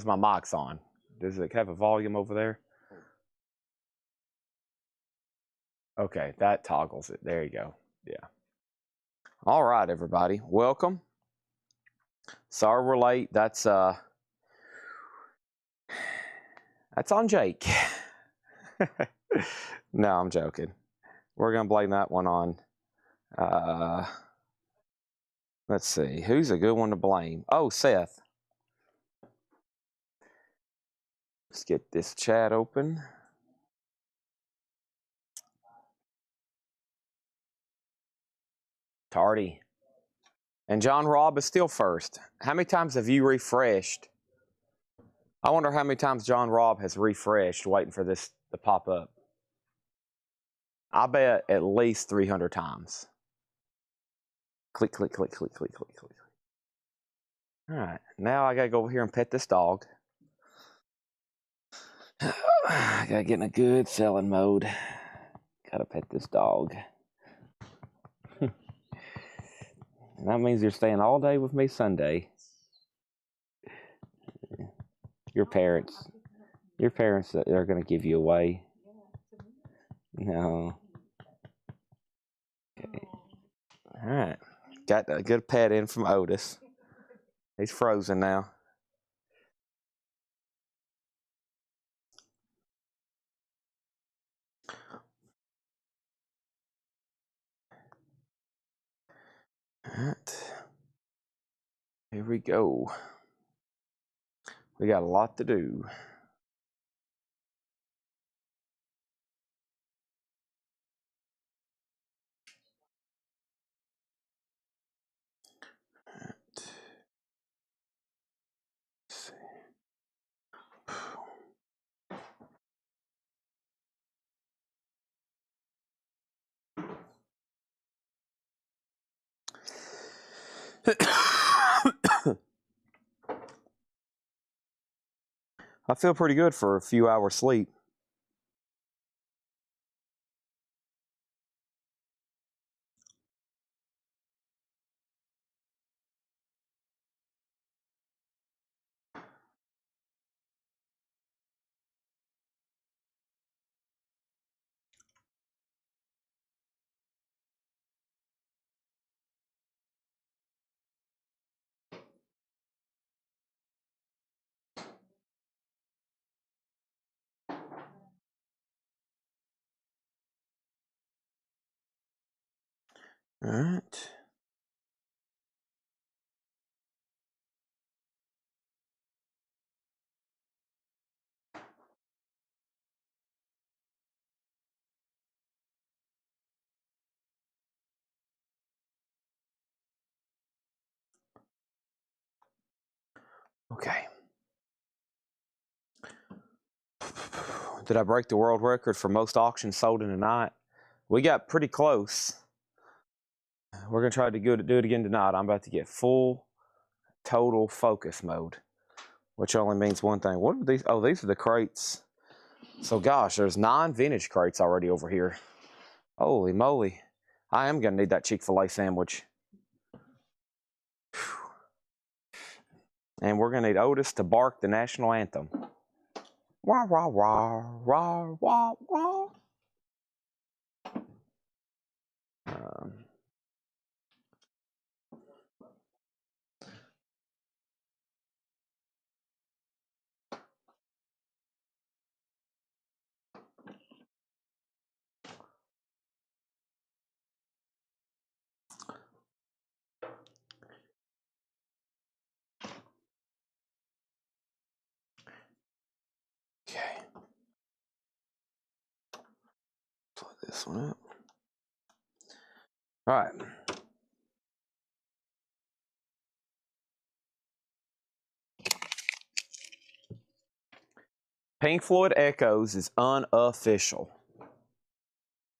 as my mic's on. Does it have a volume over there? Okay, that toggles it. There you go. Yeah. All right, everybody. Welcome. Sorry we're late. That's on Jake. No, I'm joking. We're gonna blame that one on let's see, who's a good one to blame? Oh, Seth. Let's get this chat open. Tardy. And John Robb is still first. How many times have you refreshed? I wonder how many times John Robb has refreshed waiting for this to pop up. I bet at least 300 times. Click, click, click, click, click, click, click. All right, now I gotta go over here and pet this dog. I gotta get in a good selling mode. Gotta pet this dog. And that means you're staying all day with me Sunday. Your parents are gonna give you away. No. Okay. All right. Got a good pet in from Otis. He's frozen now. All right. Here we go. We got a lot to do. I feel pretty good for a few hours sleep. All right. Okay. Did I break the world record for most auctions sold in a night? We got pretty close. We're going to try to do it again tonight. I'm about to get full, total focus mode, which only means one thing. What are these? Oh, these are the crates. So, gosh, there's 9 vintage crates already over here. Holy moly. I am going to need that Chick-fil-A sandwich. Whew. And we're going to need Otis to bark the national anthem. Wah, wah, wah, wah, wah, wah. Okay. Plug this one up. All right. Pink Floyd Echoes is unofficial.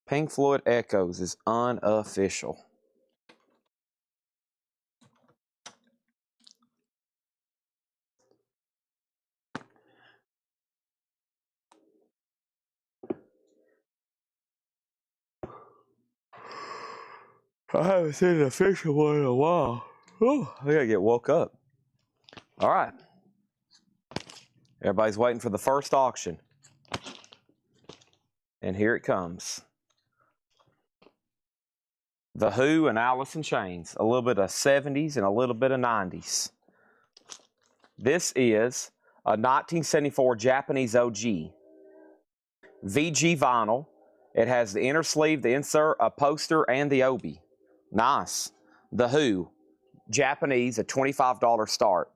Pink Floyd Echoes is unofficial. I haven't seen an official one in a while. Oh, I gotta get woke up. All right. Everybody's waiting for the first auction. And here it comes. The Who and Alice in Chains. A little bit of 70s and a little bit of 90s. This is a 1974 Japanese OG. VG vinyl. It has the inner sleeve, the insert, a poster, and the obi. Nice. The Who. Japanese, a $25 start.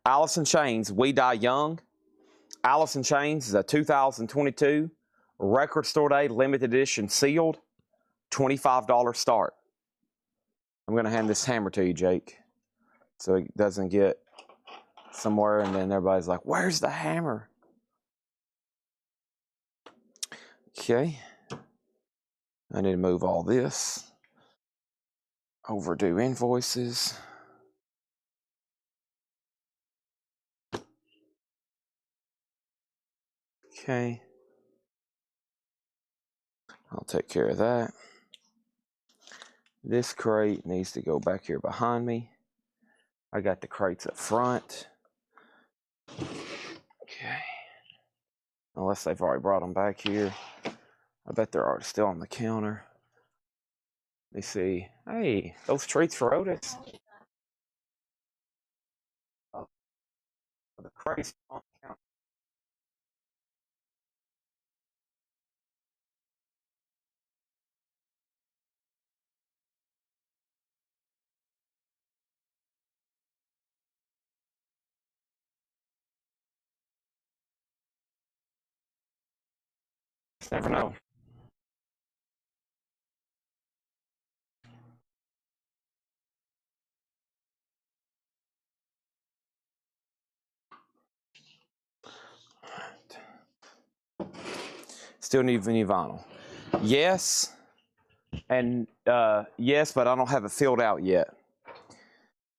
Alice in Chains, We Die Young. Alice in Chains is a 2022 Record Store Day limited edition sealed, $25 start. I'm going to hand this hammer to you, Jake, so it doesn't get somewhere and then everybody's like, where's the hammer? Okay. I need to move all this. Overdue invoices. Okay. I'll take care of that. This crate needs to go back here behind me. I got the crates up front. Okay. Unless they've already brought them back here. I bet they're already still on the counter. Let me see. Hey, those treats for Otis. Oh, the crates on the counter. Never know. Still need vinyl. Yes, and yes, but I don't have it filled out yet.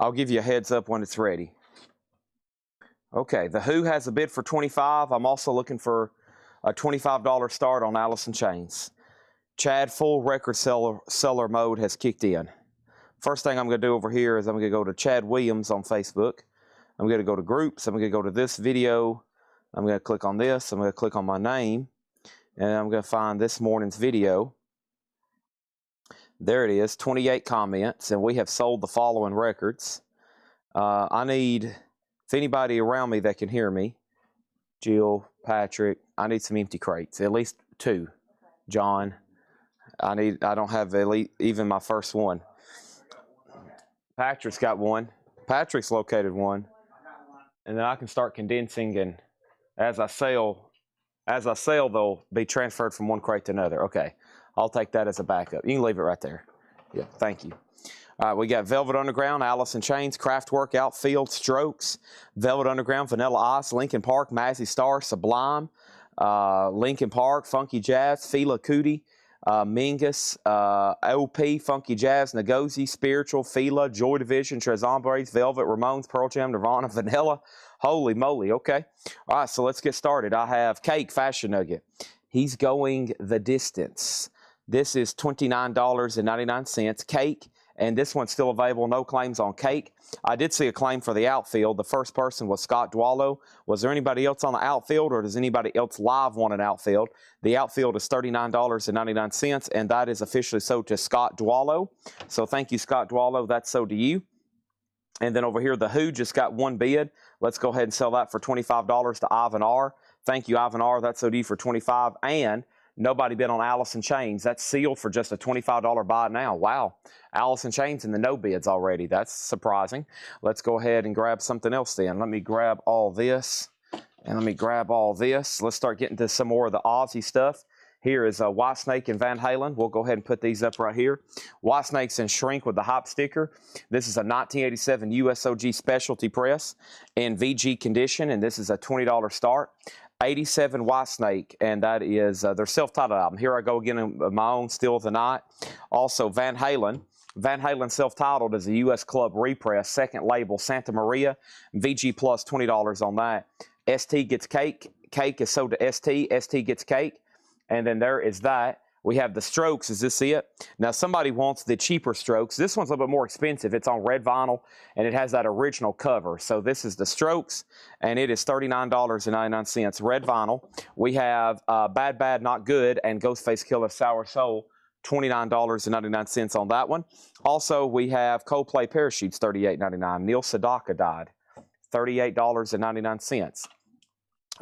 I'll give you a heads up when it's ready. Okay, the Who has a bid for $25. I'm also looking for a $25 start on Alice in Chains. Chad, full record seller mode has kicked in. First thing I'm going to do over here is I'm going to go to Chad Williams on Facebook. I'm going to go to groups. I'm going to go to this video. I'm going to click on this. I'm going to click on my name. And I'm going to find this morning's video. There it is, 28 comments. And we have sold the following records. I need, if anybody around me that can hear me, Jill, Patrick, I need some empty crates, at least 2. John, I don't have even my first one. Patrick's got one. Patrick's located one. And then I can start condensing, and as I sell, they'll be transferred from one crate to another. Okay, I'll take that as a backup. You can leave it right there. Yeah, thank you. All right, we got Velvet Underground, Alice in Chains, Kraftwerk, Outfield, Strokes, Velvet Underground, Vanilla Ice, Linkin Park, Mazzy Star, Sublime, Linkin Park, Funky Jazz, Fela Kuti, Mingus, OP, Funky Jazz, Ngozi, Spiritual, Fela, Joy Division, Tres Hombres, Velvet, Ramones, Pearl Jam, Nirvana, Vanilla. Holy moly, okay. All right, so let's get started. I have Cake, Fashion Nugget. He's going the distance. This is $29.99. Cake, and this one's still available. No claims on Cake. I did see a claim for the outfield. The first person was Scott Dwallow. Was there anybody else on the outfield, or does anybody else live want an outfield? The outfield is $39.99, and that is officially sold to Scott Dwallow. So thank you, Scott Dwallow. That's sold to you. And then over here, the Who just got one bid. Let's go ahead and sell that for $25 to Ivan R. Thank you, Ivan R. That's sold to you for $25. And nobody bid on Alice in Chains. That's sealed for just a $25 buy now. Wow. Alice in Chains in the no bids already. That's surprising. Let's go ahead and grab something else then. Let me grab all this. And let me grab all this. Let's start getting to some more of the Aussie stuff. Here is Whitesnake and Van Halen. We'll go ahead and put these up right here. Whitesnake's in shrink with the hype sticker. This is a 1987 USOG specialty press in VG condition, and this is a $20 start. 87 Whitesnake, and that is their self-titled album. Here I go again in my own Still of the Night. Also Van Halen. Van Halen self-titled is a U.S. Club repress, second label, Santa Maria. VG plus $20 on that. ST gets Cake. Cake is sold to ST. ST gets Cake. And then there is that. We have the Strokes. Is this it? Now, somebody wants the cheaper Strokes. This one's a little bit more expensive. It's on red vinyl, and it has that original cover. So this is the Strokes, and it is $39.99 red vinyl. We have Bad Bad Not Good and Ghostface Killer Sour Soul, $29.99 on that one. Also, we have Coldplay Parachutes, $38.99. Neil Sedaka died, $38.99.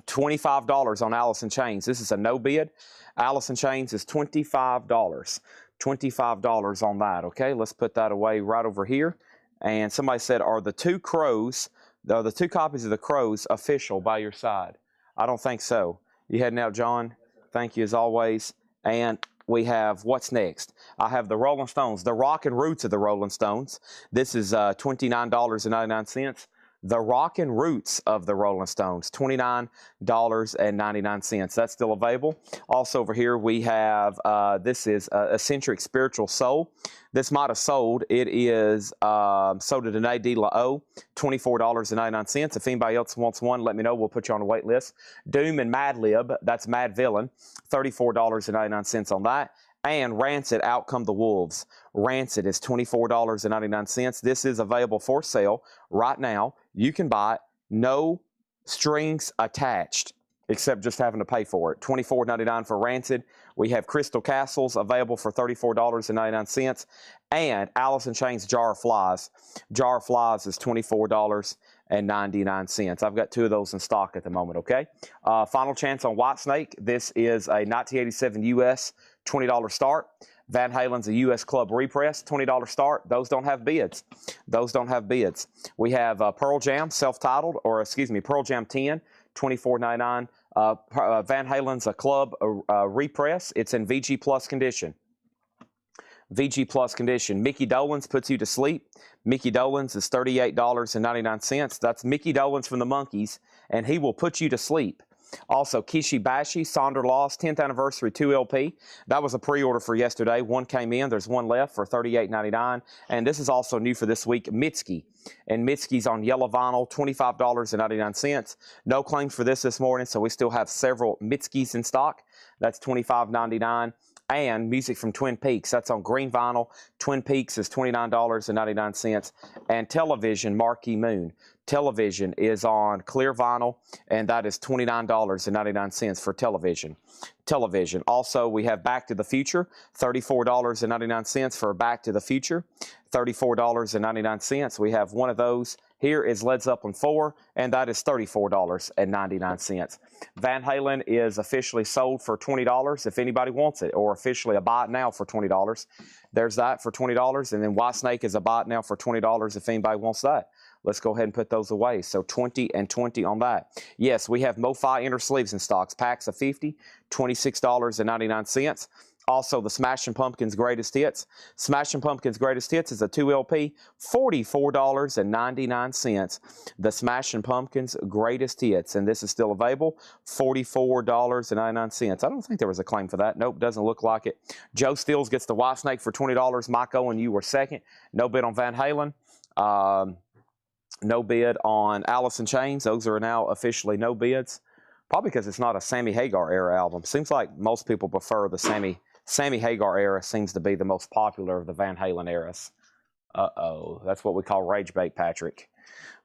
$25 on Alice in Chains. This is a no bid. Alice in Chains is $25. $25 on that. Okay, let's put that away right over here. And somebody said, are the two copies of the Crows official by your side? I don't think so. You heading out, John? Thank you as always. And we have, what's next? I have the Rolling Stones, the Rock and Roots of the Rolling Stones. This is $29.99. The Rock and Roots of the Rolling Stones, $29.99. That's still available. Also over here we have, this is Eccentric Spiritual Soul. This might have sold. It is sold to Danae De La O, $24.99. If anybody else wants one, let me know. We'll put you on the wait list. Doom and Mad Lib, that's Mad Villain, $34.99 on that. And Rancid, Out Come the Wolves. Rancid is $24.99. This is available for sale right now. You can buy it, no strings attached, except just having to pay for it. $24.99 for Rancid. We have Crystal Castles available for $34.99. And Alice in Chains Jar of Flies. Jar of Flies is $24.99. I've got two of those in stock at the moment, okay? Final chance on Whitesnake. This is a 1987 US $20 start. Van Halen's a U.S. Club repress, $20 start. Those don't have bids. Those don't have bids. We have Pearl Jam, self-titled, or excuse me, Pearl Jam 10, $24.99. Van Halen's a club repress. It's in VG Plus condition. VG Plus condition. Mickey Dolenz Puts You to Sleep. Mickey Dolenz is $38.99. That's Mickey Dolenz from the Monkees, and he will put you to sleep. Also, Kishi Bashi, Sonder Lost, 10th Anniversary 2 LP. That was a pre-order for yesterday. One came in. There's one left for $38.99. And this is also new for this week, Mitski. And Mitski's on yellow vinyl, $25.99. No claims for this morning, so we still have several Mitskis in stock. That's $25.99. And music from Twin Peaks. That's on green vinyl. Twin Peaks is $29.99. And Television, Marquee Moon. Television is on clear vinyl, and that is $29.99 for Television. Television. Also, we have Back to the Future, $34.99 for Back to the Future. $34.99. We have one of those. Here is Led Zeppelin 4, and that is $34.99. Van Halen is officially sold for $20 if anybody wants it, or officially a buy it now for $20. There's that for $20, and then Whitesnake is a buy it now for $20 if anybody wants that. Let's go ahead and put those away. So 20 and 20 on that. Yes, we have MoFi inner sleeves in stocks. Packs of 50, $26.99. Also, the Smashing Pumpkins Greatest Hits. Smashing Pumpkins Greatest Hits is a 2 LP, $44.99. The Smashing Pumpkins Greatest Hits, and this is still available, $44.99. I don't think there was a claim for that. Nope, doesn't look like it. Joe Stills gets the Whitesnake for $20. Mike Owen, you were second. No bid on Van Halen. No bid on Alice in Chains. Those are now officially no bids. Probably because it's not a Sammy Hagar era album. Seems like most people prefer the Sammy Hagar era. Seems to be the most popular of the Van Halen eras. Uh-oh. That's what we call rage bait, Patrick.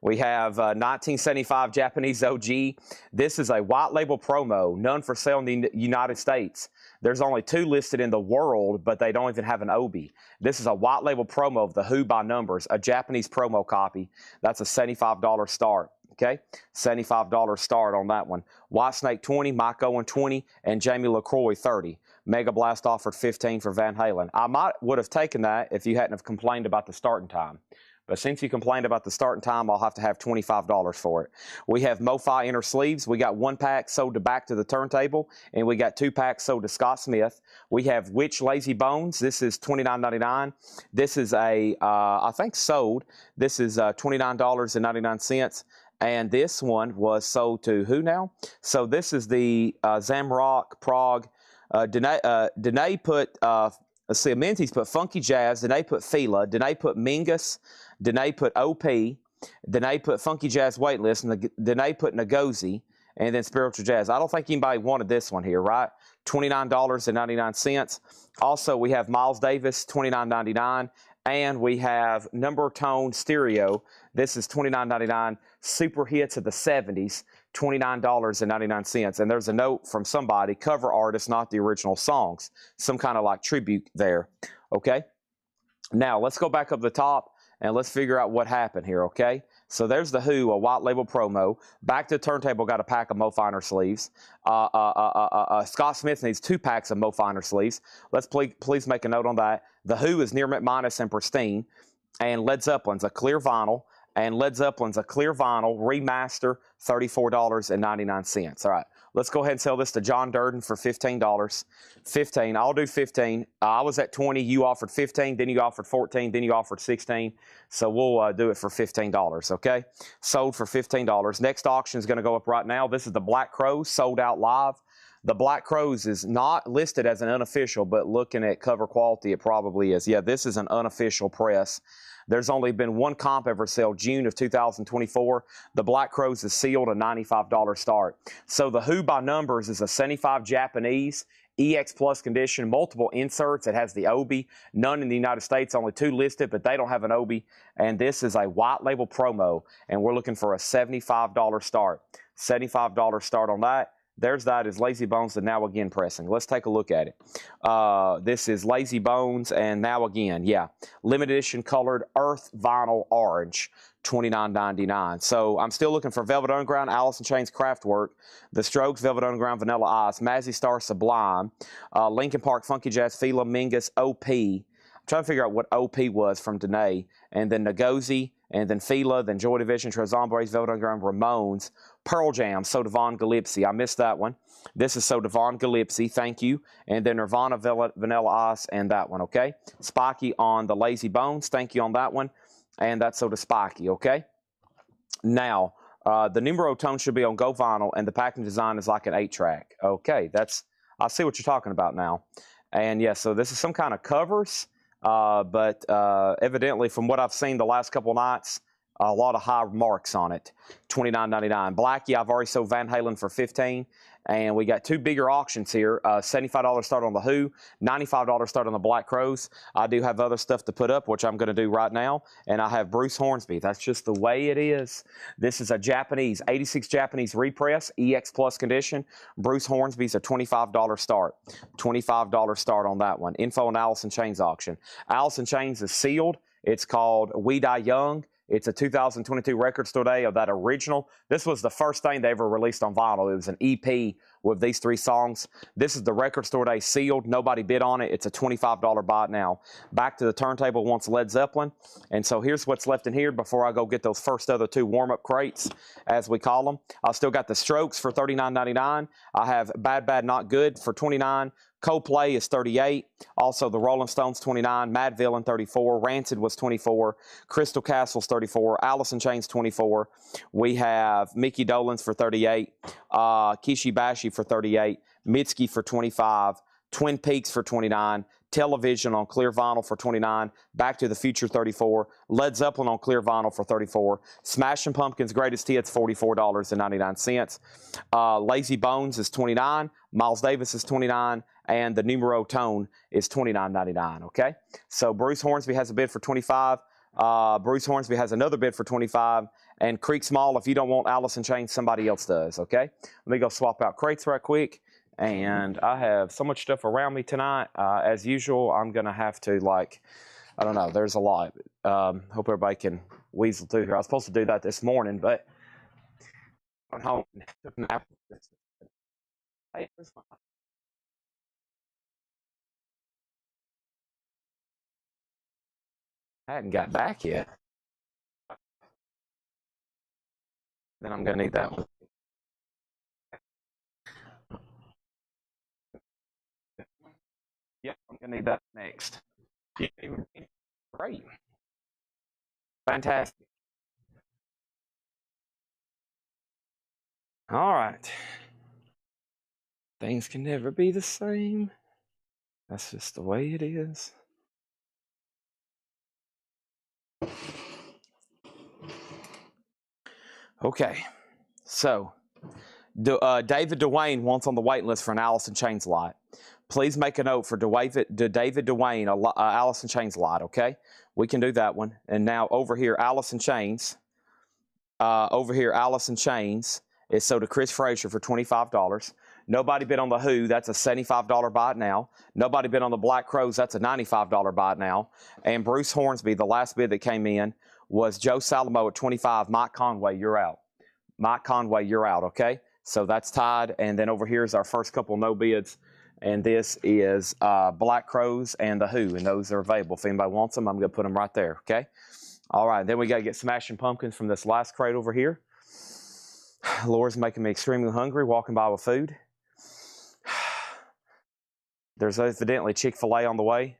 We have 1975 Japanese OG. This is a white label promo. None for sale in the United States. There's only 2 listed in the world, but they don't even have an Obi. This is a white label promo of The Who by Numbers, a Japanese promo copy. That's a $75 start. Okay, $75 start on that one. Whitesnake 20, Mike Owen 20, and Jamie LaCroix 30. Mega Blast offered 15 for Van Halen. I would have taken that if you hadn't have complained about the starting time. But since you complained about the starting time, I'll have to have $25 for it. We have MoFi inner sleeves. We got 1 pack sold to Back to the Turntable, and we got 2 packs sold to Scott Smith. We have Witch Lazy Bones. This is $29.99. This is a, I think sold. This is $29.99. And this one was sold to who now? So this is the Zamrock Prague. Danae put, let's see, Menzies put Funky Jazz. Danae put Fila. Danae put Mingus. Danae put OP. Danae put Funky Jazz Waitlist. And Danae put Ngozi. and then Spiritual Jazz. I don't think anybody wanted this one here, right? $29.99. Also, we have Miles Davis, $29.99. And we have Number Tone Stereo. This is $29.99. Super Hits of the 70s, $29.99. And there's a note from somebody, cover artist, not the original songs. Some kind of like tribute there, okay? Now, let's go back up the top and let's figure out what happened here, okay? So there's the Who, a white label promo. Back to the turntable, got a pack of Mo Finer sleeves. Scott Smith needs 2 packs of Mo Finer sleeves. Let's please make a note on that. The Who is Near Mint Minus and Pristine. And Led Zeppelin's a clear vinyl. And Led Zeppelin's a clear vinyl remaster, $34.99. All right, let's go ahead and sell this to John Durden for $15. 15, I'll do 15. I was at 20, you offered 15, then you offered 14, then you offered 16. So we'll do it for $15, okay? Sold for $15. Next auction is going to go up right now. This is the Black Crows, sold out live. The Black Crows is not listed as an unofficial, but looking at cover quality, it probably is. Yeah, this is an unofficial press. There's only been one comp ever sold, June of 2024. The Black Crows is sealed, a $95 start. So the Who by numbers is a 75 Japanese, EX Plus condition, multiple inserts. It has the Obi, none in the United States, only 2 listed, but they don't have an Obi. And this is a white label promo, and we're looking for a $75 start. $75 start on that. There's that is Lazy Bones and Now Again pressing. Let's take a look at it. This is Lazy Bones and Now Again. Yeah, limited edition colored earth vinyl orange, $29.99. So I'm still looking for Velvet Underground, Alice in Chains Kraftwerk, The Strokes, Velvet Underground, Vanilla Ice, Mazzy Star Sublime, Linkin Park, Funky Jazz, Fila, Mingus, OP. I'm trying to figure out what OP was from Danae. And then Ngozi, and then Fila, then Joy Division, Tres Hombres, Velvet Underground, Ramones, Pearl Jam, So Devon Gillespie. I missed that one. This is So Devon Gillespie, thank you. And then Nirvana, Vanilla Ice, and that one, okay? Spiky on the Lazy Bones, thank you on that one. And that's So to Spiky, okay? Now, the numero tone should be on Go Vinyl, and the packaging design is like an 8-track. Okay, I see what you're talking about now. And yeah, so this is some kind of covers, but evidently from what I've seen the last couple nights, a lot of high marks on it. $29.99. Blackie, I've already sold Van Halen for $15. And we got 2 bigger auctions here. $75 start on the Who, $95 start on the Black Crows. I do have other stuff to put up, which I'm going to do right now. And I have Bruce Hornsby. That's just the way it is. This is a Japanese, 86 Japanese repress, EX Plus condition. Bruce Hornsby's a $25 start. $25 start on that one. Info on Alice in Chains auction. Alice in Chains is sealed. It's called We Die Young. It's a 2022 record store day of that original. This was the first thing they ever released on vinyl. It was an EP with these 3 songs. This is the record store day sealed. Nobody bid on it. It's a $25 buy now. Back to the turntable wants Led Zeppelin. And so here's what's left in here before I go get those first other 2 warm-up crates, as we call them. I still got the Strokes for $39.99. I have Bad Bad Not Good for $29. Coldplay is $38. Also, the Rolling Stones, $29. Mad Villain, $34. Rancid was $24. Crystal Castles, $34. Alice in Chains, $24. We have Mickey Dolenz for $38. Kishi Bashi for $38. Mitski for $25. Twin Peaks for $29. Television on clear vinyl for $29. Back to the Future, $34. Led Zeppelin on clear vinyl for $34. Smashing Pumpkins Greatest Hits, $44.99. Lazy Bones is $29. Miles Davis is $29. And the numero tone is $29.99, okay? So Bruce Hornsby has a bid for $25. Bruce Hornsby has another bid for $25. And Creek Small, if you don't want Alice in Chains, somebody else does, okay? Let me go swap out crates right quick. And I have so much stuff around me tonight. As usual, I'm going to have to, like, I don't know, there's a lot. Hope everybody can weasel through here. I was supposed to do that this morning, but I'm home. Hey, where's my... I hadn't got back yet. Then I'm going to need that one. Yep, I'm going to need that next. Great. Fantastic. All right. Things can never be the same. That's just the way it is. Okay, so David Dwayne wants on the waiting list for an Alice in Chains lot. Please make a note for David Dwayne, Alice in Chains lot, okay? We can do that one. And now over here, Alice in Chains. Alice in Chains is sold to Chris Frazier for $25. Nobody bid on the Who. That's a $75 buy it now. Nobody bid on the Black Crowes. That's a $95 buy it now. And Bruce Hornsby, the last bid that came in, was Joe Salamo at $25. Mike Conway, you're out. Mike Conway, you're out, okay? So that's tied. And then over here is our first couple no bids. And this is Black Crowes and the Who. And those are available. If anybody wants them, I'm going to put them right there, okay? All right, then we got to get Smashing Pumpkins from this last crate over here. Laura's making me extremely hungry, walking by with food. There's evidently Chick-fil-A on the way,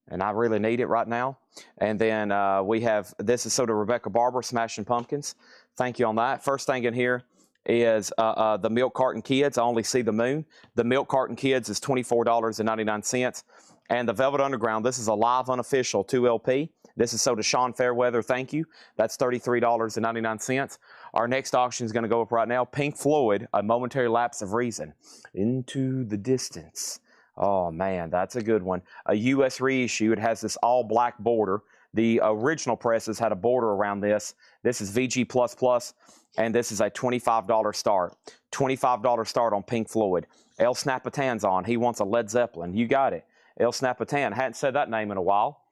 and I really need it right now. And then we have, this is soda Rebecca Barber, Smashing Pumpkins. Thank you on that. First thing in here is the Milk Carton Kids. I only see the moon. The Milk Carton Kids is $24.99. And the Velvet Underground, this is a live unofficial 2LP. This is soda Sean Fairweather, thank you. That's $33.99. Our next auction is going to go up right now. Pink Floyd, A Momentary Lapse of Reason. Into the Distance. Oh, man, that's a good one. A U.S. reissue. It has this all-black border. The original presses had a border around this. This is VG++, and this is a $25 start. $25 start on Pink Floyd. El Snapatan's on. He wants a Led Zeppelin. You got it. El Snapatan. Hadn't said that name in a while.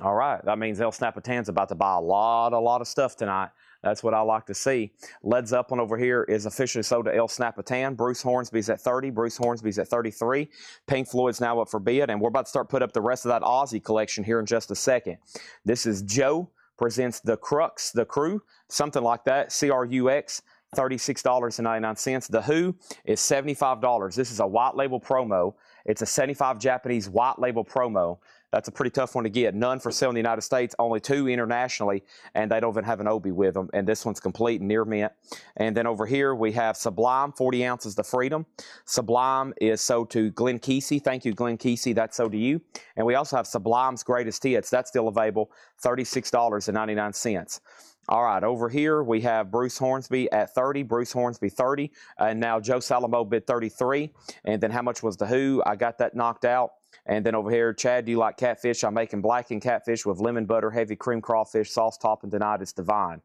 All right. That means El Snapatan's about to buy a lot of stuff tonight. That's what I like to see. Led Zeppelin over here is officially sold to El Snapatan. Bruce Hornsby's at 30. Bruce Hornsby's at 33. Pink Floyd's now up for bid, and we're about to start put up the rest of that Aussie collection here in just a second. This is Joe presents the Crux, the Crew, something like that. CRUX, $36.99. The Who is $75. This is a white label promo. It's a 75 Japanese white label promo. That's a pretty tough one to get. None for sale in the United States, only 2 internationally, and they don't even have an Obi with them. And this one's complete, near mint. And then over here we have Sublime, 40 ounces to Freedom. Sublime is sold to Glenn Kesey. Thank you, Glenn Kesey. That's sold to you. And we also have Sublime's Greatest Hits. That's still available, $36.99. All right, over here we have Bruce Hornsby at 30, Bruce Hornsby 30, and now Joe Salamo bid 33. And then how much was the Who? I got that knocked out. And then over here, Chad, do you like catfish? I'm making blackened catfish with lemon butter, heavy cream crawfish, sauce topping tonight. It's divine.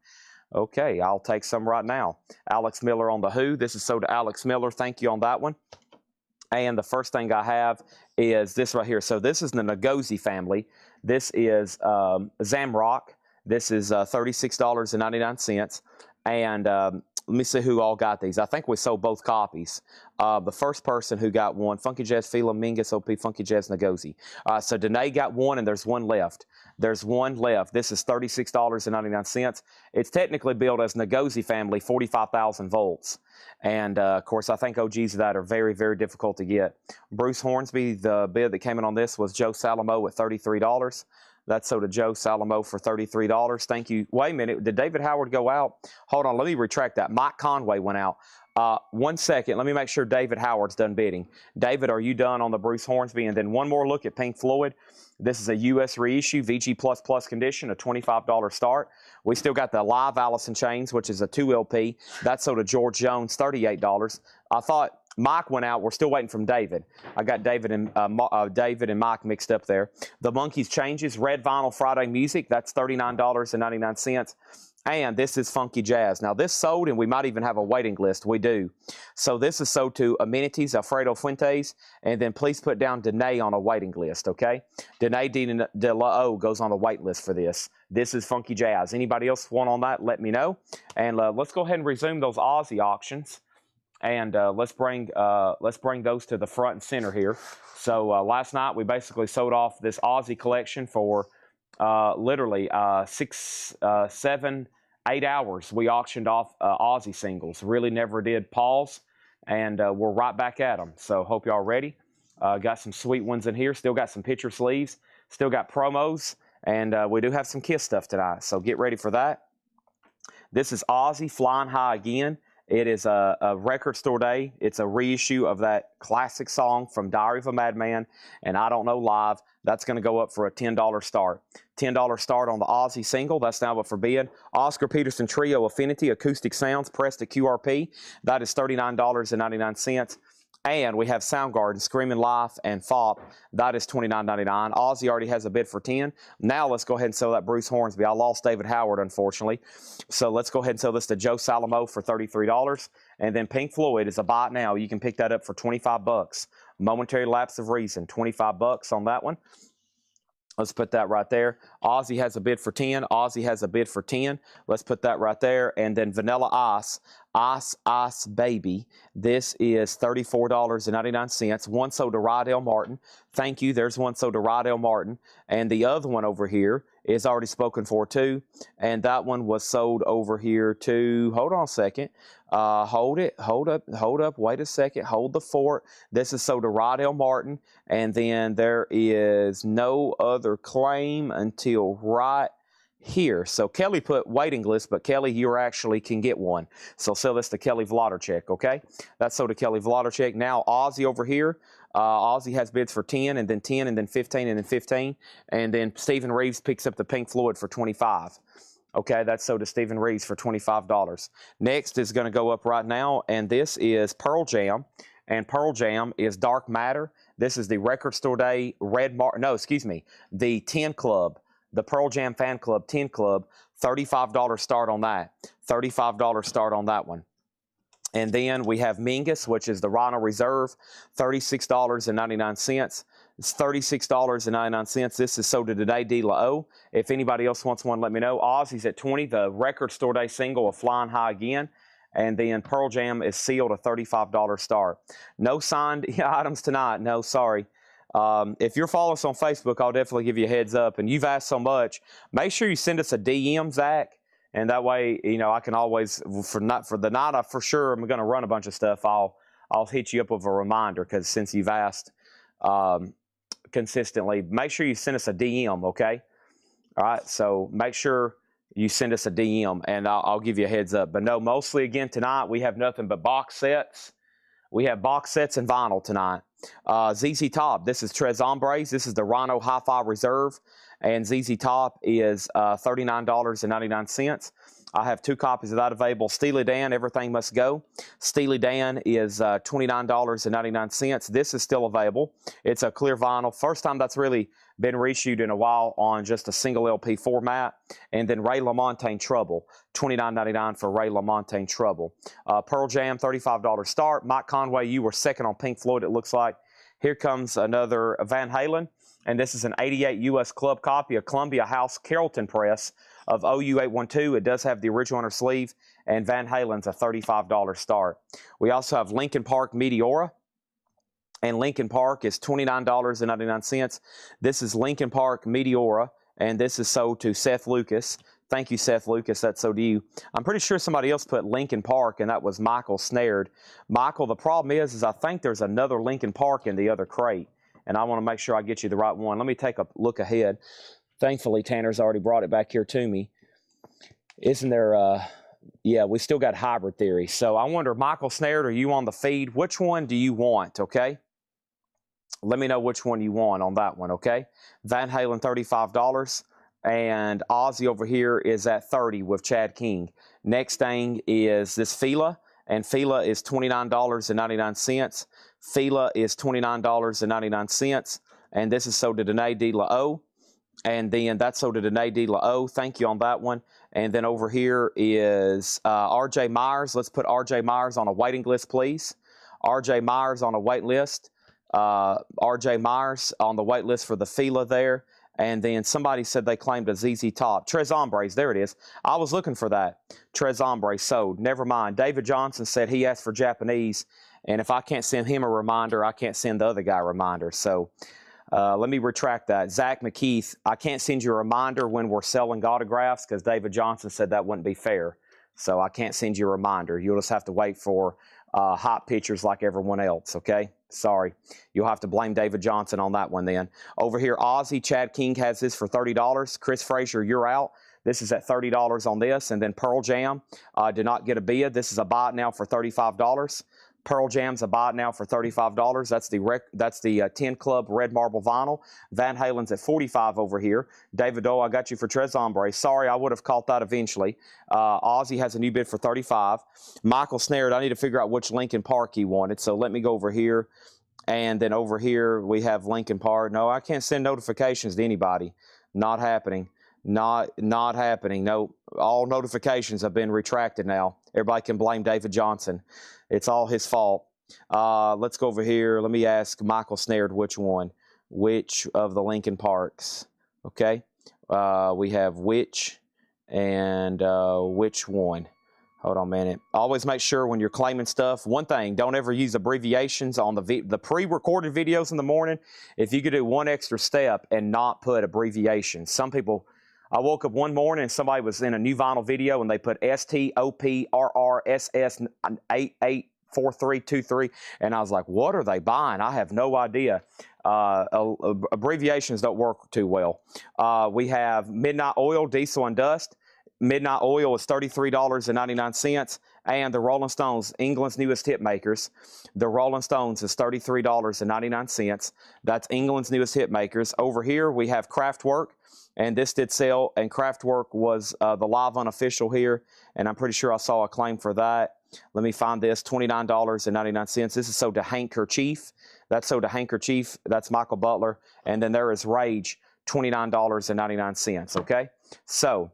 Okay, I'll take some right now. Alex Miller on the Who. This is sold to Alex Miller. Thank you on that one. And the first thing I have is this right here. So this is the Ngozi family. This is Zamrock. This is $36.99. And let me see who all got these. I think we sold both copies. The first person who got one, Funky Jazz Fila, Mingus OP, Funky Jazz Ngozi. So Danae got one, and there's one left. There's one left. This is $36.99. It's technically billed as Ngozi family, 45,000 volts. And, of course, I think OGs of that are very, very difficult to get. Bruce Hornsby, the bid that came in on this was Joe Salamo at $33. That's sold to Joe Salamo for $33. Thank you. Wait a minute. Did David Howard go out? Hold on. Let me retract that. Mike Conway went out. 1 second. Let me make sure David Howard's done bidding. David, are you done on the Bruce Hornsby? And then one more look at Pink Floyd. This is a U.S. reissue, VG++ condition, a $25 start. We still got the live Alice in Chains, which is a 2LP. That's sold to George Jones, $38. I thought Mike went out. We're still waiting from David. I got David and Mike mixed up there. The Monkees Changes, Red Vinyl Friday Music. That's $39.99. And this is Funky Jazz. Now, this sold, and we might even have a waiting list. We do. So this is sold to Amenities, Alfredo Fuentes. And then please put down Danae on a waiting list, okay? Danae De La O goes on a wait list for this. This is Funky Jazz. Anybody else want on that, let me know. And let's go ahead and resume those Aussie auctions. And let's bring those to the front and center here. So last night we basically sold off this Aussie collection for literally 6, 7, 8 hours. We auctioned off Aussie singles. Really never did pause, and we're right back at them. So hope y'all ready. Got some sweet ones in here. Still got some picture sleeves. Still got promos, and we do have some Kiss stuff tonight. So get ready for that. This is Aussie Flying High Again. It is a record store day. It's a reissue of that classic song from Diary of a Madman and I Don't Know Live. That's going to go up for a $10 start. $10 start on the Aussie single. That's now up for bid. Oscar Peterson Trio Affinity Acoustic Sounds pressed to QRP. That is $39.99. And we have Soundgarden, Screaming Life, and FOP. That is $29.99. Aussie already has a bid for $10. Now let's go ahead and sell that Bruce Hornsby. I lost David Howard, unfortunately. So let's go ahead and sell this to Joe Salamo for $33. And then Pink Floyd is a buy now. You can pick that up for $25. Momentary Lapse of Reason, $25 on that one. Let's put that right there. Aussie has a bid for 10. Aussie has a bid for 10. Let's put that right there. And then Vanilla Ice, Ice Ice Baby. This is $34.99. One sold to Rydell Martin. Thank you. There's one sold to Rydell Martin. And the other one over here is already spoken for too. And that one was sold over here to, hold on a second. Hold up, wait a second, hold the fort. This is sold to Rydell Martin, and then there is no other claim until right here. So Kelly put waiting list, but Kelly, you actually can get one. So sell this to Kelly Vladarchek, okay? That's sold to Kelly Vladarchek. Now Aussie over here, Aussie has bids for 10, and then 10, and then 15, and then 15, and then Stephen Reeves picks up the Pink Floyd for 25. Okay, that's sold to Stephen Reeves for $25. Next is going to go up right now, and this is Pearl Jam, and Pearl Jam is Dark Matter. This is the Record Store Day the 10 Club, the Pearl Jam Fan Club 10 Club, $35 start on that, $35 start on that one. And then we have Mingus, which is the Rhino Reserve, $36.99. It's $36.99. This is sold to Today De La O. If anybody else wants one, let me know. Aussie's at 20. The Record Store Day single of Flying High Again. And then Pearl Jam is sealed a $35 start. No signed items tonight. No, sorry. If you're following us on Facebook, I'll definitely give you a heads up. And you've asked so much. Make sure you send us a DM, Zach. And that way, you know, I can always, for the night, I for sure am going to run a bunch of stuff. I'll hit you up with a reminder because since you've asked consistently, make sure you send us a DM, okay? All right, so make sure you send us a DM, and I'll give you a heads up. But no, mostly, again, tonight, we have nothing but box sets. We have box sets and vinyl tonight. ZZ Top, this is Tres Hombres. This is the Rhino Hi-Fi Reserve, and ZZ Top is $39.99. I have 2 copies of that available. Steely Dan, Everything Must Go. Steely Dan is $29.99. This is still available. It's a clear vinyl. First time that's really been reissued in a while on just a single LP format. And then Ray LaMontagne Trouble, $29.99 for Ray LaMontagne Trouble. Pearl Jam, $35 start. Mike Conway, you were second on Pink Floyd, it looks like. Here comes another Van Halen. And this is an 88 U.S. Club copy, a Columbia House Carrollton Press of OU812. It does have the original on her sleeve, and Van Halen's a $35 start. We also have Linkin Park Meteora, and Linkin Park is $29.99. This is Linkin Park Meteora, and this is sold to Seth Lucas. Thank you, Seth Lucas. That's sold to you. I'm pretty sure somebody else put Linkin Park, and that was Michael Snared. Michael, the problem is I think there's another Linkin Park in the other crate, and I want to make sure I get you the right one. Let me take a look ahead. Thankfully, Tanner's already brought it back here to me. Isn't there, yeah, we still got Hybrid Theory. So I wonder, Michael Snared, are you on the feed? Which one do you want, okay? Let me know which one you want on that one, okay? Van Halen, $35. And Aussie over here is at 30 with Chad King. Next thing is this Fila, and Fila is $29.99. Fila is $29.99. And this is sold to Danae De La O. And then that's sold to Danae De La O. Thank you on that one. And then over here is R.J. Myers. Let's put R.J. Myers on a waiting list, please. R.J. Myers on a wait list. R.J. Myers on the wait list for the Fila there. And then somebody said they claimed a ZZ Top. Tres Hombres, there it is. I was looking for that. Tres Hombres sold. Never mind. David Johnson said he asked for Japanese. And if I can't send him a reminder, I can't send the other guy a reminder. So let me retract that. Zach McKeith, I can't send you a reminder when we're selling autographs because David Johnson said that wouldn't be fair. So I can't send you a reminder. You'll just have to wait for hot pictures like everyone else, okay? Sorry. You'll have to blame David Johnson on that one then. Over here, Aussie, Chad King has this for $30. Chris Frazier, you're out. This is at $30 on this. And then Pearl Jam did not get a bid. This is a buy it now for $35. Pearl Jam's a buy it now for $35. That's the 10 Club Red Marble Vinyl. Van Halen's at $45 over here. David Doe, I got you for Tres Hombres. Sorry, I would have caught that eventually. Aussie has a new bid for $35. Michael Snared, I need to figure out which Lincoln Park he wanted. So let me go over here. And then over here, we have Lincoln Park. No, I can't send notifications to anybody. Not happening. Not happening. No, all notifications have been retracted now. Everybody can blame David Johnson. It's all his fault. Let's go over here. Let me ask Michael Snared which one. Which of the Lincoln Parks? Okay. We have which and which one. Hold on a minute. Always make sure when you're claiming stuff, one thing, don't ever use abbreviations on the pre-recorded videos in the morning. If you could do one extra step and not put abbreviations. Some people, I woke up one morning and somebody was in a new vinyl video and they put STOPRRSS884323 and I was like, what are they buying? I have no idea. Abbreviations don't work too well. We have Midnight Oil, Diesel and Dust. Midnight Oil is $33.99, and the Rolling Stones, England's newest hit makers, the Rolling Stones is $33.99. That's England's newest hit makers. Over here we have Kraftwerk, and this did sell, and Kraftwerk was the live unofficial here, and I'm pretty sure I saw a claim for that. Let me find this, $29.99. This is sold to Handkerchief. That's sold to Handkerchief. That's Michael Butler, and then there is Rage, $29.99. Okay, so.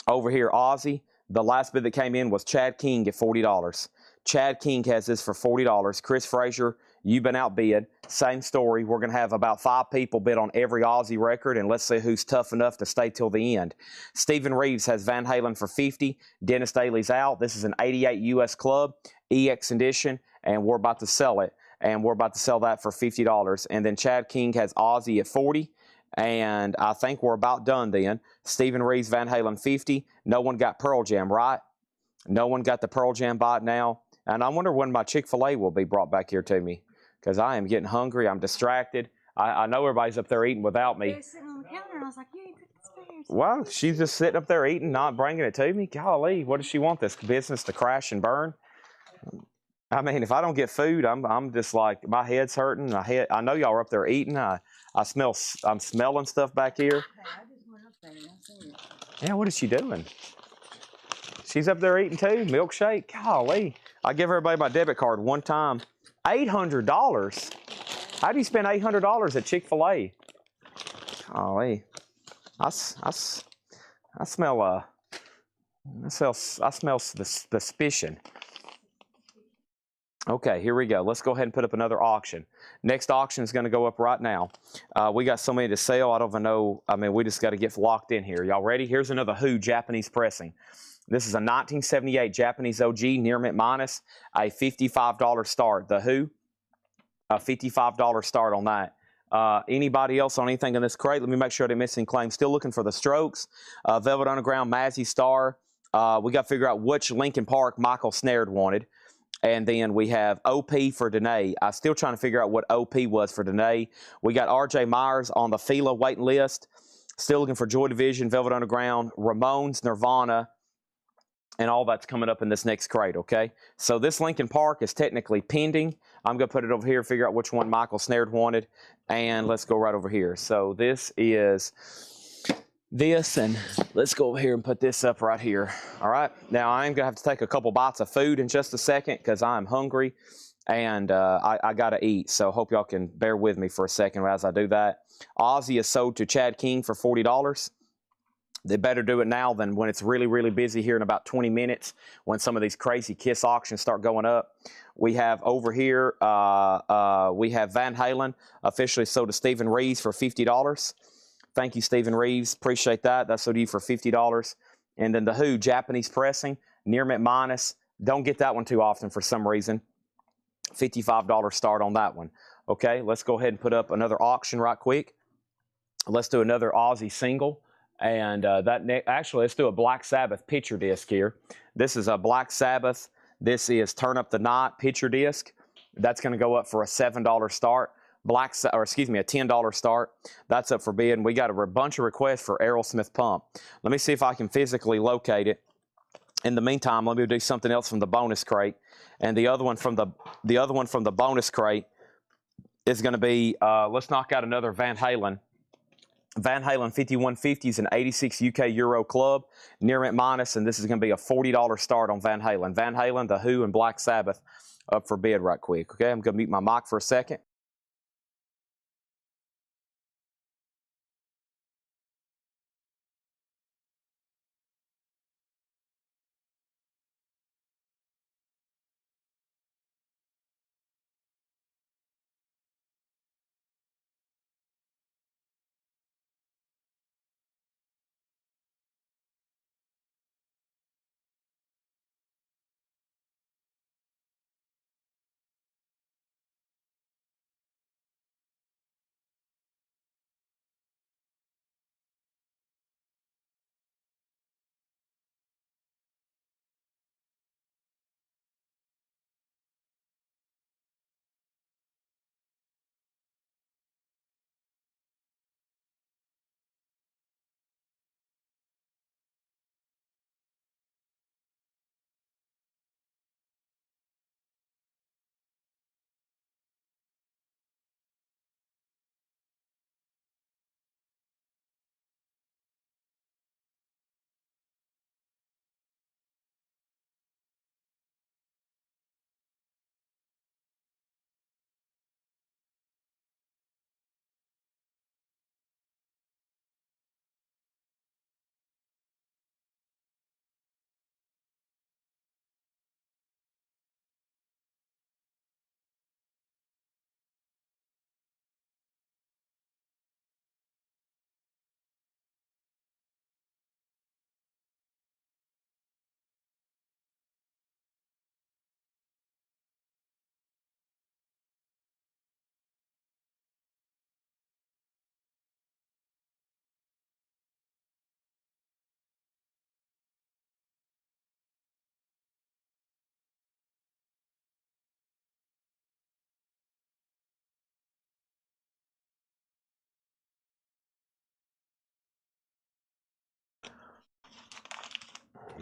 Over here, Aussie, the last bid that came in was Chad King at $40. Chad King has this for $40. Chris Frazier, you've been outbid. Same story. We're going to have about 5 people bid on every Aussie record, and let's see who's tough enough to stay till the end. Stephen Reeves has Van Halen for $50. Dennis Daly's out. This is an 88 US Club, EX edition, and we're about to sell it. And we're about to sell that for $50. And then Chad King has Aussie at $40. And I think we're about done then. Stephen Reeves, Van Halen 50. No one got Pearl Jam, right? No one got the Pearl Jam bot now. And I wonder when my Chick-fil-A will be brought back here to me. Because I am getting hungry. I'm distracted. I know everybody's up there eating without me. They were sitting on the counter and I was like, you ain't cooking spares. Well, she's just sitting up there eating, not bringing it to me. Golly, what does she want, this business to crash and burn? I mean, if I don't get food, I'm just like, my head's hurting. I know y'all are up there eating. I'm smelling stuff back here. Hey, I just went up there and I seen it. Yeah, what is she doing? She's up there eating too? Milkshake? Golly. I give everybody my debit card one time. $800? How do you spend $800 at Chick-fil-A? Golly. I smell suspicion. Okay, here we go. Let's go ahead and put up another auction. Next auction is going to go up right now. We got so many to sell, I don't even know. I mean, we just got to get locked in here. Y'all ready? Here's another Who Japanese pressing. This is a 1978 Japanese OG, near mint minus, a $55 start. The Who, a $55 start on that. Anybody else on anything in this crate? Let me make sure I didn't miss any claims. Still looking for the Strokes, Velvet Underground, Mazzy Star. We got to figure out which Lincoln Park Michael Snared wanted. And then we have OP for Danae. I'm still trying to figure out what OP was for Danae. We got RJ Myers on the Fila waiting list. Still looking for Joy Division, Velvet Underground, Ramones, Nirvana, and all that's coming up in this next crate, okay? So this Lincoln Park is technically pending. I'm going to put it over here, figure out which one Michael Snared wanted, and let's go right over here. So this is this, and let's go over here and put this up right here. All right, now I am gonna have to take a couple bites of food in just a second because I'm hungry and I gotta eat, so hope y'all can bear with me for a second as I do that. Aussie is sold to Chad King for $40. They better do it now than when it's really, really busy here in about 20 minutes when some of these crazy Kiss auctions start going up. We have over here, we have Van Halen officially sold to Stephen Reeves for $50. Thank you, Stephen Reeves. Appreciate that. That's sold to you for $50. And then the Who, Japanese pressing, near mint minus. Don't get that one too often for some reason. $55 start on that one. Okay, let's go ahead and put up another auction right quick. Let's do another Aussie single. And actually, let's do a Black Sabbath picture disc here. This is a Black Sabbath. This is Turn Up the Night picture disc. That's going to go up for a $7 start. a $10 start. That's up for bid. And we got a bunch of requests for Aerosmith pump. Let me see if I can physically locate it. In the meantime, let me do something else from the bonus crate. And the other one from the bonus crate is going to be, let's knock out another Van Halen. Van Halen 5150s an 86 UK Euro Club, near mint minus, and this is going to be a $40 start on Van Halen. Van Halen, The Who, and Black Sabbath up for bid right quick. Okay, I'm going to mute my mic for a second.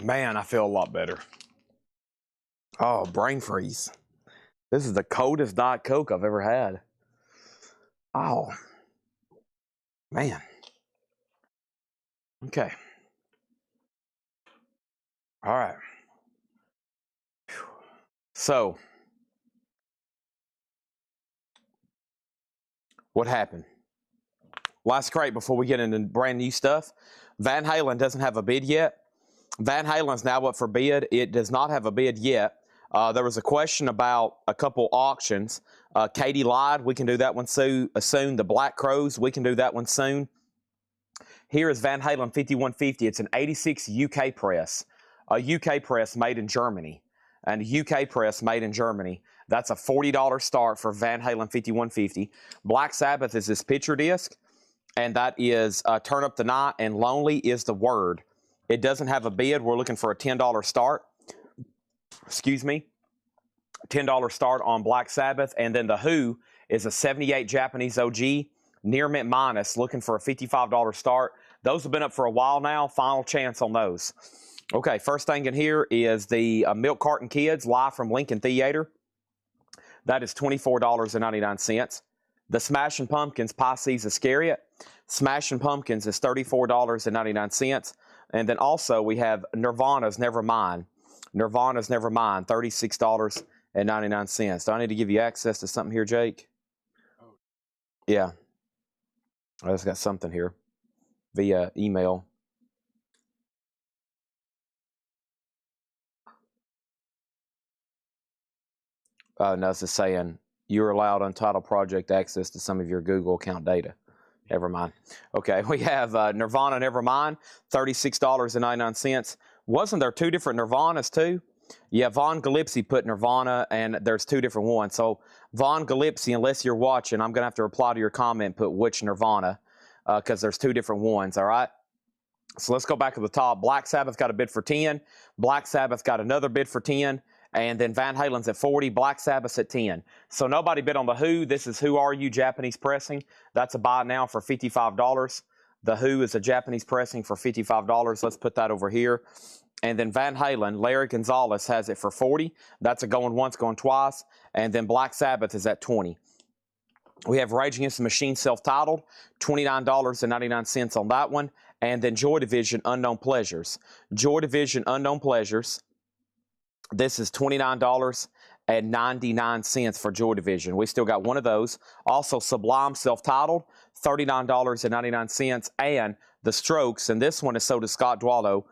Man, I feel a lot better. Oh, brain freeze. This is the coldest Diet Coke I've ever had. Oh, man. Okay. All right. So, what happened? Last crate before we get into brand new stuff. Van Halen doesn't have a bid yet. Van Halen's now up for bid. It does not have a bid yet. There was a question about a couple auctions. Katie lied. We can do that one soon. The Black Crows, we can do that one soon. Here is Van Halen 5150. It's an 86 UK press. A UK press made in Germany. And a UK press made in Germany. That's a $40 start for Van Halen 5150. Black Sabbath is this picture disc. And that is Turn Up the Night, and Lonely is the word. It doesn't have a bid. We're looking for a $10 start. Excuse me. $10 start on Black Sabbath. And then The Who is a 78 Japanese OG, near mint minus, looking for a $55 start. Those have been up for a while now. Final chance on those. Okay, first thing in here is the Milk Carton Kids live from Lincoln Theater. That is $24.99. The Smashing Pumpkins Pisces Iscariot. Smashing Pumpkins is $34.99. And then also we have Nirvana's Nevermind. Nirvana's Nevermind, $36.99. Do I need to give you access to something here, Jake? Yeah. I just got something here via email. No, it's just saying you're allowed Untitled Project access to some of your Google account data. Never mind. Okay, we have Nirvana Nevermind, $36.99. Wasn't there two different Nirvanas too? Yeah, Von Gillespie put Nirvana, and there's two different ones. So Von Gillespie, unless you're watching, I'm going to have to reply to your comment, put which Nirvana, because there's two different ones, all right? So let's go back to the top. Black Sabbath got a bid for 10. Black Sabbath got another bid for 10. And then Van Halen's at 40, Black Sabbath's at 10. So nobody bid on the Who. This is Who Are You Japanese pressing. That's a buy now for $55. The Who is a Japanese pressing for $55. Let's put that over here. And then Van Halen, Larry Gonzalez has it for 40. That's a going once, going twice. And then Black Sabbath is at 20. We have Rage Against the Machine self-titled, $29.99 on that one. And then Joy Division, Unknown Pleasures. Joy Division, Unknown Pleasures. This is $29.99 for Joy Division. We still got one of those. Also, Sublime self-titled, $39.99. And The Strokes, and this one is sold to Scott Dwallow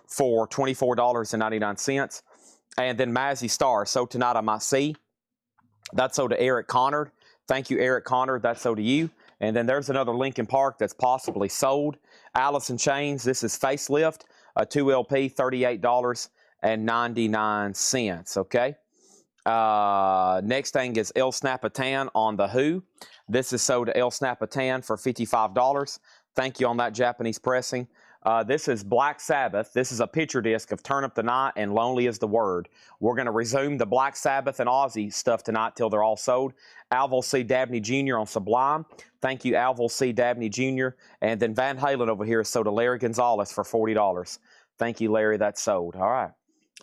for $24.99. And then Mazzy Star, So Tonight I Might See. That's sold to Eric Connard. Thank you, Eric Connard. That's sold to you. And then there's another Linkin Park that's possibly sold. Alice in Chains. This is Facelift, a 2 LP, $38.99. Okay. Next thing is El Snapatan on the Who. This is sold to El Snapatan for $55. Thank you on that Japanese pressing. This is Black Sabbath. This is a picture disc of Turn Up the Night and Lonely is the Word. We're going to resume the Black Sabbath and Aussie stuff tonight till they're all sold. Alvil C. Dabney Jr. on Sublime. Thank you, Alvil C. Dabney Jr. And then Van Halen over here is sold to Larry Gonzalez for $40. Thank you, Larry. That's sold. All right.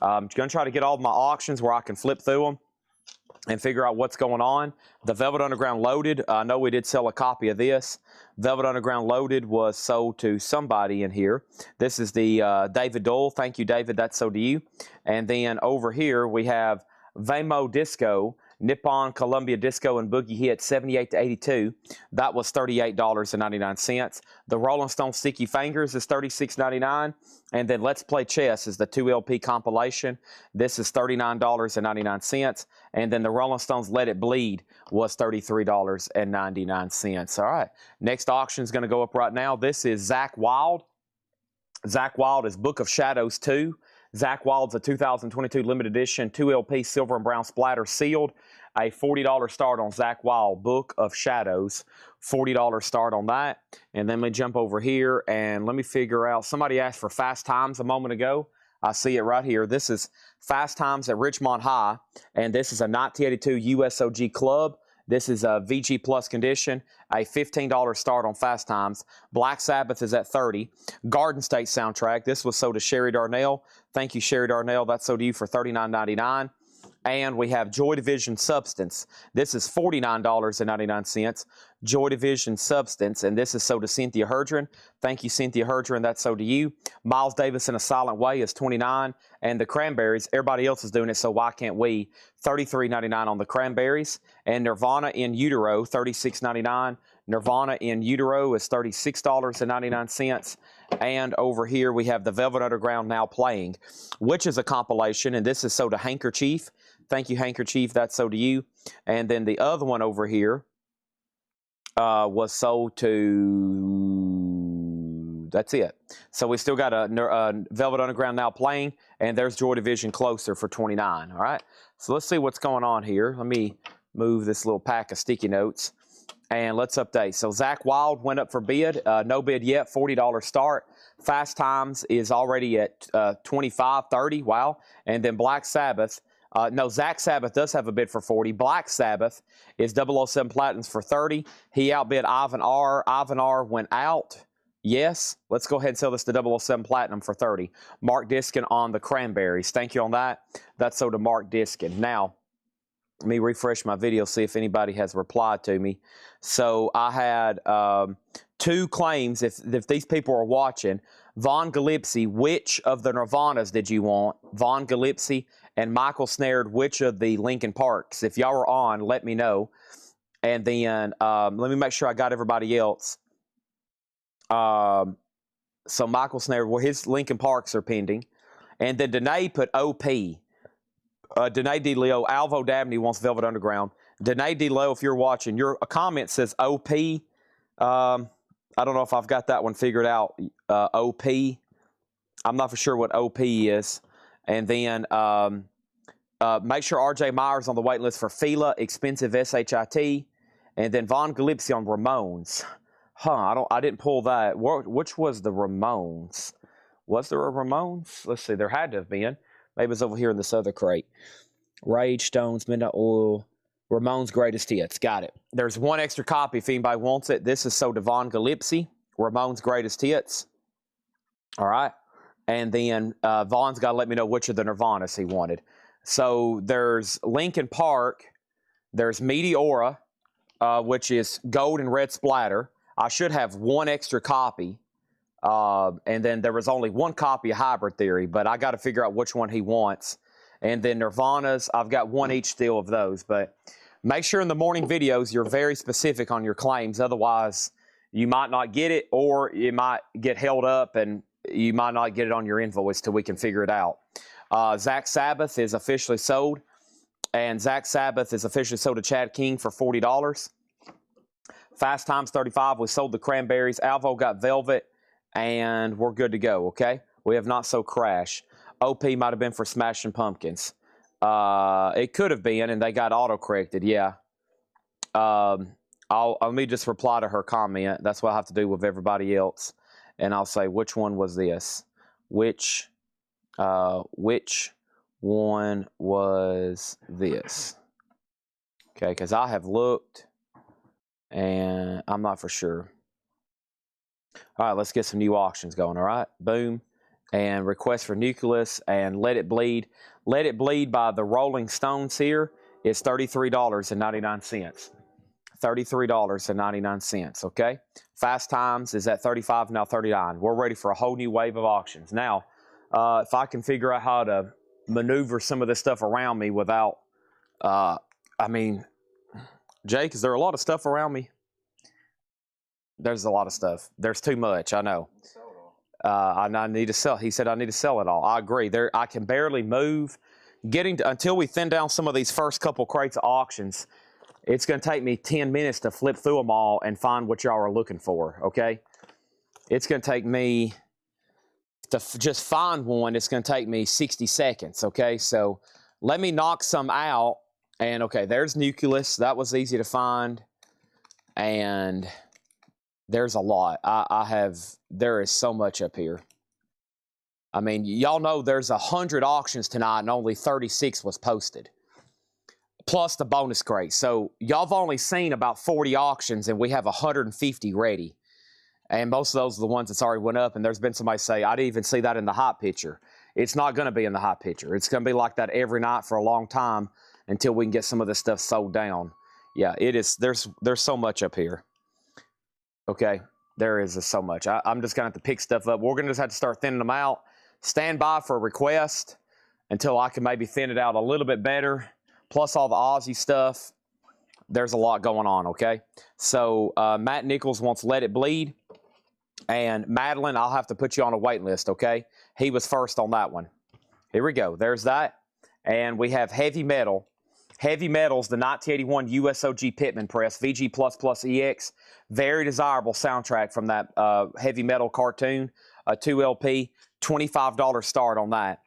I'm going to try to get all of my auctions where I can flip through them and figure out what's going on. The Velvet Underground Loaded, I know we did sell a copy of this. Velvet Underground Loaded was sold to somebody in here. This is the David Dole. Thank you, David. That's sold to you. And then over here we have Vamo Disco, Nippon Columbia Disco and Boogie Hit 78 to 82. That was $38.99. The Rolling Stone Sticky Fingers is $36.99. And then Let's Play Chess is the 2 LP compilation. This is $39.99. And then the Rolling Stones Let It Bleed was $33.99. All right. Next auction is going to go up right now. This is Zakk Wylde. Zakk Wylde is Book of Shadows 2. Zakk Wylde's a 2022 limited edition 2 LP silver and brown splatter sealed. A $40 start on Zakk Wylde, Book of Shadows. $40 start on that. And then let me jump over here and let me figure out. Somebody asked for Fast Times a moment ago. I see it right here. This is Fast Times at Richmond High. And this is a 1982 USOG Club. This is a VG Plus condition. A $15 start on Fast Times. Black Sabbath is at $30. Garden State soundtrack. This was sold to Sherry Darnell. Thank you, Sherry Darnell. That's sold to you for $39.99. And we have Joy Division Substance. This is $49.99. Joy Division Substance. And this is sold to Cynthia Herdren. Thank you, Cynthia Herdren. That's sold to you. Miles Davis in a Silent Way is $29. And the Cranberries, everybody else is doing it, so why can't we? $33.99 on the Cranberries. And Nirvana in Utero, $36.99. Nirvana in Utero is $36.99. And over here we have the Velvet Underground Now Playing, which is a compilation. And this is sold to Handkerchief. Thank you, Handkerchief. That's sold to you. And then the other one over here was sold to... That's it. So we still got a Velvet Underground Now Playing. And there's Joy Division Closer for $29. All right. So let's see what's going on here. Let me move this little pack of sticky notes. And let's update. So Zakk Wylde went up for bid. No bid yet. $40 start. Fast Times is already at $25, $30. Wow. And then Black Sabbath. No, Zakk Sabbath does have a bid for $40. Black Sabbath is 007 Platinums for $30. He outbid Ivan R. Ivan R. went out. Yes. Let's go ahead and sell this to 007 Platinum for $30. Mark Diskin on the Cranberries. Thank you on that. That's sold to Mark Diskin. Now, let me refresh my video, see if anybody has replied to me. So I had two claims, if these people are watching. Von Galipsy, which of the Nirvanas did you want? Von Galipsy and Michael Snared, which of the Linkin Parks? If y'all were on, let me know. And then let me make sure I got everybody else. So Michael Snared, well, his Linkin Parks are pending. And then Danae put OP. Danae D. Leo, Alvo Dabney wants Velvet Underground. Danae D. Leo, if you're watching, your comment says OP. I don't know if I've got that one figured out. OP. I'm not for sure what OP is. And then make sure RJ Myers on the wait list for Fila, Expensive SHIT. And then Von Galipsy on Ramones. I didn't pull that. Which was the Ramones? Was there a Ramones? Let's see. There had to have been. Maybe it's over here in this other crate. Rage, Stones, Midnight Oil, Ramones' Greatest Hits. Got it. There's one extra copy if anybody wants it. This is So Devon Gillespie, Ramones' Greatest Hits. All right. And then Vaughn's got to let me know which of the Nirvanas he wanted. So there's Linkin Park. There's Meteora, which is gold and red splatter. I should have one extra copy. And then there was only one copy of Hybrid Theory, but I got to figure out which one he wants. And then Nirvana's, I've got one each still of those. But make sure in the morning videos you're very specific on your claims. Otherwise, you might not get it, or it might get held up and you might not get it on your invoice till we can figure it out. Zach Sabbath is officially sold. And Zach Sabbath is officially sold to Chad King for $40. Fast Times 35, we sold the Cranberries. Alvo got Velvet, and we're good to go, okay? We have not sold Crash. OP might have been for Smashing Pumpkins. It could have been, and they got auto-corrected, yeah. Let me just reply to her comment. That's what I have to do with everybody else. And I'll say, which one was this? Which one was this? Okay, because I have looked, and I'm not for sure. All right, let's get some new auctions going, all right? Boom. And Request for Nucleus and Let It Bleed. Let It Bleed by the Rolling Stones here is $33.99. $33.99, okay? Fast Times is at $35, now $39. We're ready for a whole new wave of auctions. Now, if I can figure out how to maneuver some of this stuff around me without, Jake, is there a lot of stuff around me? There's a lot of stuff. There's too much, I know. I need to sell. He said I need to sell it all. I agree. I can barely move. Until we thin down some of these first couple crates of auctions, it's going to take me 10 minutes to flip through them all and find what y'all are looking for, okay? It's going to take me, to just find one, it's going to take me 60 seconds, okay? So let me knock some out. And, okay, there's Nucleus. That was easy to find. And there's a lot. There is so much up here. I mean, y'all know there's 100 auctions tonight and only 36 was posted. Plus the bonus crate. So y'all have only seen about 40 auctions and we have 150 ready. And most of those are the ones that's already went up. And there's been somebody say, I didn't even see that in the hot picture. It's not going to be in the hot picture. It's going to be like that every night for a long time until we can get some of this stuff sold down. Yeah, it is. There's so much up here. Okay, there is so much. I'm just going to have to pick stuff up. We're going to just have to start thinning them out. Stand by for a request until I can maybe thin it out a little bit better. Plus all the Aussie stuff. There's a lot going on, okay? So Matt Nichols wants Let It Bleed. And Madeline, I'll have to put you on a wait list, okay? He was first on that one. Here we go. There's that. And we have Heavy Metal. Heavy Metal's the 1981 USOG Pittman Press, VG++ EX. Very desirable soundtrack from that Heavy Metal cartoon, 2 LP, $25 start on that.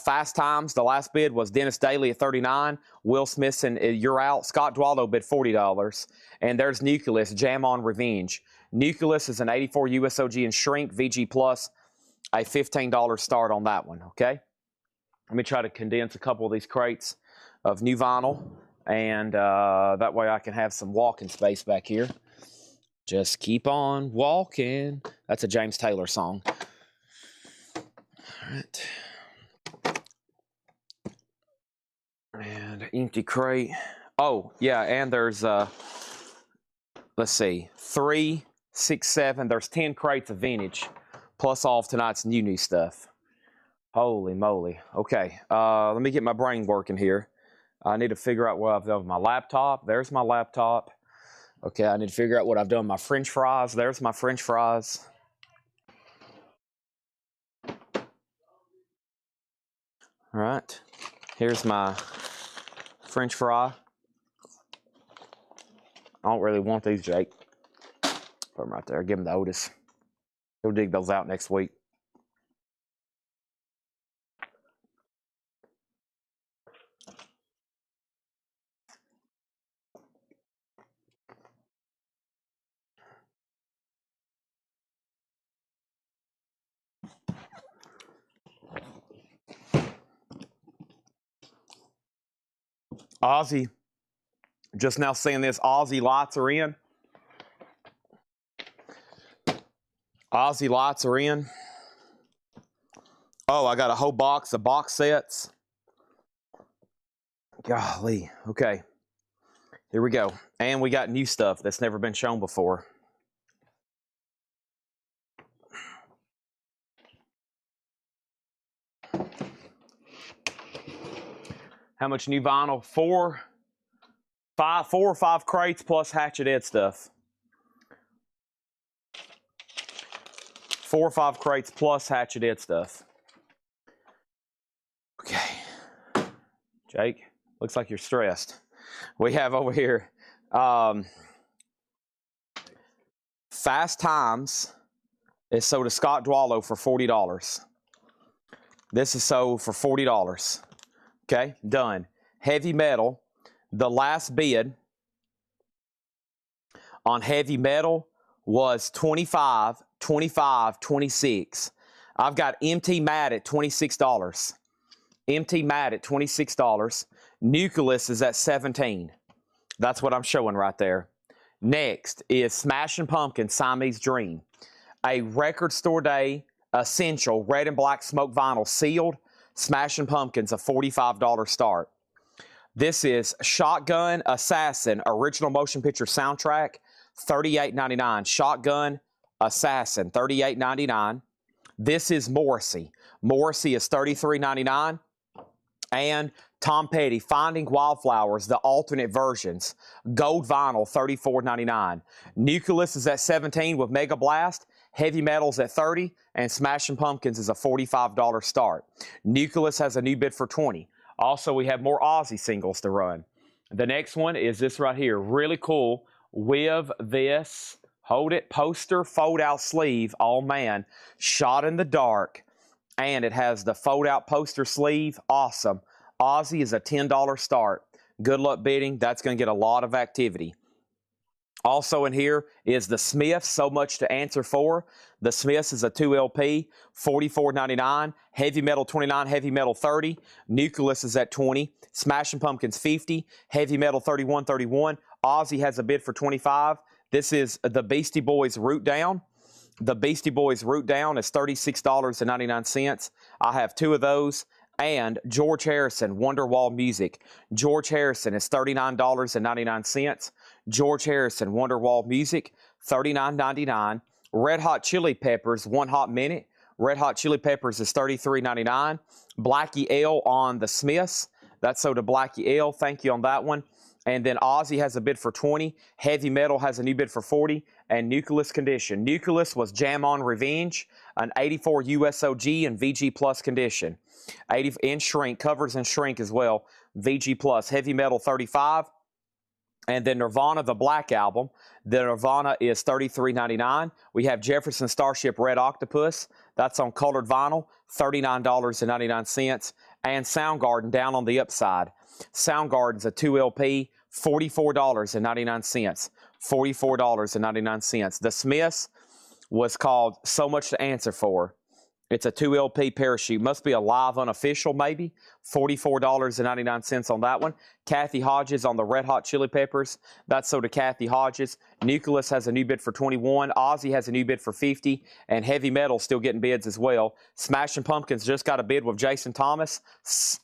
Fast Times, the last bid was Dennis Daly at $39. Will Smithson, You're Out. Scott Dwaldo bid $40. And there's Nucleus, Jam on Revenge. Nucleus is an 84 USOG and Shrink, VG+, a $15 start on that one, okay? Let me try to condense a couple of these crates of new vinyl, and that way I can have some walking space back here. Just keep on walking. That's a James Taylor song. All right. And empty crate. Oh, yeah, and there's, let's see, 3, 6, 7. There's 10 crates of vintage, plus all of tonight's new stuff. Holy moly. Okay, let me get my brain working here. I need to figure out what I've done with my laptop. There's my laptop. Okay, I need to figure out what I've done with my French fries. There's my French fries. All right, here's my French fry. I don't really want these, Jake. Put them right there. Give them to Otis. He'll dig those out next week. Aussie, just now seeing this, Aussie lights are in. Aussie lights are in. Oh, I got a whole box of box sets. Golly. Okay. Here we go. And we got new stuff that's never been shown before. How much new vinyl? Four or five crates plus Hatchet Ed stuff. 4 or 5 crates plus Hatchet Ed stuff. Okay. Jake, looks like you're stressed. We have over here Fast Times is sold to Scott Dwallow for $40. This is sold for $40. Okay, done. Heavy Metal, the last bid on Heavy Metal was $25, $25, $26. I've got MT Matte at $26. MT Matte at $26. Nucleus is at $17. That's what I'm showing right there. Next is Smashing Pumpkins Siamese Dream. A Record Store Day essential red and black smoke vinyl sealed. Smashing Pumpkins, a $45 start. This is Shotgun Assassin original motion picture soundtrack, $38.99. Shotgun Assassin, $38.99. This is Morrissey. Morrissey is $33.99. And Tom Petty, Finding Wildflowers, the alternate versions, gold vinyl, $34.99. Nucleus is at $17 with Mega Blast. Heavy Metal's at $30, and Smashing Pumpkins is a $45 start. Nucleus has a new bid for $20. Also, we have more Aussie singles to run. The next one is this right here. Really cool with this, hold it, poster fold-out sleeve. Oh, man. Shot in the Dark. And it has the fold-out poster sleeve. Awesome. Aussie is a $10 start. Good luck bidding. That's going to get a lot of activity. Also in here is the Smiths, So Much to Answer For. The Smiths is a 2 LP, $44.99. Heavy Metal $29, Heavy Metal $30. Nucleus is at $20. Smashing Pumpkins $50. Heavy Metal $31.31. Aussie has a bid for $25. This is the Beastie Boys Root Down. The Beastie Boys Root Down is $36.99. I have 2 of those. And George Harrison, Wonderwall Music. George Harrison is $39.99. George Harrison, Wonderwall Music, $39.99. Red Hot Chili Peppers, One Hot Minute. Red Hot Chili Peppers is $33.99. Blackie L on the Smiths. That's sold to Blackie L. Thank you on that one. And then Aussie has a bid for $20. Heavy Metal has a new bid for $40. And Nucleus condition. Nucleus was Jam on Revenge, an 84 USOG and VG Plus condition. 80 in shrink, covers and shrink as well. VG Plus. Heavy Metal $35. And then Nirvana, the Black Album. The Nirvana is $33.99. We have Jefferson Starship Red Octopus. That's on colored vinyl, $39.99. And Soundgarden, Down on the Upside. Soundgarden's a 2 LP, $44.99. $44.99. The Smiths was called So Much to Answer For. It's a 2 LP parachute. Must be a live unofficial, maybe. $44.99 on that one. Kathy Hodges on the Red Hot Chili Peppers. That's sold to Kathy Hodges. Nucleus has a new bid for $21. Aussie has a new bid for $50. And Heavy Metal still getting bids as well. Smashing Pumpkins just got a bid with Jason Thomas.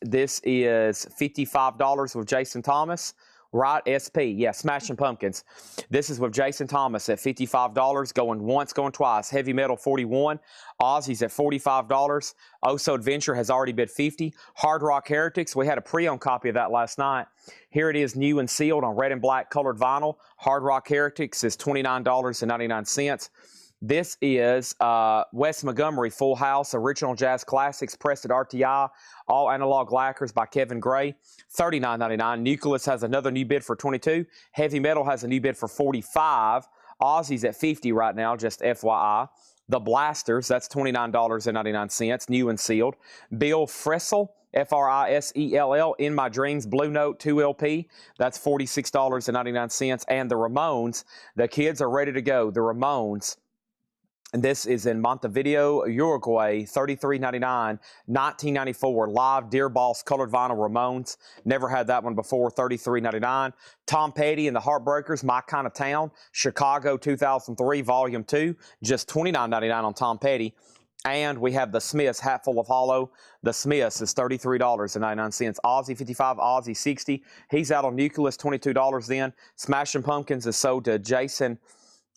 This is $55 with Jason Thomas. Right, SP. Yeah, Smashing Pumpkins. This is with Jason Thomas at $55. Going once, going twice. Heavy Metal $41. Aussie's at $45. Oso Adventure has already bid $50. Hard Rock Heretics. We had a pre-owned copy of that last night. Here it is, new and sealed on red and black colored vinyl. Hard Rock Heretics is $29.99. This is Wes Montgomery Full House Original Jazz Classics pressed at RTI. All analog lacquers by Kevin Gray. $39.99. Nucleus has another new bid for $22. Heavy Metal has a new bid for $45. Aussie's at $50 right now, just FYI. The Blasters, that's $29.99, new and sealed. Bill Frisell, Frisell, In My Dreams, Blue Note 2 LP, that's $46.99. And the Ramones, the kids are ready to go. The Ramones, And this is in Montevideo, Uruguay, $33.99, 1994, live Deer Boss colored vinyl Ramones. Never had that one before, $33.99. Tom Petty and the Heartbreakers, My Kind of Town, Chicago 2003, Volume 2, just $29.99 on Tom Petty. And we have the Smiths, Hatful of Hollow. The Smiths is $33.99. Aussie 55, Aussie 60. He's out on Nucleus, $22 then. Smashing Pumpkins is sold to Jason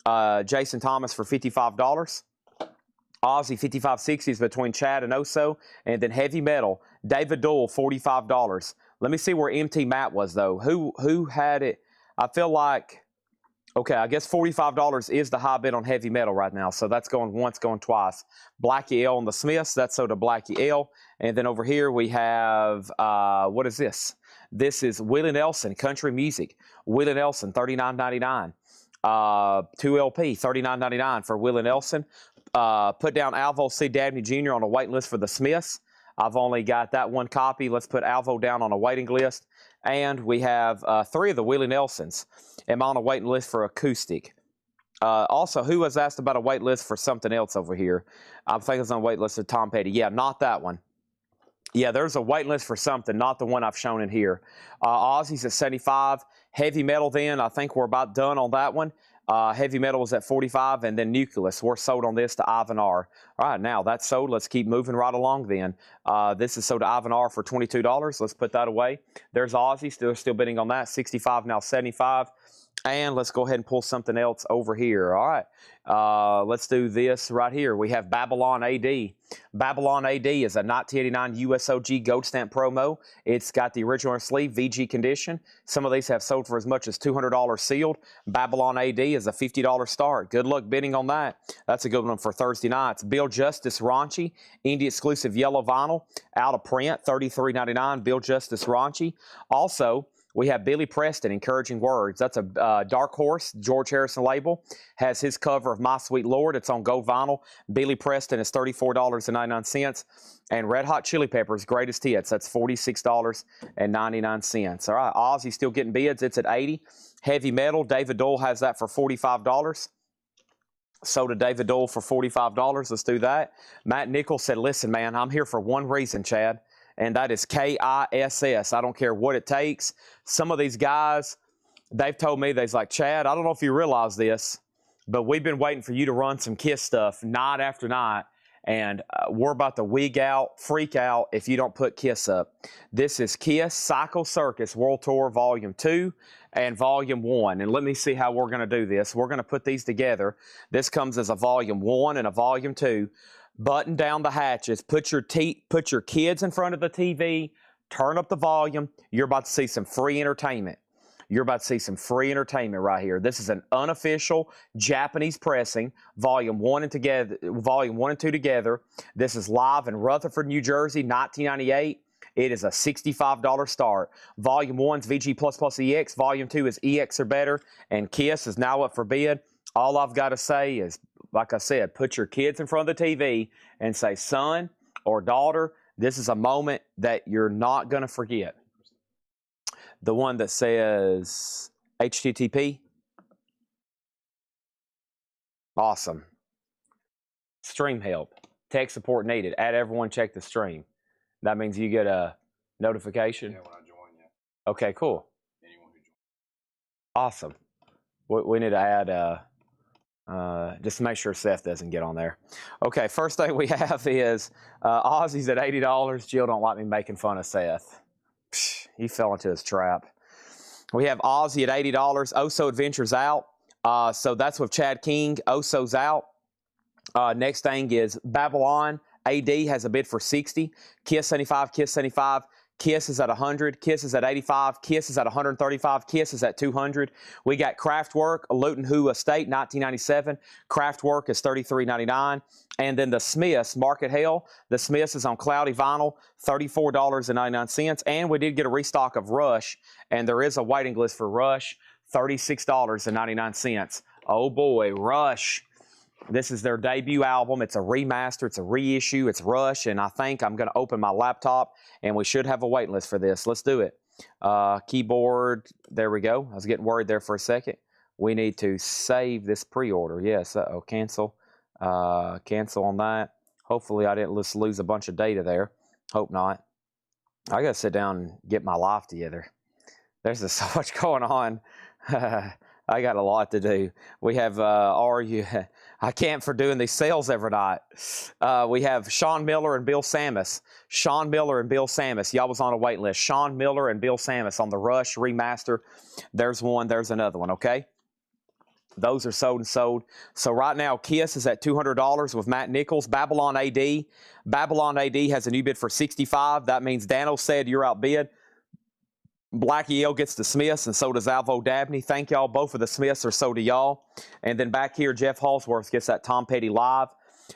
Thomas for $55. Aussie 5560 is between Chad and Oso. And then Heavy Metal, David Doyle, $45. Let me see where MT Matt was, though. Who had it? I feel like, okay, I guess $45 is the high bid on Heavy Metal right now. So that's going once, going twice. Blackie L on the Smiths, that's sold to Blackie L. And then over here we have, what is this? This is Willie Nelson, Country Music. Willie Nelson, $39.99. 2LP, $39.99 for Willie Nelson. Put down Alvo C. Dabney Jr. on a waiting list for the Smiths. I've only got that one copy. Let's put Alvo down on a waiting list. And we have 3 of the Willie Nelsons. Am on a waiting list for acoustic. Also, who was asked about a wait list for something else over here? I think it's on a wait list of Tom Petty. Yeah, not that one. Yeah, there's a wait list for something, not the one I've shown in here. Aussie's at 75. Heavy Metal then, I think we're about done on that one. Heavy Metal is at 45, and then Nucleus. We're sold on this to Ivan R. All right, now that's sold. Let's keep moving right along then. This is sold to Ivan R for $22. Let's put that away. There's Aussie, still bidding on that. 65, now 75. And let's go ahead and pull something else over here. All right, let's do this right here. We have Babylon AD. Babylon AD is a 1989 USOG Gold Stamp promo. It's got the original sleeve, VG condition. Some of these have sold for as much as $200 sealed. Babylon AD is a $50 start. Good luck bidding on that. That's a good one for Thursday nights. Bill Justice Raunchy, indie exclusive yellow vinyl, out of print, $33.99. Bill Justice Raunchy. Also, we have Billy Preston, Encouraging Words. That's a Dark Horse, George Harrison label. Has his cover of My Sweet Lord. It's on gold vinyl. Billy Preston is $34.99. And Red Hot Chili Peppers, Greatest Hits. That's $46.99. All right, Aussie still getting bids. It's at 80. Heavy Metal, David Doyle has that for $45. Sold to David Doyle for $45. Let's do that. Matt Nichols said, listen, man, I'm here for one reason, Chad. And that is KISS. I don't care what it takes. Some of these guys, they've told me, they're like, Chad, I don't know if you realize this, but we've been waiting for you to run some KISS stuff night after night, and we're about to freak out if you don't put KISS up. This is KISS Psycho Circus World Tour Volume 2 and Volume 1. And let me see how we're going to do this. We're going to put these together. This comes as a Volume 1 and a Volume 2. Button down the hatches, put your kids in front of the TV, turn up the volume. You're about to see some free entertainment. You're about to see some free entertainment right here. This is an unofficial Japanese pressing, Volume 1 and 2 together. This is live in Rutherford, New Jersey, 1998. It is a $65 start. Volume 1's VG++ EX. Volume 2 is EX or better. And KISS is now up for bid. All I've got to say is, like I said, put your kids in front of the TV and say, son or daughter, this is a moment that you're not going to forget. The one that says HTTP. Awesome. Stream help. Tech support needed. Add everyone, check the stream. That means you get a notification? Yeah, when I join, yeah. Okay, cool. Anyone who joins. Awesome. We need to add just to make sure Seth doesn't get on there. Okay, first thing we have is Aussie's at $80. Jill don't like me making fun of Seth. Psh, he fell into his trap. We have Aussie at $80. Oso Adventures out. So that's with Chad King. Oso's out. Next thing is Babylon. AD has a bid for 60. KISS 75, KISS 75. KISS is at 100. KISS is at 85. KISS is at 135. KISS is at 200. We got Kraftwerk, Luton Hoo Estate, 1997. Kraftwerk is $33.99. And then the Smiths, Market Hell. The Smiths is on Cloudy Vinyl, $34.99. And we did get a restock of Rush, and there is a waiting list for Rush, $36.99. Oh boy, Rush. This is their debut album. It's a remaster. It's a reissue. It's Rush. And I think I'm going to open my laptop, and we should have a wait list for this. Let's do it. Keyboard. There we go. I was getting worried there for a second. We need to save this pre-order. Yes. Uh-oh. Cancel. Cancel on that. Hopefully I didn't just lose a bunch of data there. Hope not. I got to sit down and get my life together. There's just so much going on. I got a lot to do. We have I can't for doing these sales every night. We have Sean Miller and Bill Samus. Sean Miller and Bill Samus. Y'all was on a wait list. Sean Miller and Bill Samus on the Rush remaster. There's one. There's another one. Okay. Those are sold and sold. So right now, Kiss is at $200 with Matt Nichols. Babylon AD. Babylon AD has a new bid for $65. That means Dano said you're outbid. Blackie L gets the Smiths, and so does Alvo Dabney. Thank y'all. Both of the Smiths are so do y'all. And then back here, Jeff Halsworth gets that Tom Petty Live.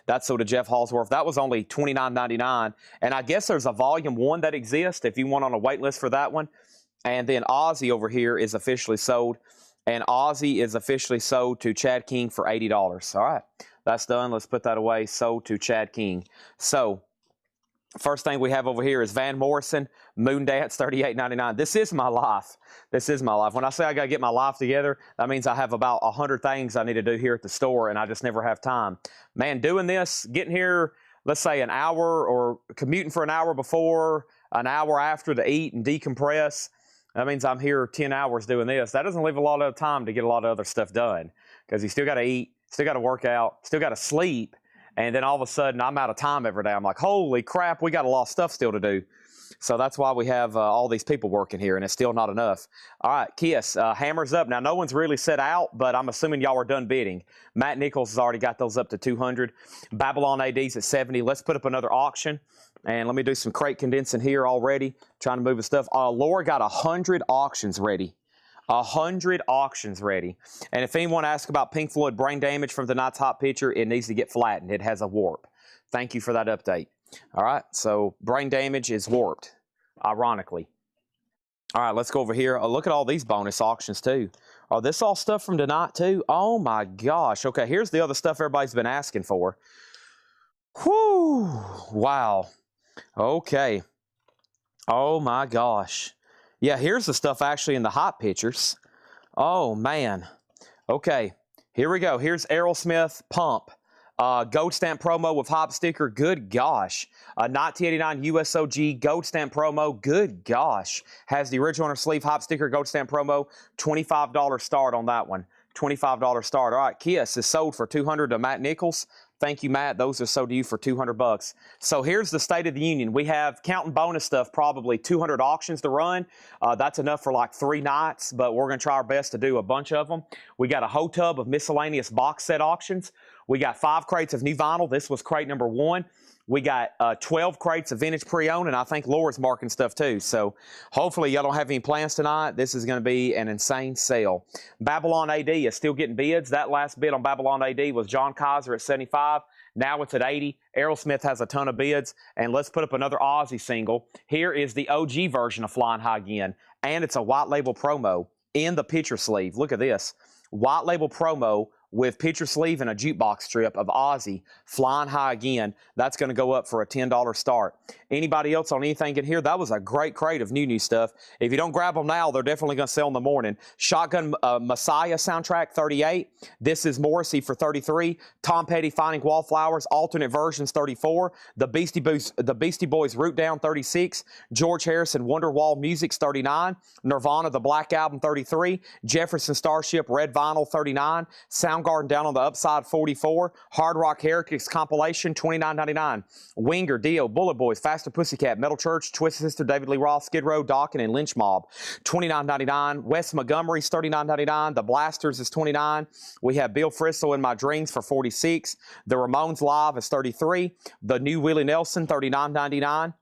That's so to Jeff Halsworth. That was only $29.99. And I guess there's a Volume 1 that exists if you want on a wait list for that one. And then Aussie over here is officially sold. And Aussie is officially sold to Chad King for $80. All right, that's done. Let's put that away. Sold to Chad King. So first thing we have over here is Van Morrison, Moondance, $38.99. This is my life. This is my life. When I say I got to get my life together, that means I have about 100 things I need to do here at the store, and I just never have time. Man, doing this, getting here, let's say an hour or commuting for an hour before, an hour after to eat and decompress, that means I'm here 10 hours doing this. That doesn't leave a lot of time to get a lot of other stuff done because you still got to eat, still got to work out, still got to sleep. And then all of a sudden, I'm out of time every day. I'm like, holy crap, we got a lot of stuff still to do. So that's why we have all these people working here, and it's still not enough. All right, Kiss, hammers up. Now, no one's really set out, but I'm assuming y'all are done bidding. Matt Nichols has already got those up to 200. Babylon AD's at 70. Let's put up another auction. And let me do some crate condensing here already, trying to move the stuff. Laura got 100 auctions ready. 100 auctions ready. And if anyone asks about Pink Floyd brain damage from tonight's hot picture, it needs to get flattened. It has a warp. Thank you for that update. All right, so brain damage is warped, ironically. All right, let's go over here. Look at all these bonus auctions, too. Oh, this all stuff from tonight, too? Oh, my gosh. Okay, here's the other stuff everybody's been asking for. Whew. Wow. Okay. Oh, my gosh. Yeah, here's the stuff actually in the hot pictures. Oh, man. Okay, here we go. Here's Aerosmith Pump. Gold stamp promo with hop sticker. Good gosh. 1989 USOG gold stamp promo. Good gosh. Has the original on her sleeve hop sticker gold stamp promo. $25 start on that one. $25 start. All right, Kiss is sold for $200 to Matt Nichols. Thank you, Matt. Those are sold to you for $200. So here's the State of the Union. We have, counting bonus stuff, probably 200 auctions to run. That's enough for like 3 nights, but we're going to try our best to do a bunch of them. We got a whole tub of miscellaneous box set auctions. We got 5 crates of new vinyl. This was crate number 1. We got 12 crates of vintage pre-owned, and I think Laura's marking stuff too. So hopefully y'all don't have any plans tonight. This is going to be an insane sale. Babylon AD is still getting bids. That last bid on Babylon AD was John Kaiser at 75. Now it's at 80. Aerosmith has a ton of bids. And let's put up another Aussie single. Here is the OG version of Flying High Again. And it's a white label promo in the picture sleeve. Look at this. White label promo with picture sleeve and a jukebox strip of Aussie, Flying High Again. That's going to go up for a $10 start. Anybody else on anything in here? That was a great crate of new stuff. If you don't grab them now, they're definitely going to sell in the morning. Shotgun Messiah soundtrack, 38. This is Morrissey for 33. Tom Petty, Finding Wallflowers, alternate versions, 34. The Beastie Boys, Root Down, 36. George Harrison, Wonderwall Music's 39. Nirvana, The Black Album, 33. Jefferson Starship, Red Vinyl, 39. Soundgarden, Down on the Upside, 44. Hard Rock Heretics compilation, $29.99. Winger, Dio, Bullet Boys, Faster Pussycat, Metal Church, Twisted Sister, David Lee Roth, Skid Row, Dawkins, and Lynch Mob, $29.99. Wes Montgomery's $39.99. The Blasters is $29. We have Bill Frisell in My Dreams for $46. The Ramones Live is $33. The New Willie Nelson, $39.99.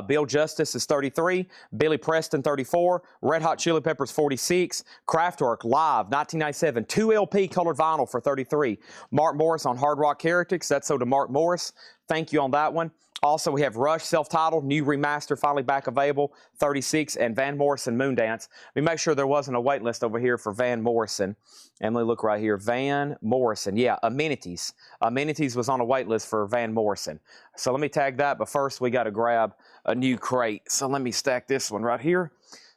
Bill Justice is 33. Billy Preston, 34. Red Hot Chili Peppers, 46. Kraftwerk Live, 1997. 2 LP colored vinyl for 33. Mark Morris on Hard Rock Heretics. That's so to Mark Morris. Thank you on that one. Also, we have Rush self-titled, new remaster, finally back available, 36. And Van Morrison Moondance. Let me make sure there wasn't a wait list over here for Van Morrison. Emily, look right here. Van Morrison. Yeah, Amenities. Amenities was on a wait list for Van Morrison. So let me tag that, but first we got to grab a new crate. So let me stack this one right here.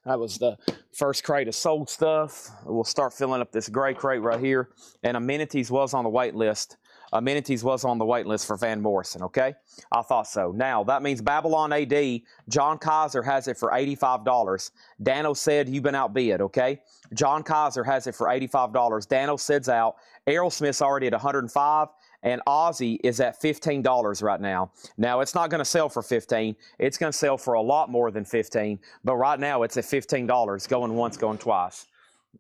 That was the first crate of sold stuff. We'll start filling up this gray crate right here. And Amenities was on the wait list Amenities was on the wait list for Van Morrison, okay? I thought so. Now, that means Babylon AD, John Kaiser has it for $85. Dano said you've been outbid, okay? John Kaiser has it for $85. Dano said's out. Aerosmith's already at $105, and Aussie is at $15 right now. Now, it's not going to sell for $15. It's going to sell for a lot more than $15, but right now it's at $15, going once, going twice.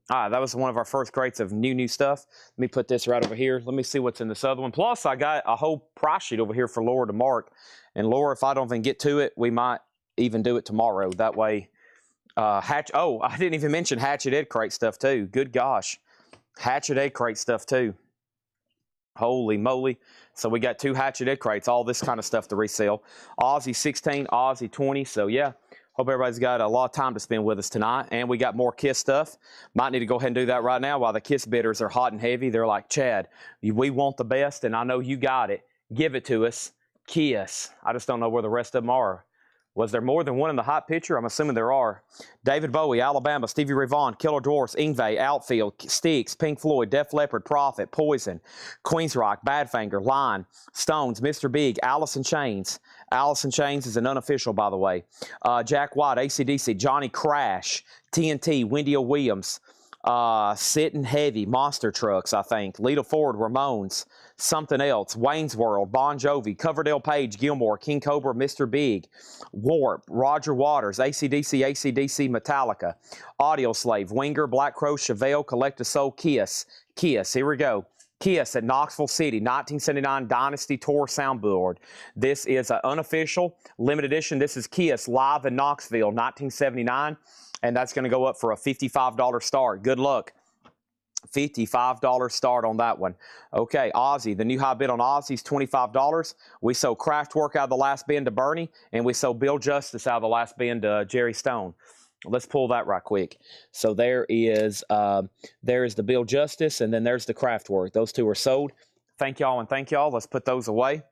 All right, that was one of our first crates of new stuff. Let me put this right over here. Let me see what's in this other one. Plus, I got a whole price sheet over here for Laura to mark. And Laura, if I don't even get to it, we might even do it tomorrow. That way, oh, I didn't even mention Hatchet Egg Crate stuff too. Good gosh. Hatchet Egg Crate stuff too. Holy moly. So we got 2 Hatchet Egg Crates, all this kind of stuff to resell. Aussie 16, Aussie 20. So yeah. Hope everybody's got a lot of time to spend with us tonight. And we got more KISS stuff. Might need to go ahead and do that right now while the KISS bidders are hot and heavy. They're like, Chad, we want the best, and I know you got it. Give it to us. KISS. I just don't know where the rest of them are. Was there more than one in the hot picture? I'm assuming there are. David Bowie, Alabama, Stevie Ray Vaughan, Killer Dwarfs, Ingve, Outfield, Styx, Pink Floyd, Def Leppard, Prophet, Poison, Queensryche, Badfinger, Line, Stones, Mr. Big, Alice in Chains. Alice in Chains is an unofficial, by the way. Jack White, AC/DC, Johnny Crash, TNT, Wendy O. Williams, Sitting Heavy, Monster Trucks, I think. Lita Ford, Ramones, Something Else, Wayne's World, Bon Jovi, Coverdale Page, Gilmore, King Cobra, Mr. Big, Warp, Roger Waters, AC/DC, Metallica, Audio Slave, Winger, Black Crow, Chevelle, Collective Soul, KISS. KISS, here we go. KISS at Knoxville City, 1979 Dynasty Tour Soundboard. This is an unofficial, limited edition. This is KISS live in Knoxville, 1979, and that's going to go up for a $55 start. Good luck. $55 start on that one. Okay, Aussie. The new high bid on Aussie is $25. We sold Kraftwerk out of the last bin to Bernie, and we sold Bill Justice out of the last bin to Jerry Stone. Let's pull that right quick. So there is the Bill Justice, and then there's the Kraftwerk. Those 2 are sold. Thank y'all and thank y'all. Let's put those away.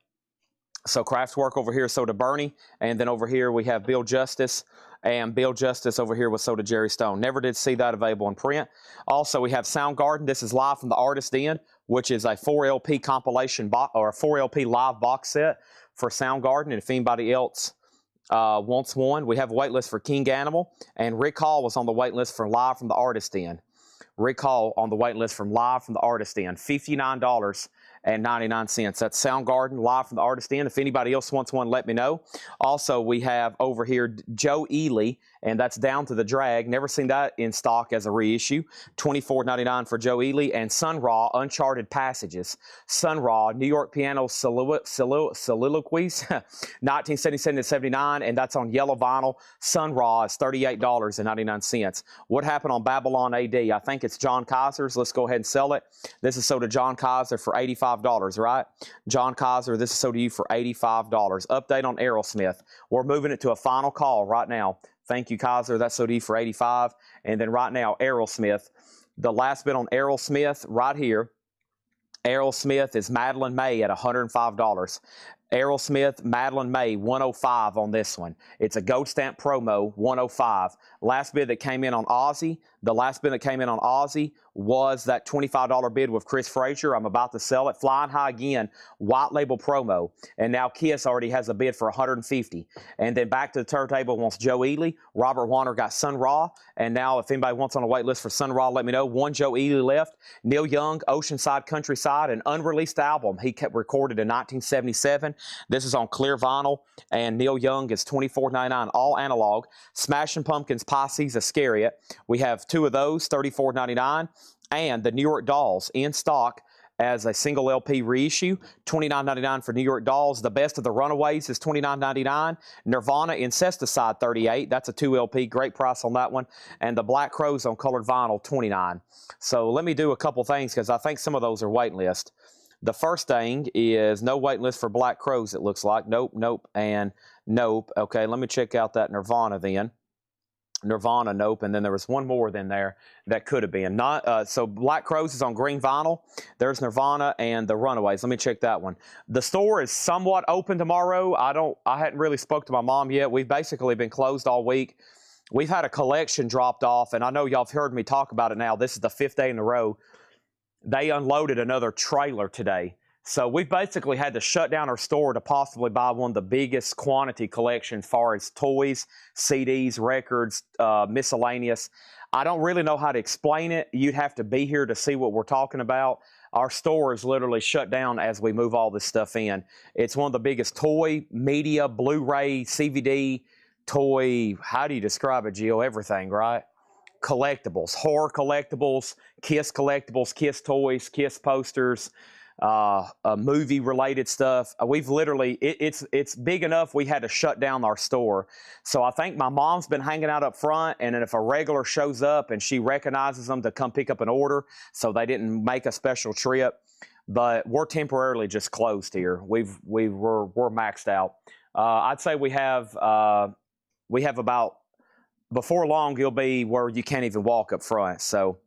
So Kraftwerk over here sold to Bernie, and then over here we have Bill Justice. And Bill Justice over here was sold to Jerry Stone. Never did see that available in print. Also, we have Soundgarden. This is live from the Artist Inn, which is a 4 LP compilation or a 4 LP live box set for Soundgarden. And if anybody else wants one, we have a wait list for King Animal. And Rick Hall was on the wait list for live from the Artist Inn. Rick Hall on the wait list from live from the Artist Inn. $59.99. That's Soundgarden live from the Artist Inn. If anybody else wants one, let me know. Also, we have over here Joe Ely, and that's Down to the Drag. Never seen that in stock as a reissue. $24.99 for Joe Ely. And Sun Ra, Uncharted Passages. Sun Ra, New York Piano Soliloquies, 1977 to 79, and that's on yellow vinyl. Sun Ra is $38.99. What happened on Babylon AD? I think it's John Kaiser's. Let's go ahead and sell it. This is sold to John Kaiser for $85, right? John Kaiser, this is sold to you for $85. Update on Aerosmith. We're moving it to a final call right now. Thank you, Kaiser. That's sold to you for $85. And then right now, Aerosmith. The last bit on Aerosmith right here. Aerosmith is Madeline May at $105. Aerosmith, Madeline May, $105 on this one. It's a gold stamp promo, $105. Last bid that came in on Aussie, the last bid that came in on Aussie was that $25 bid with Chris Frazier. I'm about to sell it. Flying high again, white label promo. And now KISS already has a bid for $150. And then back to the turntable wants Joe Ely. Robert Warner got Sun Ra. And now if anybody wants on a wait list for Sun Ra, let me know. One Joe Ely left. Neil Young, Oceanside Countryside, an unreleased album he kept recorded in 1977. This is on clear vinyl. And Neil Young is $24.99, all analog. Smashing Pumpkins, Pisces, Iscariot. We have 2 of those, $34.99. And the New York Dolls in stock as a single LP reissue, $29.99 for New York Dolls. The Best of the Runaways is $29.99. Nirvana Incesticide, $38. That's a 2 LP. Great price on that one. And the Black Crowes on colored vinyl, $29. So let me do a couple things because I think some of those are wait list. The first thing is no wait list for Black Crowes, it looks like. Nope, nope, and nope. Okay, let me check out that Nirvana then. Nirvana, nope, and then there was one more than there that could have been. So Black Crowes is on green vinyl. There's Nirvana and the Runaways. Let me check that one. The store is somewhat open tomorrow. I hadn't really spoke to my mom yet. We've basically been closed all week. We've had a collection dropped off, and I know y'all have heard me talk about it now. This is the 5th day in a row. They unloaded another trailer today. So we basically had to shut down our store to possibly buy one of the biggest quantity collections as far as toys, CDs, records, miscellaneous. I don't really know how to explain it. You'd have to be here to see what we're talking about. Our store is literally shut down as we move all this stuff in. It's one of the biggest toy, media, Blu-ray, CVD, toy, how do you describe it, Gio? Everything, right? Collectibles, horror collectibles, Kiss toys, Kiss posters, movie related stuff. We've literally, it's big enough we had to shut down our store. So I think my mom's been hanging out up front, and then if a regular shows up and she recognizes them to come pick up an order, so they didn't make a special trip. But we're temporarily just closed here. We're maxed out. I'd say we have about, before long you'll be where you can't even walk up front. So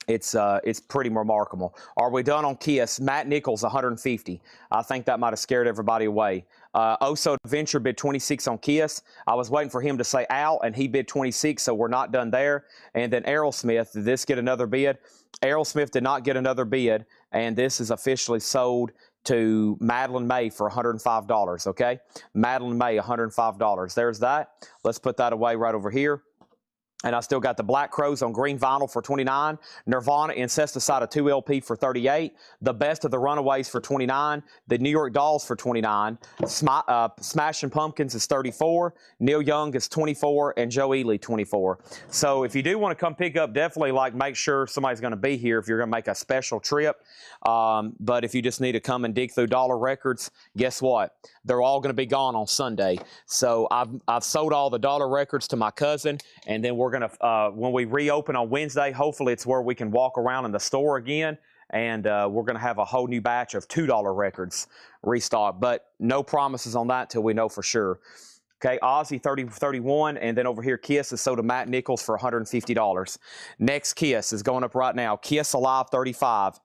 it's pretty remarkable. Are we done on Kiss? Matt Nichols, 150. I think that might have scared everybody away. Oso Adventure bid 26 on Kiss. I was waiting for him to say out, and he bid 26, so we're not done there. And then Aerosmith, did this get another bid? Aerosmith did not get another bid, and this is officially sold to Madeline May for $105, okay? Madeline May, $105. There's that. Let's put that away right over here. And I still got the Black Crowes on green vinyl for $29. Nirvana Incesticide, a 2 LP for $38. The Best of the Runaways for $29. The New York Dolls for $29. Smashing Pumpkins is $34. Neil Young is $24. And Joe Ely, $24. So if you do want to come pick up, definitely make sure somebody's going to be here if you're going to make a special trip. But if you just need to come and dig through dollar records, guess what? They're all going to be gone on Sunday. So I've sold all the dollar records to my cousin, and then we're going to, when we reopen on Wednesday, hopefully it's where we can walk around in the store again, and we're going to have a whole new batch of $2 records restocked. But no promises on that till we know for sure. Okay, Aussie 30-31, and then over here Kiss is sold to Matt Nichols for $150. Next Kiss is going up right now. Kiss Alive 35.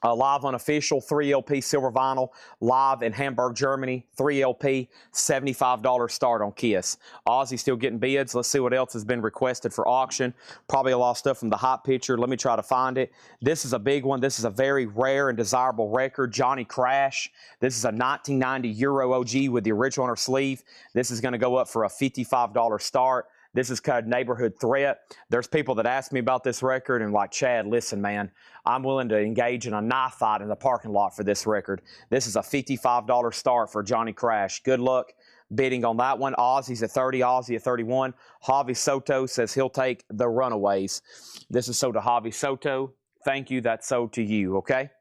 Live unofficial, 3 LP silver vinyl, live in Hamburg, Germany, 3 LP, $75 start on Kiss. Aussie still getting bids. Let's see what else has been requested for auction. Probably a lot of stuff from the hot picture. Let me try to find it. This is a big one. This is a very rare and desirable record, Johnny Crash. This is a 1990 Euro OG with the original on her sleeve. This is going to go up for a $55 start. This is called Neighborhood Threat. There's people that ask me about this record and like, Chad, listen, man, I'm willing to engage in a knife fight in the parking lot for this record. This is a $55 start for Johnny Crash. Good luck bidding on that one. Aussie's at 30, Aussie at 31. Javi Soto says he'll take the Runaways. This is sold to Javi Soto. Thank you. That's sold to you, okay?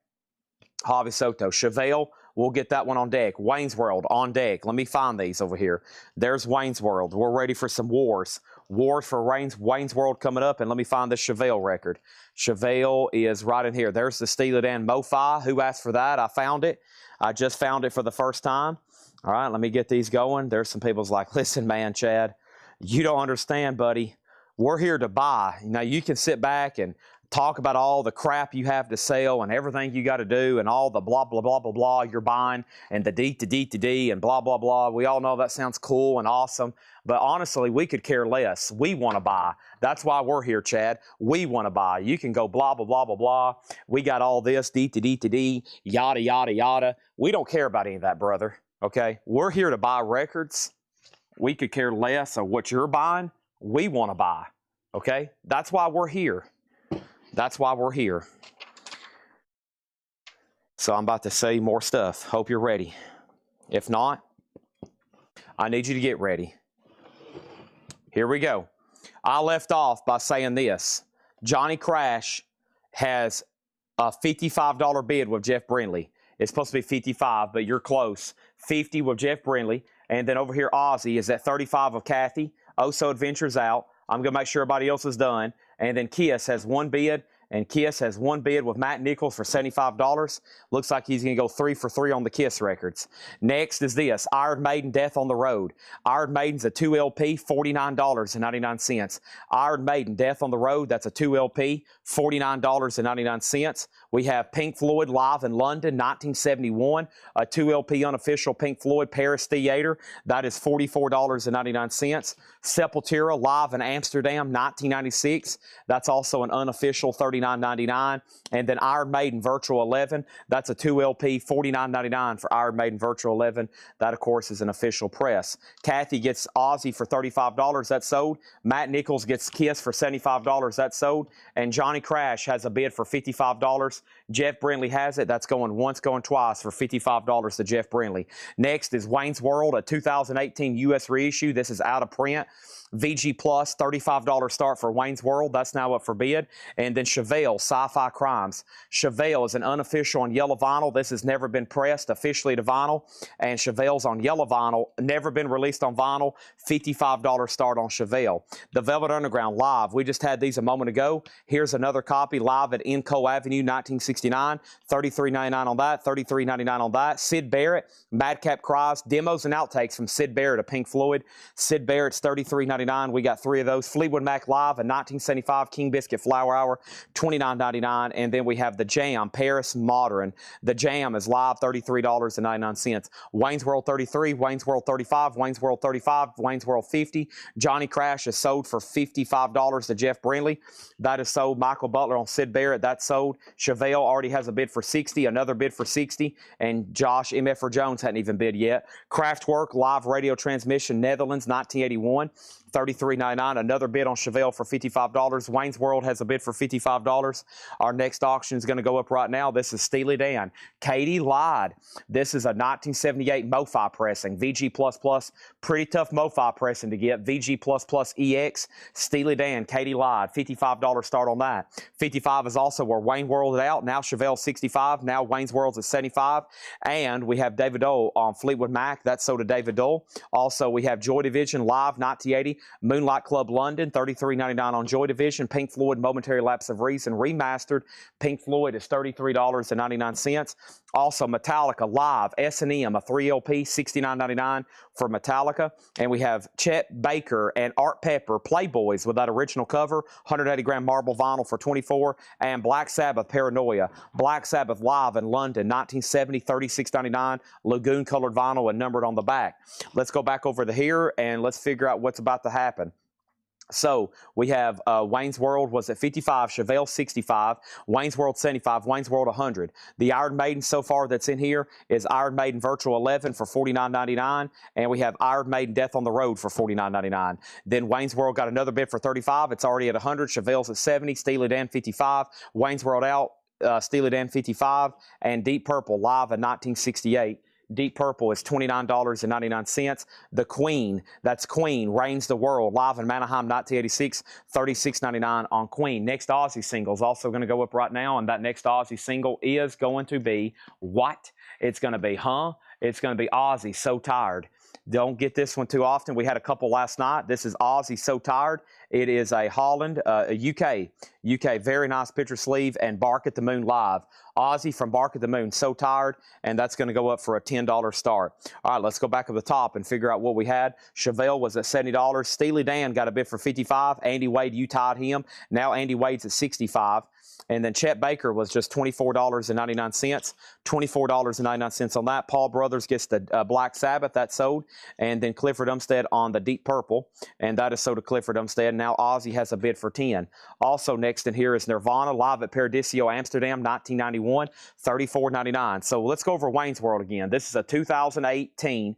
Javi Soto. Chevelle, we'll get that one on deck. Wayne's World on deck. Let me find these over here. There's Wayne's World. We're ready for some wars. Wars for Wayne's World coming up, and let me find this Chevelle record. Chevelle is right in here. There's the Steely Dan Mo-Fi. Who asked for that? I found it. I just found it for the first time. All right, let me get these going. There's some people's like, listen, man, Chad, you don't understand, buddy. We're here to buy. Now, you can sit back and talk about all the crap you have to sell and everything you got to do and all the blah, blah, blah, blah, blah you're buying and the D and blah, blah, blah. We all know that sounds cool and awesome, but honestly, we could care less. We want to buy. That's why we're here, Chad. We want to buy. You can go blah, blah, blah, blah, blah. We got all this D, yada, yada, yada. We don't care about any of that, brother, okay? We're here to buy records. We could care less of what you're buying. We want to buy, okay? That's why we're here. That's why we're here. So I'm about to say more stuff. Hope you're ready. If not, I need you to get ready. Here we go. I left off by saying this. Johnny Crash has a $55 bid with Jeff Brindley. It's supposed to be 55, but you're close. 50 with Jeff Brindley. And then over here, Aussie is at 35 of Kathy. Oso Adventures out. I'm going to make sure everybody else is done. And then Kiss has one bid, and Kiss has one bid with Matt Nichols for $75. Looks like he's going to go 3 for 3 on the Kiss records. Next is this, Iron Maiden, Death on the Road. Iron Maiden's a 2 LP, $49.99. Iron Maiden, Death on the Road, that's a 2 LP, $49.99. We have Pink Floyd live in London, 1971, a 2 LP unofficial Pink Floyd Paris Theater. That is $44.99. Sepultura live in Amsterdam, 1996. That's also an unofficial $39. $49.99. And then Iron Maiden Virtual 11, that's a 2 LP, $49.99 for Iron Maiden Virtual 11. That, of course, is an official press. Kathy gets Aussie for $35. That's sold. Matt Nichols gets Kiss for $75. That's sold. And Johnny Crash has a bid for $55. Jeff Brindley has it. That's going once, going twice for $55 to Jeff Brindley. Next is Wayne's World, a 2018 U.S. reissue. This is out of print. VG Plus, $35 start for Wayne's World. That's now up for bid. And then Chevelle, Sci-Fi Crimes. Chevelle is an unofficial on yellow vinyl. This has never been pressed officially to vinyl. And Chevelle's on yellow vinyl, never been released on vinyl. $55 start on Chevelle. The Velvet Underground live. We just had these a moment ago. Here's another copy live at Enco Avenue, 1969. $33.99 on that. $33.99 on that. Sid Barrett, Madcap Cries, demos and outtakes from Sid Barrett of Pink Floyd. Sid Barrett's $33.99. We got 3 of those. Fleetwood Mac Live, a 1975 King Biscuit Flower Hour, $29.99. And then we have the Jam, Paris Modern. The Jam is live, $33.99. Wayne's World 33, Wayne's World 35, Wayne's World 35, Wayne's World 50. Johnny Crash is sold for $55 to Jeff Brindley. That is sold. Michael Butler on Sid Barrett, that's sold. Chevelle already has a bid for $60, another bid for $60, and Josh M.F. Jones hadn't even bid yet. Kraftwerk live radio transmission, Netherlands, 1981. $33.99. Another bid on Chevelle for $55. Wayne's World has a bid for $55. Our next auction is going to go up right now. This is Steely Dan. Katie lied. This is a 1978 MoFi pressing. VG++. Pretty tough MoFi pressing to get. VG++ EX. Steely Dan. Katie lied. $55 start on that. $55 is also where Wayne World is out. Now Chevelle's $65. Now Wayne's World's at $75. And we have David Dole on Fleetwood Mac. That's sold to David Dole. Also, we have Joy Division live 1980. Moonlight Club London, $33.99 on Joy Division. Pink Floyd, Momentary Lapse of Reason, remastered. Pink Floyd is $33.99. Also, Metallica Live, S&M, a 3 LP, $69.99 for Metallica. And we have Chet Baker and Art Pepper, Playboys with that original cover, 180-gram marble vinyl for $24. And Black Sabbath, Paranoia. Black Sabbath Live in London, 1970, $36.99, lagoon-colored vinyl and numbered on the back. Let's go back over to here, and let's figure out what's about to happen. So we have Wayne's World was at 55, Chevelle 65, Wayne's World 75, Wayne's World 100. The Iron Maiden so far that's in here is Iron Maiden Virtual 11 for $49.99, and we have Iron Maiden Death on the Road for $49.99. Then Wayne's World got another bid for 35. It's already at 100. Chevelle's at 70, Steely Dan 55, Wayne's World out, Steely Dan 55, and Deep Purple live in 1968. Deep Purple is $29.99. The Queen, that's Queen, Reigns the World, live in Manheim, 1986, $36.99 on Queen. Next Aussie single is also going to go up right now, and that next Aussie single is going to be what? It's going to be, It's going to be Aussie, So Tired. Don't get this one too often. We had a couple last night. This is Aussie, So Tired. It is a Holland, a UK, very nice picture sleeve, and Bark at the Moon live. Aussie from Bark at the Moon, So Tired, and that's going to go up for a $10 start. All right, let's go back to the top and figure out what we had. Chevelle was at $70. Steely Dan got a bid for $55. Andy Wade, you tied him. Now Andy Wade's at $65. And then Chet Baker was just $24.99. $24.99 on that. Paul Brothers gets the Black Sabbath. That's sold. And then Clifford Umstead on the Deep Purple. And that is sold to Clifford Umstead. Now Aussie has a bid for 10. Also next in here is Nirvana live at Paradiso Amsterdam, 1991. $34.99. So let's go over Wayne's World again. This is a 2018.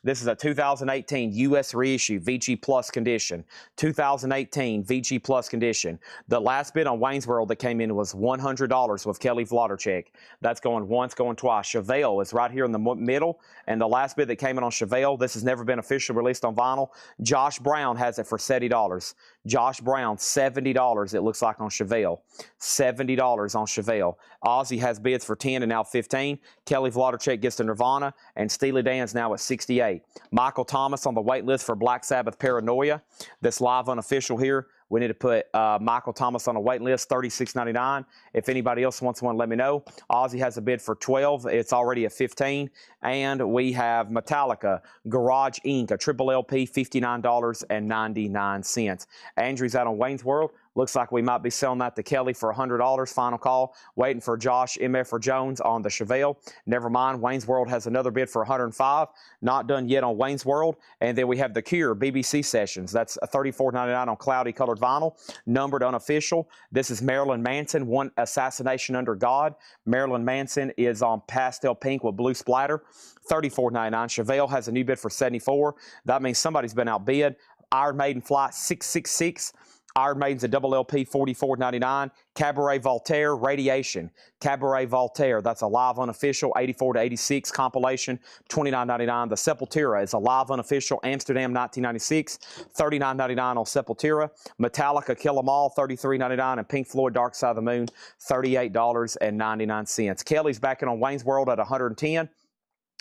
This is a 2018 U.S. reissue, VG Plus condition. 2018 VG Plus condition. The last bid on Wayne's World that came in was $100 with Kelly Vlodarchek. That's going once, going twice. Chevelle is right here in the middle. And the last bid that came in on Chevelle, this has never been officially released on vinyl. Josh Brown has it for $70. Josh Brown, $70 it looks like on Chevelle. $70 on Chevelle. Aussie has bids for 10 and now 15. Kelly Vlodarchek gets to Nirvana, and Steely Dan's now at 68. Michael Thomas on the wait list for Black Sabbath Paranoia. This live unofficial here. We need to put Michael Thomas on a wait list, $36.99. If anybody else wants one, let me know. Aussie has a bid for 12. It's already at 15. And we have Metallica, Garage Inc., a triple LP, $59.99. Andrew's out on Wayne's World. Looks like we might be selling that to Kelly for $100. Final call. Waiting for Josh MF or Jones on the Chevelle. Never mind. Wayne's World has another bid for $105. Not done yet on Wayne's World. And then we have the Cure BBC Sessions. That's $34.99 on cloudy colored vinyl. Numbered unofficial. This is Marilyn Manson. One Assassination Under God. Marilyn Manson is on pastel pink with blue splatter. $34.99. Chevelle has a new bid for $74. That means somebody's been outbid. Iron Maiden Flight 666. Iron Maiden's a double LP, $44.99. Cabaret Voltaire, Radiation. Cabaret Voltaire, that's a live unofficial, 84 to 86 compilation, $29.99. The Sepultura is a live unofficial, Amsterdam 1996, $39.99 on Sepultura. Metallica, Kill 'Em All, $33.99. And Pink Floyd, Dark Side of the Moon, $38.99. Kelly's back in on Wayne's World at $110.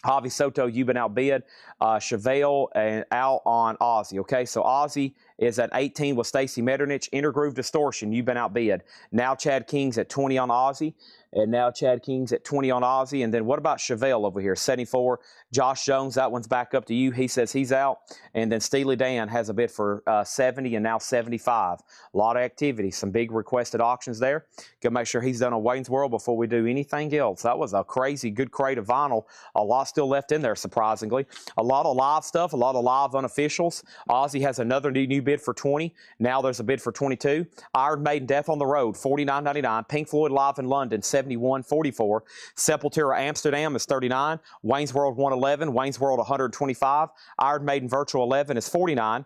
Javi Soto, you've been outbid. Chevelle and out on Aussie. Okay, so Aussie is at 18 with Stacy Metternich. Intergroove Distortion, you've been outbid. Now Chad King's at 20 on Aussie. And now Chad King's at 20 on Aussie. And then what about Chevelle over here? 74. Josh Jones, that one's back up to you. He says he's out. And then Steely Dan has a bid for 70 and now 75. A lot of activity. Some big requested auctions there. Go make sure he's done on Wayne's World before we do anything else. That was a crazy good crate of vinyl. A lot still left in there, surprisingly. A lot of live stuff, a lot of live unofficials. Aussie has another new bid for 20. Now there's a bid for 22. Iron Maiden Death on the Road, $49.99. Pink Floyd Live in London, $71.44. Sepultura Amsterdam is $39. Wayne's World 111. Wayne's World 125. Iron Maiden Virtual 11 is $49.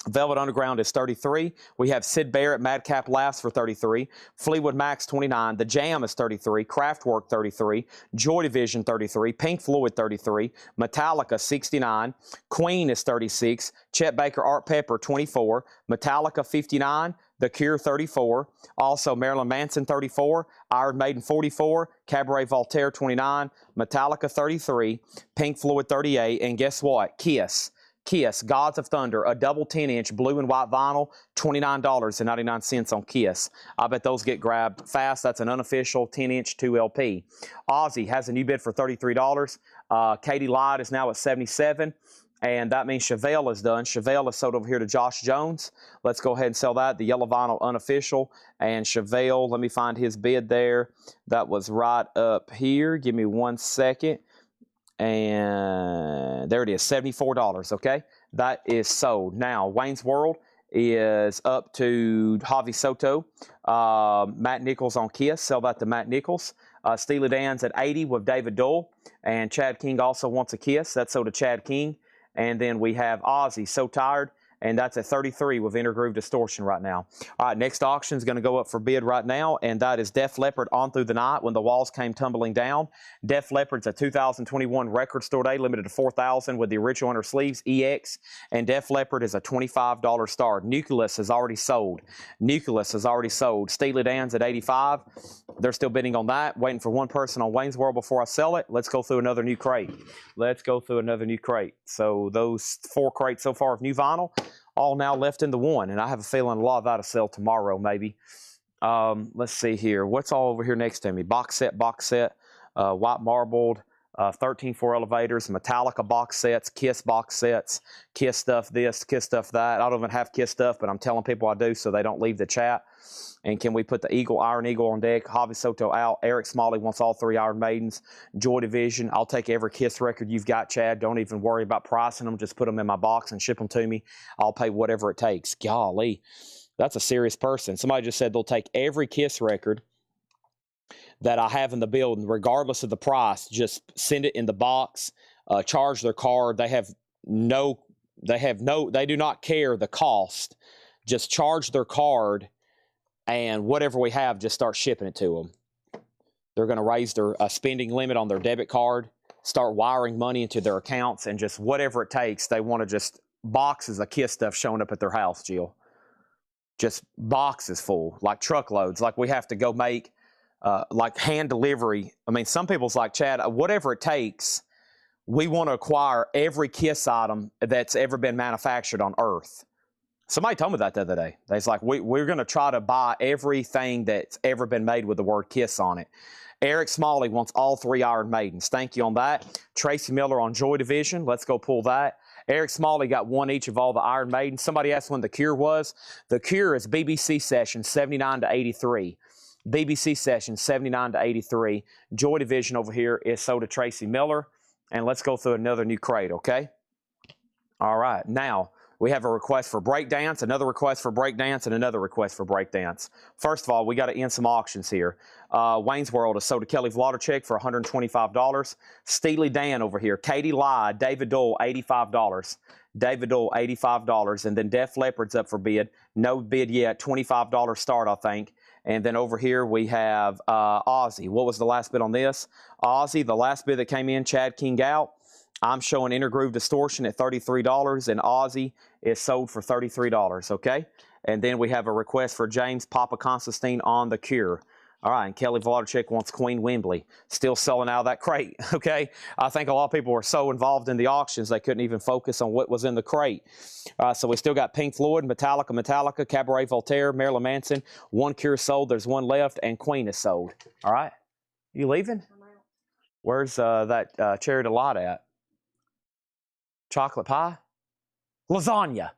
Velvet Underground is $33. We have Sid Barrett, Madcap Laughs for $33. Fleetwood Mac's $29. The Jam is $33. Kraftwerk $33. Joy Division $33. Pink Floyd $33. Metallica $69. Queen is $36. Chet Baker, Art Pepper $24. Metallica $59. The Cure $34. Also Marilyn Manson $34. Iron Maiden $44. Cabaret Voltaire $29. Metallica $33. Pink Floyd $38. And guess what? Kiss, Gods of Thunder, a double 10-inch blue and white vinyl, $29.99 on Kiss. I bet those get grabbed fast. That's an unofficial 10-inch 2LP. Aussie has a new bid for $33. Katie Light is now at $77. And that means Chevelle is done. Chevelle is sold over here to Josh Jones. Let's go ahead and sell that. The yellow vinyl unofficial. And Chevelle, let me find his bid there. That was right up here. Give me 1 second. And there it is, $74, okay? That is sold. Now, Wayne's World is up to Javi Soto. Matt Nichols on Kiss, sell that to Matt Nichols. Steely Dan's at 80 with David Dole. And Chad King also wants a Kiss. That's sold to Chad King. And then we have Aussie, So Tired. And that's at 33 with Intergroove Distortion right now. All right, next auction is going to go up for bid right now, and that is Def Leppard On Through the Night When the Walls Came Tumbling Down. Def Leppard's a 2021 record store day, limited to 4,000 with the original under sleeves, EX. And Def Leppard is a $25 star. Nucleus is already sold. Steely Dan's at 85. They're still bidding on that. Waiting for one person on Wayne's World before I sell it. Let's go through another new crate. So those 4 crates so far of new vinyl, all now left in the one, and I have a feeling a lot of that'll sell tomorrow, maybe. Let's see here. What's all over here next to me? Box set, white marbled, 13-4 elevators, Metallica box sets, Kiss box sets, Kiss stuff this, Kiss stuff that. I don't even have Kiss stuff, but I'm telling people I do so they don't leave the chat. And can we put the Eagle, Iron Eagle on deck? Javi Soto out. Eric Smalley wants all 3 Iron Maidens. Joy Division. I'll take every Kiss record you've got, Chad. Don't even worry about pricing them. Just put them in my box and ship them to me. I'll pay whatever it takes. Golly, that's a serious person. Somebody just said they'll take every Kiss record that I have in the building, regardless of the price. Just send it in the box. Charge their card. They do not care the cost. Just charge their card. And whatever we have, just start shipping it to them. They're going to raise their spending limit on their debit card, start wiring money into their accounts, and just whatever it takes, they want to just boxes of Kiss stuff showing up at their house, Jill. Just boxes full, like truckloads, like we have to go make like hand delivery. I mean, some people's like, Chad, whatever it takes, we want to acquire every Kiss item that's ever been manufactured on Earth. Somebody told me that the other day. They're like, we're going to try to buy everything that's ever been made with the word Kiss on it. Eric Smalley wants all 3 Iron Maidens. Thank you on that. Tracy Miller on Joy Division. Let's go pull that. Eric Smalley got one each of all the Iron Maidens. Somebody asked when The Cure was. The Cure is BBC Session 79 to 83. BBC Session 79 to 83. Joy Division over here is sold to Tracy Miller. And let's go through another new crate, okay? All right, now we have a request for breakdance, another request for breakdance, and another request for breakdance. First of all, we got to end some auctions here. Wayne's World is sold to Kelly Vladarchik for $125. Steely Dan over here. Katie Lyde, David Dole, $85. David Dole, $85. And then Def Leppard's up for bid. No bid yet, $25 start, I think. And then over here we have Aussie. What was the last bid on this? Aussie, the last bid that came in, Chad King out. I'm showing Intergroove Distortion at $33, and Aussie is sold for $33, okay? And then we have a request for James Papa Constantine on The Cure. All right, and Kelly Vladarchik wants Queen Wembley. Still selling out of that crate, okay? I think a lot of people were so involved in the auctions they couldn't even focus on what was in the crate. So we still got Pink Floyd, Metallica, Cabaret Voltaire, Marilyn Manson. One Cure sold, there's one left, and Queen is sold. All right, you leaving? Where's that Cherry Delight at? Chocolate pie? Lasagna.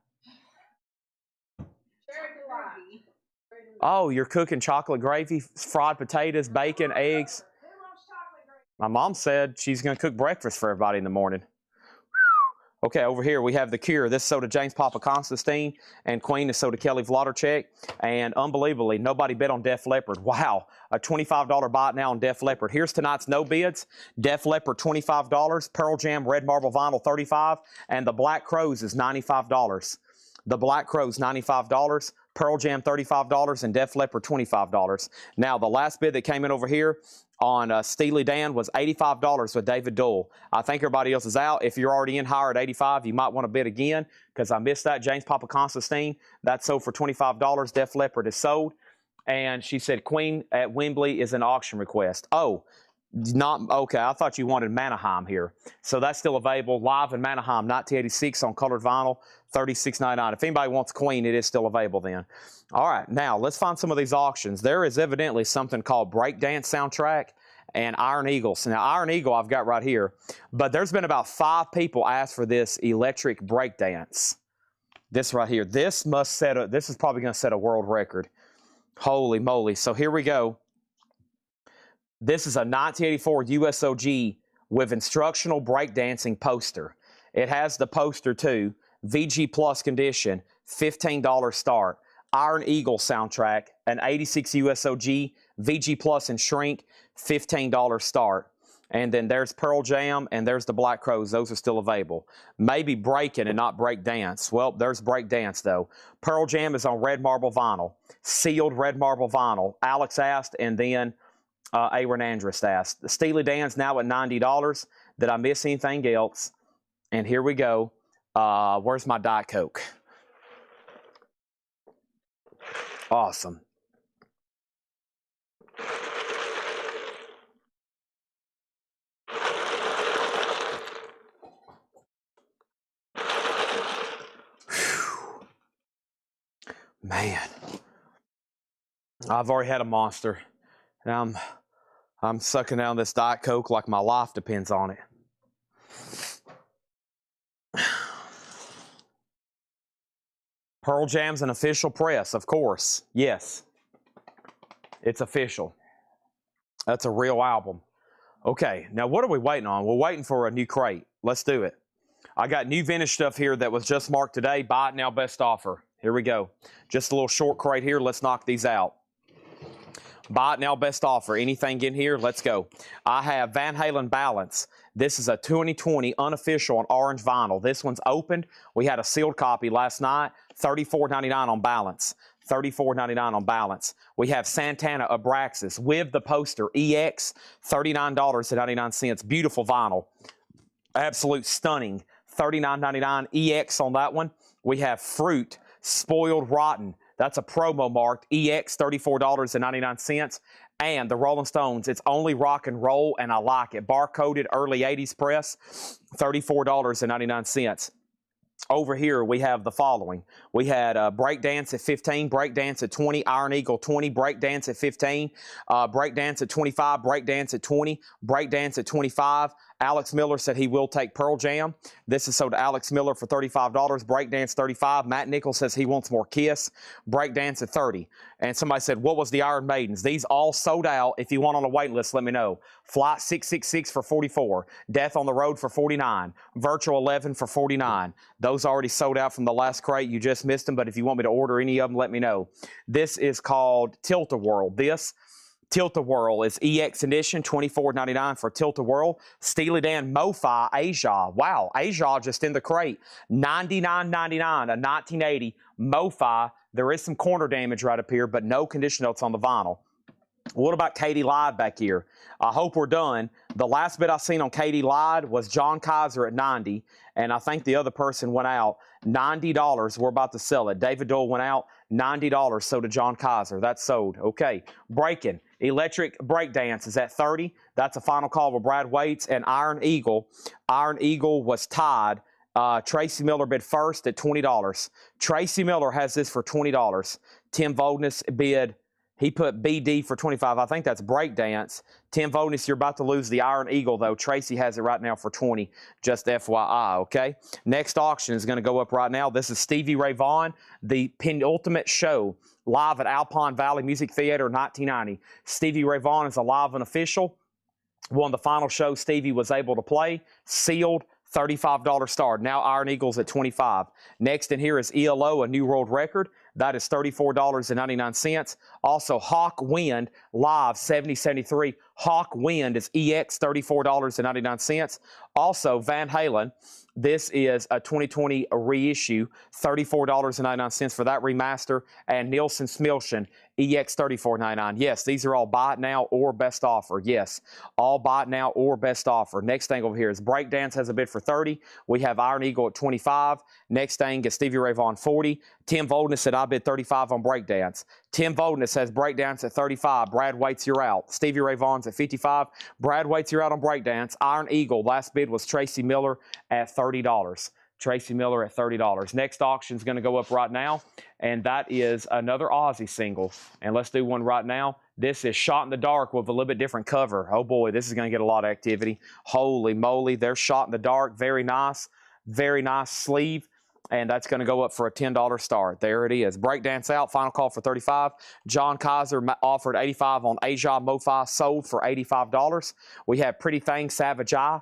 Oh, you're cooking chocolate gravy, fried potatoes, bacon, eggs. My mom said she's going to cook breakfast for everybody in the morning. Okay, over here we have The Cure. This is sold to James Papa Constantine, and Queen is sold to Kelly Vladarchik. And unbelievably, nobody bid on Def Leppard. Wow, a $25 buy now on Def Leppard. Here's tonight's no bids. Def Leppard, $25. Pearl Jam Red Marble Vinyl, $35. And the Black Crowes is $95. The Black Crowes, $95. Pearl Jam, $35. And Def Leppard, $25. Now, the last bid that came in over here on Steely Dan was $85 with David Dole. I think everybody else is out. If you're already in higher at $85, you might want to bid again because I missed that. James Papa Constantine, that's sold for $25. Def Leppard is sold. And she said Queen at Wembley is an auction request. Oh, not okay. I thought you wanted Manaheim here. So that's still available. Live in Manaheim, 1986 on colored vinyl, $36.99. If anybody wants Queen, it is still available then. All right, now let's find some of these auctions. There is evidently something called Breakdance Soundtrack and Iron Eagles. Now, Iron Eagle I've got right here, but there's been about 5 people asked for this electric breakdance. This right here. This must set a, this is probably going to set a world record. Holy moly. So here we go. This is a 1984 USOG with instructional breakdancing poster. It has the poster too. VG Plus condition, $15 start. Iron Eagle soundtrack, an 86 USOG, VG Plus and shrink, $15 start. And then there's Pearl Jam and there's the Black Crowes. Those are still available. Maybe breaking and not break dance. Well, there's break dance though. Pearl Jam is on red marble vinyl. Sealed red marble vinyl. Alex asked, and then Aaron Andrus asked. The Steely Dan's now at $90. Did I miss anything else? And here we go. Where's my Diet Coke? Awesome. Man, I've already had a Monster, and I'm sucking down this Diet Coke like my life depends on it. Pearl Jam's an official press, of course. Yes, it's official. That's a real album. Okay, now what are we waiting on? We're waiting for a new crate. Let's do it. I got new vintage stuff here that was just marked today. Buy it now, best offer. Here we go. Just a little short crate here. Let's knock these out. Buy it now, best offer. Anything in here? Let's go. I have Van Halen Balance. This is a 2020 unofficial on orange vinyl. This one's opened. We had a sealed copy last night. $34.99 on Balance. $34.99 on Balance. We have Santana Abraxas with the poster EX, $39.99. Beautiful vinyl. Absolute stunning. $39.99 EX on that one. We have Fruit, Spoiled Rotten. That's a promo marked EX, $34.99. And the Rolling Stones, it's only rock and roll, and I like it. Barcoded early 80s press, $34.99. Over here, we have the following. We had Breakdance at 15, Breakdance at 20, Iron Eagle 20, Breakdance at 15, Breakdance at 25, Breakdance at 20, Breakdance at 25, Alex Miller said he will take Pearl Jam. This is sold to Alex Miller for $35. Breakdance $35. Matt Nichols says he wants more Kiss. Breakdance at $30. And somebody said, what was the Iron Maidens? These all sold out. If you want on a wait list, let me know. Flight 666 for $44. Death on the Road for $49. Virtual 11 for $49. Those already sold out from the last crate. You just missed them, but if you want me to order any of them, let me know. This is called Tilt-A-Whirl. This Tilt-A-Whirl is EX edition, $24.99 for Tilt-A-Whirl. Steely Dan MoFi Asia. Wow, Asia just in the crate. $99.99, a 1980 MoFi. There is some corner damage right up here, but no condition notes on the vinyl. What about Katie Lied back here? I hope we're done. The last bid I seen on Katie Lied was John Kaiser at 90, and I think the other person went out $90. We're about to sell it. David Dole went out $90, so did John Kaiser. That's sold. Okay, breaking. Electric Breakdance is at 30. That's a final call with Brad Waits and Iron Eagle. Iron Eagle was tied. Tracy Miller bid first at $20. Tracy Miller has this for $20. Tim Voldness bid, he put BD for $25. I think that's Breakdance. Tim Voldness, you're about to lose the Iron Eagle, though. Tracy has it right now for $20. Just FYI, okay? Next auction is going to go up right now. This is Stevie Ray Vaughan, the penultimate show, live at Alpine Valley Music Theater, 1990. Stevie Ray Vaughan is a live and official. One of the final shows Stevie was able to play. Sealed, $35 start. Now Iron Eagle's at $25. Next in here is ELO, a new world record. That is $34.99. Also, Hawk Wind live 7073. Hawk Wind is EX, $34.99. Also, Van Halen. This is a 2020 reissue, $34.99 for that remaster. And Nielsen Smilchen, EX $34.99. Yes, these are all buy it now or best offer. Yes, all buy it now or best offer. Next thing over here is Breakdance has a bid for 30. We have Iron Eagle at 25. Next thing is Stevie Ray Vaughan 40. Tim Voldness said I bid 35 on Breakdance. Tim Voldness has Breakdance at 35. Brad Waits, you're out. Stevie Ray Vaughan's at 55. Brad Waits, you're out on Breakdance. Iron Eagle, last bid was Tracy Miller at $30. Tracy Miller at $30. Next auction is going to go up right now, and that is another Aussie single. And let's do one right now. This is Shot in the Dark with a little bit different cover. Oh boy, this is going to get a lot of activity. Holy moly, they're Shot in the Dark. Very nice sleeve. And that's going to go up for a $10 start. There it is. Breakdance out. Final call for $35. John Kaiser offered $85 on Asia MoFi. Sold for $85. We have Pretty Thing Savage Eye.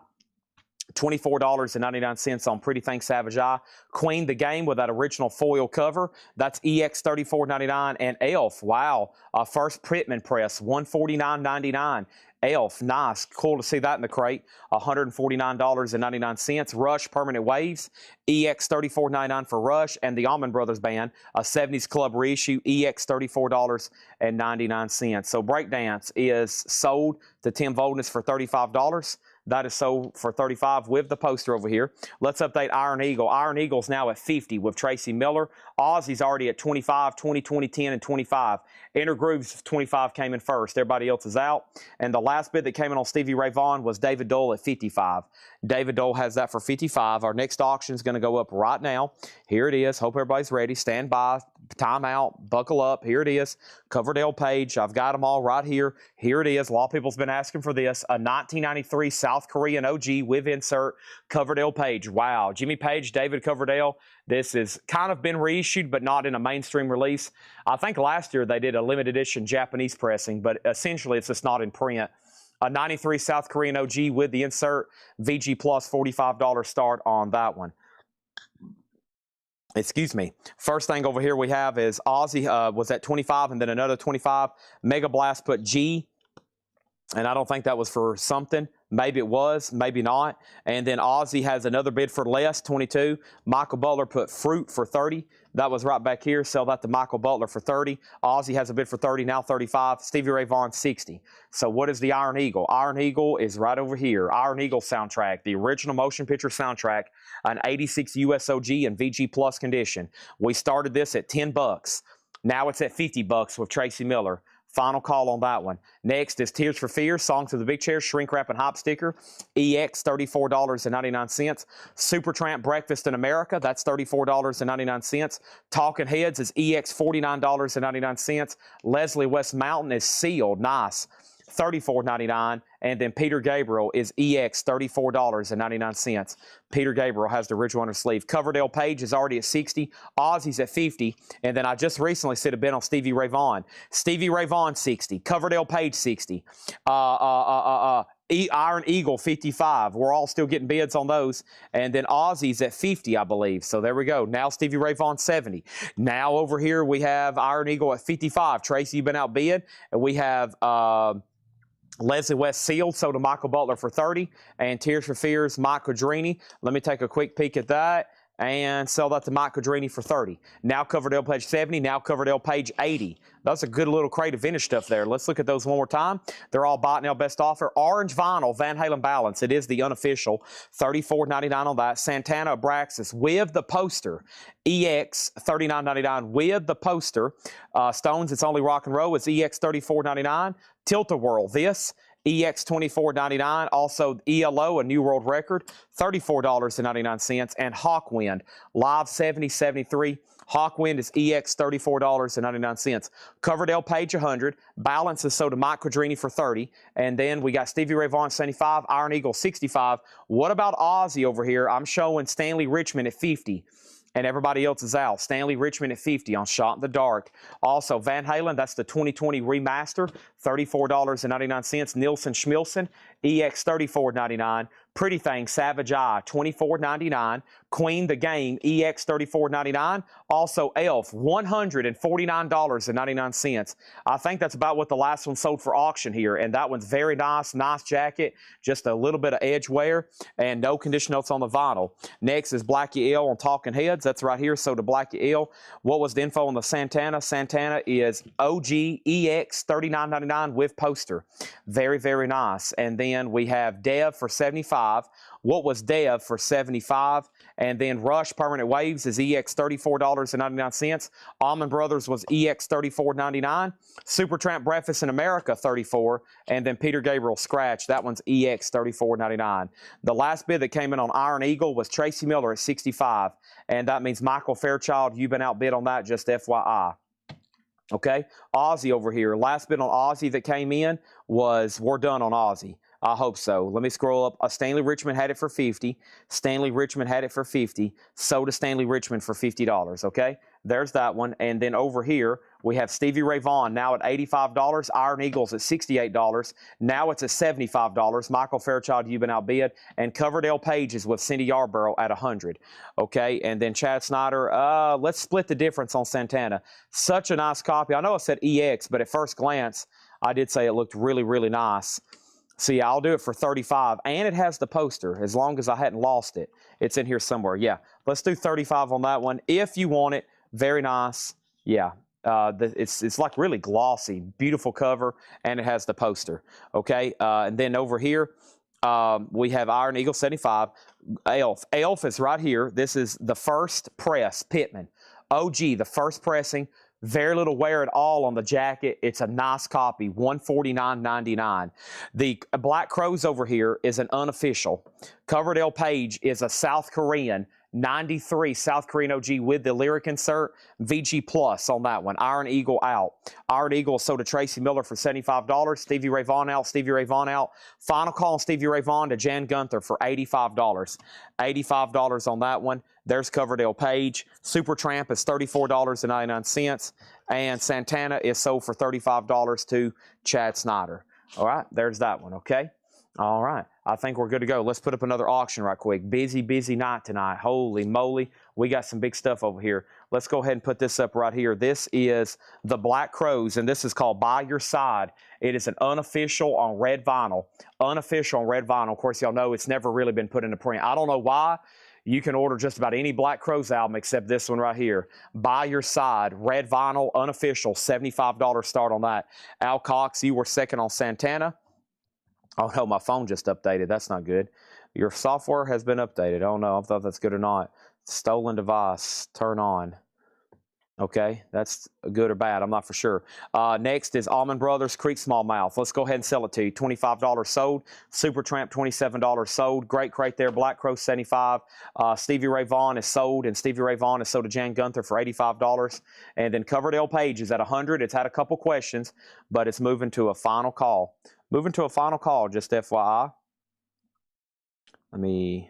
$24.99 on Pretty Thing Savage Eye. Queen the Game with that original foil cover. That's EX $34.99. And Elf, wow, first Pittman press, $149.99. Elf, nice. Cool to see that in the crate. $149.99. Rush Permanent Waves, EX $34.99 for Rush. And the Allman Brothers Band, a 70s Club reissue, EX $34.99. So Breakdance is sold to Tim Voldness for $35. That is sold for $35 with the poster over here. Let's update Iron Eagle. Iron Eagle's now at $50 with Tracy Miller. Aussie's already at $25, $20, $20, $10, and $25. Inner Grooves, $25 came in first. Everybody else is out. And the last bid that came in on Stevie Ray Vaughan was David Dole at $55. David Dole has that for $55. Our next auction is going to go up right now. Here it is. Hope everybody's ready. Stand by. Time out. Buckle up. Here it is. Coverdale page. I've got them all right here. Here it is. A lot of people's been asking for this. A 1993 South Korean OG with insert. Coverdale page. Wow. Jimmy Page, David Coverdale. This has kind of been reissued, but not in a mainstream release. I think last year they did a limited edition Japanese pressing, but essentially it's just not in print. A 93 South Korean OG with the insert. VG Plus, $45 start on that one. Excuse me. First thing over here we have is Aussie was at 25 and then another 25. Mega Blast put G, and I don't think that was for something. Maybe it was, maybe not. And then Aussie has another bid for less, 22. Michael Butler put Fruit for 30. That was right back here. Sell that to Michael Butler for 30. Aussie has a bid for 30, now 35. Stevie Ray Vaughan, 60. So what is the Iron Eagle? Iron Eagle is right over here. Iron Eagle soundtrack, the original motion picture soundtrack, an 86 USOG and VG Plus condition. We started this at $10. Now it's at $50 with Tracy Miller. Final call on that one. Next is Tears for Fears, Songs of the Big Chair, Shrink Wrap and Hop Sticker, EX $34.99. Supertramp Breakfast in America, that's $34.99. Talking Heads is EX $49.99. Leslie West Mountain is sealed, nice. $34.99. And then Peter Gabriel is EX, $34.99. Peter Gabriel has the original under sleeve. Coverdale Page is already at 60. Aussie's at 50. And then I just recently said a bid on Stevie Ray Vaughan. Stevie Ray Vaughan, 60. Coverdale Page, 60. Iron Eagle, 55. We're all still getting bids on those. And then Aussie's at 50, I believe. So there we go. Now Stevie Ray Vaughan, 70. Now over here we have Iron Eagle at 55. Tracy, you've been outbid. And we have Leslie West sealed, sold to Michael Butler for 30. And Tears for Fears, Mike Quadrini. Let me take a quick peek at that. And sell that to Mike Quadrini for 30. Now Coverdale Page 70. Now Coverdale Page 80. That's a good little crate of vintage stuff there. Let's look at those one more time. They're all bought now, best offer. Orange vinyl, Van Halen Balance. It is the unofficial. $34.99 on that. Santana Abraxas with the poster. EX, $39.99 with the poster. Stones, It's Only Rock and Roll. It's EX, $34.99. Tilt-A-Whirl, this. EX, $24.99. Also, ELO, a new world record, $34.99. And Hawkwind, Live 70, 73. Hawkwind is EX, $34.99. Coverdale Page, 100. Balance is sold to Mike Quadrini for 30. And then we got Stevie Ray Vaughan, 75. Iron Eagle, 65. What about Aussie over here? I'm showing Stanley Richmond at 50. And everybody else is out. Stanley Richmond at 50 on Shot in the Dark. Also, Van Halen, that's the 2020 remaster, $34.99. Nielsen Schmilson, EX, $34.99. Pretty Thing, Savage Eye, $24.99. Queen, The Game, EX, $34.99. Also, Elf, $149.99. I think that's about what the last one sold for auction here, and that one's very nice. Nice jacket, just a little bit of edge wear, and no condition notes on the vinyl. Next is Blackie L on Talking Heads. That's right here, sold to Blackie L. What was the info on the Santana? Santana is OG EX, $39.99 with poster. Very, very nice. And then we have Dev for 75. What was Dev for 75? And then Rush Permanent Waves is EX, $34.99. Allman Brothers was EX, $34.99. Supertramp Breakfast in America, $34. And then Peter Gabriel Scratch, that one's EX, $34.99. The last bid that came in on Iron Eagle was Tracy Miller at 65. And that means Michael Fairchild, you've been outbid on that, just FYI. Okay, Aussie over here. Last bid on Aussie that came in was, we're done on Aussie. I hope so. Let me scroll up. Stanley Richmond had it for 50. Stanley Richmond had it for 50. So does Stanley Richmond for $50. Okay, there's that one. And then over here, we have Stevie Ray Vaughan now at $85. Iron Eagles at $68. Now it's at $75. Michael Fairchild, you've been outbid. And Coverdale Page is with Cindy Yarborough at $100. Okay, and then Chad Snyder. Let's split the difference on Santana. Such a nice copy. I know I said EX, but at first glance, I did say it looked really, really nice. So yeah, I'll do it for 35, and it has the poster, as long as I hadn't lost it. It's in here somewhere. Yeah, let's do 35 on that one. If you want it, very nice. Yeah, it's like really glossy, beautiful cover, and it has the poster. Okay, and then over here, we have Iron Eagle 75. Elf. Elf is right here. This is the first press, Pittman. OG, the first pressing. Very little wear at all on the jacket. It's a nice copy, $149.99. The Black Crows over here is an unofficial. Coverdale Page is a South Korean, 93 South Korean OG with the lyric insert, VG Plus on that one. Iron Eagle out. Iron Eagle sold to Tracy Miller for $75. Stevie Ray Vaughan out. Stevie Ray Vaughan out. Final call on Stevie Ray Vaughan to Jan Gunther for $85. $85 on that one. There's Coverdale Page. Supertramp is $34.99. And Santana is sold for $35 to Chad Snyder. All right, there's that one, okay? All right, I think we're good to go. Let's put up another auction right quick. Busy, busy night tonight. Holy moly, we got some big stuff over here. Let's go ahead and put this up right here. This is the Black Crows, and this is called By Your Side. It is an unofficial on red vinyl. Unofficial on red vinyl. Of course, y'all know it's never really been put into print. I don't know why. You can order just about any Black Crows album except this one right here. By Your Side, red vinyl, unofficial, $75 start on that. Al Cox, you were second on Santana. Oh, no, my phone just updated. That's not good. Your software has been updated. Oh, no, I thought that's good or not. Stolen device, turn on. Okay, that's good or bad. I'm not for sure. Next is Allman Brothers Creek Smallmouth. Let's go ahead and sell it to you. $25 sold. Supertramp, $27 sold. Great crate there. Black Crow, $75. Stevie Ray Vaughan is sold, and Stevie Ray Vaughan is sold to Jan Gunther for $85. And then Coverdale Page is at $100. It's had a couple questions, but it's moving to a final call. Moving to a final call, just FYI. Let me...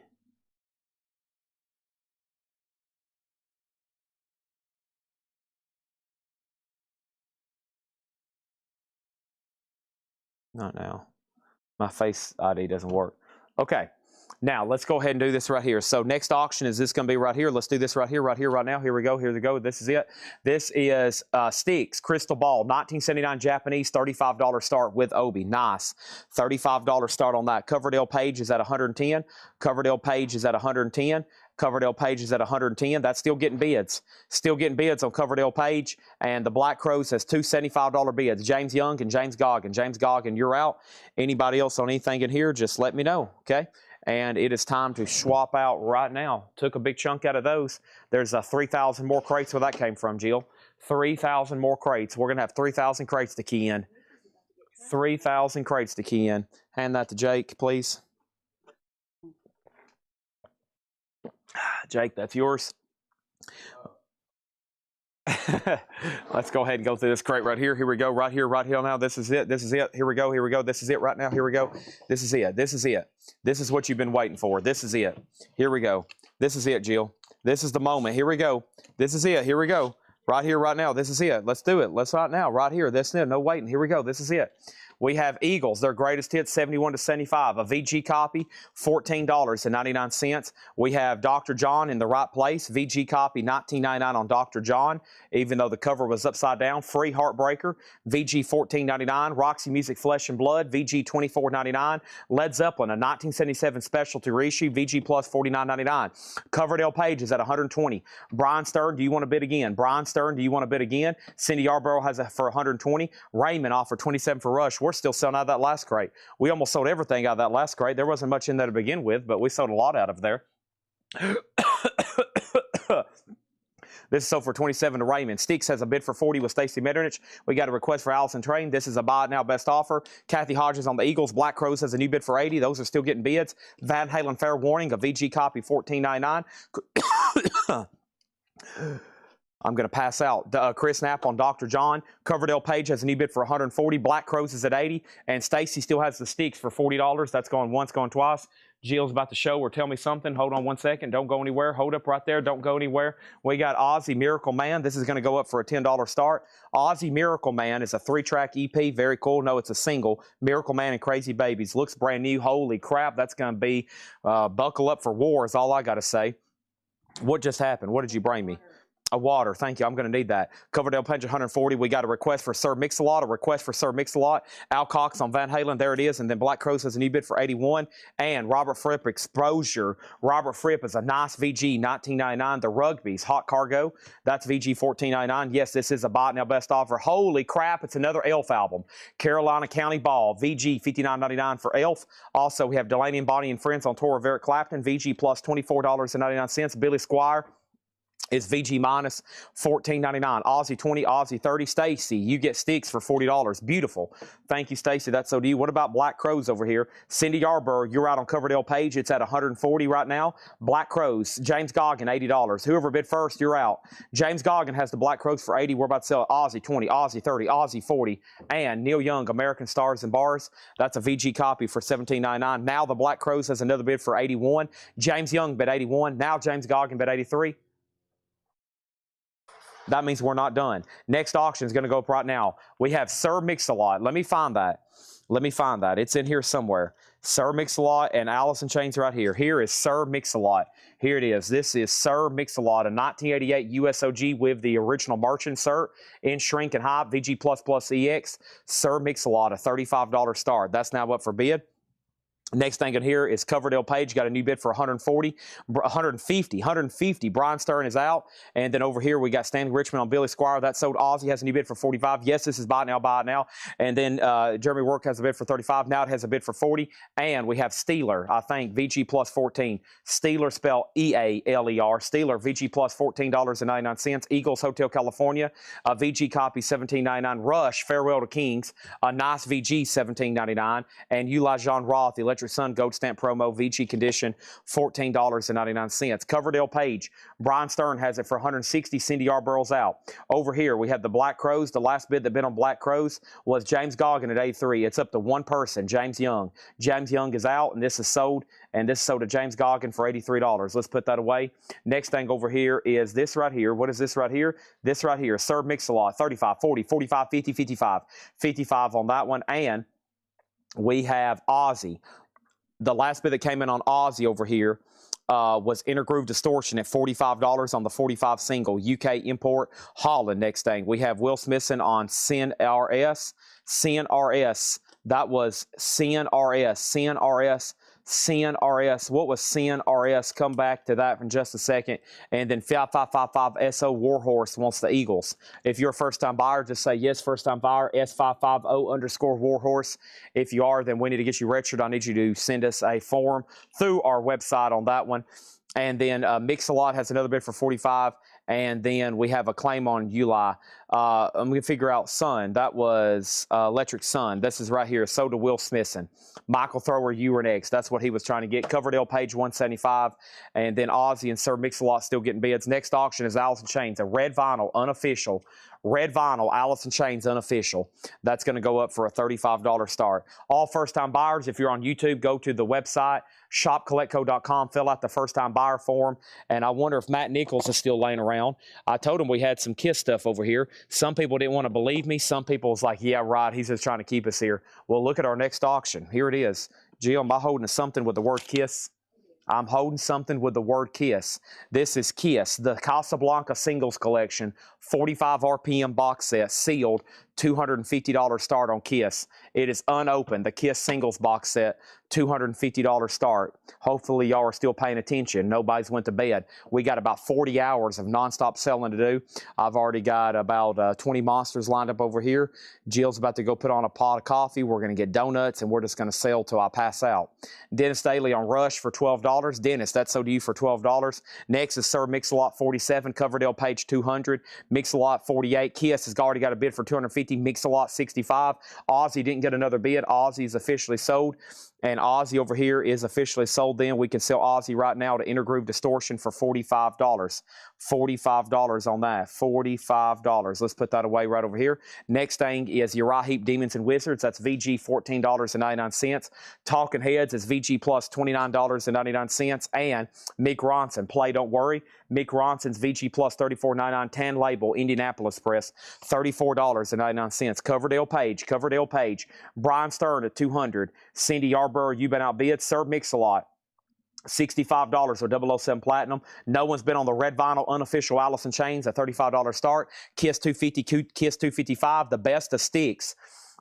Not now. My Face ID doesn't work. Okay. Now, let's go ahead and do this right here. So next auction is this going to be right here. Let's do this right here, right now. Here we go. Here we go. This is it. This is Sticks Crystal Ball, 1979 Japanese, $35 start with Obi. Nice. $35 start on that. Coverdale Page is at 110. Coverdale Page is at 110. Coverdale Page is at 110. That's still getting bids. Still getting bids on Coverdale Page. And the Black Crows has two $75 bids. James Young and James Goggin. James Goggin, you're out. Anybody else on anything in here, just let me know, okay? And it is time to swap out right now. Took a big chunk out of those. There's 3,000 more crates where that came from, Jill. 3,000 more crates. We're going to have 3,000 crates to key in. 3,000 crates to key in. Hand that to Jake, please. Jake, that's yours. Let's go ahead and go through this crate right here. Here we go. Right here now. This is it. This is it. Here we go. Here we go. This is it right now. Here we go. This is it. This is it. This is what you've been waiting for. This is it. Here we go. This is it, Jill. This is the moment. Here we go. This is it. Here we go. Right here, right now. This is it. Let's do it. Let's right now. Right here. This is it. No waiting. Here we go. This is it. We have Eagles, their greatest hits, 71 to 75. A VG copy, $14.99. We have Dr. John in the right place. VG copy, $19.99 on Dr. John, even though the cover was upside down. Free Heartbreaker, VG $14.99. Roxy Music Flesh and Blood, VG $24.99. Led Zeppelin, a 1977 specialty reissue, VG Plus $49.99. Coverdale Page is at $120. Brian Stern, do you want to bid again? Brian Stern, do you want to bid again? Cindy Yarborough has it for $120. Raymond offered $27 for Rush. We're still selling out of that last crate. We almost sold everything out of that last crate. There wasn't much in there to begin with, but we sold a lot out of there. This is sold for $27 to Raymond. Sticks has a bid for $40 with Stacy Metternich. We got a request for Allison Train. This is a buy it now best offer. Kathy Hodges on the Eagles. Black Crows has a new bid for $80. Those are still getting bids. Van Halen Fair Warning, a VG copy, $14.99. I'm going to pass out. Chris Knapp on Dr. John. Coverdale Page has a new bid for $140. Black Crows is at $80. And Stacy still has the Sticks for $40. That's going once, going twice. Jill's about to show or tell me something. Hold on one second. Don't go anywhere. Hold up right there. Don't go anywhere. We got Aussie Miracle Man. This is going to go up for a $10 start. Aussie Miracle Man is a 3-track EP. Very cool. No, it's a single. Miracle Man and Crazy Babies. Looks brand new. Holy crap. That's going to be buckle up for war is all I got to say. What just happened? What did you bring me? A water. Thank you. I'm going to need that. Coverdale Page 140. We got a request for Sir Mix-a-Lot. A request for Sir Mix-a-Lot. Al Cox on Van Halen. There it is. And then Black Crows has a new bid for $81. And Robert Fripp Exposure. Robert Fripp is a nice VG $19.99. The Rugby's Hot Cargo. That's VG $14.99. Yes, this is a buy it now best offer. Holy crap. It's another Elf album. Carolina County Ball. VG $59.99 for Elf. Also, we have Delaney and Bonnie and Friends on tour of Eric Clapton. VG plus $24.99. Billy Squire is VG minus $14.99. Aussie 20, Aussie 30. Stacy, you get Sticks for $40. Beautiful. Thank you, Stacy. That's so do you. What about Black Crows over here? Cindy Yarborough, you're out on Coverdale Page. It's at $140 right now. Black Crows, James Goggin, $80. Whoever bid first, you're out. James Goggin has the Black Crows for $80. We're about to sell Aussie 20, Aussie 30, Aussie 40. And Neil Young, American Stars and Bars. That's a VG copy for $17.99. Now the Black Crows has another bid for $81. James Young bid $81. Now James Goggin bid $83. That means we're not done. Next auction is going to go up right now. We have Sir Mix-a-Lot. Let me find that. Let me find that. It's in here somewhere. Sir Mix-a-Lot and Allison Chains right here. Here is Sir Mix-a-Lot. Here it is. This is Sir Mix-a-Lot, a 1988 USOG with the original merch insert in shrink and hype, VG++ EX. Sir Mix-a-Lot, a $35 start. That's now up for bid. Next thing in here is Coverdale Page. Got a new bid for $140, $150. Brian Stern is out. And then over here, we got Stanley Richmond on Billy Squire. That sold. Aussie has a new bid for $45. Yes, this is buy it now, buy it now. And then Jeremy Work has a bid for $35. Now it has a bid for $40. And we have Steeler, I think, VG plus 14. Steeler spelled E-A-L-E-R. Steeler, VG plus $14.99. Eagles Hotel California, a VG copy $17.99. Rush, Farewell to Kings, a nice VG $17.99. And Eli John Roth, Electric Electric Sun Gold Stamp Promo, VG Condition, $14.99. Coverdale Page, Brian Stern has it for 160. Cindy Yarborough's out. Over here, we have the Black Crows. The last bid that bid on Black Crows was James Goggin at A3. It's up to one person, James Young. James Young is out, and this is sold. And this is sold to James Goggin for $83. Let's put that away. Next thing over here is this right here. What is this right here? This right here, Sir Mix-a-Lot, 35, 40, 45, 50, 55. 55 on that one. And we have Aussie. The last bid that came in on Aussie over here was Intergroove Distortion at $45 on the 45 single. UK import, Holland. Next thing, we have Will Smithson on Sin RS. Sin RS. That was Sin RS. Sin RS. Sin RS. What was Sin RS? Come back to that in just a second. And then 5555 SO Warhorse wants the Eagles. If you're a first-time buyer, just say yes, first-time buyer, S550_Warhorse. If you are, then we need to get you registered. I need you to send us a form through our website on that one. And then Mix-a-Lot has another bid for 45. And then we have a claim on Uli. I'm going to figure out Sun. That was Electric Sun. This is right here. So to Will Smithson. Michael Thrower, you were next. That's what he was trying to get. Coverdale Page 175. And then Aussie and Sir Mix-a-Lot still getting bids. Next auction is Alice in Chains. A red vinyl, unofficial. Red vinyl, Alice in Chains, unofficial. That's going to go up for a $35 start. All first-time buyers, if you're on YouTube, go to the website, shopcollectco.com, fill out the first-time buyer form. And I wonder if Matt Nichols is still laying around. I told him we had some KISS stuff over here. Some people didn't want to believe me. Some people was like, yeah, right, he's just trying to keep us here. Well, look at our next auction. Here it is. Jill, am I holding something with the word KISS? I'm holding something with the word KISS. This is KISS, the Casablanca Singles Collection, 45 RPM box set, sealed, $250 start on KISS. It is unopened, the KISS Singles box set, $250 start. Hopefully y'all are still paying attention. Nobody's went to bed. We got about 40 hours of nonstop selling to do. I've already got about 20 monsters lined up over here. Jill's about to go put on a pot of coffee. We're going to get donuts, and we're just going to sell till I pass out. Dennis Daly on Rush for $12. Dennis, that's so to you for $12. Next is Sir Mix-a-Lot 47, Coverdale Page 200, Mix-a-Lot 48. KISS has already got a bid for $250. Mix-a-Lot 65. Aussie didn't get another bid. Aussie is officially sold. And Aussie over here is officially sold then. We can sell Aussie right now to Intergroove Distortion for $45. $45 on that. $45. Let's put that away right over here. Next thing is Uriah Heep Demons and Wizards. That's VG $14.99. Talking Heads is VG plus $29.99. And Mick Ronson, Play Don't Worry. Mick Ronson's VG plus $34.99. Tan Label, Indianapolis Press, $34.99. Coverdale Page. Brian Stern at $200. Cindy Yarborough, you've been outbid. Sir Mix-a-Lot, $65 or 007 Platinum. No one's been on the red vinyl unofficial Alice in Chains, a $35 start. KISS 250, KISS 255, the best of sticks.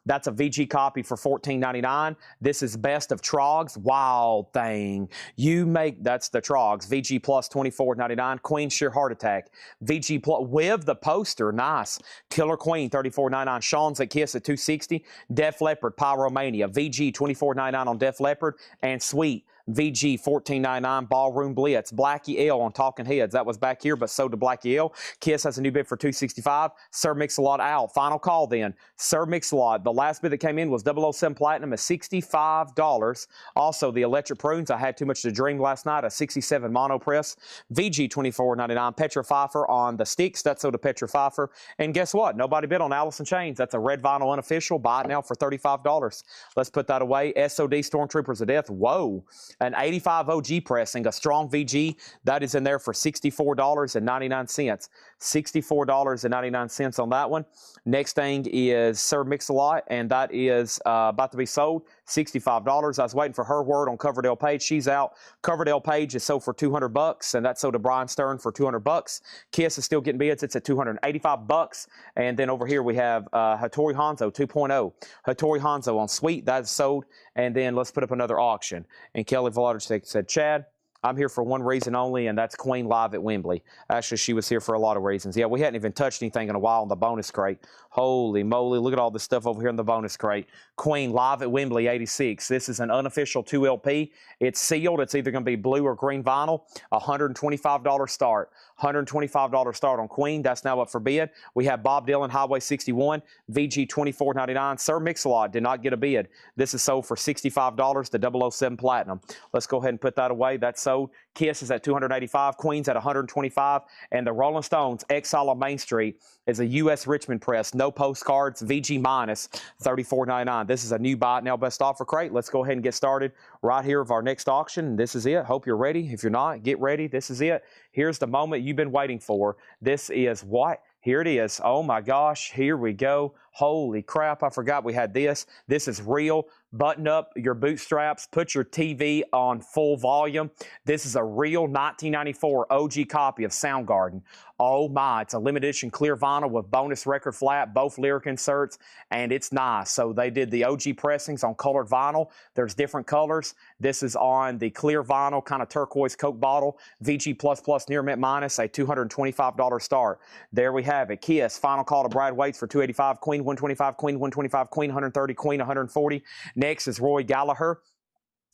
That's a VG copy for $14.99. This is best of Trogs. Wild thing. You make, that's the Trogs. VG plus $24.99. Queen Sheer Heart Attack. VG plus, with the poster. Nice. Killer Queen, $34.99. Sean's at KISS at $260. Def Leppard, Pyromania. VG, $24.99 on Def Leppard. And Sweet, VG $14.99. Ballroom Blitz. Blackie L on Talking Heads. That was back here, but so did Blackie L. KISS has a new bid for $265. Sir Mix-a-Lot out. Final call then. Sir Mix-a-Lot. The last bid that came in was 007 Platinum at $65. Also, the Electric Prunes. I had too much to dream last night. A 67 Mono Press. VG $24.99. Petra Pfeiffer on the sticks. That's so to Petra Pfeiffer. And guess what? Nobody bid on Alice in Chains. That's a red vinyl unofficial. Buy it now for $35. Let's put that away. SOD Stormtroopers of Death. Whoa. An 85 OG pressing, a strong VG, that is in there for $64.99. $64.99 on that one. Next thing is Sir Mix-a-Lot, and that is about to be sold. $65. I was waiting for her word on Coverdale Page. She's out. Coverdale Page is sold for $200, and that's sold to Brian Stern for $200. KISS is still getting bids. It's at $285. And then over here we have Hattori Hanzo 2.0. Hattori Hanzo on Sweet, that's sold. And then let's put up another auction. And Kelly Vladich said, Chad, I'm here for one reason only, and that's Queen live at Wembley. Actually, she was here for a lot of reasons. Yeah, we hadn't even touched anything in a while on the bonus crate. Holy moly, look at all this stuff over here in the bonus crate. Queen live at Wembley 86. This is an unofficial 2LP. It's sealed. It's either going to be blue or green vinyl. $125 start. $125 start on Queen. That's now up for bid. We have Bob Dylan Highway 61, VG $24.99. Sir Mix-a-Lot did not get a bid. This is sold for $65, the 007 Platinum. Let's go ahead and put that away. That's sold. Kiss is at $285, Queen's at $125, and the Rolling Stones Exile on Main Street is a U.S. Richmond press, no postcards, VG minus $34.99. This is a new buy it now best offer crate. Let's go ahead and get started right here of our next auction. This is it. Hope you're ready. If you're not, get ready. This is it. Here's the moment you've been waiting for. This is what? Here it is. Oh my gosh, here we go. Holy crap, I forgot we had this. This is real. Button up your bootstraps. Put your TV on full volume. This is a real 1994 OG copy of Soundgarden. Oh my, it's a limited edition clear vinyl with bonus record flat, both lyric inserts, and it's nice. So they did the OG pressings on colored vinyl. There's different colors. This is on the clear vinyl, kind of turquoise Coke bottle. VG++ near mint minus, a $225 start. There we have it. Kiss, final call to Brad Waits for $285, Queen 125, Queen 125, Queen 130, Queen 140. Next is Roy Gallagher.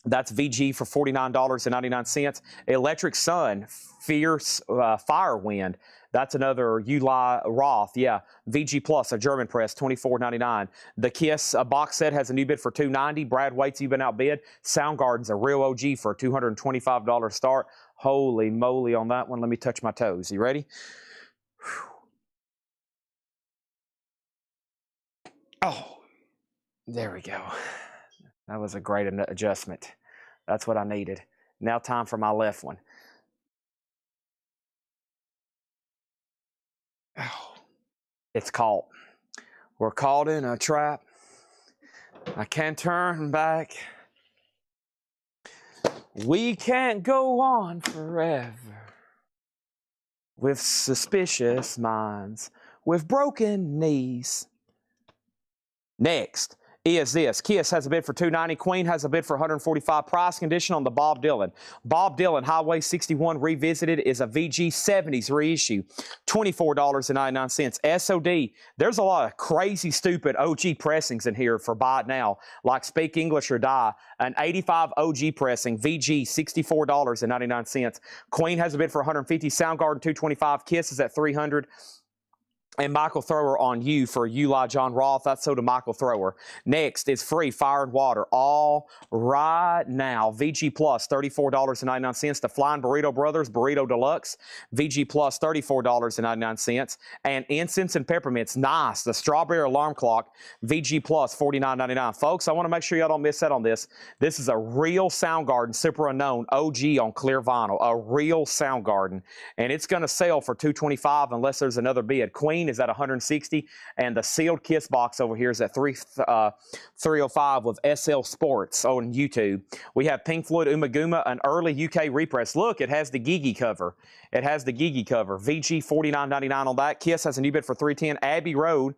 That's VG for $49.99. Electric Sun, Fierce Firewind. That's another Uli Roth. Yeah, VG Plus, a German press, $24.99. The Kiss box set has a new bid for $290. Brad Waits, you've been outbid. Soundgarden's a real OG for a $225 start. Holy moly on that one. Let me touch my toes. You ready? Oh, there we go. That was a great adjustment. That's what I needed. Now time for my left one. Oh, it's caught. We're caught in a trap. I can't turn back. We can't go on forever with suspicious minds, with broken knees. Next is this. Kiss has a bid for $290. Queen has a bid for $145. Price condition on the Bob Dylan. Bob Dylan Highway 61 Revisited is a VG 70s reissue. $24.99. SOD. There's a lot of crazy, stupid OG pressings in here for buy it now, like Speak English or Die. An 85 OG pressing, VG $64.99. Queen has a bid for $150. Soundgarden $225. Kiss is at $300. And Michael Thrower on You for Uli John Roth. That's so to Michael Thrower. Next is Free Fire and Water. All right now. VG Plus, $34.99. The Flying Burrito Brothers, Burrito Deluxe. VG Plus, $34.99. And Incense and Peppermints, nice. The Strawberry Alarm Clock, VG Plus, $49.99. Folks, I want to make sure y'all don't miss out on this. This is a real Soundgarden Super Unknown OG on clear vinyl. A real Soundgarden. And it's going to sell for $225 unless there's another bid. Queen is at $160, and the sealed Kiss box over here is at $305 with SL Sports on YouTube. We have Pink Floyd Umaguma, an early UK repress. Look, it has the Gigi cover. It has the Gigi cover. VG $49.99 on that. Kiss has a new bid for $310. Abbey Road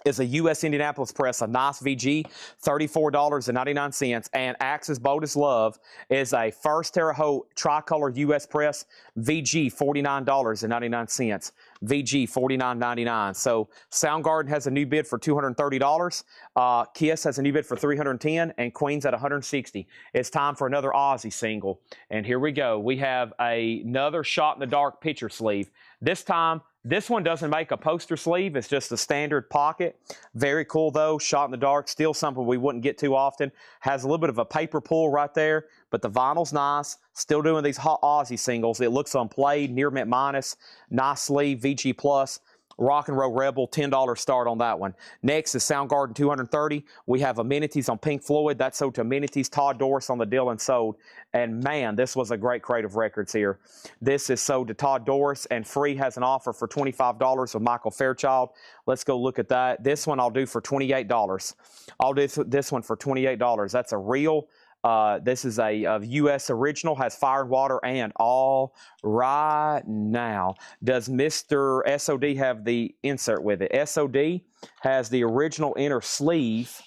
is a U.S. Indianapolis press, a nice VG, $34.99. And Axis Boldest Love is a First Terre Haute tricolor U.S. press, VG, $49.99. VG, $49.99. So Soundgarden has a new bid for $230. Kiss has a new bid for $310, and Queen's at $160. It's time for another Aussie single. And here we go. We have another Shot in the Dark picture sleeve. This time, this one doesn't make a poster sleeve. It's just a standard pocket. Very cool, though. Shot in the dark. Still something we wouldn't get too often. Has a little bit of a paper pull right there, but the vinyl's nice. Still doing these hot Aussie singles. It looks unplayed, near mint minus. Nice sleeve, VG Plus. Rock and Roll Rebel, $10 start on that one. Next is Soundgarden 230. We have amenities on Pink Floyd. That's sold to amenities. Todd Doris on the Dylan sold. And man, this was a great crate of records here. This is sold to Todd Doris, and Free has an offer for $25 with Michael Fairchild. Let's go look at that. This one I'll do for $28. I'll do this one for $28. That's a real... this is a U.S. original, has Fire and Water, and all right now. Does Mr. SOD have the insert with it? SOD has the original inner sleeve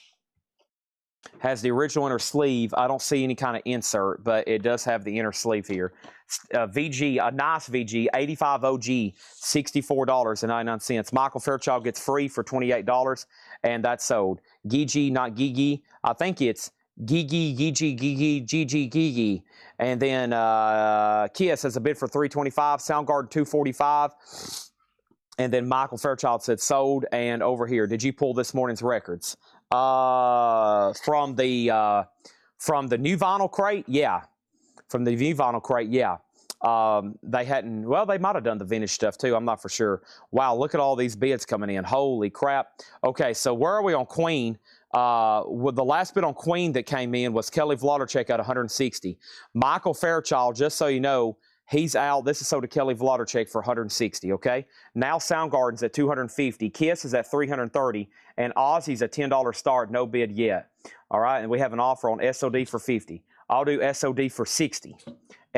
Has the original inner sleeve. I don't see any kind of insert, but it does have the inner sleeve here. VG, a nice VG, 85 OG, $64.99. Michael Fairchild gets free for $28, and that's sold. Gigi, not Gigi. I think it's Gigi, Gigi, Gigi, Gigi, Gigi. And then Kiss has a bid for $325, Soundgarden $245. And then Michael Fairchild said sold. And over here, did you pull this morning's records? From the new vinyl crate, yeah. From the new vinyl crate, yeah. They hadn't, well, they might have done the vintage stuff too. I'm not for sure. Wow, look at all these bids coming in. Holy crap. Okay, so where are we on Queen? With the last bid on Queen that came in was Kelly Vloddercheck at 160. Michael Fairchild, just so you know, he's out. This is sold to Kelly Vloddercheck for 160, okay? Now Soundgarden's at 250. Kiss is at 330. And Aussie's a $10 start, no bid yet. All right, and we have an offer on SOD for 50. I'll do SOD for 60.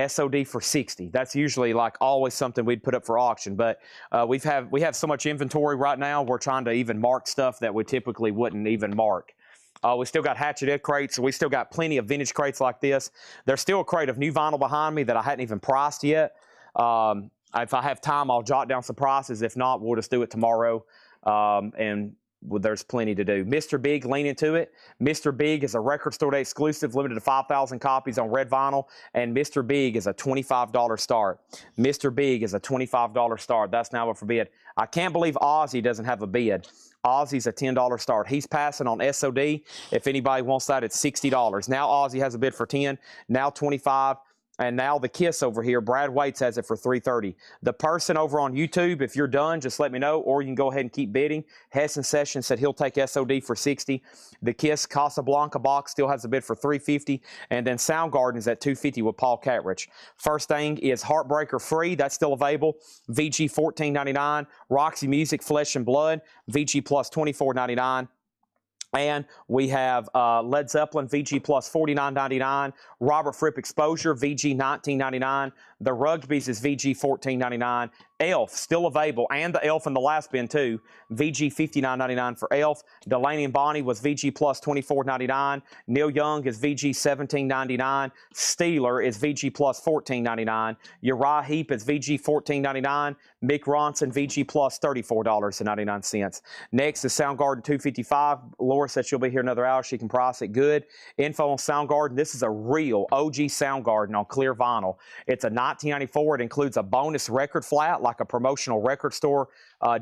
SOD for 60. That's usually like always something we'd put up for auction, but we have so much inventory right now, we're trying to even mark stuff that we typically wouldn't even mark. We still got Hatchet Ed crates, so we still got plenty of vintage crates like this. There's still a crate of new vinyl behind me that I hadn't even priced yet. If I have time, I'll jot down some prices. If not, we'll just do it tomorrow. And well, there's plenty to do. Mr. Big, lean into it. Mr. Big is a record store day exclusive, limited to 5,000 copies on red vinyl, and Mr. Big is a $25 start. Mr. Big is a $25 start. That's now up for bid. I can't believe Aussie doesn't have a bid. Aussie's a $10 start. He's passing on SOD. If anybody wants that, it's $60. Now Aussie has a bid for 10, now 25. And now the Kiss over here, Brad Waits has it for $330. The person over on YouTube, if you're done, just let me know, or you can go ahead and keep bidding. Hesson Sessions said he'll take SOD for 60. The Kiss Casablanca box still has a bid for $350. And then Soundgarden is at $250 with Paul Catrich. First thing is Heartbreaker Free. That's still available. VG $14.99. Roxy Music Flesh and Blood. VG plus $24.99. And we have Led Zeppelin, VG plus $49.99. Robert Fripp Exposure, VG $19.99. The Rugby's is VG $14.99. Elf, still available, and the Elf in the last bin too. VG $59.99 for Elf. Delaney and Bonnie was VG plus $24.99. Neil Young is VG $17.99. Steeler is VG plus $14.99. Uriah Heep is VG $14.99. Mick Ronson, VG plus $34.99. Next is Soundgarden $255. Laura said she'll be here another hour. She can price it good. Info on Soundgarden. This is a real OG Soundgarden on clear vinyl. It's a 1994. It includes a bonus record flat, like a promotional record store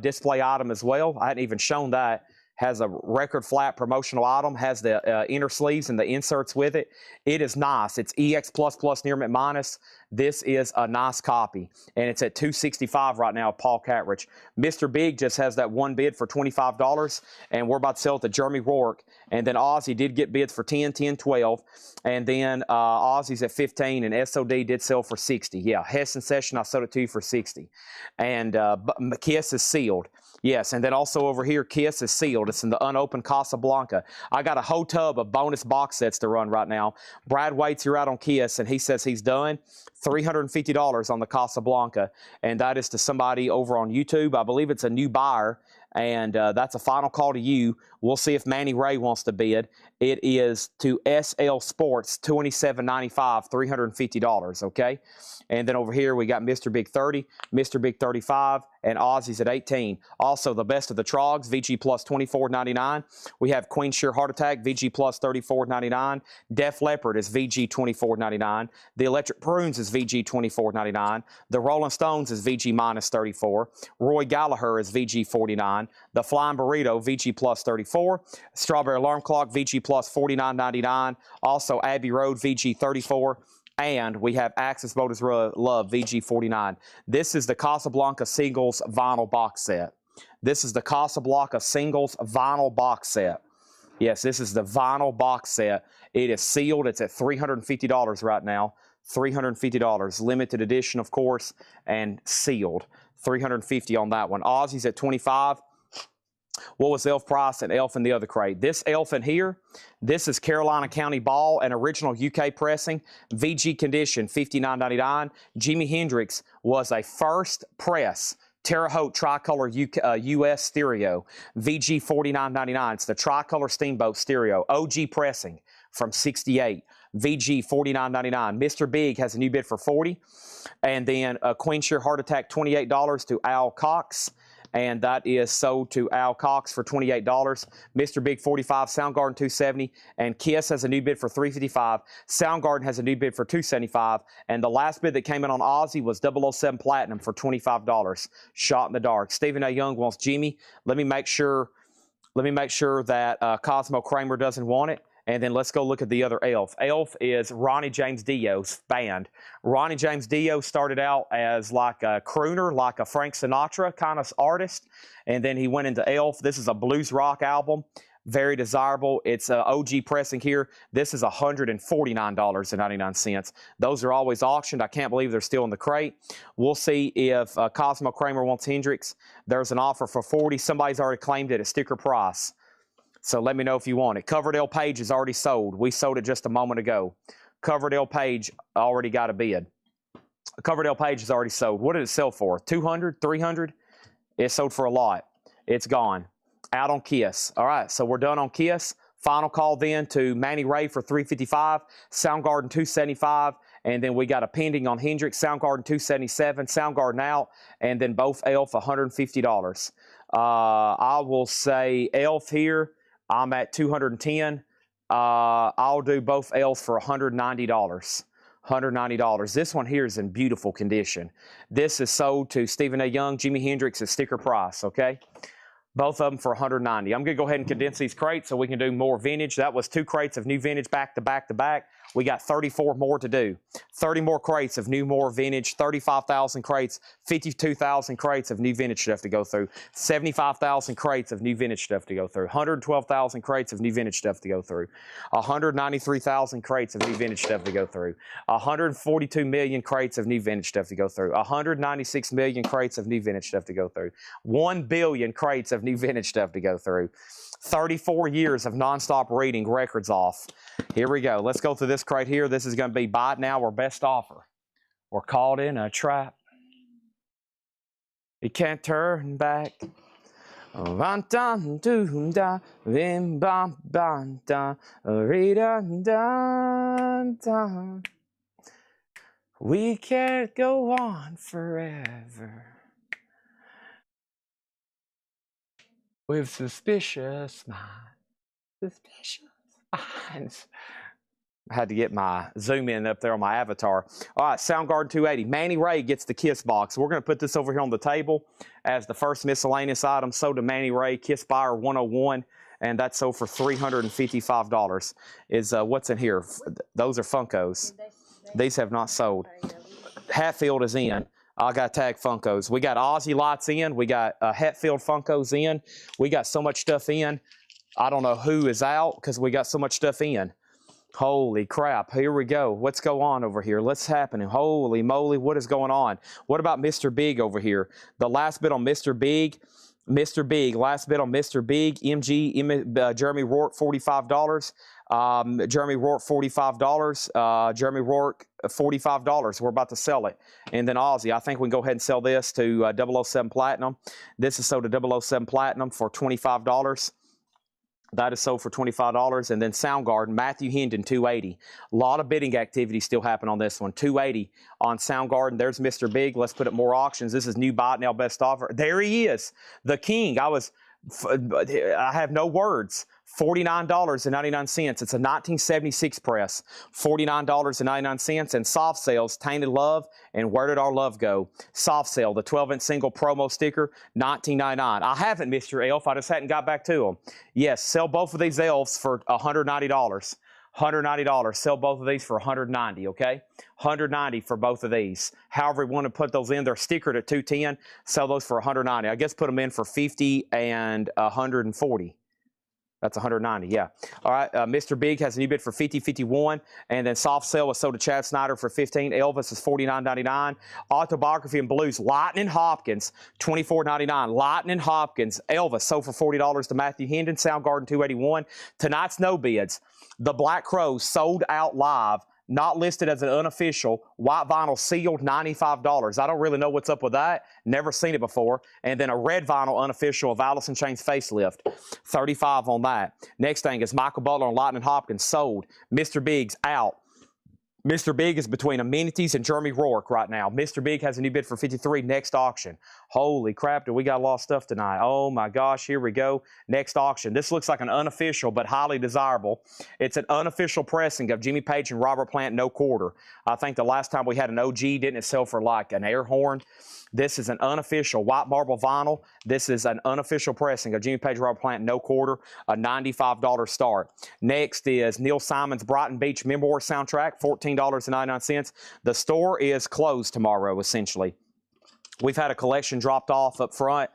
display item as well. I hadn't even shown that. Has a record flat promotional item, has the inner sleeves and the inserts with it. It is nice. It's EX++ near mint minus. This is a nice copy, and it's at $265 right now, Paul Catrich. Mr. Big just has that one bid for $25, and we're about to sell it to Jeremy Rourke. And then Aussie did get bids for 10, 10, 12, and then Aussie's at 15, and SOD did sell for 60. Yeah, Hesson Session, I sold it to you for 60. And Kiss is sealed. Yes, and then also over here, Kiss is sealed. It's in the unopened Casablanca. I got a whole tub of bonus box sets to run right now. Brad Waits, you're out on Kiss, and he says he's done. $350 on the Casablanca, and that is to somebody over on YouTube. I believe it's a new buyer, and that's a final call to you. We'll see if Manny Ray wants to bid. It is to SL Sports, $27.95, $350, okay? And then over here, we got Mr. Big 30, Mr. Big 35, and Aussie's at 18. Also, the best of the Trogs, VG plus $24.99. We have Queen Sheer Heart Attack, VG plus $34.99. Def Leppard is VG $24.99. The Electric Prunes is VG $24.99. The Rolling Stones is VG minus $34. Roy Gallagher is VG $49. The Flying Burrito, VG plus $34. Strawberry Alarm Clock, VG plus $49.99. Also, Abbey Road, VG $34. And we have Axis Motors Love, VG $49. This is the Casablanca Singles Vinyl Box Set. This is the Casablanca Singles Vinyl Box Set. Yes, this is the vinyl box set. It is sealed. It's at $350 right now. $350. Limited edition, of course, and sealed. $350 on that one. Aussie's at $25. What was Elf price and Elf in the other crate? This Elf in here, this is Carolina County Ball and original UK pressing. VG condition, $59.99. Jimi Hendrix was a first press Terre Haute Tricolor US Stereo, VG $49.99. It's the Tricolor Steamboat Stereo, OG pressing from 68, VG $49.99. Mr. Big has a new bid for $40. And then Queen Shear Heart Attack, $28 to Al Cox. And that is sold to Al Cox for $28. Mr. Big 45, Soundgarden 270, and Kiss has a new bid for $355. Soundgarden has a new bid for $275, and the last bid that came in on Aussie was 007 Platinum for $25. Shot in the dark. Stephen A. Young wants Jimmy. Let me make sure that Cosmo Kramer doesn't want it. And then let's go look at the other Elf. Elf is Ronnie James Dio's band. Ronnie James Dio started out as like a crooner, like a Frank Sinatra kind of artist. And then he went into Elf. This is a blues rock album. Very desirable. It's OG pressing here. This is $149.99. Those are always auctioned. I can't believe they're still in the crate. We'll see if Cosmo Kramer wants Hendrix. There's an offer for $40. Somebody's already claimed it at sticker price. So let me know if you want it. Coverdale Page is already sold. We sold it just a moment ago. Coverdale Page already got a bid. Coverdale Page is already sold. What did it sell for? 200, 300? It sold for a lot. It's gone. Out on Kiss. All right, so we're done on Kiss. Final call then to Manny Ray for $355, Soundgarden $275, and then we got a pending on Hendrix, Soundgarden $277, Soundgarden out, and then both Elf $150. I will say Elf here. I'm at $210. I'll do both Elves for $190. $190. This one here is in beautiful condition. This is sold to Stephen A. Young, Jimi Hendrix at sticker price, okay? Both of them for $190. I'm going to go ahead and condense these crates so we can do more vintage. That was 2 crates of new vintage back to back to back. We got 34 more to do. 30 more crates of new, more vintage, 35,000 crates, 52,000 crates of new vintage stuff to go through, 75,000 crates of new vintage stuff to go through, 112,000 crates of new vintage stuff to go through, 193,000 crates of new vintage stuff to go through, 142 million crates of new vintage stuff to go through, 196 million crates of new vintage stuff to go through, 1 billion crates of new vintage stuff to go through, 34 years of nonstop reading records off. Here we go. Let's go through this crate here. This is going to be buy it now or best offer. We're caught in a trap. You can't turn back. We can't go on forever with suspicious minds. Suspicious minds. I had to get my zoom in up there on my avatar. All right, Soundgarden 280. Manny Ray gets the Kiss box. We're going to put this over here on the table as the first miscellaneous item. Sold to Manny Ray, Kiss Buyer 101, and that's sold for $355. Is what's in here? Those are Funkos. These have not sold. Hatfield is in. I got tag Funkos. We got Aussie lots in. We got Hatfield Funkos in. We got so much stuff in. I don't know who is out because we got so much stuff in. Holy crap. Here we go. What's going on over here? What's happening? Holy moly. What is going on? What about Mr. Big over here? The last bid on Mr. Big. Mr. Big. Last bid on Mr. Big. Jeremy Rourke, $45. Jeremy Rourke, $45. Jeremy Rourke, $45. We're about to sell it. And then Aussie, I think we can go ahead and sell this to 007 Platinum. This is sold to 007 Platinum for $25. That is sold for $25. And then Soundgarden, Matthew Hendon, $280. A lot of bidding activity still happening on this one. $280 on Soundgarden. There's Mr. Big. Let's put up more auctions. This is new buy it now best offer. There he is, the king. I have no words. $49.99. It's a 1976 press. $49.99. And soft sales, Tainted Love and Where Did Our Love Go? Soft sale, the 12-inch single promo sticker, $19.99. I haven't, Mr. Elf. I just hadn't got back to them. Yes, sell both of these elves for $190. $190. Sell both of these for $190, okay? $190 for both of these. However you want to put those in, they're stickered at $210. Sell those for $190. I guess put them in for $50 and $140. That's $190, yeah. All right, Mr. Big has a new bid for $50, $51, and then soft sale was sold to Chad Snyder for $15. Elvis is $49.99. Autobiography and Blues, Lightning Hopkins, $24.99. Lightning Hopkins, Elvis sold for $40 to Matthew Hendon. Soundgarden $281. Tonight's no bids. The Black Crows sold out live. not listed as an unofficial, white vinyl sealed, $95. I don't really know what's up with that. Never seen it before. And then a red vinyl unofficial of Alice in Chains Facelift, $35 on that. Next thing is Michael Butler and Lightning Hopkins, sold. Mr. Big's out. Mr. Big is between Amenities and Jeremy Rourke right now. Mr. Big has a new bid for $53. Next auction. Holy crap, do we got a lot of stuff tonight. Oh my gosh, here we go. Next auction. This looks like an unofficial but highly desirable. It's an unofficial pressing of Jimmy Page and Robert Plant, no quarter. I think the last time we had an OG, didn't it sell for like an air horn? This is an unofficial white marble vinyl. This is an unofficial pressing of Jimmy Page, Robert Plant, no quarter, a $95 start. Next is Neil Simon's Brighton Beach Memoir soundtrack, $14.99. The store is closed tomorrow, essentially. We've had a collection dropped off up front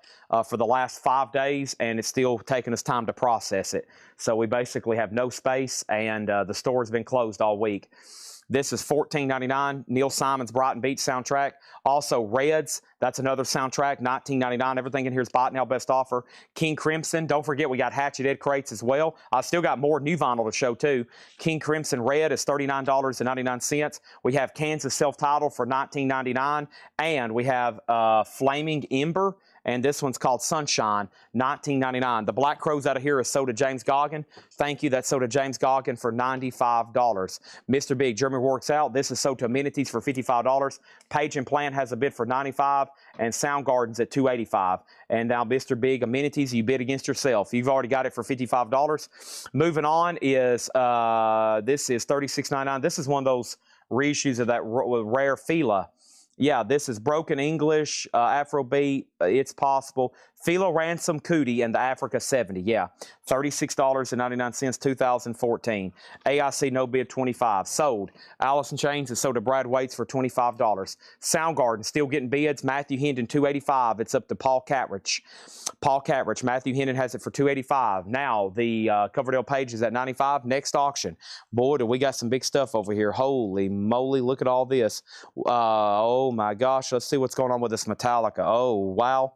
for the last 5 days, and it's still taking us time to process it. So we basically have no space, and the store's been closed all week. This is $14.99, Neil Simon's Brighton Beach soundtrack. Also, Reds, that's another soundtrack, $19.99. Everything in here is bought now, best offer. King Crimson, don't forget we got Hatchet Ed crates as well. I still got more new vinyl to show too. King Crimson Red is $39.99. We have Kansas self-titled for $19.99. And we have Flaming Ember, and this one's called Sunshine, $19.99. The Black Crows out of here is sold to James Goggin. Thank you. That's sold to James Goggin for $95. Mr. Big, Jeremy Rourke's out. This is sold to Amenities for $55. Page and Plant has a bid for $95, and Soundgarden's at $285. And now Mr. Big, Amenities, you bid against yourself. You've already got it for $55. Moving on is, this is $36.99. This is one of those reissues of that rare Fila. Yeah, this is Broken English, Afrobeat, It's Possible. Philo Ransom Cootie and the Africa 70. Yeah, $36.99, 2014. AIC no bid, $25. Sold. Alice in Chains is sold to Brad Waits for $25. Soundgarden still getting bids. Matthew Hendon, $285. It's up to Paul Catrich. Paul Catrich. Matthew Hendon has it for $285. Now the Coverdale Page is at $95. Next auction. Boy, do we got some big stuff over here. Holy moly, look at all this. Oh my gosh, let's see what's going on with this Metallica. Oh, wow.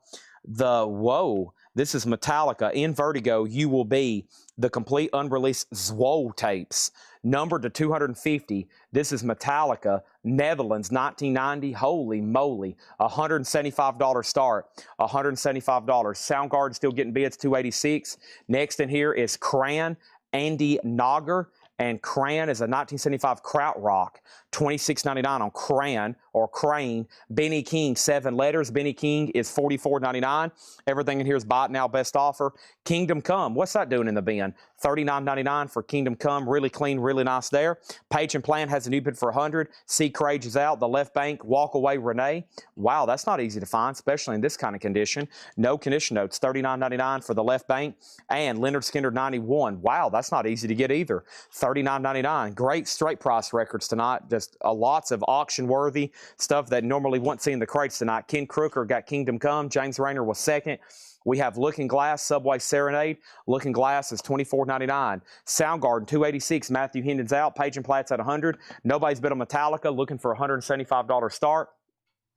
Whoa, this is Metallica. In Vertigo, You Will Be, the complete unreleased Zwol tapes, numbered to 250. This is Metallica, Netherlands, 1990. Holy moly, $175 start, $175. Soundgarden still getting bids, $286. Next in here is Cran, Andy Nogger. And Cran is a 1975 Krautrock, $26.99 on Cran or Crane. Benny King, 7 letters. Benny King is $44.99. Everything in here is bought now, best offer. Kingdom Come, what's that doing in the bin? $39.99 for Kingdom Come. Really clean, really nice there. Page and Plan has a new bid for $100. C. Crage is out. The Left Bank, Walk Away Renee. Wow, that's not easy to find, especially in this kind of condition. No condition notes, $39.99 for the Left Bank. And Leonard Skinner, 91. Wow, that's not easy to get either. $39.99. Great straight price records tonight. Just lots of auction-worthy stuff that normally won't see in the crates tonight. Ken Crooker got Kingdom Come. James Rayner was second. We have Looking Glass, Subway Serenade. Looking Glass is $24.99. Soundgarden, $286. Matthew Hendon's out. Page and Plat's at $100. Nobody's bid on Metallica, looking for a $175 start.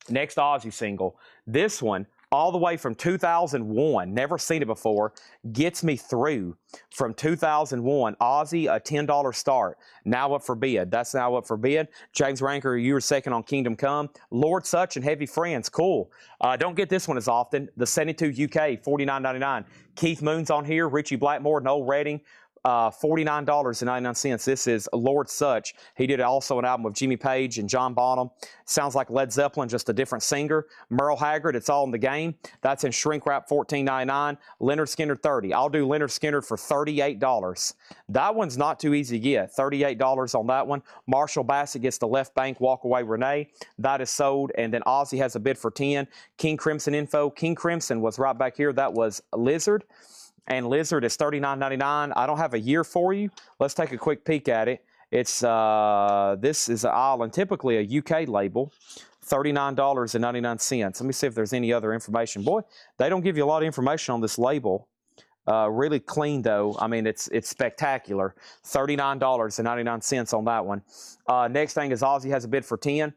Next Aussie single. This one, all the way from 2001, never seen it before, Gets Me Through. From 2001, Aussie, a $10 start. Now up for bid. That's now up for bid. James Ranker, you were second on Kingdom Come. Lord Such and Heavy Friends, cool. Don't get this one as often. The 72 UK, $49.99. Keith Moon's on here. Richie Blackmore, Noel Redding. $49.99. This is Lord Such. He did also an album with Jimmy Page and John Bonham. Sounds like Led Zeppelin, just a different singer. Merle Haggard, It's All in the Game. That's in shrink wrap, $14.99. Leonard Skinner, $30. I'll do Leonard Skinner for $38. That one's not too easy to get. $38 on that one. Marshall Bassett gets the Left Bank, Walk Away Renee. That is sold. And then Ozzy has a bid for $10. King Crimson info. King Crimson was right back here. That was Lizard. And Lizard is $39.99. I don't have a year for you. Let's take a quick peek at it. It's this is an Ireland, typically a UK label, $39.99. Let me see if there's any other information. Boy, they don't give you a lot of information on this label. Really clean though. I mean, it's spectacular. $39.99 on that one. Next thing is Ozzy has a bid for $10.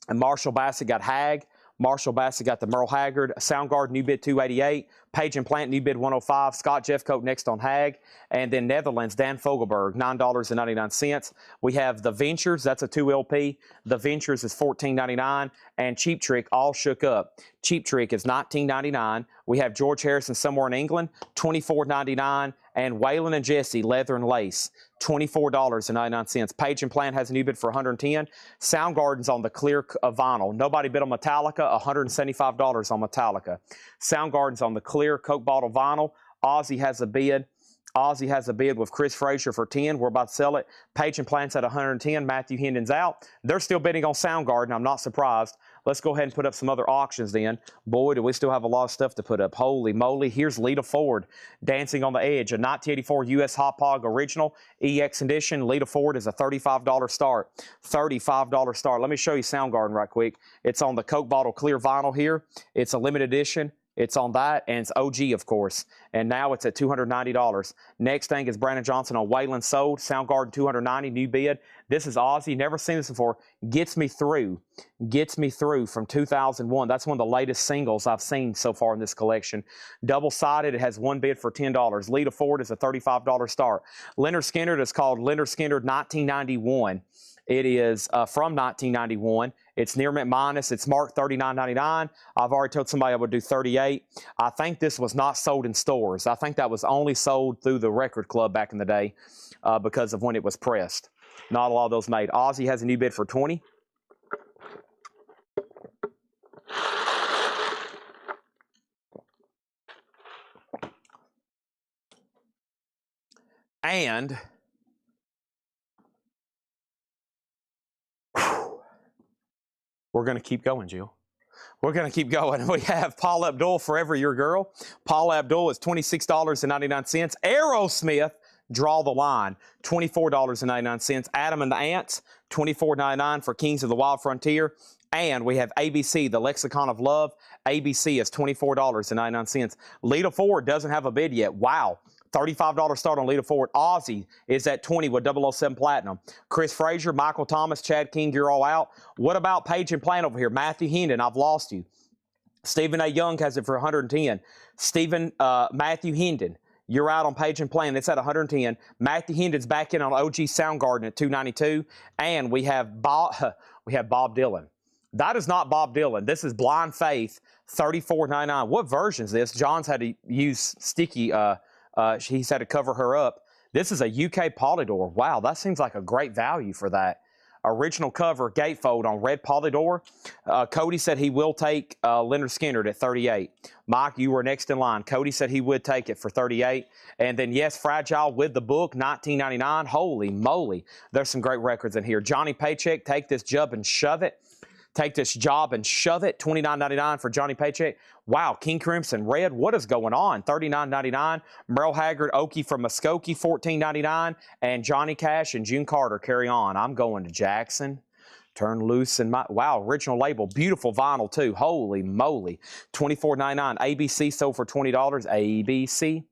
And Marshall Bassett got Hag. Marshall Bassett got the Merle Haggard. Soundgarden, new bid 288. Page and Plant, new bid 105. Scott Jeffcoat next on Hag. And then Netherlands, Dan Fogelberg, $9.99. We have The Ventures, that's a 2 LP. The Ventures is $14.99. And Cheap Trick, All Shook Up. Cheap Trick is $19.99. We have George Harrison, Somewhere in England, $24.99. And Waylon and Jesse, Leather and Lace, $24.99. Page and Plant has a new bid for $110. Soundgarden's on the clear vinyl. Nobody bid on Metallica, $175 on Metallica. Soundgarden's on the clear Coke bottle vinyl. Aussie has a bid. Aussie has a bid with Chris Frazier for 10. We're about to sell it. Page and Plant's at 110. Matthew Hendon's out. They're still bidding on Soundgarden. I'm not surprised. Let's go ahead and put up some other auctions then. Boy, do we still have a lot of stuff to put up. Holy moly. Here's Lita Ford, Dancing on the Edge, a 1984 U.S. Hot Pog Original EX Edition. Lita Ford is a $35 start. $35 start. Let me show you Soundgarden right quick. It's on the Coke bottle clear vinyl here. It's a limited edition. It's on that, and it's OG, of course. And now it's at $290. Next thing is Brandon Johnson on Waylon Sold. Soundgarden, $290, new bid. This is Aussie. Never seen this before. Gets Me Through. Gets Me Through from 2001. That's one of the latest singles I've seen so far in this collection. Double-sided. It has one bid for $10. Lita Ford is a $35 start. Leonard Skinner is called Leonard Skinner 1991. It is from 1991. It's near mint minus. It's marked $39.99. I've already told somebody I would do $38. I think this was not sold in stores. I think that was only sold through the record club back in the day because of when it was pressed. Not a lot of those made. Aussie has a new bid for $20. And we're going to keep going, Jill. We're going to keep going. We have Paul Abdul, Forever Your Girl. Paul Abdul is $26.99. Aerosmith, Draw the Line, $24.99. Adam and the Ants, $24.99 for Kings of the Wild Frontier. And we have ABC, The Lexicon of Love. ABC is $24.99. Lita Ford doesn't have a bid yet. Wow. $35 start on Lita Ford. Aussie is at $20 with 007 Platinum. Chris Frazier, Michael Thomas, Chad King, you're all out. What about Page and Plant over here? Matthew Hendon, I've lost you. Stephen A. Young has it for $110. Matthew Hendon, you're out on Page and Plant. It's at $110. Matthew Hendon's back in on OG Soundgarden at $292. And we have Bob Dylan. That is not Bob Dylan. This is Blind Faith, $34.99. What version is this? John's had to use sticky... he's had to cover her up. This is a UK Polydor. Wow, that seems like a great value for that. Original cover gatefold on red Polydor. Cody said he will take Leonard Skinner at $38. Mike, you were next in line. Cody said he would take it for $38. And then, yes, Fragile with the book, $19.99. Holy moly. There's some great records in here. Johnny Paycheck, Take This Job and Shove It. Take This Job and Shove It, $29.99 for Johnny Paycheck. Wow, King Crimson Red, what is going on? $39.99. Merle Haggard, Okie from Muskogee, $14.99. And Johnny Cash and June Carter, Carry On. I'm going to Jackson. Turn Loose and My... Wow, original label. Beautiful vinyl, too. Holy moly. $24.99. ABC sold for $20. ABC.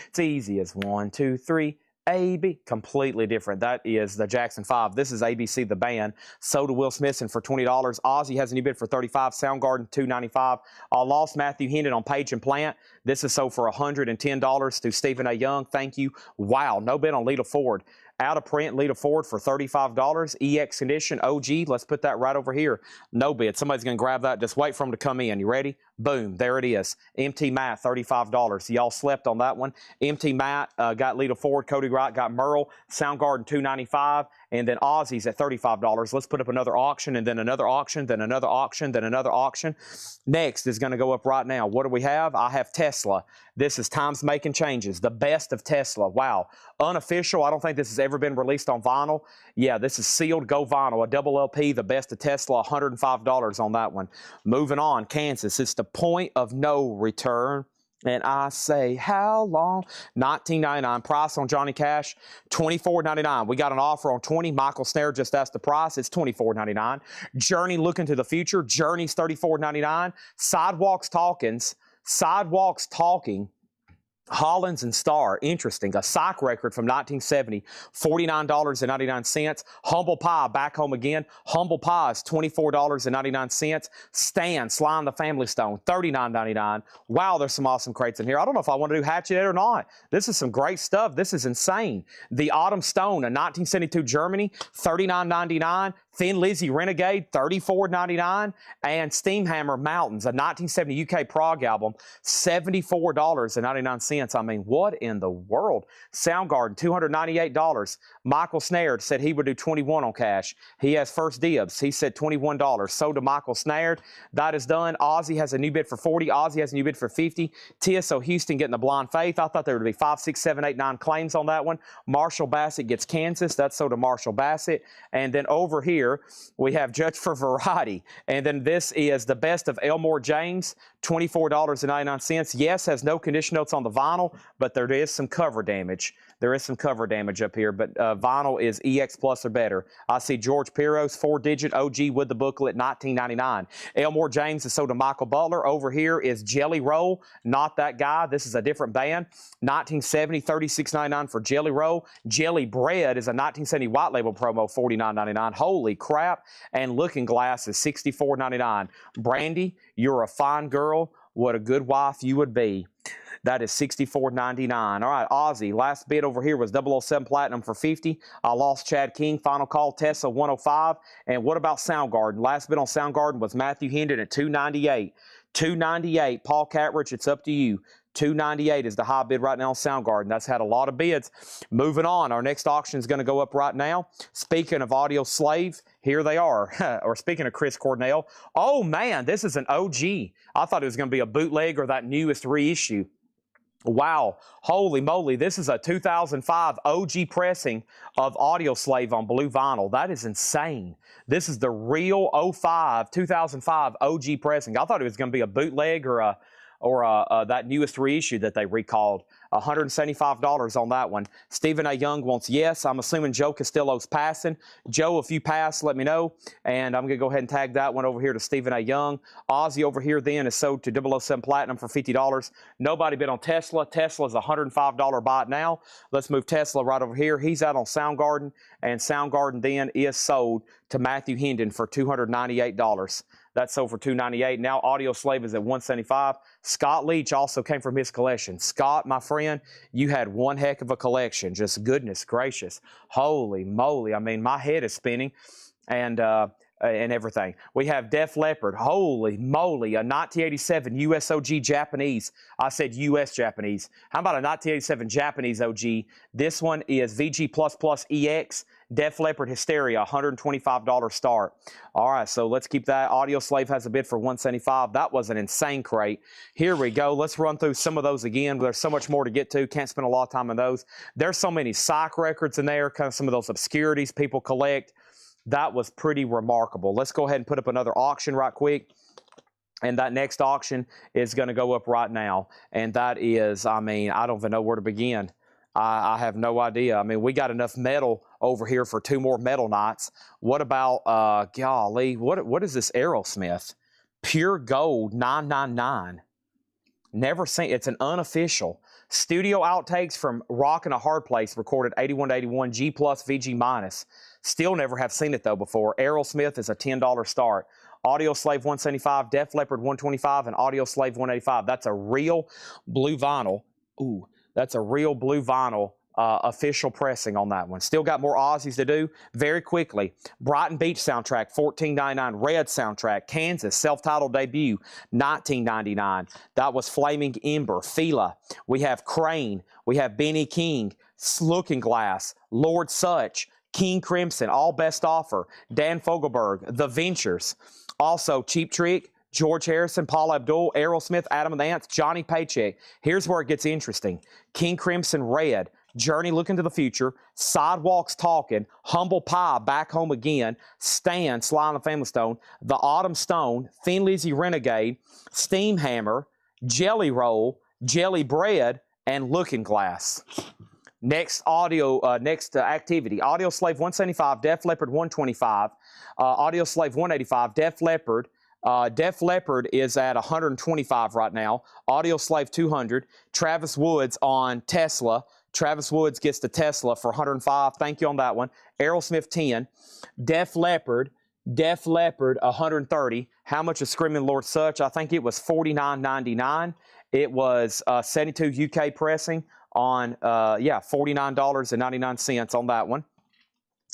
It's easy as 1, 2, 3. AB, completely different. That is the Jackson 5. This is ABC, the band. Sold to Will Smithson for $20. Aussie has a new bid for $35. Soundgarden, $295. Lost Matthew Hendon on Page and Plant. This is sold for $110 to Stephen A. Young. Thank you. Wow, no bid on Lita Ford. Out of print, Lita Ford for $35. EX Condition, OG. Let's put that right over here. No bid. Somebody's going to grab that. Just wait for them to come in. You ready? Boom. There it is. MT Matt, $35. Y'all slept on that one. MT Matt got Lita Ford. Cody Wright got Merle. Soundgarden, $295. And then Aussie's at $35. Let's put up another auction, and then another auction, then another auction, then another auction. Next is going to go up right now. What do we have? I have Tesla. This is Time's Making Changes. The best of Tesla. Wow. Unofficial. I don't think this has ever been released on vinyl. Yeah, this is sealed Go Vinyl. A double LP, the best of Tesla, $105 on that one. Moving on, Kansas. It's the point of no return. And I say, how long? $19.99. Price on Johnny Cash, $24.99. We got an offer on 20. Michael Snare just asked the price. It's $24.99. Journey Looking to the Future. Journey's $34.99. Sidewalks Talking. Hollins and Starr, interesting. A psych record from 1970, $49.99. Humble Pie, back home again. Humble Pie is $24.99. Stan, Sly and the Family Stone, $39.99. Wow, there's some awesome crates in here. I don't know if I want to do Hatchet or not. This is some great stuff. This is insane. The Autumn Stone, a 1972 Germany, $39.99. Thin Lizzy Renegade, $34.99. And Steamhammer Mountains, a 1970 UK prog album, $74.99. I mean, what in the world? Soundgarden, $298. Michael Snared said he would do $21 on cash. He has first dibs. He said $21. So to Michael Snared. That is done. Aussie has a new bid for $40. Aussie has a new bid for $50. TSO Houston getting the Blind Faith. I thought there would be 5, 6, 7, 8, 9 claims on that one. Marshall Bassett gets Kansas. That's so to Marshall Bassett. And then over here, we have Judge for Variety. And then this is the best of Elmore James, $24.99. Yes, has no condition notes on the vinyl, but there is some cover damage. There is some cover damage up here, but vinyl is EX Plus or better. I see George Piros, 4-digit OG with the booklet, $19.99. Elmore James is sold to Michael Butler. Over here is Jelly Roll, not that guy. This is a different band. 1970, $36.99 for Jelly Roll. Jelly Bread is a 1970 white label promo, $49.99. Holy crap. And Looking Glass is $64.99. Brandy, you're a fine girl. What a good wife you would be. That is $64.99. All right, Aussie, last bid over here was 007 Platinum for $50. I lost Chad King, final call, Tesla 105. And what about Soundgarden? Last bid on Soundgarden was Matthew Hendon at $298. $298, Paul Catrich, it's up to you. $298 is the high bid right now on Soundgarden. That's had a lot of bids. Moving on, our next auction is going to go up right now. Speaking of Audio Slave, here they are. Or speaking of Chris Cornell, oh man, this is an OG. I thought it was going to be a bootleg or that newest reissue. Wow, holy moly, this is a 2005 OG pressing of Audio Slave on blue vinyl. That is insane. This is the real 2005 OG pressing. I thought it was going to be a bootleg or that newest reissue that they recalled. $175 on that one. Stephen A. Young wants yes. I'm assuming Joe Castillo's passing. Joe, if you pass, let me know. And I'm going to go ahead and tag that one over here to Stephen A. Young. Aussie over here then is sold to 007 Platinum for $50. Nobody bid on Tesla. Tesla's a $105 buy it now. Let's move Tesla right over here. He's out on Soundgarden. And Soundgarden then is sold to Matthew Hendon for $298. That's sold for $298. Now Audio Slave is at $175. Scott Leach also came from his collection. Scott, my friend, you had one heck of a collection. Just goodness gracious. Holy moly. I mean, my head is spinning and everything. We have Def Leppard. Holy moly. A 1987 US OG Japanese. I said US Japanese. How about a 1987 Japanese OG? This one is VG++ EX. Def Leppard Hysteria, $125 start. All right, so let's keep that. Audio Slave has a bid for $175. That was an insane crate. Here we go. Let's run through some of those again. There's so much more to get to. Can't spend a lot of time on those. There's so many psych records in there, kind of some of those obscurities people collect. That was pretty remarkable. Let's go ahead and put up another auction right quick. And that next auction is going to go up right now. And that is, I mean, I don't even know where to begin. I have no idea. I mean, we got enough metal over here for 2 more metal nights. What about, golly, what is this Aerosmith? Pure Gold 999. Never seen, it's an unofficial. Studio outtakes from Rockin' a Hard Place recorded 81 to 81, G plus, VG minus. Still never have seen it though before. Aerosmith is a $10 start. Audio Slave 175, Def Leppard 125, and Audio Slave 185. That's a real blue vinyl. Ooh. That's a real blue vinyl official pressing on that one. Still got more Aussies to do. Very quickly, Brighton Beach soundtrack, $14.99. Red soundtrack, Kansas, self-titled debut, $19.99. That was Flaming Ember, Fila. We have Crane. We have Benny King, Looking Glass, Lord Such, King Crimson, All Best Offer, Dan Fogelberg, The Ventures. Also, Cheap Trick, George Harrison, Paul Abdul, Aerosmith, Adam and the Ants, Johnny Paycheck. Here's where it gets interesting. King Crimson Red, Journey Looking to the Future, Sidewalks Talking, Humble Pie Back Home Again, Stan, Sly and the Family Stone, The Autumn Stone, Thin Lizzy Renegade, Steam Hammer, Jelly Roll, Jelly Bread, and Looking Glass. Next activity, Audio Slave 175, Def Leppard 125, Audio Slave 185, Def Leppard, Def Leppard is at 125 right now. Audioslave 200. Travis Woods on Tesla. Travis Woods gets the Tesla for 105. Thank you on that one. Aerosmith 10. Def Leppard 130. How much is Screaming Lord Such? I think it was $49.99. It was 72 UK pressing on $49.99 on that one.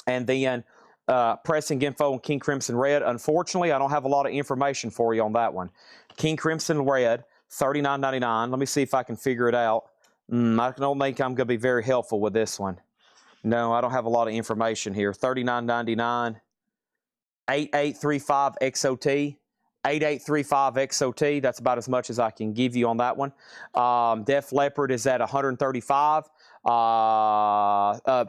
And then pressing info on King Crimson Red. Unfortunately, I don't have a lot of information for you on that one. King Crimson Red, $39.99. Let me see if I can figure it out. I don't think I'm going to be very helpful with this one. No, I don't have a lot of information here. $39.99. 8835 XOT. 8835 XOT. That's about as much as I can give you on that one. Def Leppard is at 135.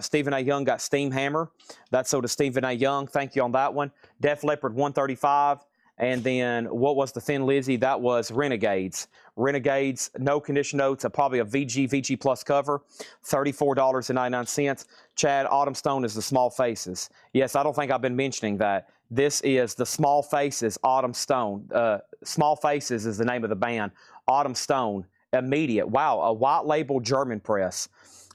Stephen A. Young got Steam Hammer. That's so to Stephen A. Young. Thank you on that one. Def Leppard 135. And then what was the Thin Lizzy? That was Renegades. Renegades, no condition notes, probably a VG Plus cover, $34.99. Chad, Autumn Stone is the Small Faces. Yes, I don't think I've been mentioning that. This is the Small Faces, Autumn Stone. Small Faces is the name of the band. Autumn Stone, Immediate. Wow, a white label German press.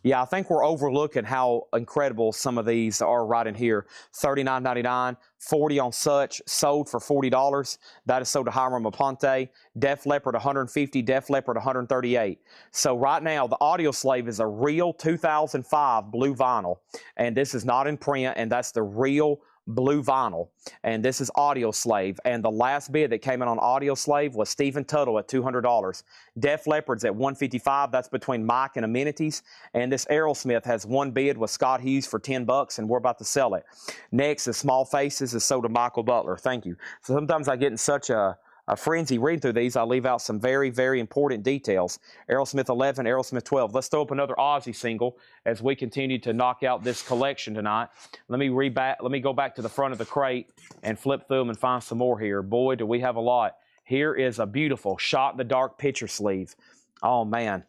Yeah, I think we're overlooking how incredible some of these are right in here. $39.99, 40 on Such, sold for $40. That is sold to Hiram Aponte. Def Leppard 150, Def Leppard 138. So right now, the Audioslave is a real 2005 blue vinyl, and this is not in print, and that's the real blue vinyl, and this is Audioslave, and the last bid that came in on Audioslave was Stephen Tuttle at $200. Def Leppard's at $155. That's between Mike and Amenities, and this Aerosmith has one bid with Scott Hughes for $10, and we're about to sell it. Next is Small Faces, is sold to Michael Butler. Thank you. So sometimes I get in such a frenzy reading through these, I leave out some very, very important details. Aerosmith 11, Aerosmith 12. Let's throw up another Aussie single as we continue to knock out this collection tonight. Let me go back to the front of the crate and flip through them and find some more here. Boy, do we have a lot. Here is a beautiful Shot in the Dark picture sleeve. Oh, man.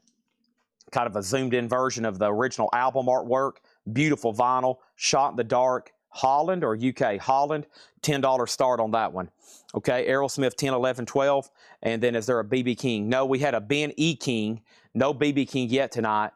Kind of a zoomed-in version of the original album artwork. Beautiful vinyl. Shot in the Dark. Holland or UK? Holland, $10 start on that one. Okay, Aerosmith 10, 11, 12. And then is there a BB King? No, we had a Ben E. King. No BB King yet tonight.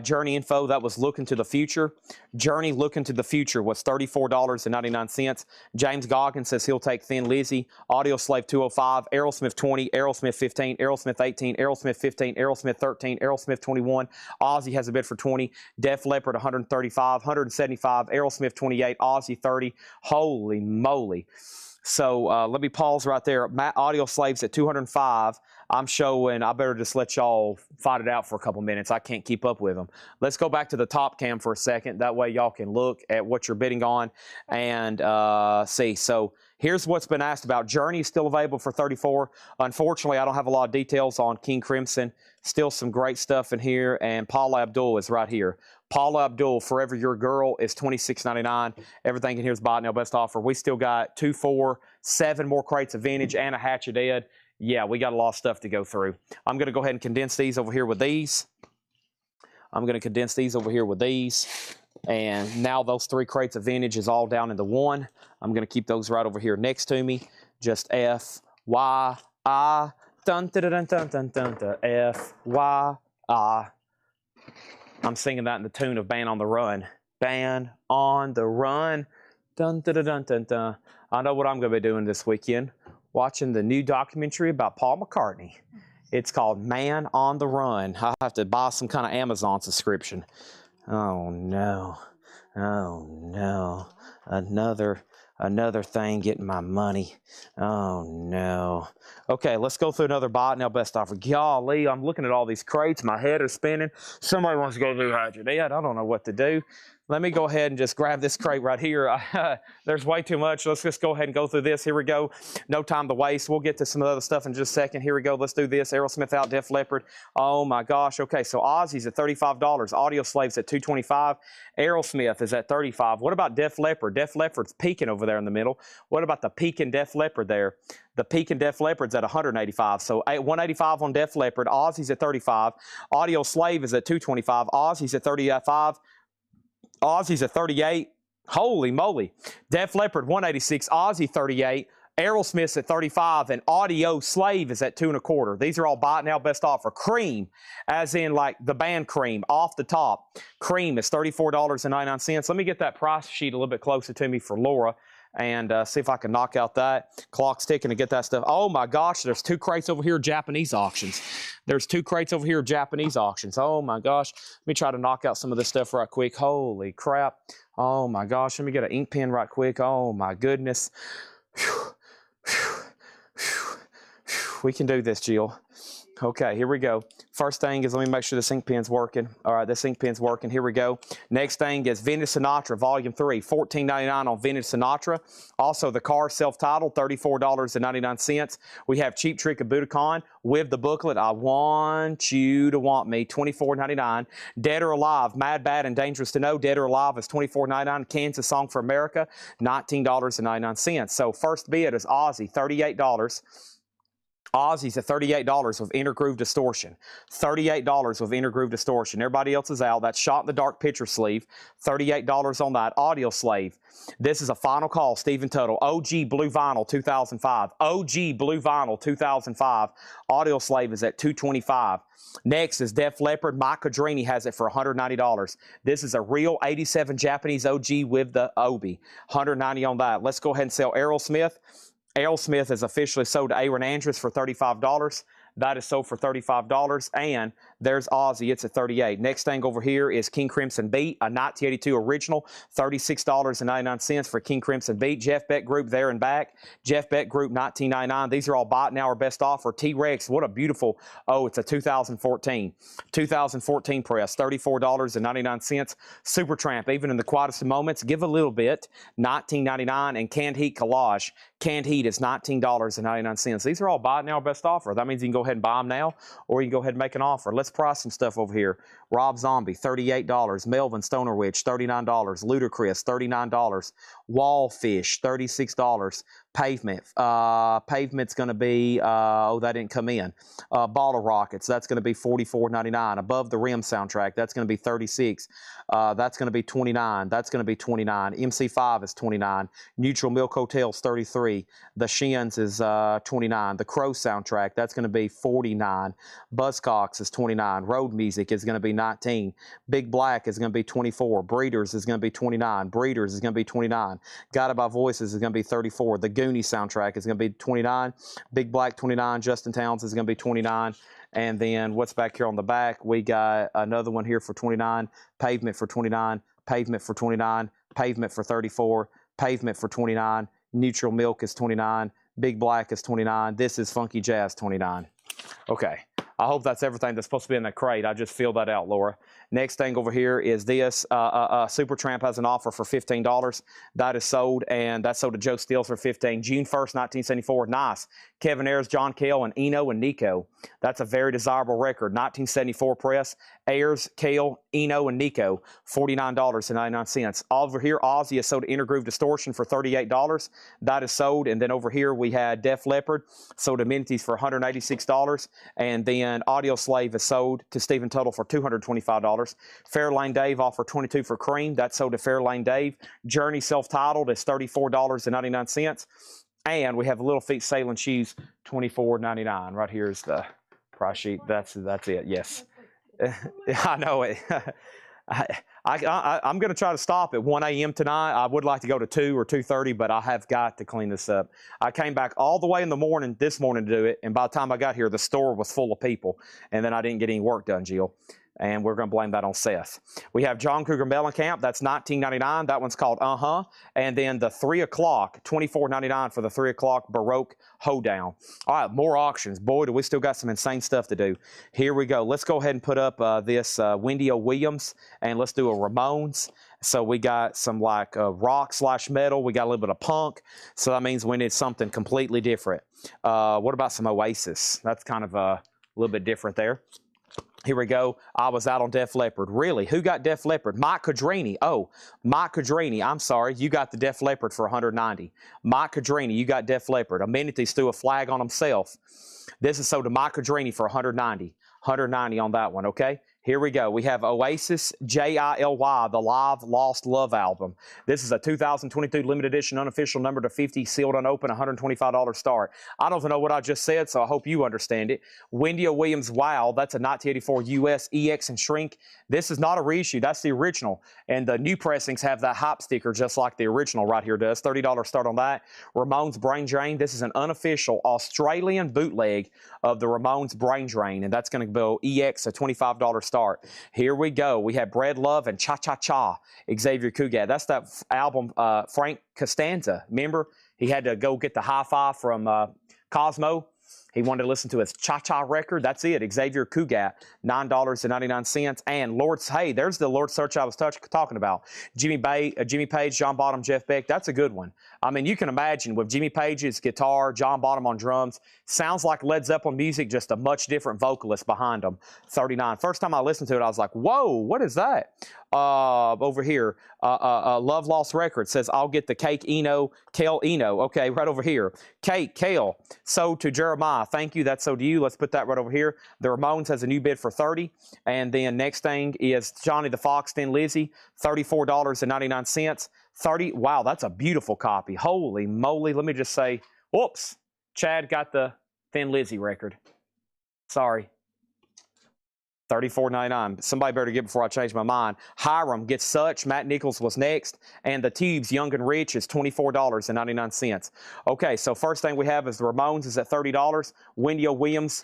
Journey info, that was Looking to the Future. Journey Looking to the Future was $34.99. James Goggins says he'll take Thin Lizzy. Audioslave 205, Aerosmith 20, Aerosmith 15, Aerosmith 18, Aerosmith 15, Aerosmith 13, Aerosmith 21. Aussie has a bid for 20. Def Leppard 135, 175, Aerosmith 28, Aussie 30. Holy moly. So let me pause right there. Audioslave's at 205. I'm showing, I better just let y'all fight it out for a couple minutes. I can't keep up with them. Let's go back to the top cam for a second. That way y'all can look at what you're bidding on and see. So here's what's been asked about. Journey is still available for $34. Unfortunately, I don't have a lot of details on King Crimson. Still some great stuff in here. And Paula Abdul is right here. Paula Abdul, Forever Your Girl, is $26.99. Everything in here is bought now, best offer. We still got 2, 4, 7 more crates of vintage and a hatch of dead. Yeah, we got a lot of stuff to go through. I'm going to go ahead and condense these over here with these. And now those 3 crates of vintage is all down into one. I'm going to keep those right over here next to me. Just F-Y-I. Dun, dun, dun, dun, dun, dun, dun, F-Y-I. I'm singing that in the tune of Band on the Run. Band on the Run. Dun, dun, dun, dun, dun, dun. I know what I'm going to be doing this weekend. Watching the new documentary about Paul McCartney. It's called Man on the Run. I'll have to buy some kind of Amazon subscription. Oh, no. Oh, no. Another thing getting my money. Oh, no. Okay, let's go through another bot now, best offer. Golly, I'm looking at all these crates. My head is spinning. Somebody wants to go through Hide Your Dead. I don't know what to do. Let me go ahead and just grab this crate right here. There's way too much. Let's just go ahead and go through this. Here we go. No time to waste. We'll get to some other stuff in just a second. Here we go. Let's do this. Aerosmith out, Def Leppard. Oh, my gosh. Okay, so Aussie's at $35. Audioslave's at $225. Aerosmith is at $35. What about Def Leppard? Def Leppard's peaking over there in the middle. What about the peaking Def Leppard there? The peaking Def Leppard's at $185. So $185 on Def Leppard. Aussie's at $35. Audioslave is at $225. Aussie's at $35. Aussie's at $38. Holy moly. Def Leppard, $186. Aussie, $38. Aerosmith's at 35, and Audio Slave is at 2 1/4. These are all buy it now, best offer. Cream, as in like the band Cream, off the top. Cream is $34.99. Let me get that price sheet a little bit closer to me for Laura and see if I can knock out that. Clock's ticking to get that stuff. Oh my gosh, there's 2 crates over here, Japanese auctions. There's 2 crates over here, Japanese auctions. Oh my gosh. Let me try to knock out some of this stuff right quick. Holy crap. Oh my gosh. Let me get an ink pen right quick. Oh my goodness. Whew. We can do this, Jill. Okay, here we go. First thing is, let me make sure this ink pen's working. All right, this ink pen's working. Here we go. Next thing is Vintage Sinatra, Volume 3, $14.99 on Vintage Sinatra. Also, the car self-titled, $34.99. We have Cheap Trick of Budokan with the booklet, I Want You to Want Me, $24.99. Dead or Alive, Mad, Bad, and Dangerous to Know. Dead or Alive is $24.99. Kansas Song for America, $19.99. So first bid is Aussie, $38. Aussie's at $38 with intergroove distortion. $38 with intergroove distortion. Everybody else is out. That's Shot in the Dark picture sleeve. $38 on that. Audio Slave. This is a final call. Stephen Tuttle. OG Blue Vinyl 2005. OG Blue Vinyl 2005. Audio Slave is at $225. Next is Def Leppard. Mike Cadrini has it for $190. This is a real 87 Japanese OG with the Obi. $190 on that. Let's go ahead and sell Aerosmith. Aerosmith is officially sold to Aaron Andrews for $35. That is sold for $35. And there's Aussie. It's at $38. Next thing over here is King Crimson Beat, a 1982 original, $36.99 for King Crimson Beat. Jeff Beck Group there and back. Jeff Beck Group, $19.99. These are all buy it now or best offer. T-Rex, what a beautiful, oh, it's a 2014. 2014 press, $34.99. Supertramp, even in the quietest of moments, give a little bit, $19.99. And Canned Heat Collage. Canned Heat is $19.99. These are all buy it now or best offer. That means you can go ahead and buy them now, or you can go ahead and make an offer. Let's price some stuff over here. Rob Zombie, $38. Melvin Stoner Witch, $39. Ludacris, $39. Wallfish, $36. Pavement. Pavement's going to be, oh, that didn't come in. Bottle Rockets, that's going to be $44.99. Above the Rim soundtrack, that's going to be $36. That's going to be $29. That's going to be $29. MC5 is $29. Neutral Milk Hotel's $33. The Shins is $29. The Crow soundtrack, that's going to be $49. Buzzcocks is $29. Road Music is going to be $19. Big Black is going to be $24. Breeders is going to be $29. Breeders is going to be $29. Guided by Voices is going to be $34. The Goonies soundtrack is going to be $29. Big Black $29. Justin Towns is going to be $29. And then what's back here on the back? We got another one here for $29. Pavement for $29. Pavement for $29. Pavement for $34. Pavement for $29. Neutral Milk is $29. Big Black is $29. This is Funky Jazz $29. Okay. I hope that's everything that's supposed to be in that crate. I just filled that out, Laura. Next thing over here is this. Supertramp has an offer for $15. That is sold, and that's sold to Joe Steele for $15. June 1st, 1974. Nice. Kevin Ayers, John Cale, and Eno and Nico. That's a very desirable record. 1974 press. Ayers, Cale, Eno, and Nico. $49.99. Over here, Aussie is sold to Intergroove Distortion for $38. That is sold. And then over here, we had Def Leppard, sold Amenities for $186. And then Audio Slave is sold to Stephen Tuttle for $225. Fairlane Dave offered $22 for Cream. That's sold to Fairlane Dave. Journey self-titled is $34.99. And we have Little Feet Sailing Shoes, $24.99. Right here is the price sheet. That's it. Yes. I know it. I'm going to try to stop at 1 a.m. tonight. I would like to go to 2 or 2:30, but I have got to clean this up. I came back all the way in the morning, this morning, to do it, and by the time I got here, the store was full of people, and then I didn't get any work done, Jill. And we're going to blame that on Seth. We have John Cougar Mellencamp. That's $19.99. That one's called Uh-Huh. And then the 3 o'clock, $24.99 for the 3 o'clock Baroque Hoedown. All right, more auctions. Boy, do we still got some insane stuff to do. Here we go. Let's go ahead and put up this Wendy O. Williams, and let's do a Ramones. So we got some like rock / metal. We got a little bit of punk. So that means we need something completely different. What about some Oasis? That's kind of a little bit different there. Here we go. I was out on Def Leppard. Really? Who got Def Leppard? Mike Cadrini. Oh, Mike Cadrini. I'm sorry. You got the Def Leppard for $190. Mike Cadrini, you got Def Leppard. Amenities threw a flag on himself. This is sold to Mike Cadrini for $190. $190 on that one, okay? Here we go. We have Oasis, Jilly, the Live Lost Love album. This is a 2022 limited edition, unofficial, number to 50, sealed unopened, $125 start. I don't know what I just said, so I hope you understand it. Wendy Williams, Wow, that's a 1984 US EX and Shrink. This is not a reissue. That's the original. And the new pressings have that hype sticker just like the original right here does. $30 start on that. Ramones Brain Drain. This is an unofficial Australian bootleg of the Ramones Brain Drain, and that's going to go EX, a $25 start. Here we go. We have Bread Love and Cha Cha Cha, Xavier Cugat. That's that album Frank Costanza. Remember? He had to go get the hi-fi from Cosmo. He wanted to listen to his Cha-Cha record. That's it. Xavier Cugat, $9.99. And Lord's, hey, there's the Lord Search I was talking about. Jimmy Page, John Bonham, Jeff Beck. That's a good one. I mean, you can imagine with Jimmy Page's guitar, John Bonham on drums. Sounds like Led Zeppelin music, just a much different vocalist behind them. 39. First time I listened to it, I was like, whoa, what is that? Over here, Love Lost Records says, I'll get the Cake Eno, Kale Eno. Okay, right over here. Cake, Kale, sold to Jeremiah. Thank you, that's sold to you. Let's put that right over here. The Ramones has a new bid for 30. And then next thing is Johnny the Fox, Thin Lizzy, $34.99. 30, wow, that's a beautiful copy. Holy moly, let me just say, whoops, Chad got the Thin Lizzy record. Sorry. $34.99. Somebody better get before I change my mind. Hiram gets Such. Matt Nichols was next. And the Tubes, Young and Rich, is $24.99. Okay, so first thing we have is the Ramones is at $30. Wendy Williams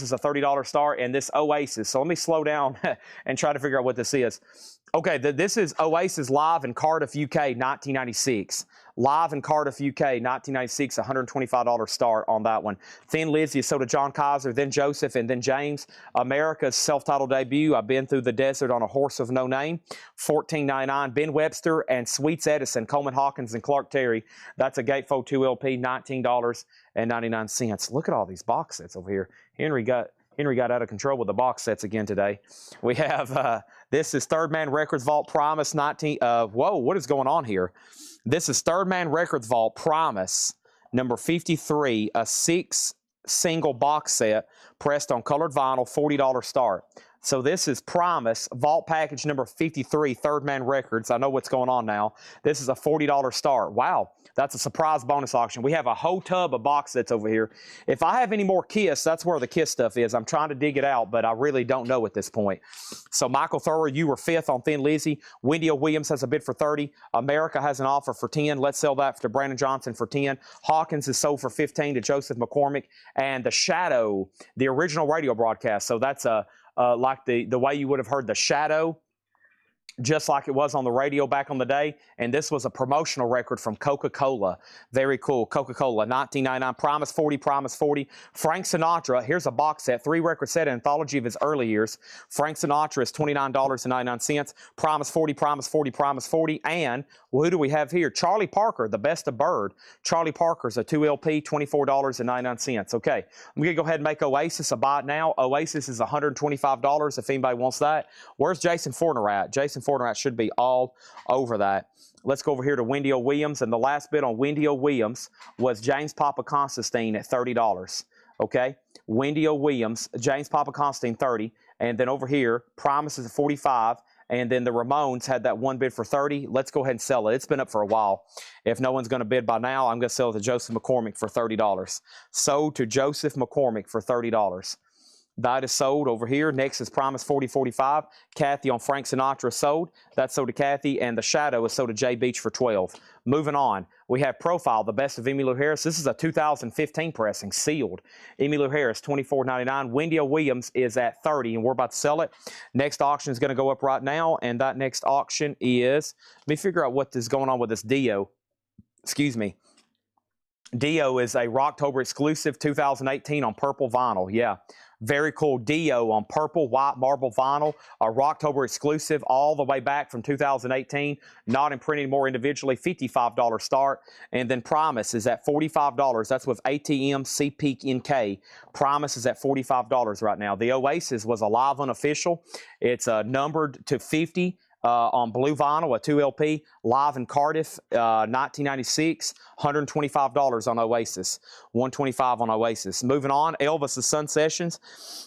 is a $30 start. And this Oasis. So let me slow down and try to figure out what this is. Okay, this is Oasis live in Cardiff, UK, 1996. Live in Cardiff, UK, 1996, $125 start on that one. Thin Lizzy is sold to John Kaiser, then Joseph, and then James. America's self-titled debut, I've Been Through the Desert on a Horse of No Name, $14.99. Ben Webster and Sweets Edison, Coleman Hawkins, and Clark Terry. That's a Gatefold 2 LP, $19.99. Look at all these box sets over here. Henry got out of control with the box sets again today. We have, this is Third Man Records Vault Promise 19, whoa, what is going on here? This is Third Man Records Vault Promise, number 53, a 6-single box set pressed on colored vinyl, $40 start. So this is Promise, Vault Package number 53, Third Man Records. I know what's going on now. This is a $40 start. Wow, that's a surprise bonus auction. We have a whole tub of box sets over here. If I have any more Kiss, that's where the Kiss stuff is. I'm trying to dig it out, but I really don't know at this point. So Michael Thrower, you were 5th on Thin Lizzy. Wendy Williams has a bid for 30. America has an offer for 10. Let's sell that to Brandon Johnson for 10. Hawkins is sold for 15 to Joseph McCormick. And The Shadow, the original radio broadcast. So that's a like the way you would have heard The Shadow, just like it was on the radio back on the day. And this was a promotional record from Coca-Cola. Very cool. Coca-Cola, $19.99. Promise 40, Promise 40. Frank Sinatra, here's a box set, 3-record set, anthology of his early years. Frank Sinatra is $29.99. Promise 40, Promise 40, Promise 40. And well, who do we have here? Charlie Parker, The Best of Bird. Charlie Parker's a 2LP, $24.99. Okay, I'm going to go ahead and make Oasis a buy it now. Oasis is $125 if anybody wants that. Where's Jason Fortner at? Jason Fortner should be all over that. Let's go over here to Wendy Williams, and the last bid on Wendy Williams was James Papa Constantine at $30. Okay, Wendy Williams, James Papa Constantine 30, and then over here Promise is at 45, and then the Ramones had that one bid for 30. Let's go ahead and sell it. It's been up for a while. If no one's going to bid by now, I'm going to sell it to Joseph McCormick for $30. Sold to Joseph McCormick for $30. That is sold over here. Next is Promise 4045. Kathy on Frank Sinatra sold. That's sold to Kathy. And The Shadow is sold to Jay Beach for 12. Moving on, we have Profile, the best of Emmylou Harris. This is a 2015 pressing, sealed. Emmylou Harris, $24.99. Wendy Williams is at 30, and we're about to sell it. Next auction is going to go up right now, and that next auction is, let me figure out what is going on with this Dio. Excuse me. Dio is a Rocktober exclusive 2018 on purple vinyl. Yeah. Very cool. Dio on purple, white marble vinyl, a Rocktober exclusive all the way back from 2018. Not imprinted anymore individually, $55 start. And then Promise is at $45. That's with ATM, CPeak, NK. Promise is at $45 right now. The Oasis was a live unofficial. It's numbered to 50. on blue vinyl, a 2LP, live in Cardiff, 1996, $125 on Oasis, $125 on Oasis. Moving on, Elvis The Sun Sessions,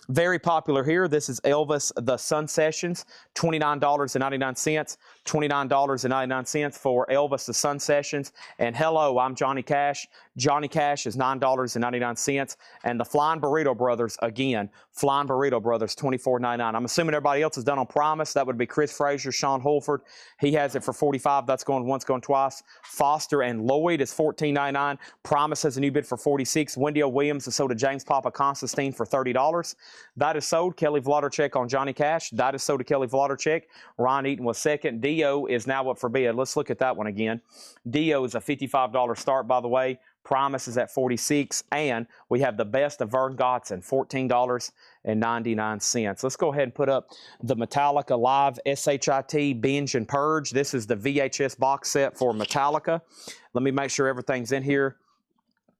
very popular here. This is Elvis The Sun Sessions, $29.99, $29.99 for Elvis The Sun Sessions. And hello, I'm Johnny Cash. Johnny Cash is $9.99. And the Flying Burrito Brothers, again, Flying Burrito Brothers, $24.99. I'm assuming everybody else is done on Promise. That would be Chris Frazier, Sean Holford. He has it for $45. That's going once, going twice. Foster and Lloyd is $14.99. Promise has a new bid for $46. Wendy O. Williams is sold to James Papa Constantine for $30. That is sold. Kelly Vladarchuk on Johnny Cash. That is sold to Kelly Vladarchuk. Ryan Eaton was second. Dio is now up for bid. Let's look at that one again. Dio is a $55 start, by the way. Promise is at $46, and we have the best of Vern Gotson, $14.99. Let's go ahead and put up the Metallica Live SHIT Binge and Purge. This is the VHS box set for Metallica. Let me make sure everything's in here.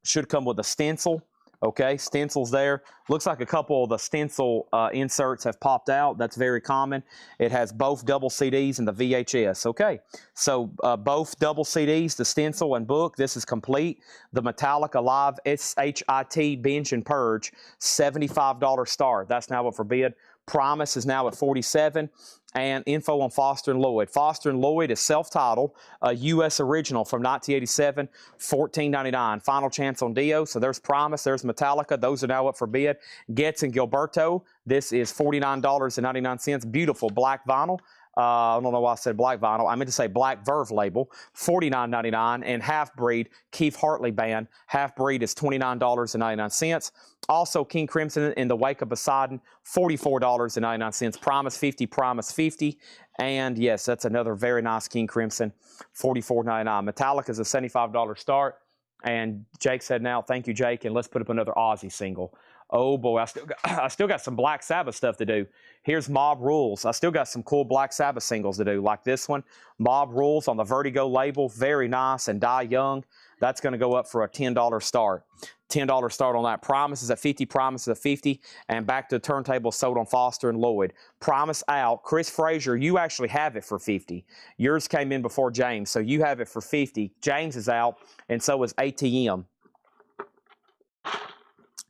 Should come with a stencil. Okay, stencils there. Looks like a couple of the stencil inserts have popped out. That's very common. It has both double CDs and the VHS. Okay, so both double CDs, the stencil and book. This is complete. The Metallica Live SHIT Binge and Purge, $75 start. That's now up for bid. Promise is now at $47. And info on Foster and Lloyd. Foster and Lloyd is self-titled, a U.S. original from 1987, $14.99. Final chance on Dio. So there's Promise, there's Metallica. Those are now up for bid. Getz and Gilberto. This is $49.99. Beautiful black vinyl. I don't know why I said black vinyl. I meant to say black Verve label, $49.99. And Half Breed, Keith Hartley Band. Half Breed is $29.99. Also, King Crimson in the Wake of Poseidon, $44.99. Promise 50, Promise 50. And yes, that's another very nice King Crimson, $44.99. Metallica is a $75 start. And Jake said now, thank you, Jake, and let's put up another Aussie single. Oh boy, I still got some Black Sabbath stuff to do. Here's Mob Rules. I still got some cool Black Sabbath singles to do, like this one. Mob Rules on the Vertigo label, very nice, and Die Young. That's going to go up for a $10 start. $10 start on that. Promise is at $50, Promise is at $50, and back to the turntable sold on Foster and Lloyd. Promise out. Chris Frazier, you actually have it for $50. Yours came in before James, so you have it for $50. James is out, and so is ATM.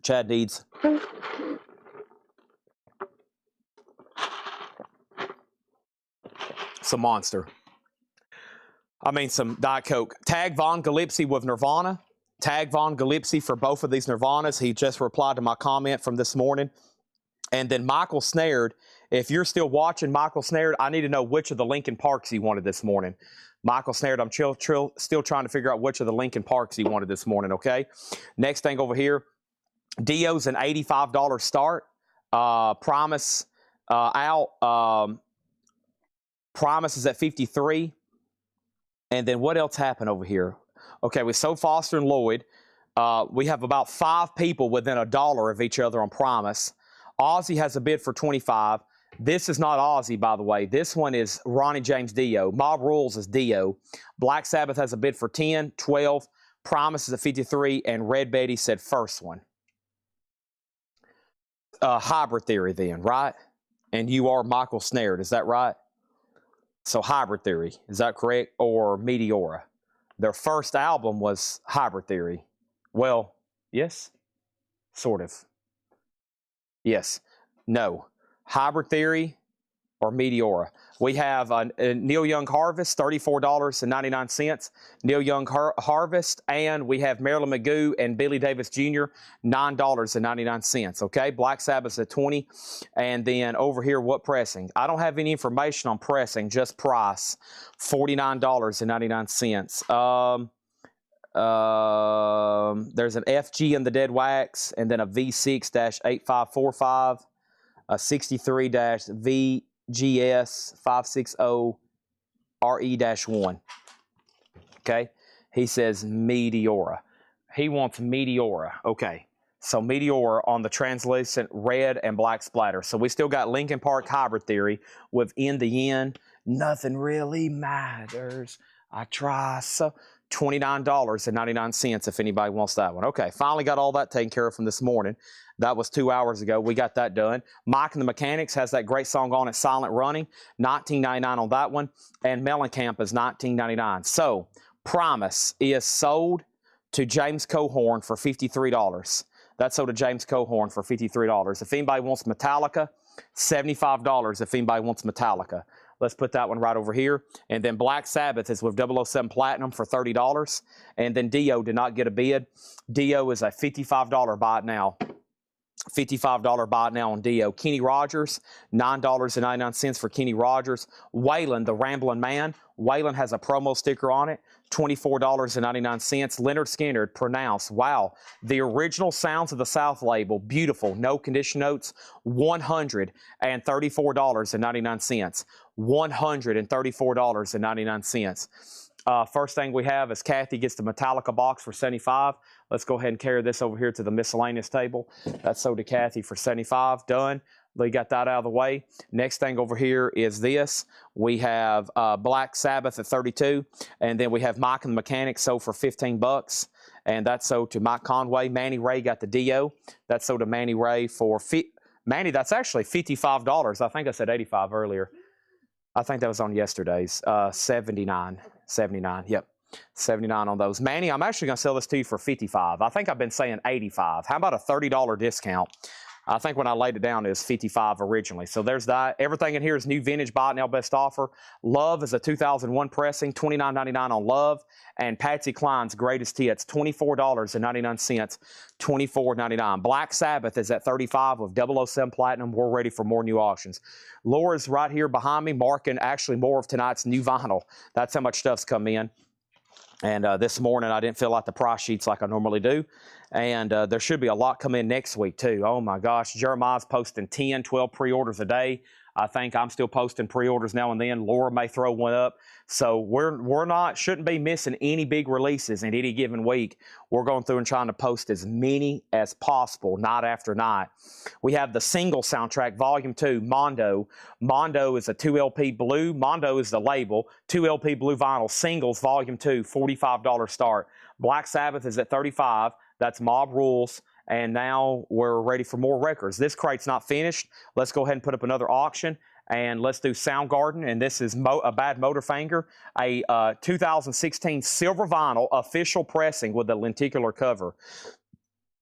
Chad needs some Monster. I mean some Diet Coke. Tag Von Galipsy with Nirvana. Tag Von Galipsy for both of these Nirvanas. He just replied to my comment from this morning. And then Michael Snared. If you're still watching Michael Snared, I need to know which of the Linkin Parks he wanted this morning. Michael Snared, I'm still trying to figure out which of the Linkin Parks he wanted this morning, okay? Next thing over here. Dio's an $85 start. Promise out. Promise is at $53. And then what else happened over here? Okay, we sold Foster and Lloyd. We have about 5 people within $1 of each other on Promise. Aussie has a bid for $25. This is not Aussie, by the way. This one is Ronnie James Dio. Mob Rules is Dio. Black Sabbath has a bid for $10, $12. Promise is at $53. And Red Betty said first one. Hybrid Theory then, right? And you are Michael Snared, is that right? So Hybrid Theory, is that correct? Or Meteora? Their first album was Hybrid Theory. Well, yes, sort of. Yes, no. Hybrid Theory or Meteora. We have a Neil Young Harvest, $34.99. Neil Young Harvest, and we have Marilyn Magoo and Billy Davis Jr., $9.99. Okay, Black Sabbath's at $20. And then over here, what pressing? I don't have any information on pressing, just price, $49.99. There's an FG in the Dead Wax, and then a V6-8545, a 63-VGS 560 RE-1. Okay, he says Meteora. He wants Meteora. Okay, so Meteora on the translucent red and black splatter. So we still got Linkin Park Hybrid Theory with In the End, Nothing Really Matters. I try so $29.99 if anybody wants that one. Okay, finally got all that taken care of from this morning. That was 2 hours ago. We got that done. Mike and the Mechanics has that great song on it, Silent Running, $19.99 on that one. And Mellencamp is $19.99. So, Promise is sold to James Cohorn for $53. That's sold to James Cohorn for $53. If anybody wants Metallica, $75 if anybody wants Metallica. Let's put that one right over here. And then Black Sabbath is with 007 Platinum for $30. And then Dio did not get a bid. Dio is a $55 buy it now. $55 buy it now on Dio. Kenny Rogers, $9.99 for Kenny Rogers. Waylon, the Ramblin' Man. Waylon has a promo sticker on it, $24.99. Leonard Skinner, Pronounce. Wow. The original Sounds of the South label, beautiful. No condition notes, $134.99. $134.99. First thing we have is Kathy gets the Metallica box for $75. Let's go ahead and carry this over here to the miscellaneous table. That's sold to Kathy for $75. Done. We got that out of the way. Next thing over here is this. We have Black Sabbath at $32, and then we have Mike and the Mechanics sold for $15, and that's sold to Mike Conway. Manny Ray got the Dio. That's sold to Manny Ray for Manny. That's actually $55. I think I said $85 earlier. I think that was on yesterday's. 79. Yep. 79 on those. Manny, I'm actually going to sell this to you for $55. I think I've been saying $85. How about a $30 discount? I think when I laid it down, it was $55 originally. So there's that. Everything in here is new vintage, buy it now, best offer. Love is a 2001 pressing, $29.99 on Love. And Patsy Cline's Greatest Hits, $24.99, $24.99. Black Sabbath is at $35 with 007 Platinum. We're ready for more new auctions. Laura's right here behind me, marking actually more of tonight's new vinyl. That's how much stuff's come in. And this morning, I didn't fill out the price sheets like I normally do. And there should be a lot come in next week, too. Oh, my gosh. Jeremiah's posting 10, 12 pre-orders a day. I think I'm still posting pre-orders now and then. Laura may throw one up. So shouldn't be missing any big releases in any given week. We're going through and trying to post as many as possible, night after night. We have the single soundtrack, Volume 2, Mondo. Mondo is a 2LP blue. Mondo is the label. 2LP blue vinyl. Singles, Volume 2, $45 start. Black Sabbath is at $35. That's Mob Rules. And now we're ready for more records. This crate's not finished. Let's go ahead and put up another auction. And let's do Soundgarden. And this is a Bad Motorfinger, a 2016 silver vinyl official pressing with a lenticular cover.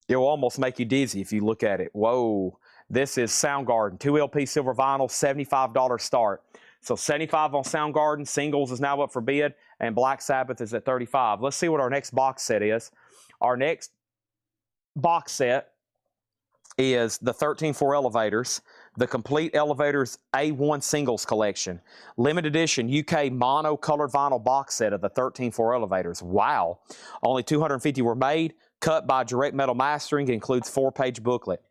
It will almost make you dizzy if you look at it. Whoa. This is Soundgarden, 2LP silver vinyl, $75 start. So $75 on Soundgarden. Singles is now up for bid. And Black Sabbath is at $35. Let's see what our next box set is. Our next box set is the 13-4 Elevators, the Complete Elevators A1 Singles Collection, limited edition UK mono colored vinyl box set of the 13-4 Elevators. Wow. Only 250 were made, cut by Direct Metal Mastering. It includes 4-page booklet.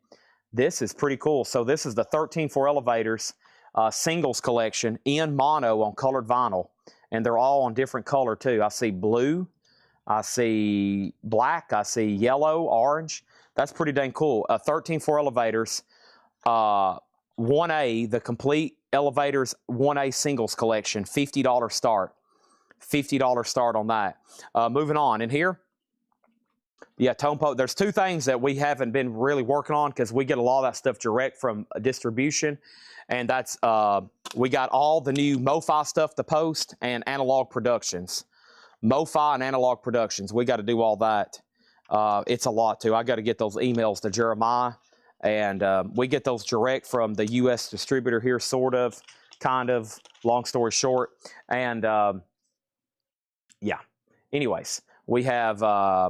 This is pretty cool. So this is the 13-4 Elevators Singles Collection in mono on colored vinyl, and they're all on different color too. I see blue, I see black, I see yellow, orange. That's pretty dang cool. 13-4 Elevators, 1A, the Complete Elevators 1A Singles Collection, $50 start. $50 start on that. Moving on. In here, yeah, Tone. There's two things that we haven't been really working on because we get a lot of that stuff direct from distribution. And that's, we got all the new MoFi stuff to post and Analog Productions. MoFi and Analog Productions. We got to do all that. It's a lot, too. I got to get those emails to Jeremiah. And we get those direct from the U.S. distributor here, sort of, kind of, long story short. And, yeah. Anyways, we have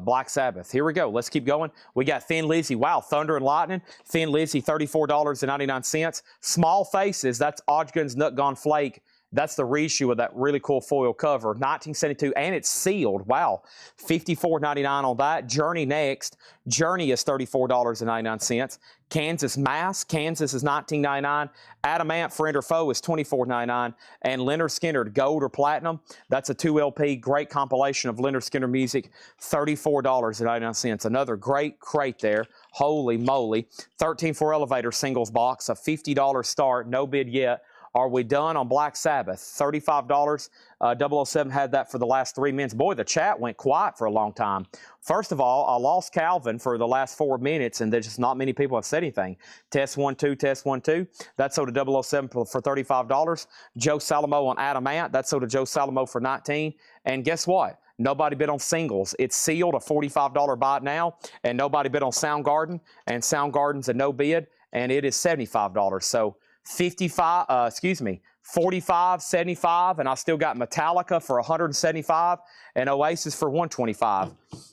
Black Sabbath. Here we go. Let's keep going. We got Thin Lizzy. Wow, Thunder and Lightning. Thin Lizzy, $34.99. Small Faces. That's Ogden's Nut Gone Flake. That's the reissue of that really cool foil cover, 1972, and it's sealed. Wow, $54.99 on that. Journey next. Journey is $34.99. Kansas Mass. Kansas is $19.99. Adamant, Friend or Foe, is $24.99. And Leonard Skinner, Gold or Platinum. That's a 2LP, great compilation of Leonard Skinner music, $34.99. Another great crate there. Holy moly. 13-4 Elevator singles box, a $50 start, no bid yet. Are we done on Black Sabbath? $35. 007 had that for the last 3 minutes. Boy, the chat went quiet for a long time. First of all, I lost Calvin for the last 4 minutes, and there's just not many people have said anything. Test 1, 2, test 1, 2. That sold to 007 for $35. Joe Salomo on Adamant. That sold to Joe Salomo for $19. And guess what? Nobody bid on singles. It's sealed, a $45 buy now, and nobody bid on Soundgarden, and Soundgarden's a no bid, and it is $75. So 45, 75, and I still got Metallica for 175 and Oasis for 125.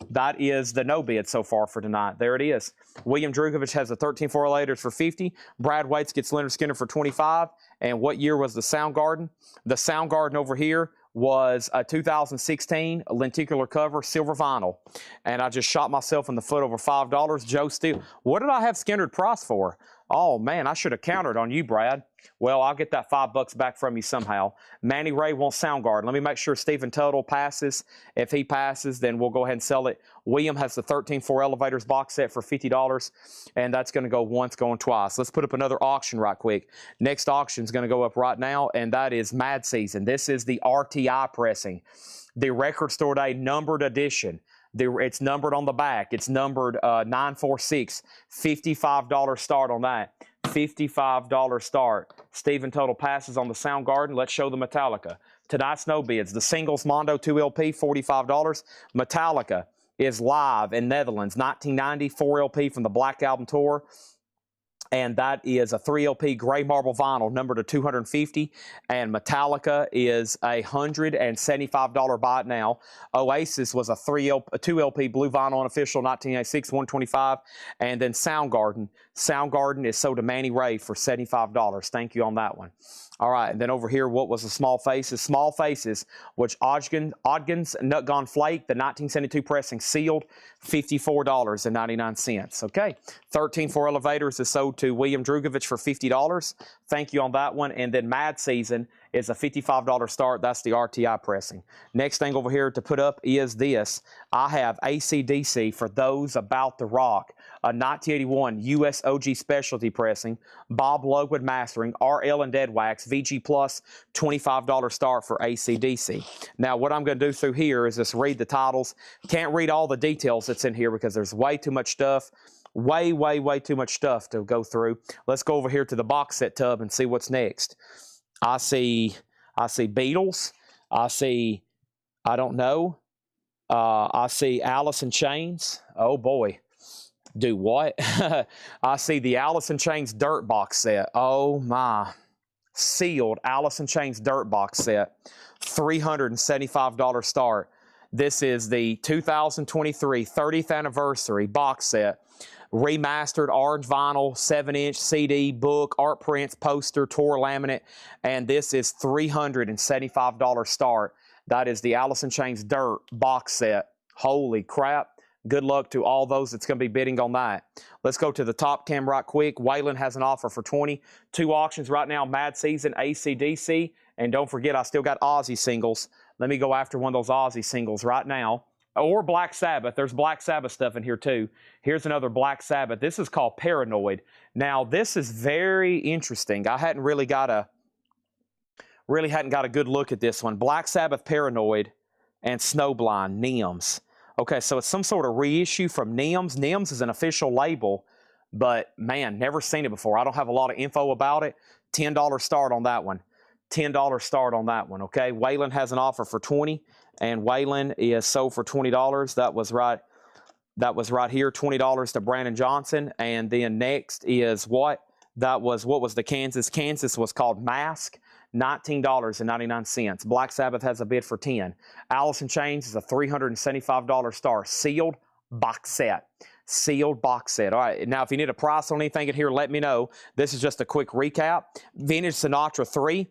That is the no bid so far for tonight. There it is. William Drugovich has the 13-4 Laters for 50. Brad Waits gets Leonard Skinner for 25. And what year was the Soundgarden? The Soundgarden over here was a 2016 lenticular cover, silver vinyl. And I just shot myself in the foot over $5. Joe Steele. What did I have Skinner price for? Oh, man, I should have countered on you, Brad. Well, I'll get that $5 back from you somehow. Manny Ray wants Soundgarden. Let me make sure Stephen Tuttle passes. If he passes, then we'll go ahead and sell it. William has the 13-4 Elevators box set for $50, and that's going to go once, going twice. Let's put up another auction right quick. Next auction is going to go up right now, and that is Mad Season. This is the RTI pressing, the Record Store Day numbered edition. It's numbered on the back. It's numbered 946. $55 start on that. $55 start. Stephen Total passes on the Soundgarden. Let's show the Metallica. Tonight's no bids. The singles Mondo 2 LP, $45. Metallica is live in Netherlands, 1990, 4 LP from the Black Album Tour. And that is a 3 LP gray marble vinyl, numbered to 250. And Metallica is a $175 buy it now. Oasis was a 2 LP blue vinyl unofficial, 1986, 125. And then Soundgarden. Soundgarden is sold to Manny Ray for $75. Thank you on that one. All right, and then over here, what was the Small Faces? Small Faces, which Odgins Nut Gone Flake, the 1972 pressing sealed, $54.99. Okay, 13-4 Elevators is sold to William Drugovich for $50. Thank you on that one. And then Mad Season is a $55 start. That's the RTI pressing. Next thing over here to put up is this. I have AC/DC for those about to rock. A 1981 US OG specialty pressing, Bob Lowood mastering, RL and Dead Wax, VG Plus, $25 start for AC/DC. Now, what I'm going to do through here is just read the titles. Can't read all the details that's in here because there's way too much stuff. Way too much stuff to go through. Let's go over here to the box set tub and see what's next. I see Beatles. I don't know. I see Alice in Chains. Oh, boy. Do what? I see the Alice in Chains Dirt box set. Oh, my. Sealed Alice in Chains Dirt box set. $375 start. This is the 2023 30th anniversary box set. Remastered orange vinyl, 7-inch CD, book, art prints, poster, tour laminate, and this is $375 start. That is the Alice in Chains Dirt box set. Holy crap. Good luck to all those that's going to be bidding on that. Let's go to the top cam right quick. Waylon has an offer for $20. 2 auctions right now, Mad Season, AC/DC, and don't forget I still got Aussie singles. Let me go after one of those Aussie singles right now. Or Black Sabbath. There's Black Sabbath stuff in here too. Here's another Black Sabbath. This is called Paranoid. Now, this is very interesting. I hadn't really got a good look at this one. Black Sabbath Paranoid and Snowblind, NIMS. Okay, so it's some sort of reissue from NIMS. NIMS is an official label, but man, never seen it before. I don't have a lot of info about it. $10 start on that one. $10 start on that one, okay? Waylon has an offer for $20. And Waylon is sold for $20. That was right here, $20 to Brandon Johnson. And then next is what? What was the Kansas? Kansas was called Mask, $19.99. Black Sabbath has a bid for $10. Alice in Chains is a $375 star. Sealed box set. Sealed box set. All right, now if you need a price on anything in here, let me know. This is just a quick recap. Vintage Sinatra 3,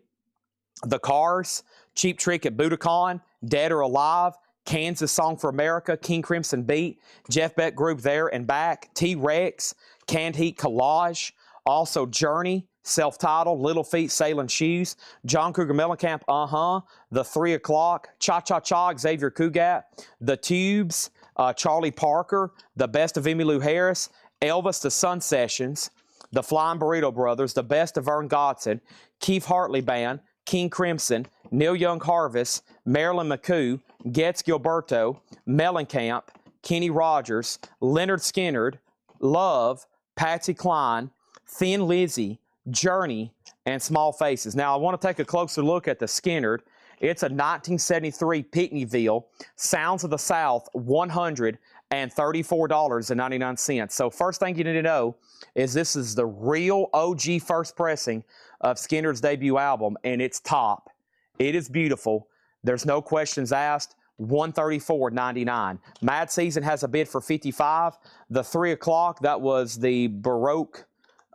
The Cars, Cheap Trick at Budokan, Dead or Alive, Kansas Song for America, King Crimson Beat, Jeff Beck Group There and Back, T-Rex, Canned Heat Collage, also Journey, self-titled, Little Feet Sailing Shoes, John Cougar Mellencamp, The 3 O'Clock, Cha-Cha-Cha, Xavier Cugat, The Tubes, Charlie Parker, The Best of Emmylou Harris, Elvis The Sun Sessions, The Flying Burrito Brothers, The Best of Vern Godson, Keith Hartley Band, King Crimson, Neil Young Harvest, Marilyn McCoo, Getz Gilberto, Mellencamp, Kenny Rogers, Leonard Skinner, Love, Patsy Cline, Thin Lizzy, Journey, and Small Faces. Now, I want to take a closer look at the Skinner. It's a 1973 Pinckneyville, Sounds of the South, $134.99. So first thing you need to know is this is the real OG first pressing of Skinner's debut album, and it's top. It is beautiful. There's no questions asked. $134.99. Mad Season has a bid for $55. The 3 o'clock, that was the Baroque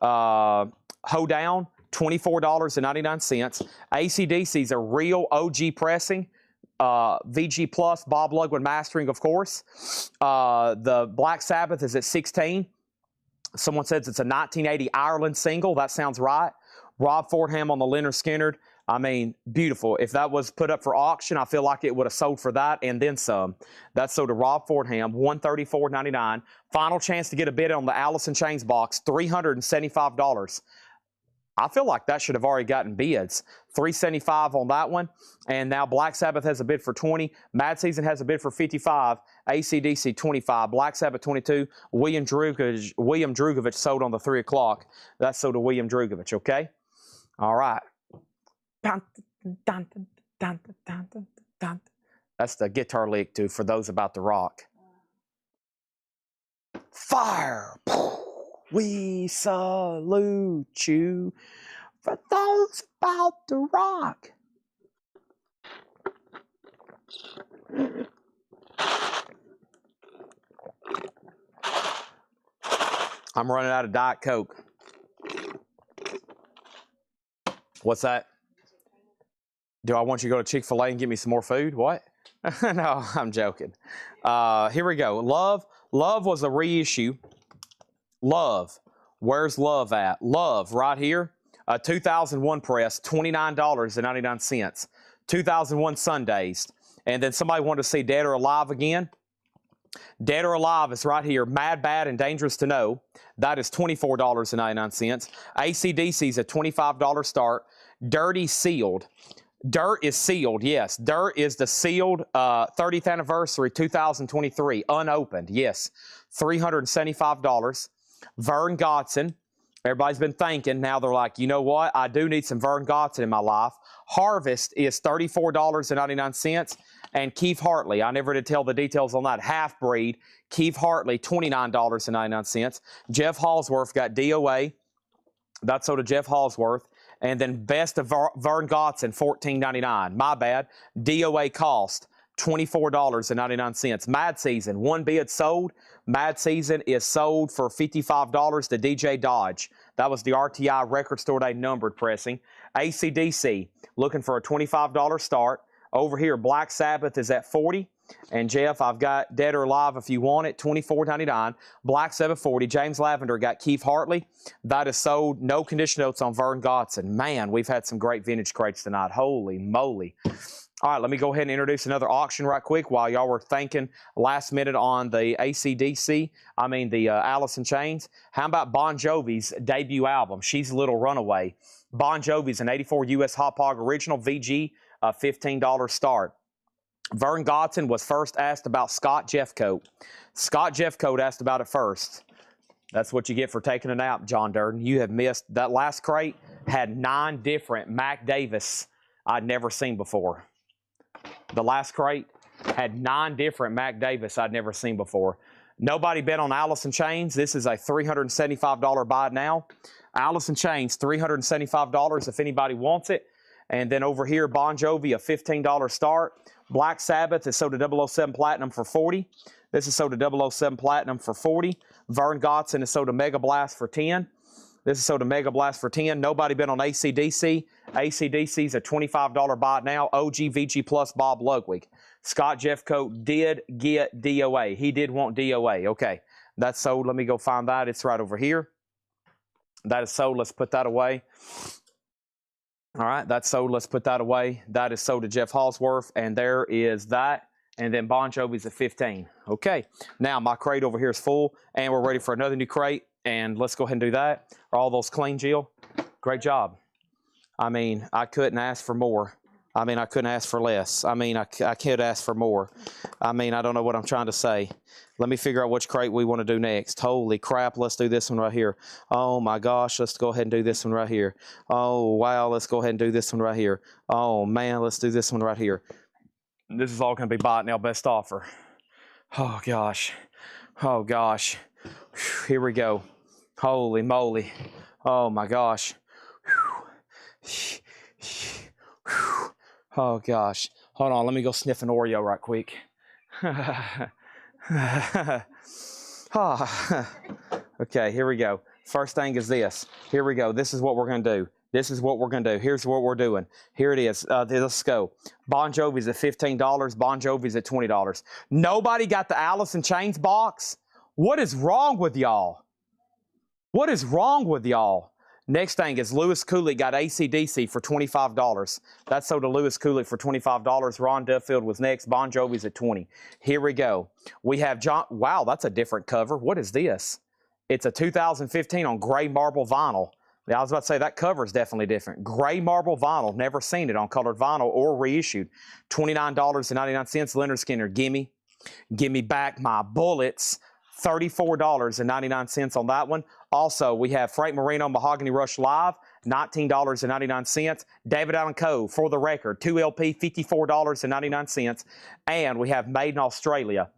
Hoedown, $24.99. AC/DC's a real OG pressing. VG Plus, Bob Lugwin mastering, of course. The Black Sabbath is at $16. Someone says it's a 1980 Ireland single. That sounds right. Rob Fordham on the Leonard Skinner. I mean, beautiful. If that was put up for auction, I feel like it would have sold for that and then some. That's sold to Rob Fordham, $134.99. Final chance to get a bid on the Alice in Chains box, $375. I feel like that should have already gotten bids. $375 on that one. And now Black Sabbath has a bid for $20. Mad Season has a bid for $55. AC/DC $25. Black Sabbath $22. William Drugovich sold on the 3 o'clock. That's sold to William Drugovich, okay? All right. That's the guitar lick, too, for those about the rock. Fire! We salute you. For those about the rock. I'm running out of Diet Coke. What's that? Do I want you to go to Chick-fil-A and get me some more food? What? No, I'm joking. Here we go. Love. Love was a reissue. Love. Where's Love at? Love right here. 2001 press, $29.99. 2001 Sundays. And then somebody wanted to see Dead or Alive again. Dead or Alive is right here. Mad, Bad, and Dangerous to Know. That is $24.99. AC/DC's a $25 start. Dirty Sealed. Dirt is sealed, yes. Dirt is the sealed 30th anniversary 2023. Unopened, yes. $375. Vern Godson. Everybody's been thinking. Now they're like, you know what? I do need some Vern Godson in my life. Harvest is $34.99. And Keith Hartley. I never did tell the details on that. Half-breed. Keith Hartley, $29.99. Jeff Halsworth got DOA. That's sold to Jeff Halsworth. And then Best of Vern Godson, $14.99. My bad. DOA cost, $24.99. Mad Season, one bid sold. Mad Season is sold for $55 to DJ Dodge. That was the RTI Record Store Day numbered pressing. AC/DC, looking for a $25 start. Over here, Black Sabbath is at $40. And Jeff, I've got Dead or Alive if you want it, $24.99. Black Sabbath $40. James Lavender got Keith Hartley. That is sold. No condition notes on Vern Godson. Man, we've had some great vintage crates tonight. Holy moly. All right, let me go ahead and introduce another auction right quick while y'all were thinking last minute on the the Alice in Chains. How about Bon Jovi's debut album, She's a Little Runaway? Bon Jovi's an 84 U.S. Hot Pog original, VG, $15 start. Vern Godson was first asked about Scott Jeffcoat. Scott Jeffcoat asked about it first. That's what you get for taking a nap, John Durden. You have missed. That last crate had 9 different Mac Davis I'd never seen before. The last crate had 9 different Mac Davis I'd never seen before. Nobody bet on Alice in Chains. This is a $375 buy now. Alice in Chains, $375 if anybody wants it. And then over here, Bon Jovi, a $15 start. Black Sabbath is sold to 007 Platinum for $40. This is sold to 007 Platinum for $40. Vern Godson is sold to Mega Blast for $10. This is sold to Mega Blast for $10. Nobody been on AC/DC. AC/DC is a $25 buy now. OG VG Plus Bob Ludwig. Scott Jeffcoat did get DOA. He did want DOA. Okay, that's sold. Let me go find that. It's right over here. That is sold. Let's put that away. All right, that's sold. Let's put that away. That is sold to Jeff Halsworth, and there is that. And then Bon Jovi's at 15. Okay, now my crate over here is full, and we're ready for another new crate. And let's go ahead and do that. Are all those clean, Jill? Great job. I mean, I couldn't ask for more. I mean, I couldn't ask for less. I mean, I can't ask for more. I mean, I don't know what I'm trying to say. Let me figure out which crate we want to do next. Holy crap, let's do this one right here. Oh my gosh, let's go ahead and do this one right here. Oh wow, let's go ahead and do this one right here. Oh man, let's do this one right here. This is all going to be bought now, best offer. Oh gosh. Oh gosh. Whew, here we go. Holy moly. Oh my gosh. Whew. Oh gosh. Hold on, let me go sniff an Oreo right quick. Okay, here we go. First thing is this. Here we go. This is what we're going to do. This is what we're going to do. Here's what we're doing. Here it is. Let's go. Bon Jovi's at $15. Bon Jovi's at $20. Nobody got the Alice in Chains box? What is wrong with y'all? What is wrong with y'all? Next thing is Lewis Cooley got AC/DC for $25. That sold to Lewis Cooley for $25. Ron Duffield was next. Bon Jovi's at $20. Here we go. We have John. Wow, that's a different cover. What is this? It's a 2015 on gray marble vinyl. I was about to say that cover is definitely different. Gray marble vinyl. Never seen it on colored vinyl or reissued. $29.99. Leonard Skinner. Gimme. Gimme back my bullets. $34.99 on that one. Also, we have Frank Marino Mahogany Rush Live, $19.99. David Allen Coe, For the Record, 2 LP, $54.99. And we have Made in Australia,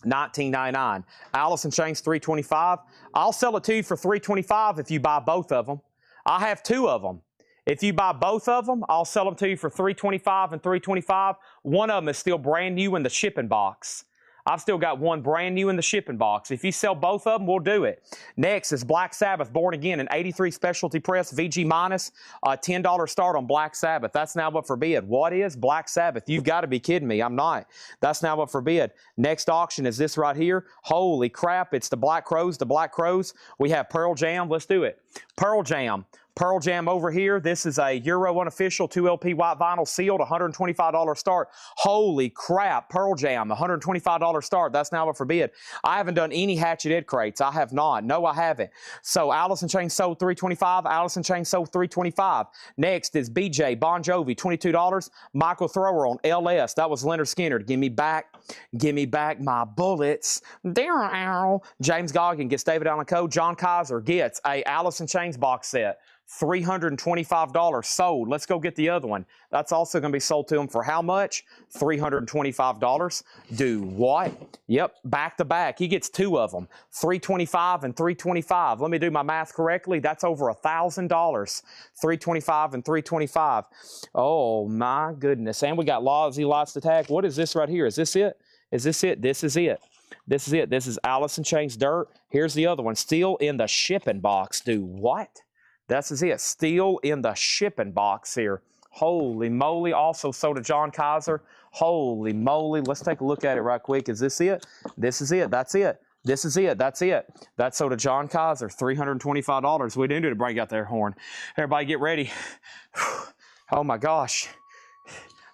$19.99. Alice in Chains, $325. I'll sell it to you for $325 if you buy both of them. I have 2 of them. If you buy both of them, I'll sell them to you for $325 and $325. One of them is still brand new in the shipping box. I've still got one brand new in the shipping box. If you sell both of them, we'll do it. Next is Black Sabbath, Born Again, an 83 specialty press, VG minus, $10 start on Black Sabbath. That's now up for bid. What is Black Sabbath? You've got to be kidding me. I'm not. That's now up for bid. Next auction is this right here. Holy crap, it's the Black Crowes. The Black Crowes. We have Pearl Jam. Let's do it. Pearl Jam. Pearl Jam over here. This is a Euro unofficial 2 LP white vinyl sealed, $125 start. Holy crap, Pearl Jam, $125 start. That's now up for bid. I haven't done any Hatchet Ed crates. I have not. No, I haven't. So Alice in Chains sold $325. Alice in Chains sold $325. Next is BJ Bon Jovi, $22. Michael Thrower on LS. That was Leonard Skinner. Give me back my bullets. James Goggin gets David Allen Coe. John Kaiser gets a Alice in Chains box set. $325 sold. Let's go get the other one. That's also going to be sold to him for how much? $325. Do what? Yep, back to back. He gets 2 of them. $325 and $325. Let me do my math correctly. That's over $1,000. $325 and $325. Oh my goodness. And we got Aussie Lights Attack. What is this right here? Is this it? Is this it? This is it. This is it. This is Alice in Chains Dirt. Here's the other one. Still in the shipping box. Do what? This is it. Still in the shipping box here. Holy moly. Also sold to John Kaiser. Holy moly. Let's take a look at it right quick. Is this it? This is it. That's it. This is it. That's it. That's sold to John Kaiser. $325. We didn't do to break out their horn. Everybody get ready. Oh my gosh.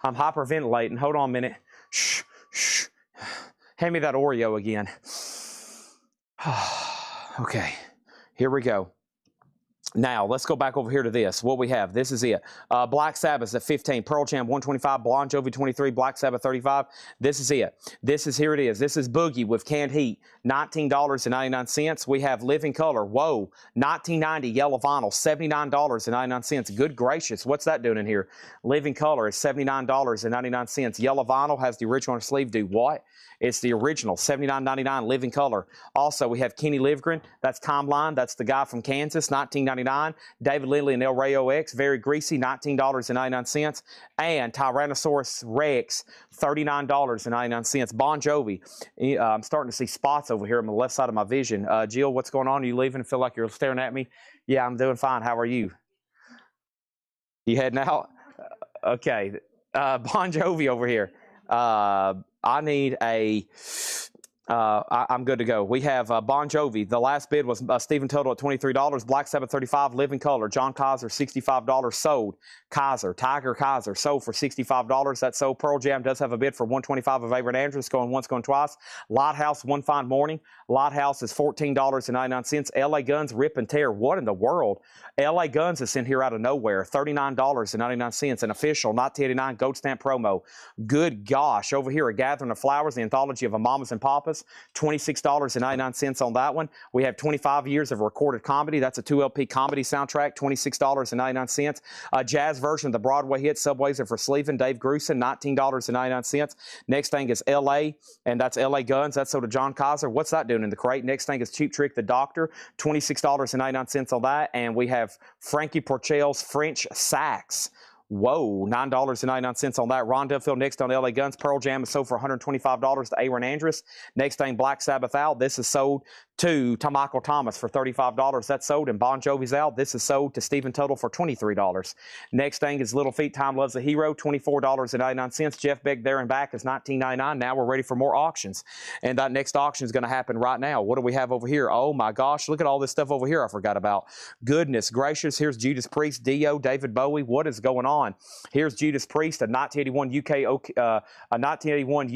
I'm hyperventilating. Hold on a minute. Shh. Shh. Hand me that Oreo again. Okay. Here we go. Now, let's go back over here to this. What we have, this is it. Black Sabbath at 15, Pearl Jam 125, Bon Jovi 23, Black Sabbath 35. This is it. Here it is. This is Boogie with Canned Heat, $19.99. We have Living Color, whoa, 1990 yellow vinyl, $79.99. Good gracious, what's that doing in here? Living Color is $79.99. Yellow vinyl has the original sleeve. Do what? It's the original, $79.99 Living Color. Also, we have Kenny Livgren. That's Timeline. That's the guy from Kansas, $19.99. David Lindley and El Rayo X, Very Greasy, $19.99. And Tyrannosaurus Rex, $39.99. Bon Jovi. I'm starting to see spots over here on the left side of my vision. Jill, what's going on? Are you leaving? Feel like you're staring at me? Yeah, I'm doing fine. How are you? You heading out? Okay. Bon Jovi over here. I need a I'm good to go. We have Bon Jovi. The last bid was Stephen Total at $23. Black Sabbath 35. Living Color. John Kaiser $65 sold. Tiger Kaiser sold for $65. That's sold. Pearl Jam does have a bid for $125 of Avery Andrews, going once, going twice. Lighthouse One Fine Morning. Lighthouse is $14.99. LA Guns Rip and Tear. What in the world? LA Guns is in here out of nowhere. $39.99. An official 1989 gold stamp promo. Good gosh. Over here, A Gathering of Flowers, the anthology of a Mamas and Papas. $26.99 on that one. We have 25 years of recorded comedy. That's a 2 LP comedy soundtrack, $26.99. A jazz version of the Broadway hit Subways Are for Sleeping, Dave Grusin, $19.99. Next thing is LA, and that's LA Guns. That's sold to John Kaiser. What's that doing in the crate? Next thing is Cheap Trick the Doctor, $26.99 on that. And we have Frankie Porcell's French Sax. Whoa, $9.99 on that. Ron Duffield next on LA Guns. Pearl Jam is sold for $125 to Aaron Andrus. Next thing, Black Sabbath out. This is sold to Michael Thomas for $35. That's sold. And Bon Jovi's out. This is sold to Stephen Total for $23. Next thing is Little Feat, Time Loves a Hero, $24.99. Jeff Beck There and Back is $19.99. Now we're ready for more auctions. And that next auction is going to happen right now. What do we have over here? Oh my gosh, look at all this stuff over here I forgot about. Goodness gracious. Here's Judas Priest, Dio, David Bowie. What is going on? Here's Judas Priest, a 1981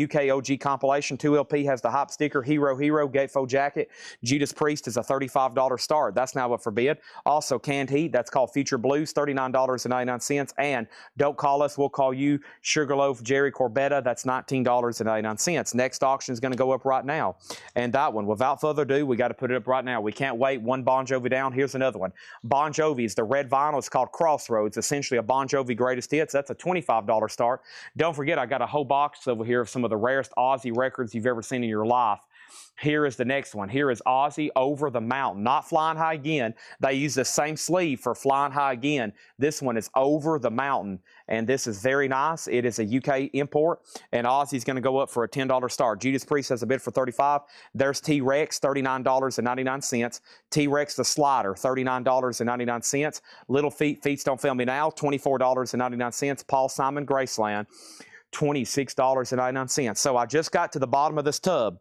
UK OG compilation. 2 LP has the hop sticker, Hero, gatefold jacket. Judas Priest is a $35 start. That's now up for bid. Also, Canned Heat, that's called Future Blues, $39.99. And Don't Call Us, We'll Call You, Sugarloaf, Jerry Corbetta, that's $19.99. Next auction is going to go up right now. And that one, without further ado, we got to put it up right now. We can't wait. One Bon Jovi down. Here's another one. Bon Jovi's, the red vinyl. It's called Crossroads, essentially a Bon Jovi greatest hits. That's a $25 start. Don't forget, I got a whole box over here of some of the rarest Aussie records you've ever seen in your life. Here is the next one. Here is Aussie, Over the Mountain. Not Flying High Again. They use the same sleeve for Flying High Again. This one is Over the Mountain, and this is very nice. It is a UK import, and Aussie's going to go up for a $10 start. Judas Priest has a bid for $35. There's T-Rex, $39.99. T-Rex the Slider, $39.99. Little Feats Don't Fail Me Now, $24.99. Paul Simon, Graceland, $26.99. So I just got to the bottom of this tub.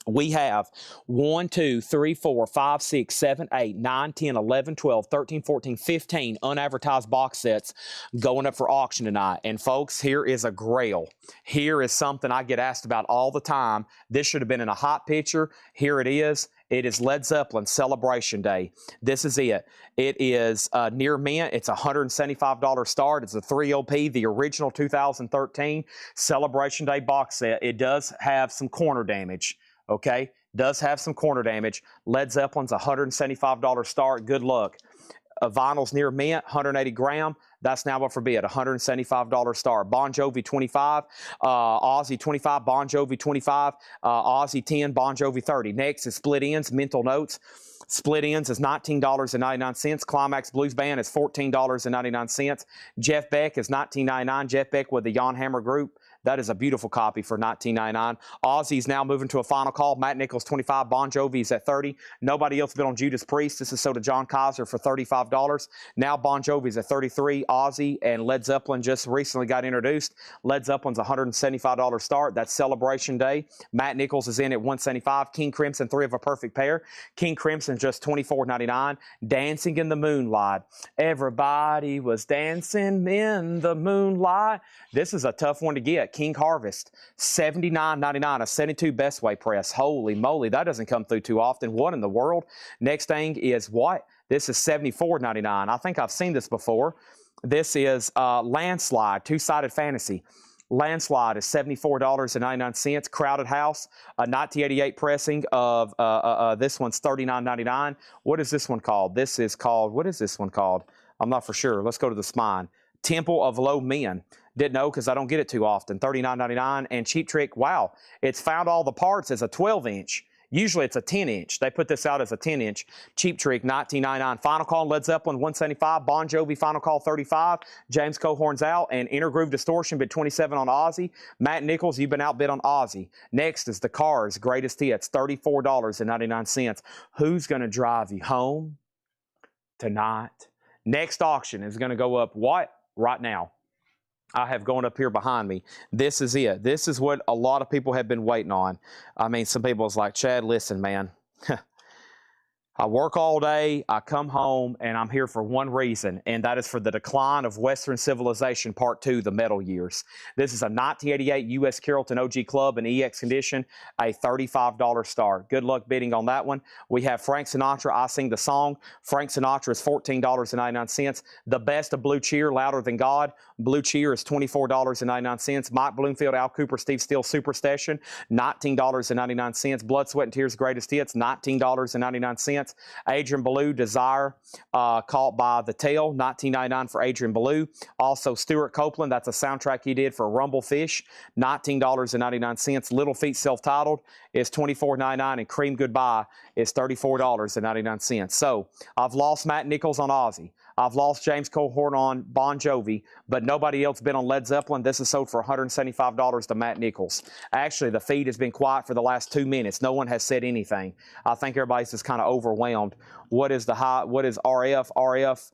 We have 1, 2, 3, 4, 5, 6, 7, 8, 9, 10, 11, 12, 13, 14, 15 unadvertised box sets going up for auction tonight. And folks, here is a grail. Here is something I get asked about all the time. This should have been in a hot picture. Here it is. It is Led Zeppelin Celebration Day. This is it. It is near mint. It's a $175 start. It's a 3 LP, the original 2013 Celebration Day box set. It does have some corner damage. Okay, does have some corner damage. Led Zeppelin's a $175 start. Good luck. Vinyl's near mint, 180 gram. That's now up for bid, $175 start. Bon Jovi 25, Aussie 25, Bon Jovi 25, Aussie 10, Bon Jovi 30. Next is Split Ends, Mental Notes. Split Ends is $19.99. Climax Blues Band is $14.99. Jeff Beck is $19.99. Jeff Beck with the Jan Hammer Group. That is a beautiful copy for $19.99. Aussie's now moving to a final call. Matt Nichols, 25. Bon Jovi's at 30. Nobody else bid on Judas Priest. This is sold to John Kaiser for $35. Now Bon Jovi's at 33. Aussie and Led Zeppelin just recently got introduced. Led Zeppelin's a $175 start. That's Celebration Day. Matt Nichols is in at $175. King Crimson, 3 of a perfect pair. King Crimson just $24.99. Dancing in the Moonlight. Everybody was dancing in the moonlight. This is a tough one to get. King Harvest, $79.99, a 72 Best Way press. Holy moly, that doesn't come through too often. What in the world? Next thing is what? This is $74.99. I think I've seen this before. This is Landslide, Two-Sided Fantasy. Landslide is $74.99. Crowded House, a 1988 pressing of this one's $39.99. What is this one called? This is called, what is this one called? I'm not for sure. Let's go to the spine. Temple of Low Men. Didn't know because I don't get it too often. $39.99. And Cheap Trick, wow, it's found all the parts as a 12-inch. Usually it's a 10-inch. They put this out as a 10-inch. Cheap Trick, $19.99. Final Call on Led Zeppelin, $175. Bon Jovi, Final Call, $35. James Cohorn's out. And Inner Groove Distortion, bid $27 on Aussie. Matt Nichols, you've been outbid on Aussie. Next is the Cars Greatest Hits, $34.99. Who's going to drive you home tonight? Next auction is going to go up what? Right now. I have going up here behind me. This is it. This is what a lot of people have been waiting on. I mean, some people was like, Chad, listen, man. I work all day, I come home, and I'm here for one reason, and that is for the decline of Western civilization, Part 2, the metal years. This is a 1988 U.S. Carrollton OG Club in EX condition, a $35 start. Good luck bidding on that one. We have Frank Sinatra, I Sing the Song. Frank Sinatra is $14.99. The Best of Blue Cheer, Louder Than God. Blue Cheer is $24.99. Mike Bloomfield, Al Cooper, Steve Steele, Superstition, $19.99. Blood, Sweat, and Tears, Greatest Hits, $19.99. Adrian Belew, Desire, Caught by the Tail, $19.99 for Adrian Belew. Also, Stuart Copeland, that's a soundtrack he did for Rumblefish, $19.99. Little Feat, self-titled, is $24.99, and Cream Goodbye is $34.99. So, I've lost Matt Nichols on Aussie. I've lost James Cohorn on Bon Jovi, but nobody else bid on Led Zeppelin. This is sold for $175 to Matt Nichols. Actually, the feed has been quiet for the last 2 minutes. No one has said anything. I think everybody's just kind of overwhelmed. What is RF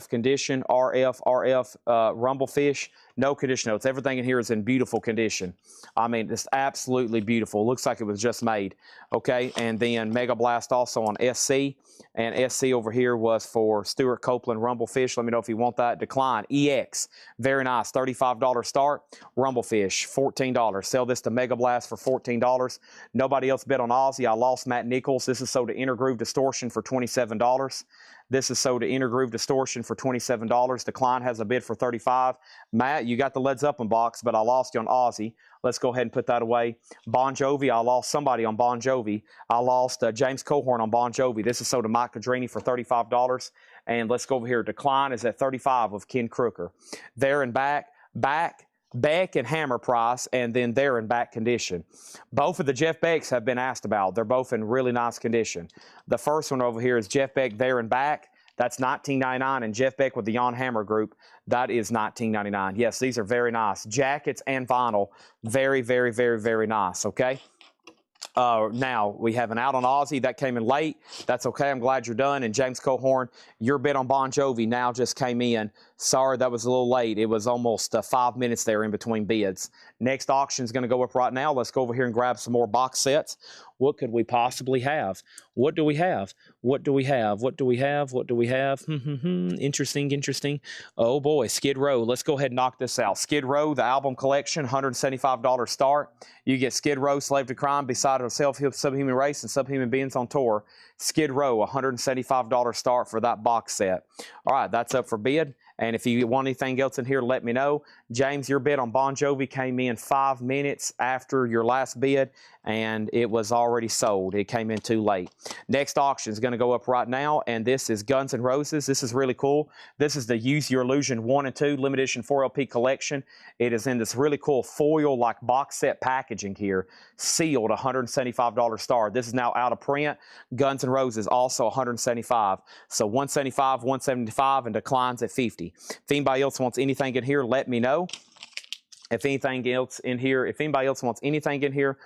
condition, RF, Rumblefish, no condition notes. Everything in here is in beautiful condition. I mean, it's absolutely beautiful. Looks like it was just made. Okay, and then Mega Blast also on SC, and SC over here was for Stuart Copeland, Rumblefish. Let me know if you want that. Decline, EX, very nice, $35 start. Rumblefish, $14. Sell this to Mega Blast for $14. Nobody else bid on Aussie. I lost Matt Nichols. This is sold to Intergroove Distortion for $27. This is sold to Intergroove Distortion for $27. Decline has a bid for $35. Matt, you got the Led Zeppelin box, but I lost you on Aussie. Let's go ahead and put that away. Bon Jovi, I lost somebody on Bon Jovi. I lost James Cohorn on Bon Jovi. This is sold to Mike Cadrini for $35. And let's go over here. Decline is at $35 of Ken Crooker. There and back, Beck and Hammer price, and then there in back condition. Both of the Jeff Becks have been asked about. They're both in really nice condition. The first one over here is Jeff Beck there and back. That's $19.99, and Jeff Beck with the Jan Hammer group, that is $19.99. Yes, these are very nice. Jackets and vinyl, very, very, very, very nice, okay? Now, we have an out on Aussie. That came in late. That's okay. I'm glad you're done. And James Cohorn, your bid on Bon Jovi now just came in. Sorry, that was a little late. It was almost 5 minutes there in between bids. Next auction is going to go up right now. Let's go over here and grab some more box sets. What could we possibly have? What do we have? What do we have? What do we have? What do we have? Interesting, interesting. Oh, boy, Skid Row. Let's go ahead and knock this out. Skid Row, the album collection, $175 start. You get Skid Row, Slave to Crime, Beside a Subhuman Race, and Subhuman Beings on Tour. Skid Row, $175 start for that box set. All right, that's up for bid. And if you want anything else in here, let me know. James, your bid on Bon Jovi came in 5 minutes after your last bid, and it was already sold. It came in too late. Next auction is going to go up right now, and this is Guns N' Roses. This is really cool. This is the Use Your Illusion 1 and 2 limited edition 4LP collection. It is in this really cool foil-like box set packaging here, sealed, $175 star. This is now out of print. Guns N' Roses also $175. So 175, 175, and declines at 50. If anybody else wants anything in here, let me know. If anybody else wants anything in here,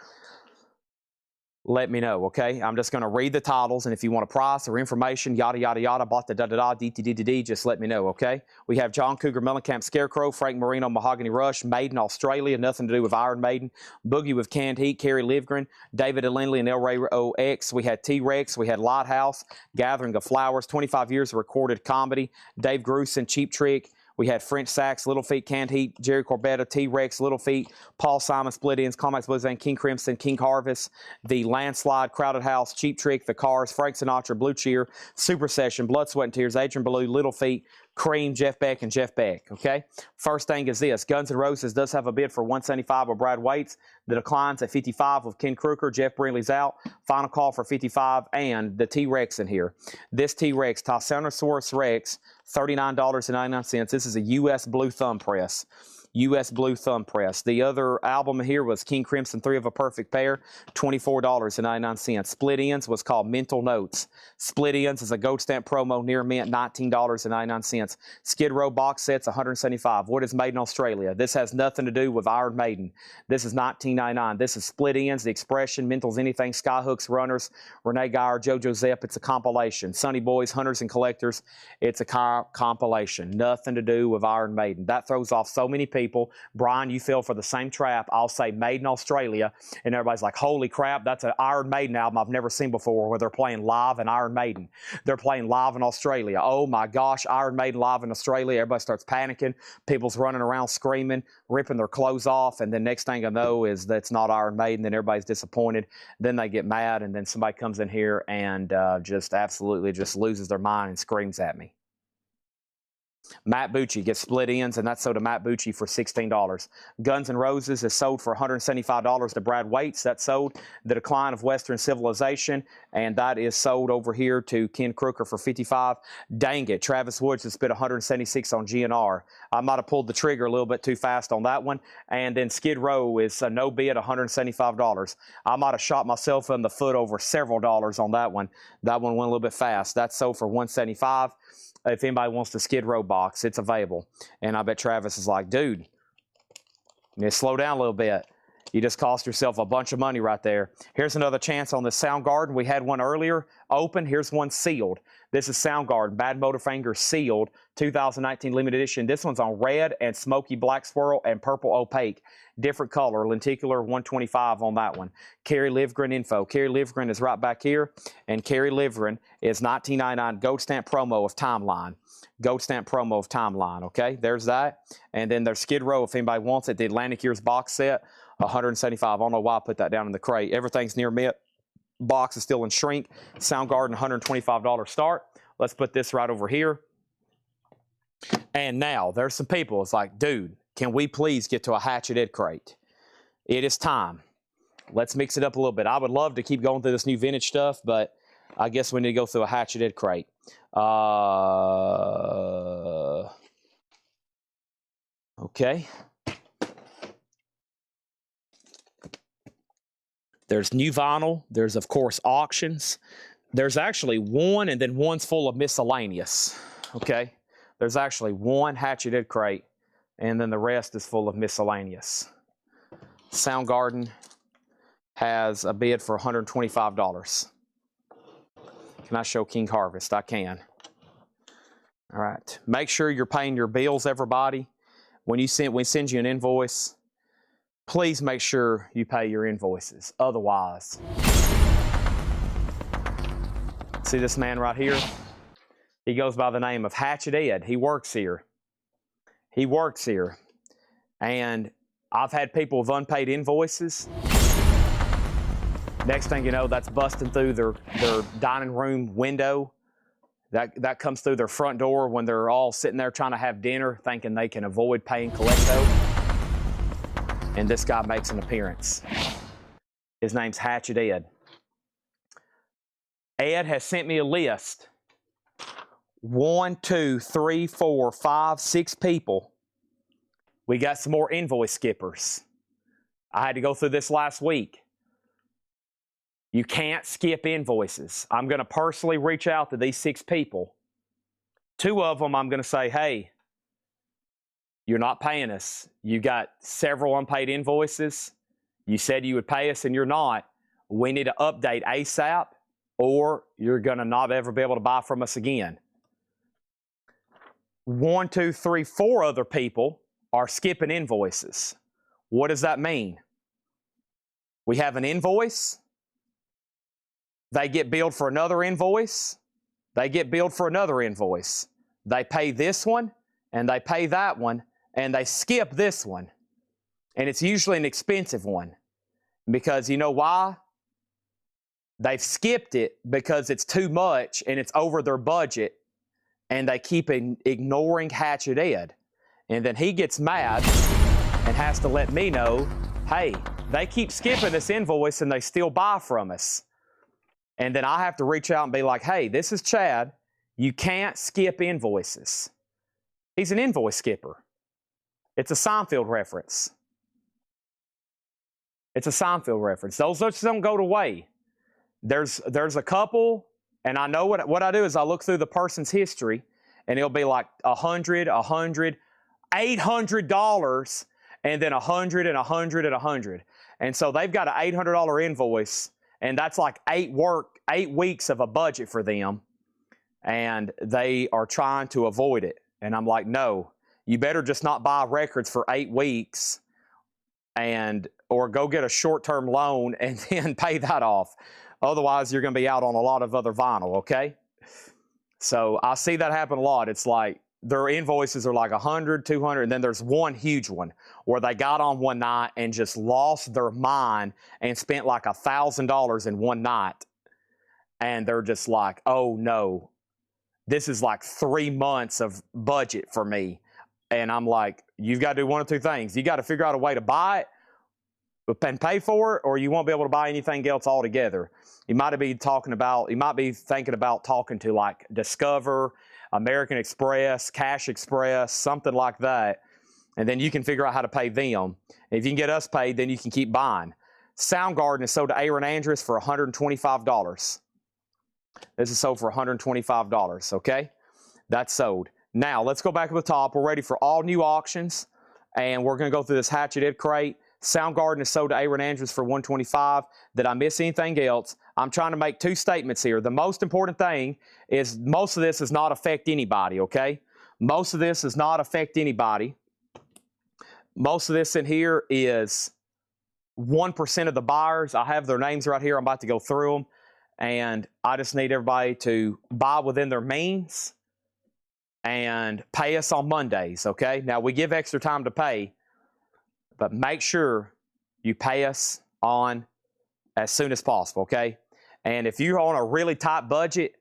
let me know, okay? I'm just going to read the titles, and if you want a price or information, yada, yada, yada, bought the da-da-da, d-d-d-d-d, just let me know, okay? We have John Cougar Mellencamp Scarecrow, Frank Marino Mahogany Rush, Maiden Australia, nothing to do with Iron Maiden, Boogie with Canned Heat, Kerry Livgren, David Lindley and El Ray OX. We had T-Rex, we had Lighthouse, Gathering of Flowers, 25 years of recorded comedy, Dave Grusin, Cheap Trick. We had French Sax, Little Feat, Canned Heat, Jerry Corbetta, T-Rex, Little Feat, Paul Simon, Split Ends, Comics Blues Band, King Crimson, King Harvest, The Landslide, Crowded House, Cheap Trick, The Cars, Frank Sinatra, Blue Cheer, Super Session, Blood, Sweat, and Tears, Adrian Belew, Little Feat, Cream, Jeff Beck, and Jeff Beck, okay? First thing is this. Guns N' Roses does have a bid for $175 with Brad Waits. The declines at $55 with Ken Crooker. Jeff Brinley's out. Final call for $55, and the T-Rex in here. This T-Rex, Tyrannosaurus Rex, $39.99. This is a U.S. Blue Thumb Press. U.S. Blue Thumb Press. The other album here was King Crimson, Three of a Perfect Pair, $24.99. Split Ends was called Mental Notes. Split Ends is a gold stamp promo near mint, $19.99. Skid Row box sets, $175. What is made in Australia? This has nothing to do with Iron Maiden. This is $19.99. This is Split Ends, The Expression, Mental's Anything, Skyhooks, Runners, Renee Geyer, JoJo Zepp. It's a compilation. Sunny Boys, Hunters and Collectors. It's a compilation. Nothing to do with Iron Maiden. That throws off so many people. people, Brian, you fell for the same trap. I'll say made in Australia, and everybody's like, holy crap, that's an Iron Maiden album I've never seen before, where they're playing live in Iron Maiden. They're playing live in Australia. Oh my gosh, Iron Maiden live in Australia. Everybody starts panicking. People's running around screaming, ripping their clothes off, and then next thing I know is that's not Iron Maiden. Then everybody's disappointed. Then they get mad, and then somebody comes in here and just absolutely just loses their mind and screams at me. Matt Bucci gets split ends, and that's sold to Matt Bucci for $16. Guns N' Roses is sold for $175 to Brad Waits. That's sold. The Decline of Western Civilization, and that is sold over here to Ken Crooker for $55. Dang it, Travis Woods has spit $176 on GNR. I might have pulled the trigger a little bit too fast on that one. And then Skid Row is a no bid, $175. I might have shot myself in the foot over several dollars on that one. That one went a little bit fast. That's sold for $175. If anybody wants the Skid Row box, it's available. And I bet Travis is like, dude, you slow down a little bit. You just cost yourself a bunch of money right there. Here's another chance on the Soundgarden. We had one earlier open. Here's one sealed. This is Soundgarden, Bad Motorfinger sealed, 2019 limited edition. This one's on red and smoky black swirl and purple opaque. Different color, lenticular, 125 on that one. Kerry Livgren info. Kerry Livgren is right back here, and Kerry Livgren is $19.99 gold stamp promo of Timeline. Gold stamp promo of Timeline, okay? There's that. And then there's Skid Row, if anybody wants it, the Atlantic Years box set, $175. I don't know why I put that down in the crate. Everything's near mint. Box is still in shrink. Soundgarden, $125 start. Let's put this right over here. And now, there's some people. It's like, dude, can we please get to a Hatchet Ed crate? It is time. Let's mix it up a little bit. I would love to keep going through this new vintage stuff, but I guess we need to go through a Hatchet Ed crate. Okay. There's new vinyl. There's, of course, auctions. There's actually one, and then one's full of miscellaneous. Okay? There's actually one Hatchet Ed crate, and then the rest is full of miscellaneous. Soundgarden has a bid for $125. Can I show King Harvest? I can. All right. Make sure you're paying your bills, everybody. When we send you an invoice, please make sure you pay your invoices. Otherwise, see this man right here? He goes by the name of Hatchet Ed. He works here. He works here. And I've had people with unpaid invoices. Next thing you know, that's busting through their dining room window. That comes through their front door when they're all sitting there trying to have dinner, thinking they can avoid paying Collecto. And this guy makes an appearance. His name's Hatchet Ed. Ed has sent me a list. 1, 2, 3, 4, 5, 6 people. We got some more invoice skippers. I had to go through this last week. You can't skip invoices. I'm going to personally reach out to these 6 people. 2 of them I'm going to say, hey, you're not paying us. You got several unpaid invoices. You said you would pay us and you're not. We need to update ASAP or you're going to not ever be able to buy from us again. 1, 2, 3, 4 other people are skipping invoices. What does that mean? We have an invoice. They get billed for another invoice. They get billed for another invoice. They pay this one, and they pay that one, and they skip this one. And it's usually an expensive one. Because you know why? They've skipped it because it's too much, and it's over their budget, and they keep ignoring Hatchet Ed. And then he gets mad and has to let me know, hey, they keep skipping this invoice, and they still buy from us. And then I have to reach out and be like, hey, this is Chad. You can't skip invoices. He's an invoice skipper. It's a Seinfeld reference. It's a Seinfeld reference. Those just don't go away. There's a couple, and I know what I do is I look through the person's history, and it'll be like $100, $800, and then $100 and $100 and $100. And so they've got an $800 invoice, and that's like 8 weeks of a budget for them, and they are trying to avoid it. And I'm like, no, you better just not buy records for 8 weeks or go get a short-term loan and then pay that off. Otherwise, you're going to be out on a lot of other vinyl, okay? So I see that happen a lot. It's like their invoices are like 100, 200, and then there's one huge one where they got on one night and just lost their mind and spent like $1,000 in one night. And they're just like, oh no, this is like 3 months of budget for me. And I'm like, you've got to do one of two things. You got to figure out a way to buy it and pay for it, or you won't be able to buy anything else altogether. You might be thinking about talking to like Discover, American Express, Cash Express, something like that. And then you can figure out how to pay them. If you can get us paid, then you can keep buying. Soundgarden is sold to Aaron Andrews for $125. This is sold for $125, okay? That's sold. Now, let's go back to the top. We're ready for all new auctions, and we're going to go through this hatcheted crate. Soundgarden is sold to Aaron Andrews for $125. Did I miss anything else? I'm trying to make 2 statements here. The most important thing is most of this does not affect anybody, okay? Most of this does not affect anybody. Most of this in here is 1% of the buyers. I have their names right here. I'm about to go through them. And I just need everybody to buy within their means and pay us on Mondays, okay? Now, we give extra time to pay, but make sure you pay us on as soon as possible, okay? And if you're on a really tight budget,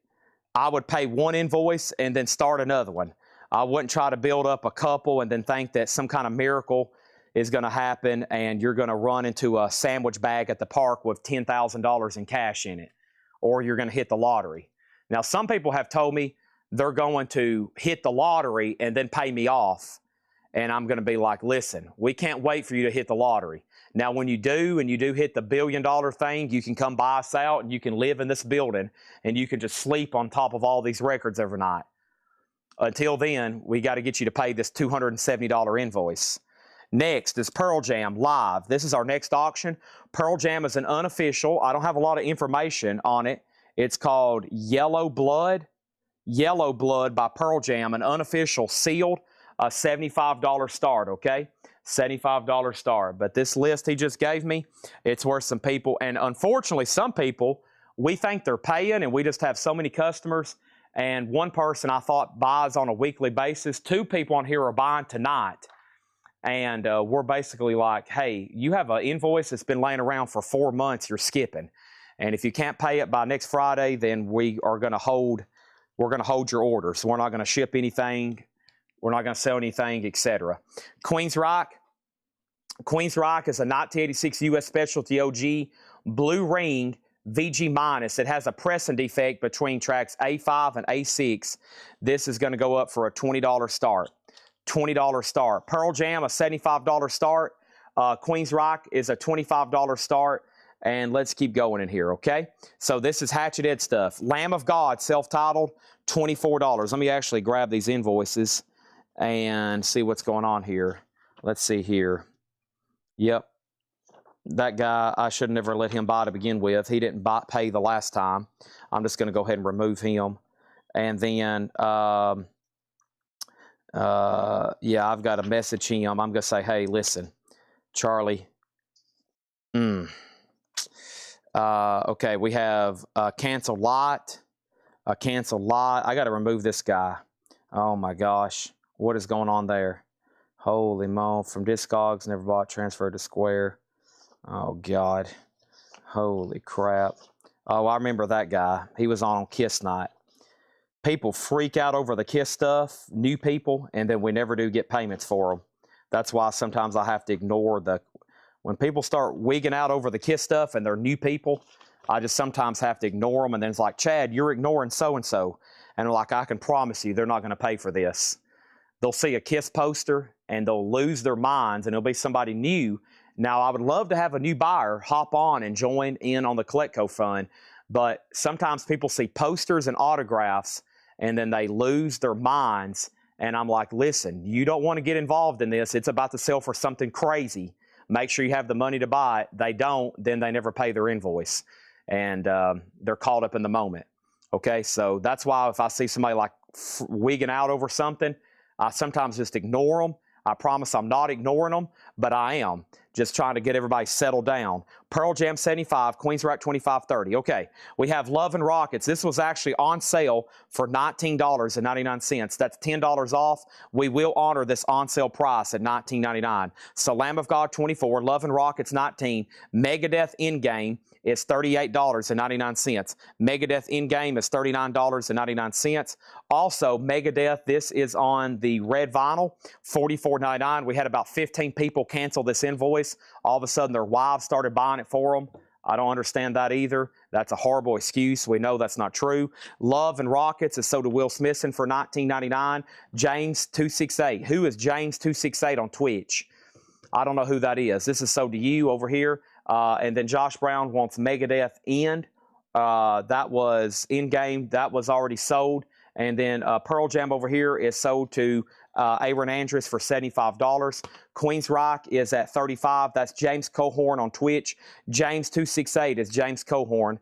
I would pay one invoice and then start another one. I wouldn't try to build up a couple and then think that some kind of miracle is going to happen and you're going to run into a sandwich bag at the park with $10,000 in cash in it, or you're going to hit the lottery. Now, some people have told me they're going to hit the lottery and then pay me off. And I'm going to be like, listen, we can't wait for you to hit the lottery. Now, when you do, and you do hit the $1 billion thing, you can come buy us out and you can live in this building and you can just sleep on top of all these records every night. Until then, we got to get you to pay this $270 invoice. Next is Pearl Jam Live. This is our next auction. Pearl Jam is an unofficial. I don't have a lot of information on it. It's called Yellow Blood. Yellow Blood by Pearl Jam, an unofficial, sealed, a $75 start, okay? $75 start. But this list he just gave me, it's where some people, and unfortunately some people, we think they're paying and we just have so many customers. And one person I thought buys on a weekly basis. 2 people on here are buying tonight. And we're basically like, hey, you have an invoice that's been laying around for 4 months, you're skipping. And if you can't pay it by next Friday, then we're going to hold your order. So we're not going to ship anything. We're not going to sell anything, etc. Queensryche. Queensryche is a 1986 U.S. Specialty OG blue ring VG minus. It has a pressing defect between tracks A5 and A6. This is going to go up for a $20 start. $20 start. Pearl Jam, a $75 start. Queensryche is a $25 start. And let's keep going in here, okay? So this is Hatchet Ed stuff. Lamb of God, self-titled, $24. Let me actually grab these invoices and see what's going on here. Let's see here. Yep. That guy, I should never let him buy to begin with. He didn't pay the last time. I'm just going to go ahead and remove him. And then, yeah, I've got to message him. I'm going to say, hey, listen, Charlie. Okay, we have a cancel lot. A cancel lot. I got to remove this guy. Oh my gosh. What is going on there? Holy mo. From Discogs, never bought, transferred to Square. Oh God. Holy crap. Oh, I remember that guy. He was on Kiss Night. People freak out over the Kiss stuff, new people, and then we never do get payments for them. That's why sometimes I have to ignore when people start wigging out over the Kiss stuff and they're new people, I just sometimes have to ignore them. And then it's like, Chad, you're ignoring so-and-so. And they're like, I can promise you they're not going to pay for this. They'll see a Kiss poster and they'll lose their minds and it'll be somebody new. Now, I would love to have a new buyer hop on and join in on the Collectco Fund, but sometimes people see posters and autographs and then they lose their minds. And I'm like, listen, you don't want to get involved in this. It's about to sell for something crazy. Make sure you have the money to buy it. They don't, then they never pay their invoice. And they're caught up in the moment. Okay, so that's why if I see somebody like wigging out over something, I sometimes just ignore them. I promise I'm not ignoring them, but I am just trying to get everybody settled down. Pearl Jam 75, Queens Rock 25.30. Okay, we have Love and Rockets. This was actually on sale for $19.99. That's $10 off. We will honor this on sale price at $19.99. So Lamb of God 24, Love and Rockets 19, Megadeth in-game is $38.99. Megadeth in-game is $39.99. Also, Megadeth, this is on the red vinyl, $44.99. We had about 15 people cancel this invoice. All of a sudden, their wives started buying it for them. I don't understand that either. That's a horrible excuse. We know that's not true. Love and Rockets is sold to Will Smithson for $19.99. James268. Who is James268 on Twitch? I don't know who that is. This is sold to you over here. And then Josh Brown wants Megadeth End. That was in-game. That was already sold. And then Pearl Jam over here is sold to Aaron Andrews for $75. Queens Rock is at $35. That's James Cohorn on Twitch. James268 is James Cohorn,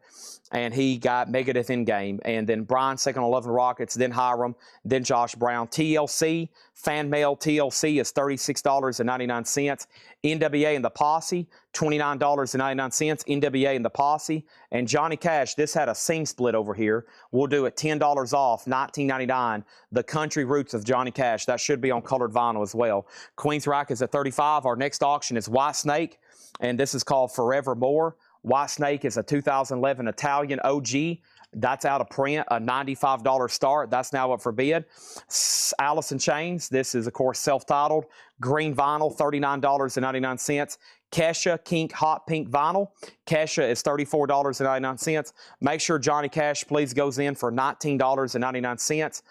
and he got Megadeth in-game. And then Brian, second on Love and Rockets, then Hiram, then Josh Brown. TLC, fan mail TLC is $36.99. NWA and the Posse, $29.99. NWA and the Posse. And Johnny Cash, this had a seam split over here. We'll do it $10 off, $19.99. The Country Roots of Johnny Cash. That should be on colored vinyl as well. Queens Rock is at $35. Our next auction is White Snake, and this is called Forevermore. White Snake is a 2011 Italian OG. That's out of print, a $95 start. That's now up for bid. Alice in Chains, this is, of course, self-titled. Green vinyl, $39.99. Kesha Kink Hot Pink Vinyl. Kesha is $34.99. Make sure Johnny Cash, please, goes in for $19.99.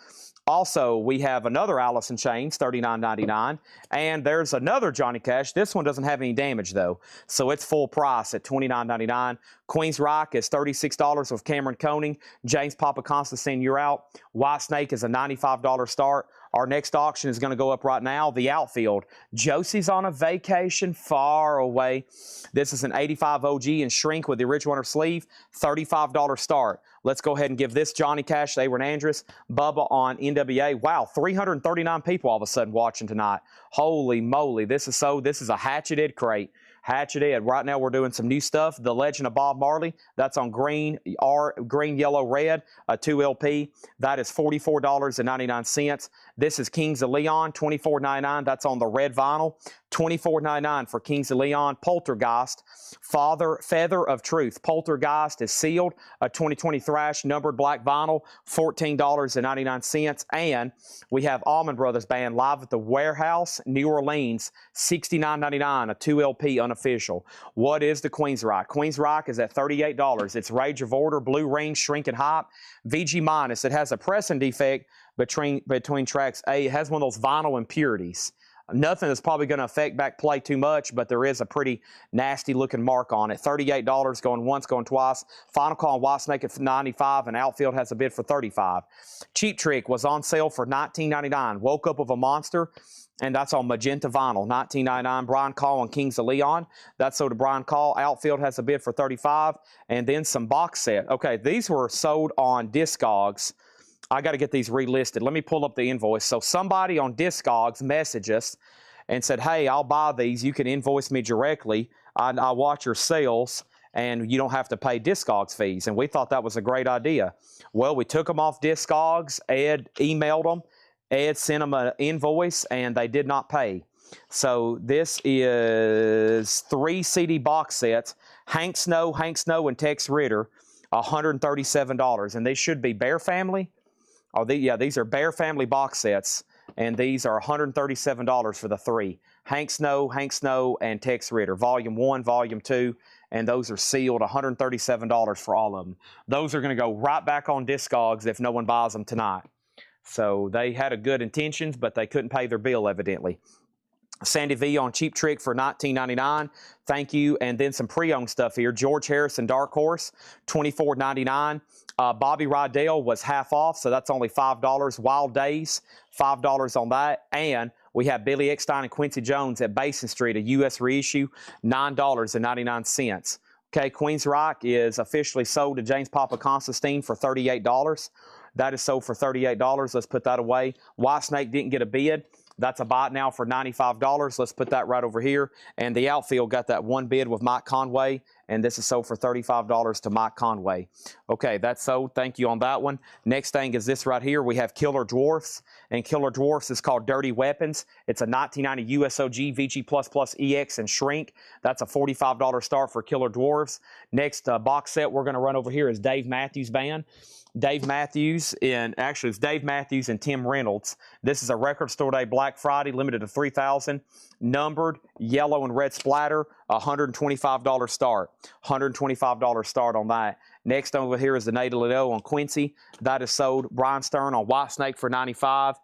Also, we have another Alice in Chains, $39.99. And there's another Johnny Cash. This one doesn't have any damage, though. So it's full price at $29.99. Queens Rock is $36 with Cameron Koning. James Papa Constantine, you're out. White Snake is a $95 start. Our next auction is going to go up right now. The Outfield. Josie's on a vacation far away. This is an 85 OG and shrink with the original inner sleeve. $35 start. Let's go ahead and give this Johnny Cash to Aaron Andrews. Bubba on NWA. Wow, 339 people all of a sudden watching tonight. Holy moly. This is a Hatcheted crate. Hatcheted. Right now we're doing some new stuff. The Legend of Bob Marley. That's on green, yellow, red, a 2 LP. That is $44.99. This is Kings of Leon, $24.99. That's on the red vinyl. $24.99 for Kings of Leon. Poltergeist, Feather of Truth. Poltergeist is sealed, a 2020 thrash, numbered black vinyl, $14.99. And we have Allman Brothers Band live at the Warehouse, New Orleans, $69.99, a 2 LP unofficial. What is the Queens Rock? Queens Rock is at $38. It's Rage of Order, Blue Range, Shrink and Hop, VG minus. It has a pressing defect between tracks A. It has one of those vinyl impurities. Nothing that's probably going to affect back play too much, but there is a pretty nasty looking mark on it. $38 going once, going twice. Final call on White Snake at $95, and Outfield has a bid for $35. Cheap Trick was on sale for $19.99. Woke Up with a Monster, and that's on magenta vinyl, $19.99. Brian Call on Kings of Leon. That's sold to Brian Call. Outfield has a bid for $35, and then some box set. Okay, these were sold on Discogs. I got to get these relisted. Let me pull up the invoice. So somebody on Discogs messaged us and said, hey, I'll buy these. You can invoice me directly. I watch your sales, and you don't have to pay Discogs fees. And we thought that was a great idea. Well, we took them off Discogs. Ed emailed them. Ed sent them an invoice, and they did not pay. So this is 3 CD box sets. Hank Snow, and Tex Ritter, $137. And they should be Bear Family. Oh, these are Bear Family box sets, and these are $137 for the 3. Hank Snow, and Tex Ritter, Volume 1, Volume 2, and those are sealed, $137 for all of them. Those are going to go right back on Discogs if no one buys them tonight. So they had a good intentions, but they couldn't pay their bill, evidently. Sandy V on Cheap Trick for $19.99. Thank you. And then some pre-owned stuff here. George Harrison Dark Horse, $24.99. Bobby Rydell was half off, so that's only $5. Wild Days, $5 on that. And we have Billy Eckstein and Quincy Jones at Basin Street, a U.S. reissue, $9.99. Okay, Queens Rock is officially sold to James Papa Constantine for $38. That is sold for $38. Let's put that away. White Snake didn't get a bid. That's a buy now for $95. Let's put that right over here. And the outfield got that one bid with Mike Conway, and this is sold for $35 to Mike Conway. Okay, that's sold. Thank you on that one. Next thing is this right here. We have Killer Dwarfs, and Killer Dwarfs is called Dirty Weapons. It's a 1990 USOG VG++ EX and Shrink. That's a $45 start for Killer Dwarfs. Next box set we're going to run over here is Dave Matthews Band. Dave Matthews, actually it's Dave Matthews and Tim Reynolds. This is a Record Store Day Black Friday, limited to 3,000, numbered, yellow and red splatter, $125 start. $125 start on that. Next over here is the Nada Lido on Quincy. That is sold. Brian Stern on White Snake for $95.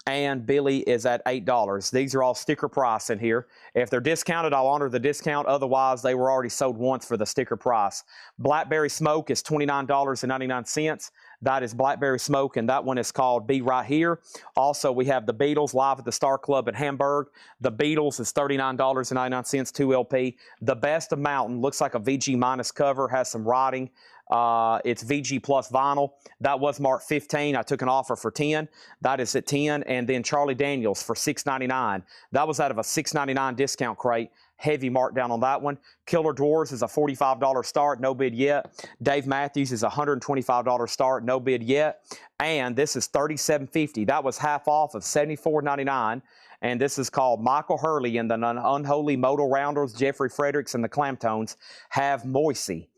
And Billy is at $8. These are all sticker price in here. If they're discounted, I'll honor the discount. Otherwise, they were already sold once for the sticker price. Blackberry Smoke is $29.99. That is Blackberry Smoke, and that one is called Be Right Here. Also, we have the Beatles live at the Star Club in Hamburg. The Beatles is $39.99, 2 LP. The Best of Mountain looks like a VG minus cover, has some writing. It's VG plus vinyl. That was marked 15. I took an offer for 10. That is at 10. And then Charlie Daniels for $6.99. That was out of a $6.99 discount crate. Heavy markdown on that one. Killer Dwarfs is a $45 start, no bid yet. Dave Matthews is a $125 start, no bid yet. And this is $37.50. That was half off of $74.99. And this is called Michael Hurley and the Unholy Modal Rounders, Jeffrey Fredericks and the Clamptones have Moisey.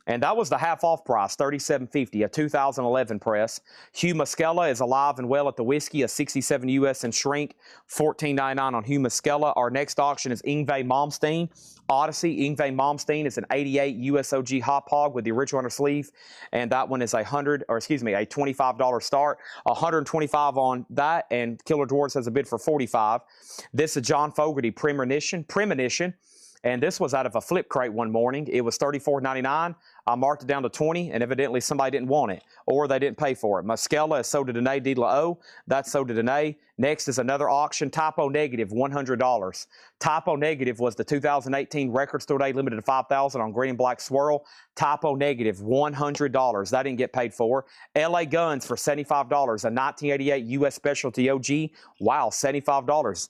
And that was the half-off price, $37.50, a 2011 press. Hugh Muscella is alive and well at the whiskey, a 67 US and Shrink, $14.99 on Hugh Muscella. Our next auction is Yngwie Malmsteen. Odyssey, Yngwie Malmsteen is an 88 USOG Hop Hog with the original under sleeve, and that one is a $25 start, $125 on that, and Killer Dwarfs has a bid for $45. This is John Fogerty Premonition. And this was out of a flip crate one morning. It was $34.99. I marked it down to $20, and evidently somebody didn't want it, or they didn't pay for it. Muscella is sold to Danae De La O. That's sold to Danae. Next is another auction, Typo Negative, $100. Typo Negative was the 2018 Record Store Day, limited to 5,000 on Green and Black Swirl. Typo Negative, $100. That didn't get paid for. LA Guns for $75, a 1988 U.S. Specialty OG. Wow, $75.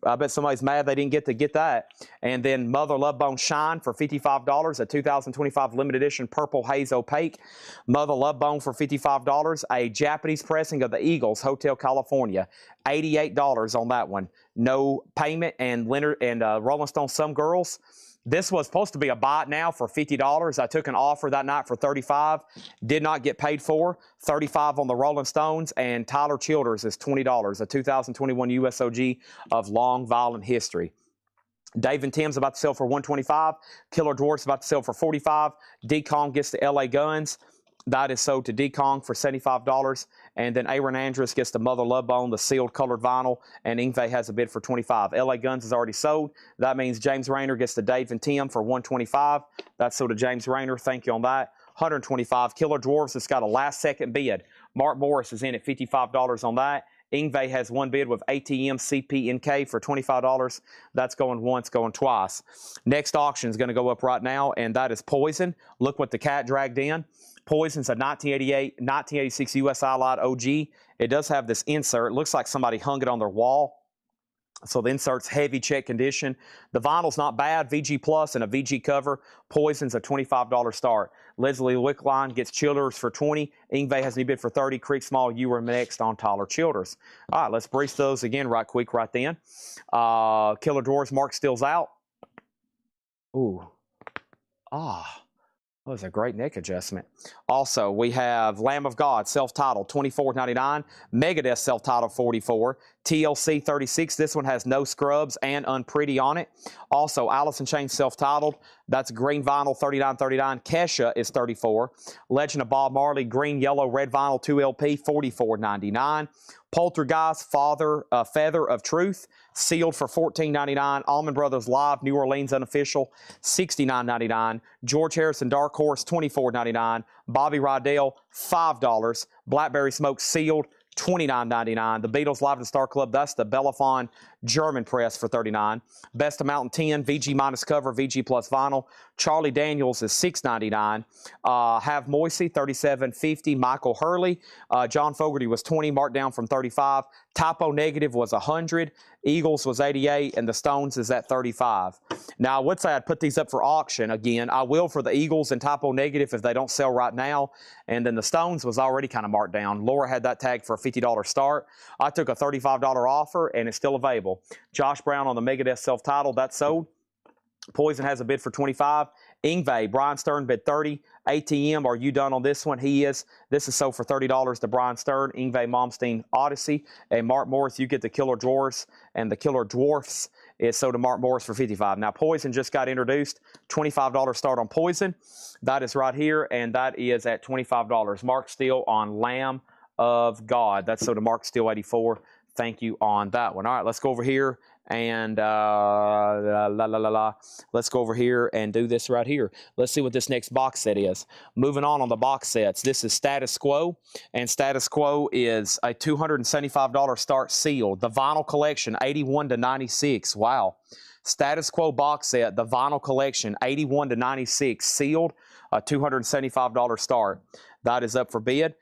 I bet somebody's mad they didn't get to get that. And then Mother Love Bone Shine for $55, a 2025 limited edition Purple Haze Opaque. Mother Love Bone for $55, a Japanese pressing of the Eagles, Hotel California, $88 on that one. No payment. And Leonard and Rolling Stone Some Girls. This was supposed to be a buy now for $50. I took an offer that night for $35. Did not get paid for. $35 on the Rolling Stones. And Tyler Childers is $20, a 2021 USOG of long, violent history. Dave and Tim's about to sell for $125. Killer Dwarf's about to sell for $45. D-Kong gets the LA Guns. That is sold to D-Kong for $75. And then Aaron Andrus gets the Mother Love Bone, the sealed colored vinyl, and Yngwie has a bid for $25. LA Guns is already sold. That means James Rayner gets the Dave and Tim for $125. That's sold to James Rayner. Thank you on that. $125. Killer Dwarfs has got a last-second bid. Mark Morris is in at $55 on that. Yngwie has one bid with ATM CPNK for $25. That's going once, going twice. Next auction is going to go up right now, and that is Poison. Look what the cat dragged in. Poison's a 1986 US Allied OG. It does have this insert. It looks like somebody hung it on their wall. So the insert's heavy check condition. The vinyl's not bad, VG Plus and a VG cover. Poison's a $25 start. Leslie Wickline gets Childers for $20. Yngwie has a bid for $30. Creek Small, you were next on Tyler Childers. All right, let's breeze those again right quick right then. Killer Dwarfs, Mark Stills out. Ooh. That was a great neck adjustment. Also, we have Lamb of God, self-titled, $24.99. Megadeth, self-titled, $44. TLC, $36. This one has no scrubs and unpretty on it. Also, Alice in Chains, self-titled. That's green vinyl, $39.39. Kesha is $34. Legend of Bob Marley, green, yellow, red vinyl, 2 LP, $44.99. Poltergeist, Feather of Truth, sealed for $14.99. Allman Brothers Live, New Orleans unofficial, $69.99. George Harrison Dark Horse, $24.99. Bobby Rydell, $5. Blackberry Smoke sealed, $29.99. The Beatles Live at the Star Club, that's the Belaphon German press for $39. Best of Mountain 10, VG minus cover, VG plus vinyl. Charlie Daniels is $6.99. Have Moisey, $37.50. Michael Hurley. John Fogerty was $20, marked down from $35. Typo Negative was $100. Eagles was $88, and the Stones is at $35. Now, I would say I'd put these up for auction again. I will for the Eagles and Typo Negative if they don't sell right now. And then the Stones was already kind of marked down. Laura had that tag for a $50 start. I took a $35 offer, and it's still available. Josh Brown on the Megadeth self-titled, that's sold. Poison has a bid for $25. Ingve, Brian Stern bid $30. ATM, are you done on this one? He is. This is sold for $30 to Brian Stern. Ingve Malmsteen Odyssey. And Mark Morris, you get the Killer Dwarfs. And the Killer Dwarfs is sold to Mark Morris for $55. Now, Poison just got introduced. $25 start on Poison. That is right here, and that is at $25. Mark Steele on Lamb of God. That's sold to Mark Steele 84. Thank you on that one. All right, let's go over here and let's go over here and do this right here. Let's see what this next box set is. Moving on the box sets. This is Status Quo, and Status Quo is a $275 start sealed. The vinyl collection, 81 to 96. Wow. Status Quo box set, the vinyl collection, 81 to 96 sealed, a $275 start. That is up for bid.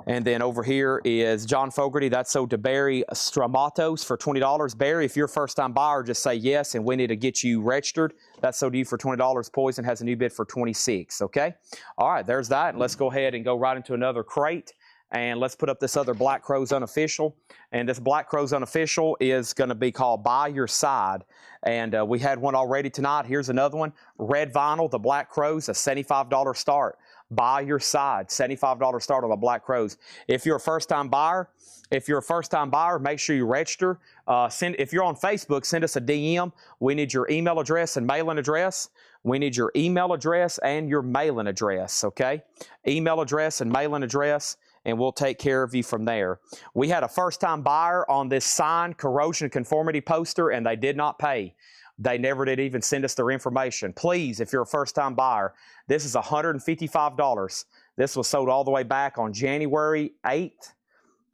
And then over here is John Fogerty. That's sold to Barry Stramatos for $20. Barry, if you're a first-time buyer, just say yes, and we need to get you registered. That's sold to you for $20. Poison has a new bid for $26, okay? All right, there's that. Let's go ahead and go right into another crate. And let's put up this other Black Crowes Unofficial. And this Black Crowes Unofficial is going to be called By Your Side. And we had one already tonight. Here's another one. Red vinyl, the Black Crowes, a $75 start. By Your Side, $75 start on the Black Crowes. If you're a first-time buyer, make sure you register. If you're on Facebook, send us a DM. We need your email address and mailing address. We need your email address and your mailing address, okay? Email address and mailing address, and we'll take care of you from there. We had a first-time buyer on this signed corrosion conformity poster, and they did not pay. They never did even send us their information. Please, if you're a first-time buyer, this is $155. This was sold all the way back on January 8th.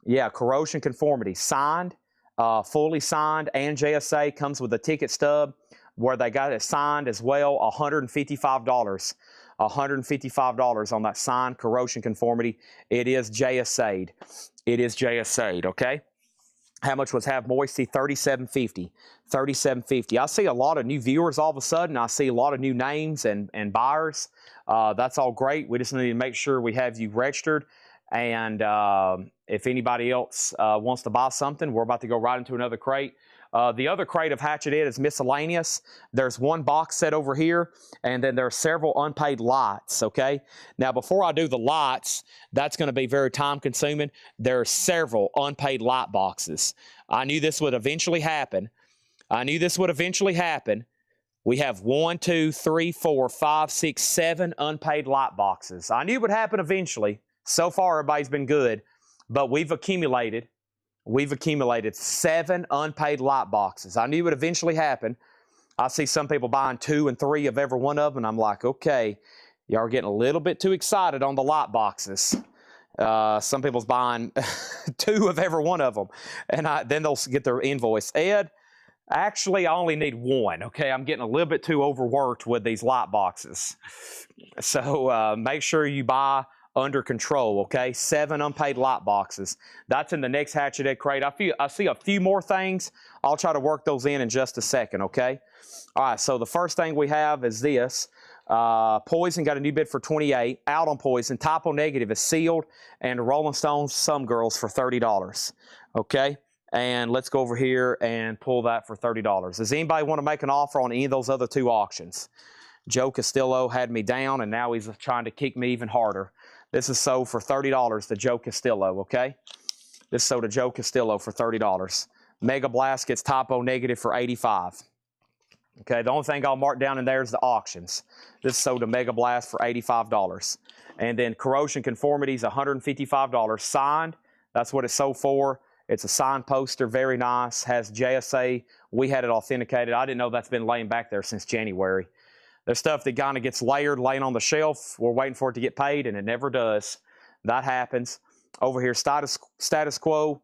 Yeah, corrosion conformity, signed, fully signed, and JSA comes with a ticket stub where they got it signed as well, $155. $155 on that signed corrosion conformity. It is JSA'd. It is JSA'd, okay? How much was Have Moisty? $37.50. $37.50. I see a lot of new viewers all of a sudden. I see a lot of new names and buyers. That's all great. We just need to make sure we have you registered. And if anybody else wants to buy something, we're about to go right into another crate. The other crate of Hatchet Ed is miscellaneous. There's one box set over here, and then there are several unpaid lots, okay? Now, before I do the lots, that's going to be very time-consuming. There are several unpaid lot boxes. I knew this would eventually happen. We have 1, 2, 3, 4, 5, 6, 7 unpaid lot boxes. I knew it would happen eventually. So far, everybody's been good, but we've accumulated 7 unpaid lot boxes. I knew it would eventually happen. I see some people buying 2 and 3 of every one of them, and I'm like, okay, y'all are getting a little bit too excited on the lot boxes. Some people's buying 2 of every one of them, and then they'll get their invoice. Ed, actually, I only need 1, okay? I'm getting a little bit too overworked with these lot boxes. So make sure you buy under control, okay? 7 unpaid lot boxes. That's in the next Hatchet Ed crate. I see a few more things. I'll try to work those in just a second, okay? All right, so the first thing we have is this. Poison got a new bid for $28. Out on Poison. Typo Negative is sealed. And Rolling Stones Some Girls for $30, okay? And let's go over here and pull that for $30. Does anybody want to make an offer on any of those other 2 auctions? Joe Castillo had me down, and now he's trying to kick me even harder. This is sold for $30 to Joe Castillo, okay? This is sold to Joe Castillo for $30. Mega Blast gets Typo Negative for $85. Okay, the only thing I'll mark down in there is the auctions. This is sold to Mega Blast for $85. And then Corrosion Conformity is $155. Signed, that's what it's sold for. It's a signed poster, very nice, has JSA. We had it authenticated. I didn't know that's been laying back there since January. There's stuff that kind of gets layered, laying on the shelf. We're waiting for it to get paid, and it never does. That happens. Over here, Status Quo.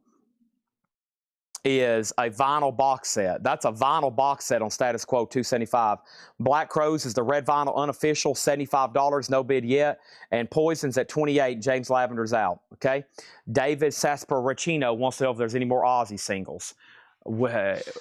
is a vinyl box set. That's a vinyl box set on Status Quo, $275. Black Crows is the red vinyl unofficial, $75, no bid yet. And Poison's at $28. James Lavender's out. Okay. David Sasparicino wants to know if there's any more Aussie singles.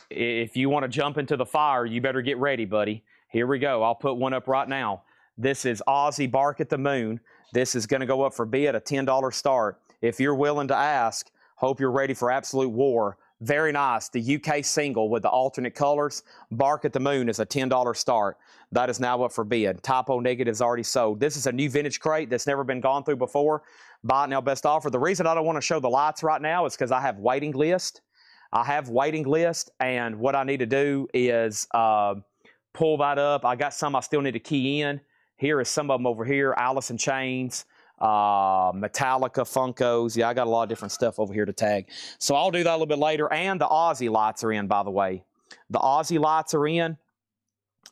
If you want to jump into the fire, you better get ready, buddy. Here we go. I'll put one up right now. This is Aussie Bark at the Moon. This is going to go up for bid, a $10 start. If you're willing to ask, hope you're ready for absolute war. Very nice. The UK single with the alternate colors. Bark at the Moon is a $10 start. That is now up for bid. Typo Negative is already sold. This is a new vintage crate that's never been gone through before. Buy it now, best offer. The reason I don't want to show the lights right now is because I have waiting list. And what I need to do is pull that up. I got some I still need to key in. Here is some of them over here. Alice in Chains. Metallica, Funkos. Yeah, I got a lot of different stuff over here to tag. So I'll do that a little bit later. And the Aussie lights are in, by the way. The Aussie lights are in.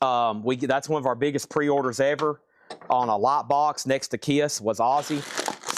That's one of our biggest pre-orders ever on a light box next to Kiss was Aussie.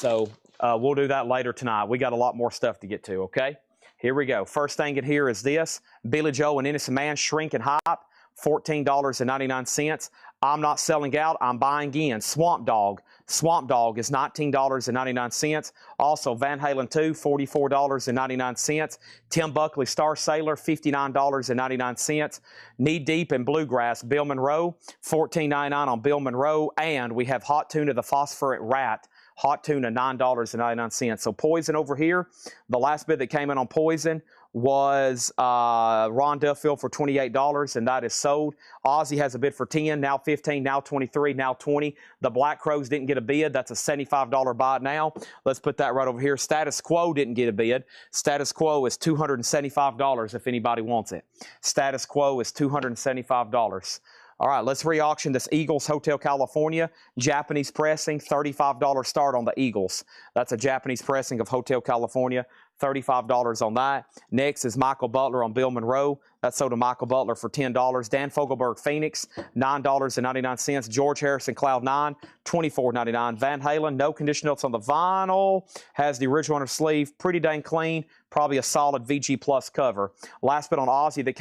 So we'll do that later tonight. We got a lot more stuff to get to, okay? Here we go. First thing in here is this. Billy Joe and Innocent Man, Shrink and Hype, $14.99. I'm not selling out. I'm buying in. Swamp Dog. Swamp Dog is $19.99. Also, Van Halen 2, $44.99. Tim Buckley Star Sailor, $59.99. Knee Deep in Bluegrass, Bill Monroe, $14.99 on Bill Monroe. And we have Hot Tuna the Phosphorant Rat, Hot Tuna, $9.99. So Poison over here, the last bid that came in on Poison was Ron Duffield for $28, and that is sold. Aussie has a bid for 10, now 15, now 23, now 20. The Black Crows didn't get a bid. That's a $75 buy now. Let's put that right over here. Status Quo didn't get a bid. Status Quo is $275 if anybody wants it. Status Quo is $275. All right, let's re-auction this Eagles Hotel California. Japanese pressing, $35 start on the Eagles. That's a Japanese pressing of Hotel California. $35 on that. Next is Michael Butler on Bill Monroe. That's sold to Michael Butler for $10. Dan Fogelberg Phoenix, $9.99. George Harrison Cloud 9, $24.99. Van Halen, no condition notes on the vinyl. Has the original on her sleeve. Pretty dang clean. Probably a solid VG Plus cover. Last bit on Aussie that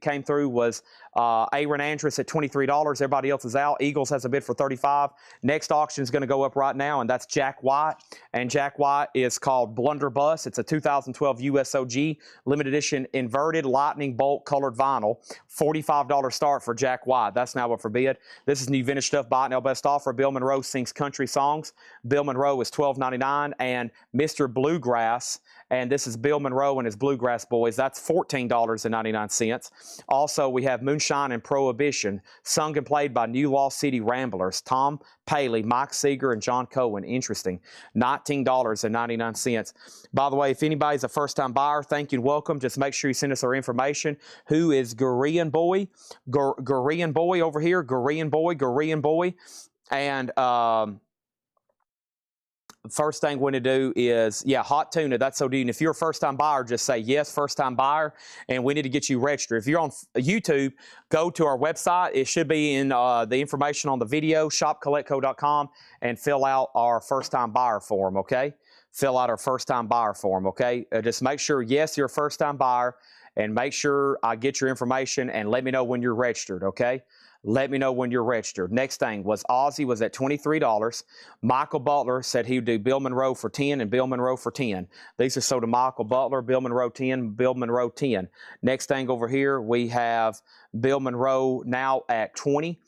came through was Aaron Andrus at $23. Everybody else is out. Eagles has a bid for $35. Next auction is going to go up right now, and that's Jack White. And Jack White is called Blunderbuss. It's a 2012 USOG limited edition inverted lightning bolt colored vinyl. $45 start for Jack White. That's now up for bid. This is new vintage stuff. Buy it now, best offer. Bill Monroe sings country songs. Bill Monroe is $12.99. And Mr. Bluegrass, and this is Bill Monroe and his Bluegrass Boys. That's $14.99. Also, we have Moonshine and Prohibition, sung and played by New Law City Ramblers. Tom Paley, Mike Seeger, and John Cohen. Interesting. $19.99. By the way, if anybody's a first-time buyer, thank you and welcome. Just make sure you send us our information. Who is Korean Boy? Korean Boy over here. Korean Boy. And first thing we're going to do is, Hot Tuna. That's so deep. If you're a first-time buyer, just say, yes, first-time buyer, and we need to get you registered. If you're on YouTube, go to our website. It should be in the information on the video, shopcollectco.com, and fill out our first-time buyer form, okay? Fill out our first-time buyer form, okay? Just make sure, yes, you're a first-time buyer, and make sure I get your information, and let me know when you're registered, okay? Let me know when you're registered. Next thing was Aussie was at $23. Michael Butler said he would do Bill Monroe for 10 and Bill Monroe for 10. These are sold to Michael Butler, Bill Monroe 10, Bill Monroe 10. Next thing over here, we have Bill Monroe now at 20.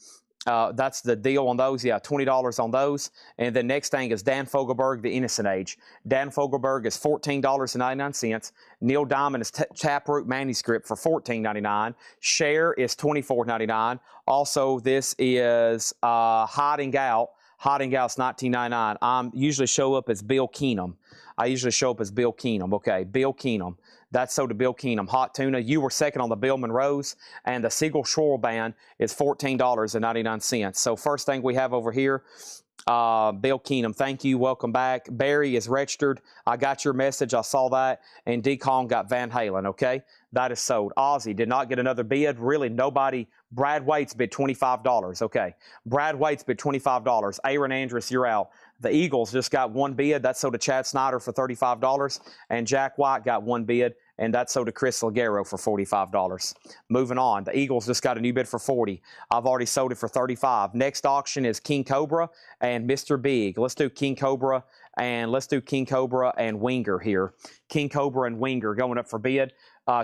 That's the deal on those. Yeah, $20 on those. And the next thing is Dan Fogelberg, The Innocent Age. Dan Fogelberg is $14.99. Neil Diamond is Taproot Manuscript for $14.99. Cher is $24.99. Also, this is Hiding Out. Hiding Out's $19.99. I usually show up as Bill Keenum. Okay, Bill Keenum. That's sold to Bill Keenum. Hot Tuna. You were second on the Bill Monroes, and the Siegel Schwarl Band is $14.99. So first thing we have over here, Bill Keenum, thank you. Welcome back. Barry is registered. I got your message. I saw that. And D. Kong got Van Halen, okay? That is sold. Aussie did not get another bid. Really, nobody. Brad Waits bid $25, okay? Brad Waits bid $25. Aaron Andrus, you're out. The Eagles just got one bid. That's sold to Chad Snyder for $35. And Jack White got one bid. and that sold to Chris Ligero for $45. Moving on, the Eagles just got a new bid for $40. I've already sold it for $35. Next auction is King Cobra and Mr. Big. Let's do King Cobra and Winger here. King Cobra and Winger going up for bid.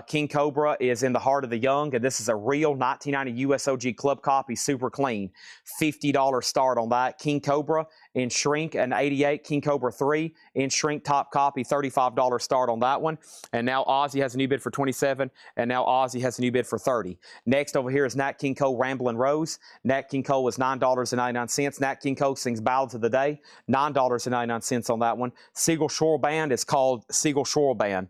King Cobra is in the heart of the young, and this is a real 1990 USOG Club copy, super clean. $50 start on that. King Cobra in shrink, and 88 King Cobra 3 in shrink top copy, $35 start on that one. And now Aussie has a new bid for $27, and now Aussie has a new bid for $30. Next over here is Nat King Cole Ramblin' Rose. Nat King Cole was $9.99. Nat King Cole sings Ballads of the Day, $9.99 on that one. Siegel Shore Band is called Siegel Shore Band.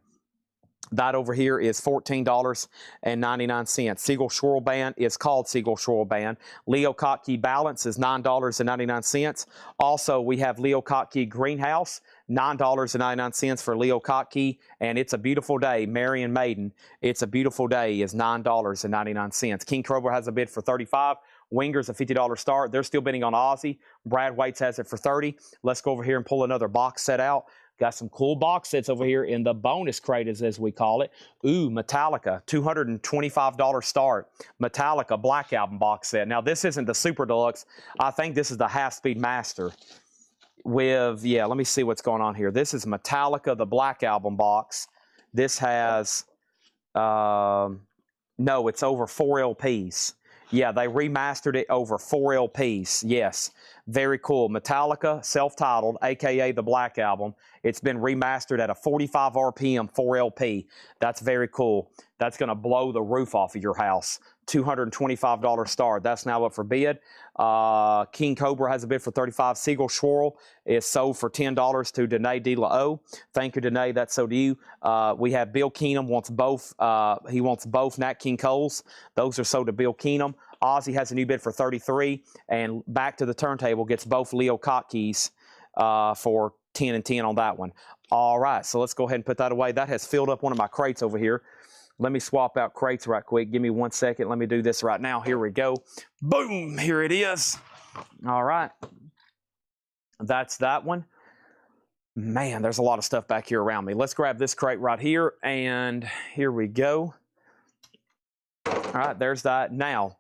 That over here is $14.99. Siegel Swirl Band is called Siegel Swirl Band. Leo Kottke Balance is $9.99. Also, we have Leo Kottke Greenhouse, $9.99 for Leo Kottke, and It's a Beautiful Day, Marion Maiden. It's a Beautiful Day is $9.99. King Cobra has a bid for $35. Winger's a $50 start. They're still bidding on Aussie. Brad Waits has it for $30. Let's go over here and pull another box set out. Got some cool box sets over here in the bonus crate, as we call it. Ooh, Metallica, $225 start. Metallica Black Album box set. Now, this isn't the Super Deluxe. I think this is the Half-Speed Master with, yeah, let me see what's going on here. This is Metallica, the Black Album box. This has, no, it's over 4 LPs. Yeah, they remastered it over 4 LPs. Yes, very cool. Metallica, self-titled, a.k.a. the Black Album. It's been remastered at a 45 RPM 4 LP. That's very cool. That's going to blow the roof off of your house. $225 start. That's now up for bid. King Cobra has a bid for $35. Siegel Swirl is sold for $10 to Danae De La O. Thank you, Danae. That's so to you. We have Bill Keenum wants both. He wants both Nat King Coles. Those are sold to Bill Keenum. Aussie has a new bid for $33, and Back to the Turntable gets both Leo Kottke's for 10 and 10 on that one. All right, so let's go ahead and put that away. That has filled up one of my crates over here. Let me swap out crates right quick. Give me 1 second. Let me do this right now. Here we go. Boom, here it is. All right, that's that one. Man, there's a lot of stuff back here around me. Let's grab this crate right here, and here we go. All right, there's that. Now,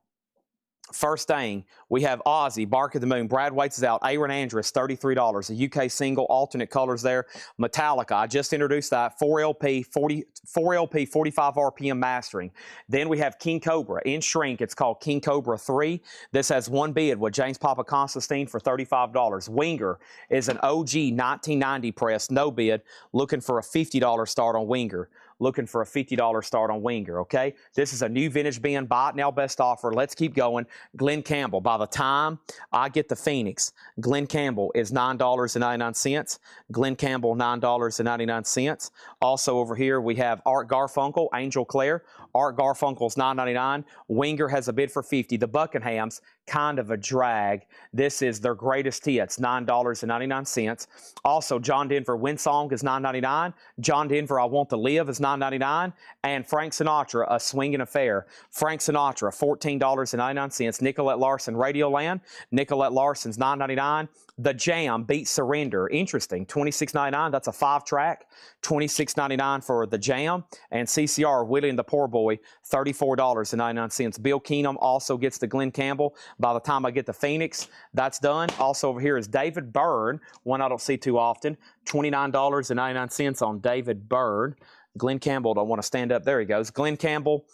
first thing, we have Aussie, Bark of the Moon. Brad Waits is out. Aaron Andrus, $33. A UK single, alternate colors there. Metallica, I just introduced that. 4 LP, 45 RPM mastering. Then we have King Cobra in shrink. It's called King Cobra 3. This has one bid with James Papa Constantine for $35. Winger is an OG 1990 press, no bid, looking for a $50 start on Winger. Looking for a $50 start on Winger, okay? This is a new vintage bin, buy it now, best offer. Let's keep going. Glenn Campbell, by the time I get the Phoenix, Glenn Campbell is $9.99. Glenn Campbell, $9.99. Also over here, we have Art Garfunkel, Angel Clare. Art Garfunkel's $9.99. Winger has a bid for $50. The Buckinghams, kind of a drag. This is their greatest hits, $9.99. Also, John Denver, Windsong is $9.99. John Denver, I Want to Live is $9.99. And Frank Sinatra, A Swingin' Affair. Frank Sinatra, $14.99. Nicolette Larson, Radioland. Nicolette Larson's $9.99. The Jam, Beat Surrender. Interesting, $26.99. That's a 5-track. $26.99 for The Jam. And CCR, Willie and the Poor Boy, $34.99. Bill Keenum also gets the Glenn Campbell. By the time I get the Phoenix, that's done. Also over here is David Byrne, one I don't see too often. $29.99 on David Byrne. Glenn Campbell, don't want to stand up. There he goes. Glenn Campbell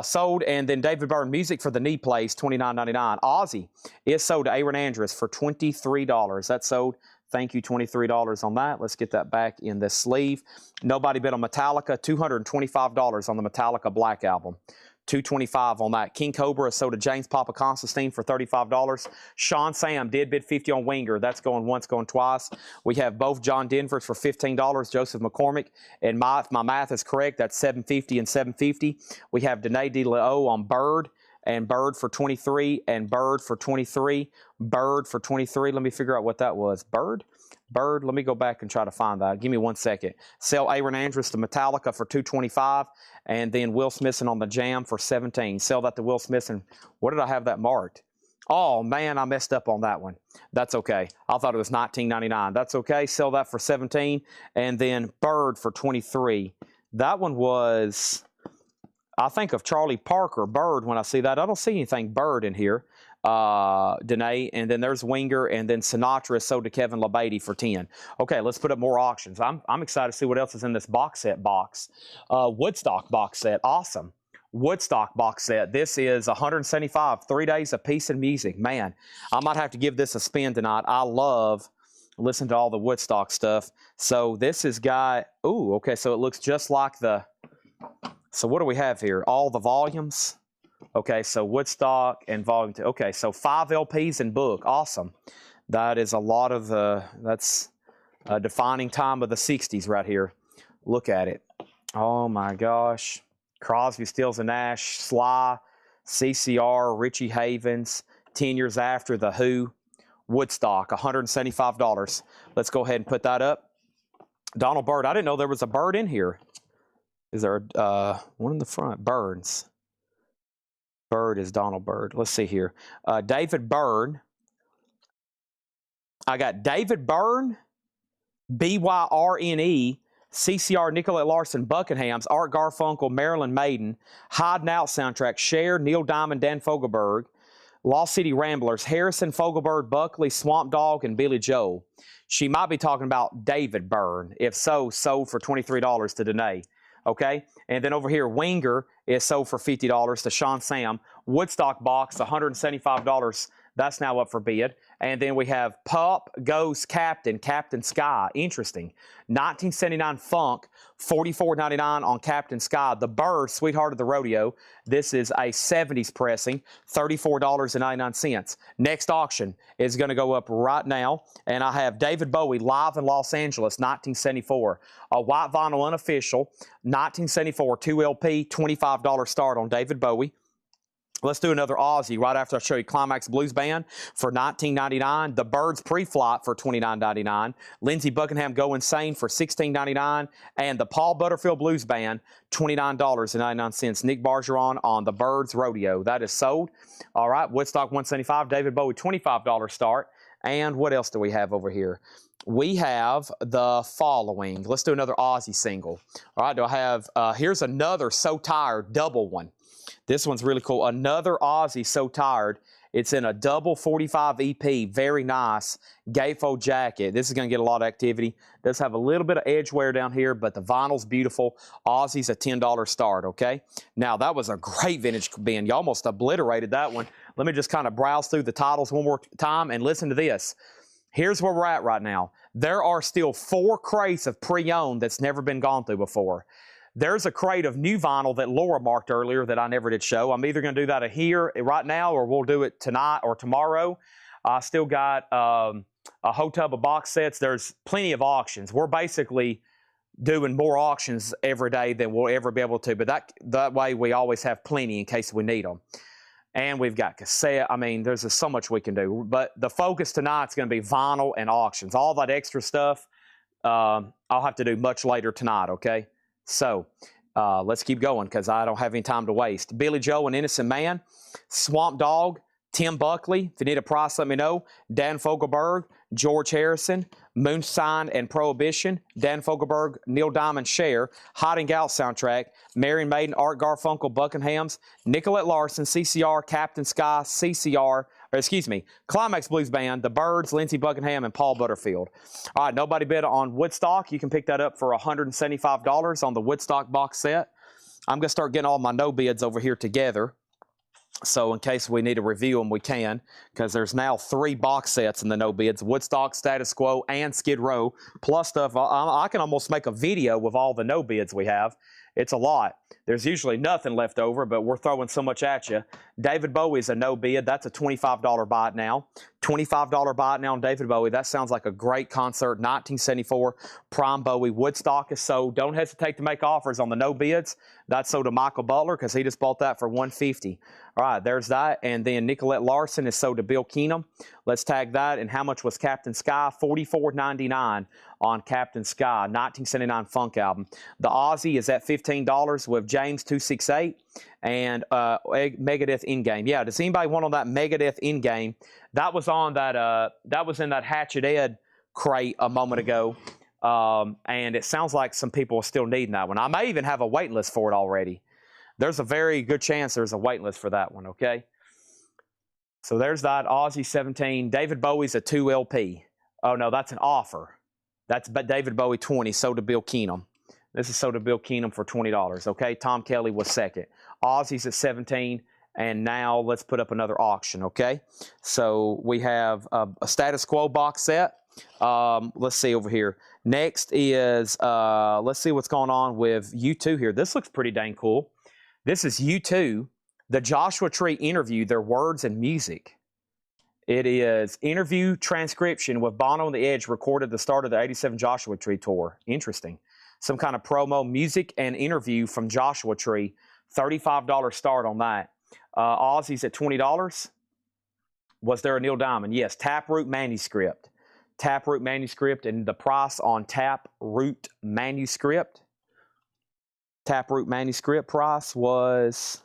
sold, and then David Byrne Music for the Knee Place, $29.99. Aussie is sold to Aaron Andrus for $23. That's sold. Thank you, $23 on that. Let's get that back in this sleeve. Nobody bid on Metallica, $225 on the Metallica Black Album. $225 on that. King Cobra is sold to James Papa Constantine for $35. Sean Sam did bid $50 on Winger. That's going once, going twice. We have both John Denvers for $15. Joseph McCormick, and my math is correct. That's $750 and $750. We have Danae De La O on Bird, and Bird for $23, and Bird for $23. Bird for $23. Let me figure out what that was. Bird, let me go back and try to find that. Give me 1 second. Sell Aaron Andrus to Metallica for $225, and then Will Smithson on the Jam for $17. Sell that to Will Smithson. What did I have that marked? Oh, man, I messed up on that one. That's okay. I thought it was $19.99. That's okay. Sell that for $17, and then Bird for $23. That one was, I think of Charlie Parker, Bird, when I see that. I don't see anything Bird in here. Danae, and then there's Winger, and then Sinatra is sold to Kevin LeBeatty for 10. Okay, let's put up more auctions. I'm excited to see what else is in this box set box. Woodstock box set, awesome. Woodstock box set. This is 175, 3 days of peace and music. Man, I might have to give this a spin tonight. I love listening to all the Woodstock stuff. So this has got, ooh, okay, so it looks just like the, so what do we have here? All the volumes. Okay, so Woodstock and Volume 2. Okay, so 5 LPs and book. Awesome. That is a lot of, that's a defining time of the 60s right here. Look at it. Oh, my gosh. Crosby, Stills, and Nash, Sly, CCR, Richie Havens, 10 years after, The Who. Woodstock, $175. Let's go ahead and put that up. Donald Byrd. I didn't know there was a Byrd in here. Is there one in the front? Burns. Byrd is Donald Byrd. Let's see here. David Byrne. I got David Byrne, BYRNE, CCR, Nicolette Larson, Buckinghams, Art Garfunkel, Marilyn Maiden, Hiding Out soundtrack, Cher, Neil Diamond, Dan Fogelberg, Lost City Ramblers, Harrison, Fogelberg, Buckley, Swamp Dogg, and Billy Joel. She might be talking about David Byrne. If so, sold for $23 to Danae. Okay, and then over here, Winger is sold for $50 to Sean Sam. Woodstock box, $175. That's now up for bid. And then we have Pup Goes Captain, Captain Sky. Interesting. 1979 Funk, $44.99 on Captain Sky. The Bird, Sweetheart of the Rodeo. This is a 70s pressing, $34.99. Next auction is going to go up right now. And I have David Bowie live in Los Angeles, 1974. A white vinyl unofficial, 1974 2LP, $25 start on David Bowie. Let's do another Aussie right after I show you Climax Blues Band for $19.99. The Birds Pre-Flight for $29.99. Lindsey Buckingham Go Insane for $16.99. And the Paul Butterfield Blues Band, $29.99. Nick Bargeron on the Birds Rodeo. That is sold. All right, Woodstock 175, David Bowie $25 start. And what else do we have over here? We have the following. Let's do another Aussie single. All right, do I have, here's another So Tired double one. This one's really cool. Another Aussie, So Tired. It's in a double 45 EP. Very nice. Gatefold jacket. This is going to get a lot of activity. Does have a little bit of edge wear down here, but the vinyl's beautiful. Aussie's a $10 start, okay? Now, that was a great vintage bin. You almost obliterated that one. Let me just kind of browse through the titles one more time and listen to this. Here's where we're at right now. There are still 4 crates of pre-owned that's never been gone through before. There's a crate of new vinyl that Laura marked earlier that I never did show. I'm either going to do that here right now or we'll do it tonight or tomorrow. I still got a whole tub of box sets. There's plenty of auctions. We're basically doing more auctions every day than we'll ever be able to, but that way we always have plenty in case we need them. And we've got cassette. I mean, there's just so much we can do. But the focus tonight's going to be vinyl and auctions. All that extra stuff I'll have to do much later tonight, okay? So let's keep going because I don't have any time to waste. Billy Joel, An Innocent Man. Swamp Dogg, Tim Buckley. If you need a price, let me know. Dan Fogelberg, George Harrison. Moonshine and Prohibition. Dan Fogelberg, Neil Diamond, Cher. Hiding Out soundtrack. Marion Maiden, Art Garfunkel, Buckinghams. Nicolette Larson, CCR, Captain Sky, Climax Blues Band, The Birds, Lindsey Buckingham, and Paul Butterfield. All right, nobody bid on Woodstock. You can pick that up for $175 on the Woodstock box set. I'm going to start getting all my no bids over here together. So in case we need to review them, we can, because there's now 3 box sets in the no bids: Woodstock, Status Quo, and Skid Row, plus stuff. I can almost make a video with all the no bids we have. It's a lot. There's usually nothing left over, but we're throwing so much at you. David Bowie's a no bid. That's a $25 buy it now. $25 buy it now on David Bowie. That sounds like a great concert. 1974 Prime Bowie. Woodstock is sold. Don't hesitate to make offers on the no bids. That's sold to Michael Butler because he just bought that for $150. All right, there's that. And then Nicolette Larson is sold to Bill Keenum. Let's tag that. And how much was Captain Sky? $44.99 on Captain Sky, 1979 funk album. The Aussie is at $15 with James 268 and Megadeth in-game. Yeah, does anybody want on that Megadeth in-game? That was on that that was in that Hatchet Ed crate a moment ago. And it sounds like some people are still needing that one. I may even have a wait list for it already. There's a very good chance there's a wait list for that one, okay? So there's that Aussie 17. David Bowie's a 2 LP. Oh, no, that's an offer. That's David Bowie 20, sold to Bill Keenum. This is sold to Bill Keenum for $20, okay? Tom Kelly was second. Aussie's at 17, and now let's put up another auction, okay? So we have a status quo box set. Let's see over here. Next is, let's see what's going on with U2 here. This looks pretty dang cool. This is U2, the Joshua Tree interview, their words and music. It is interview transcription with Bono on the Edge recorded at the start of the 87 Joshua Tree tour. Interesting. Some kind of promo, music and interview from Joshua Tree. $35 start on that. Aussie's at $20. Was there a Neil Diamond? Yes. Taproot manuscript. Taproot manuscript, and the price on Taproot manuscript. Taproot manuscript price was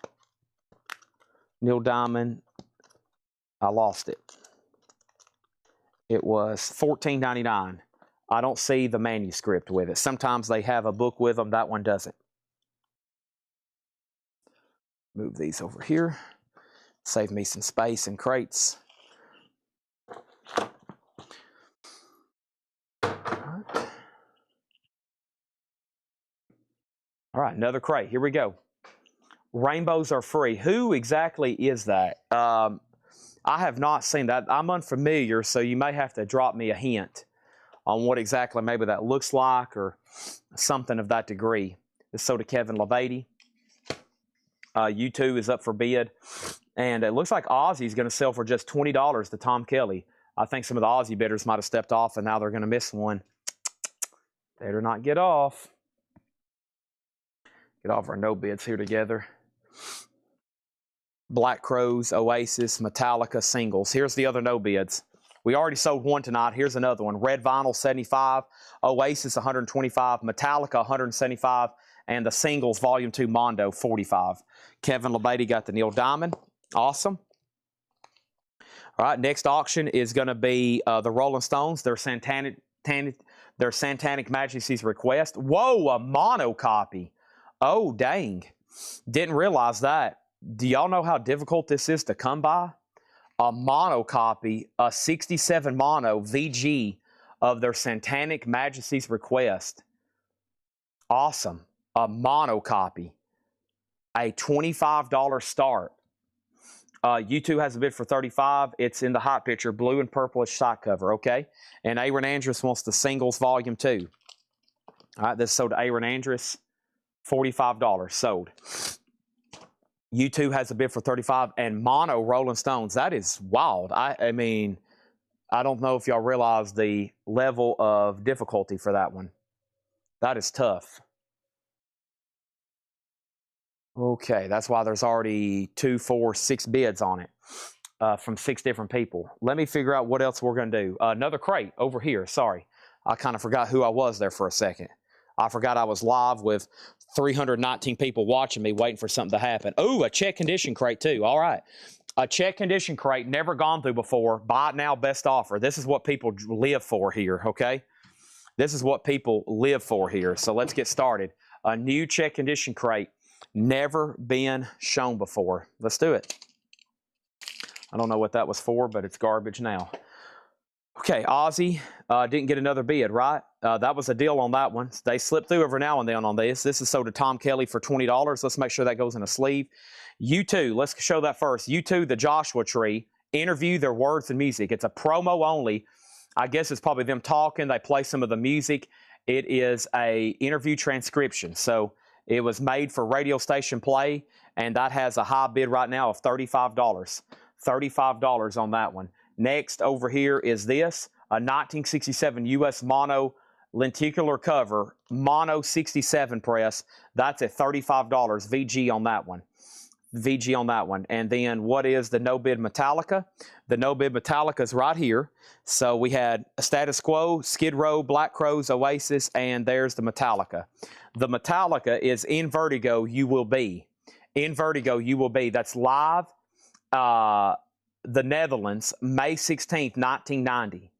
Neil Diamond. I lost it. It was $14.99. I don't see the manuscript with it. Sometimes they have a book with them. That one doesn't. Move these over here. Save me some space and crates. All right, another crate. Here we go. Rainbows are free. Who exactly is that? I have not seen that. I'm unfamiliar, so you may have to drop me a hint on what exactly maybe that looks like or something of that degree. This is sold to Kevin LeBady. U2 is up for bid. And it looks like Aussie is going to sell for just $20 to Tom Kelly. I think some of the Aussie bidders might have stepped off, and now they're going to miss one. Better not get off. Get off our no bids here together. Black Crowes, Oasis, Metallica, singles. Here's the other no bids. We already sold one tonight. Here's another one. Red Vinyl, 75. Oasis, 125. Metallica, 175. And the singles, Volume 2, Mondo, 45. Kevin LeBady got the Neil Diamond. Awesome. All right, next auction is going to be the Rolling Stones, their Satanic Majesty's Request. Whoa, a mono copy. Oh, dang. Didn't realize that. Do y'all know how difficult this is to come by? A mono copy, a 67 mono VG of their Satanic Majesty's Request. Awesome. A mono copy. A $25 start. U2 has a bid for $35. It's in the hot picture, blue and purplish side cover, okay? And Aaron Andrus wants the singles volume 2. All right, this sold to Aaron Andrus. $45 sold. U2 has a bid for $35, and mono Rolling Stones. That is wild. I mean, I don't know if y'all realize the level of difficulty for that one. That is tough. Okay, that's why there's already 2, 4, 6 bids on it from 6 different people. Let me figure out what else we're going to do. Another crate over here. Sorry. I kind of forgot who I was there for a second. I forgot I was live with 319 people watching me waiting for something to happen. Oh, a check condition crate too. All right. A check condition crate, never gone through before. Buy it now, best offer. This is what people live for here, okay? This is what people live for here. So let's get started. A new check condition crate, never been shown before. Let's do it. I don't know what that was for, but it's garbage now. Okay, Aussie didn't get another bid, right? That was a deal on that one. They slip through every now and then on this. This is sold to Tom Kelly for $20. Let's make sure that goes in a sleeve. U2, let's show that first. U2, the Joshua Tree, interview, their words and music. It's a promo only. I guess it's probably them talking. They play some of the music. It is a interview transcription. So it was made for radio station play, and that has a high bid right now of $35. $35 on that one. Next over here is this, a 1967 U.S. mono lenticular cover, mono 67 press. That's at $35 VG on that one. VG on that one. And then what is the no bid Metallica? The no bid Metallica is right here. So we had a Status Quo, Skid Row, Black Crowes, Oasis, and there's the Metallica. The Metallica is In Vertigo You Will Be. In Vertigo You Will Be. That's live. The Netherlands, May 16th, 1990.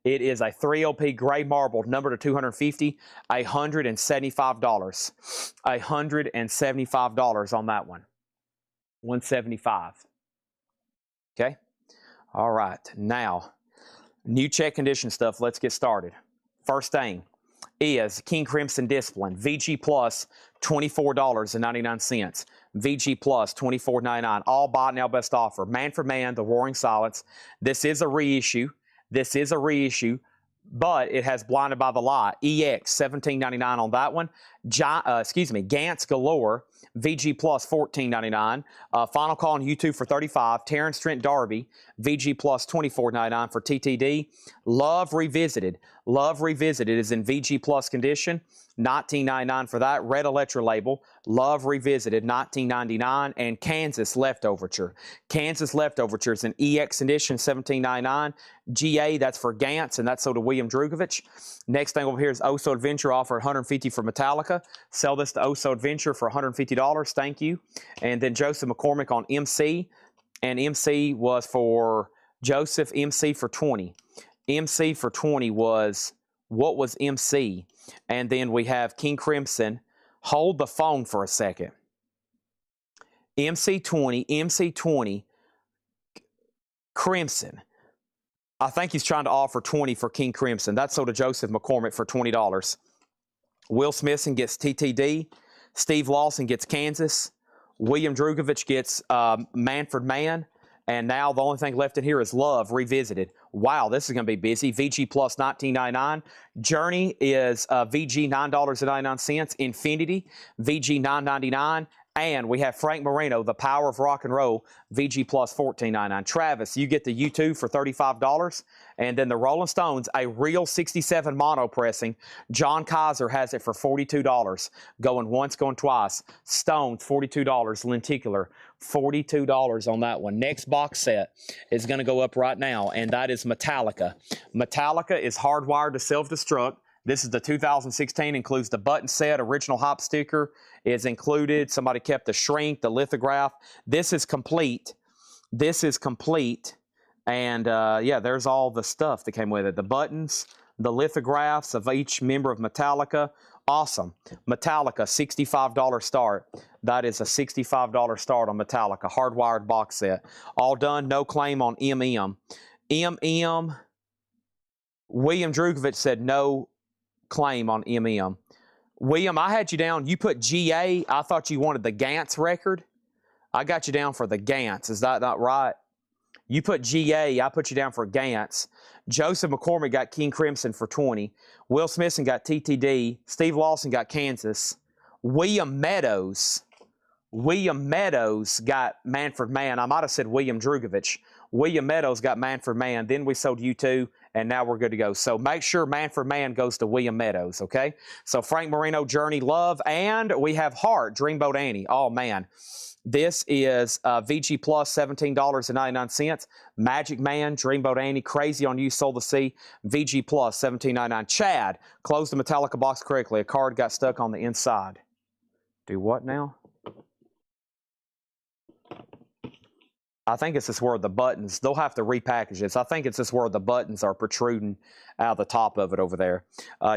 It is a 3 LP gray marble, number to 250, $175. $175 on that one. 175. Okay. All right. Now, new check condition stuff. Let's get started. First thing is King Crimson Discipline. VG Plus, $24.99. VG Plus, $24.99. All buy now, best offer. Man for Man, The Roaring Silence. This is a reissue. This is a reissue, but it has Blinded by the Light. EX, $17.99 on that one. Gantz Galore, VG Plus, $14.99. Final Call on YouTube for $35. Terrence Trent D'Arby, VG Plus, $24.99 for TTD. Love Revisited. Love Revisited is in VG Plus condition. $19.99 for that. Red Electra label. Love Revisited, $19.99. And Kansas Leftoverture. Kansas Leftoverture is an EX edition, $17.99. GA, that's for Gantz, and that's sold to William Drugovich. Next thing over here is Oso Adventure, offer $150 for Metallica. Sell this to Oso Adventure for $150. Thank you. And then Joseph McCormick on MC. And MC was for Joseph, MC for 20. MC for 20 was, what was MC? And then we have King Crimson. Hold the phone for a second. MC20, Crimson. I think he's trying to offer 20 for King Crimson. That's sold to Joseph McCormick for $20. Will Smithson gets TTD. Steve Lawson gets Kansas. William Drugovich gets Manfred Mann. And now the only thing left in here is Love Revisited. Wow, this is going to be busy. VG Plus, $19.99. Journey is VG, $9.99. Infinity, VG, $9.99. And we have Frank Moreno, The Power of Rock and Roll, VG Plus, $14.99. Travis, you get the U2 for $35. And then the Rolling Stones, a real 67 mono pressing. John Kaiser has it for $42. Going once, going twice. Stones, $42. Lenticular, $42 on that one. Next box set is going to go up right now, and that is Metallica. Metallica is hardwired to self-destruct. This is the 2016, includes the button set, original hop sticker is included. Somebody kept the shrink, the lithograph. This is complete. This is complete. And yeah, there's all the stuff that came with it. The buttons, the lithographs of each member of Metallica. Awesome. Metallica, $65 start. That is a $65 start on Metallica. Hardwired box set. All done. No claim on MM. MM. William Drugovich said no claim on MM. William, I had you down. You put GA. I thought you wanted the Gantz record. I got you down for the Gantz. Is that not right? You put GA. I put you down for Gantz. Joseph McCormick got King Crimson for 20. Will Smithson got TTD. Steve Lawson got Kansas. William Meadows got Manfred Mann. I might have said William Drugovich. William Meadows got Manfred Mann. Then we sold U2, and now we're good to go. So make sure Manfred Mann goes to William Meadows, okay? So Frank Moreno, Journey, Love, and we have Heart, Dreamboat Annie. Oh, man. This is VG Plus, $17.99. Magic Man, Dreamboat Annie, Crazy on You, Soul to Sea, VG Plus, $17.99. Chad, close the Metallica box correctly. A card got stuck on the inside. Do what now? I think it's just where the buttons, they'll have to repackage this. I think it's just where the buttons are protruding out of the top of it over there.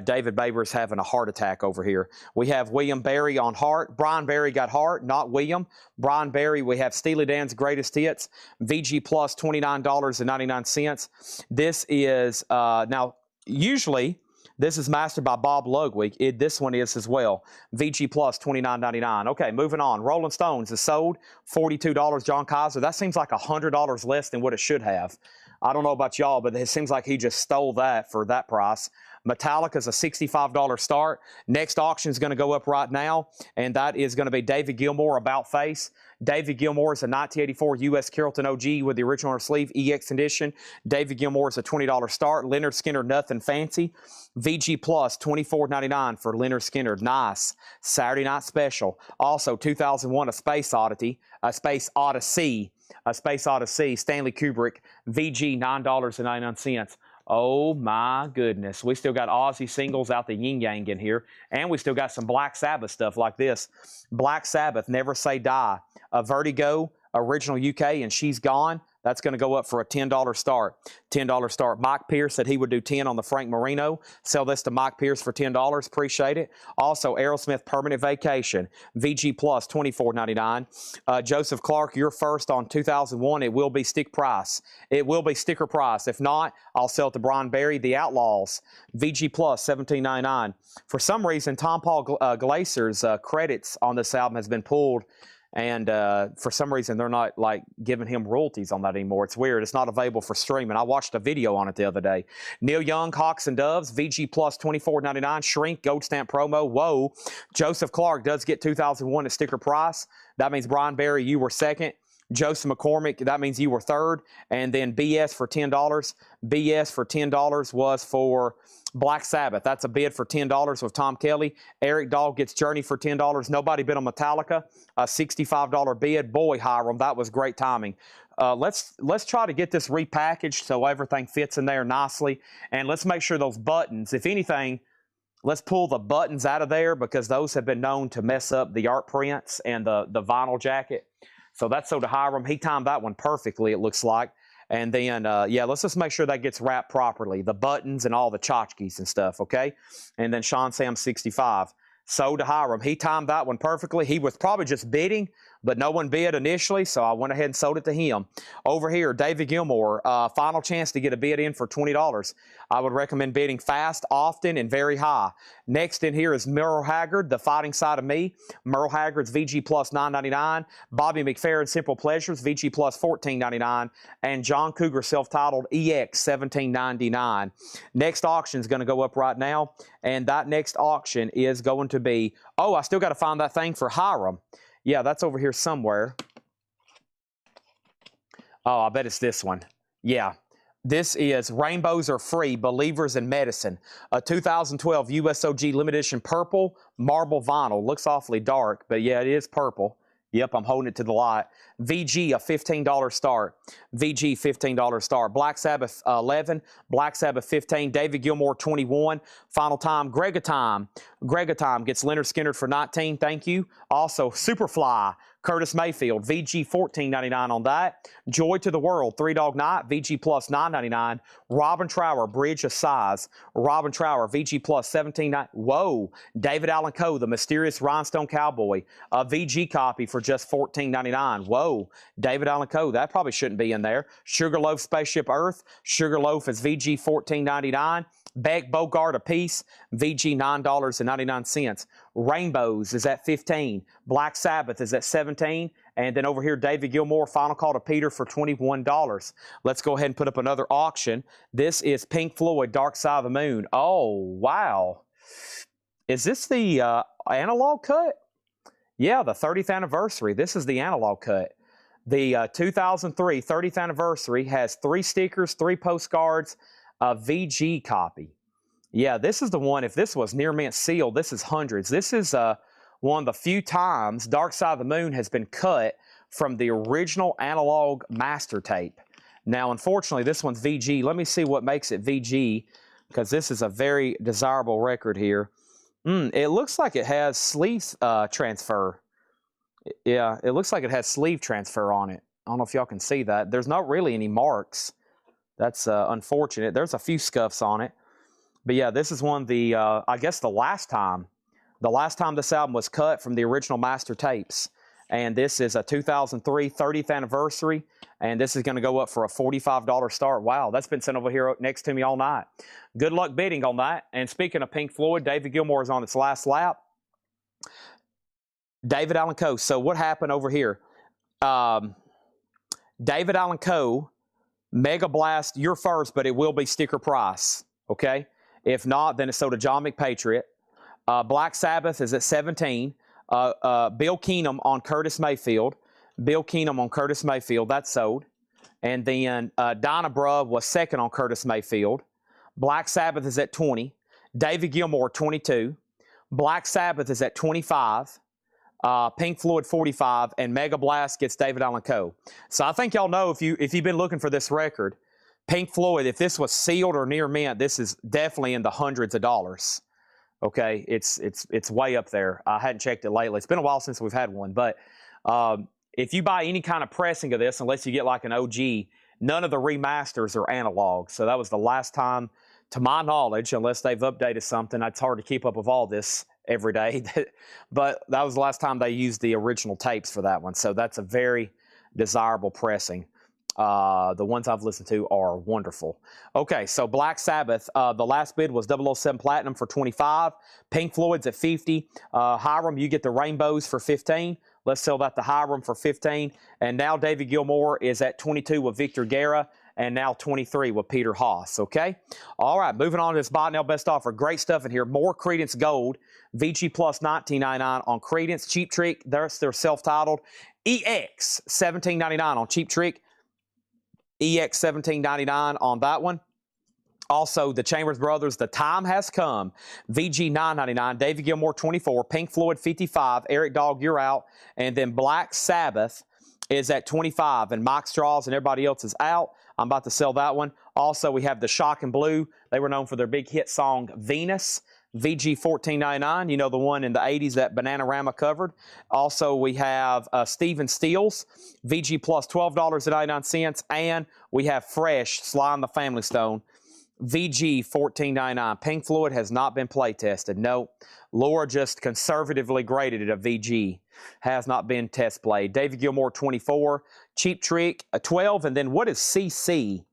David Baber's having a heart attack over here. We have William Berry on Heart. Brian Berry got Heart, not William. Brian Berry, we have Steely Dan's Greatest Hits. VG Plus, $29.99. This is, now, usually, this is mastered by Bob Ludwig. This one is as well. VG Plus, $29.99. Okay, moving on. Rolling Stones is sold, $42. John Kaiser. That seems like $100 less than what it should have. I don't know about y'all, but it seems like he just stole that for that price. Metallica is a $65 start. Next auction is going to go up right now, and that is going to be David Gilmour, About Face. David Gilmour is a 1984 U.S. Carrollton OG with the original sleeve EX edition. David Gilmour is a $20 start. Leonard Skinner, Nothing Fancy. VG Plus, $24.99 for Leonard Skinner. Nice. Saturday Night Special. Also, 2001, A Space Odyssey. Stanley Kubrick. VG, $9.99. Oh my goodness. We still got Aussie singles out the yin yang in here. And we still got some Black Sabbath stuff like this. Black Sabbath, Never Say Die. Vertigo, original UK, and She's Gone. That's going to go up for a $10 start. $10 start. Mike Pierce said he would do 10 on the Frank Marino. Sell this to Mike Pierce for $10. Appreciate it. Also, Aerosmith Permanent Vacation. VG Plus, $24.99. Joseph Clark, you're first on 2001. It will be stick price. It will be sticker price. If not, I'll sell it to Brian Berry. The Outlaws. VG Plus, $17.99. For some reason, Tom Paul Glacier's credits on this album has been pulled. And for some reason, they're not like giving him royalties on that anymore. It's weird. It's not available for streaming. I watched a video on it the other day. Neil Young, Hawks and Doves, VG Plus, $24.99. Shrink, Gold Stamp promo. Whoa. Joseph Clark does get 2001 at sticker price. That means Brian Berry, you were second. Joseph McCormick, that means you were third. And then BS for $10. BS for $10 was for Black Sabbath. That's a bid for $10 with Tom Kelly. Eric Dahl gets Journey for $10. Nobody bid on Metallica. A $65 bid. Boy, Hiram, that was great timing. Let's try to get this repackaged so everything fits in there nicely. And let's make sure those buttons, if anything, let's pull the buttons out of there because those have been known to mess up the art prints and the vinyl jacket. So that's so to Hiram. He timed that one perfectly, it looks like. And then, yeah, let's just make sure that gets wrapped properly. The buttons and all the tchotchkes and stuff, okay? And then Sean Sam 65. So to Hiram. He timed that one perfectly. He was probably just bidding, but no one bid initially, so I went ahead and sold it to him. Over here, David Gilmour, final chance to get a bid in for $20. I would recommend bidding fast, often, and very high. Next in here is Merle Haggard, The Fighting Side of Me. Merle Haggard's VG Plus $9.99. Bobby McFerrin, Simple Pleasures, VG Plus $14.99. And John Cougar, self-titled EX, $17.99. Next auction is going to go up right now, and that next auction is going to be, oh, I still got to find that thing for Hiram. Yeah, that's over here somewhere. Oh, I bet it's this one. Yeah. This is Rainbows Are Free, Believers in Medicine. A 2012 USOG limited edition purple marble vinyl. Looks awfully dark, but yeah, it is purple. Yep, I'm holding it to the light. VG, a $15 start. VG, $15 start. Black Sabbath, 11. Black Sabbath, 15. David Gilmour, 21. Final time, Gregatime. Gregatime gets Leonard Skinner for 19. Thank you. Also, Superfly, Curtis Mayfield, VG $14.99 on that. Joy to the World, Three Dog Night, VG Plus $9.99. Robin Trower, Bridge of Sighs. Robin Trower, VG Plus $17.99. Whoa. David Allen Coe, The Mysterious Rhinestone Cowboy, a VG copy for just $14.99. Whoa. David Allen Coe, that probably shouldn't be in there. Sugarloaf, Spaceship Earth. Sugarloaf is VG $14.99. Beck Bogart, a piece, VG $9.99. Rainbows is at 15. Black Sabbath is at 17. And then over here, David Gilmour, Final Call to Peter for $21. Let's go ahead and put up another auction. This is Pink Floyd, Dark Side of the Moon. Oh, wow. Is this the analog cut? Yeah, the 30th anniversary. This is the analog cut. The 2003 30th anniversary has 3 stickers, 3 postcards, a VG copy. Yeah, this is the one. If this was near mint sealed, this is hundreds. This is one of the few times Dark Side of the Moon has been cut from the original analog master tape. Now, unfortunately, this one's VG. Let me see what makes it VG, because this is a very desirable record here. It looks like it has sleeve transfer. Yeah, it looks like it has sleeve transfer on it. I don't know if y'all can see that. There's not really any marks. That's unfortunate. There's a few scuffs on it. But yeah, this is one of the, I guess the last time this album was cut from the original master tapes. And this is a 2003 30th anniversary. And this is going to go up for a $45 start. Wow, that's been sent over here next to me all night. Good luck bidding on that. And speaking of Pink Floyd, David Gilmour is on its last lap. David Allen Coe. So what happened over here? David Allen Coe, Mega Blast, you're first, but it will be sticker price. Okay? If not, then it's sold to John McPatriot. Black Sabbath is at 17. Bill Keenum on Curtis Mayfield. Bill Keenum on Curtis Mayfield. That's sold. And then Dinah Bruh was second on Curtis Mayfield. Black Sabbath is at 20. David Gilmour, 22. Black Sabbath is at 25. Pink Floyd 45, and Mega Blast gets David Allen Coe. So I think y'all know, if you've been looking for this record, Pink Floyd, if this was sealed or near mint, this is definitely in the hundreds of dollars. Okay, it's way up there. I hadn't checked it lately. It's been a while since we've had one, but if you buy any kind of pressing of this, unless you get like an OG, none of the remasters are analog. So that was the last time, to my knowledge, unless they've updated something. It's hard to keep up with all this every day. But that was the last time they used the original tapes for that one. So that's a very desirable pressing. The ones I've listened to are wonderful. Okay, so Black Sabbath, the last bid was 007 Platinum for 25. Pink Floyd's at 50. Hiram, you get the Rainbows for 15. Let's sell that to Hiram for 15. And now David Gilmour is at 22 with Victor Guerra, and now 23 with Peter Haas, okay? All right, moving on to this Buy Now Best Offer. Great stuff in here. More Creedence Gold. VG Plus $19.99 on Creedence. Cheap Trick, they're self-titled. EX $17.99 on Cheap Trick. EX $17.99 on that one. Also, the Chambers Brothers, The Time Has Come, VG $9.99, David Gilmour 24, Pink Floyd 55, Eric Dog, You're Out, and then Black Sabbath is at 25, and Mike Straws and everybody else is out. I'm about to sell that one. Also, we have the Shock and Blue. They were known for their big hit song, Venus, VG $14.99, you know, the one in the 80s that Bananarama covered. Also, we have Stephen Stills, VG Plus $12.99, and we have Fresh, Sly and the Family Stone, VG $14.99. Pink Floyd has not been play tested. No, Laura just conservatively graded it a VG. Has not been test played. David Gilmour 24, Cheap Trick a 12, and then what is CC?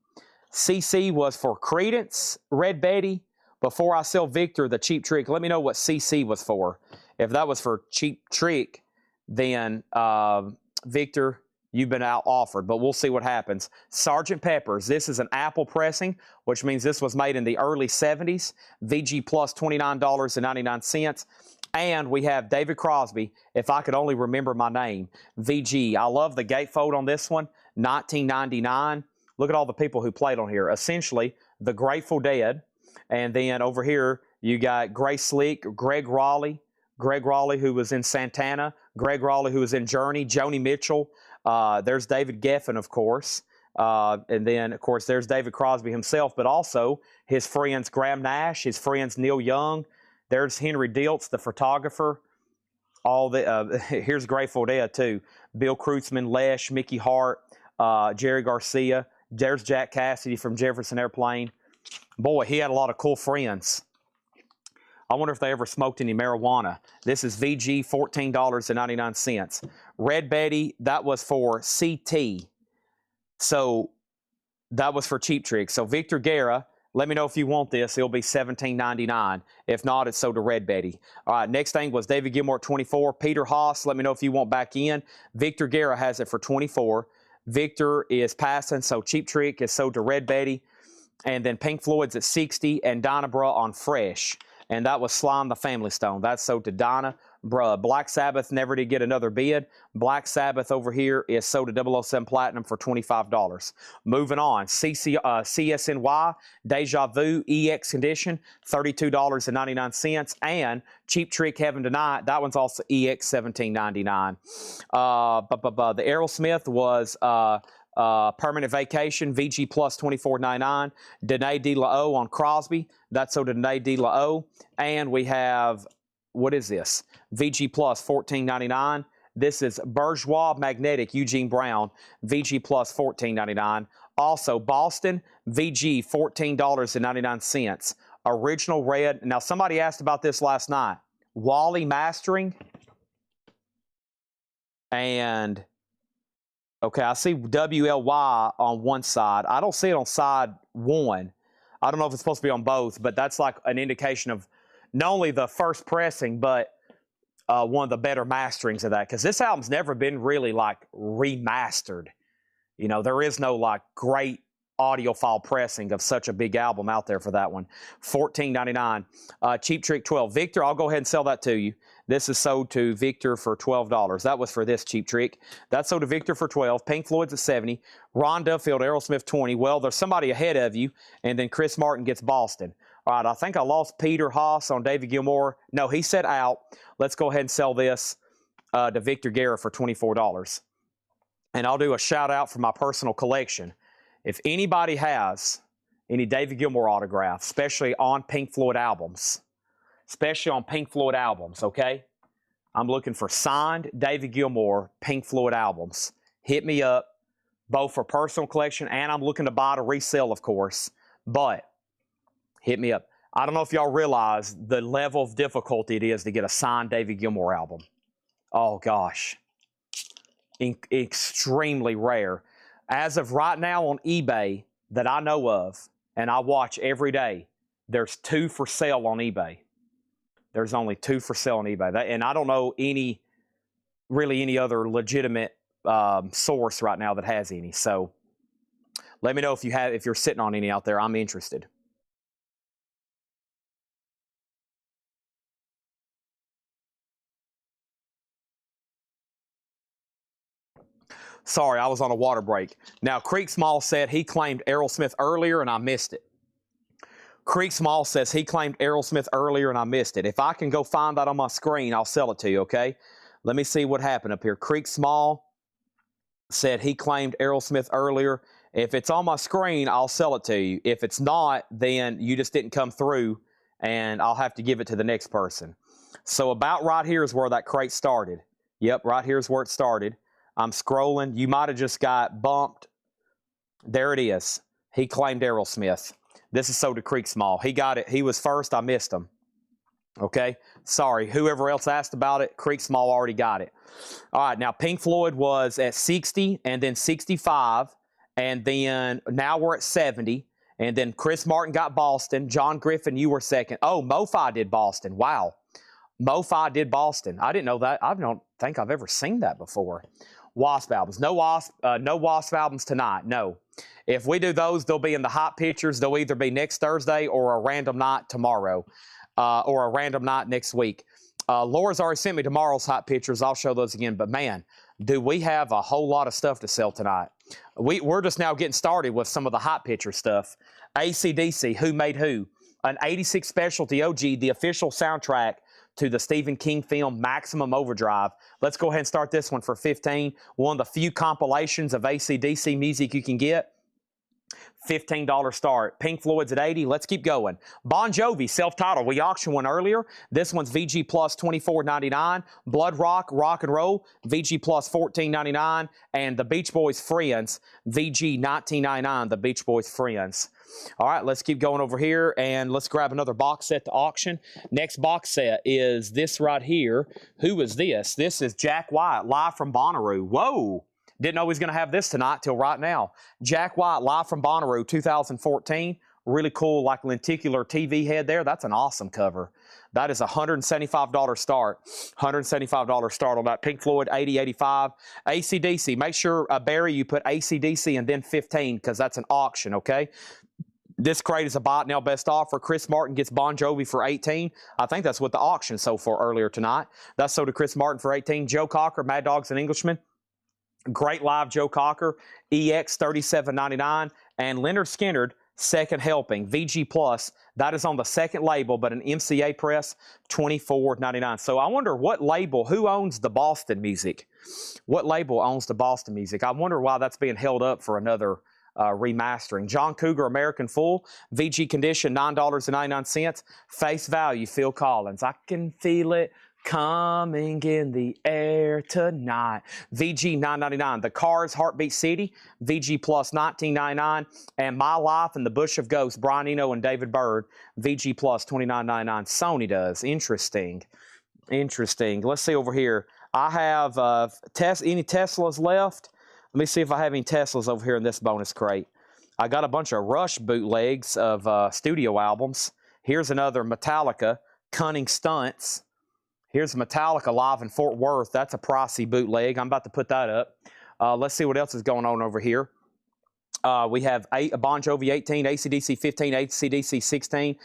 CC was for Creedence, Red Betty. Before I sell Victor the Cheap Trick, let me know what CC was for. If that was for Cheap Trick, then Victor, you've been out offered, but we'll see what happens. Sgt. Pepper's, this is an Apple pressing, which means this was made in the early 70s. VG Plus $29.99. And we have David Crosby, If I Could Only Remember My Name. VG, I love the gatefold on this one, $19.99. Look at all the people who played on here. Essentially, the Grateful Dead. And then over here, you got Grace Slick, Greg Raleigh, who was in Santana, Greg Raleigh, who was in Journey, Joni Mitchell. There's David Geffen, of course. And then, of course, there's David Crosby himself, but also his friends Graham Nash, his friends Neil Young. There's Henry Diltz, the photographer. All the here's Grateful Dead, too. Bill Kreutzmann, Lesh, Mickey Hart, Jerry Garcia. There's Jack Cassidy from Jefferson Airplane. Boy, he had a lot of cool friends. I wonder if they ever smoked any marijuana. This is VG, $14.99. Red Betty, that was for CT. So that was for Cheap Trick. So Victor Guerra, let me know if you want this. It'll be $17.99. If not, it's sold to Red Betty. All right, next thing was David Gilmour at 24. Peter Haas, let me know if you want back in. Victor Guerra has it for 24. Victor is passing, so Cheap Trick is sold to Red Betty. And then Pink Floyd's at 60, and Donna Bruh on Fresh. And that was Slime the Family Stone. That's sold to Donna Bruh. Black Sabbath never did get another bid. Black Sabbath over here is sold to 007 Platinum for $25. Moving on, CSNY, Deja Vu, EX Condition, $32.99. And Cheap Trick, Heaven Tonight, that one's also EX $17.99. The Aerosmith was... Permanent Vacation, VG Plus $24.99. Danae De La O on Crosby. That's so Danae De La O. And we have, what is this? VG Plus $14.99. This is Bourgeois Magnetic, Eugene Brown. VG Plus $14.99. Also, Boston, VG $14.99. Original Red. Now, somebody asked about this last night. Wally Mastering. And... okay, I see WLY on one side. I don't see it on side one. I don't know if it's supposed to be on both, but that's like an indication of not only the first pressing, but one of the better masterings of that. Because this album's never been really like remastered. You know, there is no like great audiophile pressing of such a big album out there for that one. $14.99. Cheap Trick 12. Victor, I'll go ahead and sell that to you. This is sold to Victor for $12. That was for this Cheap Trick. That's sold to Victor for $12. Pink Floyd's at $70. Ron Duffield, Aerosmith, $20. Well, there's somebody ahead of you, and then Chris Martin gets Boston. All right, I think I lost Peter Haas on David Gilmour. No, he said out. Let's go ahead and sell this to Victor Guerra for $24. And I'll do a shout-out for my personal collection. If anybody has any David Gilmour autographs, especially on Pink Floyd albums, okay? I'm looking for signed David Gilmour Pink Floyd albums. Hit me up, both for personal collection and I'm looking to buy to resell, of course. But hit me up. I don't know if y'all realize the level of difficulty it is to get a signed David Gilmour album. Oh, gosh. Extremely rare. As of right now on eBay that I know of, and I watch every day, there's 2 for sale on eBay. There's only 2 for sale on eBay. And I don't know any other legitimate source right now that has any. So let me know if you're sitting on any out there. I'm interested. Sorry, I was on a water break. Now, Creek Small said he claimed Aerosmith earlier and I missed it. Creek Small says he claimed Aerosmith earlier and I missed it. If I can go find that on my screen, I'll sell it to you, okay? Let me see what happened up here. Creek Small said he claimed Aerosmith earlier. If it's on my screen, I'll sell it to you. If it's not, then you just didn't come through and I'll have to give it to the next person. So about right here is where that crate started. Yep, right here is where it started. I'm scrolling. You might have just got bumped. There it is. He claimed Aerosmith. This is sold to Creek Small. He got it. He was first. I missed him. Okay. Sorry. Whoever else asked about it, Creek Small already got it. All right. Now, Pink Floyd was at 60 and then 65. And then now we're at 70. And then Chris Martin got Boston. John Griffin, you were second. Oh, Mo-Fi did Boston. Wow. Mo-Fi did Boston. I didn't know that. I don't think I've ever seen that before. Wasp albums. No Wasp albums tonight. No. If we do those, they'll be in the hot pictures. They'll either be next Thursday or a random night tomorrow, or a random night next week. Laura's already sent me tomorrow's hot pictures. I'll show those again. But man, do we have a whole lot of stuff to sell tonight. We're just now getting started with some of the hot picture stuff. AC/DC, Who Made Who, an 86 Specialty OG, the official soundtrack to the Stephen King film Maximum Overdrive. Let's go ahead and start this one for $15. One of the few compilations of AC/DC music you can get. $15 start. Pink Floyd's at 80. Let's keep going. Bon Jovi, self-titled. We auctioned one earlier. This one's VG plus $24.99. Blood Rock, Rock and Roll, VG plus $14.99. And the Beach Boys Friends, VG $19.99. The Beach Boys Friends. All right, let's keep going over here and let's grab another box set to auction. Next box set is this right here. Who is this? This is Jack White, live from Bonnaroo. Whoa! Didn't know he was going to have this tonight till right now. Jack White, live from Bonnaroo, 2014. Really cool, like lenticular TV head there. That's an awesome cover. That is a $175 start. $175 start on that. Pink Floyd, 80, 85. AC/DC. Make sure, Barry, you put AC/DC and then 15 because that's an auction, okay? This crate is a buy it now best offer. Chris Martin gets Bon Jovi for 18. I think that's what the auction sold for earlier tonight. That's sold to Chris Martin for 18. Joe Cocker, Mad Dogs and Englishmen. Great live Joe Cocker, EX $37.99. And Leonard Skinner, second helping, VG Plus. That is on the second label, but an MCA press, $24.99. So I wonder what label, who owns the Boston music? What label owns the Boston music? I wonder why that's being held up for another remastering. John Cougar, American Full, VG Condition, $9.99. Face value, Phil Collins. I can feel it coming in the air tonight. VG $9.99. The Cars, Heartbeat City, VG Plus $19.99. And My Life and the Bush of Ghosts, Brian Eno and David Byrd, VG Plus $29.99. Sony does. Interesting. Interesting. Let's see over here. I have any Teslas left. Let me see if I have any Teslas over here in this bonus crate. I got a bunch of Rush bootlegs of studio albums. Here's another Metallica, Cunning Stunts. Here's Metallica live in Fort Worth. That's a pricey bootleg. I'm about to put that up. Let's see what else is going on over here. We have Bon Jovi 18, AC/DC 15, AC/DC 16.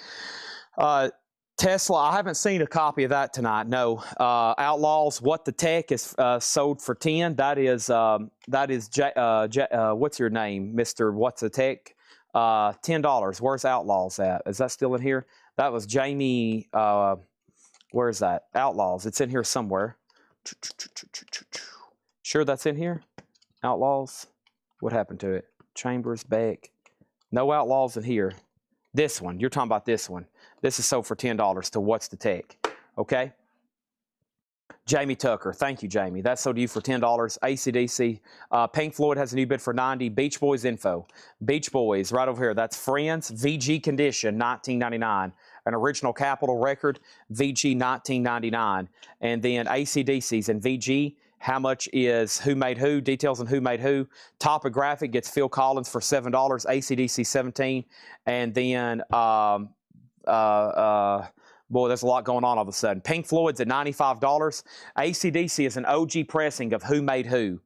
Tesla, I haven't seen a copy of that tonight. No. Outlaws, What the Tech is sold for 10. That is what's your name, Mr. What's the Tech? $10. Where's Outlaws at? Is that still in here? That was Jamie. Where is that? Outlaws. It's in here somewhere. Sure that's in here? Outlaws. What happened to it? Chambers, Beck. No Outlaws in here. This one. You're talking about this one. This is sold for $10 to What's the Tech. Okay? Jamie Tucker. Thank you, Jamie. That's sold to you for $10. AC/DC. Pink Floyd has a new bid for $90. Beach Boys info. Beach Boys, right over here. That's Friends. VG condition, $19.99. An original Capitol record, VG, $19.99. And then AC/DC's and VG. How much is Who Made Who? Details on Who Made Who. Topographic gets Phil Collins for $7. AC/DC, $17. And then boy, there's a lot going on all of a sudden. Pink Floyd's at $95. AC/DC is an OG pressing of Who Made Who.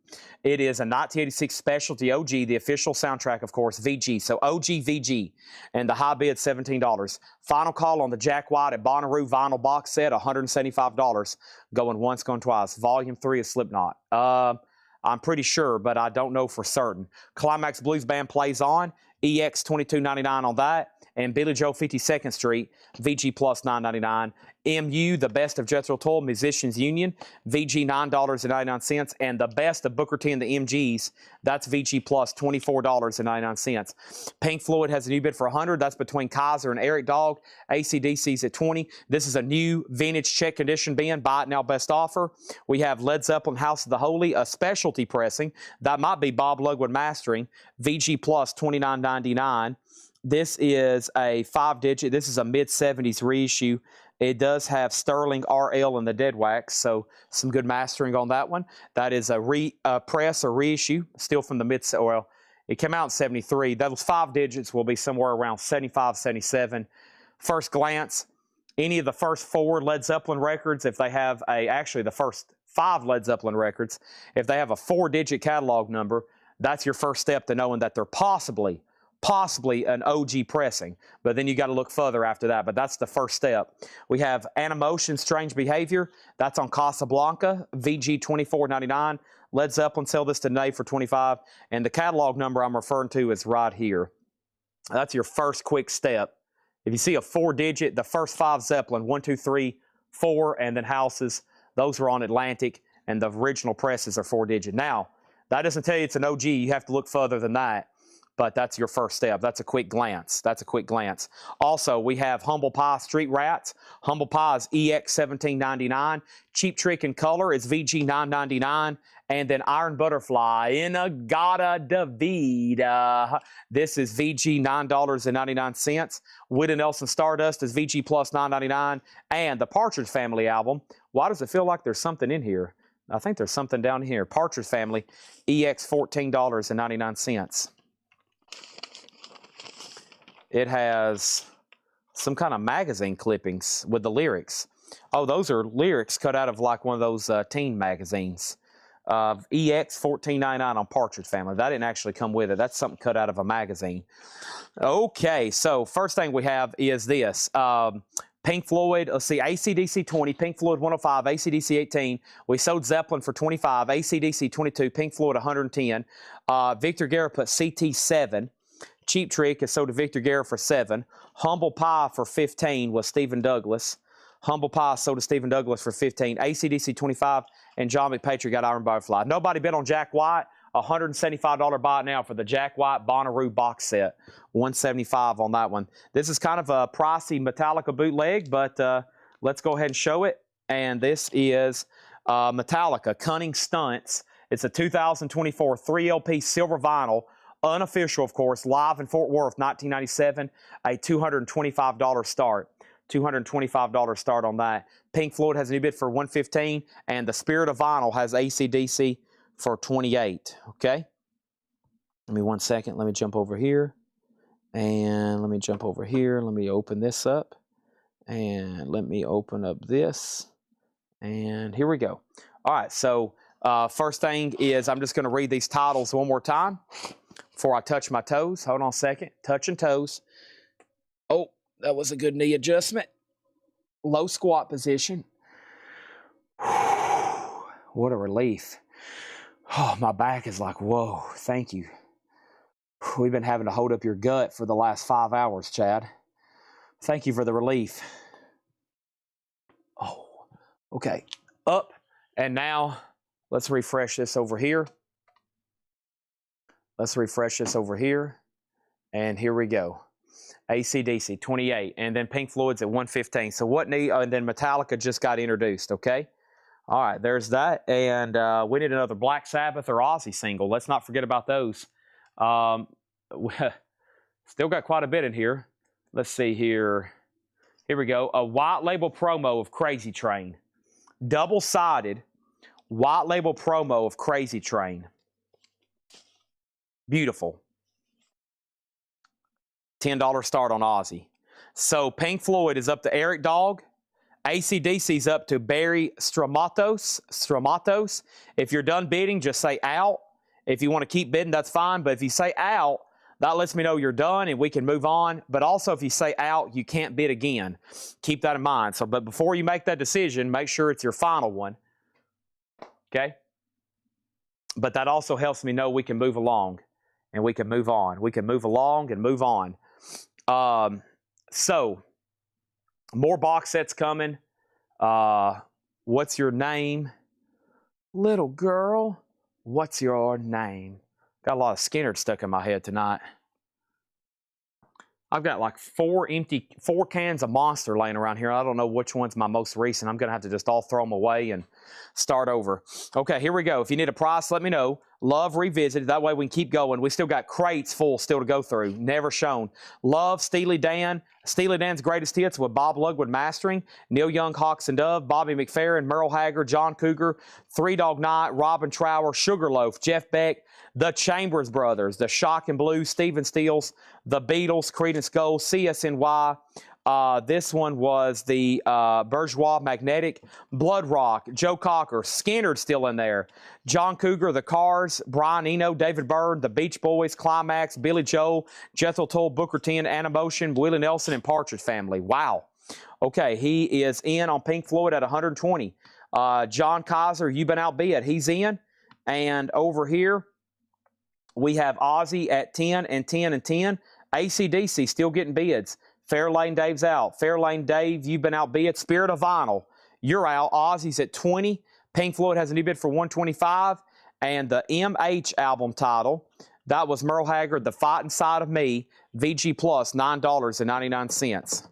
It is a 1986 specialty OG, the official soundtrack, of course, VG. So OG VG. And the high bid, $17. Final call on the Jack White at Bonnaroo vinyl box set, $175. Going once, going twice. Volume 3 of Slipknot. I'm pretty sure, but I don't know for certain. Climax Blues Band plays on. EX, $22.99 on that. And Billy Joe 52nd Street, VG plus $9.99. MU, the best of Jethro Tull Musicians Union, VG $9.99. And the best of Booker T and the MGs, that's VG plus $24.99. Pink Floyd has a new bid for $100. That's between Kaiser and Eric Dog. AC/DC's at $20. This is a new vintage check condition bin. Buy it now, best offer. We have Led Zeppelin House of the Holy, a specialty pressing. That might be Bob Lugwood mastering. VG plus $29.99. This is a 5-digit. This is a mid-70s reissue. It does have Sterling RL in the dead wax, so some good mastering on that one. That is a press or reissue, still from the well, it came out in 73. Those 5 digits will be somewhere around 75, 77. First glance, any of the first 4 Led Zeppelin records, if they have actually the first 5 Led Zeppelin records, if they have a 4-digit catalog number, that's your first step to knowing that they're possibly an OG pressing, but then you got to look further after that, but that's the first step. We have Animotion, Strange Behavior. That's on Casablanca, VG $24.99. Led Zeppelin sell this today for $25, and the catalog number I'm referring to is right here. That's your first quick step. If you see a 4-digit, the first 5 Zeppelin, 1, 2, 3, 4, and then houses, those are on Atlantic, and the original presses are 4-digit. Now, that doesn't tell you it's an OG. You have to look further than that. But that's your first step. That's a quick glance. Also, we have Humble Pie Street Rats. Humble Pie is EX $17.99. Cheap Trick in color is VG $9.99. And then Iron Butterfly in Agata David. This is VG $9.99. Whit & Nelson Stardust is VG plus $9.99. And the Partridge Family album. Why does it feel like there's something in here? I think there's something down here. Partridge Family, EX $14.99. It has some kind of magazine clippings with the lyrics. Oh, those are lyrics cut out of like one of those teen magazines. EX $14.99 on Partridge Family. That didn't actually come with it. That's something cut out of a magazine. Okay, so first thing we have is this. Pink Floyd, let's see, AC/DC 20, Pink Floyd 105, AC/DC 18. We sold Zeppelin for 25, AC/DC 22, Pink Floyd 110. Victor Guerra put CT 7. Cheap Trick is sold to Victor Guerra for 7. Humble Pie for 15 was Stephen Douglas. Humble Pie sold to Stephen Douglas for 15. AC/DC 25, and John McPatrick got Iron Butterfly. Nobody bid on Jack White. $175 buy now for the Jack White Bonnaroo box set. $175 on that one. This is kind of a pricey Metallica bootleg, but let's go ahead and show it. And this is Metallica Cunning Stunts. It's a 2024 3LP silver vinyl. Unofficial, of course, live in Fort Worth, 1997, a $225 start. $225 start on that. Pink Floyd has a new bid for $115, and the Spirit of Vinyl has AC/DC for $28. Okay? Give me 1 second. Let me jump over here. And let me jump over here. Let me open this up. And let me open up this. And here we go. All right, so first thing is I'm just going to read these titles one more time before I touch my toes. Hold on a second. Touching toes. Oh, that was a good knee adjustment. Low squat position. What a relief. Oh, my back is like, whoa, thank you. We've been having to hold up your gut for the last 5 hours, Chad. Thank you for the relief. Oh, okay. Up. And now let's refresh this over here. Let's refresh this over here. And here we go. AC/DC 28. And then Pink Floyd's at 115. So what need, and then Metallica just got introduced, okay? All right, there's that. And we need another Black Sabbath or Aussie single. Let's not forget about those. Still got quite a bit in here. Let's see here. Here we go. A white label promo of Crazy Train. Double-sided white label promo of Crazy Train. Beautiful. $10 start on Aussie. So Pink Floyd is up to Eric Dog. AC/DC's up to Barry Stramatos. If you're done bidding, just say out. If you want to keep bidding, that's fine. But if you say out, that lets me know you're done and we can move on. But also, if you say out, you can't bid again. Keep that in mind. So, but before you make that decision, make sure it's your final one. Okay? But that also helps me know we can move along and we can move on. We can move along and move on. So, more box sets coming. What's your name? Little girl, what's your name? Got a lot of Skinner stuck in my head tonight. I've got like four cans of Monster laying around here. I don't know which one's my most recent. I'm going to have to just all throw them away and start over. Okay, here we go. If you need a price, let me know. Love Revisited. That way we can keep going. We still got crates full still to go through. Never shown. Love Steely Dan. Steely Dan's Greatest Hits with Bob Lugwood mastering. Neil Young, Hawks and Dove. Bobby McFerrin, Merle Haggard, John Cougar, Three Dog Night, Robin Trower, Sugarloaf, Jeff Beck, The Chambers Brothers, The Shock and Blues, Stephen Stills, The Beatles, Creedence Gold, CSNY. This one was the Bourgeois Magnetic, Blood Rock, Joe Cocker, Skinner still in there, John Cougar, The Cars, Brian Eno, David Byrne, The Beach Boys, Climax, Billy Joel, Jethro Tull, Booker T, Animotion, Willie Nelson, and Partridge Family. Wow. Okay, he is in on Pink Floyd at 120. John Kaiser, You've Been Outbid. He's in. And over here, we have Aussie at 10 and 10 and 10. AC/DC still getting bids. Fairlane Dave's out. Fairlane Dave, You've Been Outbid. Spirit of Vinyl, you're out. Aussie's at 20. Pink Floyd has a new bid for 125. And the MH album title, that was Merle Haggard, The Fight Inside of Me, VG Plus, $9.99.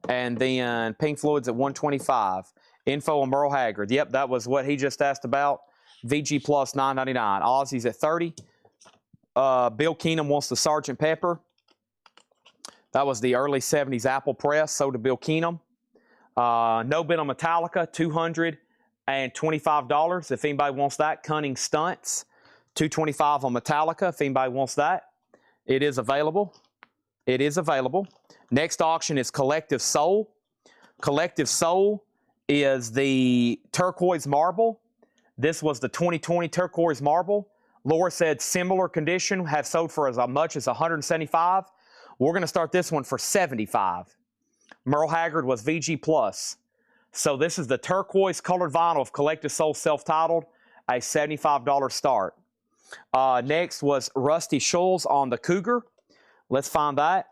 And then Pink Floyd's at 125. Info on Merle Haggard. Yep, that was what he just asked about. VG Plus, $9.99. Aussie's at 30. Bill Keenum wants the Sgt. Pepper. That was the early 70s Apple Press, so did Bill Keenum. No bid on Metallica, $225. If anybody wants that. Cunning Stunts, $225 on Metallica. If anybody wants that, it is available. It is available. Next auction is Collective Soul. Collective Soul is the turquoise marble. This was the 2020 turquoise marble. Laura said similar condition, have sold for as much as $175. We're going to start this one for $75. Merle Haggard was VG Plus. So this is the turquoise colored vinyl of Collective Soul self-titled, a $75 start. Next was Rusty Schulz on the Cougar. Let's find that.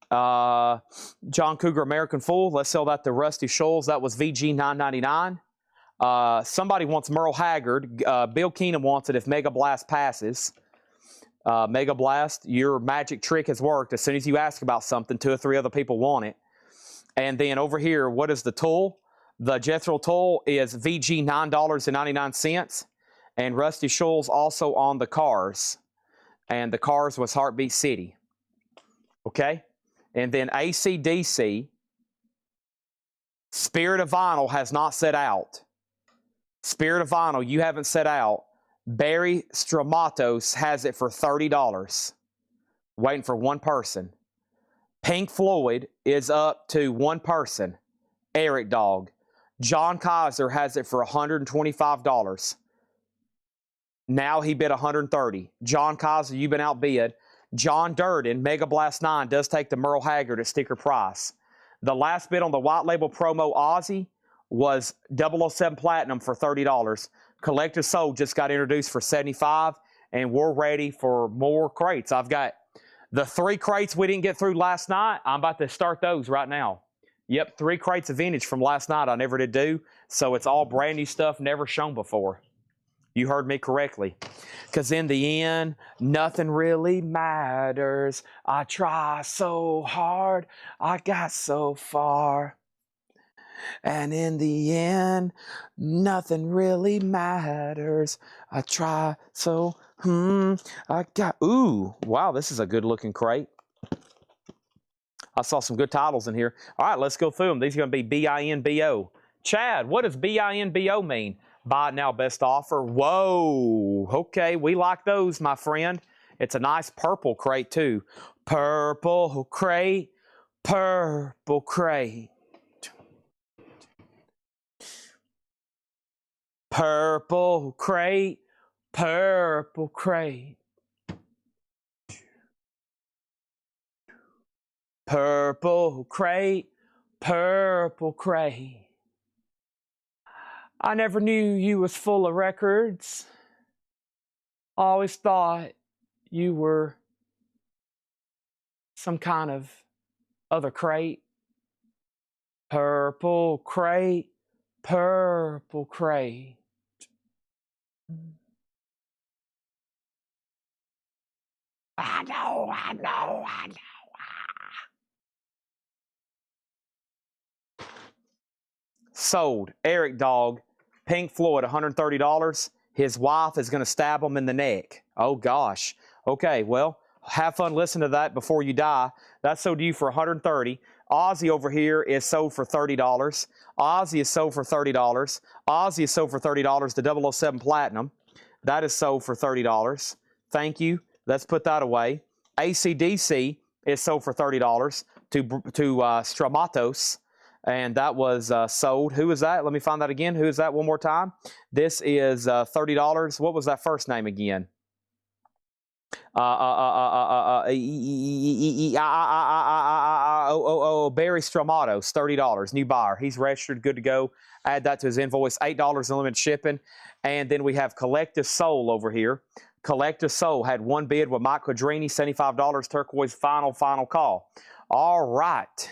John Cougar American Fool. Let's sell that to Rusty Schulz. That was VG $9.99. Somebody wants Merle Haggard. Bill Keenum wants it if Mega Blast passes. Mega Blast, your magic trick has worked. As soon as you ask about something, 2 or 3 other people want it. And then over here, what is the Tool? The Jethro Tull is VG $9.99. And Rusty Schulz also on the Cars. And the Cars was Heartbeat City. Okay? And then AC/DC, Spirit of Vinyl has not set out. Spirit of Vinyl, you haven't set out. Barry Stramatos has it for $30. Waiting for one person. Pink Floyd is up to one person. Eric Dog. John Kaiser has it for $125. Now he bid $130. John Kaiser, You've Been Outbid. John Durden, Mega Blast 9, does take the Merle Haggard at sticker price. The last bid on the white label promo Aussie was 007 Platinum for $30. Collective Soul just got introduced for $75, and we're ready for more crates. I've got the 3 crates we didn't get through last night. I'm about to start those right now. Yep, 3 crates of vintage from last night I never did do, so it's all brand new stuff never shown before. You heard me correctly. Because in the end, nothing really matters. I try so hard, I got so far. And in the end, nothing really matters. I try so, I got, ooh, wow, this is a good looking crate. I saw some good titles in here. All right, let's go through them. These are going to be B-I-N-B-O. Chad, what does B-I-N-B-O mean? Buy it now, best offer. Whoa, okay, we like those, my friend. It's a nice purple crate, too. Purple crate, purple crate. Purple crate, purple crate. Purple crate, purple crate. I never knew you was full of records. Always thought you were some kind of other crate. Purple crate, purple crate. I know. Sold. Eric Dog, Pink Floyd, $130. His wife is going to stab him in the neck. Oh, gosh. Okay, well, have fun listening to that before you die. That's sold to you for $130. Aussie over here is sold for $30. Aussie is sold for $30. Aussie is sold for $30. The 007 Platinum. That is sold for $30. Thank you. Let's put that away. AC/DC is sold for $30 to Stramatos. And that was sold. Who is that? Let me find that again. Who is that one more time? This is $30. What was that first name again? Barry Stramatos, $30. New buyer. He's registered, good to go. Add that to his invoice. $8 unlimited shipping. And then we have Collective Soul over here. Collective Soul had one bid with Mike Quadrini, $75. Turquoise final call. All right.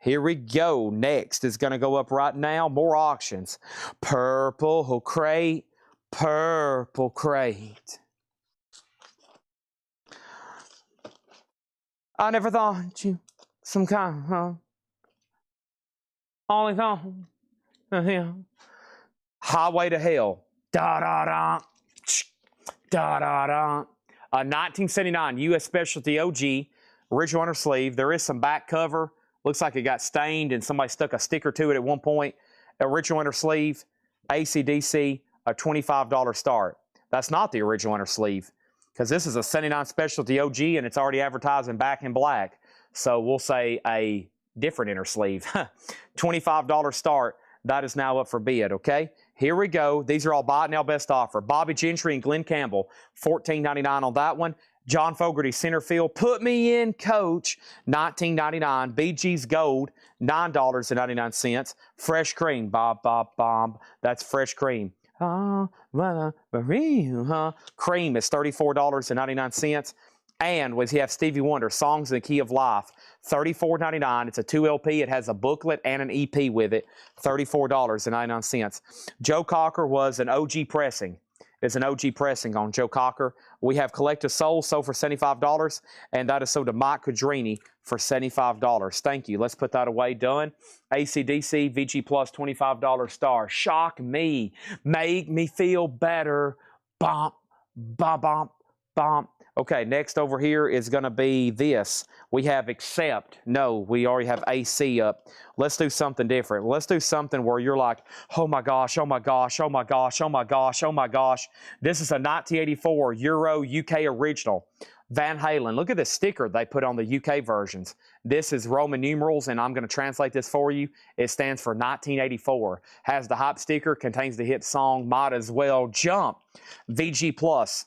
Here we go. Next is going to go up right now. More auctions. Purple crate. Purple crate. I never thought you some kind of only thought him. Highway to Hell. Da da da. Da da da. 1979 U.S. Specialty OG. Original under sleeve. There is some back cover. Looks like it got stained and somebody stuck a sticker to it at one point. Original inner sleeve, AC/DC, a $25 start. That's not the original inner sleeve because this is a 79 Specialty OG and it's already advertising back in black. So we'll say a different inner sleeve. $25 start. That is now up for bid, okay? Here we go. These are all buy it now best offer. Bobby Gentry and Glenn Campbell, $14.99 on that one. John Fogerty, center field. Put me in, coach. $19.99. BG's Gold, $9.99. Fresh cream. Bob. That's fresh cream. Cream is $34.99. And we have Stevie Wonder, Songs in the Key of Life, $34.99. It's a 2 LP. It has a booklet and an EP with it, $34.99. Joe Cocker was an OG pressing. It's an OG pressing on Joe Cocker. We have Collective Soul sold for $75, and that is sold to Mike Quadrini for $75. Thank you. Let's put that away. Done. AC/DC, VG Plus, $25 star. Shock me. Make me feel better. Bump, bump, bump, bump. Okay, next over here is going to be this. We have Accept. No, we already have AC up. Let's do something different. Let's do something where you're like, oh my gosh, oh my gosh, oh my gosh, oh my gosh, oh my gosh. This is a 1984 Euro UK original. Van Halen. Look at the sticker they put on the UK versions. This is Roman numerals, and I'm going to translate this for you. It stands for 1984. Has the hype sticker, contains the hit song, Might As Well Jump. VG Plus.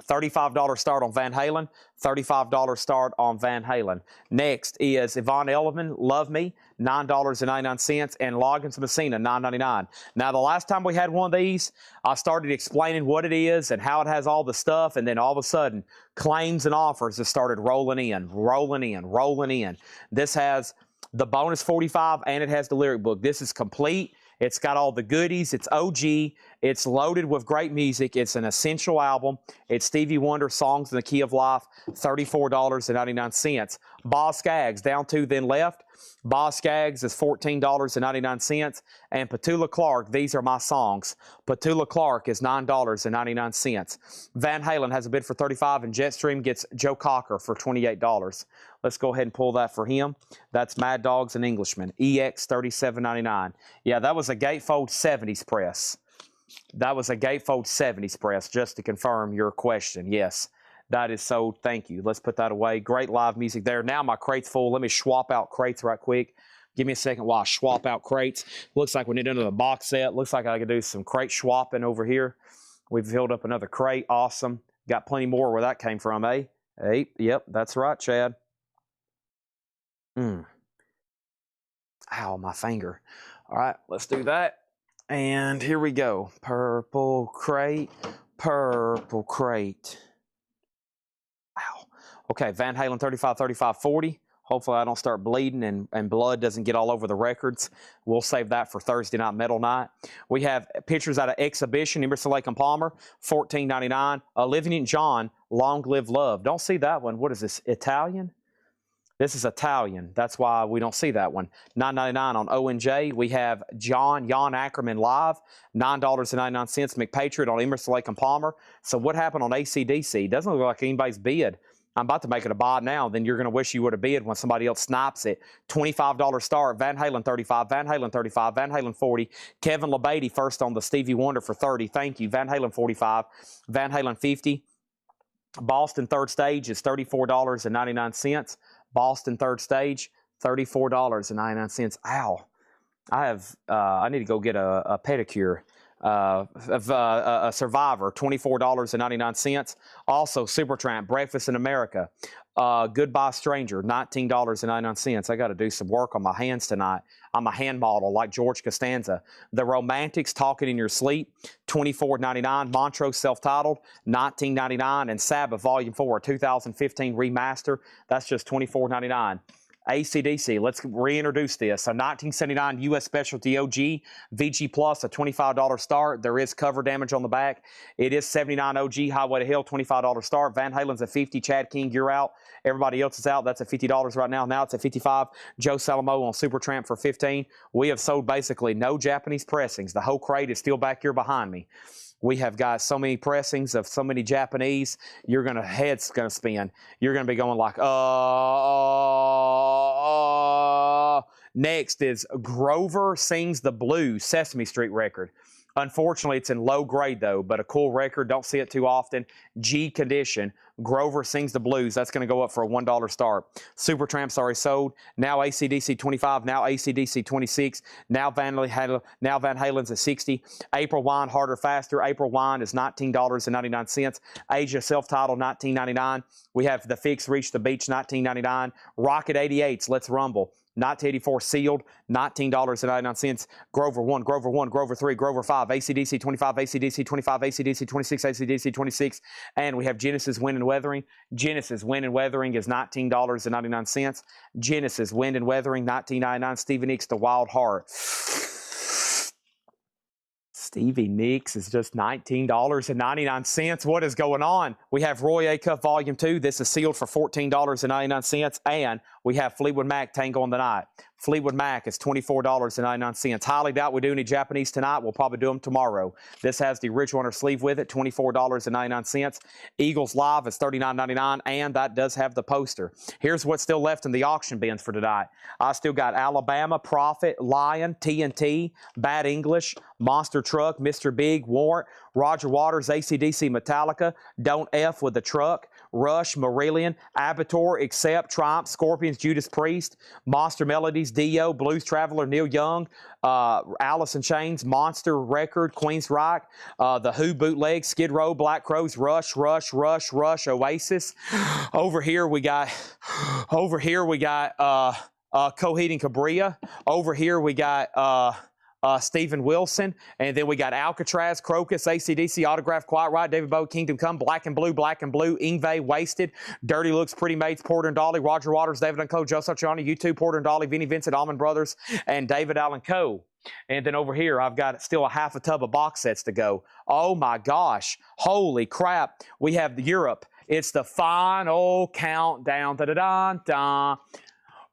$35 start on Van Halen, $35 start on Van Halen. Next is Yvonne Elliman, Love Me, $9.99, and Loggins Messina, $9.99. Now, the last time we had one of these, I started explaining what it is and how it has all the stuff, and then all of a sudden, claims and offers just started rolling in. This has the bonus 45, and it has the lyric book. This is complete. It's got all the goodies. It's OG. It's loaded with great music. It's an essential album. It's Stevie Wonder, Songs in the Key of Life, $34.99. Boss Skaggs, down to then left. Boz Scaggs is $14.99. And Petula Clark, these are my songs. Petula Clark is $9.99. Van Halen has a bid for $35, and Jetstream gets Joe Cocker for $28. Let's go ahead and pull that for him. That's Mad Dogs and Englishmen. EX $37.99. Yeah, that was a gatefold 70s press. That was a gatefold 70s press, just to confirm your question. Yes, that is sold. Thank you. Let's put that away. Great live music there. Now my crate's full. Let me swap out crates right quick. Give me a second while I swap out crates. Looks like we need another box set. Looks like I could do some crate swapping over here. We've filled up another crate. Awesome. Got plenty more where that came from, eh? Hey, yep, that's right, Chad. Ow, my finger. All right, let's do that. And here we go. Purple crate, purple crate. Ow. Okay, Van Halen 35, 35, 40. Hopefully I don't start bleeding and blood doesn't get all over the records. We'll save that for Thursday night metal night. We have pictures out of Exhibition, Emerson, Lake and Palmer, $14.99. Olivia Newton-John, Long Live Love. Don't see that one. What is this, Italian? This is Italian. That's why we don't see that one. $9.99 on O&J. We have Jan Ackerman Live, $9.99. McPatriot on Emerson, Lake and Palmer. So what happened on ACDC? Doesn't look like anybody's bid. I'm about to make it a buy now. Then you're going to wish you would have bid when somebody else snipes it. $25 start. Van Halen 35, Van Halen 35, Van Halen 40. Kevin LeBady first on the Stevie Wonder for 30. Thank you. Van Halen 45, Van Halen 50. Boston Third Stage is $34.99. Boston Third Stage, $34.99. Ow. I need to go get a pedicure. A Survivor, $24.99. Also, Supertramp, Breakfast in America, Goodbye Stranger, $19.99. I got to do some work on my hands tonight. I'm a hand model like George Costanza. The Romantics, Talking in Your Sleep, $24.99. Montrose, self-titled, $19.99. And Sabbath, Volume 4, 2015 remaster, that's just $24.99. ACDC, let's reintroduce this. So 1979 U.S. Specialty OG, VG Plus, a $25 start. There is cover damage on the back. It is 79 OG, Highway to Hell, $25 start. Van Halen's a 50. Chad King, you're out. Everybody else is out. That's at $50 right now. Now it's at 55. Joe Salamo on Supertramp for 15. We have sold basically no Japanese pressings. The whole crate is still back here behind me. We have got so many pressings of so many Japanese. Head's gonna spin. You're gonna be going like, Next is Grover Sings the Blues, Sesame Street record. Unfortunately, it's in low grade though, but a cool record. Don't see it too often. G condition. Grover Sings the Blues. That's going to go up for a $1 start. Supertramp's already sold. Now ACDC 25. Now ACDC 26. Now Van Halen's at 60. April Wine, Harder, Faster. April Wine is $19.99. Asia self-titled, $19.99. We have The Fix, Reach the Beach, $19.99. Rocket 88's Let's Rumble, 1984 sealed, $19.99. Grover 1, Grover 1, Grover 3, Grover 5, ACDC 25, ACDC 25, ACDC 26, ACDC 26. And we have Genesis Wind and Weathering. Genesis Wind and Weathering is $19.99. Genesis Wind and Weathering, $19.99. Stevie Nicks, The Wild Heart. Stevie Nicks is just $19.99. What is going on? We have Roy Acuff Volume 2. This is sealed for $14.99. And we have Fleetwood Mac, Tango on the Night. Fleetwood Mac is $24.99. Highly doubt we do any Japanese tonight. We'll probably do them tomorrow. This has the original inner sleeve with it, $24.99. Eagles Live is $39.99, and that does have the poster. Here's what's still left in the auction bins for tonight. I still got Alabama, Prophet, Lion, TNT, Bad English, Monster Truck, Mr. Big, Warrant, Roger Waters, ACDC, Metallica, Don't F with the Truck, Rush, Marillion, Abitor, Accept, Triumph, Scorpions, Judas Priest, Monster Melodies, Dio, Blues Traveler, Neil Young, Alice in Chains, Monster Record, Queen's Rock, The Who Bootleg, Skid Row, Black Crowes, Rush, Oasis. Over here we got Coheed and Cabria. Over here we got Steven Wilson, and then we got Alcatraz, Crocus, ACDC, Autograph, Quiet Riot, David Bowie, Kingdom Come, Black and Blue, Ingve, Wasted, Dirty Looks, Pretty Maids, Porter and Dolly, Roger Waters, David and Co, Joe Satriani, U2, Porter and Dolly, Vinnie Vincent, Allman Brothers, and David Allen Co. And then over here, I've got still a half a tub of box sets to go. Oh my gosh, holy crap. We have Europe. It's the final countdown. Da-da-da-da.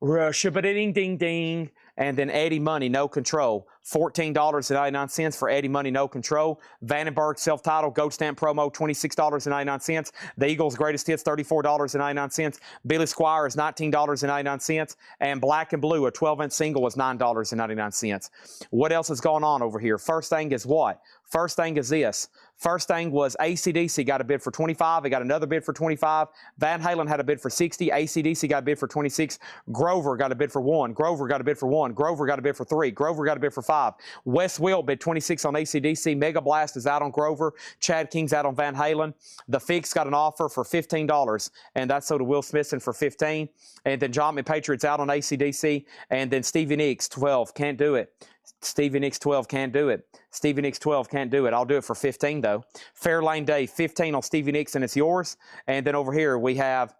Shabba-ding, ding, ding. And then Eddie Money, No Control. $14.99 for Eddie Money, No Control. Vandenberg, self-titled, Goat Stamp promo, $26.99. The Eagles' Greatest Hits, $34.99. Billy Squires, $19.99. And Black and Blue, a 12-inch single, was $9.99. What else is going on over here? First thing is what? First thing is this. First thing was AC/DC got a bid for 25. They got another bid for 25. Van Halen had a bid for 60. AC/DC got a bid for 26. Grover got a bid for 1. Grover got a bid for 1. Grover got a bid for 3. Grover got a bid for 5. Wes Will bid 26 on AC/DC. Mega Blast is out on Grover. Chad King's out on Van Halen. The Fix got an offer for $15, and that's sold to Will Smithson for 15. And then John McPatriot's out on AC/DC. And then Stevie Nicks, 12. Can't do it. Stevie Nicks 12 can't do it. Stevie Nicks 12 can't do it. I'll do it for 15 though. Fairlane Dave 15 on Stevie Nicks, and it's yours. And then over here we have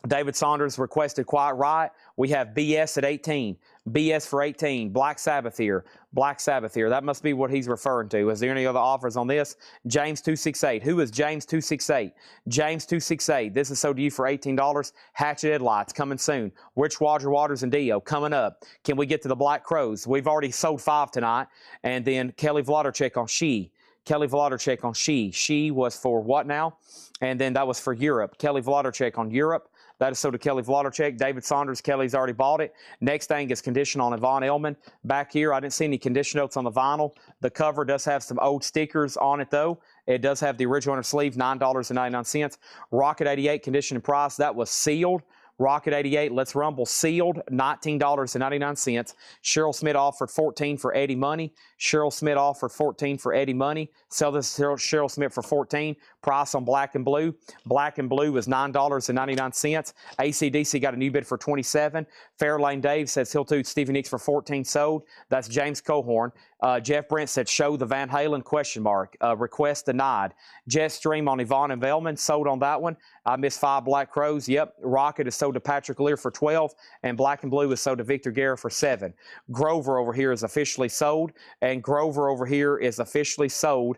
David Saunders requested Quiet Riot. We have BS at 18. BS for 18. Black Sabbath here. Black Sabbath here. That must be what he's referring to. Is there any other offers on this? James 268. Who is James 268? James 268. This is sold to you for $18. Hatchet Headlights coming soon. Rich Roger Waters and Dio coming up. Can we get to the Black Crows? We've already sold 5 tonight. And then Kelly Vlodarchek on She. Kelly Vlodarchek on She. She was for what now? And then that was for Europe. Kelly Vlodarchek on Europe. That is sold to Kelly Vlodarchek. David Saunders, Kelly's already bought it. Next thing is condition on Yvonne Elliman. Back here, I didn't see any condition notes on the vinyl. The cover does have some old stickers on it, though. It does have the original inner sleeve, $9.99. Rocket 88, condition and price. That was sealed. Rocket 88, Let's Rumble, sealed, $19.99. Cheryl Smith offered 14 for Eddie Money. Cheryl Smith offered 14 for Eddie Money. Sell this to Cheryl Smith for 14. Price on Black and Blue. Black and Blue is $9.99. AC/DC got a new bid for 27. Fairlane Dave says he'll do Stevie Nicks for 14 sold. That's James Cohorn. Jeff Brent said show the Van Halen question mark. Request denied. Jet Stream on Yvonne and Velman sold on that one. I missed 5 Black Crows. Yep. Rocket is sold to Patrick Lear for 12. And Black and Blue is sold to Victor Guerra for 7. Grover over here is officially sold. And Grover over here is officially sold.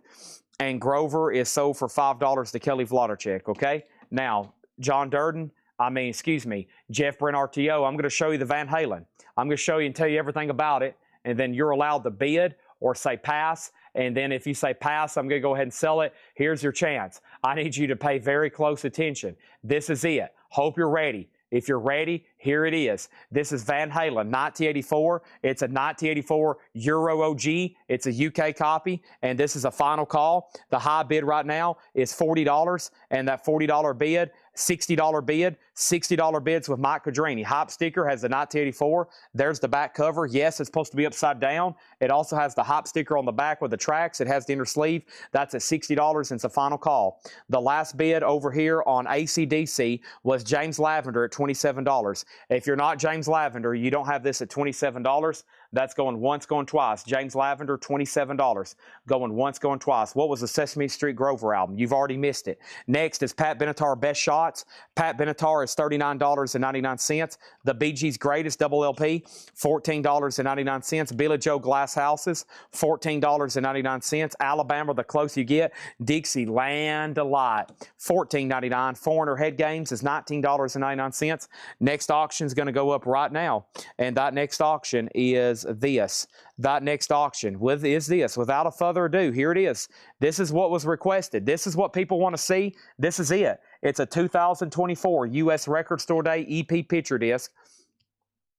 And Grover is sold for $5 to Kelly Vlodarchek. Okay. Now, Jeff Brent RTO, I'm going to show you the Van Halen. I'm going to show you and tell you everything about it. And then you're allowed to bid or say pass. And then if you say pass, I'm going to go ahead and sell it. Here's your chance. I need you to pay very close attention. This is it. Hope you're ready. If you're ready, here it is. This is Van Halen, 1984. It's a 1984 Euro OG. It's a UK copy, and this is a final call. The high bid right now is $40, and that $40 bid, $60 bid, $60 bids with Mike Quadrini. Hop sticker has the 1984. There's the back cover. Yes, it's supposed to be upside down. It also has the hop sticker on the back with the tracks. It has the inner sleeve. That's at $60, and it's a final call. The last bid over here on AC/DC was James Lavender at $27. If you're not James Lavender, you don't have this at $27. That's going once, going twice. James Lavender, $27. Going once, going twice. What was the Sesame Street Grover album? You've already missed it. Next is Pat Benatar, Best Shots. Pat Benatar is $39.99. The Bee Gees' Greatest Double LP, $14.99. Billy Joe Glass Houses, $14.99. Alabama, The Close You Get. Dixieland Delight, $14.99. Foreigner Head Games is $19.99. Next auction is going to go up right now. And that next auction is this. That next auction is this. Without a further ado, here it is. This is what was requested. This is what people want to see. This is it. It's a 2024 U.S. Record Store Day EP picture disc.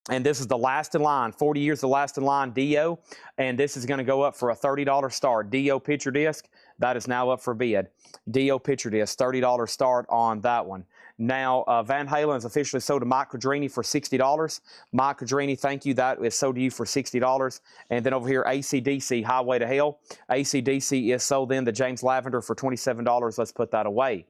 And this is the last in line, 40 years the last in line Dio. And this is going to go up for a $30 start. Dio picture disc, that is now up for bid. Dio picture disc, $30 start on that one. Now, Van Halen is officially sold to Mike Quadrini for $60. Mike Quadrini, thank you. That is sold to you for $60. And then over here, AC/DC, Highway to Hell. AC/DC is sold then to James Lavender for $27. Let's put that away.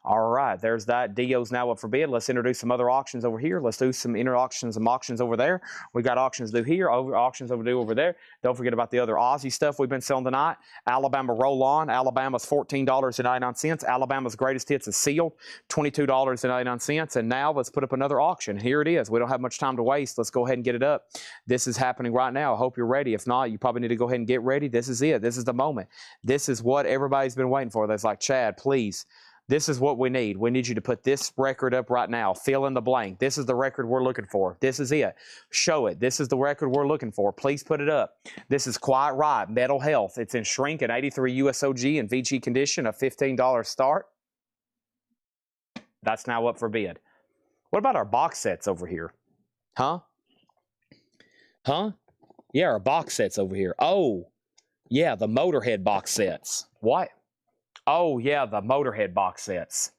All right, there's that. Dio's now up for bid. Let's introduce some other auctions over here. Let's do some inner auctions and auctions over there. We got auctions to do here, auctions to do over there. Don't forget about the other Aussie stuff we've been selling tonight. Alabama Roll On. Alabama's $14.99. Alabama's Greatest Hits is sealed, $22.99. And now let's put up another auction. Here it is. We don't have much time to waste. Let's go ahead and get it up. This is happening right now. I hope you're ready. If not, you probably need to go ahead and get ready. This is it. This is the moment. This is what everybody's been waiting for. That's like, Chad, please. This is what we need. We need you to put this record up right now. Fill in the blank. This is the record we're looking for. This is it. Show it. This is the record we're looking for. Please put it up. This is Quiet Riot, Metal Health. It's in shrink and 83 USOG and VG condition, a $15 start. That's now up for bid. What about our box sets over here? Huh? Huh? Yeah, our box sets over here. Oh, yeah, the Motorhead box sets. What? Oh, yeah, the Motorhead box sets.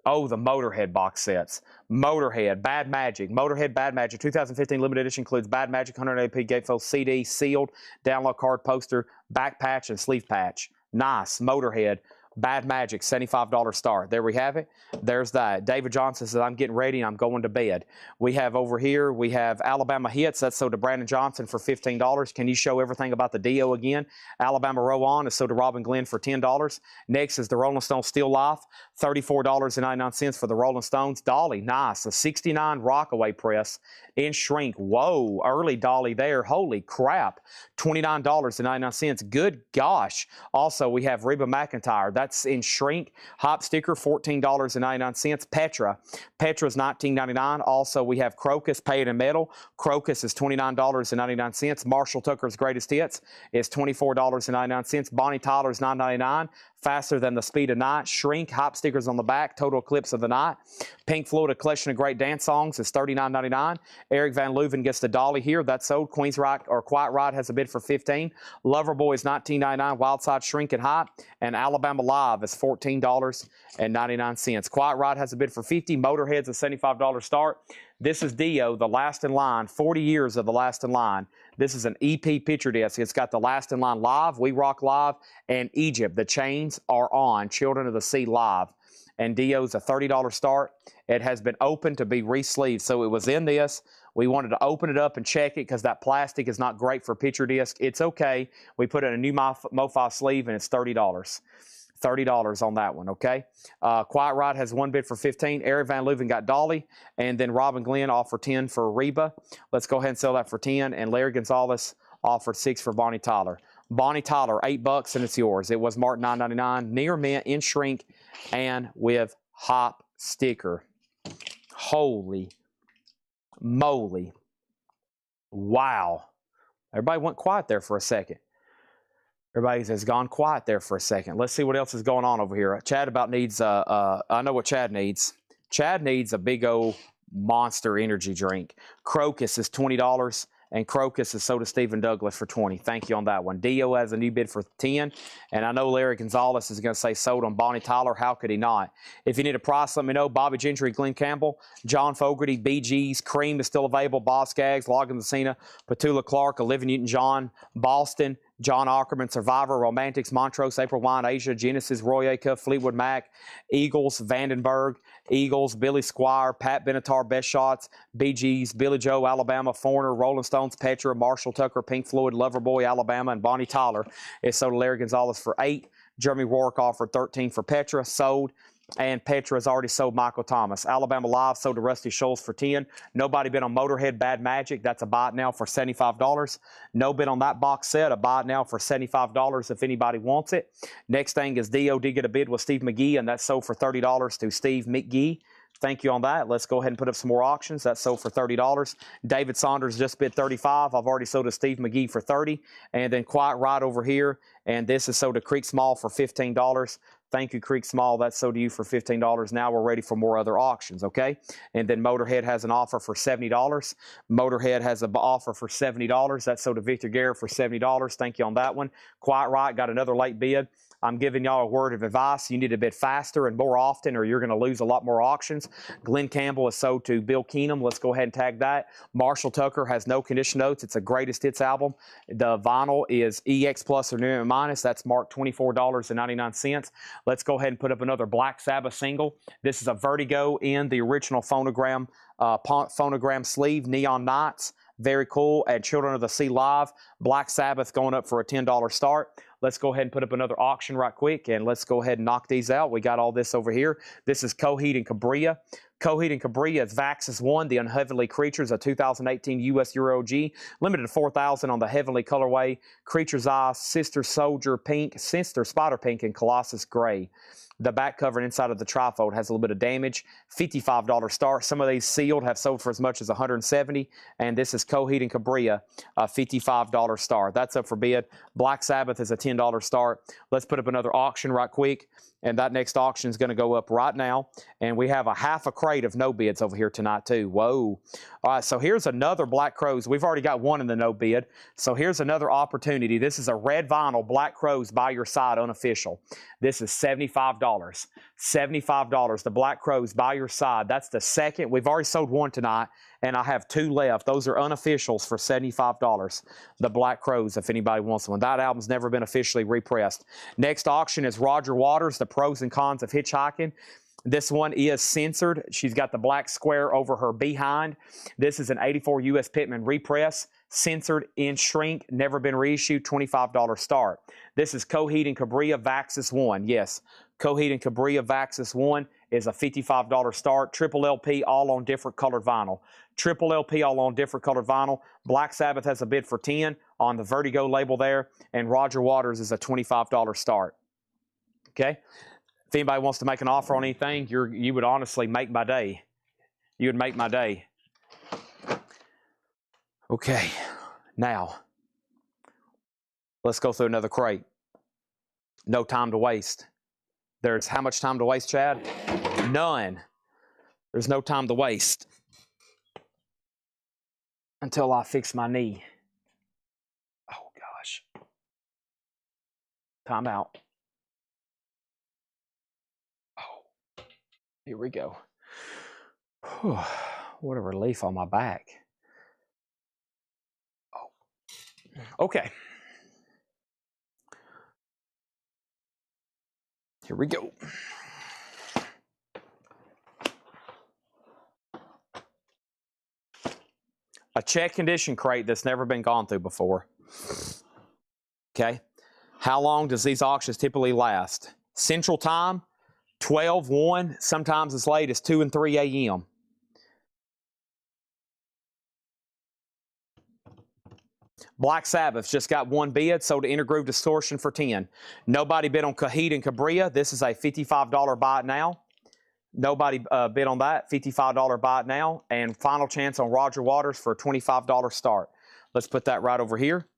Oh, the Motorhead box sets. Motorhead, Bad Magic. Motorhead, Bad Magic. 2015 limited edition includes Bad Magic 180p gatefold CD, sealed, download card, poster, back patch, and sleeve patch. Nice. Motorhead, Bad Magic, $75 start. There we have it. There's that. David Johnson says, I'm getting ready and I'm going to bed. We have over here, we have Alabama Hits. That's sold to Brandon Johnson for $15. Can you show everything about the Dio again? Alabama Roll On is sold to Robin Glenn for $10. Next is the Rolling Stones Still Life, $34.99 for the Rolling Stones. Dolly, nice. A 69 Rockaway press in shrink. Whoa, early Dolly there. Holy crap. $29.99. Good gosh. Also, we have Reba McEntire. That's in shrink. Hop sticker, $14.99. Petra. Petra's $19.99. Also, we have Crocus, paid in metal. Crocus is $29.99. Marshall Tucker's Greatest Hits is $24.99. Bonnie Tyler's $9.99. Faster Than the Speed of Night. Shrink. Hop stickers on the back. Total Eclipse of the Night. Pink Floyd, A Collection of Great Dance Songs is $39.99. Eric Van Leuven gets the Dolly here. That's sold. Queen's Rock or Quiet Ride has a bid for $15. Loverboy is $19.99. Wildside Shrink and Hot. And Alabama Live is $14.99. Quiet Ride has a bid for $50. Motorhead's a $75 start. This is Dio, The Last in Line. 40 years of The Last in Line. This is an EP picture disc. It's got The Last in Line live, We Rock live, and Egypt. The Chains Are On, Children of the Sea live. And Dio's a $30 start. It has been opened to be re-sleeved. So it was in this. We wanted to open it up and check it because that plastic is not great for picture disc. It's okay. We put in a new MoFi sleeve and it's $30. $30 on that one, okay? Quiet Ride has one bid for $15. Eric Van Leuven got Dolly, and then Robin Glenn offered $10 for Reba. Let's go ahead and sell that for $10, and Larry Gonzalez offered $6 for Bonnie Tyler. Bonnie Tyler, $8, and it's yours. It was marked $9.99, near mint, in shrink, and with hop sticker. Holy moly. Wow. Everybody went quiet there for a second. Everybody has gone quiet there for a second. Let's see what else is going on over here. Chad about needs, I know what Chad needs. Chad needs a big old Monster energy drink. Crocus is $20, and Crocus is sold to Stephen Douglas for $20. Thank you on that one. Dio has a new bid for $10, and I know Larry Gonzalez is going to say sold on Bonnie Tyler. How could he not? If you need a price, let me know. Bobby Gentry, Glenn Campbell, John Fogerty, BG's, Cream is still available, Boss Gags, Logan Messina, Petula Clark, Olivia Newton-John, Boston, John Ackerman, Survivor, Romantics, Montrose, April Wine, Asia, Genesis, Roy Acuff, Fleetwood Mac, Eagles, Vandenberg, Eagles, Billy Squire, Pat Benatar, Best Shots, BG's, Billy Joe, Alabama, Foreigner, Rolling Stones, Petra, Marshall Tucker, Pink Floyd, Loverboy, Alabama, and Bonnie Tyler is sold to Larry Gonzalez for $8. Jeremy Rourke offered $13 for Petra, sold. And Petra has already sold Michael Thomas. Alabama Live sold to Rusty Scholes for $10. Nobody bid on Motorhead, Bad Magic. That's a buy it now for $75. No bid on that box set. A buy it now for $75 if anybody wants it. Next thing is Dio did get a bid with Steve McGee, and that's sold for $30 to Steve McGee. Thank you on that. Let's go ahead and put up some more auctions. That's sold for $30. David Saunders just bid $35. I've already sold to Steve McGee for $30. And then Quiet Ride over here. And this is sold to Creek Small for $15. Thank you, Creek Small. That's sold to you for $15. Now we're ready for more other auctions, okay? And then Motorhead has an offer for $70. Motorhead has an offer for $70. That's sold to Victor Garrett for $70. Thank you on that one. Quiet Right got another late bid. I'm giving y'all a word of advice. You need to bid faster and more often, or you're going to lose a lot more auctions. Glenn Campbell is sold to Bill Keenum. Let's go ahead and tag that. Marshall Tucker has no condition notes. It's a greatest hits album. The vinyl is EX Plus or New Minus. That's marked $24.99. Let's go ahead and put up another Black Sabbath single. This is a Vertigo in the original phonogram sleeve, Neon Nights. Very cool. And Children of the Sea Live, Black Sabbath going up for a $10 start. Let's go ahead and put up another auction right quick, and let's go ahead and knock these out. We got all this over here. This is Coheed and Cabria. Coheed and Cabria, it's Vaxis 1, The Unheavenly Creatures, a 2018 U.S. Euro G, limited to 4,000 on the Heavenly colorway. Creature's Eye, Sister Soldier Pink, Sister Spider Pink, and Colossus Gray. The back cover and inside of the trifold has a little bit of damage. $55 start. Some of these sealed have sold for as much as $170, and this is Coheed and Cabria, a $55 start. That's up for bid. Black Sabbath is a $10 start. Let's put up another auction right quick, and that next auction is going to go up right now. And we have a half a crate of no bids over here tonight too. Whoa. All right, so here's another Black Crows. We've already got one in the no bid. So here's another opportunity. This is a red vinyl Black Crows by your side unofficial. This is $75. $75. The Black Crows by your side. That's the second. We've already sold one tonight, and I have two left. Those are unofficials for $75. The Black Crows, if anybody wants one. That album's never been officially repressed. Next auction is Roger Waters, The Pros and Cons of Hitchhiking. This one is censored. She's got the black square over her behind. This is an 84 U.S. Pitman repress, censored in shrink, never been reissued, $25 start. This is Coheed and Cabria Vaxxus 1. Yes, Coheed and Cabria Vaxxus 1 is a $55 start. Triple LP, all on different colored vinyl. Triple LP, all on different colored vinyl. Black Sabbath has a bid for 10 on the Vertigo label there, and Roger Waters is a $25 start. Okay? If anybody wants to make an offer on anything, you would honestly make my day. You would make my day. Okay, now, let's go through another crate. No time to waste. There's how much time to waste, Chad? None. There's no time to waste until I fix my knee. Oh, gosh. Time out. Here we go. Whew, what a relief on my back. Oh. Okay. Here we go. A check condition crate that's never been gone through before. Okay. How long does these auctions typically last? Central Time, 12, 1, sometimes as late as 2 and 3 a.m. Black Sabbath just got one bid, sold to Intergroove Distortion for 10. Nobody bid on Coheed and Cabria. This is a $55 buy it now. Nobody bid on that. $55 buy it now. And final chance on Roger Waters for a $25 start. Let's put that right over here.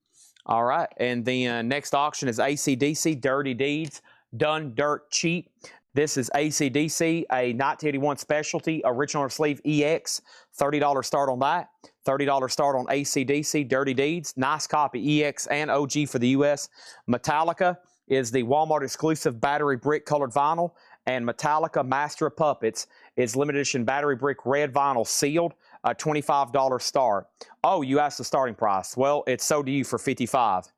All right. And then next auction is AC/DC, Dirty Deeds, Done Dirt Cheap. This is AC/DC, a 1981 specialty, original sleeve EX, $30 start on that. $30 start on AC/DC, Dirty Deeds. Nice copy, EX and OG for the US. Metallica is the Walmart exclusive battery brick colored vinyl. And Metallica Master of Puppets is limited edition battery brick red vinyl sealed, a $25 start. Oh, you asked the starting price. Well, it's sold to you for $55.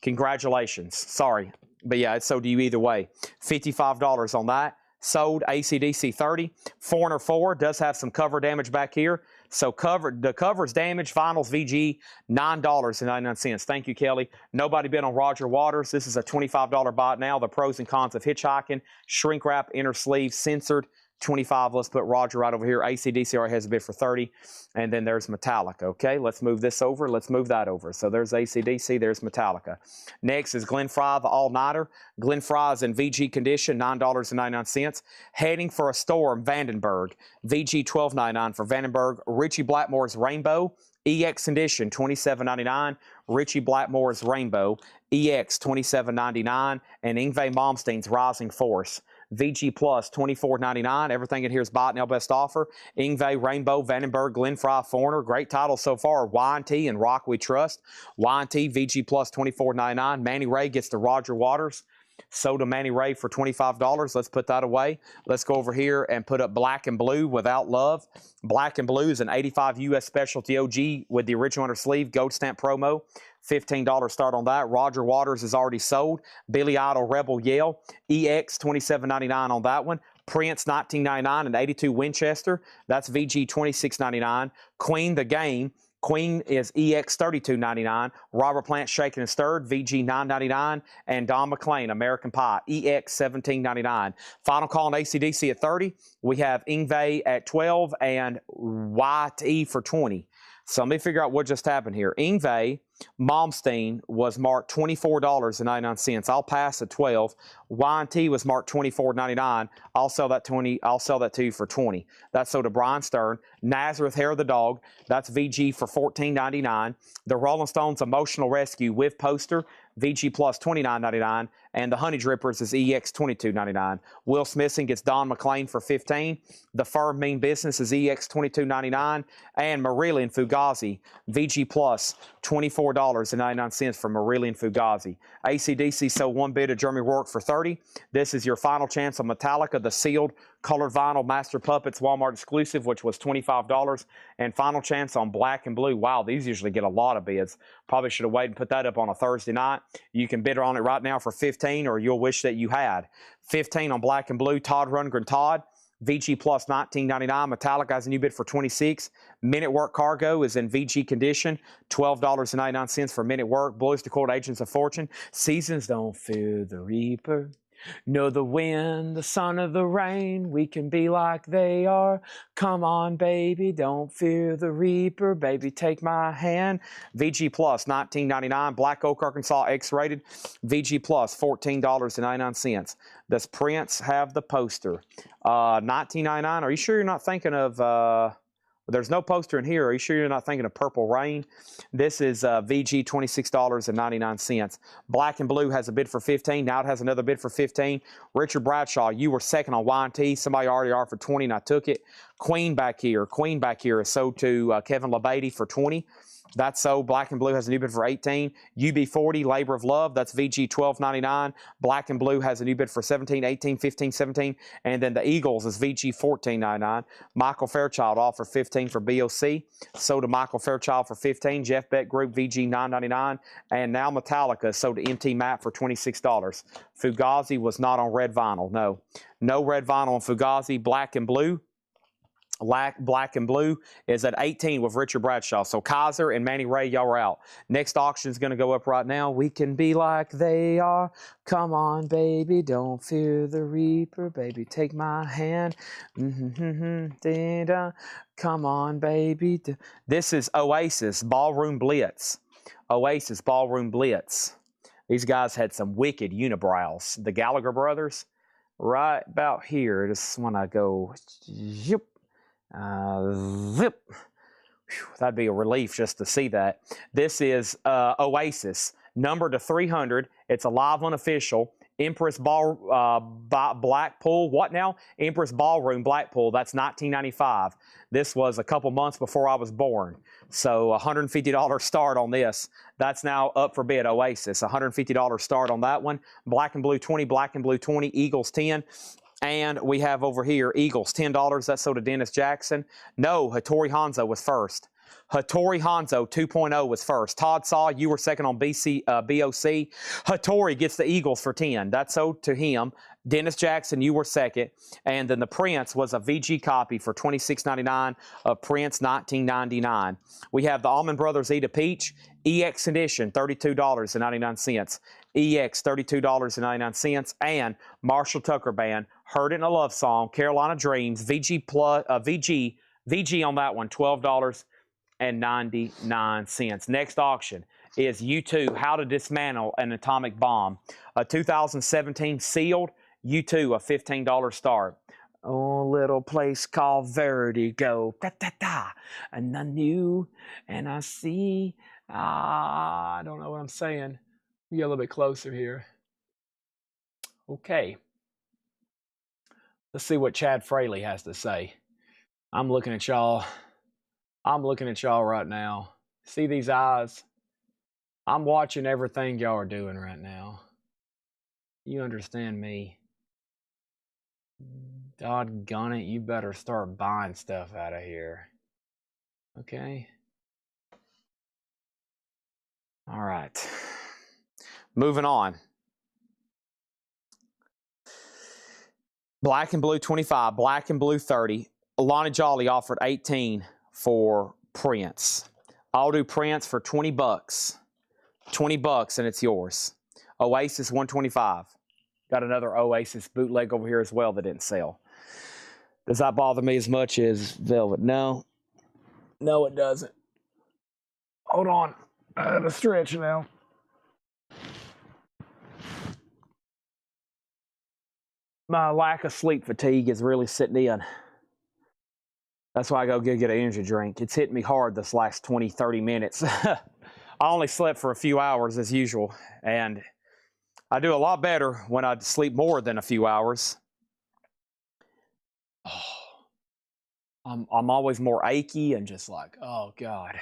Congratulations. Sorry. But yeah, it's sold to you either way. $55 on that. Sold AC/DC 30. Foreigner 4 does have some cover damage back here. So the cover's damaged. Vinyl's VG, $9.99. Thank you, Kelly. Nobody bid on Roger Waters. This is a $25 buy now. The Pros and Cons of Hitchhiking. Shrink wrap, inner sleeve, censored. 25. Let's put Roger right over here. AC/DC already has a bid for 30. And then there's Metallica. Okay, let's move this over. Let's move that over. So there's AC/DC. There's Metallica. Next is Glen Fry, the All-Nighter. Glen Fry is in VG condition, $9.99. Heading for a Storm, Vandenberg. VG $12.99 for Vandenberg. Richie Blackmore's Rainbow. EX condition, $27.99. Richie Blackmore's Rainbow. EX $27.99. And Yngwie Malmsteen's Rising Force. VG Plus, $24.99. Everything in here is bought now, best offer. Yngwie, Rainbow, Vandenberg, Glen Fry, Foreigner. Great titles so far. Y&T and Rock We Trust. Y&T, VG Plus, $24.99. Manny Ray gets the Roger Waters. Sold to Manny Ray for $25. Let's put that away. Let's go over here and put up Black and Blue Without Love. Black and Blue is an 85 U.S. specialty OG with the original under sleeve gold stamp promo. $15 start on that. Roger Waters is already sold. Billy Idol Rebel Yell. EX $27.99 on that one. Prince $19.99 and 82 Winchester. That's VG $26.99. Queen the Game. Queen is EX $32.99. Robert Plant Shaken and Stirred, VG $9.99. And Don McLean, American Pie, EX $17.99. Final call on AC/DC at 30. We have Yngwie at 12 and YT for 20. So let me figure out what just happened here. Ingve Malmsteen was marked $24.99. I'll pass at 12. Y&T was marked $24.99. I'll sell that to you for 20. That's sold to Brian Stern. Nazareth Hair of the Dog, that's VG for $14.99. The Rolling Stones Emotional Rescue with poster, VG plus $29.99. And the Honey Drippers is EX $22.99. Will Smithson gets Don McLean for $15. The Firm Mean Business is EX $22.99. And Marillion Fugazi, VG plus $24.99 for Marillion Fugazi. AC/DC sold one bid of Jeremy Rourke for $30. This is your final chance on Metallica, the sealed colored vinyl Master Puppets Walmart exclusive, which was $25. And final chance on Black and Blue. Wow, these usually get a lot of bids. Probably should have waited and put that up on a Thursday night. You can bid on it right now for $15, or you'll wish that you had. $15 on Black and Blue, Todd Rundgren Todd. VG plus $19.99. Metallica has a new bid for $26. Minute Work Cargo is in VG condition, $12.99 for Minute Work. Blues Dakota Agents of Fortune. Seasons don't fear the reaper, nor the wind, the sun, or the rain. We can be like they are. Come on, baby, don't fear the reaper. Baby, take my hand. VG plus $19.99. Black Oak, Arkansas, X-rated. VG plus $14.99. Does Prince have the poster? $19.99. Are you sure you're not thinking of... There's no poster in here. Are you sure you're not thinking of Purple Rain? This is VG $26.99. Black and Blue has a bid for $15. Now it has another bid for $15. Richard Bradshaw, you were second on Y&T. Somebody already offered $20 and I took it. Queen back here is sold to Kevin LeBady for $20. That's sold. Black and Blue has a new bid for $18. UB40, Labor of Love, that's VG $12.99. Black and Blue has a new bid for $17, $18, $15, $17. And then the Eagles is VG $14.99. Michael Fairchild offered $15 for BOC. Sold to Michael Fairchild for $15. Jeff Beck Group, VG $9.99. And now Metallica sold to MT Matt for $26. Fugazi was not on red vinyl. No red vinyl on Fugazi. Black and Blue. Black and Blue is at 18 with Richard Bradshaw. So Kaiser and Manny Ray, y'all are out. Next auction is going to go up right now. We can be like they are. Come on, baby, don't fear the reaper. Baby, take my hand. Come on, baby. This is Oasis Ballroom Blitz. Oasis Ballroom Blitz. These guys had some wicked unibrows. The Gallagher brothers, right about here. Just when I go, zip. Zip. Whew, that'd be a relief just to see that. This is Oasis, number to 300. It's a live unofficial. Empress Blackpool. What now? Empress Ballroom Blackpool. That's $19.95. This was a couple months before I was born. So $150 start on this. That's now up for bid. Oasis, $150 start on that one. Black and Blue 20, Black and Blue 20, Eagles 10. And we have over here, Eagles, $10. That's sold to Dennis Jackson. No, Hattori Hanzo was first. Hattori Hanzo 2.0 was first. Todd Saw, you were second on BOC. Hattori gets the Eagles for 10. That's sold to him. Dennis Jackson, you were second. And then the Prince was a VG copy for $26.99 of Prince 1999. We have the Allman Brothers Eat a Peach. EX edition, $32.99. EX, $32.99. And Marshall Tucker Band, Heard It in a Love Song, Carolina Dreams, VG on that one, $12.99. Next auction is U2, How to Dismantle an Atomic Bomb. A 2017 sealed U2, a $15 start. Oh, little place called Vertigo. Da, da, da. And I knew and I see. I don't know what I'm saying. Get a little bit closer here. Okay. Let's see what Chad Fraley has to say. I'm looking at y'all. I'm looking at y'all right now. See these eyes? I'm watching everything y'all are doing right now. You understand me? Doggone it, you better start buying stuff out of here. Okay? All right. Moving on. Black and Blue 25, Black and Blue 30. Lonnie Jolly offered 18 for Prince. I'll do Prince for 20 bucks. 20 bucks and it's yours. Oasis 125. Got another Oasis bootleg over here as well that didn't sell. Does that bother me as much as Velvet? No. No, it doesn't. Hold on. I had to stretch now. My lack of sleep fatigue is really sitting in. That's why I go get an energy drink. It's hitting me hard this last 20, 30 minutes. I only slept for a few hours as usual, and I do a lot better when I sleep more than a few hours. Oh, I'm always more achy and just like, oh, God.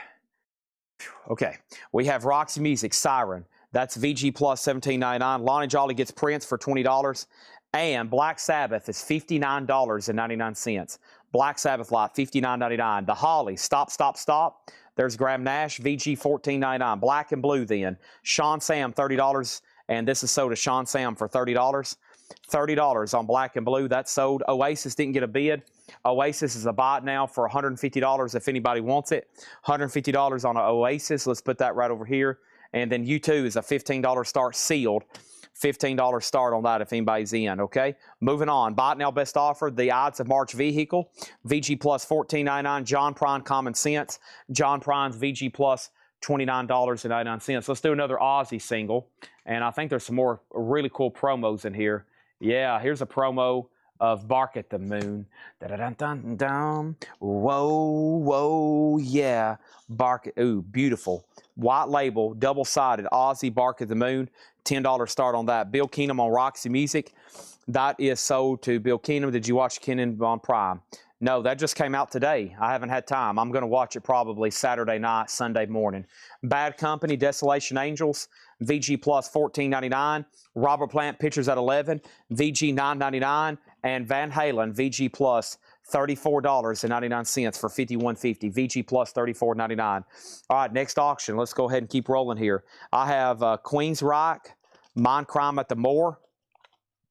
Okay, we have Roxy Music, Siren. That's VG plus $17.99. Lonnie Jolly gets Prince for $20. And Black Sabbath is $59.99. Black Sabbath Light, $59.99. The Holly, Stop, Stop, Stop. There's Graham Nash, VG $14.99. Black and Blue then. Sean Sam, $30. And this is sold to Sean Sam for $30. $30 on Black and Blue. That's sold. Oasis didn't get a bid. Oasis is a buy now for $150 if anybody wants it. $150 on an Oasis. Let's put that right over here. And then U2 is a $15 start sealed. $15 start on that if anybody's in, okay? Moving on. Buy it now, best offer. The Odds of March vehicle. VG plus $14.99. John Prine Common Sense. John Prine's VG plus $29.99. Let's do another Aussie single. And I think there's some more really cool promos in here. Yeah, here's a promo of Bark at the Moon. Da-da-dun-dun-dun. Whoa, whoa, yeah. Bark, ooh, beautiful. White label, double-sided, Aussie Bark at the Moon. $10 start on that. Bill Keenum on Roxy Music. That is sold to Bill Keenum. Did you watch Kenan on Prime? No, that just came out today. I haven't had time. I'm going to watch it probably Saturday night, Sunday morning. Bad Company, Desolation Angels, VG plus $14.99. Robert Plant, Pitchers at 11, VG $9.99. And Van Halen, VG plus $34.99 for $51.50. VG plus $34.99. All right, next auction. Let's go ahead and keep rolling here. I have Queensryche, Mind Crime at the Moor,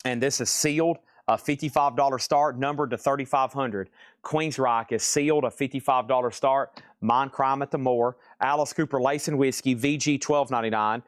and this is sealed. A $55 start, numbered to 3,500. Queensryche is sealed, a $55 start. Mind Crime at the Moor. Alice Cooper Lace and Whiskey, VG $12.99.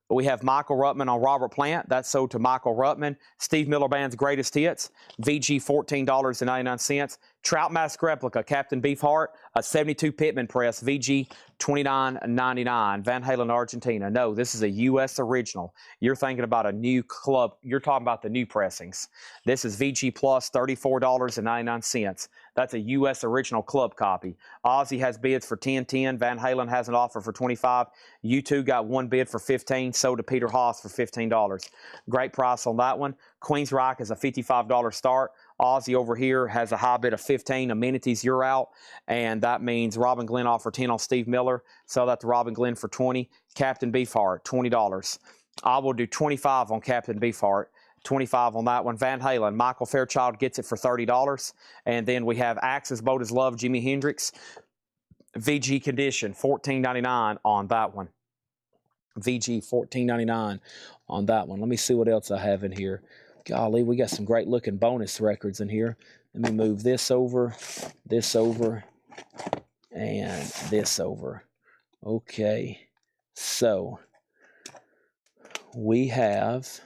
We have Michael Ruttman on Robert Plant. That's sold to Michael Ruttman. Steve Miller Band's Greatest Hits, VG $14.99. Trout Mask Replica, Captain Beefheart, a 72 Pitman Press, VG $29.99. Van Halen, Argentina. No, this is a U.S. original. You're thinking about a new club. You're talking about the new pressings. This is VG plus $34.99. That's a U.S. original club copy. Aussie has bids for $10.10. Van Halen has an offer for $25. U2 got one bid for $15. Sold to Peter Haas for $15. Great price on that one. Queensryche is a $55 start. Aussie over here has a high bid of $15. Amenities, you're out. And that means Robin Glenn offered $10 on Steve Miller. Sell that to Robin Glenn for $20. Captain Beefheart, $20. I will do $25 on Captain Beefheart. $25 on that one. Van Halen, Michael Fairchild gets it for $30. And then we have Axe's Boat is Love, Jimi Hendrix. VG Condition, $14.99 on that one. VG, $14.99 on that one. Let me see what else I have in here. Golly, we got some great looking bonus records in here. Let me move this over, and this over. Okay, so we have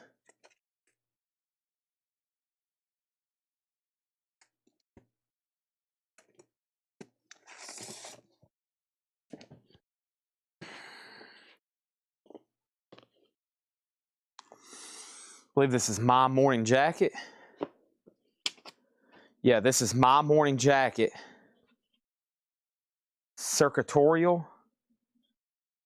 I believe this is My Morning Jacket. Yeah, this is My Morning Jacket. Circuitorial.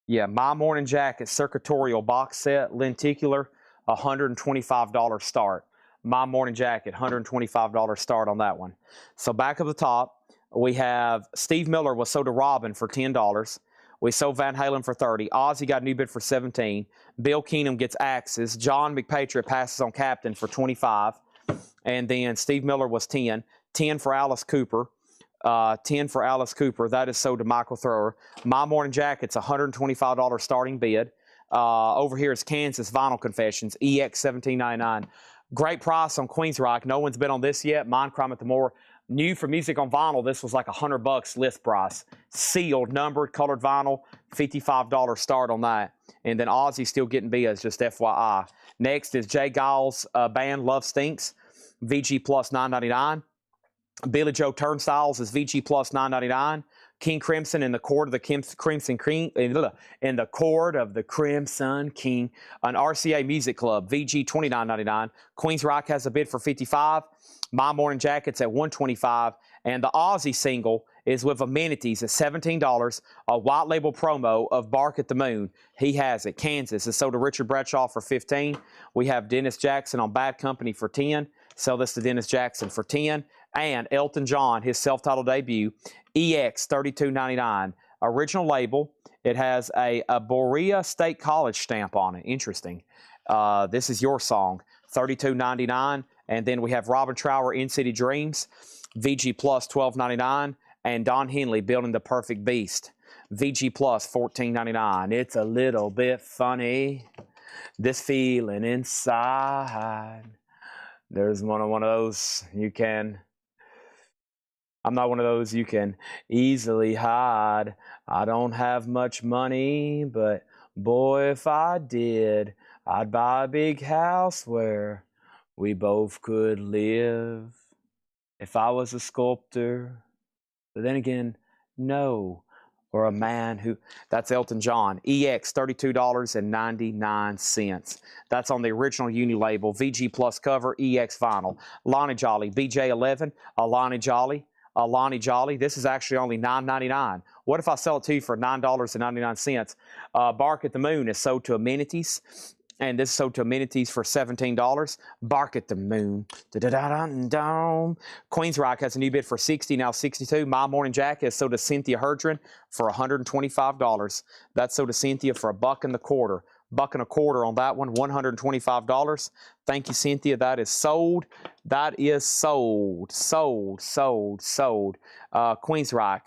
Yeah, My Morning Jacket, Circuitorial box set, lenticular, $125 start. My Morning Jacket, $125 start on that one. So back up the top, we have Steve Miller was sold to Robin for $10. We sold Van Halen for $30. Aussie got a new bid for $17. Bill Keenum gets Axes. John McPatriot passes on Captain for $25. And then Steve Miller was $10. $10 for Alice Cooper. $10 for Alice Cooper. That is sold to Michael Thrower. My Morning Jacket's $125 starting bid. Over here is Kansas Vinyl Confessions, EX $17.99. Great price on Queensryche. No one's been on this yet. Mind Crime at the Moor. New for Music on Vinyl, this was like $100 list price. Sealed, numbered, colored vinyl, $55 start on that. And then Aussie still getting bids, just FYI. Next is Jay Giles' band Love Stinks, VG plus $9.99. Billy Joe Turnstiles is VG plus $9.99. King Crimson in the Court of the Crimson King, in the Court of the Crimson King, an RCA Music Club, VG $29.99. Queensryche has a bid for $55. My Morning Jacket's at $125, and the Aussie single is with amenities at $17. A white label promo of Bark at the Moon. He has it. Kansas is sold to Richard Bradshaw for $15. We have Dennis Jackson on Bad Company for $10. Sell this to Dennis Jackson for $10. And Elton John, his self-titled debut, EX $32.99. Original label. It has a Berea State College stamp on it. Interesting. This is your song. $32.99. And then we have Robin Trower, In City Dreams, VG Plus $12.99, and Don Henley, Building the Perfect Beast, VG Plus $14.99. It's a little bit funny, this feeling inside. There's one of those you can. I'm not one of those you can easily hide. I don't have much money, but boy, if I did, I'd buy a big house where we both could live. If I was a sculptor, but then again, no. Or a man who, that's Elton John. EX, $32.99. That's on the original Uni label. VG Plus cover, EX vinyl. Lonnie Jolly, BJ11, Alani Jolly. Alani Jolly. This is actually only $9.99. What if I sell it to you for $9.99? Bark at the Moon is sold to amenities. And this is sold to amenities for $17. Bark at the Moon. Queensryche has a new bid for $60, now $62. My Morning Jacket is sold to Cynthia Herdren for $125. That's sold to Cynthia for $1.25. $1.25 on that one, $125. Thank you, Cynthia. That is sold. That is sold. Sold. Queensryche,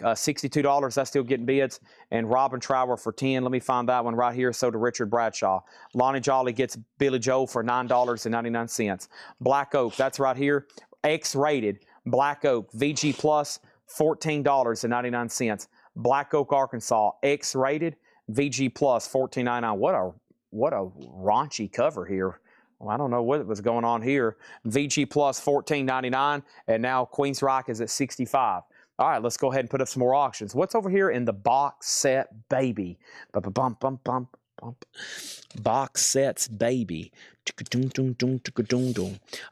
$62. That's still getting bids. And Robin Trower for $10. Let me find that one right here. Sold to Richard Bradshaw. Lonnie Jolly gets Billy Joel for $9.99. Black Oak, that's right here. X-rated. Black Oak, VG Plus, $14.99. Black Oak, Arkansas, X-rated. VG Plus, $14.99. What a raunchy cover here. Well, I don't know what was going on here. VG Plus, $14.99, and now Queensryche is at $65. All right, let's go ahead and put up some more auctions. What's over here in the box set, baby? Box sets, baby.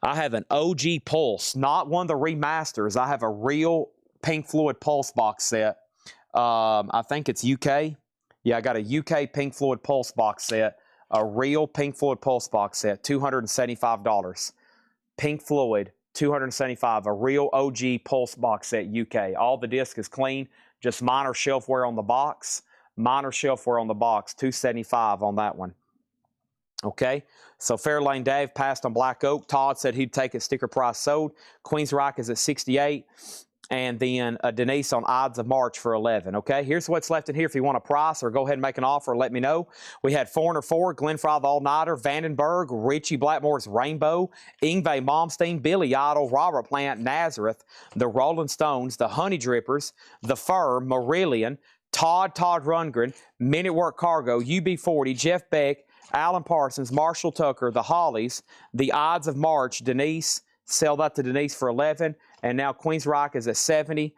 I have an OG Pulse, not one of the remasters. I have a real Pink Floyd Pulse box set. I think it's UK. Yeah, I got a UK Pink Floyd Pulse box set, a real Pink Floyd Pulse box set, $275. Pink Floyd, $275, a real OG Pulse box set, UK. All the disc is clean, just minor shelf wear on the box. Minor shelf wear on the box, $275 on that one. Okay, so Fairlane Dave passed on Black Oak. Todd said he'd take it sticker price sold. Queensryche is at $68. And then Denise on Ides of March for $11. Okay, here's what's left in here. If you want a price or go ahead and make an offer, let me know. We had Foreigner 4, Glenn Fry the All-Nighter, Vandenberg, Richie Blackmore's Rainbow, Yngwie Malmsteen, Billy Idol, Robert Plant, Nazareth, the Rolling Stones, the Honey Drippers, the Fur, Marillion, Todd Rundgren, Men at Work Cargo, UB40, Jeff Beck, Alan Parsons, Marshall Tucker, the Hollies, the Ides of March, Denise. Sell that to Denise for $11. And now Queensryche is at $70.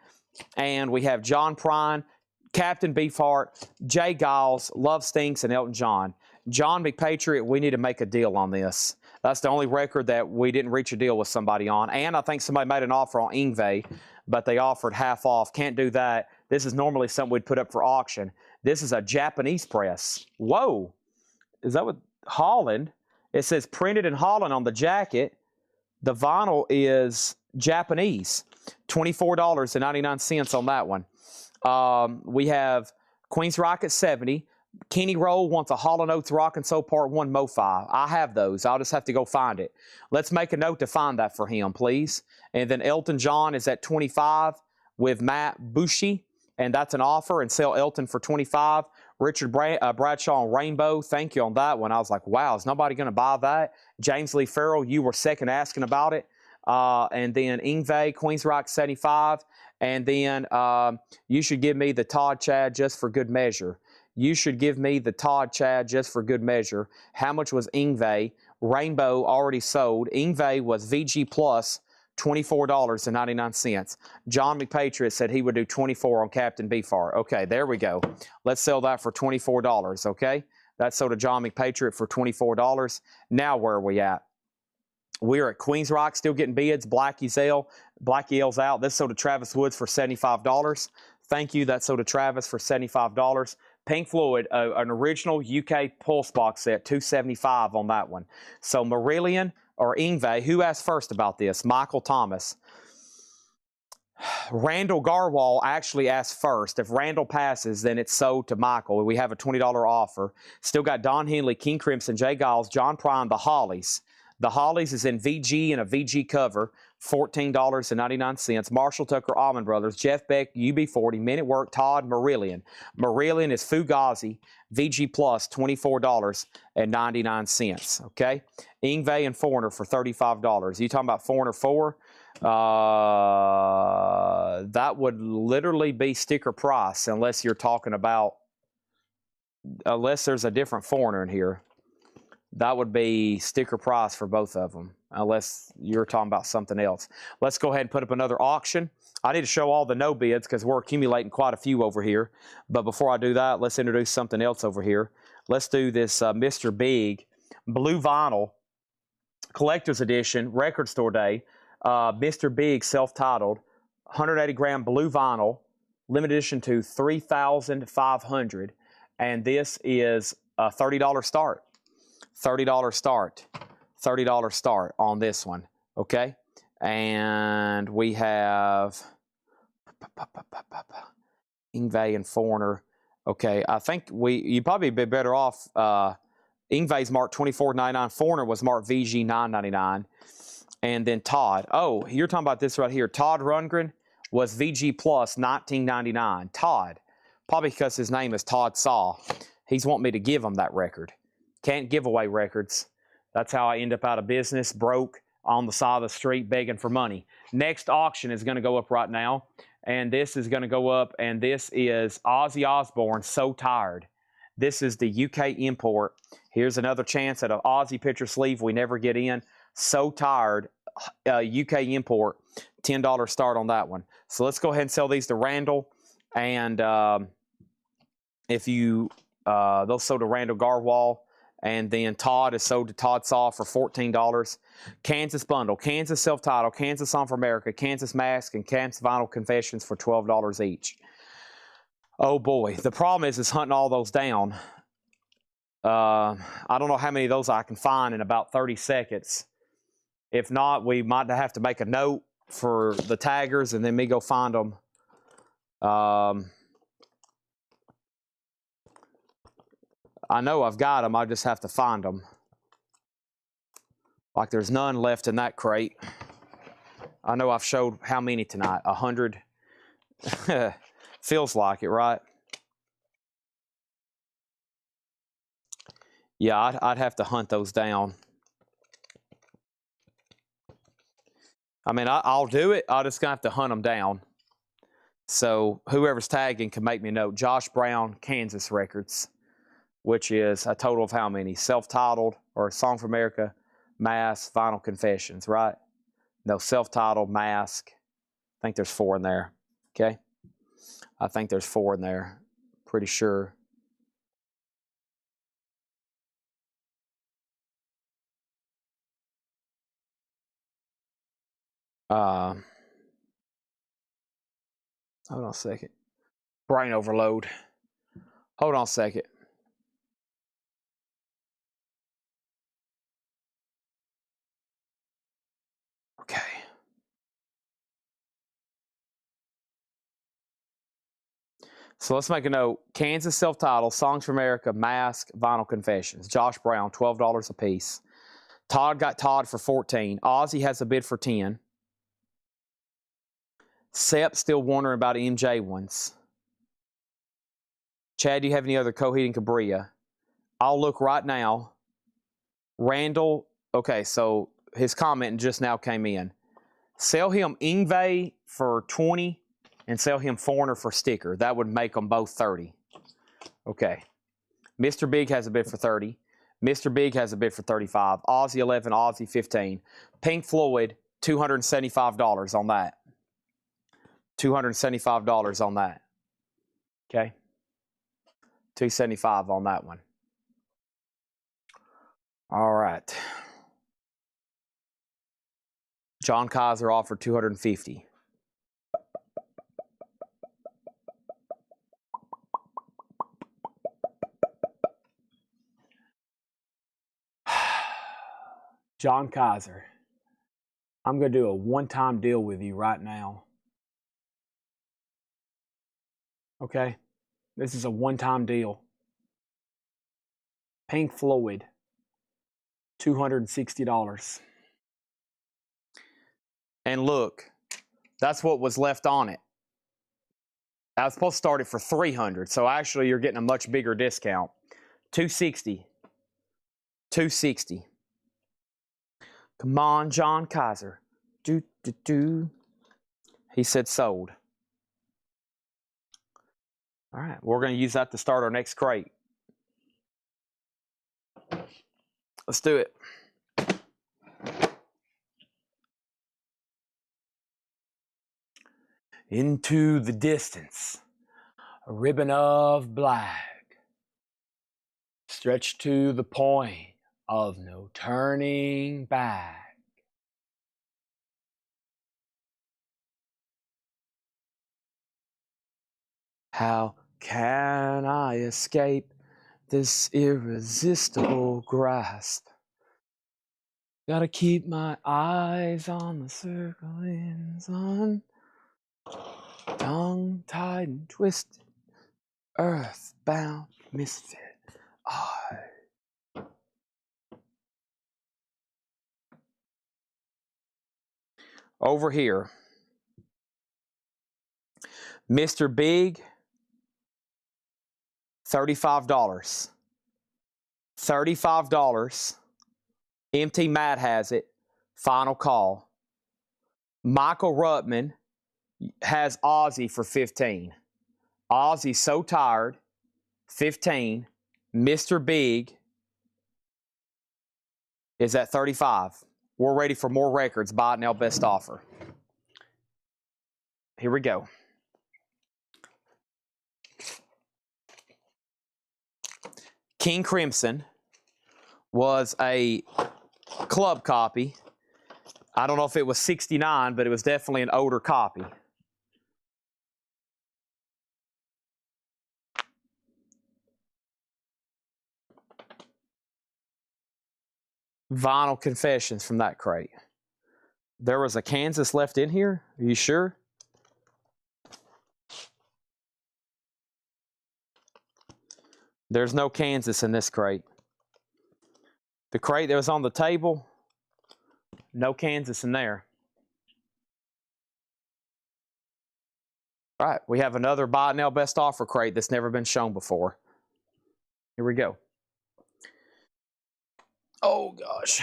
And we have John Prine, Captain Beefheart, Jay Giles, Love Stinks, and Elton John. John McPatriot, we need to make a deal on this. That's the only record that we didn't reach a deal with somebody on. And I think somebody made an offer on Yngwie, but they offered half off. Can't do that. This is normally something we'd put up for auction. This is a Japanese press. Whoa. Is that what? Holland? It says printed in Holland on the jacket. The vinyl is Japanese, $24.99 on that one. We have Queensryche at 70. Kenny Roll wants a Hall & Oates Rockin' Soul Part 1 Mo-Fi. I have those. I'll just have to go find it. Let's make a note to find that for him, please. And then Elton John is at 25 with Matt Bushy, and that's an offer, and sell Elton for 25. Richard Bradshaw on Rainbow, thank you on that one. I was like, wow, is nobody going to buy that? James Lee Farrell, you were second asking about it. And then Yngwie, Queensryche 75. And then you should give me the Todd Chad just for good measure. You should give me the Todd Chad just for good measure. How much was Yngwie? Rainbow already sold. Yngwie was VG Plus $24.99. John McPatriot said he would do 24 on Captain Beefheart. Okay, there we go. Let's sell that for $24, okay? That's sold to John McPatriot for $24. Now where are we at? We're at Queens Rock, still getting bids. Blackie's out. This sold to Travis Woods for $75. Thank you. That's sold to Travis for $75. Pink Floyd, an original UK Pulse box set, $275 on that one. So Marillion or Ingve, who asked first about this? Michael Thomas. Randall Garwal actually asked first. If Randall passes, then it's sold to Michael. We have a $20 offer. Still got Don Henley, King Crimson, Jay Giles, John Prime, the Hollies. The Hollies is in VG and a VG cover, $14.99. Marshall Tucker, Allman Brothers, Jeff Beck, UB40, Men at Work, Todd, Marillion. Marillion is Fugazi, VG Plus, $24.99. Okay? Ingve and Foreigner for $35. You talking about Foreigner 4? That would literally be sticker price unless you're talking about, unless there's a different Foreigner in here. That would be sticker price for both of them, unless you're talking about something else. Let's go ahead and put up another auction. I need to show all the no bids because we're accumulating quite a few over here. But before I do that, let's introduce something else over here. Let's do this Mr. Big Blue Vinyl Collector's Edition Record Store Day. Mr. Big self-titled 180-gram blue vinyl, limited edition to 3,500, and this is a $30 start. $30 start on this one, okay? And we have Ingve and Foreigner. Okay, I think you'd probably be better off. Ingve's marked $24.99. Foreigner was marked VG $9.99. And then Todd. Oh, you're talking about this right here. Todd Rundgren was VG Plus $19.99. Todd, probably because his name is Todd Saw. He's wanting me to give him that record. Can't give away records. That's how I end up out of business, broke, on the side of the street, begging for money. Next auction is going to go up right now. And this is going to go up. And this is Ozzy Osbourne, So Tired. This is the UK import. Here's another chance at an Aussie picture sleeve we never get in. So Tired, UK import, $10 start on that one. So let's go ahead and sell these to Randall. And if you, those sold to Randall Garwal. And then Todd is sold to Todd Saw for $14. Kansas Bundle, Kansas Self-Titled, Kansas Song for America, Kansas Mask, and Kansas Vinyl Confessions for $12 each. Oh boy, the problem is hunting all those down. I don't know how many of those I can find in about 30 seconds. If not, we might have to make a note for the taggers and then me go find them. I know I've got them. I just have to find them. Like there's none left in that crate. I know I've showed how many tonight. 100. Feels like it, right? Yeah, I'd have to hunt those down. I mean, I'll do it. I'll just gonna have to hunt them down. So whoever's tagging can make me a note. Josh Brown, Kansas Records, which is a total of how many? Self-titled or Song for America, Mask, Vinyl Confessions, right? No, self-titled, Mask. I think there's 4 in there, okay? I think there's 4 in there, pretty sure. Hold on a second. Brain overload. Hold on a second. Okay. So let's make a note. Kansas Self-Titled, Songs for America, Mask, Vinyl Confessions. Josh Brown, $12 a piece. Todd got Todd for $14. Aussie has a bid for $10. Sepp still wondering about MJ ones. Chad, do you have any other Coheed and Cabria? I'll look right now. Randall, okay, so his comment just now came in. Sell him Ingve for 20 and sell him Foreigner for sticker. That would make them both 30. Okay. Mr. Big has a bid for 30. Mr. Big has a bid for 35. Aussie 11, Aussie 15. Pink Floyd, $275 on that. $275 on that. Okay. $275 on that one. All right. John Kaiser offered $250. John Kaiser, I'm going to do a one-time deal with you right now. Okay? This is a one-time deal. Pink Floyd, $260. And look, that's what was left on it. I was supposed to start it for $300, so actually you're getting a much bigger discount. $260. $260. Come on, John Kaiser. Do, do, do. He said sold. All right, we're going to use that to start our next crate. Let's do it. Into the distance, a ribbon of black, stretched to the point of no turning back. How can I escape this irresistible grasp? Gotta keep my eyes on the circling sun. Tongue-tied and twisted, earthbound misfit. Over here, Mr. Big, $35. $35. MT Matt has it. Final call. Michael Ruttman has Aussie for 15. Aussie's so tired. 15. Mr. Big is at 35. We're ready for more records. Buy it now, best offer. Here we go. King Crimson was a club copy. I don't know if it was 69, but it was definitely an older copy. Vinyl Confessions from that crate. There was a Kansas left in here? Are you sure? There's no Kansas in this crate. The crate that was on the table, no Kansas in there. All right, we have another Buy It Now Best Offer crate that's never been shown before. Here we go. Oh, gosh.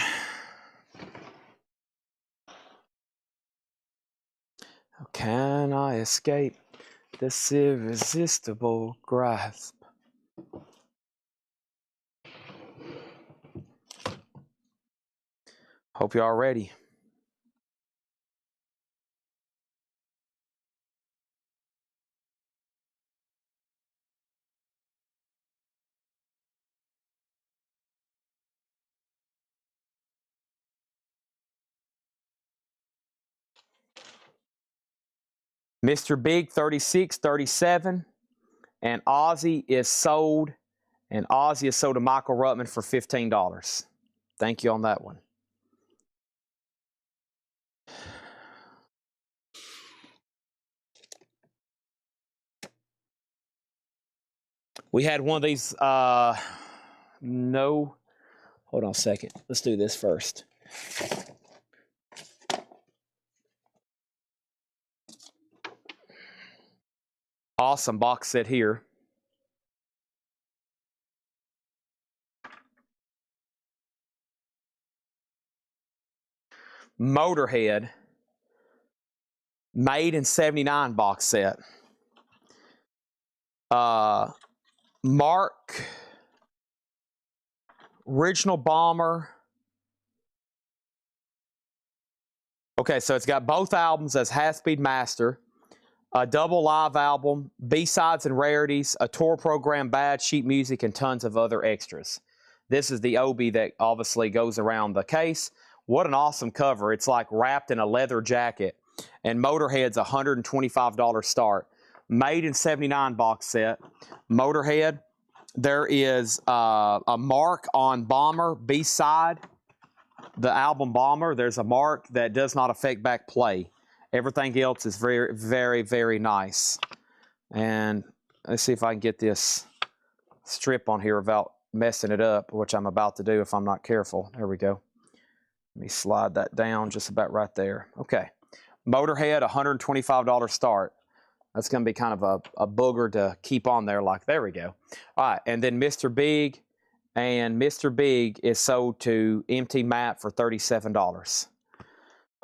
How can I escape this irresistible grasp? Hope y'all ready. Mr. Big, 36, 37, and Aussie is sold, and Aussie is sold to Michael Ruttman for $15. Thank you on that one. We had one of these, no, hold on a second. Let's do this first. Awesome box set here. Motorhead, made in 79 box set. Mark, original Bomber, Okay, so it's got both albums as half-speed master, a double live album, B-sides and rarities, a tour program badge, sheet music, and tons of other extras. This is the Obi that obviously goes around the case. What an awesome cover. It's like wrapped in a leather jacket. And Motorhead's $125 start. Made in '79 box set. Motorhead. There is a mark on Bomber B-side. The album Bomber, there's a mark that does not affect back play. Everything else is very, very, very nice. And let's see if I can get this strip on here without messing it up, which I'm about to do if I'm not careful. There we go. Let me slide that down just about right there. Okay. Motorhead, $125 start. That's going to be kind of a booger to keep on there. Like, there we go. All right. And then Mr. Big. And Mr. Big is sold to Empty Map for $37.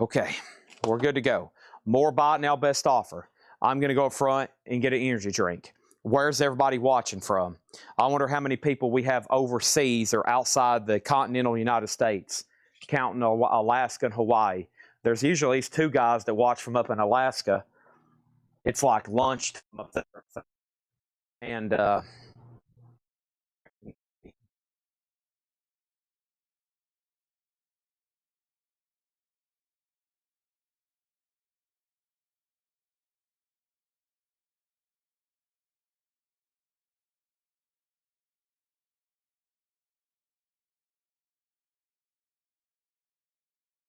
Okay. We're good to go. More buy now, best offer. I'm going to go up front and get an energy drink. Where's everybody watching from? I wonder how many people we have overseas or outside the continental United States, counting Alaska and Hawaii. There's usually these two guys that watch from up in Alaska. It's like lunch up there. And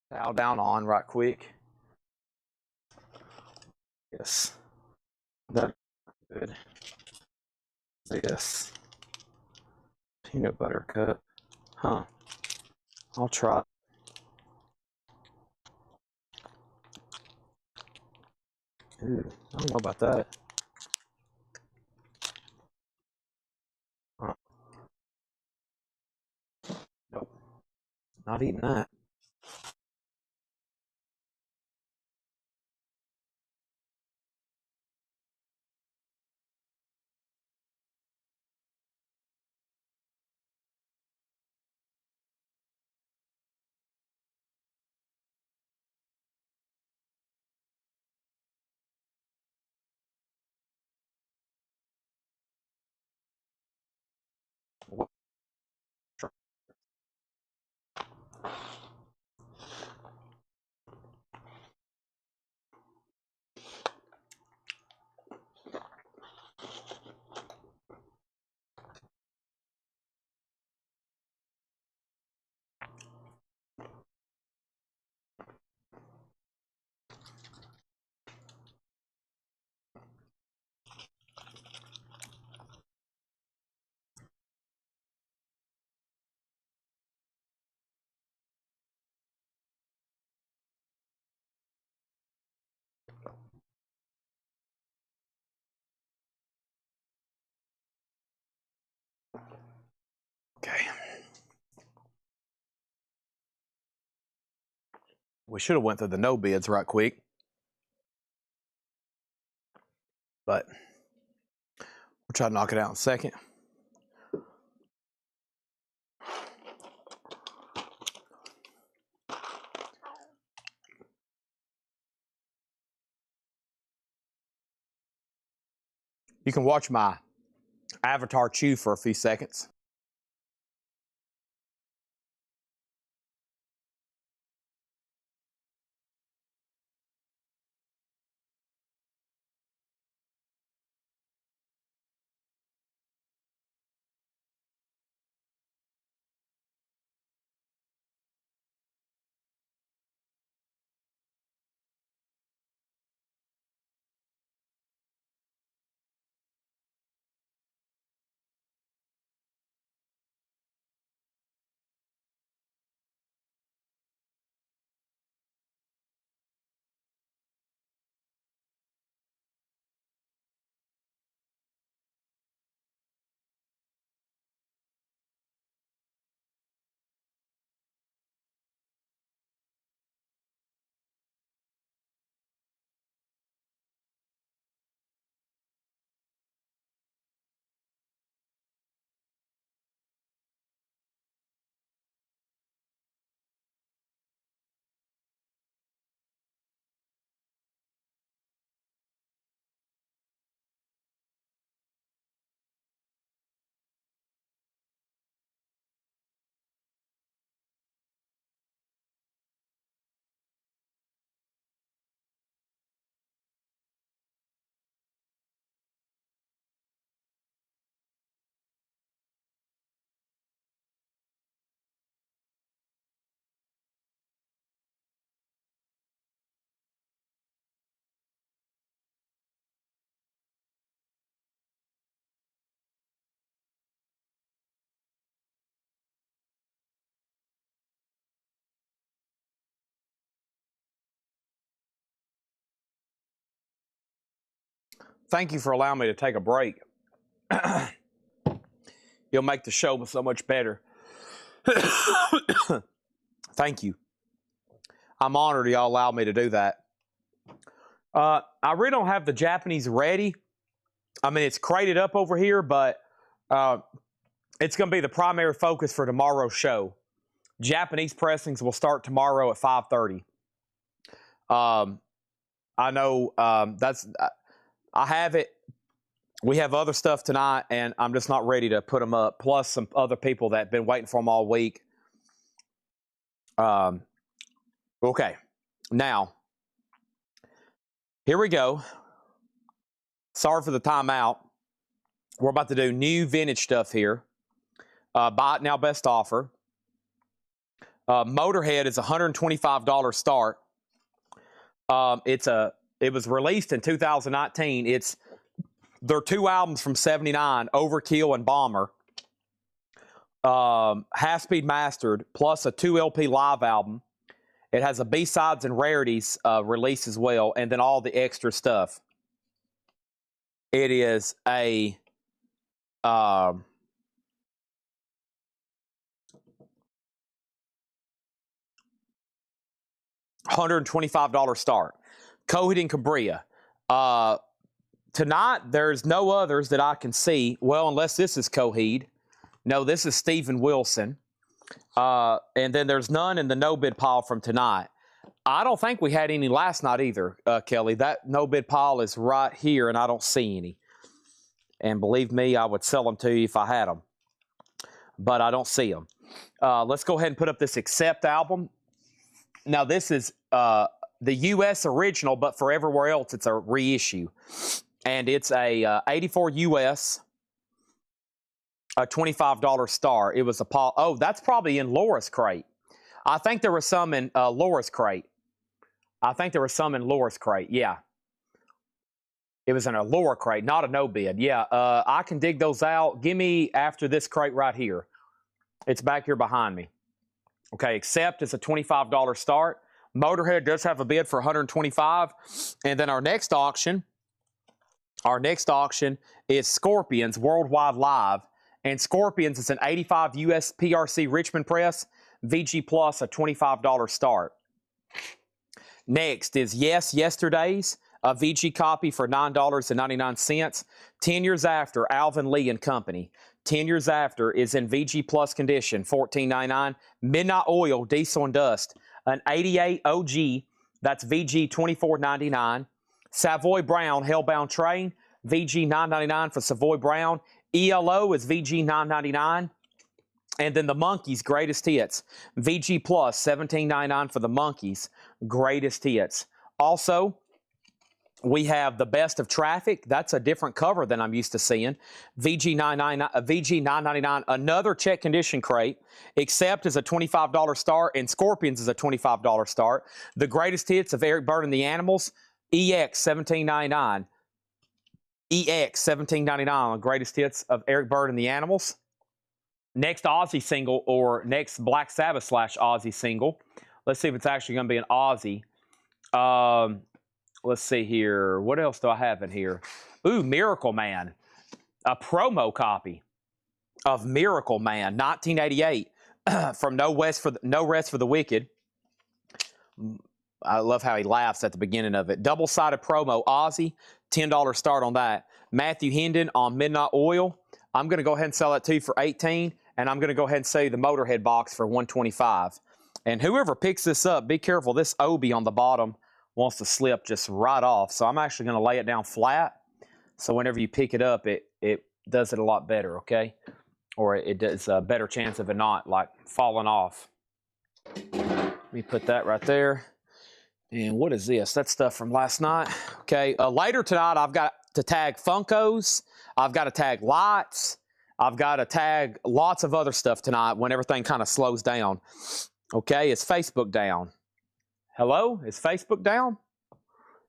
bow down on right quick. Yes. That's good. This. Peanut butter cup. Huh. I'll try. Ooh, I don't know about that. Huh. Nope. Not eating that. Okay. We should have went through the no bids right quick. But we'll try to knock it out in a second. You can watch my avatar chew for a few seconds. Thank you for allowing me to take a break. You'll make the show so much better. Thank you. I'm honored y'all allowed me to do that. I really don't have the Japanese ready. I mean, it's crated up over here, but it's going to be the primary focus for tomorrow's show. Japanese pressings will start tomorrow at 5:30. I know I have it. We have other stuff tonight, and I'm just not ready to put them up. Plus, some other people that have been waiting for them all week. Okay, now here we go. Sorry for the timeout. We're about to do new vintage stuff here. Buy it now, best offer. Motorhead is $125 start. It was released in 2019. It's their 2 albums from '79, Overkill and Bomber. Half Speed Mastered, plus a 2 LP live album. It has a B-sides and rarities release as well, and then all the extra stuff. It is a $125 start. Coheed and Cambria. Tonight, there's no others that I can see. Well, unless this is Coheed. No, this is Steven Wilson. And then there's none in the no-bid pile from tonight. I don't think we had any last night either, Kelly. That no-bid pile is right here, and I don't see any. And believe me, I would sell them to you if I had them. But I don't see them. Let's go ahead and put up this Accept album. Now, this is the U.S. original, but for everywhere else, it's a reissue. And it's a 84 U.S., a $25 star. It was a Paul. Oh, that's probably in Laura's crate. I think there was some in Laura's crate. Yeah. It was in a Laura crate, not a no bid. Yeah, I can dig those out. Give me after this crate right here. It's back here behind me. Okay, Accept is a $25 start. Motorhead does have a bid for $125. And then our next auction is Scorpions Worldwide Live. And Scorpions is an 85 US PRC Richmond Press, VG Plus, a $25 start. Next is Yes Yesterdays, a VG copy for $9.99. 10 Years After, Alvin Lee and Company. 10 Years After is in VG Plus condition, $14.99. Midnight Oil, Diesel and Dust, an 88 OG, that's VG $24.99. Savoy Brown, Hellbound Train, VG $9.99 for Savoy Brown. ELO is VG $9.99. And then the Monkees Greatest Hits, VG Plus $17.99 for the Monkees Greatest Hits. Also, we have the Best of Traffic. That's a different cover than I'm used to seeing. VG $9.99, another check condition crate. Accept is a $25 start, and Scorpions is a $25 start. The Greatest Hits of Eric Burdon and the Animals, EX $17.99. EX $17.99, Greatest Hits of Eric Burdon and the Animals. Next Aussie single, or next Black Sabbath / Aussie single. Let's see if it's actually going to be an Aussie. Let's see here. What else do I have in here? Ooh, Miracle Man. A promo copy of Miracle Man, 1988, from No Rest for the Wicked. I love how he laughs at the beginning of it. Double-sided promo, Aussie, $10 start on that. Matthew Hendon on Midnight Oil. I'm going to go ahead and sell that to you for $18, and I'm going to go ahead and sell you the Motorhead box for $125. And whoever picks this up, be careful. This Obi on the bottom wants to slip just right off. So I'm actually going to lay it down flat. So whenever you pick it up, it does it a lot better, okay? Or it does a better chance of it not, like, falling off. Let me put that right there. And what is this? That's stuff from last night. Okay, later tonight, I've got to tag Funkos. I've got to tag lights. I've got to tag lots of other stuff tonight when everything kind of slows down. Okay, is Facebook down? Hello? Is Facebook down?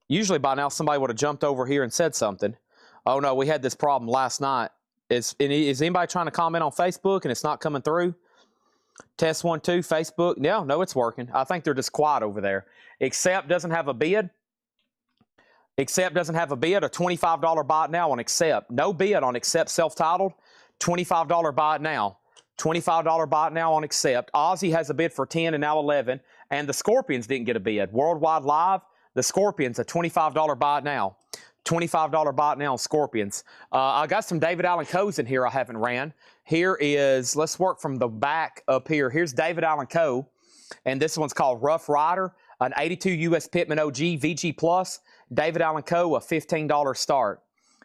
Usually by now somebody would have jumped over here and said something. Oh no, we had this problem last night. Is anybody trying to comment on Facebook and it's not coming through? Test 1, 2, Facebook. No, it's working. I think they're just quiet over there. Accept doesn't have a bid. Accept doesn't have a bid. A $25 buy it now on Accept. No bid on Accept self-titled. $25 buy it now. $25 buy it now on Accept. Aussie has a bid for 10 and now 11. And the Scorpions didn't get a bid. Worldwide Live, the Scorpions, a $25 buy it now. $25 buy it now on Scorpions. I got some David Allan Coes in here I haven't ran. Here is, let's work from the back up here. Here's David Allan Coe, and this one's called Rough Rider, an 82 U.S. Pittman OG VG Plus. David Allan Coe, a $15 start.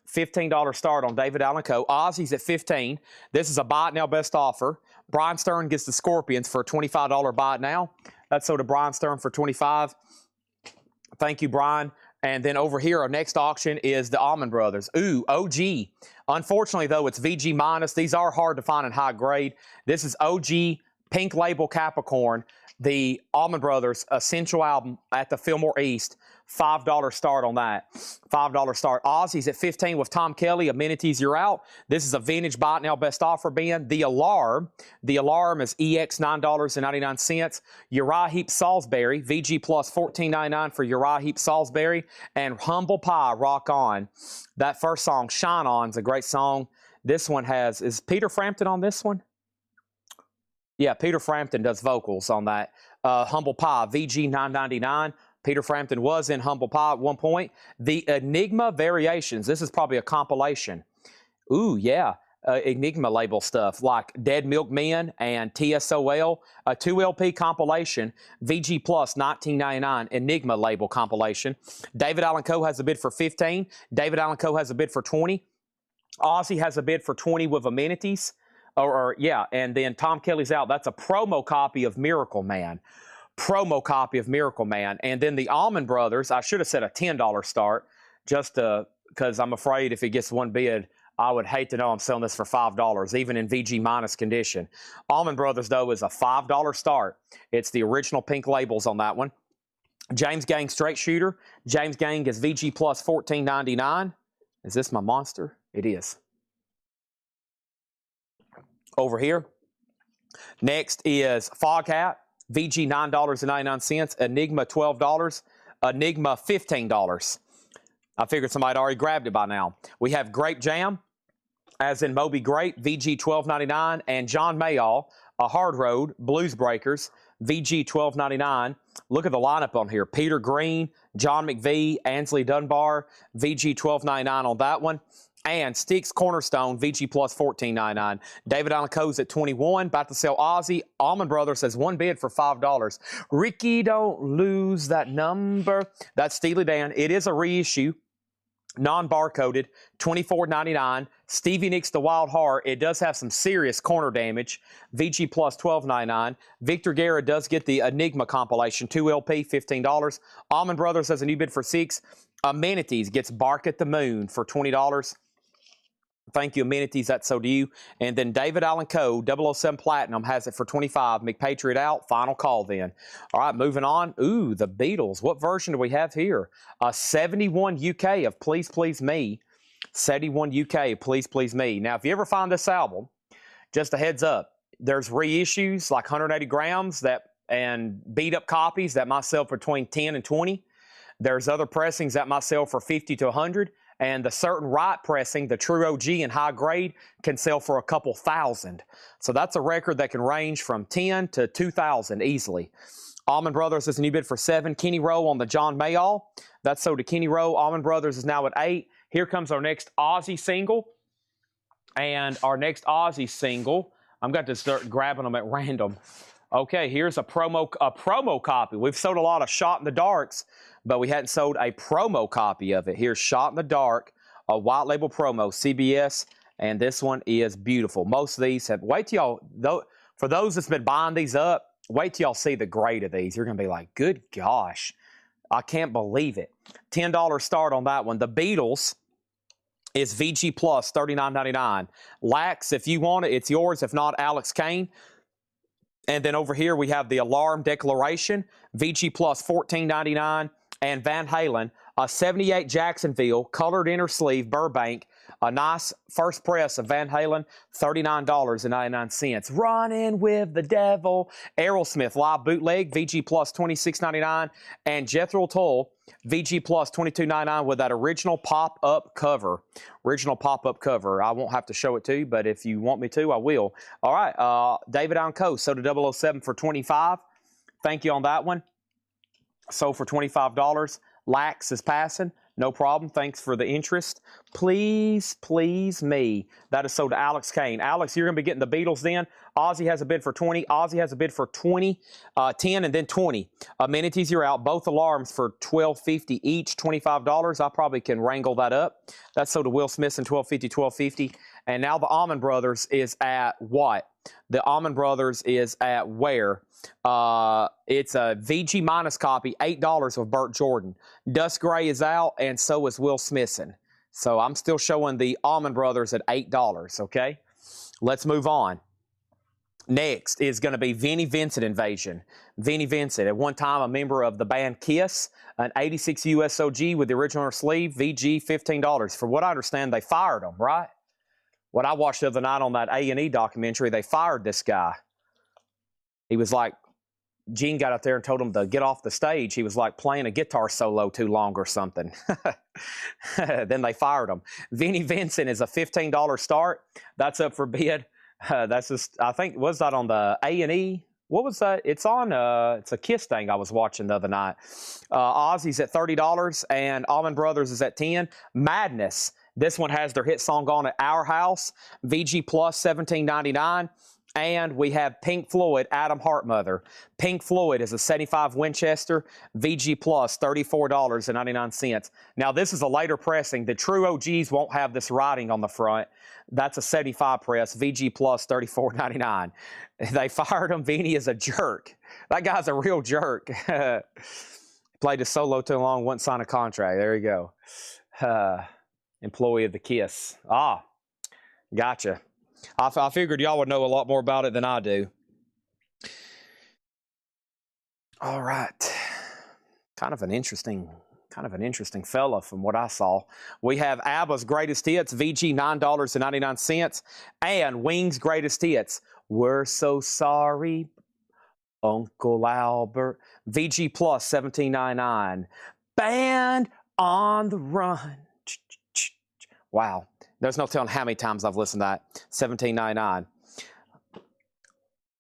$15 start on David Allan Coe. Aussie's at $15. This is a buy it now best offer. Brian Stern gets the Scorpions for a $25 buy it now. That's sold to Brian Stern for $25. Thank you, Brian. And then over here, our next auction is the Allman Brothers. Ooh, OG. Unfortunately, though, it's VG minus. These are hard to find in high grade. This is OG Pink Label Capricorn, the Allman Brothers Essential album at the Fillmore East. $5 start on that. $5 start. Aussie's at 15 with Tom Kelly. Amenities, you're out. This is a vintage buy it now best offer bin. The Alarm. The Alarm is EX $9.99. Uriah Heep Salisbury. VG Plus $14.99 for Uriah Heep Salisbury. And Humble Pie, Rock On. That first song, Shine On, is a great song. This one has, is Peter Frampton on this one? Yeah, Peter Frampton does vocals on that. Humble Pie, VG $9.99. Peter Frampton was in Humble Pie at one point. The Enigma Variations. This is probably a compilation. Ooh, yeah. Enigma label stuff like Dead Milk Men and TSOL. A 2LP compilation. VG Plus $19.99. Enigma label compilation. David Allan Coe has a bid for 15. David Allan Coe has a bid for 20. Aussie has a bid for 20 with amenities. Yeah, and then Tom Kelly's out. That's a promo copy of Miracle Man. Promo copy of Miracle Man. And then the Allman Brothers, I should have said a $10 start, just because I'm afraid if it gets one bid, I would hate to know I'm selling this for $5, even in VG minus condition. Allman Brothers, though, is a $5 start. It's the original pink labels on that one. James Gang Straight Shooter. James Gang is VG Plus $14.99. Is this my monster? It is. Over here. Next is Foghat. VG $9.99. Enigma $12. Enigma $15. I figured somebody already grabbed it by now. We have Grape Jam, as in Moby Grape, VG $12.99. And John Mayall, a Hard Road, Blues Breakers, VG $12.99. Look at the lineup on here. Peter Green, John McVie, Ansley Dunbar, VG $12.99 on that one. And Sticks Cornerstone, VG Plus $14.99. David Allan Coe's at 21. About to sell Aussie. Allman Brothers has one bid for $5. Ricky, don't lose that number. That's Steely Dan. It is a reissue. Non-barcoded. $24.99. Stevie Nicks The Wild Heart. It does have some serious corner damage. VG Plus $12.99. Victor Guerra does get the Enigma compilation. 2LP, $15. Allman Brothers has a new bid for $6. Amenities gets Bark at the Moon for $20. Thank you, Amenities. That's so do you. And then David Allan Coe, 007 Platinum, has it for $25. McPatriot out. Final call then. All right, moving on. Ooh, the Beatles. What version do we have here? 71 UK of Please Please Me. 71 UK, Please Please Me. Now, if you ever find this album, just a heads up, there's reissues like 180 grams and beat up copies that might sell for between 10 and 20. There's other pressings that might sell for 50 to 100. And the certain right pressing, the true OG and high grade, can sell for a couple thousand. So that's a record that can range from 10 to 2,000 easily. Allman Brothers is a new bid for 7. Kenny Rowe on the John Mayall. That's sold to Kenny Rowe. Allman Brothers is now at 8. Here comes our next Aussie single. And our next Aussie single, I'm going to start grabbing them at random. Okay, here's a promo copy. We've sold a lot of Shot in the Darks, but we hadn't sold a promo copy of it. Here's Shot in the Dark, a white label promo, CBS, and this one is beautiful. Most of these have, wait till y'all, for those that's been buying these up, wait till y'all see the grade of these. You're going to be like, good gosh, I can't believe it. $10 start on that one. The Beatles is VG Plus, $39.99. Lax, if you want it, it's yours. If not, Alex Kane. And then over here, we have the Alarm Declaration, VG Plus $14.99, and Van Halen, a 78 Jacksonville, colored inner sleeve, Burbank, a nice first press of Van Halen, $39.99. Running with the Devil, Aerosmith live bootleg, VG Plus $26.99, and Jethro Tull, VG Plus $22.99 with that original pop-up cover. Original pop-up cover. I won't have to show it to you, but if you want me to, I will. All right, David Allen Coast, Soda 007 for $25. Thank you on that one. Sold for $25. Lax is passing. No problem. Thanks for the interest. Please, please me. That is sold to Alex Kane. Alex, you're going to be getting the Beatles then. Aussie has a bid for 20. Aussie has a bid for 20, 10, and then 20. Amenities, you're out. Both alarms for $12.50 each, $25. I probably can wrangle that up. That's sold to Will Smithson, $12.50, $12.50. And now the Almond Brothers is at what? The Almond Brothers is at where? It's a VG minus copy, $8 of Burt Jordan. Dust Gray is out, and so is Will Smithson. So I'm still showing the Almond Brothers at $8, okay? Let's move on. Next is going to be Vinnie Vincent Invasion. Vinnie Vincent, at one time a member of the band Kiss, an 86 USOG with the original sleeve, VG $15. For what I understand, they fired him, right? What I watched the other night on that A&E documentary, they fired this guy. He was like, Gene got out there and told him to get off the stage. He was like playing a guitar solo too long or something. Then they fired him. Vinnie Vincent is a $15 start. That's up for bid. That's just, I think, was that on the A&E? What was that? It's on, it's a Kiss thing I was watching the other night. Aussie's at $30 and Almond Brothers is at $10. Madness. This one has their hit song on at Our House. VG Plus $17.99. And we have Pink Floyd, Adam Hartmother. Pink Floyd is a 75 Winchester, VG Plus, $34.99. Now, this is a later pressing. The true OGs won't have this writing on the front. That's a 75 press, VG Plus, $34.99. They fired him. Vinny is a jerk. That guy's a real jerk. Played a solo too long, wouldn't sign a contract. There you go. Employee of the Kiss. Ah, gotcha. I figured y'all would know a lot more about it than I do. All right. Kind of an interesting fella from what I saw. We have ABBA's Greatest Hits, VG $9.99, and Wings' Greatest Hits, We're So Sorry, Uncle Albert, VG Plus $17.99. Band on the Run. Wow. There's no telling how many times I've listened to that. $17.99.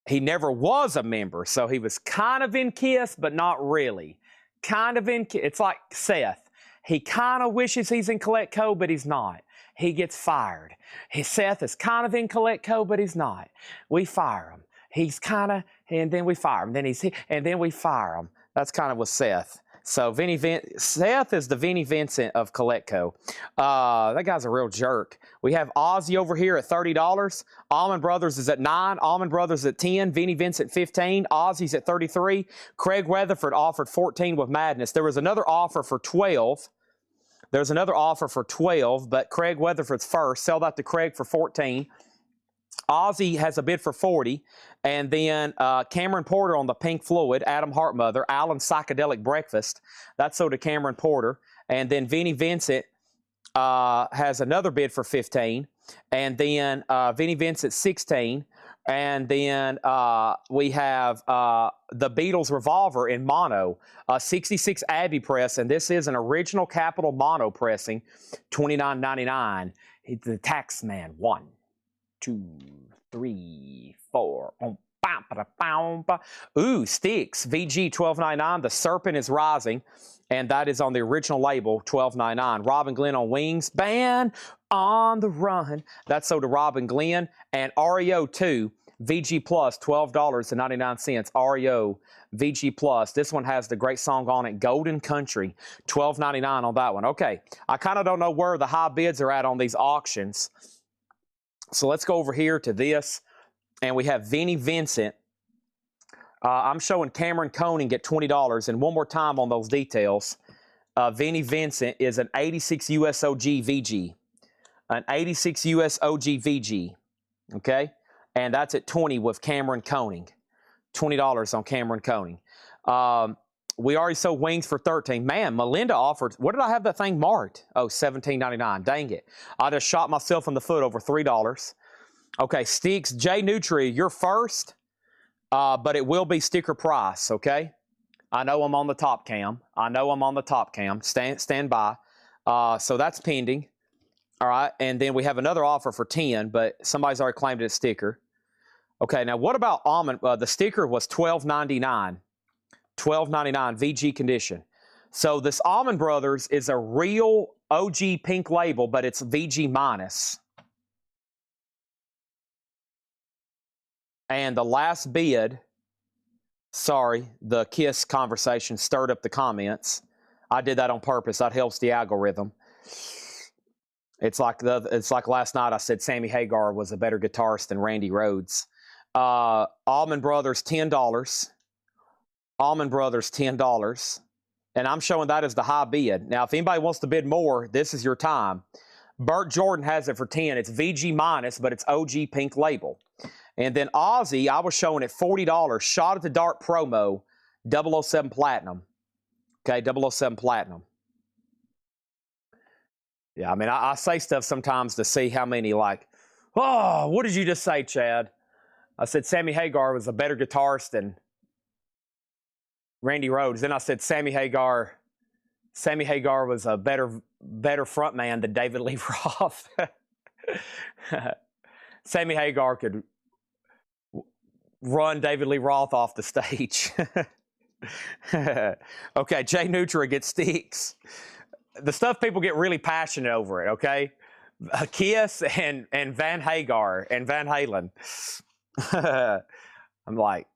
He never was a member, so he was kind of in Kiss, but not really. Kind of in Kiss. It's like Seth. He kind of wishes he's in Collect Co, but he's not. He gets fired. Seth is kind of in Collect Co, but he's not. We fire him. He's kind of, and then we fire him. And then we fire him. That's kind of with Seth. So Seth is the Vinnie Vincent of Coletco. That guy's a real jerk. We have Aussie over here at $30. Almond Brothers is at $9. Almond Brothers at $10. Vinnie Vincent $15. Aussie's at $33. Craig Weatherford offered $14 with Madness. There was another offer for $12. There's another offer for $12, but Craig Weatherford's first. Sell that to Craig for $14. Aussie has a bid for $40, and then Cameron Porter on the Pink Floyd, Adam Hartmother, Alan's Psychedelic Breakfast. That's sold to Cameron Porter. And then Vinnie Vincent has another bid for $15, and then Vinnie Vincent $16. And then we have the Beatles Revolver in mono, 66 Abbey press, and this is an original Capitol mono pressing, $29.99. The tax man, 1, 2, 3, 4. Ooh, Sticks, VG $12.99. The Serpent is Rising, and that is on the original label, $12.99. Robin Glenn on Wings. Band on the Run. That's sold to Robin Glenn. And REO 2, VG Plus, $12.99. REO VG Plus. This one has the great song on it, Golden Country, $12.99 on that one. Okay, I kind of don't know where the high bids are at on these auctions. So let's go over here to this, and we have Vinnie Vincent. I'm showing Cameron Koenig at $20, and one more time on those details. Vinnie Vincent is an 86 USOG VG. An 86 USOG VG, okay? And that's at $20 with Cameron Koenig. $20 on Cameron Koenig. We already sold Wings for $13. Man, Melinda offered, what did I have that thing marked? Oh, $17.99. Dang it. I just shot myself in the foot over $3. Okay, Sticks, J Nutria, you're first, but it will be sticker price, okay? I know I'm on the top cam. I know I'm on the top cam. Stand by. So that's pending. All right. And then we have another offer for 10, but somebody's already claimed it as sticker. Okay. Now, what about almond? The sticker was $12.99. $12.99 VG condition. So this Almond Brothers is a real OG pink label, but it's VG minus. And the last bid, sorry, the KISS conversation stirred up the comments. I did that on purpose. That helps the algorithm. It's like last night I said Sammy Hagar was a better guitarist than Randy Rhoads. Almond Brothers, $10. Almond Brothers, $10. And I'm showing that as the high bid. Now, if anybody wants to bid more, this is your time. Burt Jordan has it for 10. It's VG minus, but it's OG pink label. And then Aussie, I was showing it $40. Shot at the Dark promo, 007 Platinum. Okay, 007 Platinum. Yeah, I mean, I say stuff sometimes to see how many like, oh, what did you just say, Chad? I said Sammy Hagar was a better guitarist than Randy Rhoads. Then I said Sammy Hagar was a better frontman than David Lee Roth. Sammy Hagar could run David Lee Roth off the stage. Okay, Jay Nutra gets sticks. The stuff people get really passionate over it, okay? Kiss and Van Hagar and Van Halen. I'm like,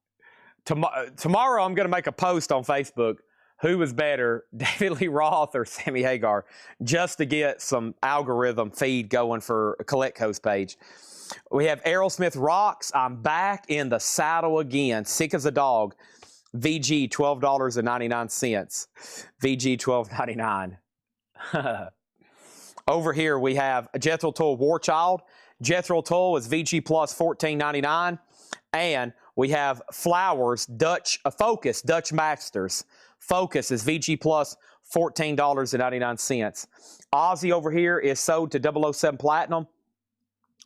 tomorrow I'm going to make a post on Facebook, who was better, David Lee Roth or Sammy Hagar, just to get some algorithm feed going for a Coletco's page. We have Aerosmith Rocks. I'm back in the saddle again, sick as a dog. VG, $12.99. VG, $12.99. Over here we have Jethro Tull War Child. Jethro Tull is VG plus $14.99. And we have Flowers Focus Dutch Masters. Focus is VG plus $14.99. Aussie over here is sold to 007 Platinum.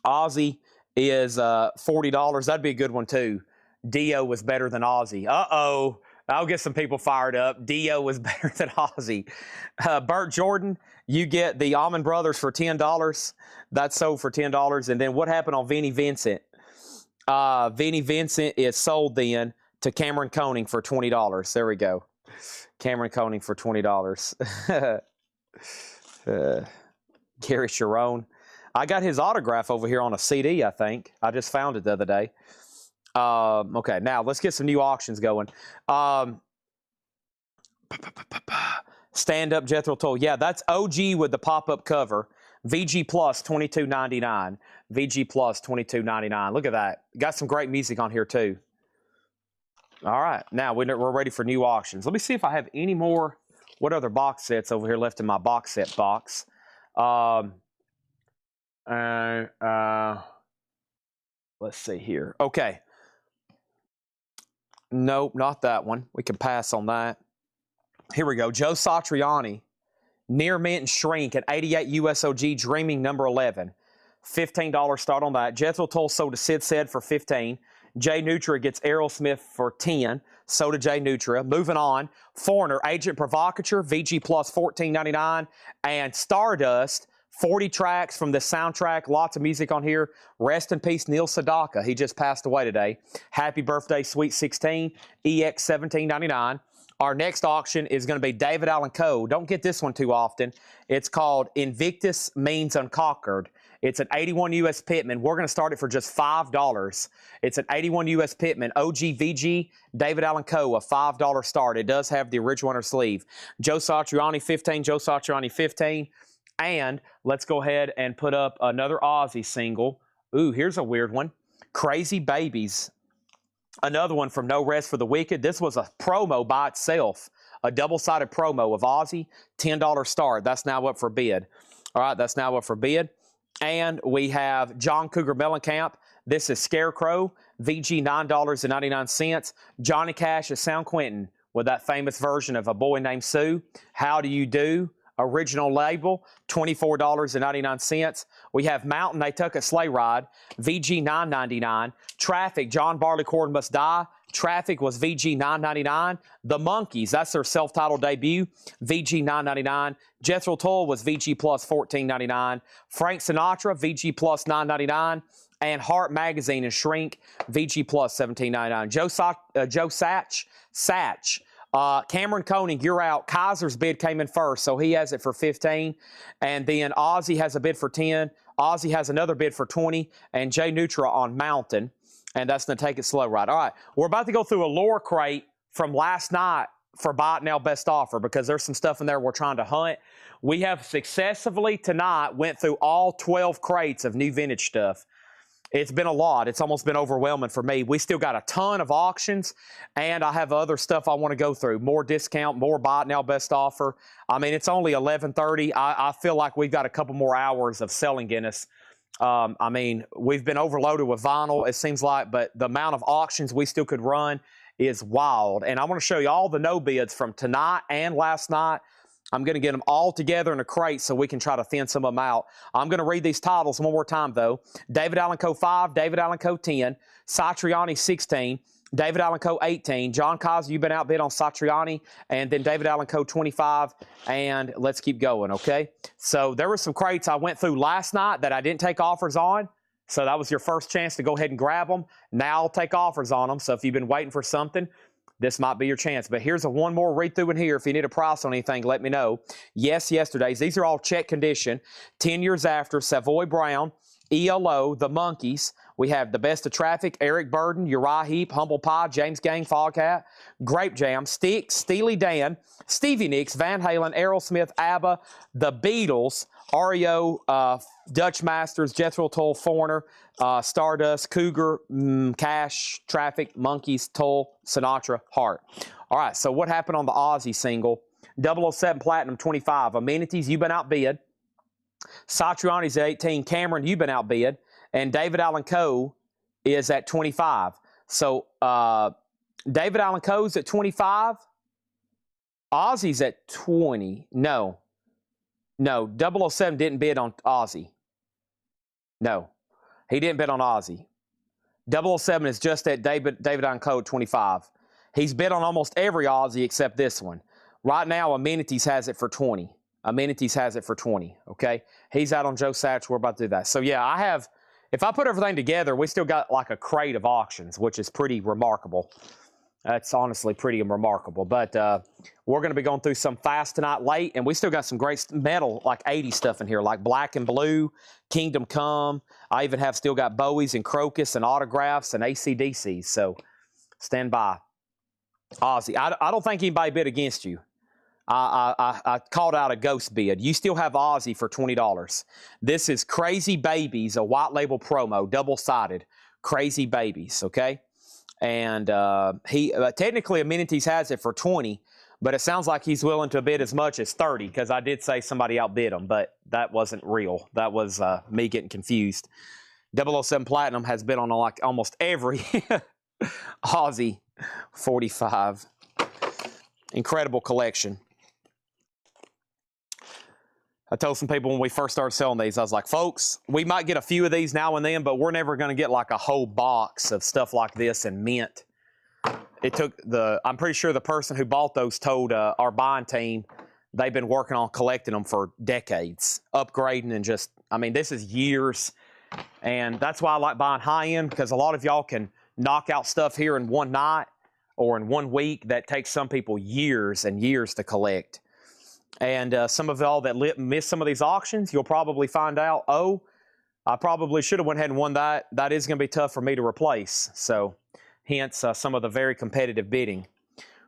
Aussie is $40. That'd be a good one too. Dio was better than Aussie. Uh-oh. I'll get some people fired up. Dio was better than Aussie. Burt Jordan, you get the Almond Brothers for $10. That's sold for $10. And then what happened on Vinnie Vincent? Vinnie Vincent is sold then to Cameron Koning for $20. There we go. Cameron Koning for $20. Gary Sharon. I got his autograph over here on a CD, I think. I just found it the other day. Okay, now let's get some new auctions going. Stand Up Jethro Tull. Yeah, that's OG with the pop-up cover. VG Plus $22.99. VG Plus $22.99. Look at that. Got some great music on here too. All right, now we're ready for new auctions. Let me see if I have any more. What other box sets over here left in my box set box? Let's see here. Okay. Nope, not that one. We can pass on that. Here we go. Joe Satriani, Near Mint and Shrink at 88 USOG Dreaming number 11. $15 start on that. Jethro Tull sold to Sid Said for $15. Jay Nutra gets Aerosmith for $10. So did Jay Nutra. Moving on. Foreigner, Agent Provocateur, VG plus $14.99. And Stardust, 40 tracks from the soundtrack. Lots of music on here. Rest in peace, Neil Sedaka. He just passed away today. Happy birthday, Sweet 16. EX $17.99. Our next auction is going to be David Allan Coe. Don't get this one too often. It's called Invictus Means Unconquered. It's an 81 US Pitman. We're going to start it for just $5. It's an 81 US Pitman. OG VG, David Allan Coe, a $5 start. It does have the original on her sleeve. Joe Satriani, 15. Joe Satriani, 15. And let's go ahead and put up another Aussie single. Ooh, here's a weird one. Crazy Babies. Another one from No Rest for the Wicked. This was a promo by itself. A double-sided promo of Aussie. $10 start. That's now up for bid. All right, that's now up for bid. And we have John Cougar Mellencamp. This is Scarecrow. VG $9.99. Johnny Cash is Sound Quentin with that famous version of A Boy Named Sue. How Do You Do? original label, $24.99. We have Mountain, They Tuck a Sleigh Ride, VG $9.99. Traffic, John Barleycorn Must Die. Traffic was VG $9.99. The Monkees, that's their self-titled debut, VG $9.99. Jethro Tull was VG plus $14.99. Frank Sinatra, VG plus $9.99. And Heart Magazine and Shrink, VG plus $17.99. Joe Satch. Cameron Koenig, you're out. Kaiser's bid came in first, so he has it for 15. And then Aussie has a bid for 10. Aussie has another bid for 20. And Jay Nutra on Mountain. And that's going to take it slow right. All right, we're about to go through a lure crate from last night for Buy It Now Best Offer because there's some stuff in there we're trying to hunt. We have successfully tonight went through all 12 crates of new vintage stuff. It's been a lot. It's almost been overwhelming for me. We still got a ton of auctions, and I have other stuff I want to go through. More discount, more Buy It Now Best Offer. I mean, it's only 11:30. I feel like we've got a couple more hours of selling in us. I mean, we've been overloaded with vinyl, it seems like, but the amount of auctions we still could run is wild. And I want to show you all the no bids from tonight and last night. I'm going to get them all together in a crate so we can try to thin some of them out. I'm going to read these titles one more time, though. David Allen Co. 5, David Allen Co. 10, Satriani 16, David Allen Co. 18, John Kaiser, you've been outbid on Satriani, and then David Allen Co. 25, and let's keep going, okay? So there were some crates I went through last night that I didn't take offers on, so that was your first chance to go ahead and grab them. Now I'll take offers on them, so if you've been waiting for something, this might be your chance. But here's one more read through in here. If you need a price on anything, let me know. Yes, yesterday's. These are all check condition. 10 years after, Savoy Brown, ELO, The Monkees. We have The Best of Traffic, Eric Burden, Uriah Heep, Humble Pie, James Gang, Foghat, Grape Jam, Sticks, Steely Dan, Stevie Nicks, Van Halen, Aerosmith, ABBA, The Beatles, REO, Dutch Masters, Jethro Tull, Foreigner, Stardust, Cougar, Cash, Traffic, Monkees, Tull, Sinatra, Heart. All right, so what happened on the Aussie single? 007 Platinum 25. Amenities, you've been outbid. Satriani's at 18. Cameron, you've been outbid. And David Allen Co. is at 25. So David Allen Co.'s at 25. Aussie's at 20. No, 007 didn't bid on Aussie. No, he didn't bid on Aussie. 007 is just at David Allen Co. at 25. He's bid on almost every Aussie except this one. Right now, Amenities has it for 20. Amenities has it for 20, okay? He's out on Joe Satch. We're about to do that. So, yeah, if I put everything together, we still got like a crate of auctions, which is pretty remarkable. That's honestly pretty remarkable. But we're going to be going through some fast tonight late, and we still got some great metal, like 80s stuff in here, like Black and Blue, Kingdom Come. I even have still got Bowies and Crocus and autographs and AC/DCs. So stand by. Aussie, I don't think anybody bid against you. I called out a ghost bid. You still have Aussie for $20. This is Crazy Babies, a white label promo, double-sided. Crazy Babies, okay? And technically Amenities has it for 20, but it sounds like he's willing to bid as much as 30 because I did say somebody outbid him, but that wasn't real. That was me getting confused. 007 Platinum has been on like almost every Aussie 45. Incredible collection. I told some people when we first started selling these, I was like, folks, we might get a few of these now and then, but we're never going to get like a whole box of stuff like this in mint. It took I'm pretty sure the person who bought those told our buying team they've been working on collecting them for decades, upgrading and just, I mean, this is years. And that's why I like buying high-end because a lot of y'all can knock out stuff here in one night or in 1 week that takes some people years and years to collect. And some of y'all that missed some of these auctions, you'll probably find out, oh, I probably should have went ahead and won that. That is going to be tough for me to replace. So hence some of the very competitive bidding.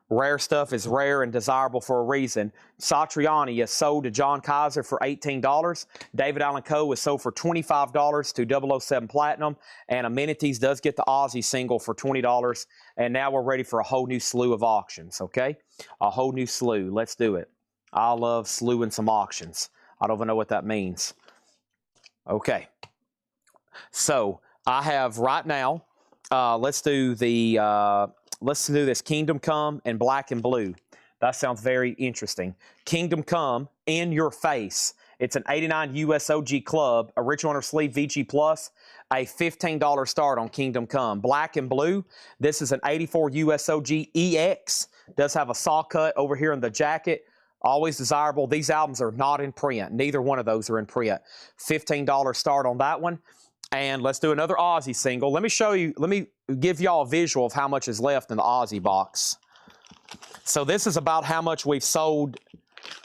Rare stuff is rare and desirable for a reason. Satriani is sold to John Kaiser for $18. David Allen Co. is sold for $25 to 007 Platinum. And Amenities does get the Aussie single for $20. And now we're ready for a whole new slew of auctions, okay? A whole new slew. Let's do it. I love slewing some auctions. I don't even know what that means. Okay. So I have right now, let's do this Kingdom Come and Black and Blue. That sounds very interesting. Kingdom Come, In Your Face. It's an 89 USOG Club, original inner sleeve VG Plus, a $15 start on Kingdom Come. Black and Blue, this is an 84 USOG EX. Does have a saw cut over here in the jacket. Always desirable. These albums are not in print. Neither one of those are in print. $15 start on that one. And let's do another Aussie single. Let me give y'all a visual of how much is left in the Aussie box. So this is about how much we've sold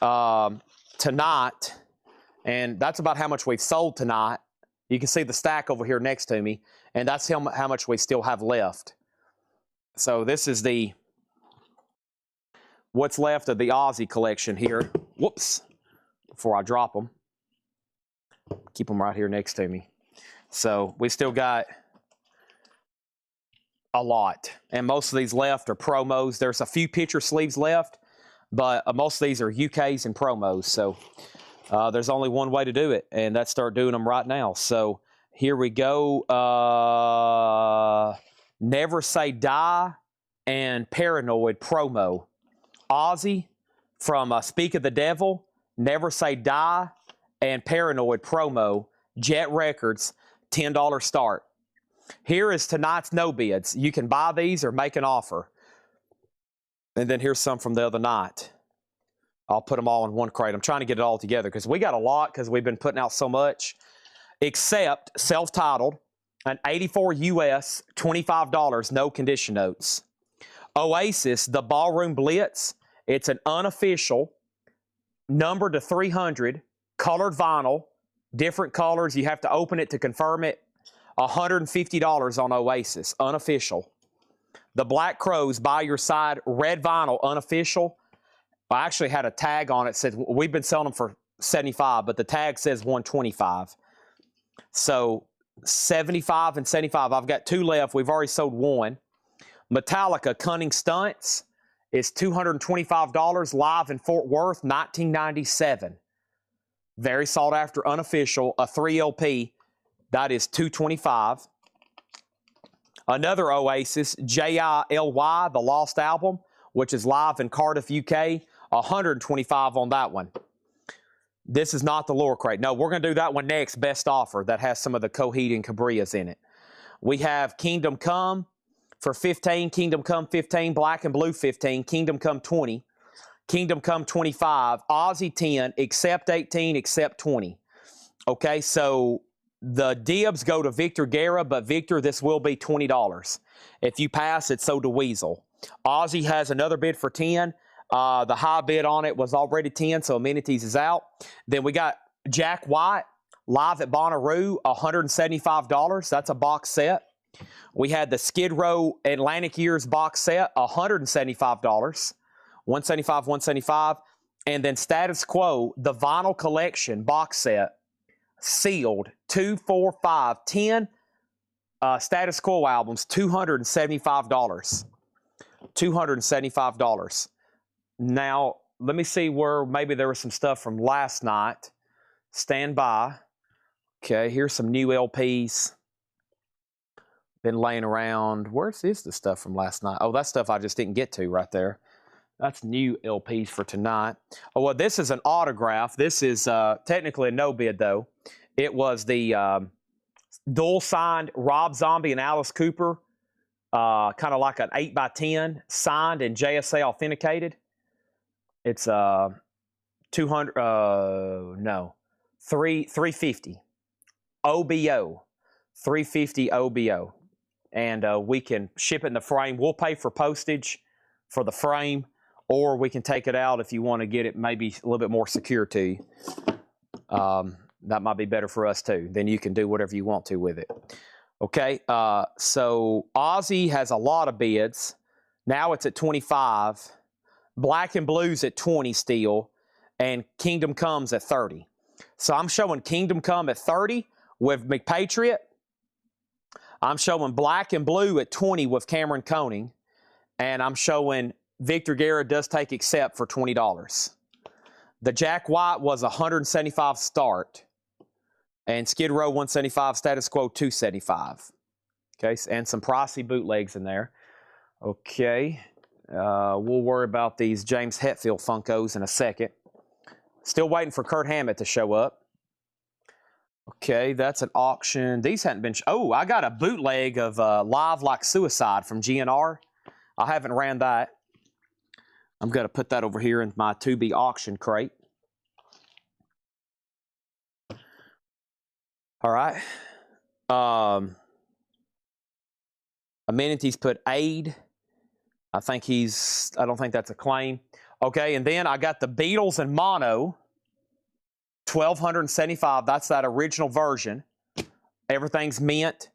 tonight. And that's about how much we've sold tonight. You can see the stack over here next to me. And that's how much we still have left. So this is what's left of the Aussie collection here. Whoops. Before I drop them. Keep them right here next to me. So we still got a lot. And most of these left are promos. There's a few picture sleeves left. But most of these are UKs and promos. So there's only one way to do it. And that's start doing them right now. So here we go. Never Say Die and Paranoid promo. Aussie from Speak of the Devil, Never Say Die, and Paranoid promo, Jet Records, $10 start. Here is tonight's no bids. You can buy these or make an offer. And then here's some from the other night. I'll put them all in one crate. I'm trying to get it all together because we got a lot because we've been putting out so much. Except self-titled, an 84 US, $25, no condition notes. Oasis, the Ballroom Blitz. It's an unofficial, numbered to 300, colored vinyl, different colors. You have to open it to confirm it. $150 on Oasis, unofficial. The Black Crowes, By Your Side, red vinyl, unofficial. I actually had a tag on it. Said we've been selling them for $75, but the tag says $125. So 75 and 75. I've got two left. We've already sold one. Metallica, Cunning Stunts is $225 live in Fort Worth, 1997. Very sought after, unofficial. A 3 LP, that is $225. Another Oasis, JILY, the Lost Album, which is live in Cardiff, UK, $125 on that one. This is not the lower crate. No, we're going to do that one next, best offer, that has some of the Coheed and Cabrias in it. We have Kingdom Come for $15, Kingdom Come 15, Black and Blue 15, Kingdom Come 20, Kingdom Come 25, Aussie 10, Accept 18, Accept 20. Okay, so the dibs go to Victor Guerra, but Victor, this will be $20. If you pass, it's sold to Weasel. Aussie has another bid for 10. The high bid on it was already 10, so amenities is out. Then we got Jack White, live at Bonnaroo, $175. That's a box set. We had the Skid Row Atlantic Years box set, $175. 175, 175. And then Status Quo, the Vinyl Collection box set, sealed, 2, 4, 5, 10 Status Quo albums, $275. $275. Now, let me see where maybe there was some stuff from last night. Stand by. Okay, here's some new LPs. Been laying around. Where is the stuff from last night? Oh, that stuff I just didn't get to right there. That's new LPs for tonight. Oh, well, this is an autograph. This is technically a no bid, though. It was the dual signed Rob Zombie and Alice Cooper, kind of like an 8x10, signed and JSA authenticated. It's 350 OBO, 350 OBO, and we can ship it in the frame. We'll pay for postage for the frame, or we can take it out if you want to get it maybe a little bit more secure to you. That might be better for us too. Then you can do whatever you want to with it. Okay, so Aussie has a lot of bids. Now it's at 25. Black and Blue's at 20 still, and Kingdom Come's at 30. So I'm showing Kingdom Come at 30 with McPatriot. I'm showing Black and Blue at 20 with Cameron Koning, and I'm showing Victor Guerra Does Take Accept for $20. The Jack White was $175 start, and Skid Row $175, Status Quo $275. Okay, and some pricey bootlegs in there. Okay, We'll worry about these James Hetfield Funkos in a second. Still waiting for Kurt Hammett to show up. Okay, that's an auction. These hadn't been... Oh, I got a bootleg of Live Like Suicide from GNR. I haven't ran that. I'm going to put that over here in my to-be auction crate. All right. Amenities put aid. I don't think that's a claim. Okay, and then I got the Beatles in mono. $1,275. That's that original version. Everything's mint.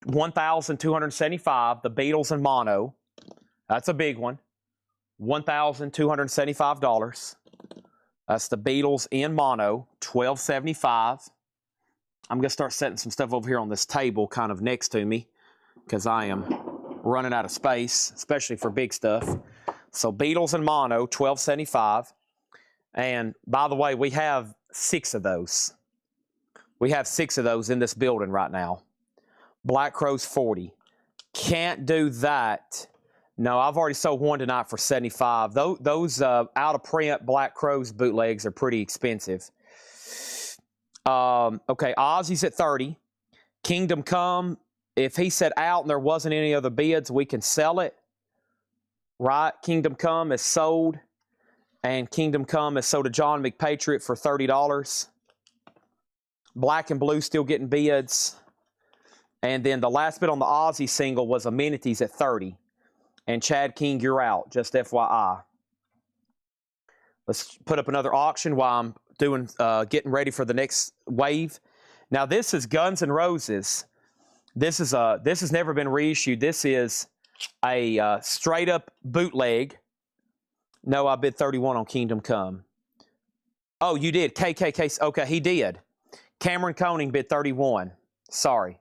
$1,275. The Beatles in mono. That's a big one. $1,275. That's the Beatles in mono. $1,275. I'm going to start setting some stuff over here on this table kind of next to me because I am running out of space, especially for big stuff. So Beatles in mono, $1,275. And by the way, we have 6 of those. We have 6 of those in this building right now. Black Crowes 40. Can't do that. No, I've already sold one tonight for $75. Those out of print Black Crowes bootlegs are pretty expensive. Okay, Aussie's at $30. Kingdom Come, if he said out and there wasn't any other bids, we can sell it. Right? Kingdom Come is sold. And Kingdom Come is sold to John McPatriot for $30. Black and Blue still getting bids. And then the last bid on the Aussie single was Amenities at $30. And Chad King, you're out, just FYI. Let's put up another auction while I'm getting ready for the next wave. Now this is Guns N' Roses. This has never been reissued. This is a straight up bootleg. No, I bid 31 on Kingdom Come. Oh, you did. KKK. Okay, he did. Cameron Koning bid 31. Sorry.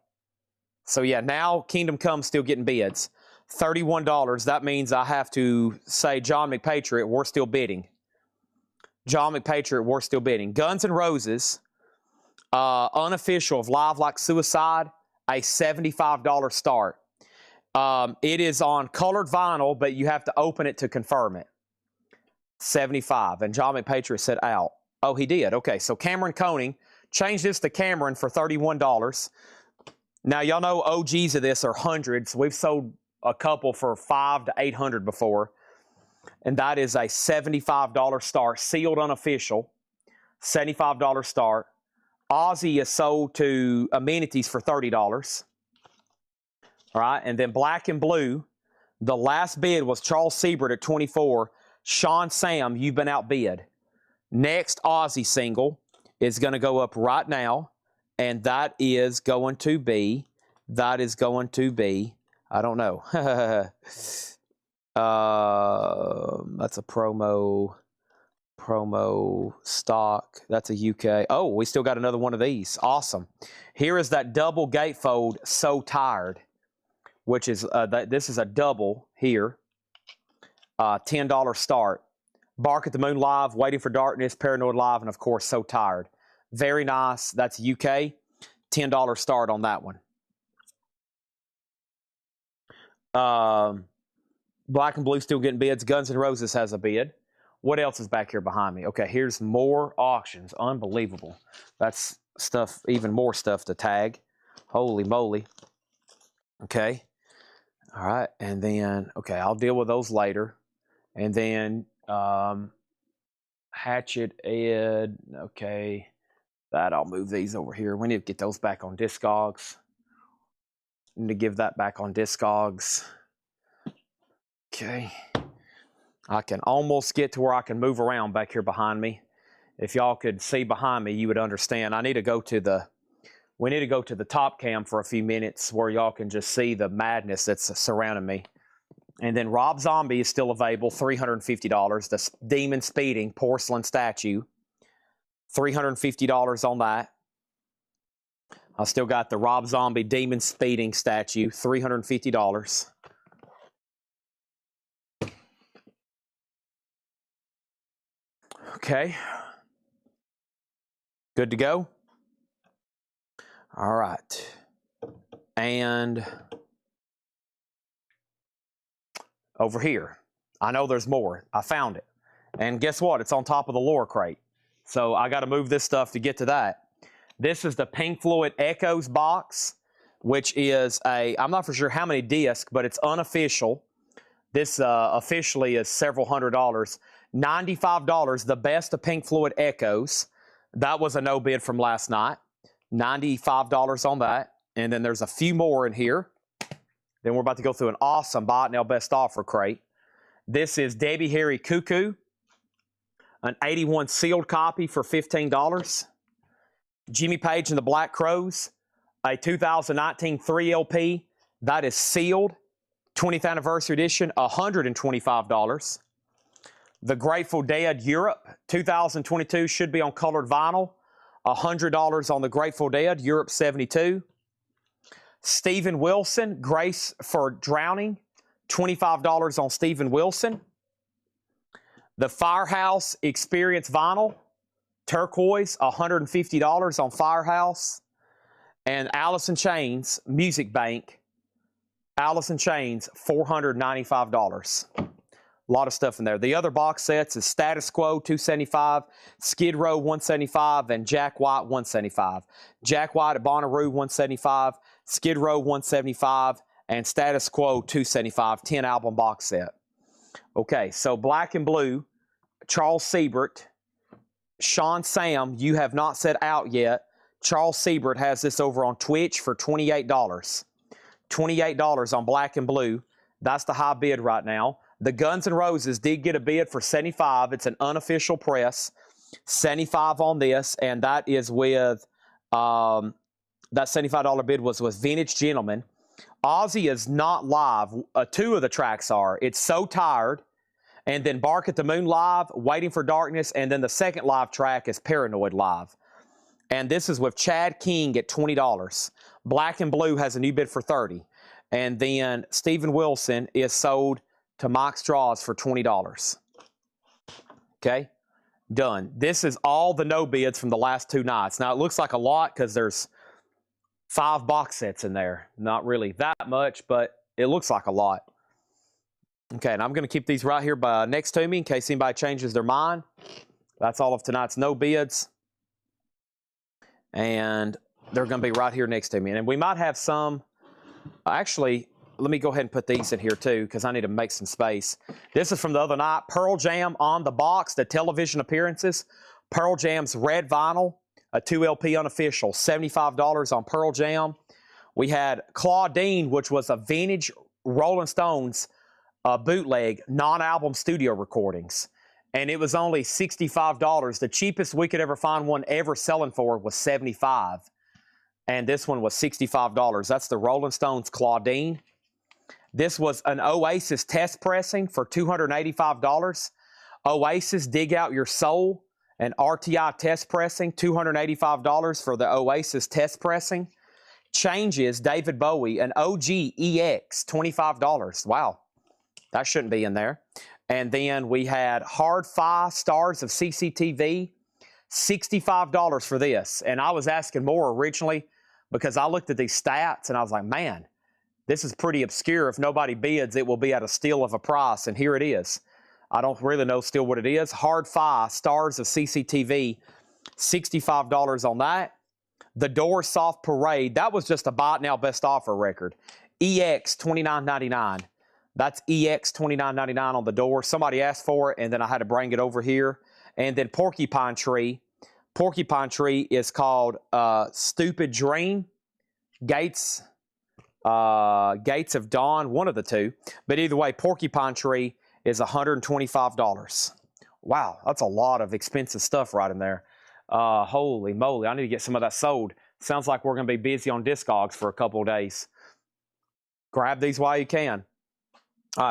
So yeah, now Kingdom Come's still getting bids. $31. That means I have to say John McPatriot, we're still bidding. John McPatriot, we're still bidding. Guns N' Roses, unofficial of Live Like Suicide, a $75 start. It is on colored vinyl, but you have to open it to confirm it. $75. And John McPatriot said out. Oh, he did. Okay, so Cameron Koning, changed this to Cameron for $31. Now, y'all know OGs of this are hundreds. We've sold a couple for $500 to $800 before. And that is a $75 start, sealed unofficial. $75 start. Aussie is sold to Amenities for $30. All right, and then Black and Blue, the last bid was Charles Siebert at $24. Sean Sam, you've been outbid. Next Aussie single is going to go up right now, and that is going to be, I don't know. That's a promo stock. That's a UK. Oh, we still got another one of these. Awesome. Here is that double gatefold So Tired, which is, this is a double here. $10 start. Bark at the Moon Live, Waiting for Darkness, Paranoid Live, and of course, So Tired. Very nice. That's UK. $10 start on that one. Black and Blue still getting bids. Guns N' Roses has a bid. What else is back here behind me? Okay, here's more auctions. Unbelievable. That's stuff, even more stuff to tag. Holy moly. Okay. All right. And then, okay, I'll deal with those later. And then Hatchet, Ed, okay. That I'll move these over here. We need to get those back on Discogs. Need to give that back on Discogs. Okay. I can almost get to where I can move around back here behind me. If y'all could see behind me, you would understand. We need to go to the top cam for a few minutes where y'all can just see the madness that's surrounding me. And then Rob Zombie is still available, $350. The Demon Speeding porcelain statue, $350 on that. I still got the Rob Zombie Demon Speeding statue, $350. Okay. Good to go? All right. And over here. I know there's more. I found it. And guess what? It's on top of the lower crate. So I got to move this stuff to get to that. This is the Pink Floyd Echoes box, which is I'm not for sure how many discs, but it's unofficial. This officially is several $100s. $95, the best of Pink Floyd Echoes. That was a no bid from last night. $95 on that. And then there's a few more in here. Then we're about to go through an awesome Buy It Now Best Offer crate. This is Debbie Harry Cuckoo, an 81 sealed copy for $15. Jimmy Page and the Black Crowes, a 2019 3LP. That is sealed, 20th anniversary edition, $125. The Grateful Dead Europe, 2022, should be on colored vinyl, $100 on the Grateful Dead, Europe 72. Steven Wilson, Grace for Drowning, $25 on Steven Wilson. The Firehouse Experience Vinyl, turquoise, $150 on Firehouse. And Alice in Chains Music Bank, Alice in Chains, $495. A lot of stuff in there. The other box sets is Status Quo, $275, Skid Row, $175, and Jack White, $175. Jack White at Bonnaroo, $175, Skid Row, $175, and Status Quo, $275, 10-album box set. Okay, so Black and Blue, Charles Siebert, Sean Sam, You Have Not Said Out Yet. Charles Siebert has this over on Twitch for $28. $28 on Black and Blue. That's the high bid right now. The Guns N' Roses did get a bid for $75. It's an unofficial press. $75 on this, and that is with that $75 bid was with Vintage Gentleman. Aussie is not live. Two of the tracks are. It's So Tired, and then Bark at the Moon live, Waiting for Darkness, and then the second live track is Paranoid live. And this is with Chad King at $20. Black and Blue has a new bid for $30. And then Steven Wilson is sold to Mike Straws for $20. Okay, done. This is all the no bids from the last two nights. Now, it looks like a lot because there's 5 box sets in there. Not really that much, but it looks like a lot. Okay, and I'm going to keep these right here next to me in case anybody changes their mind. That's all of tonight's no bids. And they're going to be right here next to me. And we might have some, actually, let me go ahead and put these in here too because I need to make some space. This is from the other night. Pearl Jam on the box, the television appearances. Pearl Jam's red vinyl, a 2LP unofficial, $75 on Pearl Jam. We had Claudine, which was a vintage Rolling Stones bootleg, non-album studio recordings. And it was only $65. The cheapest we could ever find one ever selling for was $75. And this one was $65. That's the Rolling Stones Claudine. This was an Oasis test pressing for $285. Oasis Dig Out Your Soul, an RTI test pressing, $285 for the Oasis test pressing. Changes, David Bowie, an OG EX, $25. Wow, that shouldn't be in there. And then we had Hard Fi Stars of CCTV, $65 for this. And I was asking more originally because I looked at these stats and I was like, man, this is pretty obscure. If nobody bids, it will be at a steal of a price. And here it is. I don't really know still what it is. Hard Fi Stars of CCTV, $65 on that. The Doors Soft Parade, that was just a Buy It Now Best Offer record. EX, $29.99. That's EX $29.99 on the door. Somebody asked for it, and then I had to bring it over here. And then Porcupine Tree. Porcupine Tree is called Stupid Dream. Gates of Dawn, one of the two. But either way, Porcupine Tree is $125. Wow, that's a lot of expensive stuff right in there. Holy moly, I need to get some of that sold. Sounds like we're going to be busy on Discogs for a couple of days. Grab these while you can.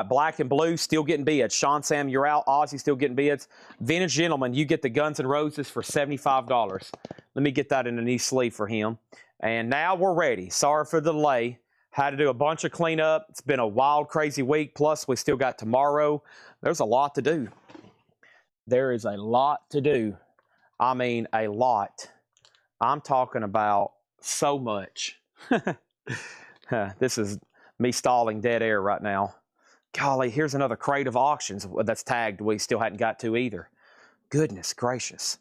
Black and Blue, still getting bids. Sean Sam, you're out. Aussie, still getting bids. Vintage Gentleman, you get the Guns N' Roses for $75. Let me get that in a knee sleeve for him. And now we're ready. Sorry for the delay. Had to do a bunch of cleanup. It's been a wild, crazy week. Plus, we still got tomorrow. There's a lot to do. There is a lot to do. I mean, a lot. I'm talking about so much. This is me stalling dead air right now. Golly, here's another crate of auctions that's tagged we still hadn't got to either. Goodness gracious.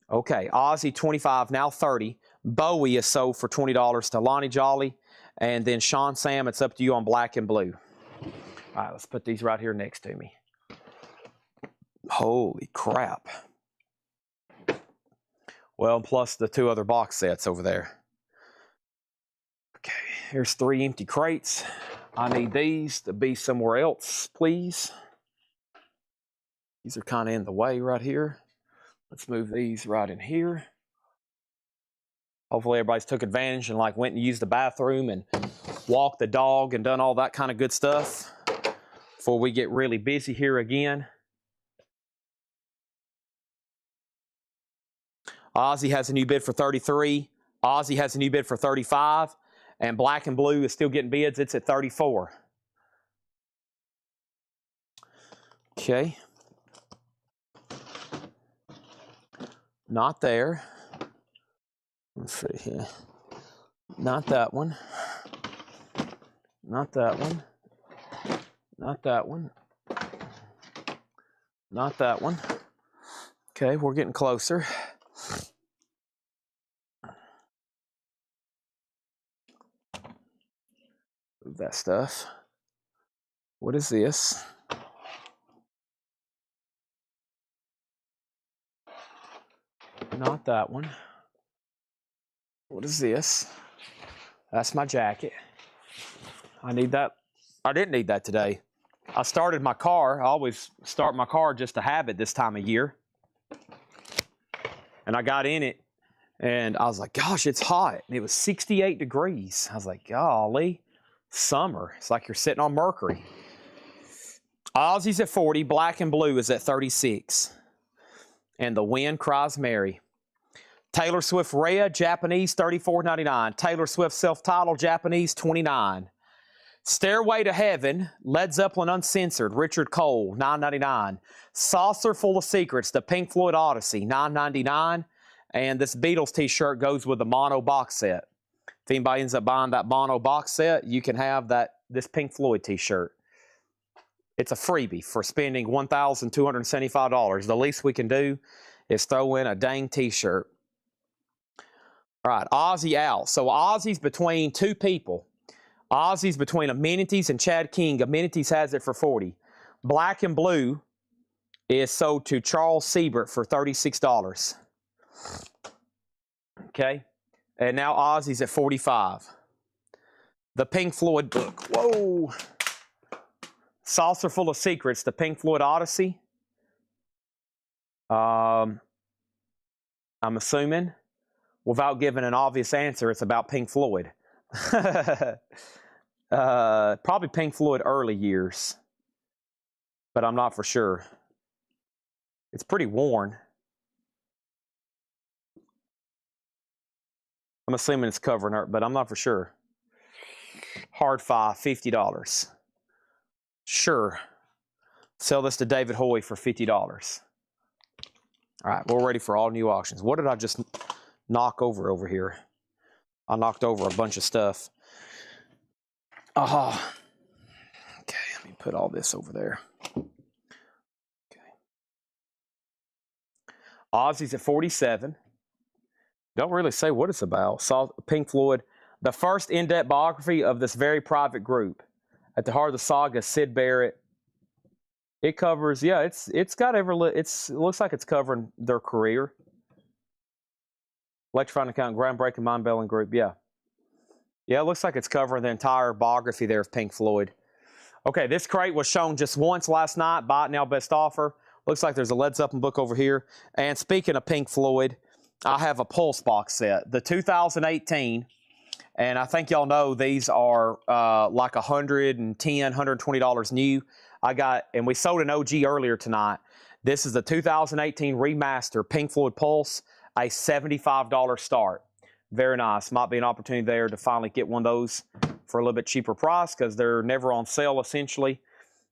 Okay, Aussie 25, now 30. Bowie is sold for $20 to Lonnie Jolly. And then Sean Sam, it's up to you on black and blue. All right, let's put these right here next to me. Holy crap. Well, plus the 2 other box sets over there. Okay, here's 3 empty crates. I need these to be somewhere else, please. These are kind of in the way right here. Let's move these right in here. Hopefully everybody's took advantage and like went and used the bathroom and walked the dog and done all that kind of good stuff before we get really busy here again. Aussie has a new bid for 33. Aussie has a new bid for 35. And black and blue is still getting bids. It's at 34. Okay. Not there. Let's see here. Not that one. Not that one. Not that one. Not that one. Okay, we're getting closer. Move that stuff. What is this? Not that one. What is this? That's my jacket. I need that. I didn't need that today. I started my car. I always start my car just to have it this time of year. And I got in it and I was like, gosh, it's hot. And it was 68 degrees. I was like, golly, summer. It's like you're sitting on Mercury. Aussie's at 40. Black and blue is at 36. And the wind cries merry. Taylor Swift Red, Japanese, $34.99. Taylor Swift self-titled, Japanese, $29. Stairway to Heaven, Led Zeppelin Uncensored, Richard Cole, $9.99. Saucer Full of Secrets, the Pink Floyd Odyssey, $9.99. And this Beatles t-shirt goes with the mono box set. If anybody ends up buying that mono box set, you can have this Pink Floyd t-shirt. It's a freebie for spending $1,275. The least we can do is throw in a dang t-shirt. All right, Aussie out. So Aussie's between 2 people. Aussie's between Amenities and Chad King. Amenities has it for 40. Black and blue is sold to Charles Siebert for $36. Okay, and now Aussie's at 45. The Pink Floyd book. Whoa. Saucer Full of Secrets, the Pink Floyd Odyssey. I'm assuming, without giving an obvious answer, it's about Pink Floyd. Probably Pink Floyd early years, but I'm not for sure. It's pretty worn. I'm assuming it's covering art, but I'm not for sure. Hard $5, $50. Sure. Sell this to David Hoy for $50. All right, we're ready for all new auctions. What did I just knock over here? I knocked over a bunch of stuff. Okay, let me put all this over there. Okay. Aussie's at 47. Don't really say what it's about. Saw Pink Floyd, the first in-depth biography of this very private group. At the heart of the saga, Sid Barrett. It covers, yeah, it looks like it's covering their career. Electrifying Account, groundbreaking mind-bending group, yeah. Yeah, it looks like it's covering the entire biography there of Pink Floyd. Okay, this crate was shown just once last night. Buy it now, best offer. Looks like there's a Led Zeppelin book over here. And speaking of Pink Floyd, I have a Pulse box set. The 2018, and I think y'all know these are like $110, $120 new. And we sold an OG earlier tonight. This is the 2018 remaster Pink Floyd Pulse, a $75 start. Very nice. Might be an opportunity there to finally get one of those for a little bit cheaper price because they're never on sale essentially,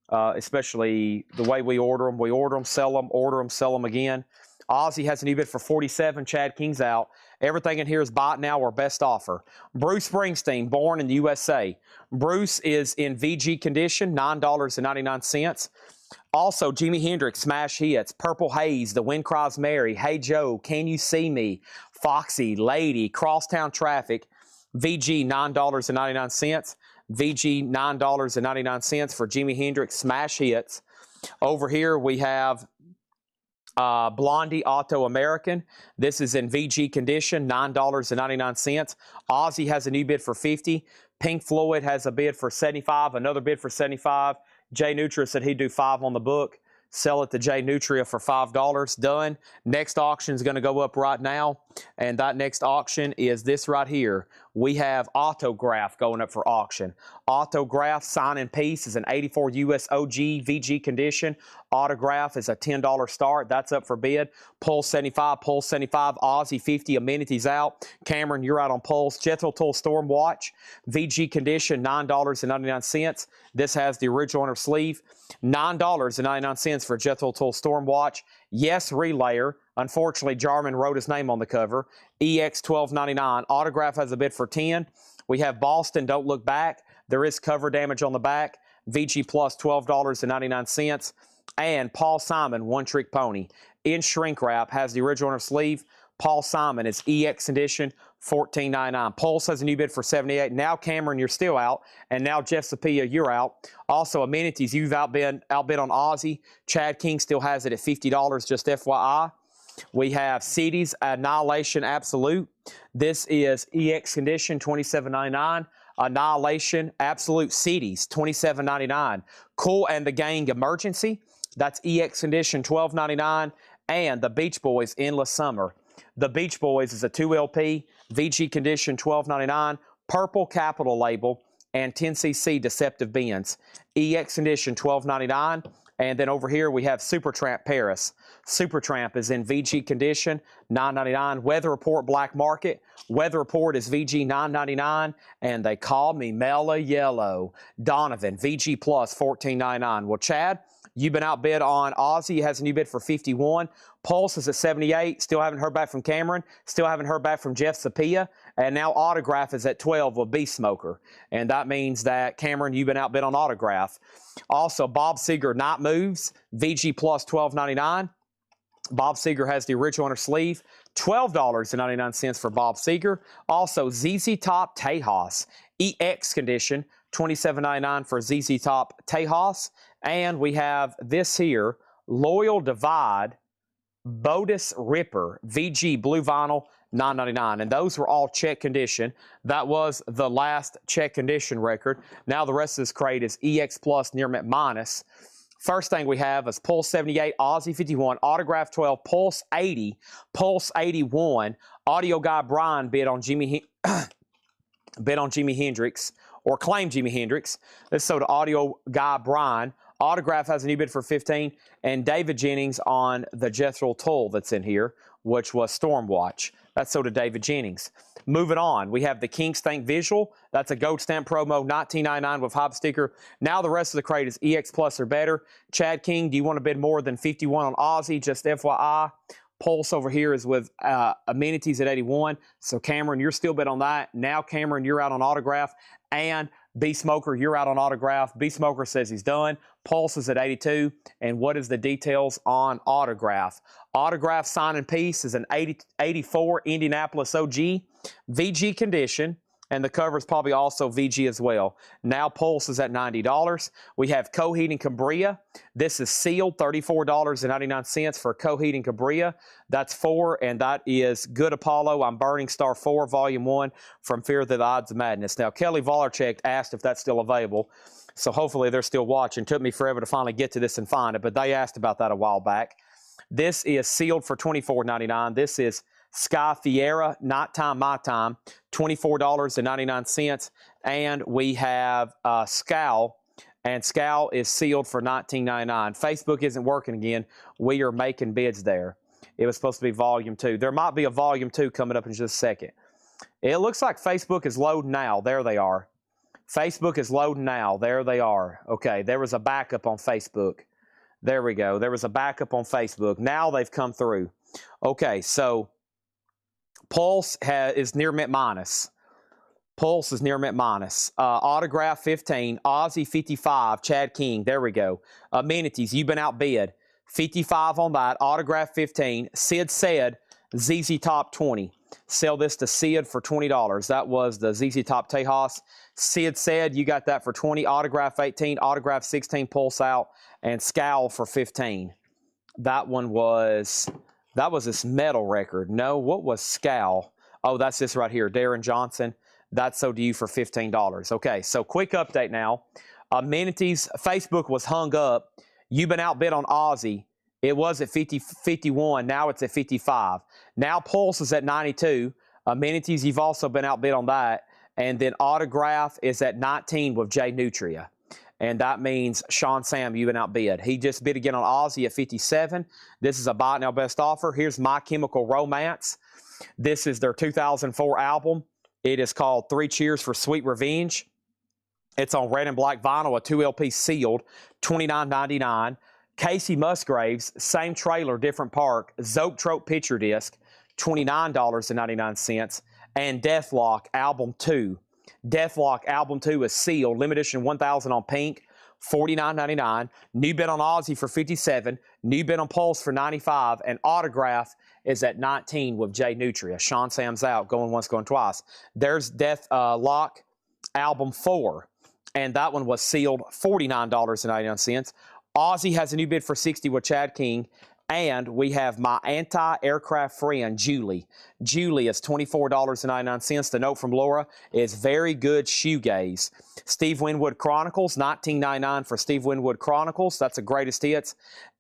especially the way we order them. We order them, sell them, order them, sell them again. Aussie has a new bid for 47. Chad King's out. Everything in here is buy it now or best offer. Bruce Springsteen, born in the USA. Bruce is in VG condition, $9.99. Also, Jimi Hendrix smash hits, Purple Haze, The Wind Cries Mary, Hey Joe, Can You See Me, Foxy, Lady, Crosstown Traffic, VG $9.99. VG $9.99 for Jimi Hendrix smash hits. Over here we have Blondie Auto American. This is in VG condition, $9.99. Aussie has a new bid for $50. Pink Floyd has a bid for $75, another bid for $75. Jay Nutria said he'd do $5 on the book. Sell it to Jay Nutria for $5. Done. Next auction is going to go up right now, and that next auction is this right here. We have Autograph going up for auction. Autograph Sign in Peace is an 84 US OG VG condition. Autograph is a $10 start. That's up for bid. Pulse 75, Pulse 75, Aussie 50, amenities out. Cameron, you're out on Pulse. Jethro Tull Storm Watch, VG condition, $9.99. This has the original inner sleeve. $9.99 for Jethro Tull Storm Watch. Yes, Relayer. Unfortunately, Jarman wrote his name on the cover. EX $12.99. Autograph has a bid for $10. We have Boston Don't Look Back. There is cover damage on the back. VG Plus $12.99. And Paul Simon, One Trick Pony. In shrink wrap, has the original inner sleeve. Paul Simon is EX edition, $14.99. Pulse has a new bid for $78. Now, Cameron, you're still out. And now, Jeff Sapia, you're out. Also, amenities, you've outbid on Aussie. Chad King still has it at $50, just FYI. We have CDs, Annihilation Absolute. This is EX condition, $27.99. Annihilation Absolute CDs, $27.99. Cool and the Gang Emergency. That's EX condition, $12.99. And the Beach Boys Endless Summer. The Beach Boys is a 2LP, VG condition, $12.99. Purple Capital label and 10cc Deceptive Bends. EX condition, $12.99. And then over here we have Supertramp Paris. Supertramp is in VG condition, $9.99. Weather Report Black Market. Weather Report is VG $9.99. And they call me Mela Yellow. Donovan, VG Plus, $14.99. Well, Chad, you've been outbid on Aussie. He has a new bid for $51. Pulse is at $78. Still haven't heard back from Cameron. Still haven't heard back from Jeff Sapia. And now Autograph is at $12 with Beast Smoker. And that means that, Cameron, you've been outbid on Autograph. Also, Bob Seger Night Moves, VG Plus $12.99. Bob Seger has the original inner sleeve, $12.99 for Bob Seger. Also, ZZ Top Tejas, EX condition, $27.99 for ZZ Top Tejas. And we have this here, Loyal Divide, Bodis Ripper, VG Blue Vinyl, $9.99. And those were all check condition. That was the last check condition record. Now the rest of this crate is EX Plus Near Mint Minus. First thing we have is Pulse 78, Aussie 51, Autograph 12, Pulse 80, Pulse 81. Audio guy Brian bid on Jimi Hendrix, or claimed Jimi Hendrix. This is so the audio guy Brian. Autograph has a new bid for $15, and David Jennings on the Jethro Tull that's in here, which was Stormwatch. That's so to David Jennings. Moving on, we have the King Stank Visual. That's a Gold Stamp promo, $19.99 with Hop sticker. Now the rest of the crate is EX Plus or better. Chad King, do you want to bid more than 51 on Aussie? Just FYI. Pulse over here is with amenities at 81. So Cameron, you're still bid on that. Now Cameron, you're out on Autograph. And B Smoker, you're out on Autograph. B Smoker says he's done. Pulse is at 82. And what is the details on Autograph? Autograph Sign in Peace is an 84 Indianapolis OG, VG condition. And the cover is probably also VG as well. Now Pulse is at $90. We have Coheed and Cambria. This is sealed, $34.99 for Coheed and Cambria. That's 4, and that is Good Apollo. I'm Burning Star 4, Volume 1 from Fear the Odds of Madness. Now, Kelly Volarchek asked if that's still available. So hopefully they're still watching. Took me forever to finally get to this and find it, but they asked about that a while back. This is sealed for $24.99. This is Sky Fiera, Nighttime, My Time, $24.99. And we have Scowl, and Scowl is sealed for $19.99. Facebook isn't working again. We are making bids there. It was supposed to be Volume 2. There might be a Volume 2 coming up in just a second. It looks like Facebook is loading now. There they are. Facebook is loading now. There they are. Okay, there was a backup on Facebook. There we go. There was a backup on Facebook. Now they've come through. Okay, so Pulse is near mint minus. Pulse is near mint minus. Autograph 15, Aussie 55, Chad King. There we go. Amenities, you've been outbid. 55 on that. Autograph 15. Sid said ZZ Top 20. Sell this to Sid for $20. That was the ZZ Top Tejas. Sid said you got that for 20. Autograph 18. Autograph 16. Pulse out. And Scowl for 15. That was this metal record. No, what was Scowl? Oh, that's this right here. Darren Johnson. That's sold to you for $15. Okay, so quick update now. Amenities, Facebook was hung up. You've been outbid on Aussie. It was at 51. Now it's at 55. Now Pulse is at 92. Amenities, you've also been outbid on that. And then Autograph is at 19 with Jay Nutria. And that means Sean Sam, you've been outbid. He just bid again on Aussie at 57. This is a buy it now best offer. Here's My Chemical Romance. This is their 2004 album. It is called 3 Cheers for Sweet Revenge. It's on red and black vinyl, a 2 LP sealed, $29.99. Casey Musgraves, same trailer, different park, Zoetrope picture disc, $29.99. And Deathlock Album 2. Deathlock Album 2 is sealed, limited edition 1000 on pink, $49.99. New bid on Aussie for 57. New bid on Pulse for 95. And Autograph is at 19 with Jay Nutria. Sean Sam's out, going once, going twice. There's Deathlock Album 4. And that one was sealed, $49.99. Aussie has a new bid for 60 with Chad King. And we have My Anti-Aircraft Friend, Julie. Julie is $24.99. The note from Laura is very good shoegaze. Steve Winwood Chronicles, $19.99 for Steve Winwood Chronicles. That's the greatest hits.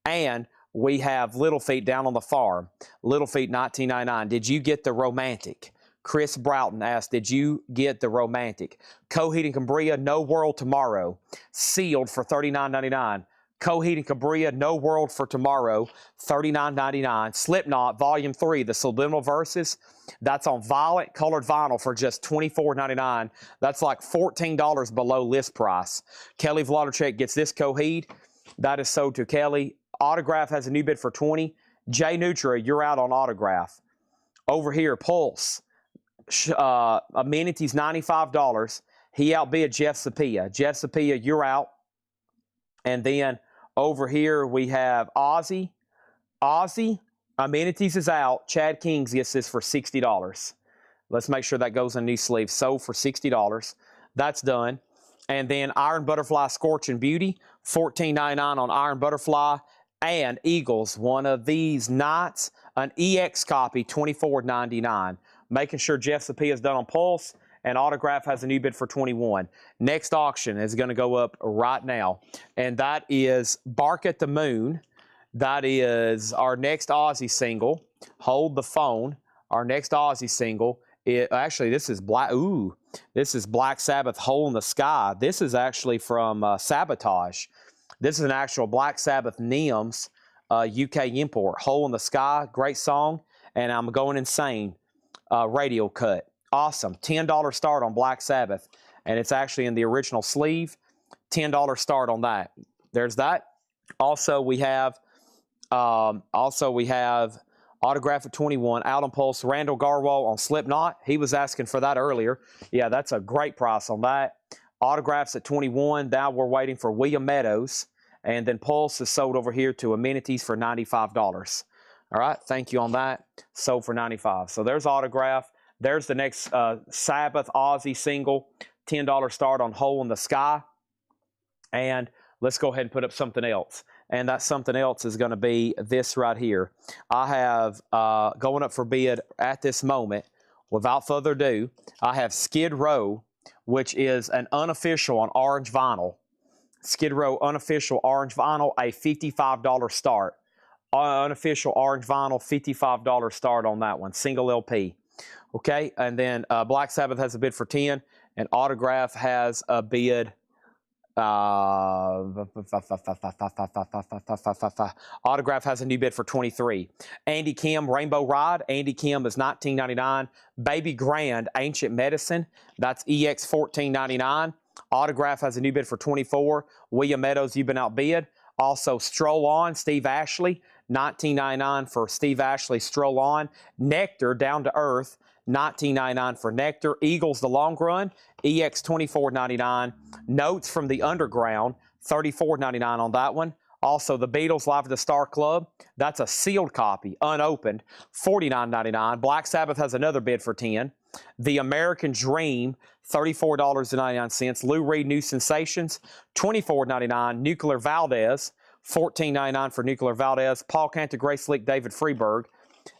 And we have Little Feet Down on the Farm. Little Feet, $19.99. Did you get the Romantic? Chris Broughton asked, did you get the Romantic? Coheed and Cambria, No World Tomorrow. Sealed for $39.99. Coheed and Cambria, No World for Tomorrow, $39.99. Slipknot, Volume 3, The Subliminal Verses. That's on violet colored vinyl for just $24.99. That's like $14 below list price. Kelly Vladicek gets this Coheed. That is sold to Kelly. Autograph has a new bid for $20. Jay Nutria, you're out on Autograph. Over here, Pulse. Amenities, $95. He outbid Jeff Sapia. Jeff Sapia, you're out. And then over here, we have Aussie. Aussie, Amenities is out. Chad Kings gets this for $60. Let's make sure that goes in new sleeve. Sold for $60. That's done. And then Iron Butterfly Scorching Beauty, $14.99 on Iron Butterfly. And Eagles, one of these nights, an EX copy, $24.99. Making sure Jeff Sapia is done on Pulse. And Autograph has a new bid for $21. Next auction is going to go up right now. And that is Bark at the Moon. That is our next Aussie single. Hold the Phone. Our next Aussie single. Actually, this is this is Black Sabbath, Hole in the Sky. This is actually from Sabotage. This is an actual Black Sabbath NEMS UK import. Hole in the Sky, great song. And I'm Going Insane radio cut. Awesome. $10 start on Black Sabbath. And it's actually in the original sleeve. $10 start on that. There's that. Also, we have Autograph at 21, out on Pulse, Randall Garwal on Slipknot. He was asking for that earlier. Yeah, that's a great price on that. Autographs at 21. Now we're waiting for William Meadows. And then Pulse is sold over here to Amenities for $95. All right, thank you on that. Sold for $95. So there's Autograph. There's the next Sabbath Aussie single, $10 start on Hole in the Sky. And let's go ahead and put up something else. And that something else is going to be this right here. I have, going up for bid at this moment, without further ado, I have Skid Row, which is an unofficial on orange vinyl. Skid Row unofficial orange vinyl, a $55 start. Unofficial orange vinyl, $55 start on that one, single LP. Okay, and then Black Sabbath has a bid for 10, and Autograph has a bid. Autograph has a new bid for 23. Andy Kim, Rainbow Ride. Andy Kim is $19.99. Baby Grand, Ancient Medicine. That's EX $14.99. Autograph has a new bid for 24. William Meadows, you've been outbid. Also, Stroll On, Steve Ashley, $19.99 for Steve Ashley, Stroll On. Nectar, Down to Earth, $19.99 for Nectar. Eagles, The Long Run, EX $24.99. Notes from the Underground, $34.99 on that one. Also, the Beatles, Live at the Star Club, that's a sealed copy, unopened, $49.99. Black Sabbath has another bid for $10. The American Dream, $34.99. Lou Reed, New Sensations, $24.99. Nuclear Valdez, $14.99 for Nuclear Valdez. Paul Cantor, Grace Slick, David Freeberg.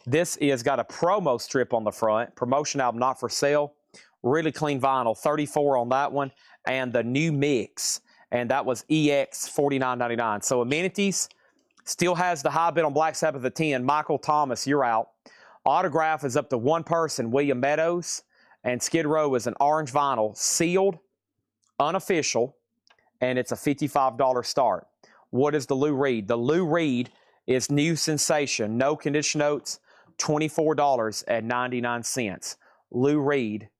This is got a promo strip on the front. Promotion album, not for sale. Really clean vinyl, $34 on that one. And the New Mix, and that was EX $49.99. So amenities still has the high bid on Black Sabbath at 10. Michael Thomas, you're out. Autograph is up to one person, William Meadows. And Skid Row is an orange vinyl, sealed, unofficial, and it's a $55 start. What is the Lou Reed? The Lou Reed is New Sensation. No condition notes, $24.99. Lou Reed,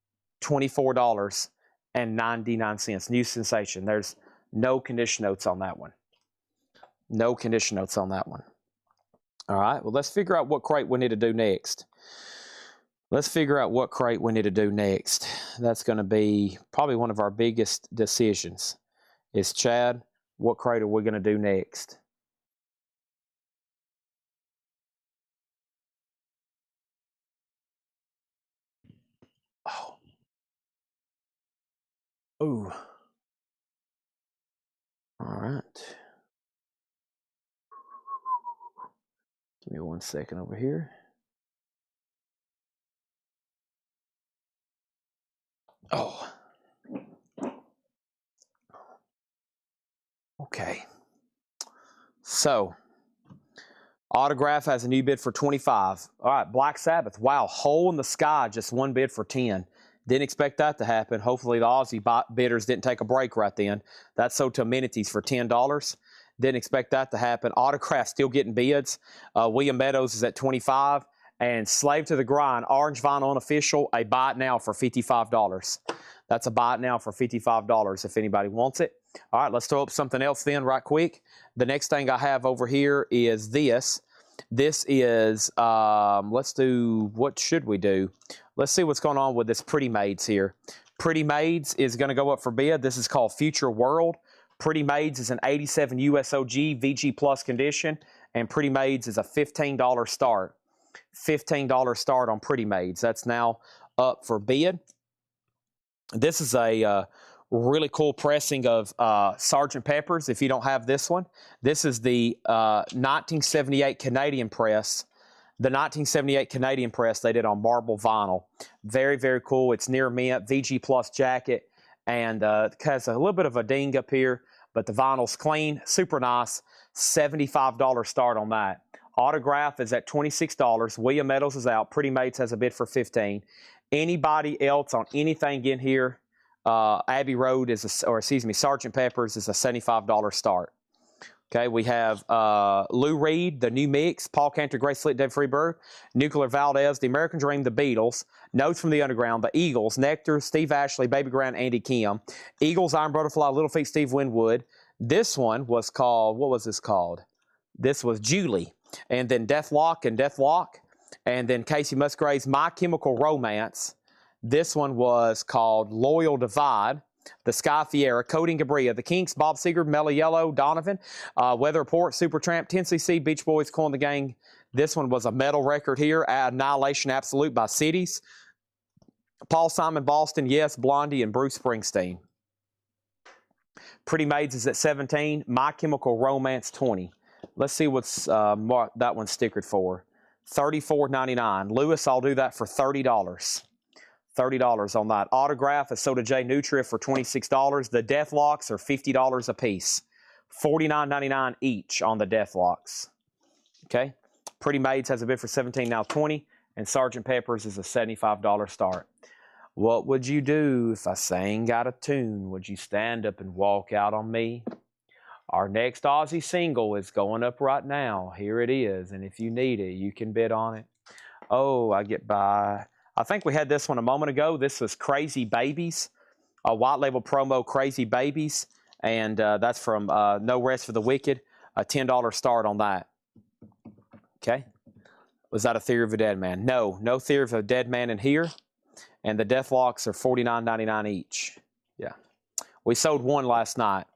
$24.99. New Sensation. There's no condition notes on that one. No condition notes on that one. All right, well, let's figure out what crate we need to do next. Let's figure out what crate we need to do next. That's going to be probably one of our biggest decisions. Is, Chad, what crate are we going to do next? Oh. Ooh. All right. Give me 1 second over here. Oh. Okay. So, Autograph has a new bid for $25. All right, Black Sabbath. Wow, Hole in the Sky, just one bid for $10. Didn't expect that to happen. Hopefully the Aussie bidders didn't take a break right then. That's sold to amenities for $10. Didn't expect that to happen. Autograph still getting bids. William Meadows is at $25. And Slave to the Grind, orange vinyl unofficial, a buy it now for $55. That's a buy it now for $55 if anybody wants it. All right, let's throw up something else then right quick. The next thing I have over here is this. This is, let's do, what should we do? Let's see what's going on with this Pretty Maids here. Pretty Maids is going to go up for bid. This is called Future World. Pretty Maids is an 87 USOG VG Plus condition, and Pretty Maids is a $15 start. $15 start on Pretty Maids. That's now up for bid. This is a really cool pressing of Sgt. Pepper's, if you don't have this one. This is the 1978 Canadian press. The 1978 Canadian press they did on marble vinyl. Very, very cool. It's near mint, VG Plus jacket, and it has a little bit of a ding up here, but the vinyl's clean, super nice. $75 start on that. Autograph is at $26. William Meadows is out. Pretty Maids has a bid for $15. Anybody else on anything in here, Abbey Road is, Sgt. Pepper's is a $75 start. Okay, we have Lou Reed, the New Mix, Paul Cantor, Grace Slick, Dave Freeberg, Nuclear Valdez, The American Dream, The Beatles, Notes from the Underground, The Eagles, Nectar, Steve Ashley, Baby Grand, Andy Kim, Eagles, Iron Butterfly, Little Feat, Steve Winwood. This one was called, what was this called? This was Julie. And then Deathlock and Deathlock. And then Casey Musgraves, My Chemical Romance. This one was called Loyal Divide. The Sky Fiera, Cody and Gabria, The Kinks, Bob Seger, Mellow Yellow, Donovan, Weather Report, Supertramp, 10cc, Beach Boys, Cool in the Gang. This one was a metal record here, Annihilation Absolute by Cities. Paul Simon, Boston, Yes, Blondie, and Bruce Springsteen. Pretty Maids is at 17. My Chemical Romance, 20. Let's see what's that one's stickered for. $34.99. Lewis, I'll do that for $30. $30 on that. Autograph is Soda J Nutria for $26. The Deathlocks are $50 a piece. $49.99 each on the Deathlocks. Okay. Pretty Maids has a bid for $17, now $20. And Sgt. Pepper's is a $75 start. What would you do if I sang out of tune? Would you stand up and walk out on me? Our next Aussie single is going up right now. Here it is. And if you need it, you can bid on it. Oh, I get by. I think we had this one a moment ago. This was Crazy Babies, a white label promo, Crazy Babies. And that's from No Rest for the Wicked, a $10 start on that. Okay. Was that a Theory of a Dead Man? No, no Theory of a Dead Man in here. And the death locks are $49.99 each. Yeah. We sold one last night.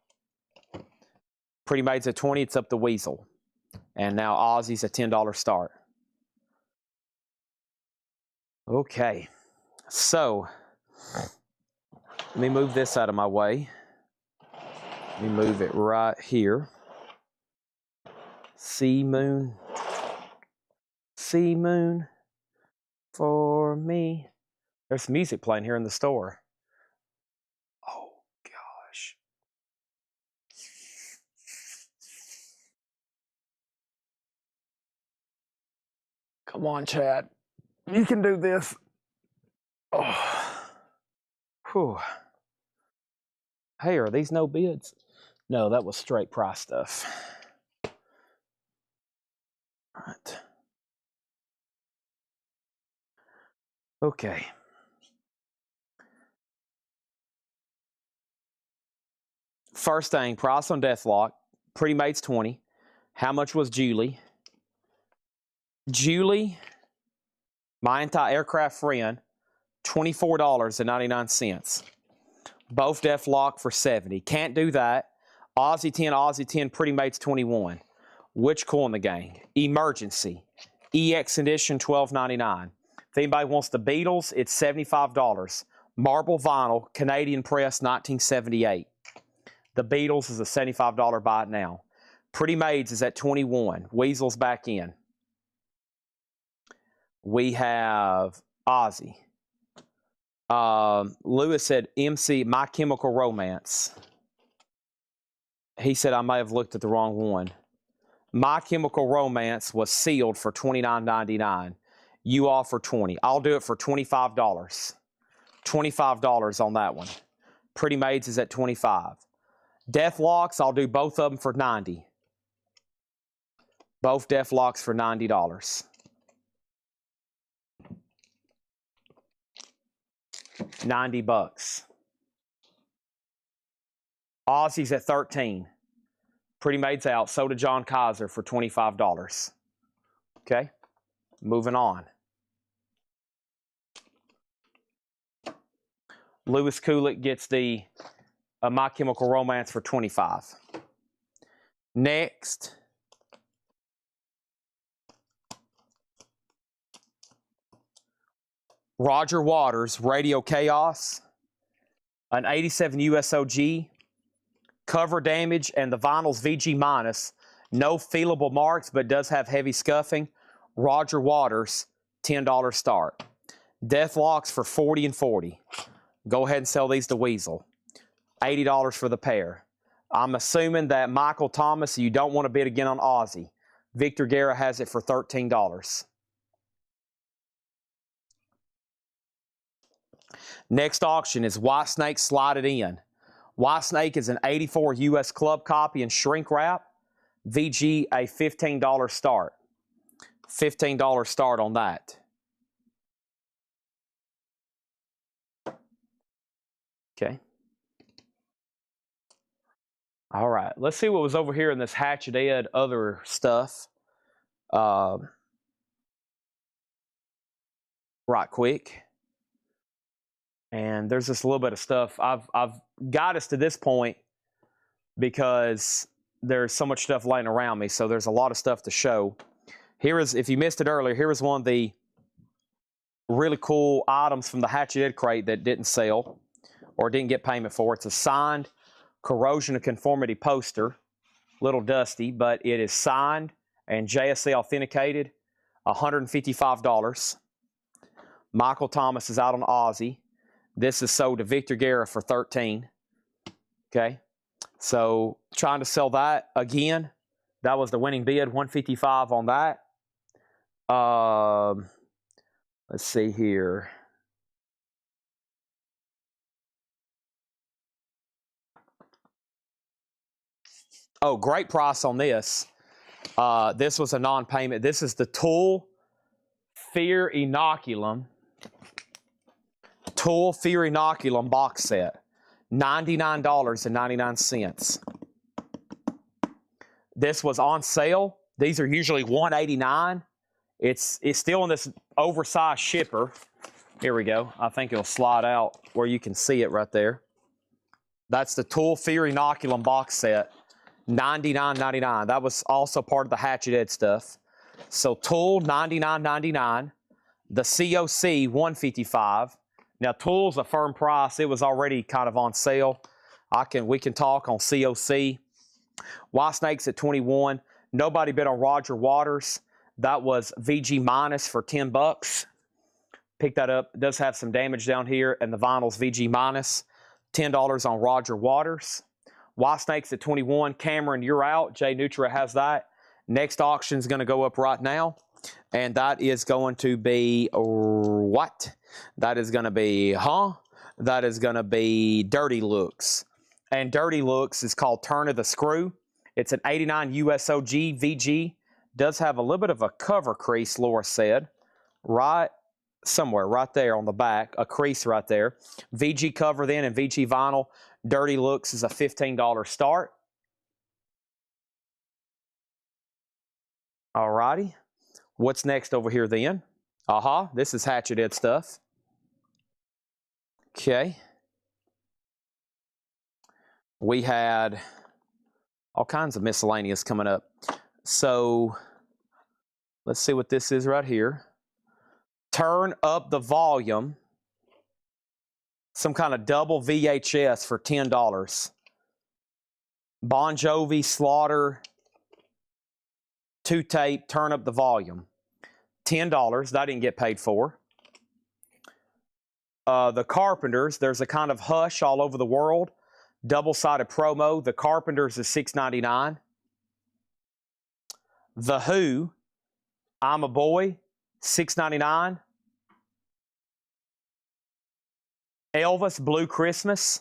Pretty Maid's at 20, it's up to Weasel. And now Aussie's a $10 start. Okay. So, let me move this out of my way. Let me move it right here. Sea moon for me. There's music playing here in the store. Oh, gosh. Come on, Chad. You can do this. Oh. Whew. Hey, are these no bids? No, that was straight price stuff. All right. Okay. First thing, price on Deathlock. Pretty Maid's 20. How much was Julie? Julie, my anti-aircraft friend, $24.99. Both Deathlock for 70. Can't do that. Aussie 10, Pretty Maid's 21. Which coin the gang? Emergency. EX edition, $12.99. If anybody wants the Beatles, it's $75. Marble vinyl, Canadian press, 1978. The Beatles is a $75 buy it now. Pretty Maids is at 21. Weasel's back in. We have Aussie. Lewis said MC, My Chemical Romance. He said I may have looked at the wrong one. My Chemical Romance was sealed for $29.99. You offer 20. I'll do it for $25. $25 on that one. Pretty Maids is at 25. Deathlocks, I'll do both of them for 90. Both Deathlocks for $90. $90. Aussie's at 13. Pretty Maid's out. So did John Kaiser for $25. Okay, moving on. Lewis Kulik gets the My Chemical Romance for $25. Next, Roger Waters, Radio Chaos, an 87 USOG, cover damage, and the vinyl's VG minus. No feelable marks, but does have heavy scuffing. Roger Waters, $10 start. Deathlocks for 40 and 40. Go ahead and sell these to Weasel. $80 for the pair. I'm assuming that Michael Thomas, you don't want to bid again on Aussie. Victor Guerra has it for $13. Next auction is White Snake Slide It In. White Snake is an 84 US club copy and shrink wrap. VG a $15 start. $15 start on that. Okay. All right. Let's see what was over here in this Hatchet Ed other stuff. Right quick. And there's just a little bit of stuff. I've got us to this point because there's so much stuff laying around me. So there's a lot of stuff to show. Here is, if you missed it earlier, here is one of the really cool items from the Hatchet Ed crate that didn't sell or didn't get payment for. It's a signed corrosion of conformity poster. Little dusty, but it is signed and JSA authenticated. $155. Michael Thomas is out on Aussie. This is sold to Victor Guerra for $13. Okay, so trying to sell that again. That was the winning bid, $155 on that. Let's see here. Oh, great price on this. This was a non-payment. This is the Tool Fear Inoculum. Tool Fear Inoculum box set. $99.99. This was on sale These are usually $189. It's still in this oversized shipper. Here we go. I think it'll slide out where you can see it right there. That's the Tool Fear Inoculum box set. $99.99. That was also part of the Hatchet Ed stuff. So Tool, $99.99. The COC, $155. Now Tool's a firm price. It was already kind of on sale. We can talk on COC. White Snakes at $21. Nobody bid on Roger Waters. That was VG minus for $10. Pick that up. It does have some damage down here, and the vinyl's VG minus. $10 on Roger Waters. White Snakes at $21. Cameron, you're out. Jay Nutra has that. Next auction is going to go up right now, and that is going to be what? That is going to be, That is going to be Dirty Looks. And Dirty Looks is called Turn of the Screw. It's an 89 USOG VG. Does have a little bit of a cover crease, Laura said. Right somewhere, right there on the back. A crease right there. VG cover then and VG vinyl. Dirty Looks is a $15 start. All righty. What's next over here then? This is Hatchet Ed stuff. Okay. We had all kinds of miscellaneous coming up. So let's see what this is right here. Turn Up the Volume. Some kind of double VHS for $10. Bon Jovi, Slaughter, 2-tape, Turn Up the Volume. $10. That didn't get paid for. The Carpenters, there's a kind of Hush All Over the World. Double-sided promo. The Carpenters is $6.99. The Who, I'm a Boy, $6.99. Elvis, Blue Christmas,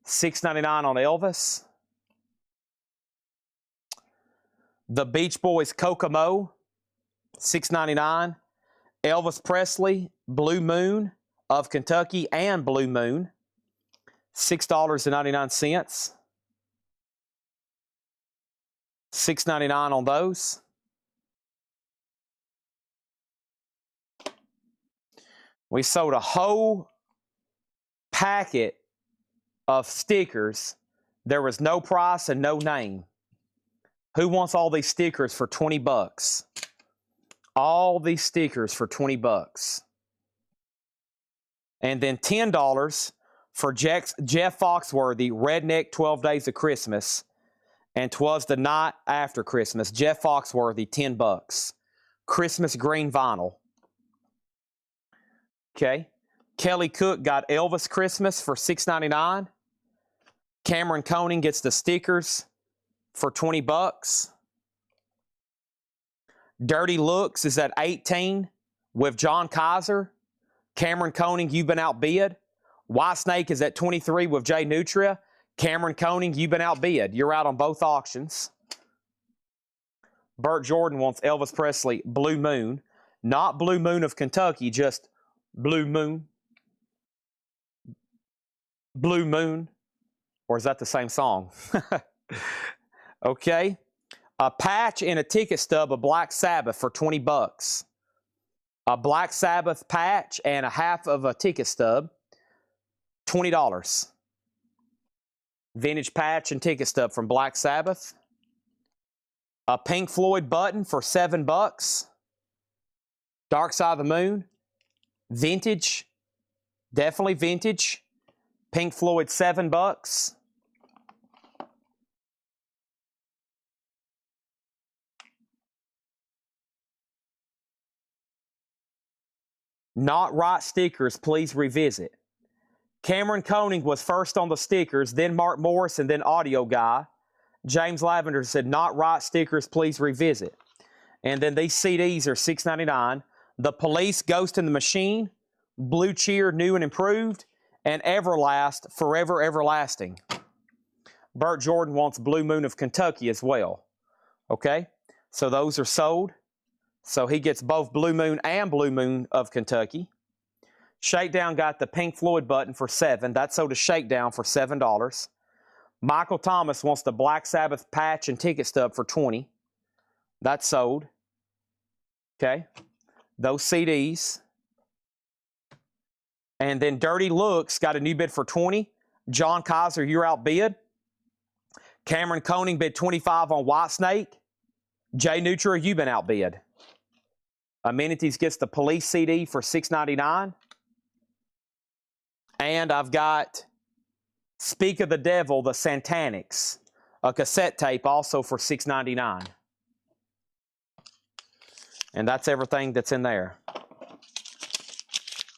$6.99 on Elvis. The Beach Boys, Kokomo, $6.99. Elvis Presley, Blue Moon of Kentucky and Blue Moon, $6.99. $6.99 on those. We sold a whole packet of stickers. There was no price and no name. Who wants all these stickers for $20? All these stickers for $20. And then $10 for Jeff Foxworthy, Redneck 12 Days of Christmas. And 'Twas the Night After Christmas. Jeff Foxworthy, $10. Christmas green vinyl. Okay. Kelly Cook got Elvis Christmas for $6.99. Cameron Koning gets the stickers for $20. Dirty Looks is at $18 with John Kaiser. Cameron Koning, you've been outbid. White Snake is at $23 with Jay Nutria. Cameron Koning, you've been outbid. You're out on both auctions. Burt Jordan wants Elvis Presley Blue Moon. Not Blue Moon of Kentucky, just Blue Moon. Blue Moon. Or is that the same song? Okay. A patch and a ticket stub of Black Sabbath for $20. A Black Sabbath patch and a half of a ticket stub, $20. Vintage patch and ticket stub from Black Sabbath. A Pink Floyd button for $7. Dark Side of the Moon. Vintage. Definitely vintage. Pink Floyd, $7. Not Right stickers, please revisit. Cameron Koning was first on the stickers, then Mark Morris, and then Audio Guy. James Lavender said, Not Right stickers, please revisit. And then these CDs are $6.99. The Police, Ghost in the Machine, Blue Cheer, New and Improved, and Everlast, Forever Everlasting. Burt Jordan wants Blue Moon of Kentucky as well. Okay, so those are sold. So he gets both Blue Moon and Blue Moon of Kentucky. Shakedown got the Pink Floyd button for $7. That sold a Shakedown for $7. Michael Thomas wants the Black Sabbath patch and ticket stub for $20. That's sold. Okay. Those CDs. And then Dirty Looks got a new bid for 20. John Kaiser, you're outbid. Cameron Koenig bid 25 on Whitesnake. Jay Nutra, you've been outbid. Amenities gets the Police CD for $6.99. And I've got Speak of the Devil, the Santanics, a cassette tape also for $6.99. And that's everything that's in there.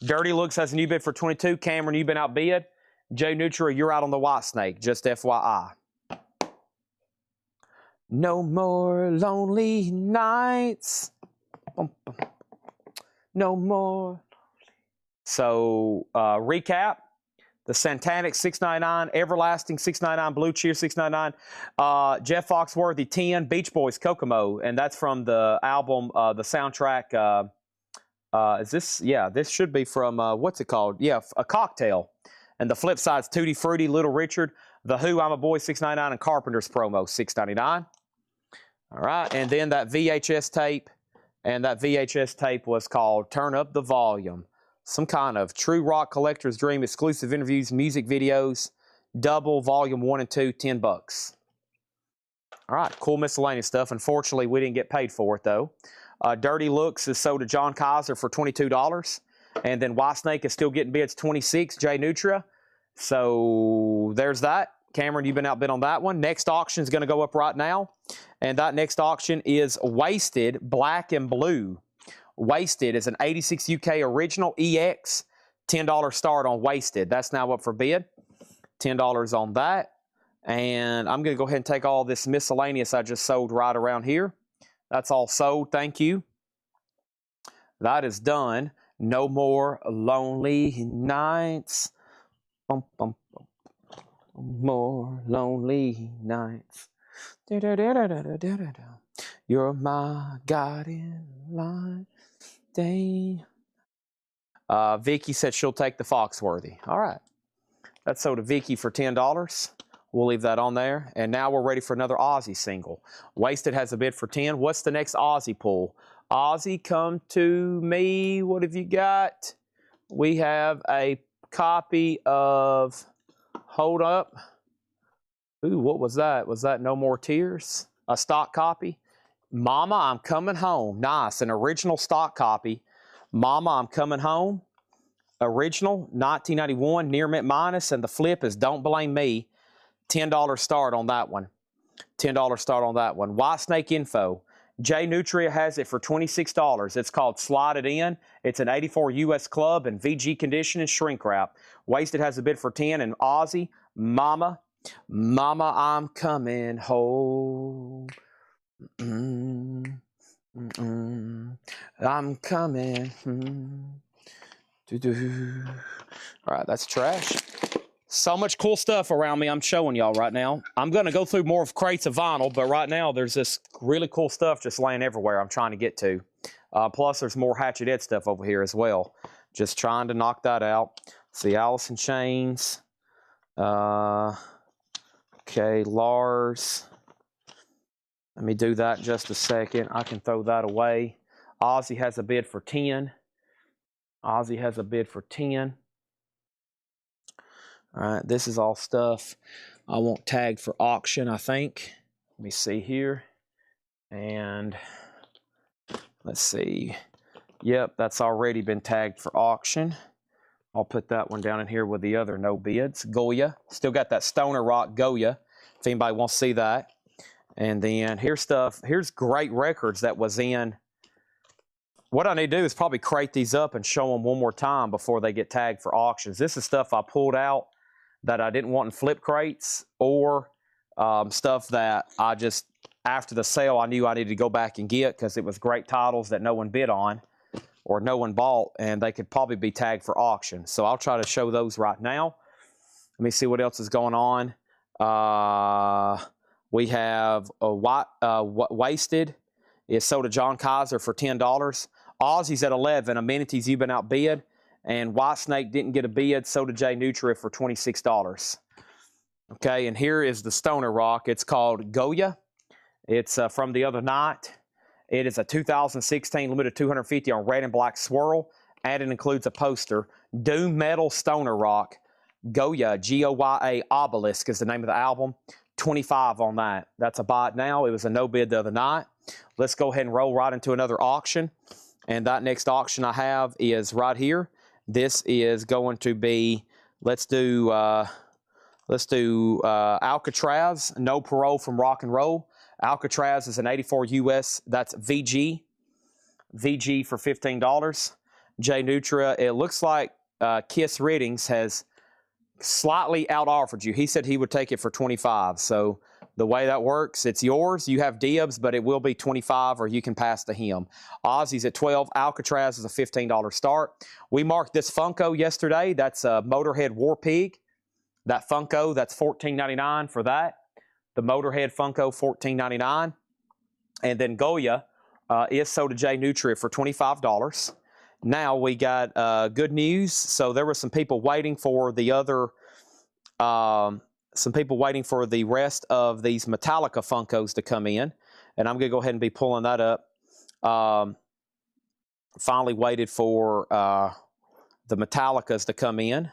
Dirty Looks has a new bid for 22. Cameron, you've been outbid. Jay Nutra, you're out on the Whitesnake, just FYI. No more lonely nights. No more. So, recap. The Santanic $6.99, Everlasting $6.99, Blue Cheer $6.99, Jeff Foxworthy 10, Beach Boys Kokomo, and that's from the album, the soundtrack. Is this? Yeah, this should be from what's it called? Yeah, A Cocktail. And the flip side's Tutti Frutti, Little Richard, The Who, I'm a Boy $6.99, and Carpenter's promo $6.99. All right, and then that VHS tape, and that VHS tape was called Turn Up the Volume. Some kind of true rock collector's dream, exclusive interviews, music videos, double, volume 1 and 2, $10. All right, cool miscellaneous stuff. Unfortunately, we didn't get paid for it, though. Dirty Looks is sold to John Kaiser for $22. And then Whitesnake is still getting bids, $26, Jay Nutra. So there's that. Cameron, you've been outbid on that one. Next auction is going to go up right now. And that next auction is Wasted Black and Blue. Wasted is an 86 UK original EX, $10 start on Wasted. That's now up for bid, $10 on that. And I'm going to go ahead and take all this miscellaneous I just sold right around here. That's all sold, thank you. That is done. No more lonely nights. Bum, bum, bum. More lonely nights. Da, da, da, da, da, da, da, da. You're my guiding light. Vicky said she'll take the Foxworthy. All right. That's sold to Vicky for $10. We'll leave that on there. And now we're ready for another Aussie single. Wasted has a bid for 10. What's the next Aussie pull? Aussie, come to me. What have you got? We have a copy of, hold up. Ooh, what was that? Was that No More Tears? A stock copy? Mama, I'm Coming Home. Nice, an original stock copy. Mama, I'm Coming Home. Original, 1991, near mint minus, and the flip is Don't Blame Me. $10 start on that one. $10 start on that one. Whitesnake Info. Jay Nutria has it for $26. It's called Slide It In. It's an 84 US club and VG condition and shrink wrap. Wasted has a bid for 10. And Aussie, Mama, Mama, I'm Coming Home. I'm coming. All right, that's trash. So much cool stuff around me I'm showing y'all right now. I'm going to go through more of crates of vinyl, but right now there's this really cool stuff just laying everywhere I'm trying to get to. Plus, there's more Hatchet Ed stuff over here as well. Just trying to knock that out. See, Alice in Chains. Okay, Lars. Let me do that in just a second. I can throw that away. Aussie has a bid for 10. Aussie has a bid for 10. All right, this is all stuff I want tagged for auction, I think. Let me see here. And let's see. Yep, that's already been tagged for auction. I'll put that one down in here with the other no bids. Goya. Still got that Stoner Rock Goya, if anybody wants to see that. And then here's stuff. Here's great records that was in. What I need to do is probably crate these up and show them one more time before they get tagged for auctions. This is stuff I pulled out that I didn't want in flip crates, or stuff that I just, after the sale, I knew I needed to go back and get because it was great titles that no one bid on or no one bought, and they could probably be tagged for auction. So I'll try to show those right now. Let me see what else is going on. We have a Wasted. It's sold to John Kaiser for $10. Aussie's at 11. Amenities, you've been outbid. And Whitesnake didn't get a bid. Sold to Jay Nutria for $26. Okay, and here is the Stoner Rock. It's called Goya. It's from the other night. It is a 2016 limited 250 on red and black swirl, and it includes a poster. Doom Metal Stoner Rock, Goya, Goya Obelisk is the name of the album. 25 on that. That's a buy it now. It was a no bid the other night. Let's go ahead and roll right into another auction. And that next auction I have is right here. This is going to be, let's do Alcatraz, no parole from rock and roll. Alcatraz is an 84 US, that's VG for $15. J Nutria, it looks like Kiss Riddings has slightly out-offered you. He said he would take it for 25. So the way that works, it's yours. You have dibs, but it will be 25 or you can pass to him. Aussie's at 12. Alcatraz is a $15 start. We marked this Funko yesterday. That's a Motorhead War Pig. That Funko, that's $14.99 for that. The Motorhead Funko, $14.99. And then Goya is sold to J Nutria for $25. Now we got good news. So there were some people waiting for the other, some people waiting for the rest of these Metallica Funkos to come in. And I'm going to go ahead and be pulling that up. Finally waited for the Metallicas to come in.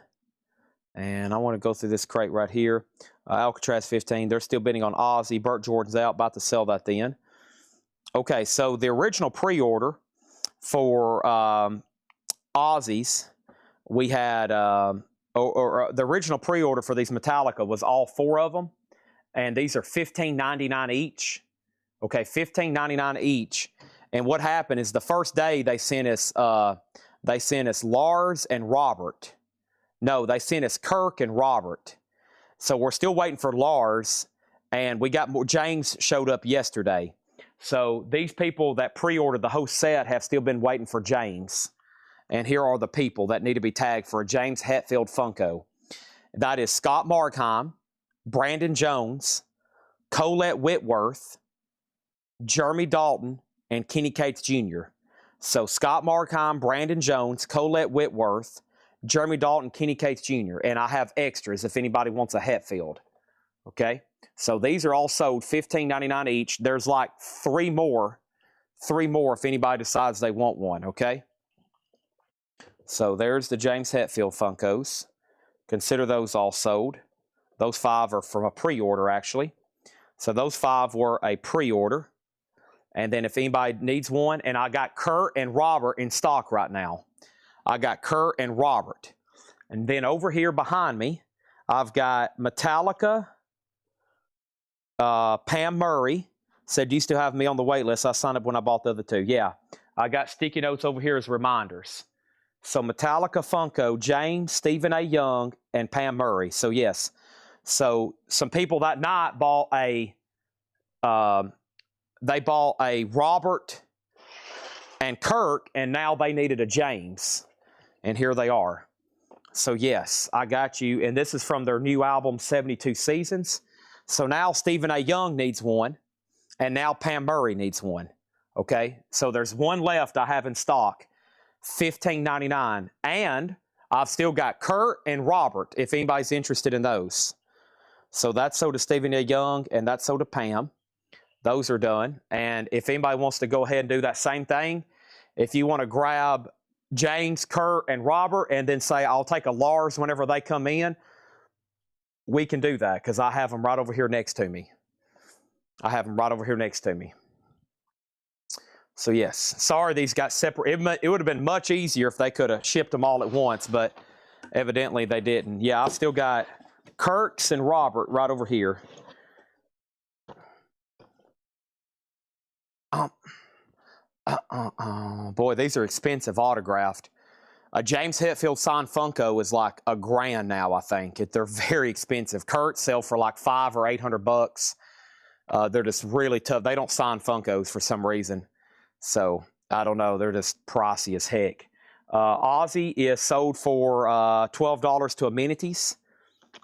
And I want to go through this crate right here. Alcatraz 15. They're still bidding on Aussie. Burt Jordan's out. About to sell that then. Okay, so the original pre-order for Aussies, we had, the original pre-order for these Metallica was all 4 of them. And these are $15.99 each. Okay, $15.99 each. And what happened is the first day they sent us Lars and Robert. No, they sent us Kirk and Robert. So we're still waiting for Lars, and we got more. James showed up yesterday. So these people that pre-ordered the whole set have still been waiting for James. And here are the people that need to be tagged for a James Hetfield Funko. That is Scott Markheim, Brandon Jones, Colette Whitworth, Jeremy Dalton, and Kenny Cates Jr. So Scott Markheim, Brandon Jones, Colette Whitworth, Jeremy Dalton, Kenny Cates Jr. And I have extras if anybody wants a Hetfield. Okay? So these are all sold $15.99 each. There's like 3 more if anybody decides they want one. Okay? So there's the James Hetfield Funkos. Consider those all sold. Those 5 are from a pre-order, actually. So those 5 were a pre-order. And then if anybody needs one, and I got Kurt and Robert in stock right now. I got Kurt and Robert. And then over here behind me, I've got Metallica, Pam Murray. Said, you still have me on the wait list. I signed up when I bought the other 2. Yeah. I got sticky notes over here as reminders. So Metallica Funko, James, Stephen A. Young, and Pam Murray. So yes. So some people that night bought a Robert and Kirk, and now they needed a James. And here they are. So yes, I got you. And this is from their new album, 72 Seasons. So now Stephen A. Young needs one. And now Pam Murray needs one. Okay? So there's one left I have in stock. $15.99. And I've still got Kurt and Robert, if anybody's interested in those. So that's sold to Stephen A. Young, and that's sold to Pam. Those are done. And if anybody wants to go ahead and do that same thing, if you want to grab James, Kurt, and Robert, and then say, I'll take a Lars whenever they come in, we can do that, because I have them right over here next to me. So yes, sorry these got separate. It would have been much easier if they could have shipped them all at once, but evidently they didn't. Yeah, I've still got Kirk's and Robert right over here. Boy, these are expensive autographed. A James Hetfield signed Funko is like $1,000 now, I think. They're very expensive. Kurt sell for like $500 or $800. They're just really tough. They don't sign Funkos for some reason. So, I don't know. They're just pricey as heck. Aussie is sold for $12 to Amenities.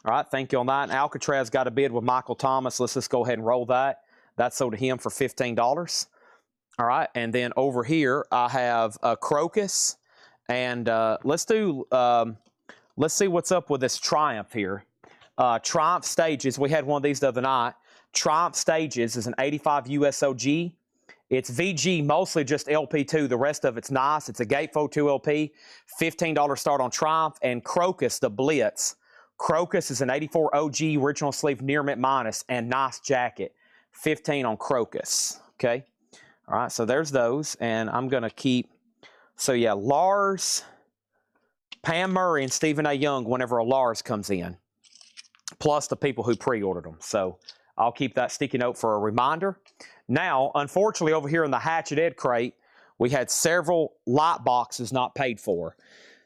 All right, thank you on that. And Alcatraz got a bid with Michael Thomas. Let's just go ahead and roll that. That's sold to him for $15. All right, and then over here I have Crocus, and let's see what's up with this Triumph here. Triumph Stages, we had one of these the other night. Triumph Stages is an 85 USOG. It's VG, mostly just LP2. The rest of it's nice. It's a Gatefold 2 LP, $15 start on Triumph, and Crocus, the Blitz. Crocus is an 84 OG original sleeve near mint minus and nice jacket. 15 on Crocus. Okay. All right. So there's those. And I'm going to keep. So yeah, Lars, Pam Murray, and Stephen A. Young whenever a Lars comes in. Plus the people who pre-ordered them. So I'll keep that sticky note for a reminder. Now, unfortunately, over here in the Hatchet Ed crate, we had several light boxes not paid for.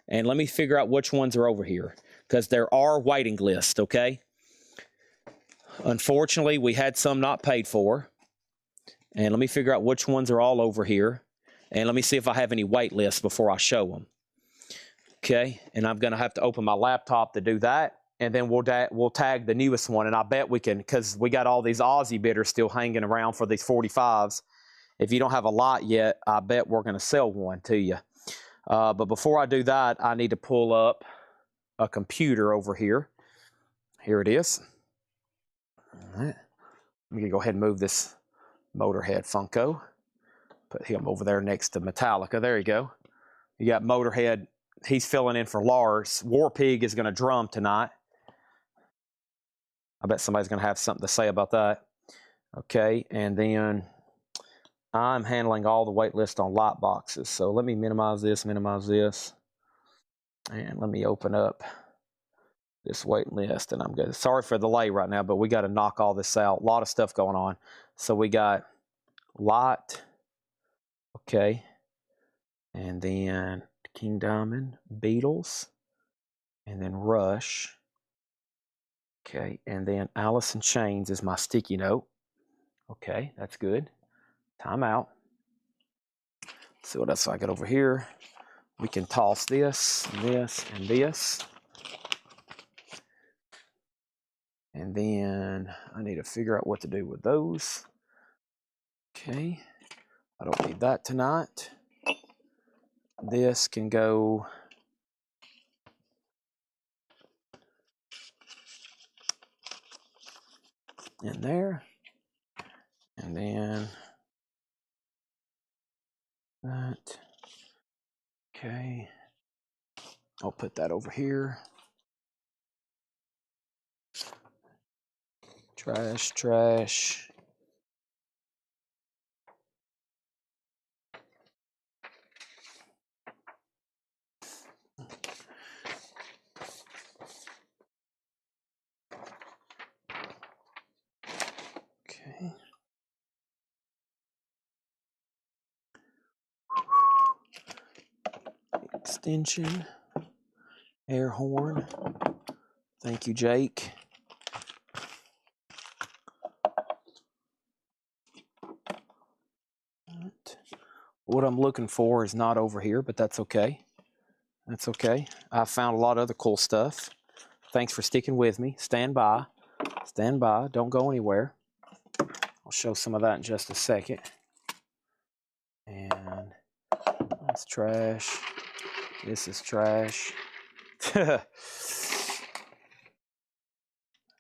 And let me figure out which ones are over here, because there are waiting lists, okay? Unfortunately, we had some not paid for. And let me figure out which ones are all over here. And let me see if I have any wait lists before I show them. Okay, and I'm going to have to open my laptop to do that. And then we'll tag the newest one. And I bet we can, because we got all these Aussie bidders still hanging around for these 45s. If you don't have a lot yet, I bet we're going to sell one to you. But before I do that, I need to pull up a computer over here. Here it is. All right. I'm going to go ahead and move this Motorhead Funko. Put him over there next to Metallica. There you go. You got Motorhead. He's filling in for Lars. War Pig is going to drum tonight. I bet somebody's going to have something to say about that. Okay, and then I'm handling all the wait list on light boxes. So let me minimize this, and let me open up this wait list. And I'm good. Sorry for the delay right now, but we got to knock all this out. A lot of stuff going on. So we got Light. Okay, and then King Diamond, Beatles, and then Rush. Okay, and then Alice in Chains is my sticky note. Okay, that's good. Time out. Let's see what else I got over here. We can toss this, this, and this. And then I need to figure out what to do with those. Okay, I don't need that tonight. This can go in there. And then that. Okay. I'll put that over here. Trash, trash. Okay. Extension. Air horn. Thank you, Jake. What I'm looking for is not over here, but that's okay. That's okay. I found a lot of other cool stuff. Thanks for sticking with me. Stand by. Stand by. Don't go anywhere. I'll show some of that in just a second. And that's trash. This is trash.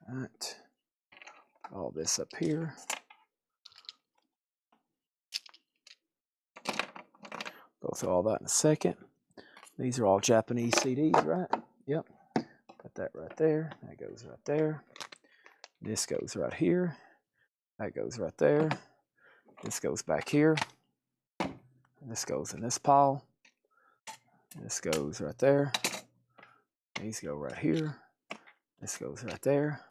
Right. All this up here. Go through all that in a second. These are all Japanese CDs, right? Yep. Put that right there. That goes right there. This goes right here. That goes right there. This goes back here. This goes in this pile. This goes right there. These go right here. This goes right there.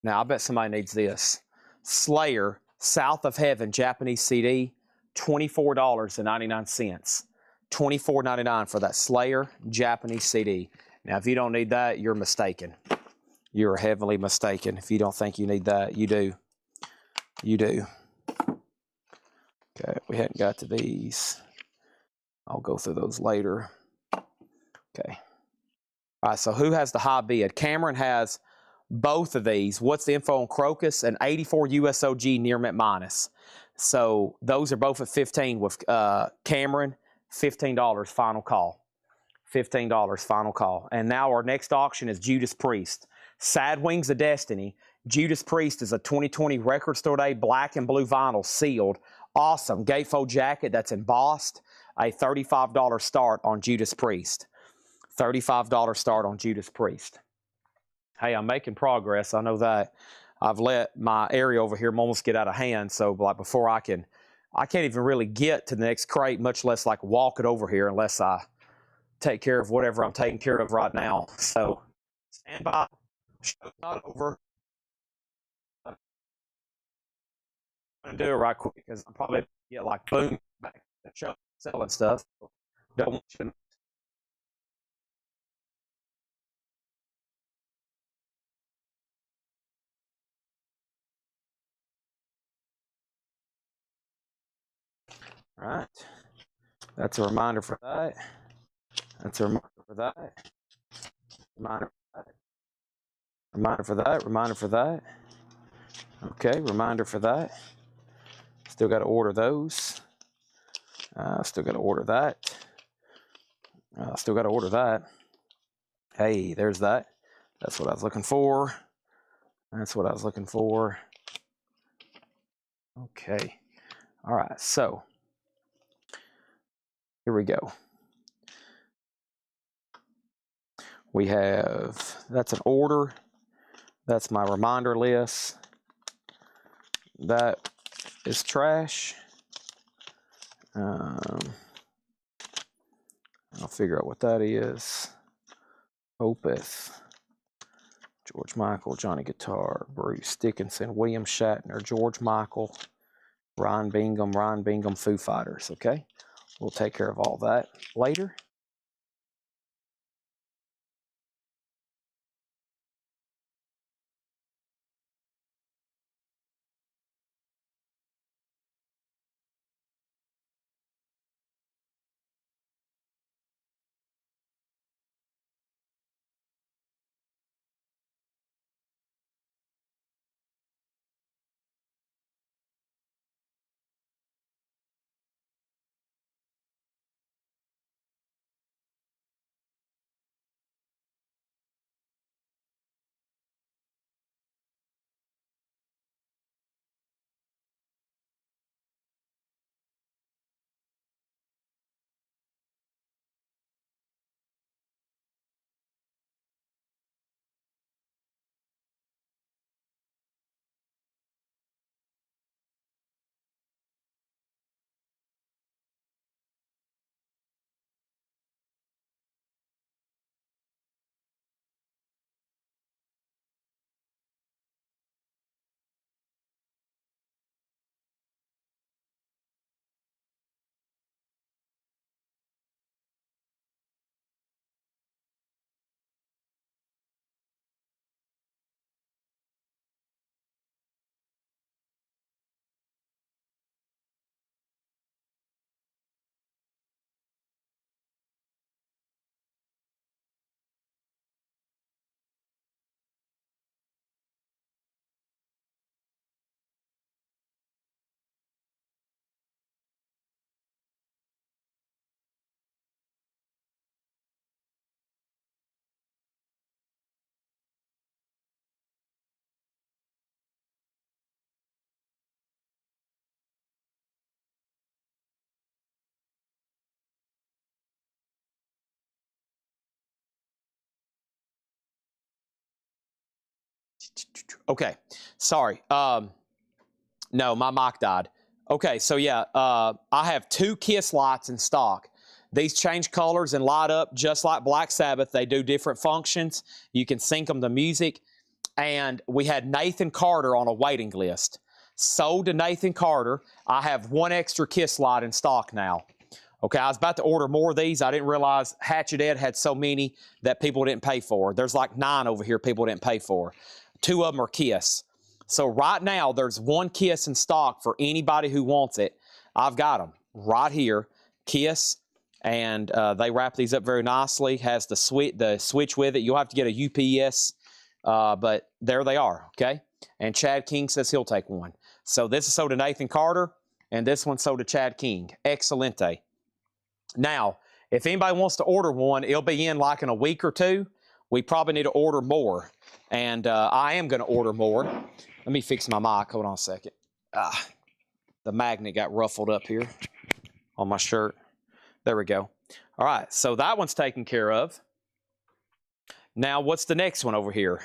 Now, I bet somebody needs this. Slayer, South of Heaven, Japanese CD, $24.99. $24.99 for that Slayer Japanese CD. Now, if you don't need that, you're mistaken. You're heavily mistaken. If you don't think you need that, you do. You do. Okay, we hadn't got to these. I'll go through those later. Okay. All right, so who has the high bid? Cameron has both of these. What's the info on Crocus? An 84 USOG near mint minus. So those are both at 15 with Cameron. $15 final call. $15 final call. And now our next auction is Judas Priest. Sad Wings of Destiny. Judas Priest is a 2020 Record Store Day black and blue vinyl sealed. awesome gatefold jacket that's embossed. A $35 start on Judas Priest. $35 start on Judas Priest. Hey, I'm making progress. I know that. I've let my area over here almost get out of hand. So like before I can't even really get to the next crate, much less like walk it over here unless I take care of whatever I'm taking care of right now. So stand by. Show's not over. I'm going to do it right quick because I'm probably going to get like boom back to show selling stuff. Don't want you to. All right. That's a reminder for that. That's a reminder for that. Reminder for that. Reminder for that. Reminder for that. Okay, reminder for that. Still got to order those. Still got to order that. Still got to order that. Hey, there's that. That's what I was looking for. That's what I was looking for. Okay. All right, so here we go. We have, that's an order. That's my reminder list. That is trash. I'll figure out what that is. Opeth, George Michael, Johnny Guitar, Bruce Dickinson, William Shatner, George Michael, Ryan Bingham, Foo Fighters, okay? We'll take care of all that later. Okay, sorry. No, my mic died. Okay, so yeah, I have 2 Kiss lights in stock. These change colors and light up just like Black Sabbath. They do different functions. You can sync them to music. And we had Nathan Carter on a waiting list. Sold to Nathan Carter. I have 1 extra Kiss light in stock now. Okay, I was about to order more of these. I didn't realize Hatchet Ed had so many that people didn't pay for. There's like 9 over here people didn't pay for. 2 of them are Kiss. So right now, there's 1 Kiss in stock for anybody who wants it. I've got them right here, Kiss, and they wrap these up very nicely. Has the switch with it. You'll have to get a UPS, but there they are, okay? And Chad King says he'll take 1. So this is sold to Nathan Carter, and this one's sold to Chad King. Excelente. Now, if anybody wants to order 1, it'll be in like in a week or 2. We probably need to order more, and I am going to order more. Let me fix my mic. Hold on a second. The magnet got ruffled up here on my shirt. There we go. All right, so that one's taken care of. Now, what's the next one over here?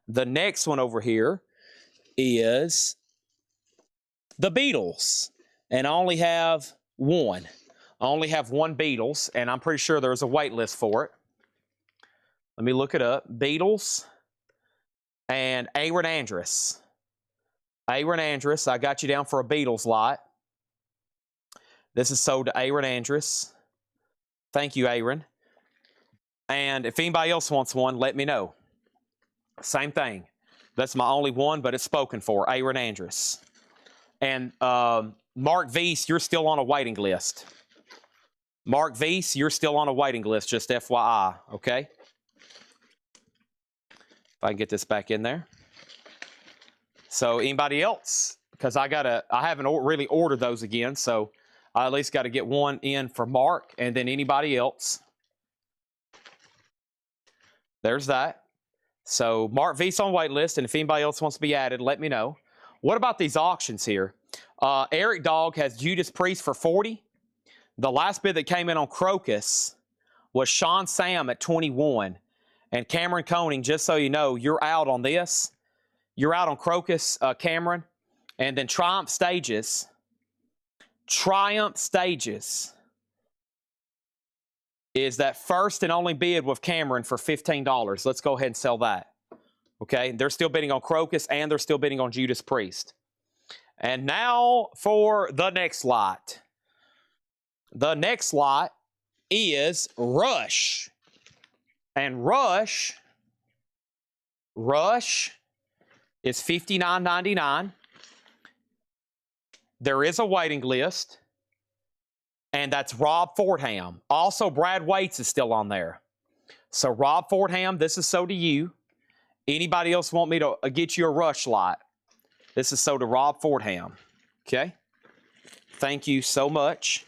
The next one over here is the Beatles. And I only have one. I only have one Beatles, and I'm pretty sure there's a wait list for it. Let me look it up. Beatles and Aaron Andrus. Aaron Andrus, I got you down for a Beatles lot. This is sold to Aaron Andrus. Thank you, Aaron. And if anybody else wants one, let me know. Same thing. That's my only one, but it's spoken for. Aaron Andrus. And Mark Weiss, you're still on a waiting list. Mark Weiss, you're still on a waiting list, just FYI, okay? If I can get this back in there. So anybody else? Because I haven't really ordered those again, so I at least got to get one in for Mark, and then anybody else. There's that. So Mark Weiss on wait list, and if anybody else wants to be added, let me know. What about these auctions here? Eric Dog has Judas Priest for 40. The last bid that came in on Crocus was Sean Sam at 21. And Cameron Koenig, just so you know, you're out on this. You're out on Crocus, Cameron. And then Triumph Stages. Triumph Stages is that first and only bid with Cameron for $15. Let's go ahead and sell that. Okay, they're still bidding on Crocus and they're still bidding on Judas Priest. And now for the next lot. The next lot is Rush. And Rush is $59.99. There is a waiting list. And that's Rob Fordham. Also, Brad Waits is still on there. So, Rob Fordham, this is so to you. Anybody else want me to get you a Rush lot? This is so to Rob Fordham. Okay? Thank you so much.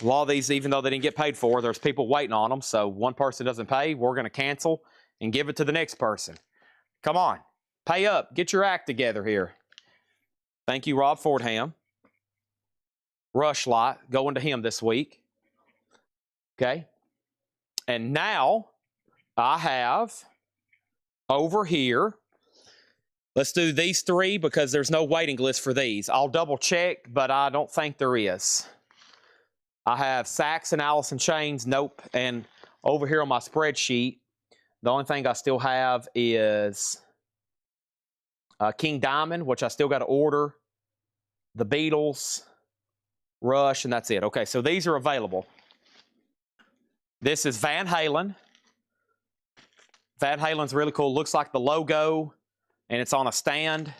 A lot of these, even though they didn't get paid for, there's people waiting on them. So, one person doesn't pay, we're going to cancel and give it to the next person. Come on. Pay up. Get your act together here. Thank you, Rob Fordham. Rush lot going to him this week. Okay. And now I have over here, let's do these three because there's no waiting list for these. I'll double check, but I don't think there is. I have Saks and Allison Chains. Nope. And over here on my spreadsheet, the only thing I still have is King Diamond, which I still got to order. The Beatles. Rush, and that's it. Okay, so these are available. This is Van Halen. Van Halen's really cool. Looks like the logo, and it's on a stand.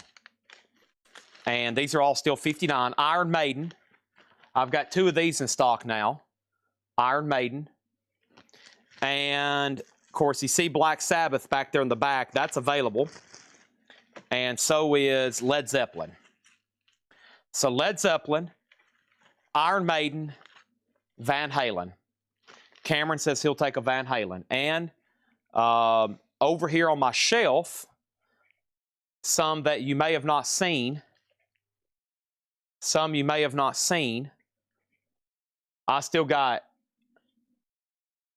And these are all still $59. Iron Maiden. I've got two of these in stock now. Iron Maiden. And, of course, you see Black Sabbath back there in the back. That's available. And so is Led Zeppelin. So Led Zeppelin, Iron Maiden, Van Halen. Cameron says he'll take a Van Halen. And over here on my shelf, some that you may have not seen. Some you may have not seen. I still got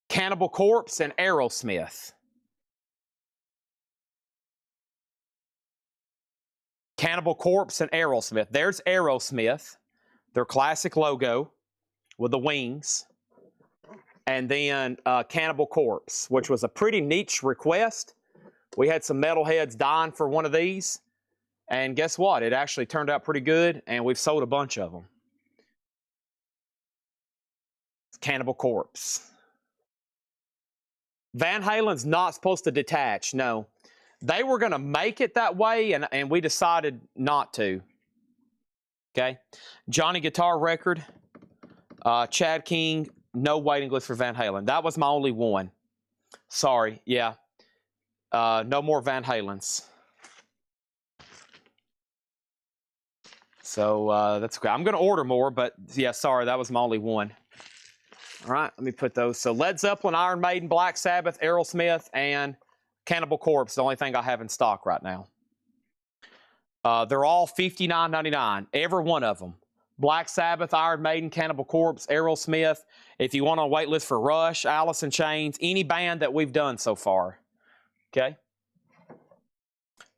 Cannibal Corpse and Aerosmith. Cannibal Corpse and Aerosmith. There's Aerosmith. Their classic logo with the wings. And then Cannibal Corpse, which was a pretty niche request. We had some metalheads dying for one of these. And guess what? It actually turned out pretty good, and we've sold a bunch of them. It's Cannibal Corpse. Van Halen's not supposed to detach, no. They were going to make it that way, and we decided not to. Okay? Johnny Guitar Record, Chad King, no waiting list for Van Halen. That was my only one. Sorry, yeah. No more Van Halens. So that's okay. I'm going to order more, but yeah, sorry, that was my only one. All right, let me put those. So Led Zeppelin, Iron Maiden, Black Sabbath, Aerosmith, and Cannibal Corpse, the only thing I have in stock right now. They're all $59.99, every one of them. Black Sabbath, Iron Maiden, Cannibal Corpse, Aerosmith. If you want on a wait list for Rush, Alice in Chains, any band that we've done so far. Okay.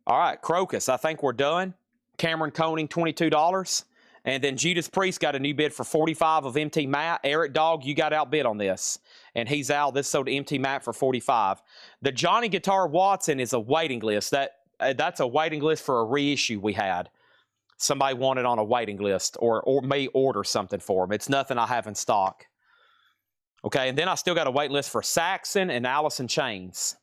All right, Crocus, I think we're done. Cameron Koning, $22. And then Judas Priest got a new bid for $45 of MT Matt. Eric Dog, you got outbid on this. And he's out. This sold to MT Matt for $45. The Johnny Guitar Watson is a waiting list. That's a waiting list for a reissue we had. Somebody wanted on a waiting list or may order something for them. It's nothing I have in stock. Okay, and then I still got a wait list for Saxon and Alice in Chains.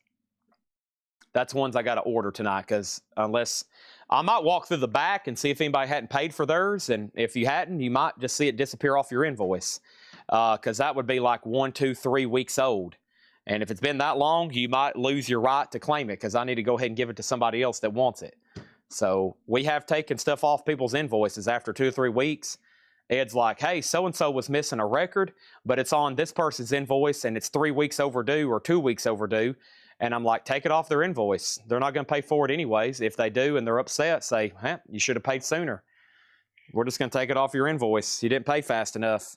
That's ones I got to order tonight because unless I might walk through the back and see if anybody hadn't paid for theirs. And if you hadn't, you might just see it disappear off your invoice because that would be like 1, 2, 3 weeks old. And if it's been that long, you might lose your right to claim it because I need to go ahead and give it to somebody else that wants it. So we have taken stuff off people's invoices after 2 or 3 weeks. Ed's like, hey, so-and-so was missing a record, but it's on this person's invoice and it's 3 weeks overdue or 2 weeks overdue. And I'm like, take it off their invoice. They're not going to pay for it anyways. If they do and they're upset, say, you should have paid sooner. We're just going to take it off your invoice. You didn't pay fast enough.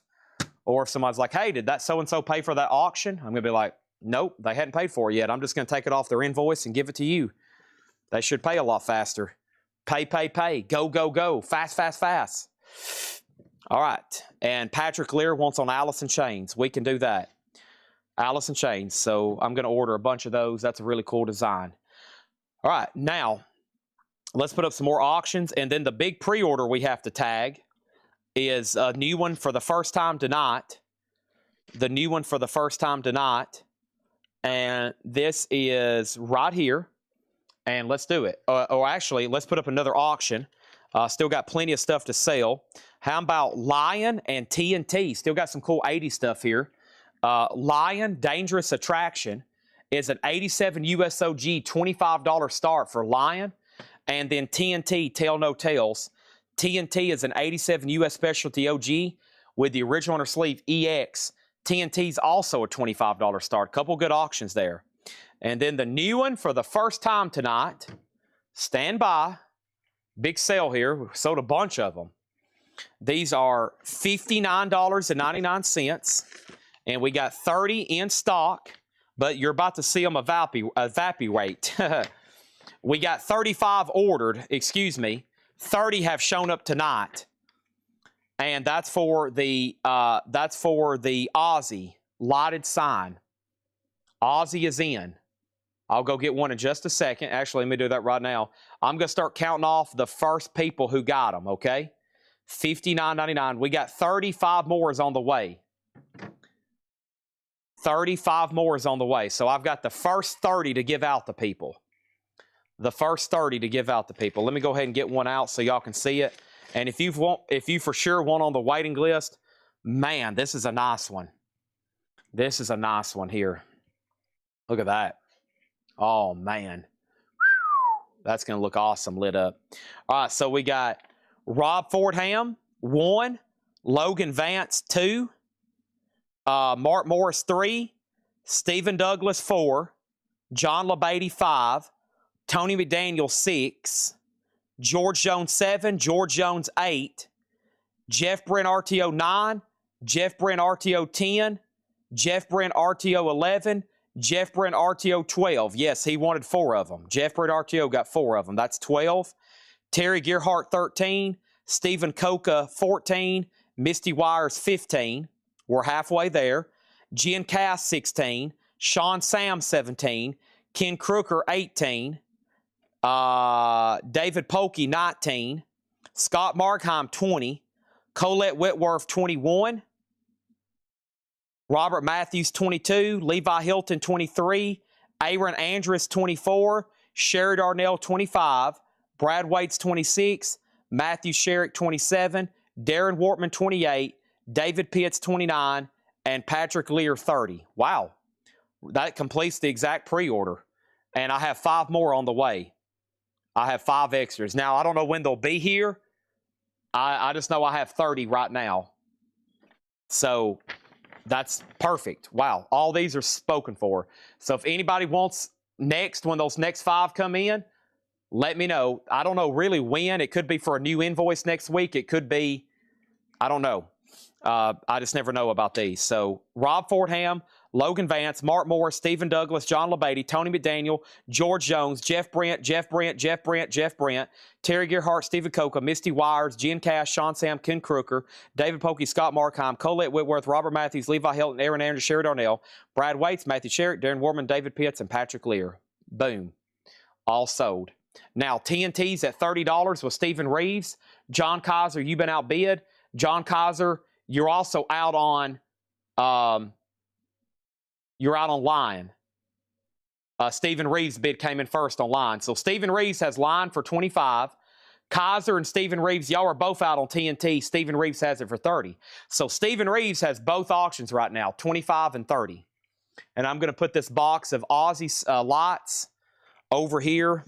Or if somebody's like, hey, did that so-and-so pay for that auction? I'm going to be like, nope, they hadn't paid for it yet. I'm just going to take it off their invoice and give it to you. They should pay a lot faster. Pay, pay, pay. Go, go, go. Fast, fast, fast. All right. And Patrick Lear wants on Alice in Chains. We can do that. Alice in Chains. So I'm going to order a bunch of those. That's a really cool design. All right. Now, let's put up some more auctions. And then the big pre-order we have to tag is a new one for the first time tonight. The new one for the first time tonight. And this is right here. And let's do it. Or actually, let's put up another auction. Still got plenty of stuff to sell. How about Lion and TNT? Still got some cool 80s stuff here. Lion, Dangerous Attraction, is an 87 USOG $25 start for Lion. And then TNT, Tell No Tales. TNT is an 87 US Specialty OG with the original on her sleeve EX. TNT's also a $25 start. Couple good auctions there. And then the new one for the first time tonight, stand by, big sale here, we sold a bunch of them. These are $59.99, and we got 30 in stock, but you're about to see them evaporate. We got 35 ordered, 30 have shown up tonight. And that's for the Aussie lighted sign. Aussie is in. I'll go get one in just a second. Actually, let me do that right now. I'm going to start counting off the first people who got them, okay? $59.99. We got 35 more is on the way. 35 more is on the way. So I've got the first 30 to give out to people. The first 30 to give out to people. Let me go ahead and get one out so y'all can see it. And if you for sure want on the waiting list, man, this is a nice one. This is a nice one here. Look at that. Oh, man. That's going to look awesome lit up. All right, so we got Rob Fordham, 1. Logan Vance, 2. Mark Morris, 3. Stephen Douglas, 4. John LeBeatty, 5. Tony McDaniel, 6. George Jones, 7. George Jones, 8. Jeff Brent, RTO, 9. Jeff Brent, RTO, 10. Jeff Brent, RTO, 11. Jeff Brent, RTO, 12. Yes, he wanted 4 of them. Jeff Brent, RTO got 4 of them. That's 12. Terry Gearhart, 13. Stephen Coca, 14. Misty Wires, 15. We're halfway there. Jen Cass, 16. Sean Sam, 17. Ken Crooker, 18. David Polkey, 19. Scott Markheim, 20. Colette Whitworth, 21. Robert Matthews, 22. Levi Hilton, 23. Aaron Andrus, 24. Sherry Darnell, 25. Brad Waits, 26. Matthew Sherrick, 27. Darren Wortman, 28. David Pitts, 29. And Patrick Lear, 30. Wow. That completes the exact pre-order. And I have 5 more on the way. I have 5 extras. Now, I don't know when they'll be here. I just know I have 30 right now. So that's perfect. Wow. All these are spoken for. So if anybody wants next, when those next 5 come in, let me know. I don't know really when. It could be for a new invoice next week. It could be, I don't know. I just never know about these. So Rob Fordham, Logan Vance, Mark Morris, Stephen Douglas, John LeBeatty, Tony McDaniel, George Jones, Jeff Brent, Terry Gerhart, Stephen Coca, Misty Wires, Jen Cash, Sean Sam, Ken Crooker, David Pokey, Scott Markheim, Colette Whitworth, Robert Matthews, Levi Hilton, Aaron Anderson, Sherry Darnell, Brad Waits, Matthew Sherrick, Darren Warman, David Pitts, and Patrick Lear. Boom. All sold. Now, TNT's at $30 with Stephen Reeves. John Kaiser, you've been outbid. John Kaiser, you're also out on Lion. Stephen Reeves' bid came in first on Lion. So Stephen Reeves has Lion for 25. Kaiser and Stephen Reeves, y'all are both out on TNT. Stephen Reeves has it for 30. So Stephen Reeves has both auctions right now, 25 and 30. And I'm going to put this box of Aussie lights over here.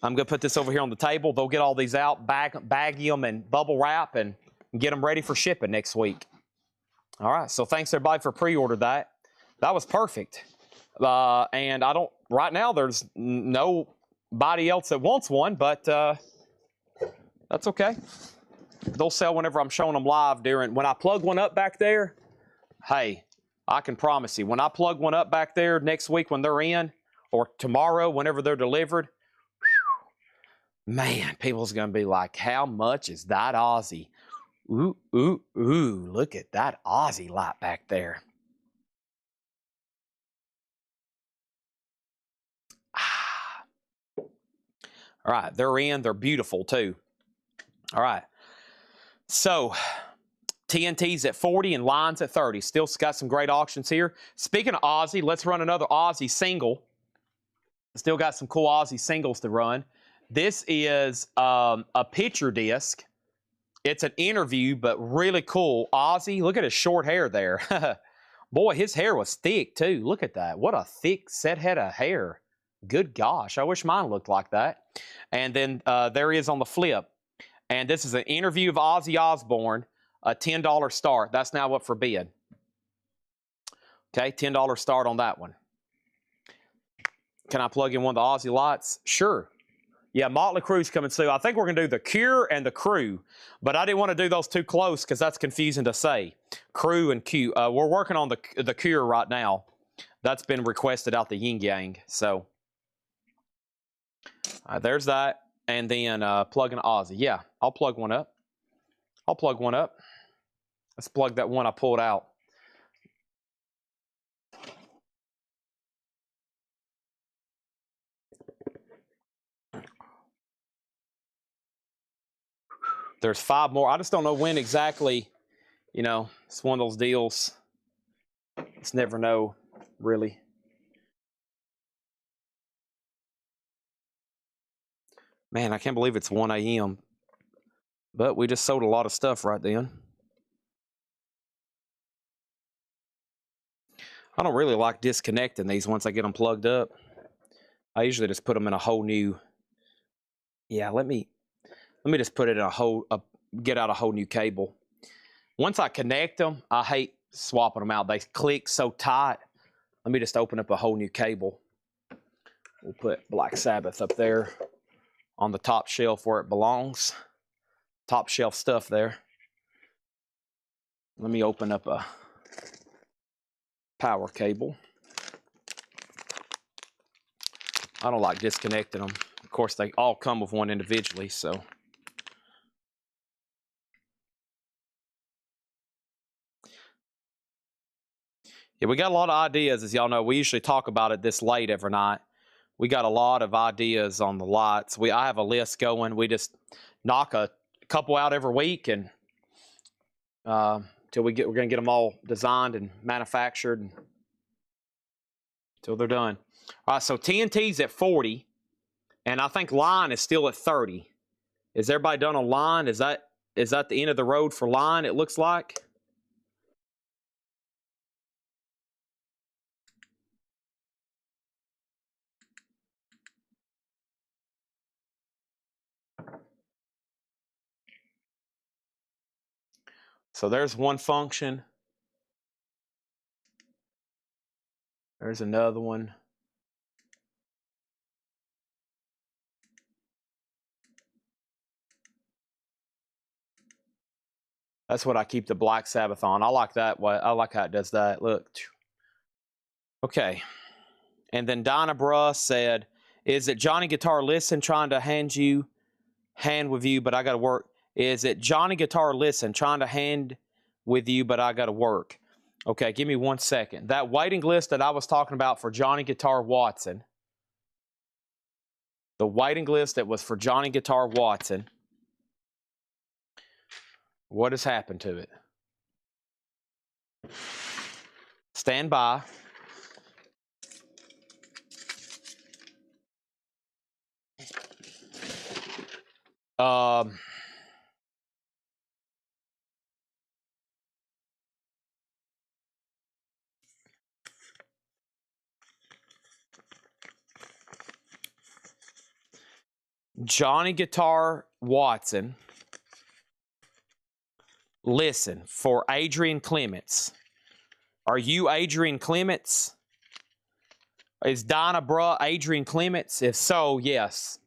I'm going to put this over here on the table. They'll get all these out, bag them, and bubble wrap, and get them ready for shipping next week. All right, so thanks everybody for pre-order that. That was perfect. And I don't, right now there's nobody else that wants one, but that's okay. They'll sell whenever I'm showing them live when I plug one up back there. Hey, I can promise you, when I plug one up back there next week when they're in, or tomorrow whenever they're delivered, man, people's going to be like, how much is that Aussie? Ooh, ooh, ooh, look at that Aussie light back there. Ah. All right, they're in. They're beautiful, too. All right. So, TNT's at 40 and Lion's at 30. Still got some great auctions here. Speaking of Aussie, let's run another Aussie single. Still got some cool Aussie singles to run. This is a picture disc. It's an interview, but really cool. Aussie, look at his short hair there. Boy, his hair was thick, too. Look at that. What a thick set head of hair. Good gosh. I wish mine looked like that. And then there he is on the flip. And this is an interview of Ozzy Osbourne, a $10 start. That's now up for bid. Okay, $10 start on that one. Can I plug in one of the Aussie lights? Sure. Yeah, Motley Crue's coming soon. I think we're going to do the Cure and the Crew, but I didn't want to do those too close because that's confusing to say. Crew and Q. We're working on the Cure right now. That's been requested out the Yin Yang. So there's that. And then plugging Aussie. Yeah, I'll plug one up. I'll plug one up. Let's plug that one I pulled out. There's 5 more. I just don't know when exactly. You know, it's one of those deals. It's never know, really. Man, I can't believe it's 1 a.m. But we just sold a lot of stuff right then. I don't really like disconnecting these once I get them plugged up. I usually just put them in a whole new. Yeah, let me just put it in get out a whole new cable. Once I connect them, I hate swapping them out. They click so tight. Let me just open up a whole new cable. We'll put Black Sabbath up there on the top shelf where it belongs. Top shelf stuff there. Let me open up a power cable. I don't like disconnecting them. Of course, they all come with one individually, so. Yeah, we got a lot of ideas, as y'all know. We usually talk about it this late every night. We got a lot of ideas on the lights. I have a list going. We just knock a couple out every week, and we're gonna get them all designed and manufactured until they're done. All right, so TNT's at 40, and I think Line is still at 30. Is everybody done on Line? Is that the end of the road for Line? It looks like. So there's one function. There's another one. That's what I keep the Black Sabbath on. I like that. I like how it does that. Look. Okay. And then Donna Bruh said, is it Johnny Guitar Listen trying to hand with you, but I got to work? Is it Johnny Guitar Listen trying to hand with you, but I got to work? Okay, give me 1 second. That waiting list that I was talking about for Johnny Guitar Watson, the waiting list that was for Johnny Guitar Watson, what has happened to it? Stand by. Johnny Guitar Watson, listen, for Adrian Clements. Are you Adrian Clements? Is Donna Bruh Adrian Clements? If so, yes.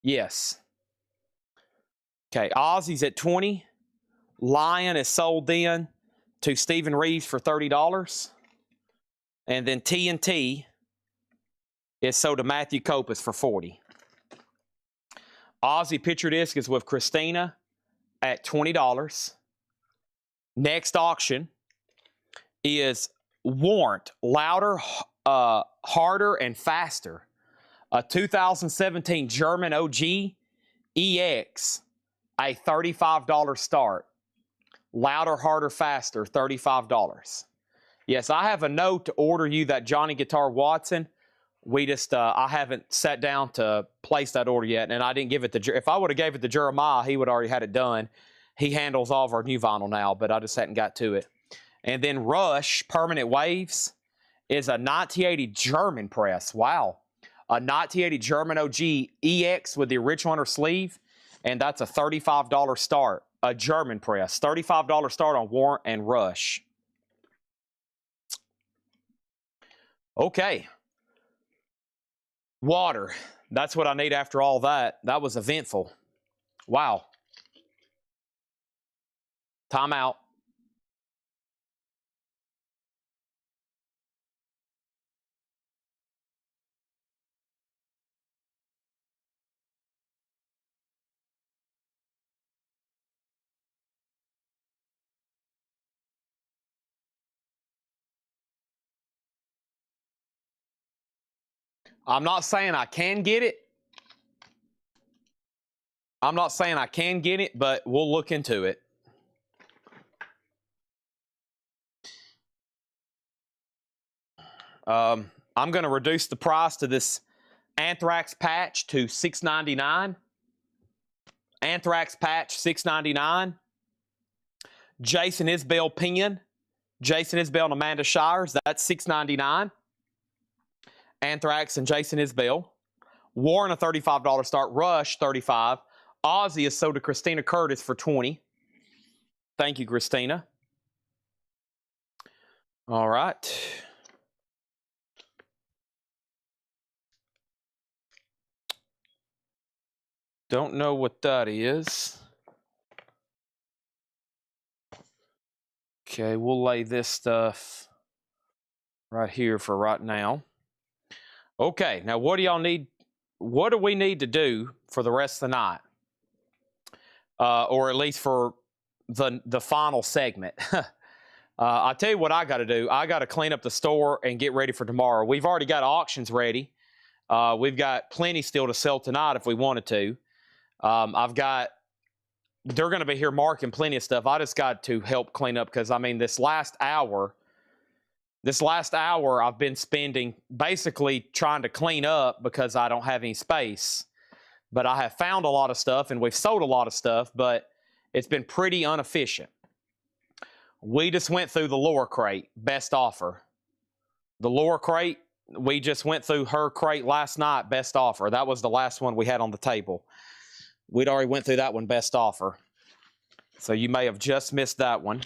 Yes. Okay, Aussie's at 20. Lion is sold then to Stephen Reeves for $30. And then TNT is sold to Matthew Copas for $40. Aussie Picture Disc is with Christina at $20. Next auction is Warrant, Louder, Harder, and Faster. A 2017 German OG EX, a $35 start. Louder, Harder, Faster, $35. Yes, I have a note to order you that Johnny Guitar Watson. We just, I haven't sat down to place that order yet, and I didn't give it to, if I would have gave it to Jeremiah, he would have already had it done. He handles all of our new vinyl now, but I just hadn't got to it. And then Rush, Permanent Waves, is a 1980 German press. Wow. A 1980 German OG EX with the original under sleeve, and that's a $35 start. A German press. $35 start on Warrant and Rush. Okay. Water. That's what I need after all that. That was eventful. Wow. Time out. I'm not saying I can get it. I'm not saying I can get it, but we'll look into it. I'm going to reduce the price to this Anthrax patch to $6.99. Anthrax patch, $6.99. Jason Isbell pen. Jason Isbell and Amanda Shires, that's $6.99. Anthrax and Jason Isbell. Warren, a $35 start. Rush, $35. Aussie is sold to Christina Curtis for $20. Thank you, Christina. All right. Don't know what that is. Okay, we'll lay this stuff right here for right now. Okay, now what do y'all need? What do we need to do for the rest of the night? Or at least for the final segment. I'll tell you what I got to do. I got to clean up the store and get ready for tomorrow. We've already got auctions ready. We've got plenty still to sell tonight if we wanted to. They're going to be here marking plenty of stuff. I just got to help clean up because, I mean, this last hour I've been spending basically trying to clean up because I don't have any space. But I have found a lot of stuff and we've sold a lot of stuff, but it's been pretty inefficient. We just went through the lower crate, best offer. The lower crate, we just went through her crate last night, best offer. That was the last one we had on the table. We'd already went through that one, best offer. So you may have just missed that one.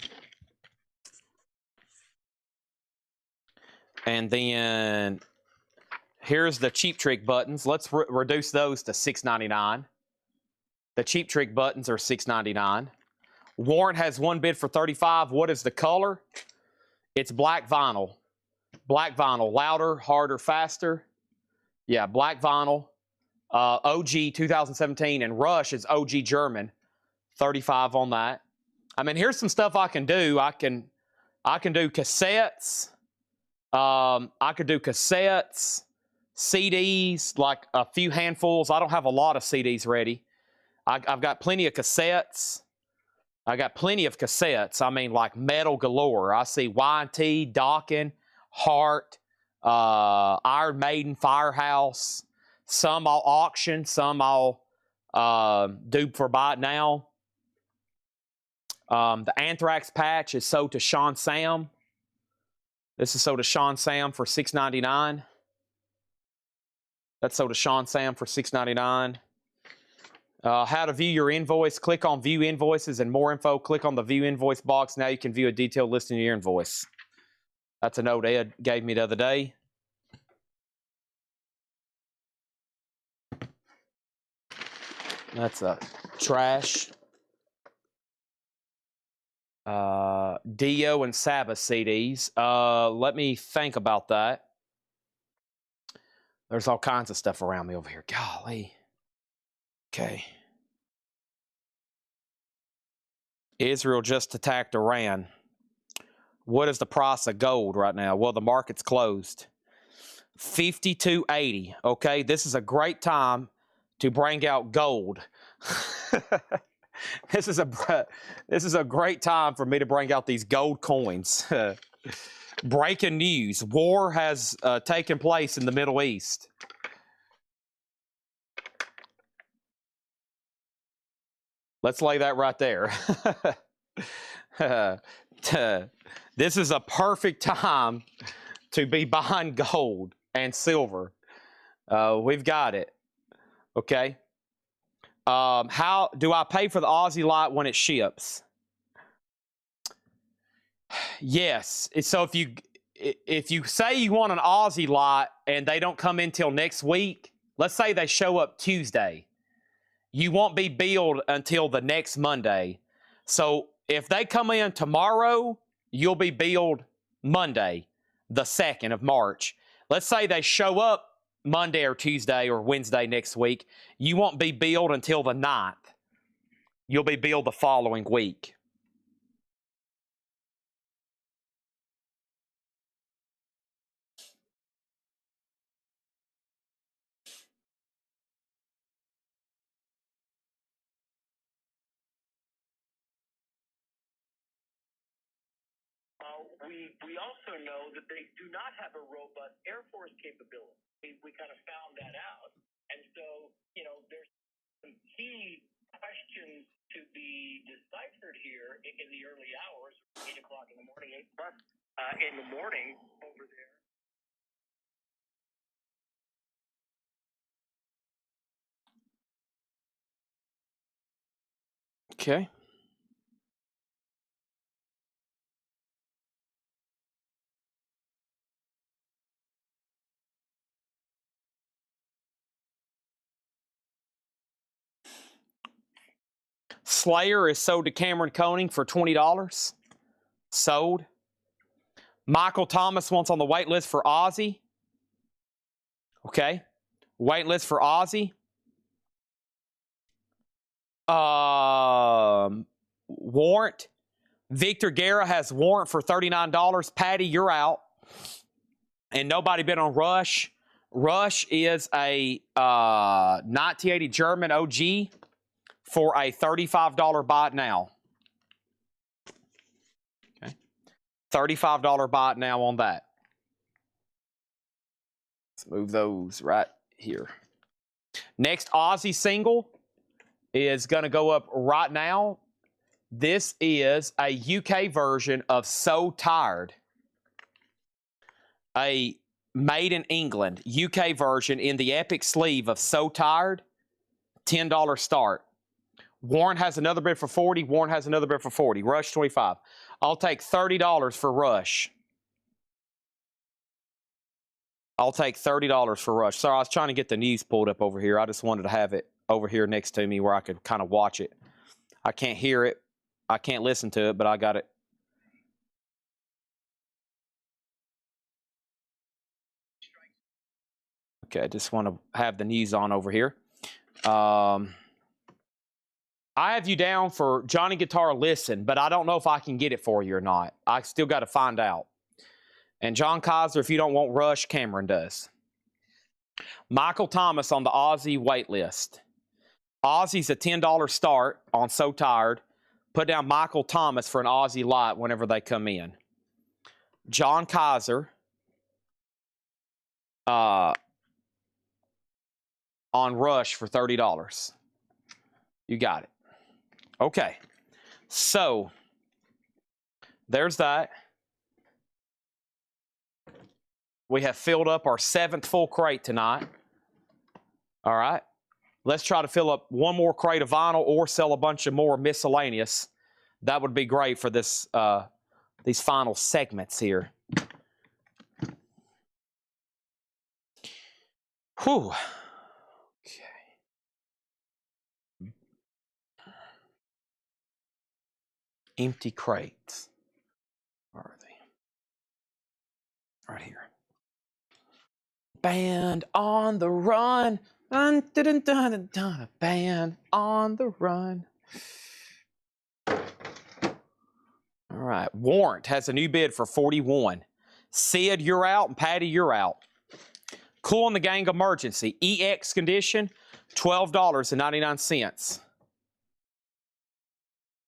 And then here's the Cheap Trick buttons. Let's reduce those to $6.99. The Cheap Trick buttons are $6.99. Warrant has one bid for $35. What is the color? It's black vinyl. Black vinyl. Louder, harder, faster. Yeah, black vinyl. OG 2017. And Rush is OG German. 35 on that. I mean, here's some stuff I can do. I can do cassettes. I could do cassettes, CDs, like a few handfuls. I don't have a lot of CDs ready. I've got plenty of cassettes. I got plenty of cassettes. I mean, like metal galore. I see Y&T, Dokken, Heart, Iron Maiden, Firehouse. Some I'll auction. Some I'll do for buy it now. The Anthrax patch is sold to Sean Sam. This is sold to Sean Sam for $6.99. That's sold to Sean Sam for $6.99. How to view your invoice. Click on View Invoices and more info. Click on the View Invoice box. Now you can view a detailed listing of your invoice. That's a note Ed gave me the other day. That's a trash. Dio and Sabbath CDs. Let me think about that. There's all kinds of stuff around me over here. Golly. Okay. Israel just attacked Iran. What is the price of gold right now? Well, the market's closed. $52.80. Okay, this is a great time to bring out gold. This is a great time for me to bring out these gold coins. Breaking news. War has taken place in the Middle East. Let's lay that right there. This is a perfect time to be buying gold and silver. We've got it. Okay. How do I pay for the Aussie lot when it ships? Yes. So if you say you want an Aussie lot and they don't come in till next week, let's say they show up Tuesday, you won't be billed until the next Monday. So if they come in tomorrow, you'll be billed Monday, the 2nd of March. Let's say they show up Monday or Tuesday or Wednesday next week, you won't be billed until the 9th. You'll be billed the following week. We also know that they do not have a robust Air Force capability. We kind of found that out. And so, there's some key questions to be deciphered here in the early hours, 8 o'clock in the morning, 8 plus in the morning over there. Okay. Slayer is sold to Cameron Koenig for $20. Sold. Michael Thomas wants on the wait list for Aussie. Okay. Wait list for Aussie. Warrant. Victor Guerra has warrant for $39. Patty, you're out. And nobody bid on Rush. Rush is a 1980 German OG for a $35 buy it now. Okay. $35 buy it now on that. Let's move those right here. Next Aussie single is going to go up right now. This is a UK version of So Tired. A made in England UK version in the epic sleeve of So Tired. $10 start. Warren has another bid for $40. Warren has another bid for $40. Rush $25. I'll take $30 for Rush. I'll take $30 for Rush. Sorry, I was trying to get the news pulled up over here. I just wanted to have it over here next to me where I could kind of watch it. I can't hear it. I can't listen to it, but I got it. Okay, I just want to have the news on over here. I have you down for Johnny Guitar Listen, but I don't know if I can get it for you or not. I still got to find out. And John Kaiser, if you don't want Rush, Cameron does. Michael Thomas on the Aussie wait list. Aussie's a $10 start on So Tired. Put down Michael Thomas for an Aussie lot whenever they come in. John Kaiser on Rush for $30. You got it. Okay. So there's that. We have filled up our 7th full crate tonight. All right. Let's try to fill up one more crate of vinyl or sell a bunch of more miscellaneous. That would be great for this these final segments here. Whew. Okay. Empty crates. Where are they? Right here. Band on the run. Dun, dun, dun, dun, dun, dun. Band on the run. All right. Warrant has a new bid for $41. Sid, you're out, and Patty, you're out. Cool in the Gang Emergency. EX condition, $12.99.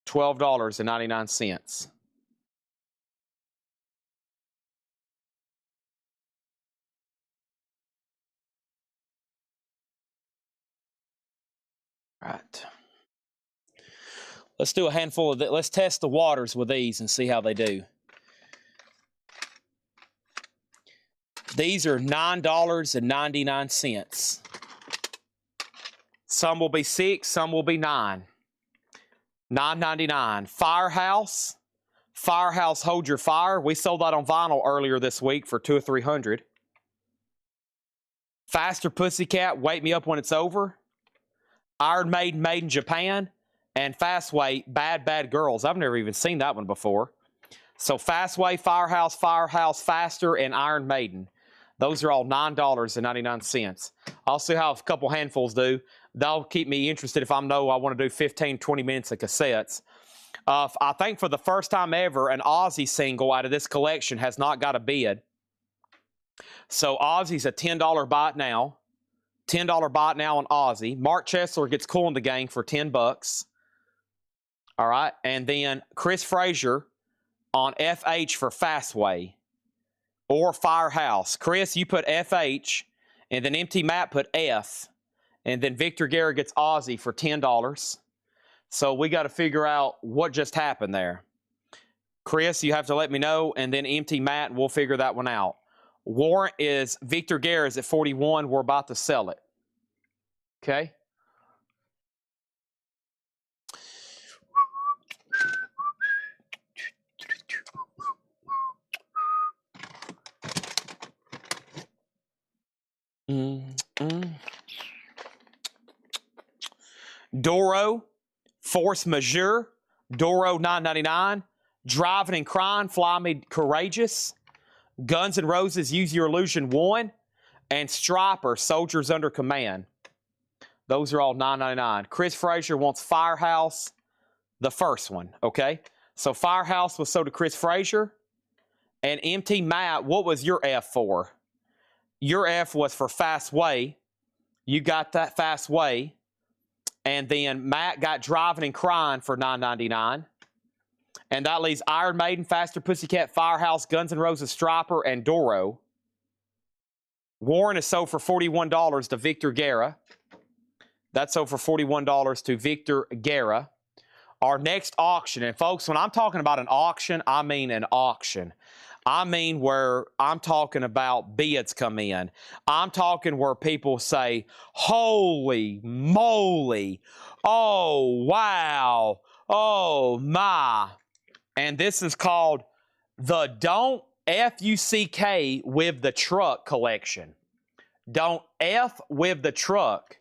$12.99. All right. Let's do a handful of let's test the waters with these and see how they do. These are $9.99. Some will be $6, some will be $9. $9.99. Firehouse. Firehouse Hold Your Fire. We sold that on vinyl earlier this week for $200 or $300. Faster Pussycat, Wake Me Up When It's Over. Iron Maiden, Made in Japan. And Fastway, Bad Bad Girls. I've never even seen that one before. So Fastway, Firehouse, Firehouse, Faster, and Iron Maiden. Those are all $9.99. I'll see how a couple handfuls do. That'll keep me interested if I know I want to do 15, 20 minutes of cassettes. I think for the first time ever, an Aussie single out of this collection has not got a bid. So Aussie's a $10 bite now. $10 bite now on Aussie. Mark Chesler gets Cool in the Gang for $10. All right. And then Chris Frazier on FH for Fastway or Firehouse. Chris, you put FH, and then Empty Matt put F, and then Victor Guerra gets Aussie for $10. So we got to figure out what just happened there. Chris, you have to let me know, and then Empty Matt, we'll figure that one out. Warrant is Victor Guerra is at 41. We're about to sell it. Okay. Doro, Force Majeure, Doro $9.99. Driving and Crying, Fly Me Courageous. Guns N' Roses, Use Your Illusion 1. And Striper, Soldiers Under Command. Those are all $9.99. Chris Frazier wants Firehouse, the first one, okay? So Firehouse was sold to Chris Frazier. And MT Matt, what was your F for? Your F was for Fastway. You got that Fastway. And then Matt got Driving and Crying for $9.99. And that leaves Iron Maiden, Faster Pussycat, Firehouse, Guns N' Roses, Striper, and Doro. Warren is sold for $41 to Victor Guerra. That's sold for $41 to Victor Guerra. Our next auction, and folks, when I'm talking about an auction, I mean an auction. I mean where I'm talking about bids come in. I'm talking where people say, holy moly, oh, wow, oh, my. And this is called the Don't F-U-C-K with the Truck collection. Don't F with the Truck.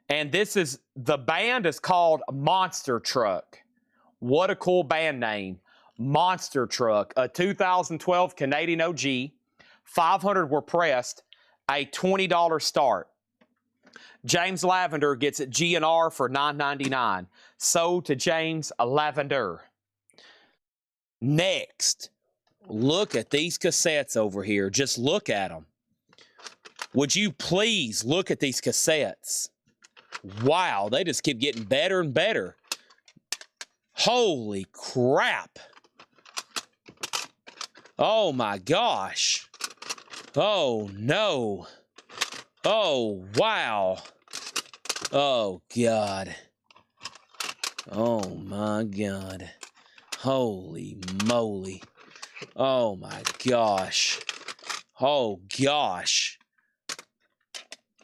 And this is, the band is called Monster Truck. What a cool band name. Monster Truck, a 2012 Canadian OG. 500 were pressed, a $20 start. James Lavender gets it GNR for $9.99. Sold to James Lavender. Next, look at these cassettes over here. Just look at them. Would you please look at these cassettes? Wow, they just keep getting better and better. Holy crap. Oh my gosh. Oh no. Oh wow. Oh God. Oh my God. Holy moly. Oh my gosh. Oh gosh.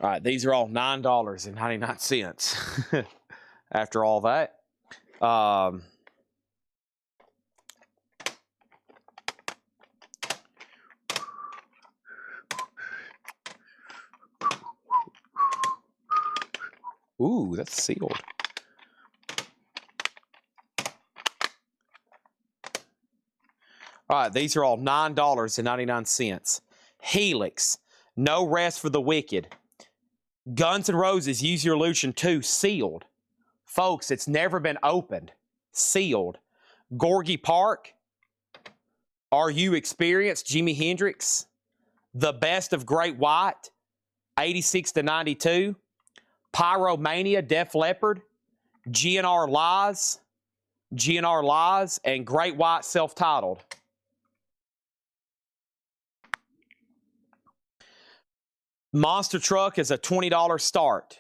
All right, these are all $9.99 after all that. Ooh, that's sealed. All right, these are all $9.99. Helix, No Rest for the Wicked. Guns N' Roses, Use Your Illusion 2, sealed. Folks, it's never been opened. Sealed. Gorgie Park, Are You Experienced, Jimi Hendrix. The Best of Great White, 86-92. Pyromania, Def Leppard. GNR Lies, and Great White self-titled. Monster Truck is a $20 start.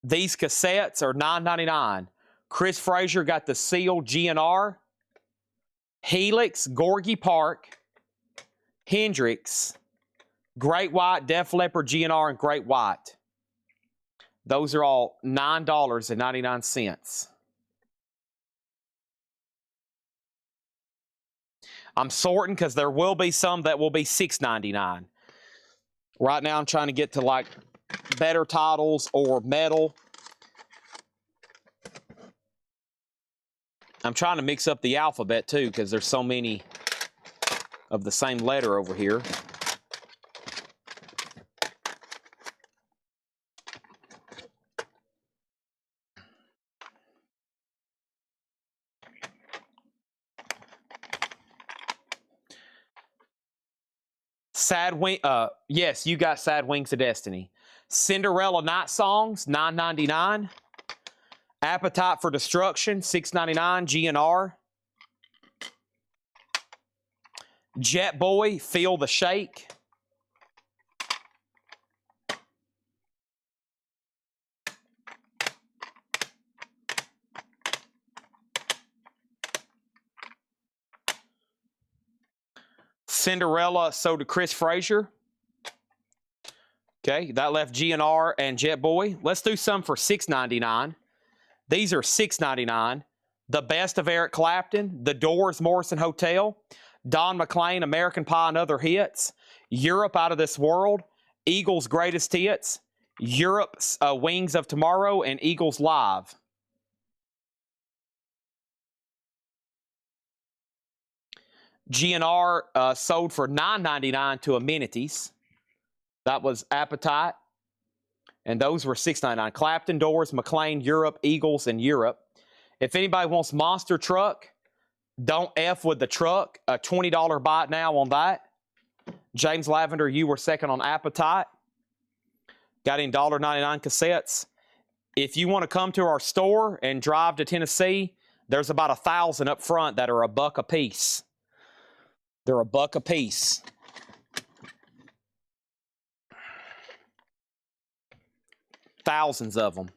These cassettes are $9.99. Chris Frazier got the sealed GNR. Helix, Gorgie Park, Hendrix, Great White, Def Leppard, GNR, and Great White. Those are all $9.99. I'm sorting because there will be some that will be $6.99. Right now I'm trying to get to like better titles or metal. I'm trying to mix up the alphabet too because there's so many of the same letter over here. Yes, you got Sad Wings of Destiny. Cinderella Night Songs, $9.99. Appetite for Destruction, $6.99, GNR. Jet Boy, Feel the Shake. Cinderella, so to Chris Frazier. Okay, that left GNR and Jet Boy. Let's do some for $6.99. These are $6.99. The Best of Eric Clapton, The Doors, Morrison Hotel, Don McLean, American Pie and Other Hits, Europe Out of This World, Eagles Greatest Hits, Europe's Wings of Tomorrow, and Eagles Live. GNR sold for $9.99 to Amenities. That was Appetite. And those were $6.99. Clapton, Doors, McLean, Europe, Eagles, and Europe. If anybody wants Monster Truck, don't F with the truck. A $20 buy it now on that. James Lavender, you were second on Appetite. Got in $1.99 cassettes. If you want to come to our store and drive to Tennessee, there's about 1,000 up front that are $1 a piece. They're $1 a piece. Thousands of them.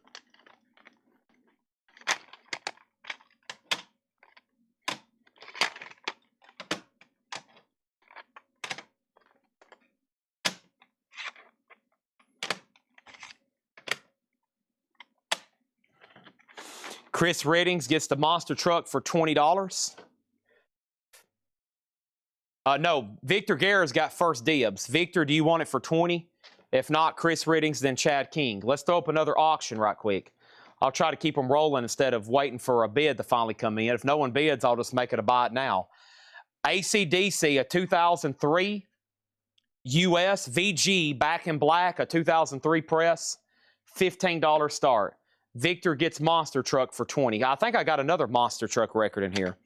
Chris Reddings gets the Monster Truck for $20. No, Victor Guerra's got first dibs. Victor, do you want it for $20? If not, Chris Reddings, then Chad King. Let's throw up another auction right quick. I'll try to keep them rolling instead of waiting for a bid to finally come in. If no one bids, I'll just make it a buy it now. AC/DC, a 2003 US VG Back in Black, a 2003 press, $15 start. Victor gets monster truck for $20. I think I got another monster truck record in here.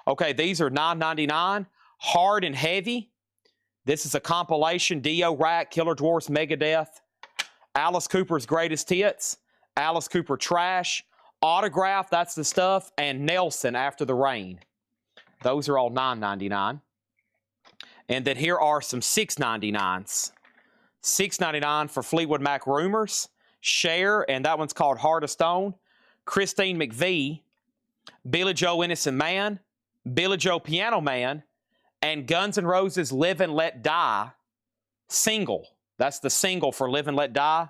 Okay, these are $9.99. Hard and Heavy. This is a compilation. Dio Rack, Killer Dwarfs, Megadeth, Alice Cooper's Greatest Hits, Alice Cooper Trash, Autograph, that's the stuff, and Nelson After the Rain. Those are all $9.99. And then here are some $6.99s. $6.99 for Fleetwood Mac Rumors, Cher, and that one's called Heart of Stone, Christine McVie, Billy Joe Innocent Man, Billy Joe Piano Man, and Guns N' Roses Live and Let Die single. That's the single for Live and Let Die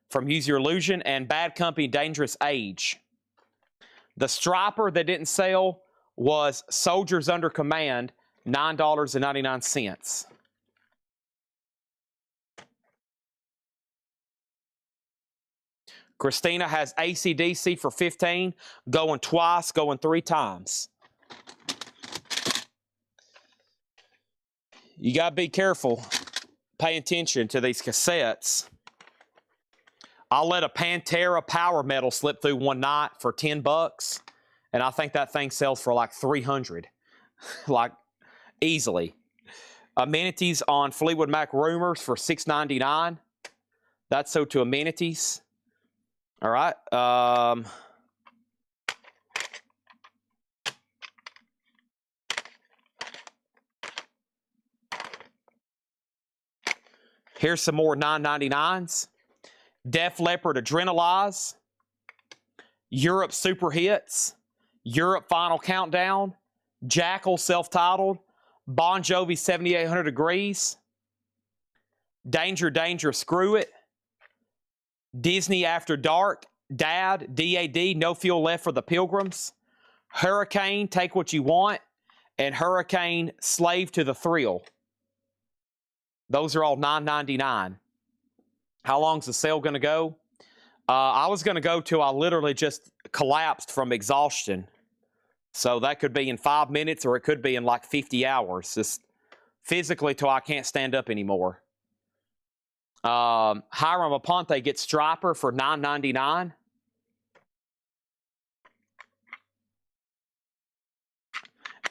from Use Your Illusion, and Bad Company Dangerous Age. The striper that didn't sell was Soldiers Under Command, $9.99. Christina has AC/DC for $15, going twice, going 3 times. You got to be careful. Pay attention to these cassettes. I'll let a Pantera Power Metal slip through one night for $10, and I think that thing sells for like $300, like easily. Amenities on Fleetwood Mac Rumors for $6.99. That's so to Amenities. All right. Here's some more $9.99s. Def Leppard Adrenalize, Europe Super Hits, Europe Final Countdown, Jackal Self-Titled, Bon Jovi 7800 Degrees, Danger Danger Screw It, Disney After Dark, Dad, DAD, No Fuel Left for the Pilgrims, Hurricane, Take What You Want, and Hurricane, Slave to the Thrill. Those are all $9.99. How long's the sale going to go? I was going to go till I literally just collapsed from exhaustion. So that could be in 5 minutes, or it could be in like 50 hours. Just physically till I can't stand up anymore. Hiram Aponte gets Striper for $9.99.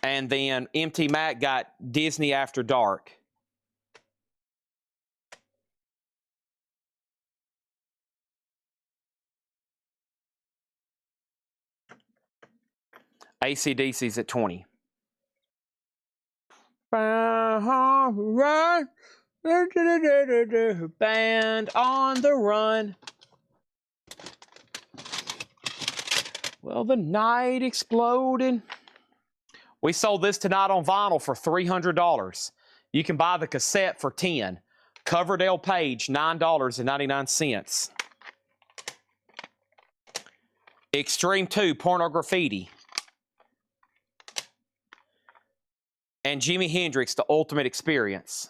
And then MT Mac got Disney After Dark. AC/DC's at $20. Band on the Run. Well, the night exploded. We sold this tonight on vinyl for $300. You can buy the cassette for $10. Coverdale Page, $9.99. Extreme 2, Pornograffiti. And Jimi Hendrix, The Ultimate Experience.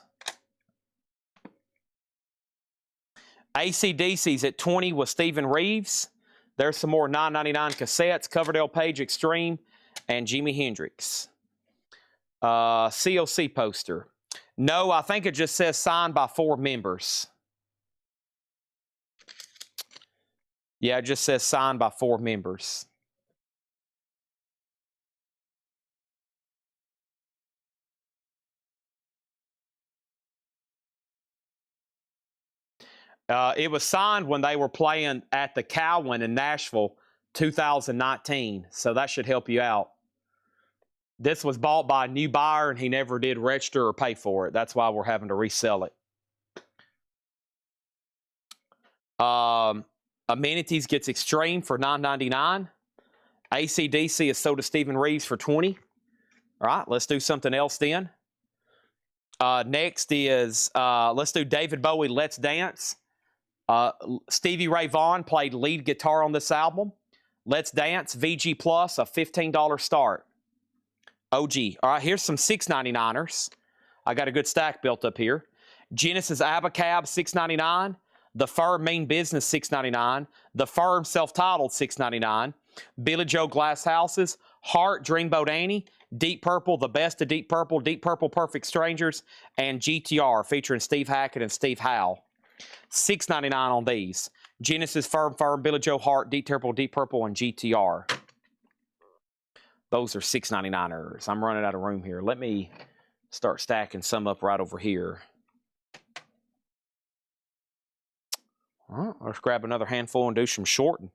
AC/DC's at $20 with Stephen Reeves. There's some more $9.99 cassettes, Coverdale Page Extreme, and Jimi Hendrix. COC poster. No, I think it just says signed by 4 members. Yeah, it just says signed by 4 members. It was signed when they were playing at the Cowan in Nashville 2019, so that should help you out. This was bought by a new buyer, and he never did register or pay for it. That's why we're having to resell it. Amenities gets Extreme for $9.99. AC/DC is sold to Stephen Reeves for $20. All right, let's do something else then. Next is, let's do David Bowie, Let's Dance. Stevie Ray Vaughan played lead guitar on this album. Let's Dance, VG Plus, a $15 start. OG. All right, here's some $6.99ers. I got a good stack built up here. Genesis Abacab, $6.99. The Firm Mean Business, $6.99. The Firm Self-Titled, $6.99. Billy Joe Glass Houses, Heart, Dreamboat Annie, Deep Purple, The Best of Deep Purple Perfect Strangers, and GTR featuring Steve Hackett and Steve Howe. $6.99 on these. Genesis, Firm, Billy Joe, Heart, Deep Purple, and GTR. Those are $6.99ers. I'm running out of room here. Let me start stacking some up right over here. All right, let's grab another handful and do some shorting.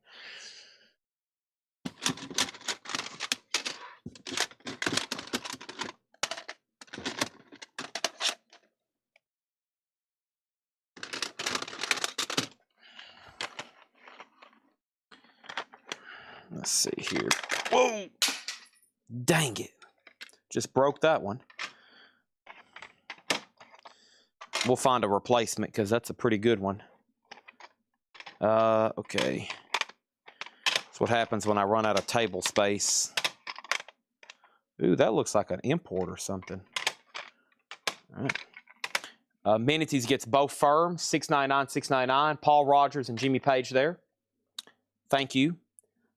Let's see here. Whoa! Dang it. Just broke that one. We'll find a replacement because that's a pretty good one. Okay. That's what happens when I run out of table space. Ooh, that looks like an import or something. All right. Amenities gets both Firm, $6.99, $6.99. Paul Rogers and Jimmy Page there. Thank you.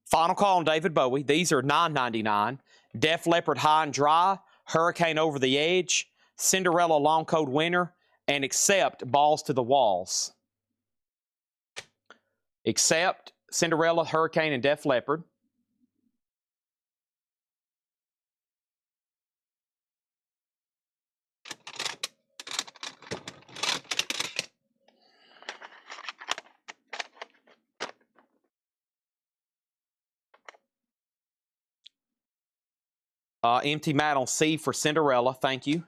Final call on David Bowie. These are $9.99. Def Leppard High and Dry, Hurricane Over the Edge, Cinderella Long Cold Winter, and Accept Balls to the Walls. Accept, Cinderella, Hurricane, and Def Leppard. Empty mat on C for Cinderella. Thank you.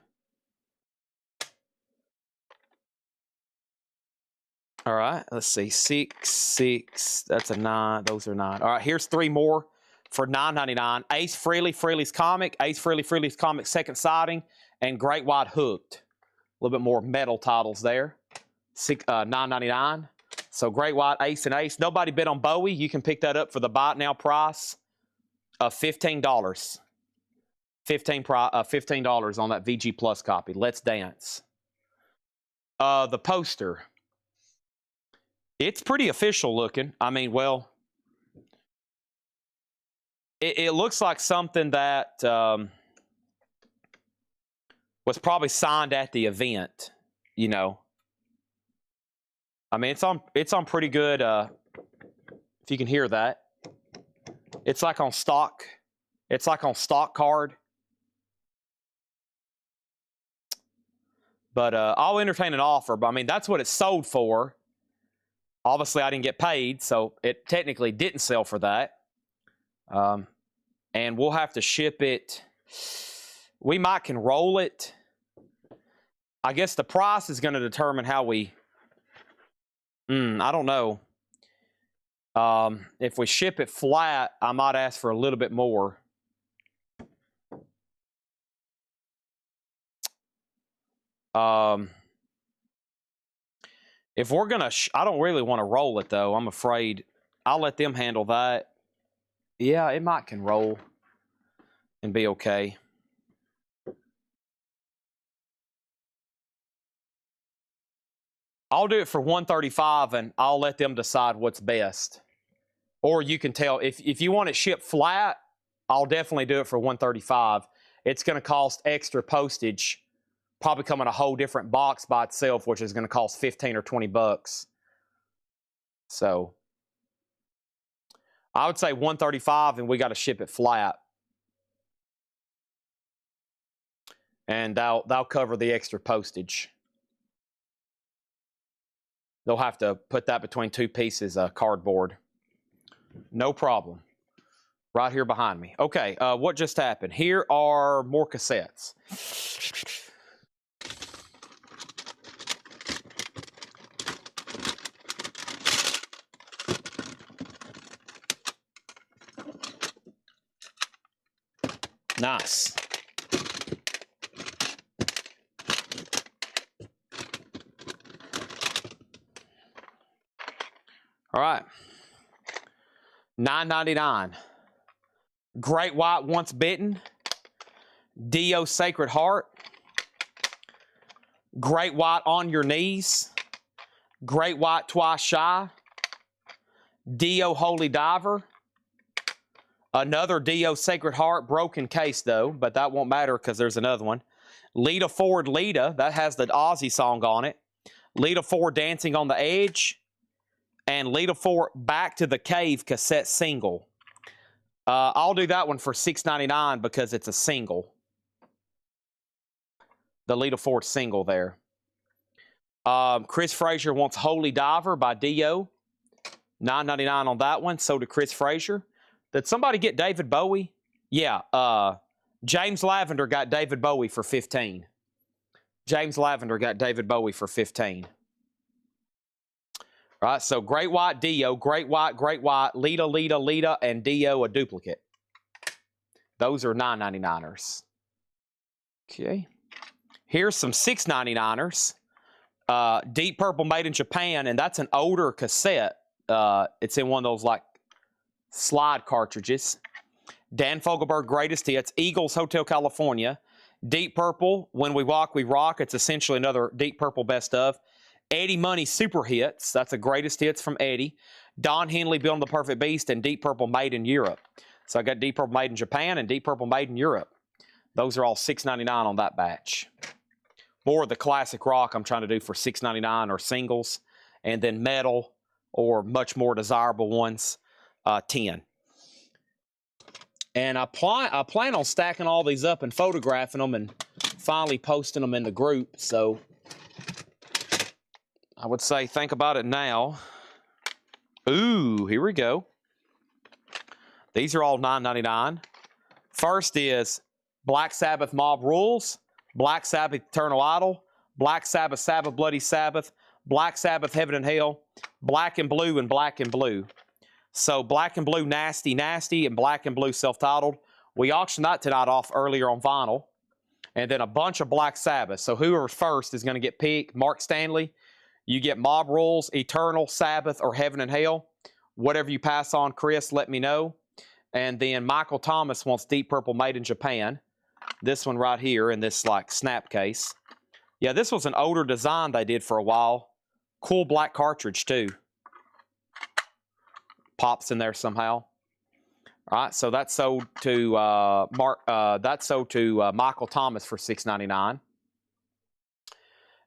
All right, let's see. 6, 6. That's a 9. Those are 9. All right, here's 3 more for $9.99. Ace Frehley, Frehley's Comic. Ace Frehley, Frehley's Comic Second Sighting. And Great White Hooked. A little bit more metal titles there. $9.99. So Great White, Ace, and Ace. Nobody bid on Bowie. You can pick that up for the buy it now price of $15. $15 on that VG Plus copy. Let's Dance. The poster. It's pretty official looking. I mean, well, it looks like something that was probably signed at the event, you know. I mean, it's on pretty good, if you can hear that. It's like on stock. It's like on stock card. But I'll entertain an offer. But I mean, that's what it's sold for. Obviously, I didn't get paid, so it technically didn't sell for that. And we'll have to ship it. We might can roll it. I guess the price is going to determine how we... I don't know. If we ship it flat, I might ask for a little bit more. If we're going to... I don't really want to roll it, though. I'm afraid I'll let them handle that. Yeah, it might can roll and be okay. I'll do it for $135, and I'll let them decide what's best. Or you can tell, if you want it shipped flat, I'll definitely do it for $135. It's going to cost extra postage. Probably come in a whole different box by itself, which is going to cost 15 or 20 bucks. So I would say $135, and we got to ship it flat. And they'll cover the extra postage. They'll have to put that between 2 pieces of cardboard. No problem. Right here behind me. Okay, what just happened? Here are more cassettes. Nice. All right. $9.99. Great White Once Bitten. Dio Sacred Heart. Great White On Your Knees. Great White Twice Shy, Dio Holy Diver, another Dio Sacred Heart, broken case though, but that won't matter because there's another one. Lita Ford Lita, that has the Aussie song on it. Lita Ford Dancing on the Edge, and Lita Ford Back to the Cave cassette single. I'll do that one for $6.99 because it's a single. The Lita Ford single there. Chris Frazier wants Holy Diver by Dio. $9.99 on that one. So did Chris Frazier. Did somebody get David Bowie? Yeah. James Lavender got David Bowie for $15. James Lavender got David Bowie for $15. All right, so Great White, Dio, Great White, Lita, Lita, Lita, and Dio, a duplicate. Those are $9.99ers. Okay. Here's some $6.99ers. Deep Purple made in Japan, and that's an older cassette. It's in one of those like slide cartridges. Dan Fogelberg Greatest Hits, Eagles Hotel California. Deep Purple, When We Walk, We Rock. It's essentially another Deep Purple best of. Eddie Money Super Hits. That's the greatest hits from Eddie. Don Henley, Building the Perfect Beast, and Deep Purple Made in Europe. So I got Deep Purple Made in Japan and Deep Purple Made in Europe. Those are all $6.99 on that batch. More of the classic rock I'm trying to do for $6.99 or singles. And then metal or much more desirable ones, 10. And I plan on stacking all these up and photographing them and finally posting them in the group. So I would say think about it now. Ooh, here we go. These are all $9.99. First is Black Sabbath Mob Rules, Black Sabbath Eternal Idol, Black Sabbath Sabbath Bloody Sabbath, Black Sabbath Heaven and Hell, Black and Blue, and Black and Blue. So Black and Blue Nasty Nasty and Black and Blue self-titled. We auctioned that tonight off earlier on vinyl. And then a bunch of Black Sabbath. So whoever's first is going to get picked. Mark Stanley, you get Mob Rules, Eternal, Sabbath, or Heaven and Hell. Whatever you pass on, Chris, let me know. And then Michael Thomas wants Deep Purple Made in Japan. This one right here in this like snap case. Yeah, this was an older design they did for a while. Cool black cartridge too. Pops in there somehow. All right, so that's sold to Michael Thomas for $6.99.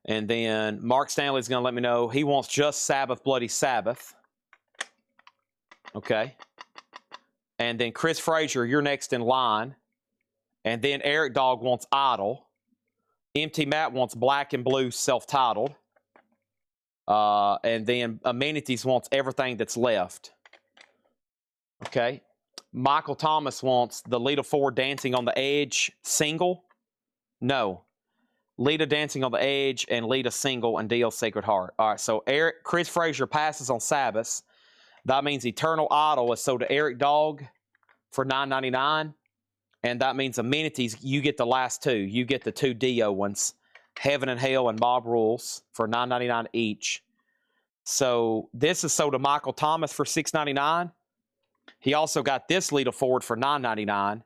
And then Mark Stanley's going to let me know he wants just Sabbath Bloody Sabbath. Okay. And then Chris Frazier, you're next in line. And then Eric Dog wants Idol. MT Matt wants Black and Blue self-titled. And then Amenities wants Everything That's Left. Okay. Michael Thomas wants the Lita Ford Dancing on the Edge single. No. Lita Dancing on the Edge and Lita single and Dio Sacred Heart. All right, so Chris Frazier passes on Sabbath. That means Eternal Idol is sold to Eric Dog for $9.99. And that means Amenities, you get the last two. You get the two Dio ones, Heaven and Hell and Mob Rules for $9.99 each. So this is sold to Michael Thomas for $6.99. He also got this Lita Ford for $9.99.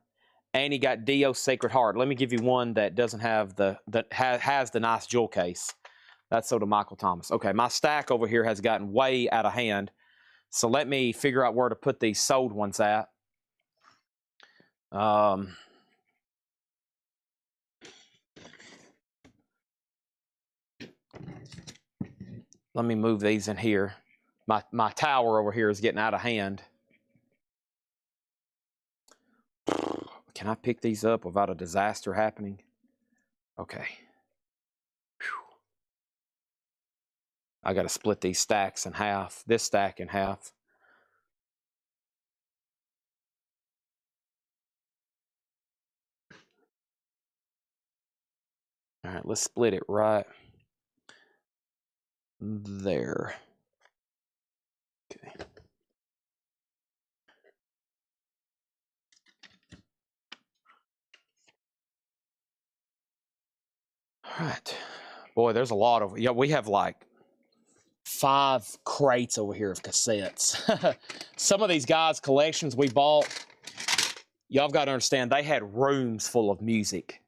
And he got Dio Sacred Heart. Let me give you one that doesn't have has the nice jewel case. That's sold to Michael Thomas. Okay, my stack over here has gotten way out of hand. So let me figure out where to put these sold ones at. Let me move these in here. My tower over here is getting out of hand. Can I pick these up without a disaster happening? Okay. Whew. I got to split these stacks in half, this stack in half. All right, let's split it right there. Okay. All right. Boy, there's a lot of, yeah, we have like 5 crates over here of cassettes. Some of these guys' collections we bought, y'all got to understand, they had rooms full of music.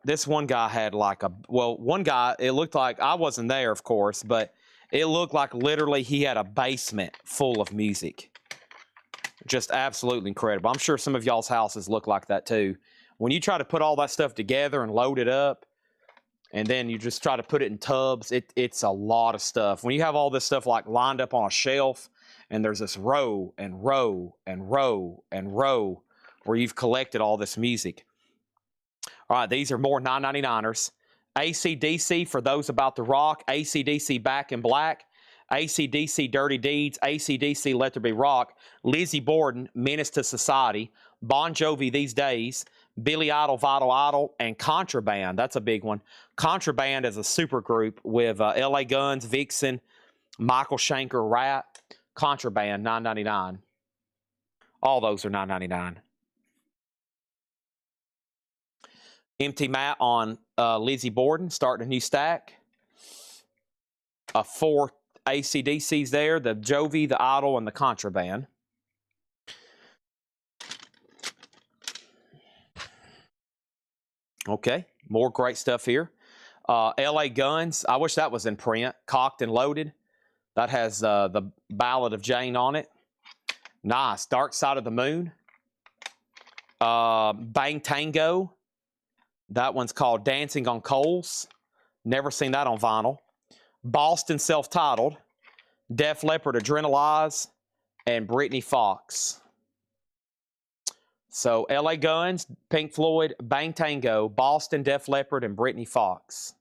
This one guy had like one guy, it looked like, I wasn't there, of course, but It looked like literally he had a basement full of music. Just absolutely incredible. I'm sure some of y'all's houses look like that too. When you try to put all that stuff together and load it up, and then you just try to put it in tubs, it's a lot of stuff. When you have all this stuff like lined up on a shelf, and there's this row and row and row and row where you've collected all this music. All right, these are more 999ers. AC/DC for those about the rock. AC/DC Back in Black. AC/DC Dirty Deeds. AC/DC Let There Be Rock. Lizzie Borden, Menace to Society. Bon Jovi These Days. Billy Idol, Vital Idol, and Contraband. That's a big one. Contraband is a super group with LA Guns, Vixen, Michael Schenker, Rat. Contraband, $9.99. All those are $9.99. Empty Mat on Lizzie Borden, starting a new stack. 4 AC/DCs there, the Jovi, the Idol, and the Contraband. Okay, more great stuff here. LA Guns, I wish that was in print. Cocked and Loaded. That has the Ballad of Jane on it. Nice. Dark Side of the Moon. Bang Tango. That one's called Dancing on Coals. Never seen that on vinyl. Boston Self-Titled. Def Leppard Adrenalize. And Britney Fox. So LA Guns, Pink Floyd, Bang Tango, Boston, Def Leppard, and Britney Fox.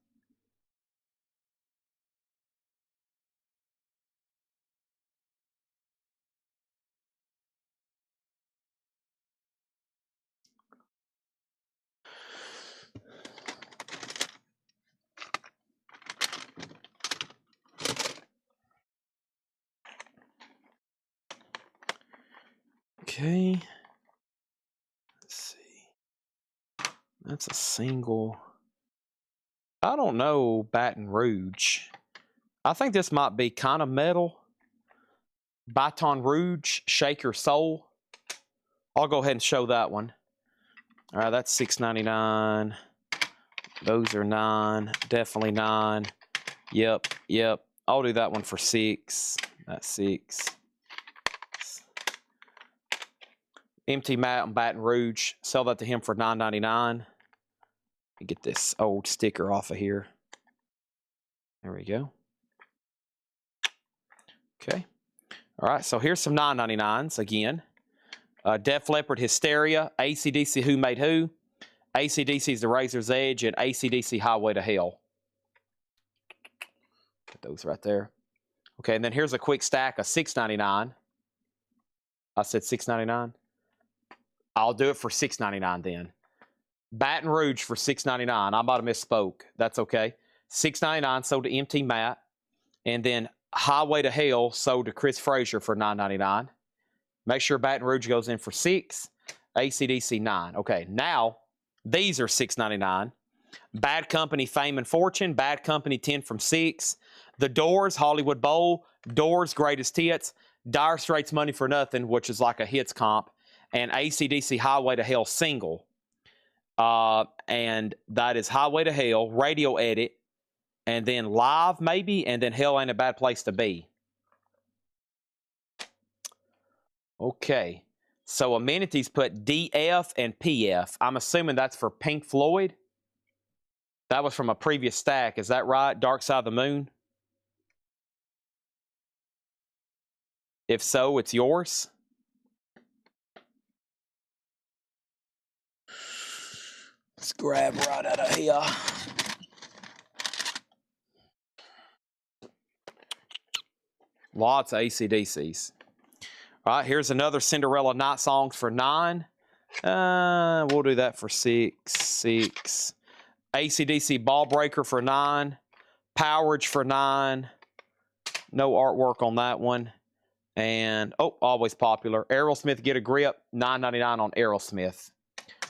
Okay. Let's see. That's a single. I don't know Baton Rouge. I think this might be kind of metal. Baton Rouge, Shake Your Soul. I'll go ahead and show that one. All right, that's $6.99. Those are $9. Definitely $9. Yep. I'll do that one for $6. That's $6. Empty Mat on Baton Rouge. Sell that to him for $9.99. Get this old sticker off of here. There we go. Okay. All right, so here's some $9.99s again. Def Leppard Hysteria, AC/DC Who Made Who, AC/DC's The Razor's Edge, and AC/DC Highway to Hell. Put those right there. Okay, and then here's a quick stack of $6.99. I said $6.99. I'll do it for $6.99 then. Baton Rouge for $6.99. I might have misspoke. That's okay. $6.99 sold to Empty Mat. And then Highway to Hell sold to Chris Frazier for $9.99. Make sure Baton Rouge goes in for $6. AC/DC $9. Okay, now these are $6.99. Bad Company Fame and Fortune. Bad Company 10 from 6. The Doors Hollywood Bowl. Doors Greatest Hits. Dire Straits Money for Nothing, which is like a hits comp. And AC/DC Highway to Hell single. And that is Highway to Hell, radio edit, and then live maybe, and then Hell Ain't a Bad Place to Be. Okay, so amenities put DF and PF. I'm assuming that's for Pink Floyd. That was from a previous stack. Is that right? Dark Side of the Moon? If so, it's yours. Let's grab right out of here. Lots of AC/DCs. All right, here's another Cinderella Night Songs for $9. We'll do that for $6. AC/DC Ball Breaker for $9. Powerage for $9. No artwork on that one. And, always popular. Aerosmith Get a Grip, $9.99 on Aerosmith.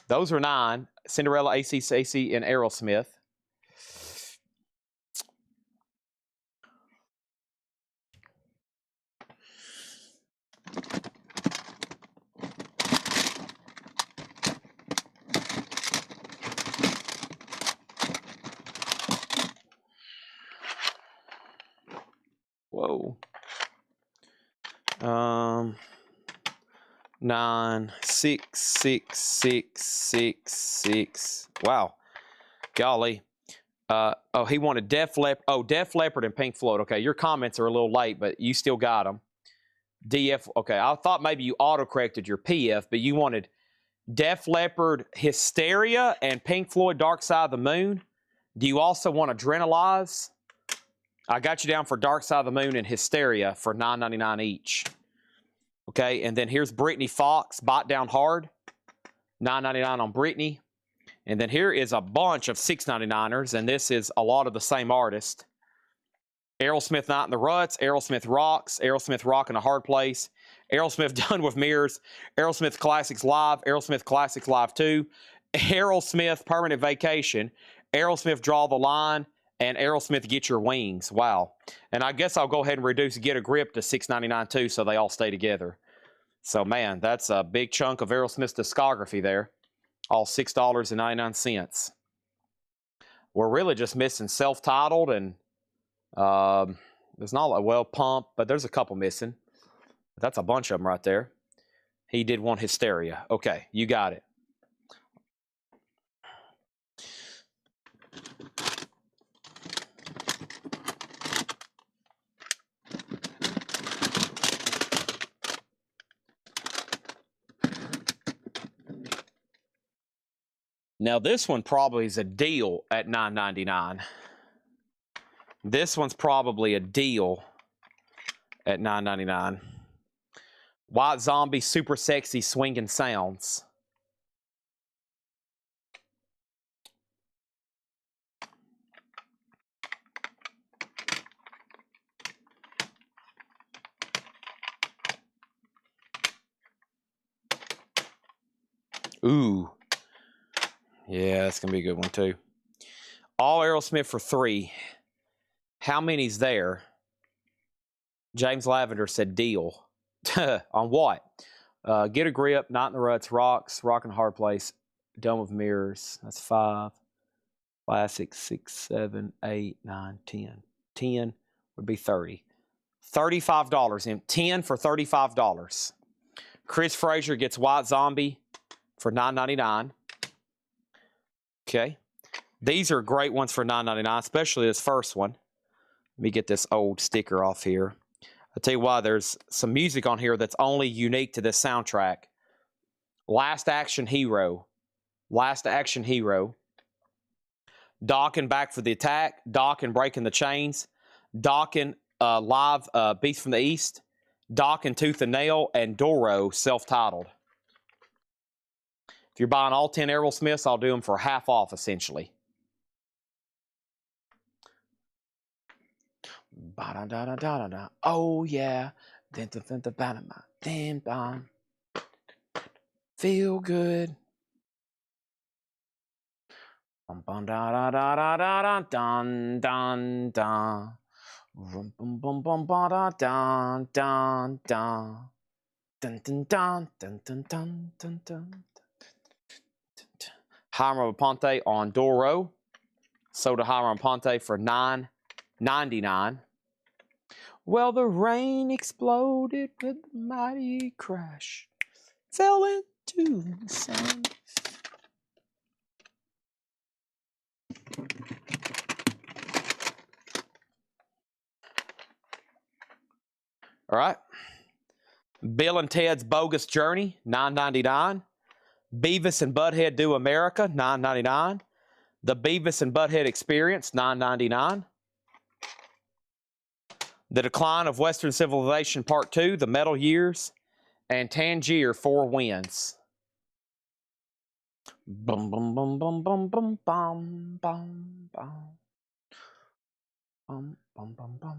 Those are $9. Cinderella, AC/DC, and Aerosmith. go. 9, 6, 6, 6, 6, 6. Wow. Golly. Oh, he wanted Def Leppard. Oh, Def Leppard and Pink Floyd. Okay, your comments are a little late, but you still got them. DF. Okay, I thought maybe you auto-corrected your PF, but you wanted Def Leppard, Hysteria, and Pink Floyd, Dark Side of the Moon. Do you also want Adrenalize? I got you down for Dark Side of the Moon and Hysteria for $9.99 each. Okay, and then here's Britney Fox, Bite Down Hard, $9.99 on Britney. And then here is a bunch of $6.99ers, and this is a lot of the same artist. Aerosmith Night in the Ruts, Aerosmith Rocks, Aerosmith Rock in a Hard Place, Aerosmith Done with Mirrors, Aerosmith Classics Live, Aerosmith Classics Live 2, Aerosmith Permanent Vacation, Aerosmith Draw the Line, and Aerosmith Get Your Wings. Wow. And I guess I'll go ahead and reduce Get a Grip to $6.99 too, so they all stay together. So, man, that's a big chunk of Aerosmith's discography there. All $6.99. We're really just missing Self-Titled, and there's not like, well, Pump, but there's a couple missing. That's a bunch of them right there. He did want Hysteria. Okay, you got it. Now, this one probably is a deal at $9.99. This one's probably a deal at $9.99. White Zombie, Super Sexy Swinging Sounds. Ooh. Yeah, that's going to be a good one, too. All Aerosmith for $3. How many's there? James Lavender said deal. On what? Get a Grip, Night in the Ruts, Rocks, Rock in a Hard Place, Dome of Mirrors. That's 5. Classic, 6, 7, 8, 9, 10. 10 would be 30. $35. And 10 for $35. Chris Frazier gets White Zombie for $9.99. Okay. These are great ones for $9.99, especially this first one. Let me get this old sticker off here. I'll tell you why, there's some music on here that's only unique to this soundtrack. Last Action Hero. Last Action Hero. Dokken Back for the Attack. Dokken Breaking the Chains. Dokken Live Beast from the East. Dokken Tooth and Nail. And Doro Self-Titled. If you're buying all 10 Aerosmiths, I'll do them for half off, essentially. Ba-da-da-da-da-da. Oh, yeah. Feel good. Jaime Ponte on Doro. Soda Jaime Ponte for $9.99. Well, the rain exploded with a mighty crash. Fell into the sun. All right. Bill and Ted's Bogus Journey, $9.99. Beavis and Butthead Do America, $9.99. The Beavis and Butthead Experience, $9.99. The Decline of Western Civilization Part 2, The Metal Years, and Tangier 4 wins. Bum bum bum bum bum bum bum bum bum bum bum bum bum.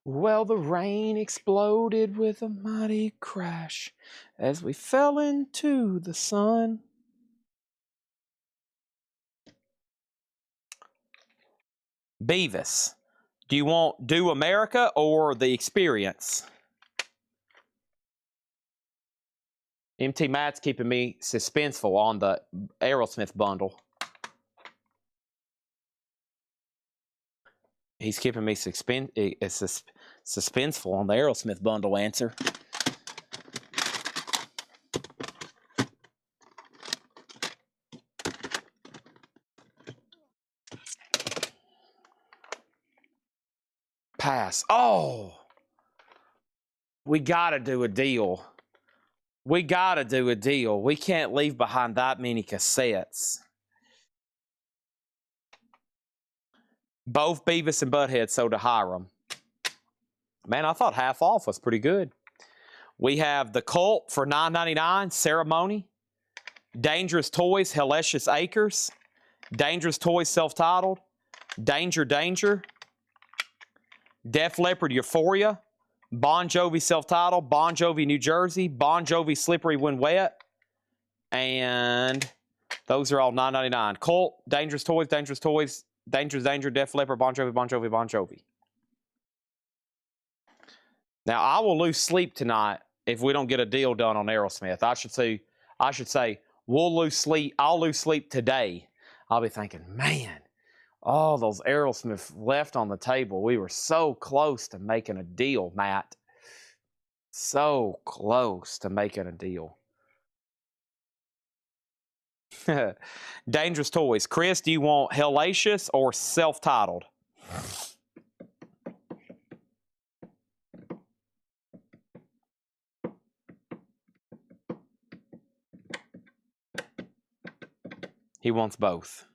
Well, the rain exploded with a mighty crash as we fell into the sun. Beavis, do you want Do America or The Experience? MT Matt's keeping me suspenseful on the Aerosmith bundle. He's keeping me suspenseful on the Aerosmith bundle answer. Pass. Oh! We gotta do a deal. We gotta do a deal. We can't leave behind that many cassettes. Both Beavis and Butthead sold to Hiram. Man, I thought half off was pretty good. We have The Cult for $9.99, Ceremony. Dangerous Toys, Hellacious Acres. Dangerous Toys, self-titled. Danger, Danger. Def Leppard, Euphoria. Bon Jovi, self-titled. Bon Jovi, New Jersey. Bon Jovi, Slippery When Wet. And those are all $9.99. Cult, Dangerous Toys, Dangerous Danger, Def Leppard, Bon Jovi, Bon Jovi, Bon Jovi. Now, I will lose sleep tonight if we don't get a deal done on Aerosmith. I should say, we'll lose sleep. I'll lose sleep today. I'll be thinking, man, all those Aerosmith left on the table. We were so close to making a deal, Matt. So close to making a deal. Dangerous Toys. Chris, do you want Hellacious or self-titled? He wants both.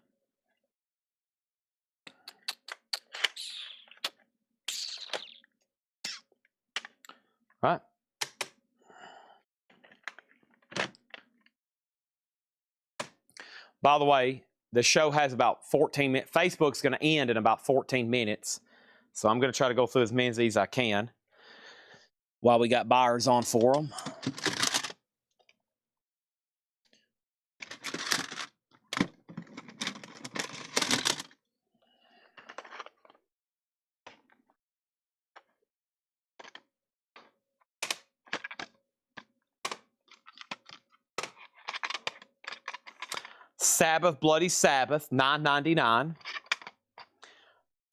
Right. By the way, the show has about 14 minutes. Facebook's going to end in about 14 minutes. So I'm going to try to go through as many of these as I can while we got buyers on for them. Sabbath, Bloody Sabbath, $9.99.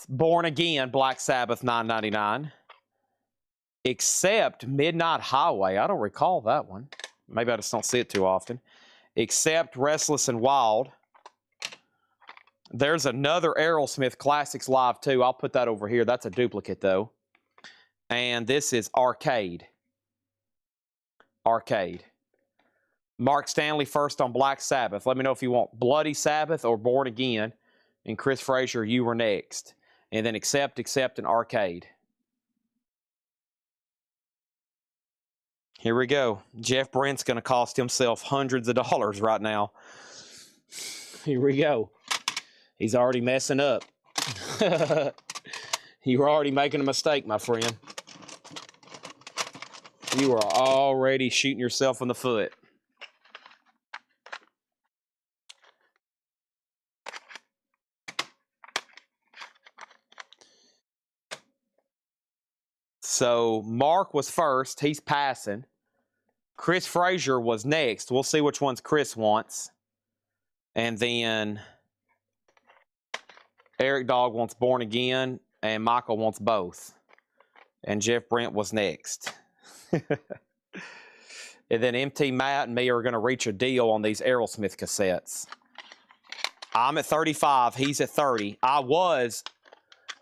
Born Again, Black Sabbath, $9.99. Except Midnight Highway. I don't recall that one. Maybe I just don't see it too often. Except Restless and Wild. There's another Aerosmith Classics Live 2. I'll put that over here. That's a duplicate, though. And this is Arcade. Arcade. Mark Stanley first on Black Sabbath. Let me know if you want Bloody Sabbath or Born Again. And Chris Frazier, you were next. And then Accept, and Arcade. Here we go. Jeff Brent's going to cost himself hundreds of dollars right now. Here we go. He's already messing up. You're already making a mistake, my friend. You are already shooting yourself in the foot. So Mark was first. He's passing. Chris Frazier was next. We'll see which ones Chris wants. And then Eric Dog wants Born Again, and Michael wants both. And Jeff Brent was next. And then MT Matt and me are going to reach a deal on these Aerosmith cassettes. I'm at 35. He's at 30. I was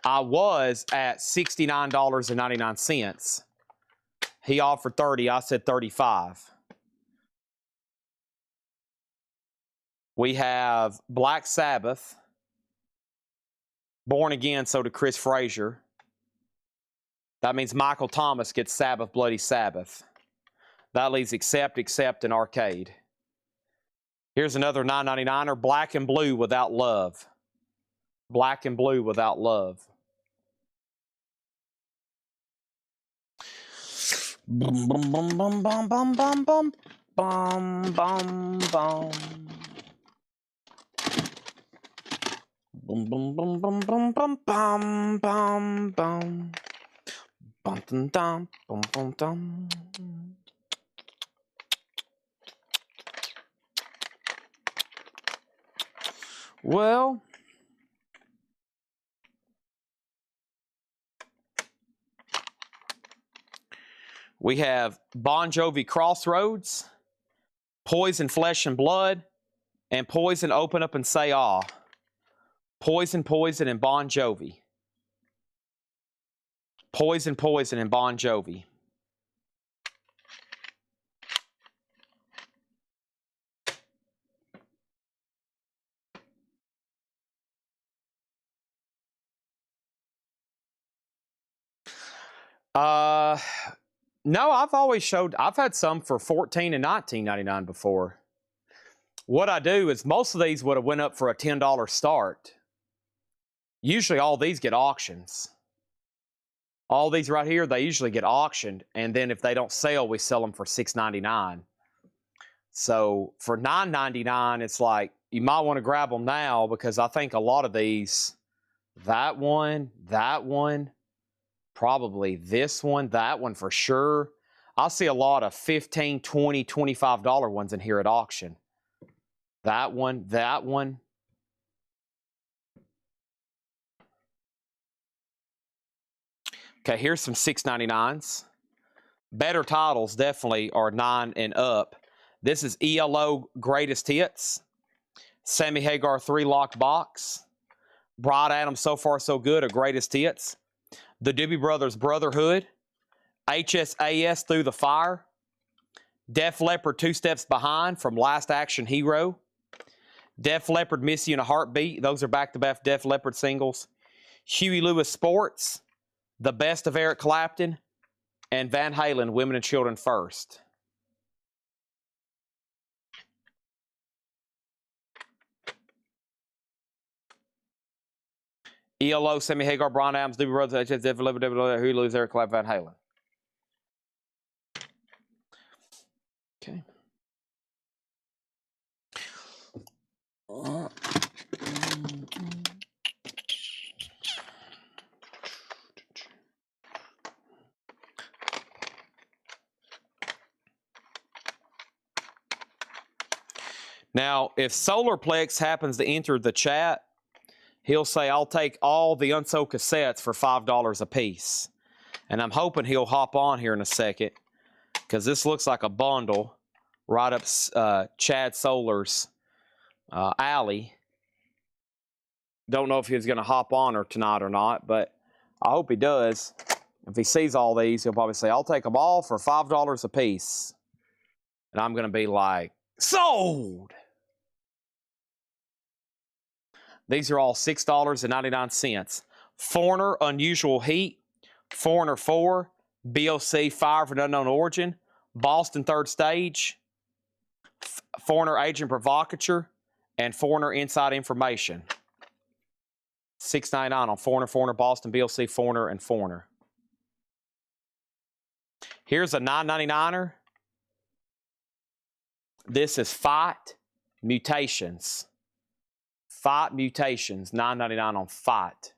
at $69.99. He offered 30. I said 35. We have Black Sabbath. Born Again, so did Chris Frazier. That means Michael Thomas gets Sabbath, Bloody Sabbath. That leaves Accept, and Arcade. Here's another $9.99er, Black and Blue Without Love. Black and Blue Without Love. Bum bum bum bum bum bum bum bum bum bum bum. Bum bum bum bum bum bum bum bum bum. Bum dum dum bum bum dum. Well, We have Bon Jovi Crossroads, Poison Flesh and Blood, and Poison Open Up and Say Ah. Poison, Poison, and Bon Jovi. Poison, Poison, and Bon Jovi. No, I've had some for $14 and $19.99 before. What I do is most of these would have went up for a $10 start. Usually all these get auctions. All these right here, they usually get auctioned, and then if they don't sell, we sell them for $6.99. So for $9.99, it's like you might want to grab them now because I think a lot of these, that one, probably this one, that one for sure. I see a lot of $15, $20, $25 ones in here at auction. That one, that one. Okay, here's some $6.99s. Better titles definitely are 9 and up. This is ELO Greatest Hits. Sammy Hagar 3-lock box. Brad Adams So Far So Good, a Greatest Hits. The Doobie Brothers Brotherhood. HSAS Through the Fire. Def Leppard 2 Steps Behind from Last Action Hero. Def Leppard Miss You in a Heartbeat. Those are back-to-back Def Leppard singles. Huey Lewis Sports. The Best of Eric Clapton. And Van Halen, Women and Children First. ELO, Sammy Hagar, Brian Adams, Doobie Brothers, Huey Lewis, Eric Clapton, Van Halen. Okay. Now, if Solarplex happens to enter the chat, he'll say, I'll take all the unsold cassettes for $5 a piece. And I'm hoping he'll hop on here in a second because this looks like a bundle right up Chad Solar's alley. Don't know if he's going to hop on her tonight or not, but I hope he does. If he sees all these, he'll probably say, I'll take them all for $5 a piece. And I'm going to be like, sold! These are all $6.99. Foreigner, Unusual Heat. Foreigner 4. BOC, Fire for an Unknown Origin. Boston, Third Stage. Foreigner, Agent Provocateur. And Foreigner, Inside Information. $6.99 on Foreigner, Boston, BOC, Foreigner, and Foreigner. Here's a $9.99er. This is Fight Mutations. Fight Mutations, $9.99 on Fight.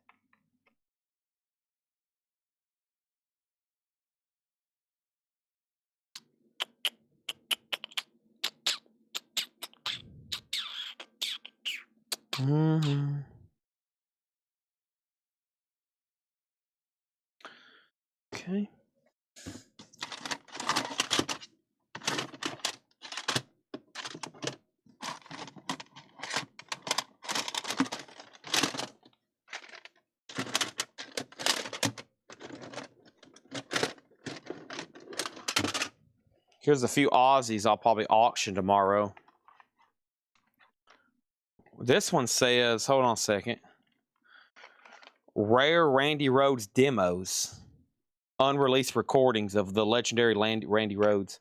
Okay. Here's a few Aussies I'll probably auction tomorrow. This one says, hold on a second. Rare Randy Rhoads demos. Unreleased recordings of the legendary Randy Rhoads.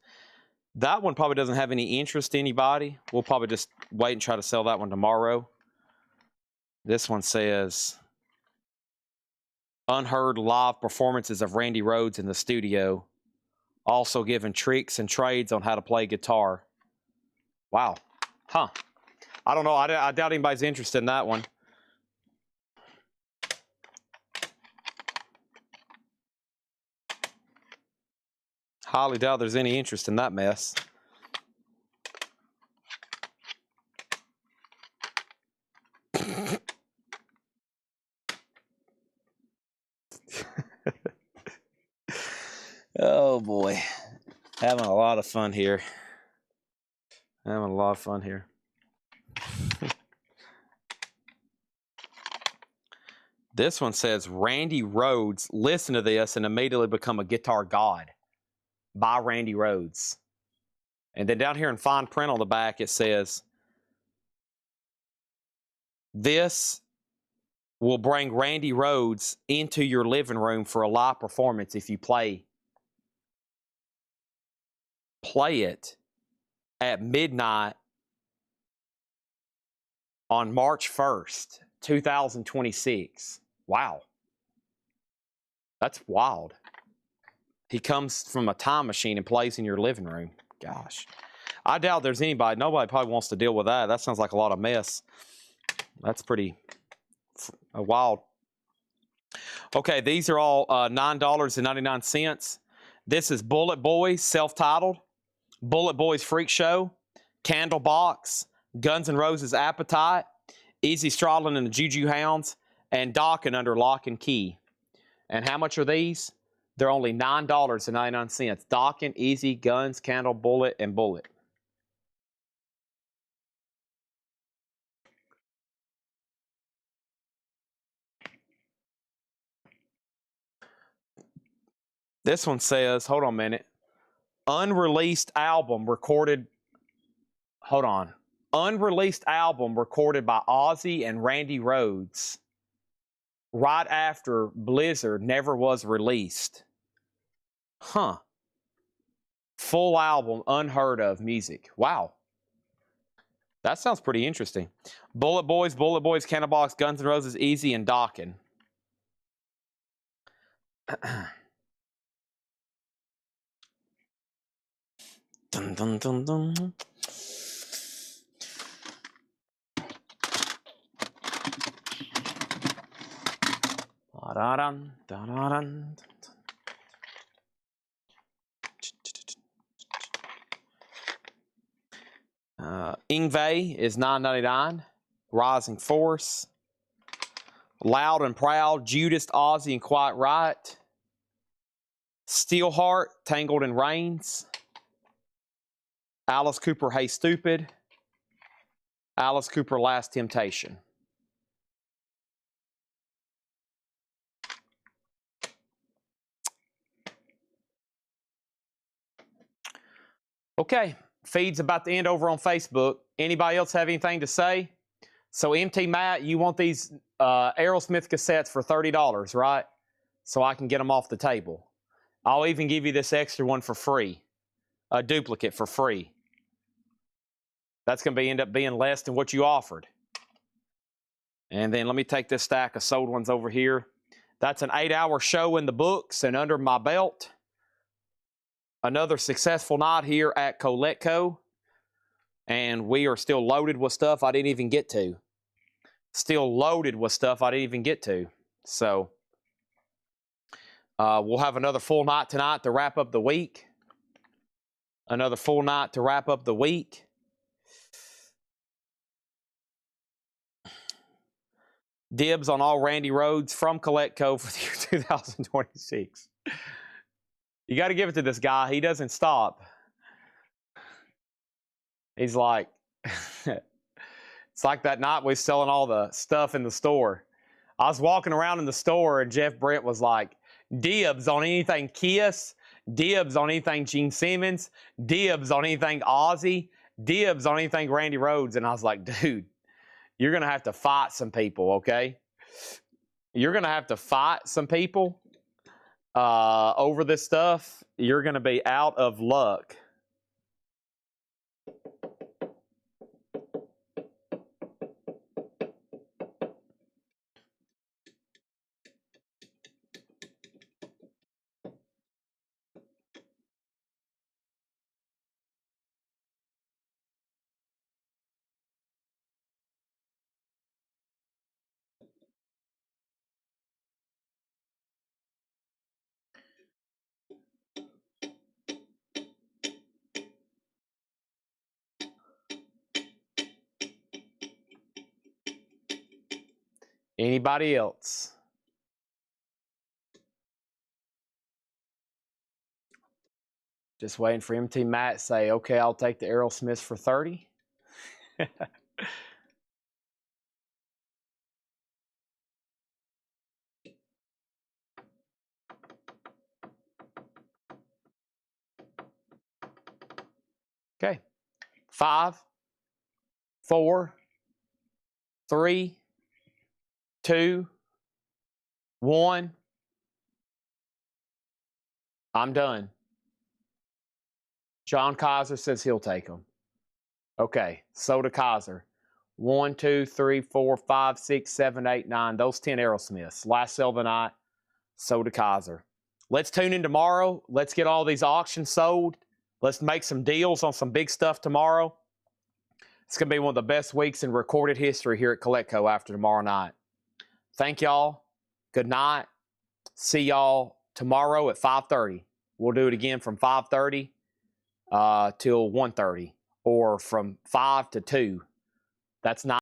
That one probably doesn't have any interest to anybody. We'll probably just wait and try to sell that one tomorrow. This one says, unheard live performances of Randy Rhoads in the studio. Also giving tricks and trades on how to play guitar. Wow. Huh. I don't know. I doubt anybody's interested in that one. Highly doubt there's any interest in that mess. Oh boy, having a lot of fun here. Having a lot of fun here. This one says Randy Rhoads. Listen to this and immediately become a guitar god. By Randy Rhoads. And then down here in fine print on the back, it says, this will bring Randy Rhoads into your living room for a live performance if you play it at midnight on March 1st, 2026. Wow. That's wild. He comes from a time machine and plays in your living room. Gosh. I doubt there's nobody probably wants to deal with that. That sounds like a lot of mess. That's pretty wild. Okay, these are all $9.99. This is Bullet Boys, self-titled. Bullet Boys Freak Show, Candlebox, Guns N' Roses Appetite, Easy Stradlin and the Juju Hounds, and Dokken under Lock and Key. And how much are these? They're only $9.99. Dokken, Easy, Guns, Candle, Bullet, and Bullet. This one says, hold on a minute. Unreleased album recorded by Aussie and Randy Rhoads right after Blizzard never was released. Huh. Full album, unheard of music. Wow. That sounds pretty interesting. Bullet Boys, Candlebox, Guns N' Roses, Easy, and Dokken. Dun, dun, dun, dun. Da-da-dun, da-da-dun. Ingve is $9.99. Rising Force. Loud and Proud, Judas, Aussie, and Quiet Riot. Steelheart, Tangled in Rains. Alice Cooper, Hey Stupid. Alice Cooper, Last Temptation. Okay, feed's about to end over on Facebook. Anybody else have anything to say? So MT Matt, you want these Aerosmith cassettes for $30, right? So I can get them off the table. I'll even give you this extra one for free. A duplicate for free. That's going to end up being less than what you offered. And then let me take this stack of sold ones over here. That's an 8-hour show in the books and under my belt. Another successful night here at Coletco. And we are still loaded with stuff I didn't even get to. Still loaded with stuff I didn't even get to. So we'll have another full night tonight to wrap up the week. Another full night to wrap up the week. Dibs on all Randy Rhoads from Coletco for the year 2026. You got to give it to this guy. He doesn't stop. He's like, it's like that night we was selling all the stuff in the store. I was walking around in the store and Jeff Brent was like, dibs on anything Kiss, dibs on anything Gene Simmons, dibs on anything Aussie, dibs on anything Randy Rhoads. And I was like, dude, you're going to have to fight some people, okay? You're going to have to fight some people over this stuff. You're going to be out of luck. Anybody else? Just waiting for MT Matt to say, okay, I'll take the Aerosmiths for 30. Okay. 5, 4, 3, 2, 1. I'm done. John Kaiser says he'll take them. Okay, Soda Kaiser. 1, 2, 3, 4, 5, 6, 7, 8, 9. Those 10 Aerosmiths. Last sale of the night, Soda Kaiser. Let's tune in tomorrow. Let's get all these auctions sold. Let's make some deals on some big stuff tomorrow. It's going to be one of the best weeks in recorded history here at Coletco after tomorrow night. Thank y'all. Good night. See y'all tomorrow at 5:30. We'll do it again from 5:30 till 1:30, or from 5 to 2. That's not